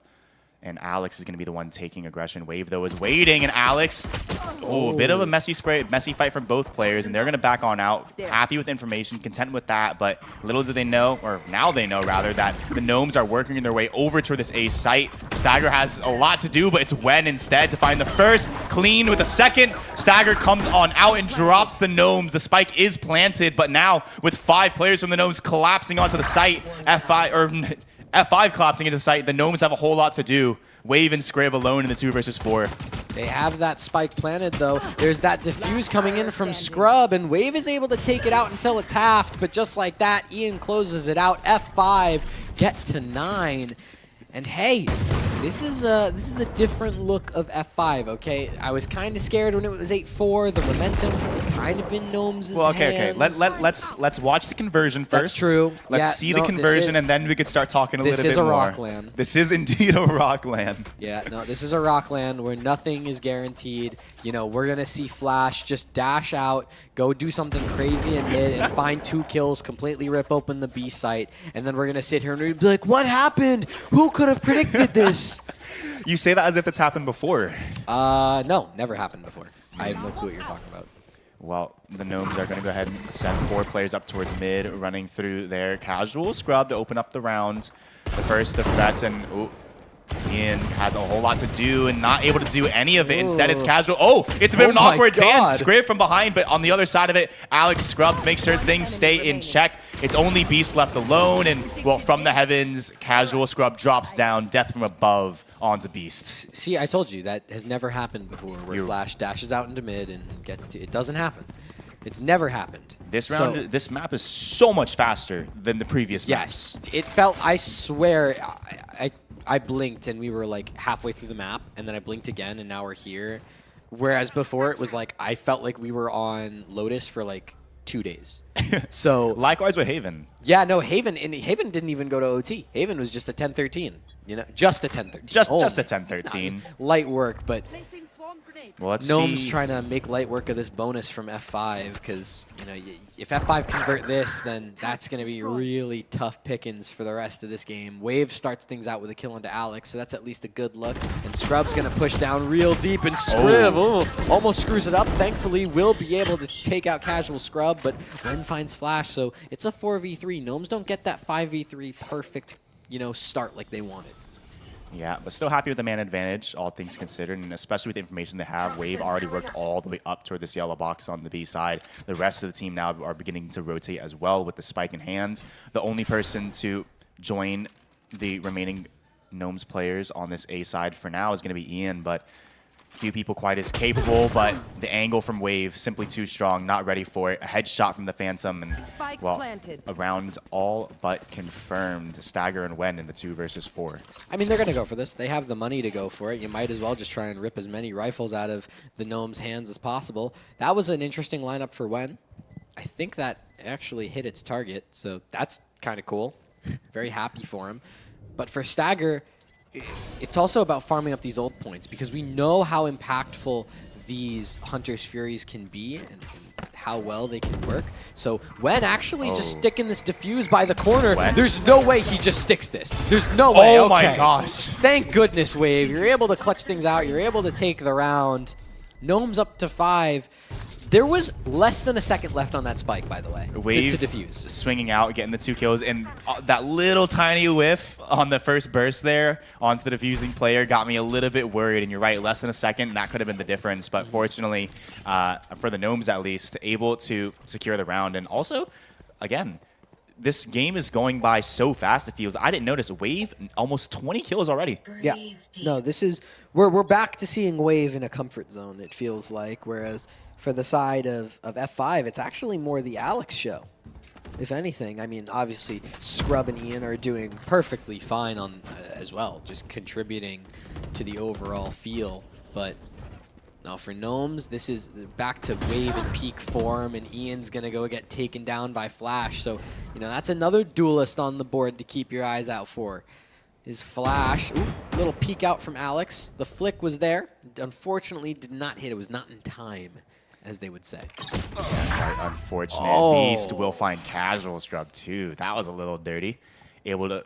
And Alex is going to be the one taking aggression. Wave, though, is waiting, and Alex, a bit of a messy fight from both players, and they're going to back on out, happy with information, content with that, but little do they know, or now they know, rather, that the Gnomes are working their way over to this A site. Stagger has a lot to do, but it's Wen instead to find the first, clean with the second. Stagger comes on out and drops the Gnomes. The spike is planted, but now with 5 players from the Gnomes collapsing onto the site, F5 collapsing into the site, the Gnomes have a whole lot to do. Wave and Scriv alone in the 2 versus 4. They have that spike planted, though. There's that defuse coming in from Scrub, and Wave is able to take it out until it's halved, but just like that, Ian closes it out. F5 get to 9. And hey, this is a different look of F5, okay? I was kind of scared when it was 8-4. The momentum kind of in Gnomes' hands. Okay. Let's watch the conversion first. That's true. Let's see the conversion, and then we could start talking a little bit more. This is a rock land. This is indeed a rock land. Yeah, no, this is a rock land where nothing is guaranteed. You know, we're going to see Flash just dash out, go do something crazy in mid, and find 2 kills, completely rip open the B site, and then we're going to sit here and we'll be like, what happened? Who could have predicted this? You say that as if it's happened before. No, never happened before. I have no clue what you're talking about. Well, the Gnomes are going to go ahead and send 4 players up towards mid, running through their casual scrub to open up the round. The first of threats, and Ian has a whole lot to do and not able to do any of it. Instead, it's casual. Oh, it's a bit of an awkward dance. Scriv from behind, but on the other side of it, Alex scrubs, make sure things stay in check. It's only Beast left alone, and, well, from the heavens, casual scrub drops down, death from above onto Beast. See, I told you, that has never happened before, where Flash dashes out into mid and gets to... It doesn't happen. It's never happened. This round, this map is so much faster than the previous maps. Yes, it felt, I swear, I blinked and we were like halfway through the map, and then I blinked again and now we're here. Whereas before it was like, I felt like we were on Lotus for like 2 days. So likewise with Haven. Yeah, no, Haven didn't even go to OT. Haven was just a 10-13, you know, just a 10-13. Just a 10-13. Light work, but well, let's Gnomes see. trying to make light work of this bonus from F5 because, you know, if F5 convert this, then that's going to be really tough pickings for the rest of this game. Wave starts things out with a kill into Alex, so that's at least a good look. And Scrub's going to push down real deep, and Scriv almost screws it up. Thankfully, will be able to take out casual Scrub, but Wen finds Flash, so it's a 4v3. Gnomes don't get that 5v3 perfect, you know, start like they wanted. Yeah, but still happy with the man advantage, all things considered, and especially with the information they have. Wave already worked all the way up toward this yellow box on the B side. The rest of the team now are beginning to rotate as well with the spike in hand. The only person to join the remaining Gnomes players on this A side for now is going to be Ian, but few people quite as capable, but the angle from Wave simply too strong, not ready for it. A headshot from the Phantom, and, well, a round all but confirmed. Stagger and Wen in the 2 versus 4. I mean, they're going to go for this. They have the money to go for it. You might as well just try and rip as many rifles out of the Gnomes' hands as possible. That was an interesting lineup for Wen. I think that actually hit its target, so that's kind of cool. Very happy for him. But for Stagger, it's also about farming up these ult points, because we know how impactful these Hunter's Furies can be and how well they can work. So Wen actually just sticking this defuse by the corner. There's no way he just sticks this. There's no way. Oh my gosh. Thank goodness, Wave. You're able to clutch things out. You're able to take the round. Gnomes up to 5. There was less than a second left on that spike, by the way, Wave to defuse. Swinging out, getting the 2 kills, and that little tiny whiff on the first burst there onto the defusing player got me a little bit worried. And you're right, less than a second, that could have been the difference. But fortunately, for the Gnomes at least, able to secure the round. And also, again, this game is going by so fast, it feels. I didn't notice. Wave, almost 20 kills already. Yeah. No, this is... We're back to seeing Wave in a comfort zone, it feels like, whereas for the side of F5, it's actually more the Alex show, if anything. I mean, obviously, Scrub and Ian are doing perfectly fine on as well, just contributing to the overall feel. But Now for Gnomes, this is back to Wave and peak form, and Ian's going to go get taken down by Flash. So, you know, that's another duelist on the board to keep your eyes out for. Is Flash. Ooh, little peek out from Alex. The flick was there. Unfortunately, did not hit. It was not in time, as they would say. Yeah, quite unfortunate. Beast will find casual scrub too. That was a little dirty. Able to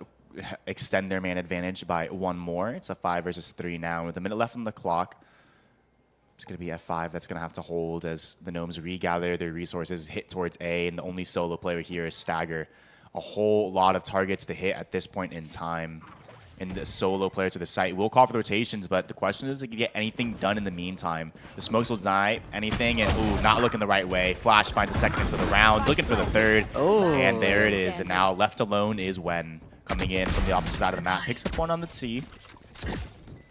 extend their man advantage by one more. It's a 5 versus 3 now. With a minute left on the clock, it's going to be F5 that's going to have to hold as the Gnomes regather their resources, hit towards A, and the only solo player here is Stagger. A whole lot of targets to hit at this point in time. And the solo player to the site will call for the rotations, but the question is, if you get anything done in the meantime. The smokes will deny anything, and ooh, not looking the right way. Flash finds a second into the round, looking for the third, and there it is. And now left alone is Wen, coming in from the opposite side of the map, picks up one on the T.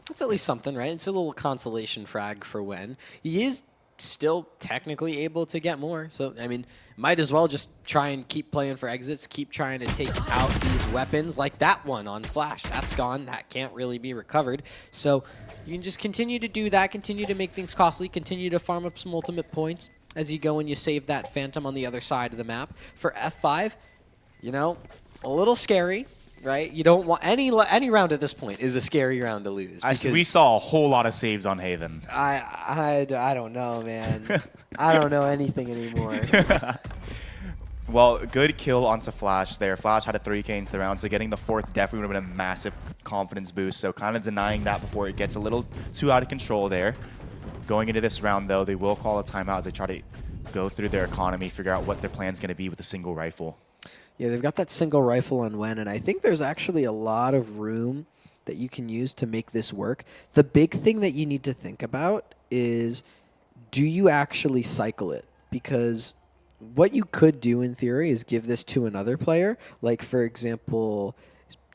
That's at least something, right? It's a little consolation frag for Wen. He is still technically able to get more, so I mean, might as well just try and keep playing for exits, keep trying to take out these weapons like that one on Flash. That's gone. That can't really be recovered. So you can just continue to do that, continue to make things costly, continue to farm up some ultimate points as you go and you save that Phantom on the other side of the map. For F5, you know, a little scary, right? You don't want any round at this point is a scary round to lose. We saw a whole lot of saves on Haven. I don't know, man. I don't know anything anymore. Well, good kill onto Flash there. Flash had a 3K into the round, so getting the 4th definitely would have been a massive confidence boost. So kind of denying that before it gets a little too out of control there. Going into this round, though, they will call a timeout as they try to go through their economy, figure out what their plan's going to be with a single rifle. Yeah, they've got that single rifle on Wen, and I think there's actually a lot of room that you can use to make this work. The big thing that you need to think about is, do you actually cycle it? Because what you could do in theory is give this to another player, like for example,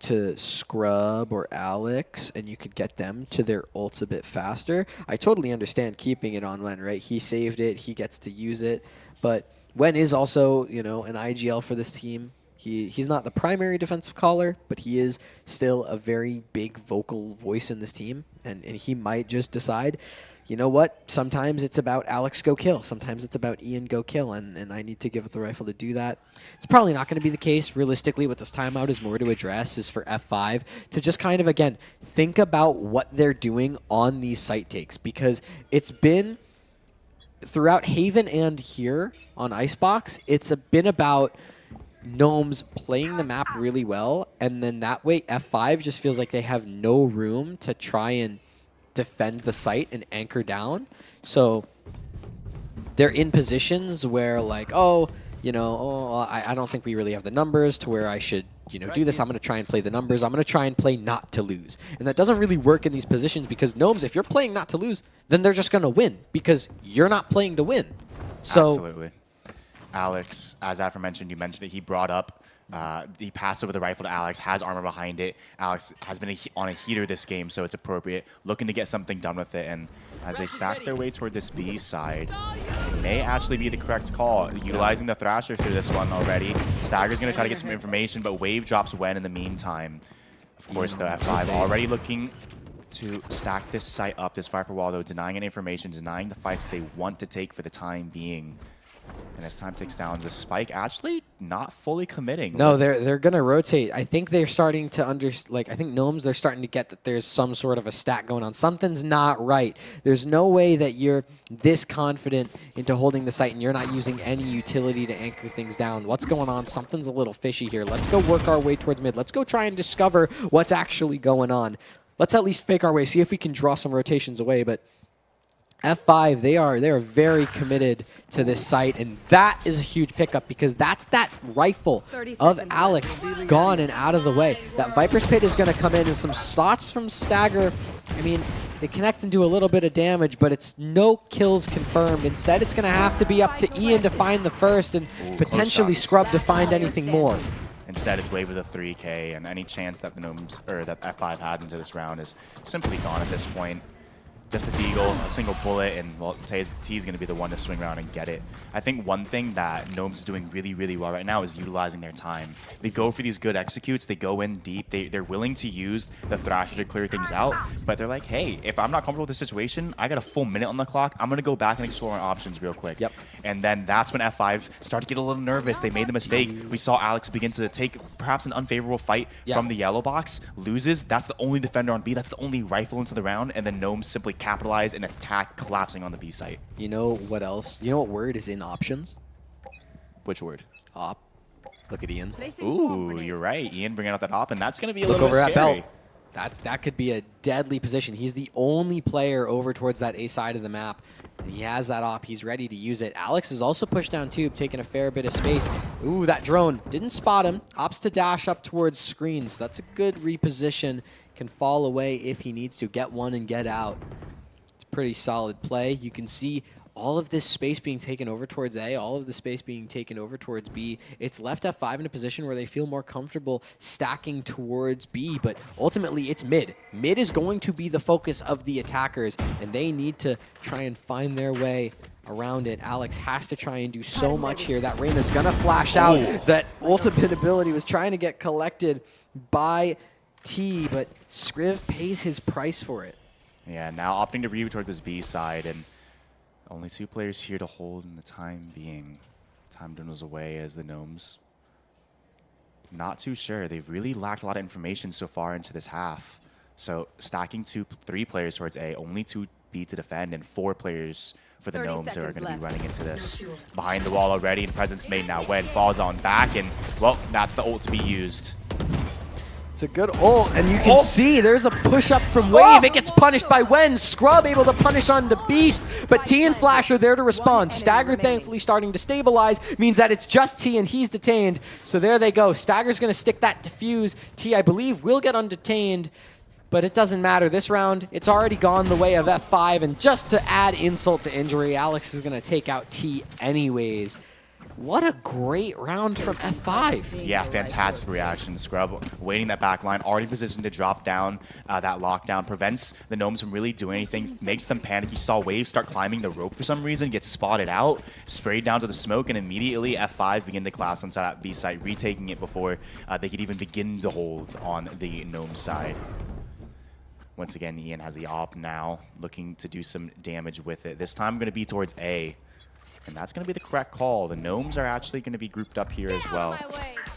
to Scrub or Alex, and you could get them to their ults a bit faster. I totally understand keeping it on Wen, right? He saved it, he gets to use it, but Wen is also, you know, an IGL for this team. He's not the primary defensive caller, but he is still a very big vocal voice in this team, and he might just decide, you know what, sometimes it's about Alex go kill, sometimes it's about Ian go kill, and I need to give up the rifle to do that. It's probably not going to be the case. Realistically, what this timeout is more to address is for F5 to just kind of, again, think about what they're doing on these site takes, because it's been, throughout Haven and here on Icebox, it's been about Gnomes playing the map really well, and then that way F5 just feels like they have no room to try and defend the site and anchor down. So they're in positions where, like, oh, you know, I don't think we really have the numbers to where I should, you know, do this. I'm going to try and play the numbers. I'm going to try and play not to lose. And that doesn't really work in these positions because Gnomes, if you're playing not to lose, then they're just going to win because you're not playing to win. So absolutely. Alex, as aforementioned, you mentioned it, he brought up, he passed over the rifle to Alex, has armor behind it. Alex has been on a heater this game, so it's appropriate. Looking to get something done with it, and as they stack their way toward this B side, it may actually be the correct call. Utilizing the Thrasher through this one already. Stagger's going to try to get some information, but Wave drops Wen in the meantime. Of course, the F5 already looking to stack this site up, this Viper wall, though, denying any information, denying the fights they want to take for the time being. And as time ticks down, the Spike actually not fully committing. No, they're going to rotate. I think they're starting to I think Gnomes, they're starting to get that there's some sort of a stack going on. Something's not right. There's no way that you're this confident into holding the site and you're not using any utility to anchor things down. What's going on? Something's a little fishy here. Let's go work our way towards mid. Let's go try and discover what's actually going on. Let's at least fake our way, see if we can draw some rotations away, but F5, they are very committed to this site, and that is a huge pickup because that's that rifle of Alex gone and out of the way. That Viper's Pit is going to come in, and some shots from Stagger. I mean, it connects and do a little bit of damage, but it's no kills confirmed. Instead, it's going to have to be up to Ian to find the first and potentially Scrub to find anything more. Instead, it's Wave with a 3K, and any chance that the Gnomes or that F5 had into this round is simply gone at this point. just a deagle, a single bullet, and well, T's going to be the one to swing around and get it. I think one thing that Gnomes is doing really, really well right now is utilizing their time. They go for these good executes, they go in deep, they're willing to use the Thrasher to clear things out, but they're like, hey, if I'm not comfortable with the situation, I got a full minute on the clock, I'm going to go back and explore my options real quick. Yep. And then that's when F5 started to get a little nervous. They made the mistake. We saw Alex begin to take perhaps an unfavorable fight from the yellow box, loses. That's the only defender on B, that's the only rifle into the round, and then Gnomes simply capitalize and attack, collapsing on the B site. You know what else? You know what word is in options? Which word? Op. Look at Ian. Ooh, you're right. Ian bringing out that op, and that's going to be a Look little over bit scary. at Belt. That could be a deadly position. He's the only player over towards that A side of the map, and he has that op. He's ready to use it. Alex is also pushed down tube, taking a fair bit of space. Ooh, that drone didn't spot him. Opts to dash up towards screens. That's a good reposition. Can fall away if he needs to. Get one and get out. It's pretty solid play. You can see all of this space being taken over towards A, all of the space being taken over towards B. It's left F5 in a position where they feel more comfortable stacking towards B, but ultimately it's mid. Mid is going to be the focus of the attackers, and they need to try and find their way around it. Alex has to try and do so much here. That Reyna's gonna flash out. That ultimate ability was trying to get collected by T, but Skriv pays his price for it. Yeah, now opting to reboot toward this B side, and only 2 players here to hold in the time being. Time dwindles away as the Gnomes. Not too sure. They've really lacked a lot of information so far into this half. So stacking 3 players towards A, only 2 B to defend, and 4 players for the Gnomes are going to be running into this. Behind the wall already, and presence made now. Wen falls on back, and well, that's the ult to be used. It's a good ult, and you can see there's a push-up from Wave. It gets punished by Wen. Scrub able to punish on the Beast, but T and Flash are there to respond. Stagger thankfully starting to stabilize, means that it's just T and he's detained. So there they go. Stagger's going to stick that defuse. T, I believe, will get undetained, but it doesn't matter. This round, it's already gone the way of F5, and just to add insult to injury, Alex is going to take out T anyways. What a great round from F5. Yeah, fantastic reaction. Scrub waiting that back line, already positioned to drop down that lockdown, prevents the Gnomes from really doing anything, makes them panic. You saw Wave start climbing the rope for some reason, gets spotted out, sprayed down to the smoke, and immediately F5 begin to collapse onto that B site, retaking it before they could even begin to hold on the Gnome side. Once again, Ian has the op now, looking to do some damage with it. This time going to be towards A. And that's going to be the correct call. The Gnomes are actually going to be grouped up here as well.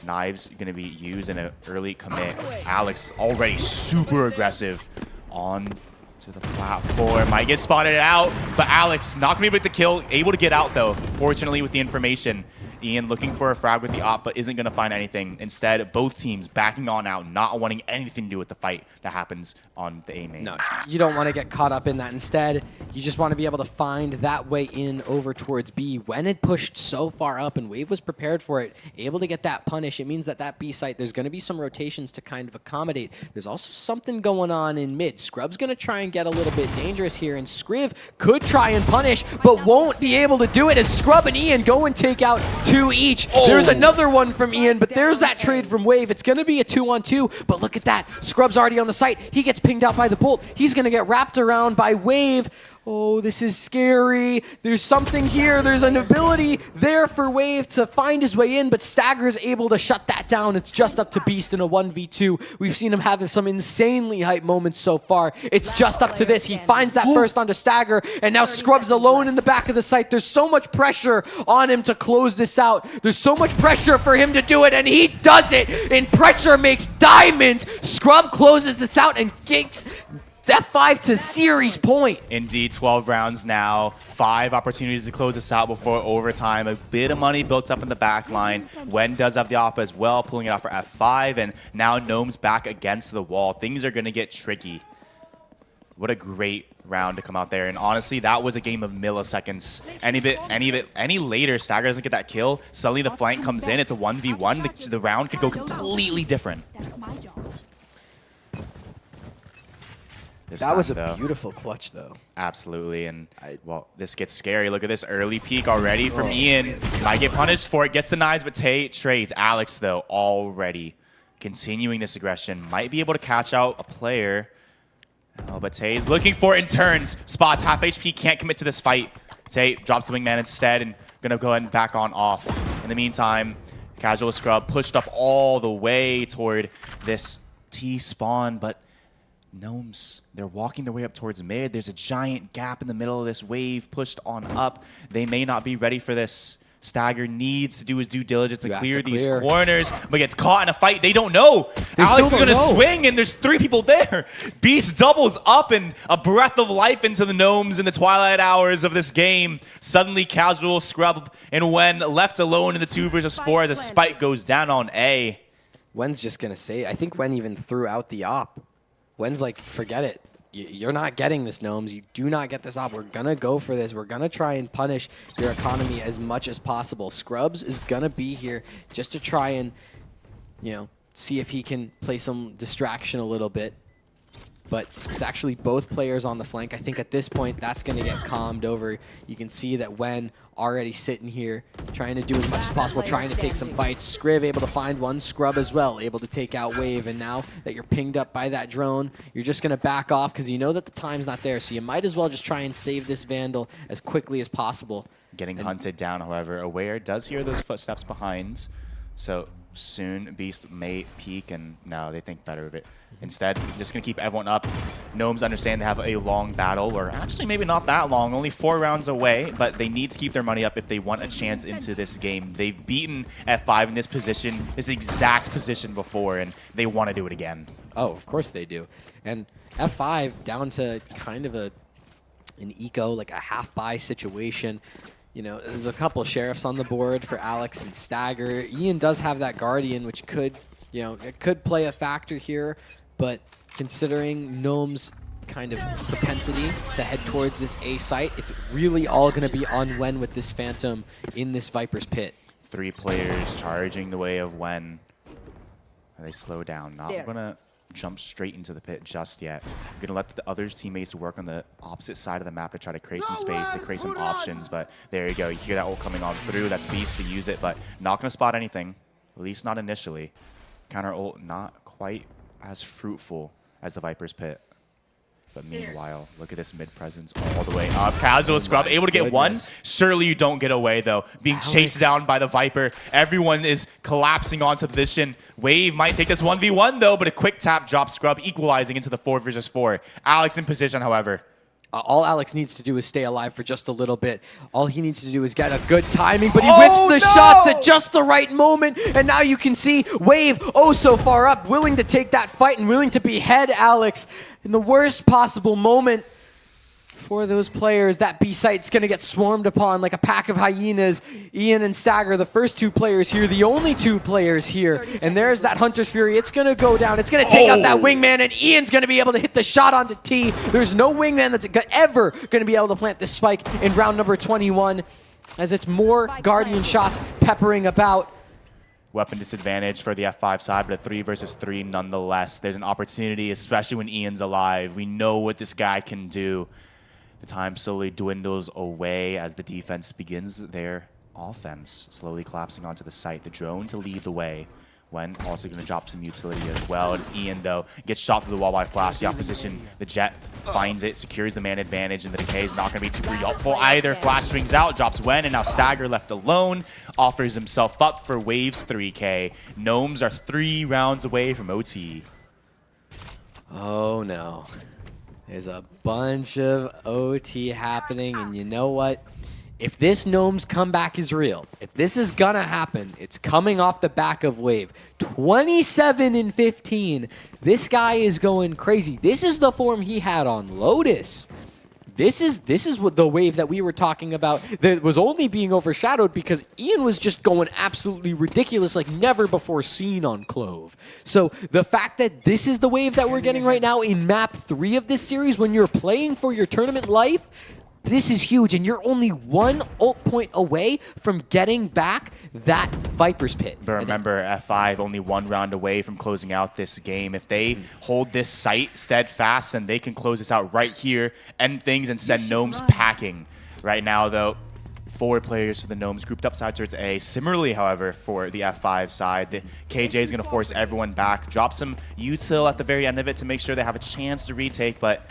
Knives going to be used in an early commit. Alex already super aggressive on to the platform. Might get spotted out, but Alex not going to be able to get the kill. Able to get out though, fortunately with the information. Ian looking for a frag with the op, but isn't going to find anything. Instead, both teams backing on out, not wanting anything to do with the fight that happens on the A main. No, you don't want to get caught up in that. Instead, you just want to be able to find that way in over towards B. When it pushed so far up and Wave was prepared for it, able to get that punish, it means that that B site, there's going to be some rotations to kind of accommodate. There's also something going on in mid. Scrub's going to try and get a little bit dangerous here, and Skriv could try and punish, but won't be able to do it as Scrub and Ian go and take out 2 each. There's another one from Ian, but there's that trade from Wave. It's going to be a 2-on-2, but look at that. Scrub's already on the site. He gets pinged out by the bolt. He's going to get wrapped around by Wave. Oh, this is scary. There's something here. There's an ability there for Wave to find his way in, but Stagger's able to shut that down. It's just up to Beast in a 1v2. We've seen him having some insanely hype moments so far. It's just up to this. He finds that first onto Stagger, and now Scrub's alone in the back of the site. There's so much pressure on him to close this out. There's so much pressure for him to do it, and he does it. And pressure makes diamonds. Scrub closes this out and kicks F5 to series point. Indeed, 12 rounds now, 5 opportunities to close this out before overtime. A bit of money built up in the back line. Wen does have the op as well, pulling it out for F5, and now Gnome's back against the wall. Things are going to get tricky. What a great round to come out there. And honestly, that was a game of milliseconds. Any later, Stagger doesn't get that kill. Suddenly the flank comes in. It's a 1v1. The round could go completely different. That's my job. That was a beautiful clutch, though. Absolutely, and well, this gets scary. Look at this early peek already from Ian. Might get punished for it, gets the knives, but Tay trades. Alex, though, already continuing this aggression. Might be able to catch out a player Oh, but Tay's looking for it and turns. Spots half HP, can't commit to this fight. Tay drops the wingman instead and gonna go ahead and back on off. In the meantime, Casual Scrub pushed up all the way toward this T spawn, but Gnomes, they're walking their way up towards mid. There's a giant gap in the middle of this wave pushed on up. They may not be ready for this. Stagger needs to do his due diligence and clear these corners, but gets caught in a fight. They don't know. Alex is going to swing, and there's 3 people there. Beast doubles up, and a breath of life into the Gnomes in the twilight hours of this game. Suddenly, Casual, Scrub, and Wen left alone in the 2 versus 4 as a spike goes down on A. Wen's just going to say, I think Wen even threw out the op. Wen's like, forget it. You're not getting this, Gnomes. You do not get this op. We're going to go for this. We're going to try and punish your economy as much as possible. Scrubs is going to be here just to try and, you know, see if he can play some distraction a little bit. But it's actually both players on the flank. I think at this point, that's going to get calmed over. You can see that Wen already sitting here, trying to do as much as possible, trying to take some fights. Scriv able to find one, Scrub as well, able to take out Wave. And now that you're pinged up by that drone, you're just going to back off because you know that the time's not there. So you might as well just try and save this Vandal as quickly as possible. Getting hunted down, however. Aware does hear those footsteps behind. So soon Beast may peek, and no, they think better of it. Instead, just going to keep everyone up. Gnomes understand they have a long battle, or actually maybe not that long, only 4 rounds away, but they need to keep their money up if they want a chance into this game. They've beaten F5 in this position, this exact position before, and they want to do it again. Oh, of course they do. And F5 down to kind of an eco, like a half-buy situation. You know, there's a couple sheriffs on the board for Alex and Stagger. Ian does have that Guardian, which could, you know, it could play a factor here. But considering Gnome's kind of propensity to head towards this A site, it's really all going to be on Wen with this Phantom in this Viper's pit. 3 players charging the way of Wen. They slow down. Not going to jump straight into the pit just yet. We're going to let the other teammates work on the opposite side of the map to try to create some space, to create some options. But there you go. You hear that ult coming on through. That's Beast to use it, but not going to spot anything, at least not initially. Counter ult not quite as fruitful as the Viper's pit. But meanwhile, look at this mid presence all the way up. Casual Scrub able to get one. Surely you don't get away though. Being chased down by the Viper. Everyone is collapsing onto the position. Wave might take this 1v1 though, but a quick tap drops Scrub, equalizing into the 4 versus 4. Alex in position, however. All Alex needs to do is stay alive for just a little bit. All he needs to do is get a good timing, but he whiffs the shots at just the right moment. And now you can see Wave, oh so far up, willing to take that fight and willing to behead Alex in the worst possible moment for those players. That B site's going to get swarmed upon like a pack of hyenas. Ian and Stagger, the first 2 players here, the only 2 players here. And there's that Hunter's Fury. It's going to go down. It's going to take out that wingman, and Ian's going to be able to hit the shot onto T. There's no wingman that's ever going to be able to plant this spike in round number 21, as it's more Guardian shots peppering about. Weapon disadvantage for the F5 side, but a 3 versus 3 nonetheless. There's an opportunity, especially when Ian's alive. We know what this guy can do. The time slowly dwindles away as the defense begins their offense, slowly collapsing onto the site. The drone to lead the way. Wen also going to drop some utility as well. It's Ian, though. Gets shot through the wall by Flash. The opposition, the Jet, finds it, secures the man advantage, and the Decay is not going to be too helpful either. Flash swings out, drops Wen, and now Stagger left alone. Offers himself up for Waves 3K. Gnomes are 3 rounds away from OT. Oh, no. There's a bunch of OT happening, and you know what? If this Gnomes comeback is real, if this is gonna happen, it's coming off the back of Wave. 27-15. This guy is going crazy. This is the form he had on Lotus. This is what the Wave that we were talking about that was only being overshadowed because Ian was just going absolutely ridiculous, like never before seen on Clove. So the fact that this is the Wave that we're getting right now in map 3 of this series, when you're playing for your tournament life, this is huge, and you're only 1 ult point away from getting back that Viper's Pit. But remember, F5 only 1 round away from closing out this game. If they hold this site steadfast, then they can close this out right here, end things, and send Gnomes packing. Right now, though, 4 players for the Gnomes grouped up side towards A. Similarly, however, for the F5 side, the KJ is going to force everyone back, drop some util at the very end of it to make sure they have a chance to retake, but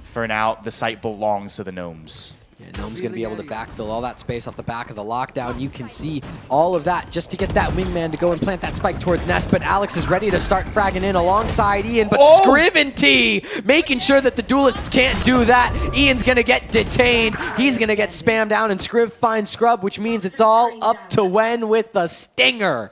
for now, the site belongs to the Gnomes. Yeah, Gnome's going to be able to backfill all that space off the back of the lockdown. You can see all of that just to get that wingman to go and plant that spike towards Nest, but Alex is ready to start fragging in alongside Ian, but Scriv and T making sure that the duelists can't do that. Ian's going to get detained. He's going to get spammed down, and Scriv finds Scrub, which means it's all up to Wen with the stinger.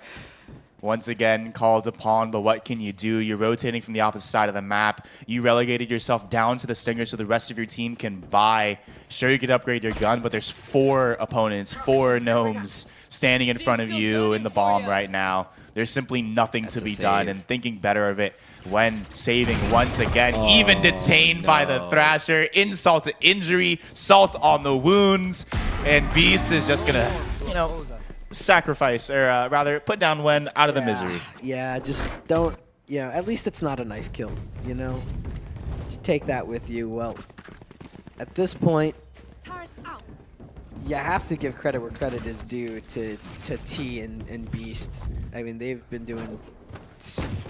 Once again, called upon, but what can you do? You're rotating from the opposite side of the map. You relegated yourself down to the stinger so the rest of your team can buy. Sure, you could upgrade your gun, but there's 4 opponents, 4 Gnomes standing in front of you in the bomb right now. There's simply nothing to be done, and thinking better of it when saving once again, even detained by the Thrasher. Insult to injury, salt on the wounds, and Beast is just gonna, you know, sacrifice, or rather put down Wen out of the misery. Yeah, just don't, at least it's not a knife kill, Just take that with you. Well, at this point, you have to give credit where credit is due to T and Beast. I mean, they've been doing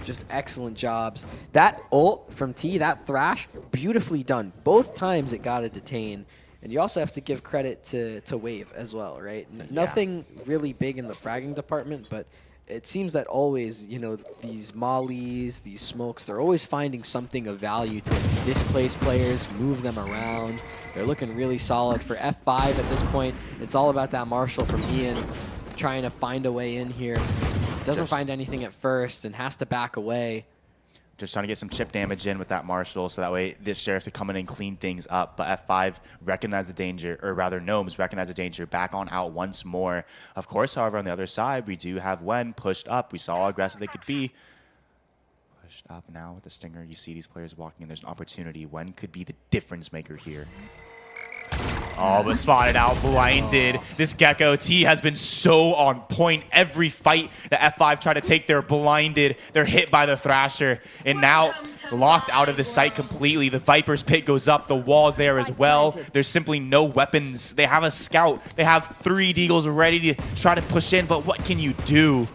just excellent jobs. That ult from T, that thrash, beautifully done. Both times it got a detain. And you also have to give credit to Wave as well, right? Nothing really big in the fragging department, but it seems that always, these mollies, these smokes, they're always finding something of value to displace players, move them around. They're looking really solid. For F5 at this point, it's all about that Marshall from Ian trying to find a way in here. Doesn't find anything at first and has to back away. Just trying to get some chip damage in with that Marshall, so that way this Sheriff to come in and clean things up. But F5 recognize the danger, or rather Gnomes recognize the danger, back on out once more. Of course, however, on the other side, we do have Wen pushed up. We saw how aggressive they could be. Pushed up now with the Stinger. You see these players walking in. There's an opportunity. Wen could be the difference maker here. Oh, but spotted out, blinded. This Gecko T has been so on point. Every fight that F5 try to take, they're blinded. They're hit by the Thrasher. And now locked out of the site completely. The Viper's pit goes up. The wall's there as well. There's simply no weapons. They have a scout. They have 3 Deagles ready to try to push in, but what can you do?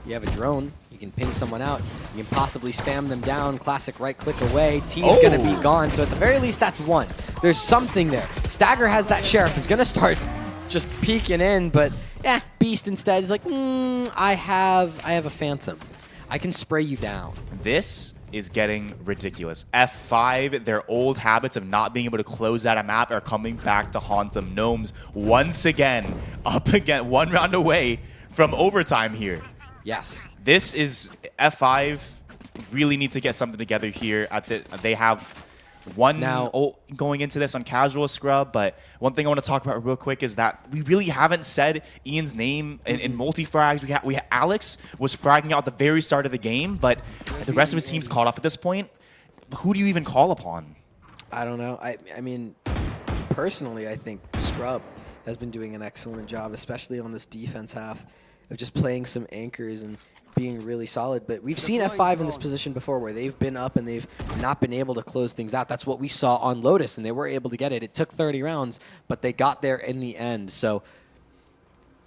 You have a drone. You can ping someone out. You can possibly spam them down. Classic right click away. T is going to be gone. So at the very least, that's 1. There's something there. Stagger has that Sheriff. Is going to start just peeking in, but yeah, Beast instead is like, I have a Phantom. I can spray you down. This is getting ridiculous. F5, their old habits of not being able to close out a map are coming back to haunt them. Gnomes once again up again, 1 round away from overtime here. Yes. This is F5 really need to get something together here. They have 1 ult going into this on casual scrub, but one thing I want to talk about real quick is that we really haven't said Ian's name in multi-frags. We Alex was fragging out at the very start of the game, but the rest of his team's caught up at this point. Who do you even call upon? I don't know. I mean, personally, I think Scrub has been doing an excellent job, especially on this defense half, of just playing some anchors and being really solid. But we've seen F5 in this position before where they've been up and they've not been able to close things out. That's what we saw on Lotus, and they were able to get it. It took 30 rounds, but they got there in the end. So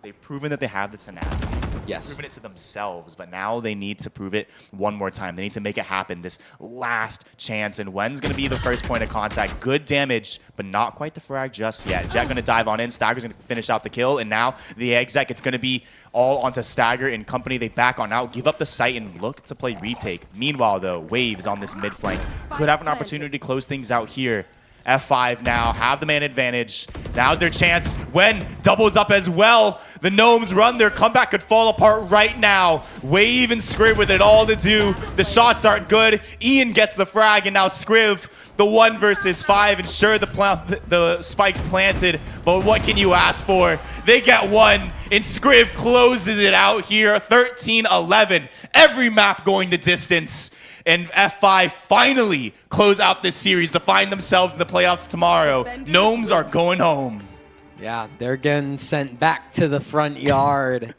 they've proven that they have the tenacity. Yes. They've proven it to themselves, but now they need to prove it one more time. They need to make it happen, this last chance, and Wen's going to be the first point of contact. Good damage, but not quite the frag just yet. Jet going to dive on in. Stagger's going to finish out the kill, and now the exec, it's going to be all onto Stagger and company. They back on out, give up the site, and look to play retake. Meanwhile, though, Waves on this mid flank could have an opportunity to close things out here. F5 now have the man advantage. Now's their chance. Wen doubles up as well. The Gnomes run. Their comeback could fall apart right now. Wave and Scriv with it all to do. The shots aren't good. Ian gets the frag, and now Scriv, the 1 versus 5. And sure, the spike's planted, but what can you ask for? They get 1, and Scriv closes it out here. 13-11. Every map going the distance. And F5 finally close out this series to find themselves in the playoffs tomorrow. Gnomes are going home. Yeah, they're getting sent back to the front yard.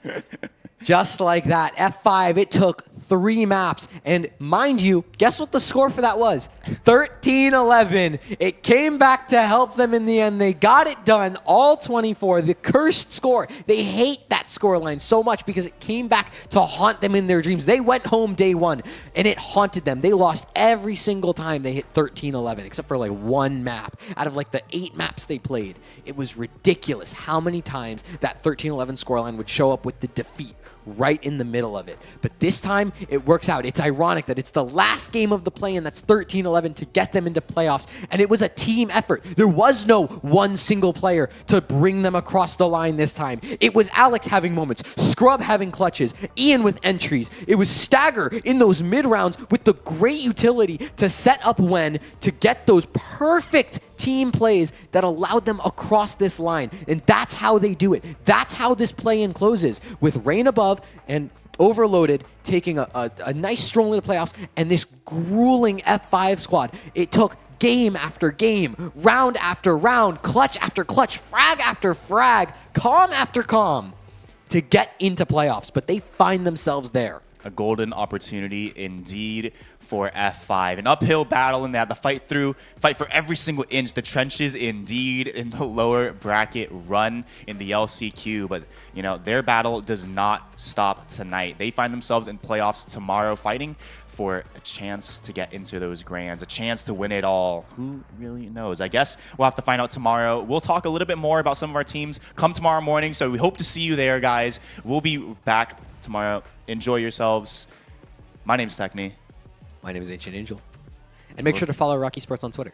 Just like that. F5, it took 3 maps. And mind you, guess what the score for that was? 13-11. It came back to help them in the end. They got it done, all 24. The cursed score. They hate that scoreline so much because it came back to haunt them in their dreams. They went home day 1, and it haunted them. They lost every single time they hit 13-11, except for like 1 map out of like the 8 maps they played. It was ridiculous how many times that 13-11 scoreline would show up with the defeat right in the middle of it. But this time, it works out. It's ironic that it's the last game of the play-in that's 13-11 to get them into playoffs, and it was a team effort. There was no one single player to bring them across the line this time. It was Alex having moments, Scrub having clutches, Ian with entries. It was Stagger in those mid-rounds with the great utility to set up Wen to get those perfect team plays that allowed them across this line. And that's how they do it. That's how this play-in closes, with Rain above and Overloaded taking a nice stroll into playoffs, and this grueling F5 squad. It took game after game, round after round, clutch after clutch, frag after frag, calm after calm to get into playoffs, but they find themselves there. A golden opportunity indeed for F5. An uphill battle, and they have to fight for every single inch. The trenches indeed in the lower bracket run in the LCQ. But, you know, their battle does not stop tonight. They find themselves in playoffs tomorrow, fighting for a chance to get into those grands, a chance to win it all. Who really knows? I guess we'll have to find out tomorrow. We'll talk a little bit more about some of our teams come tomorrow morning, so we hope to see you there, guys. We'll be back tomorrow. Enjoy yourselves. My name's Techni. My name is Ancient Angel. And make sure to follow ROK Esports on Twitter.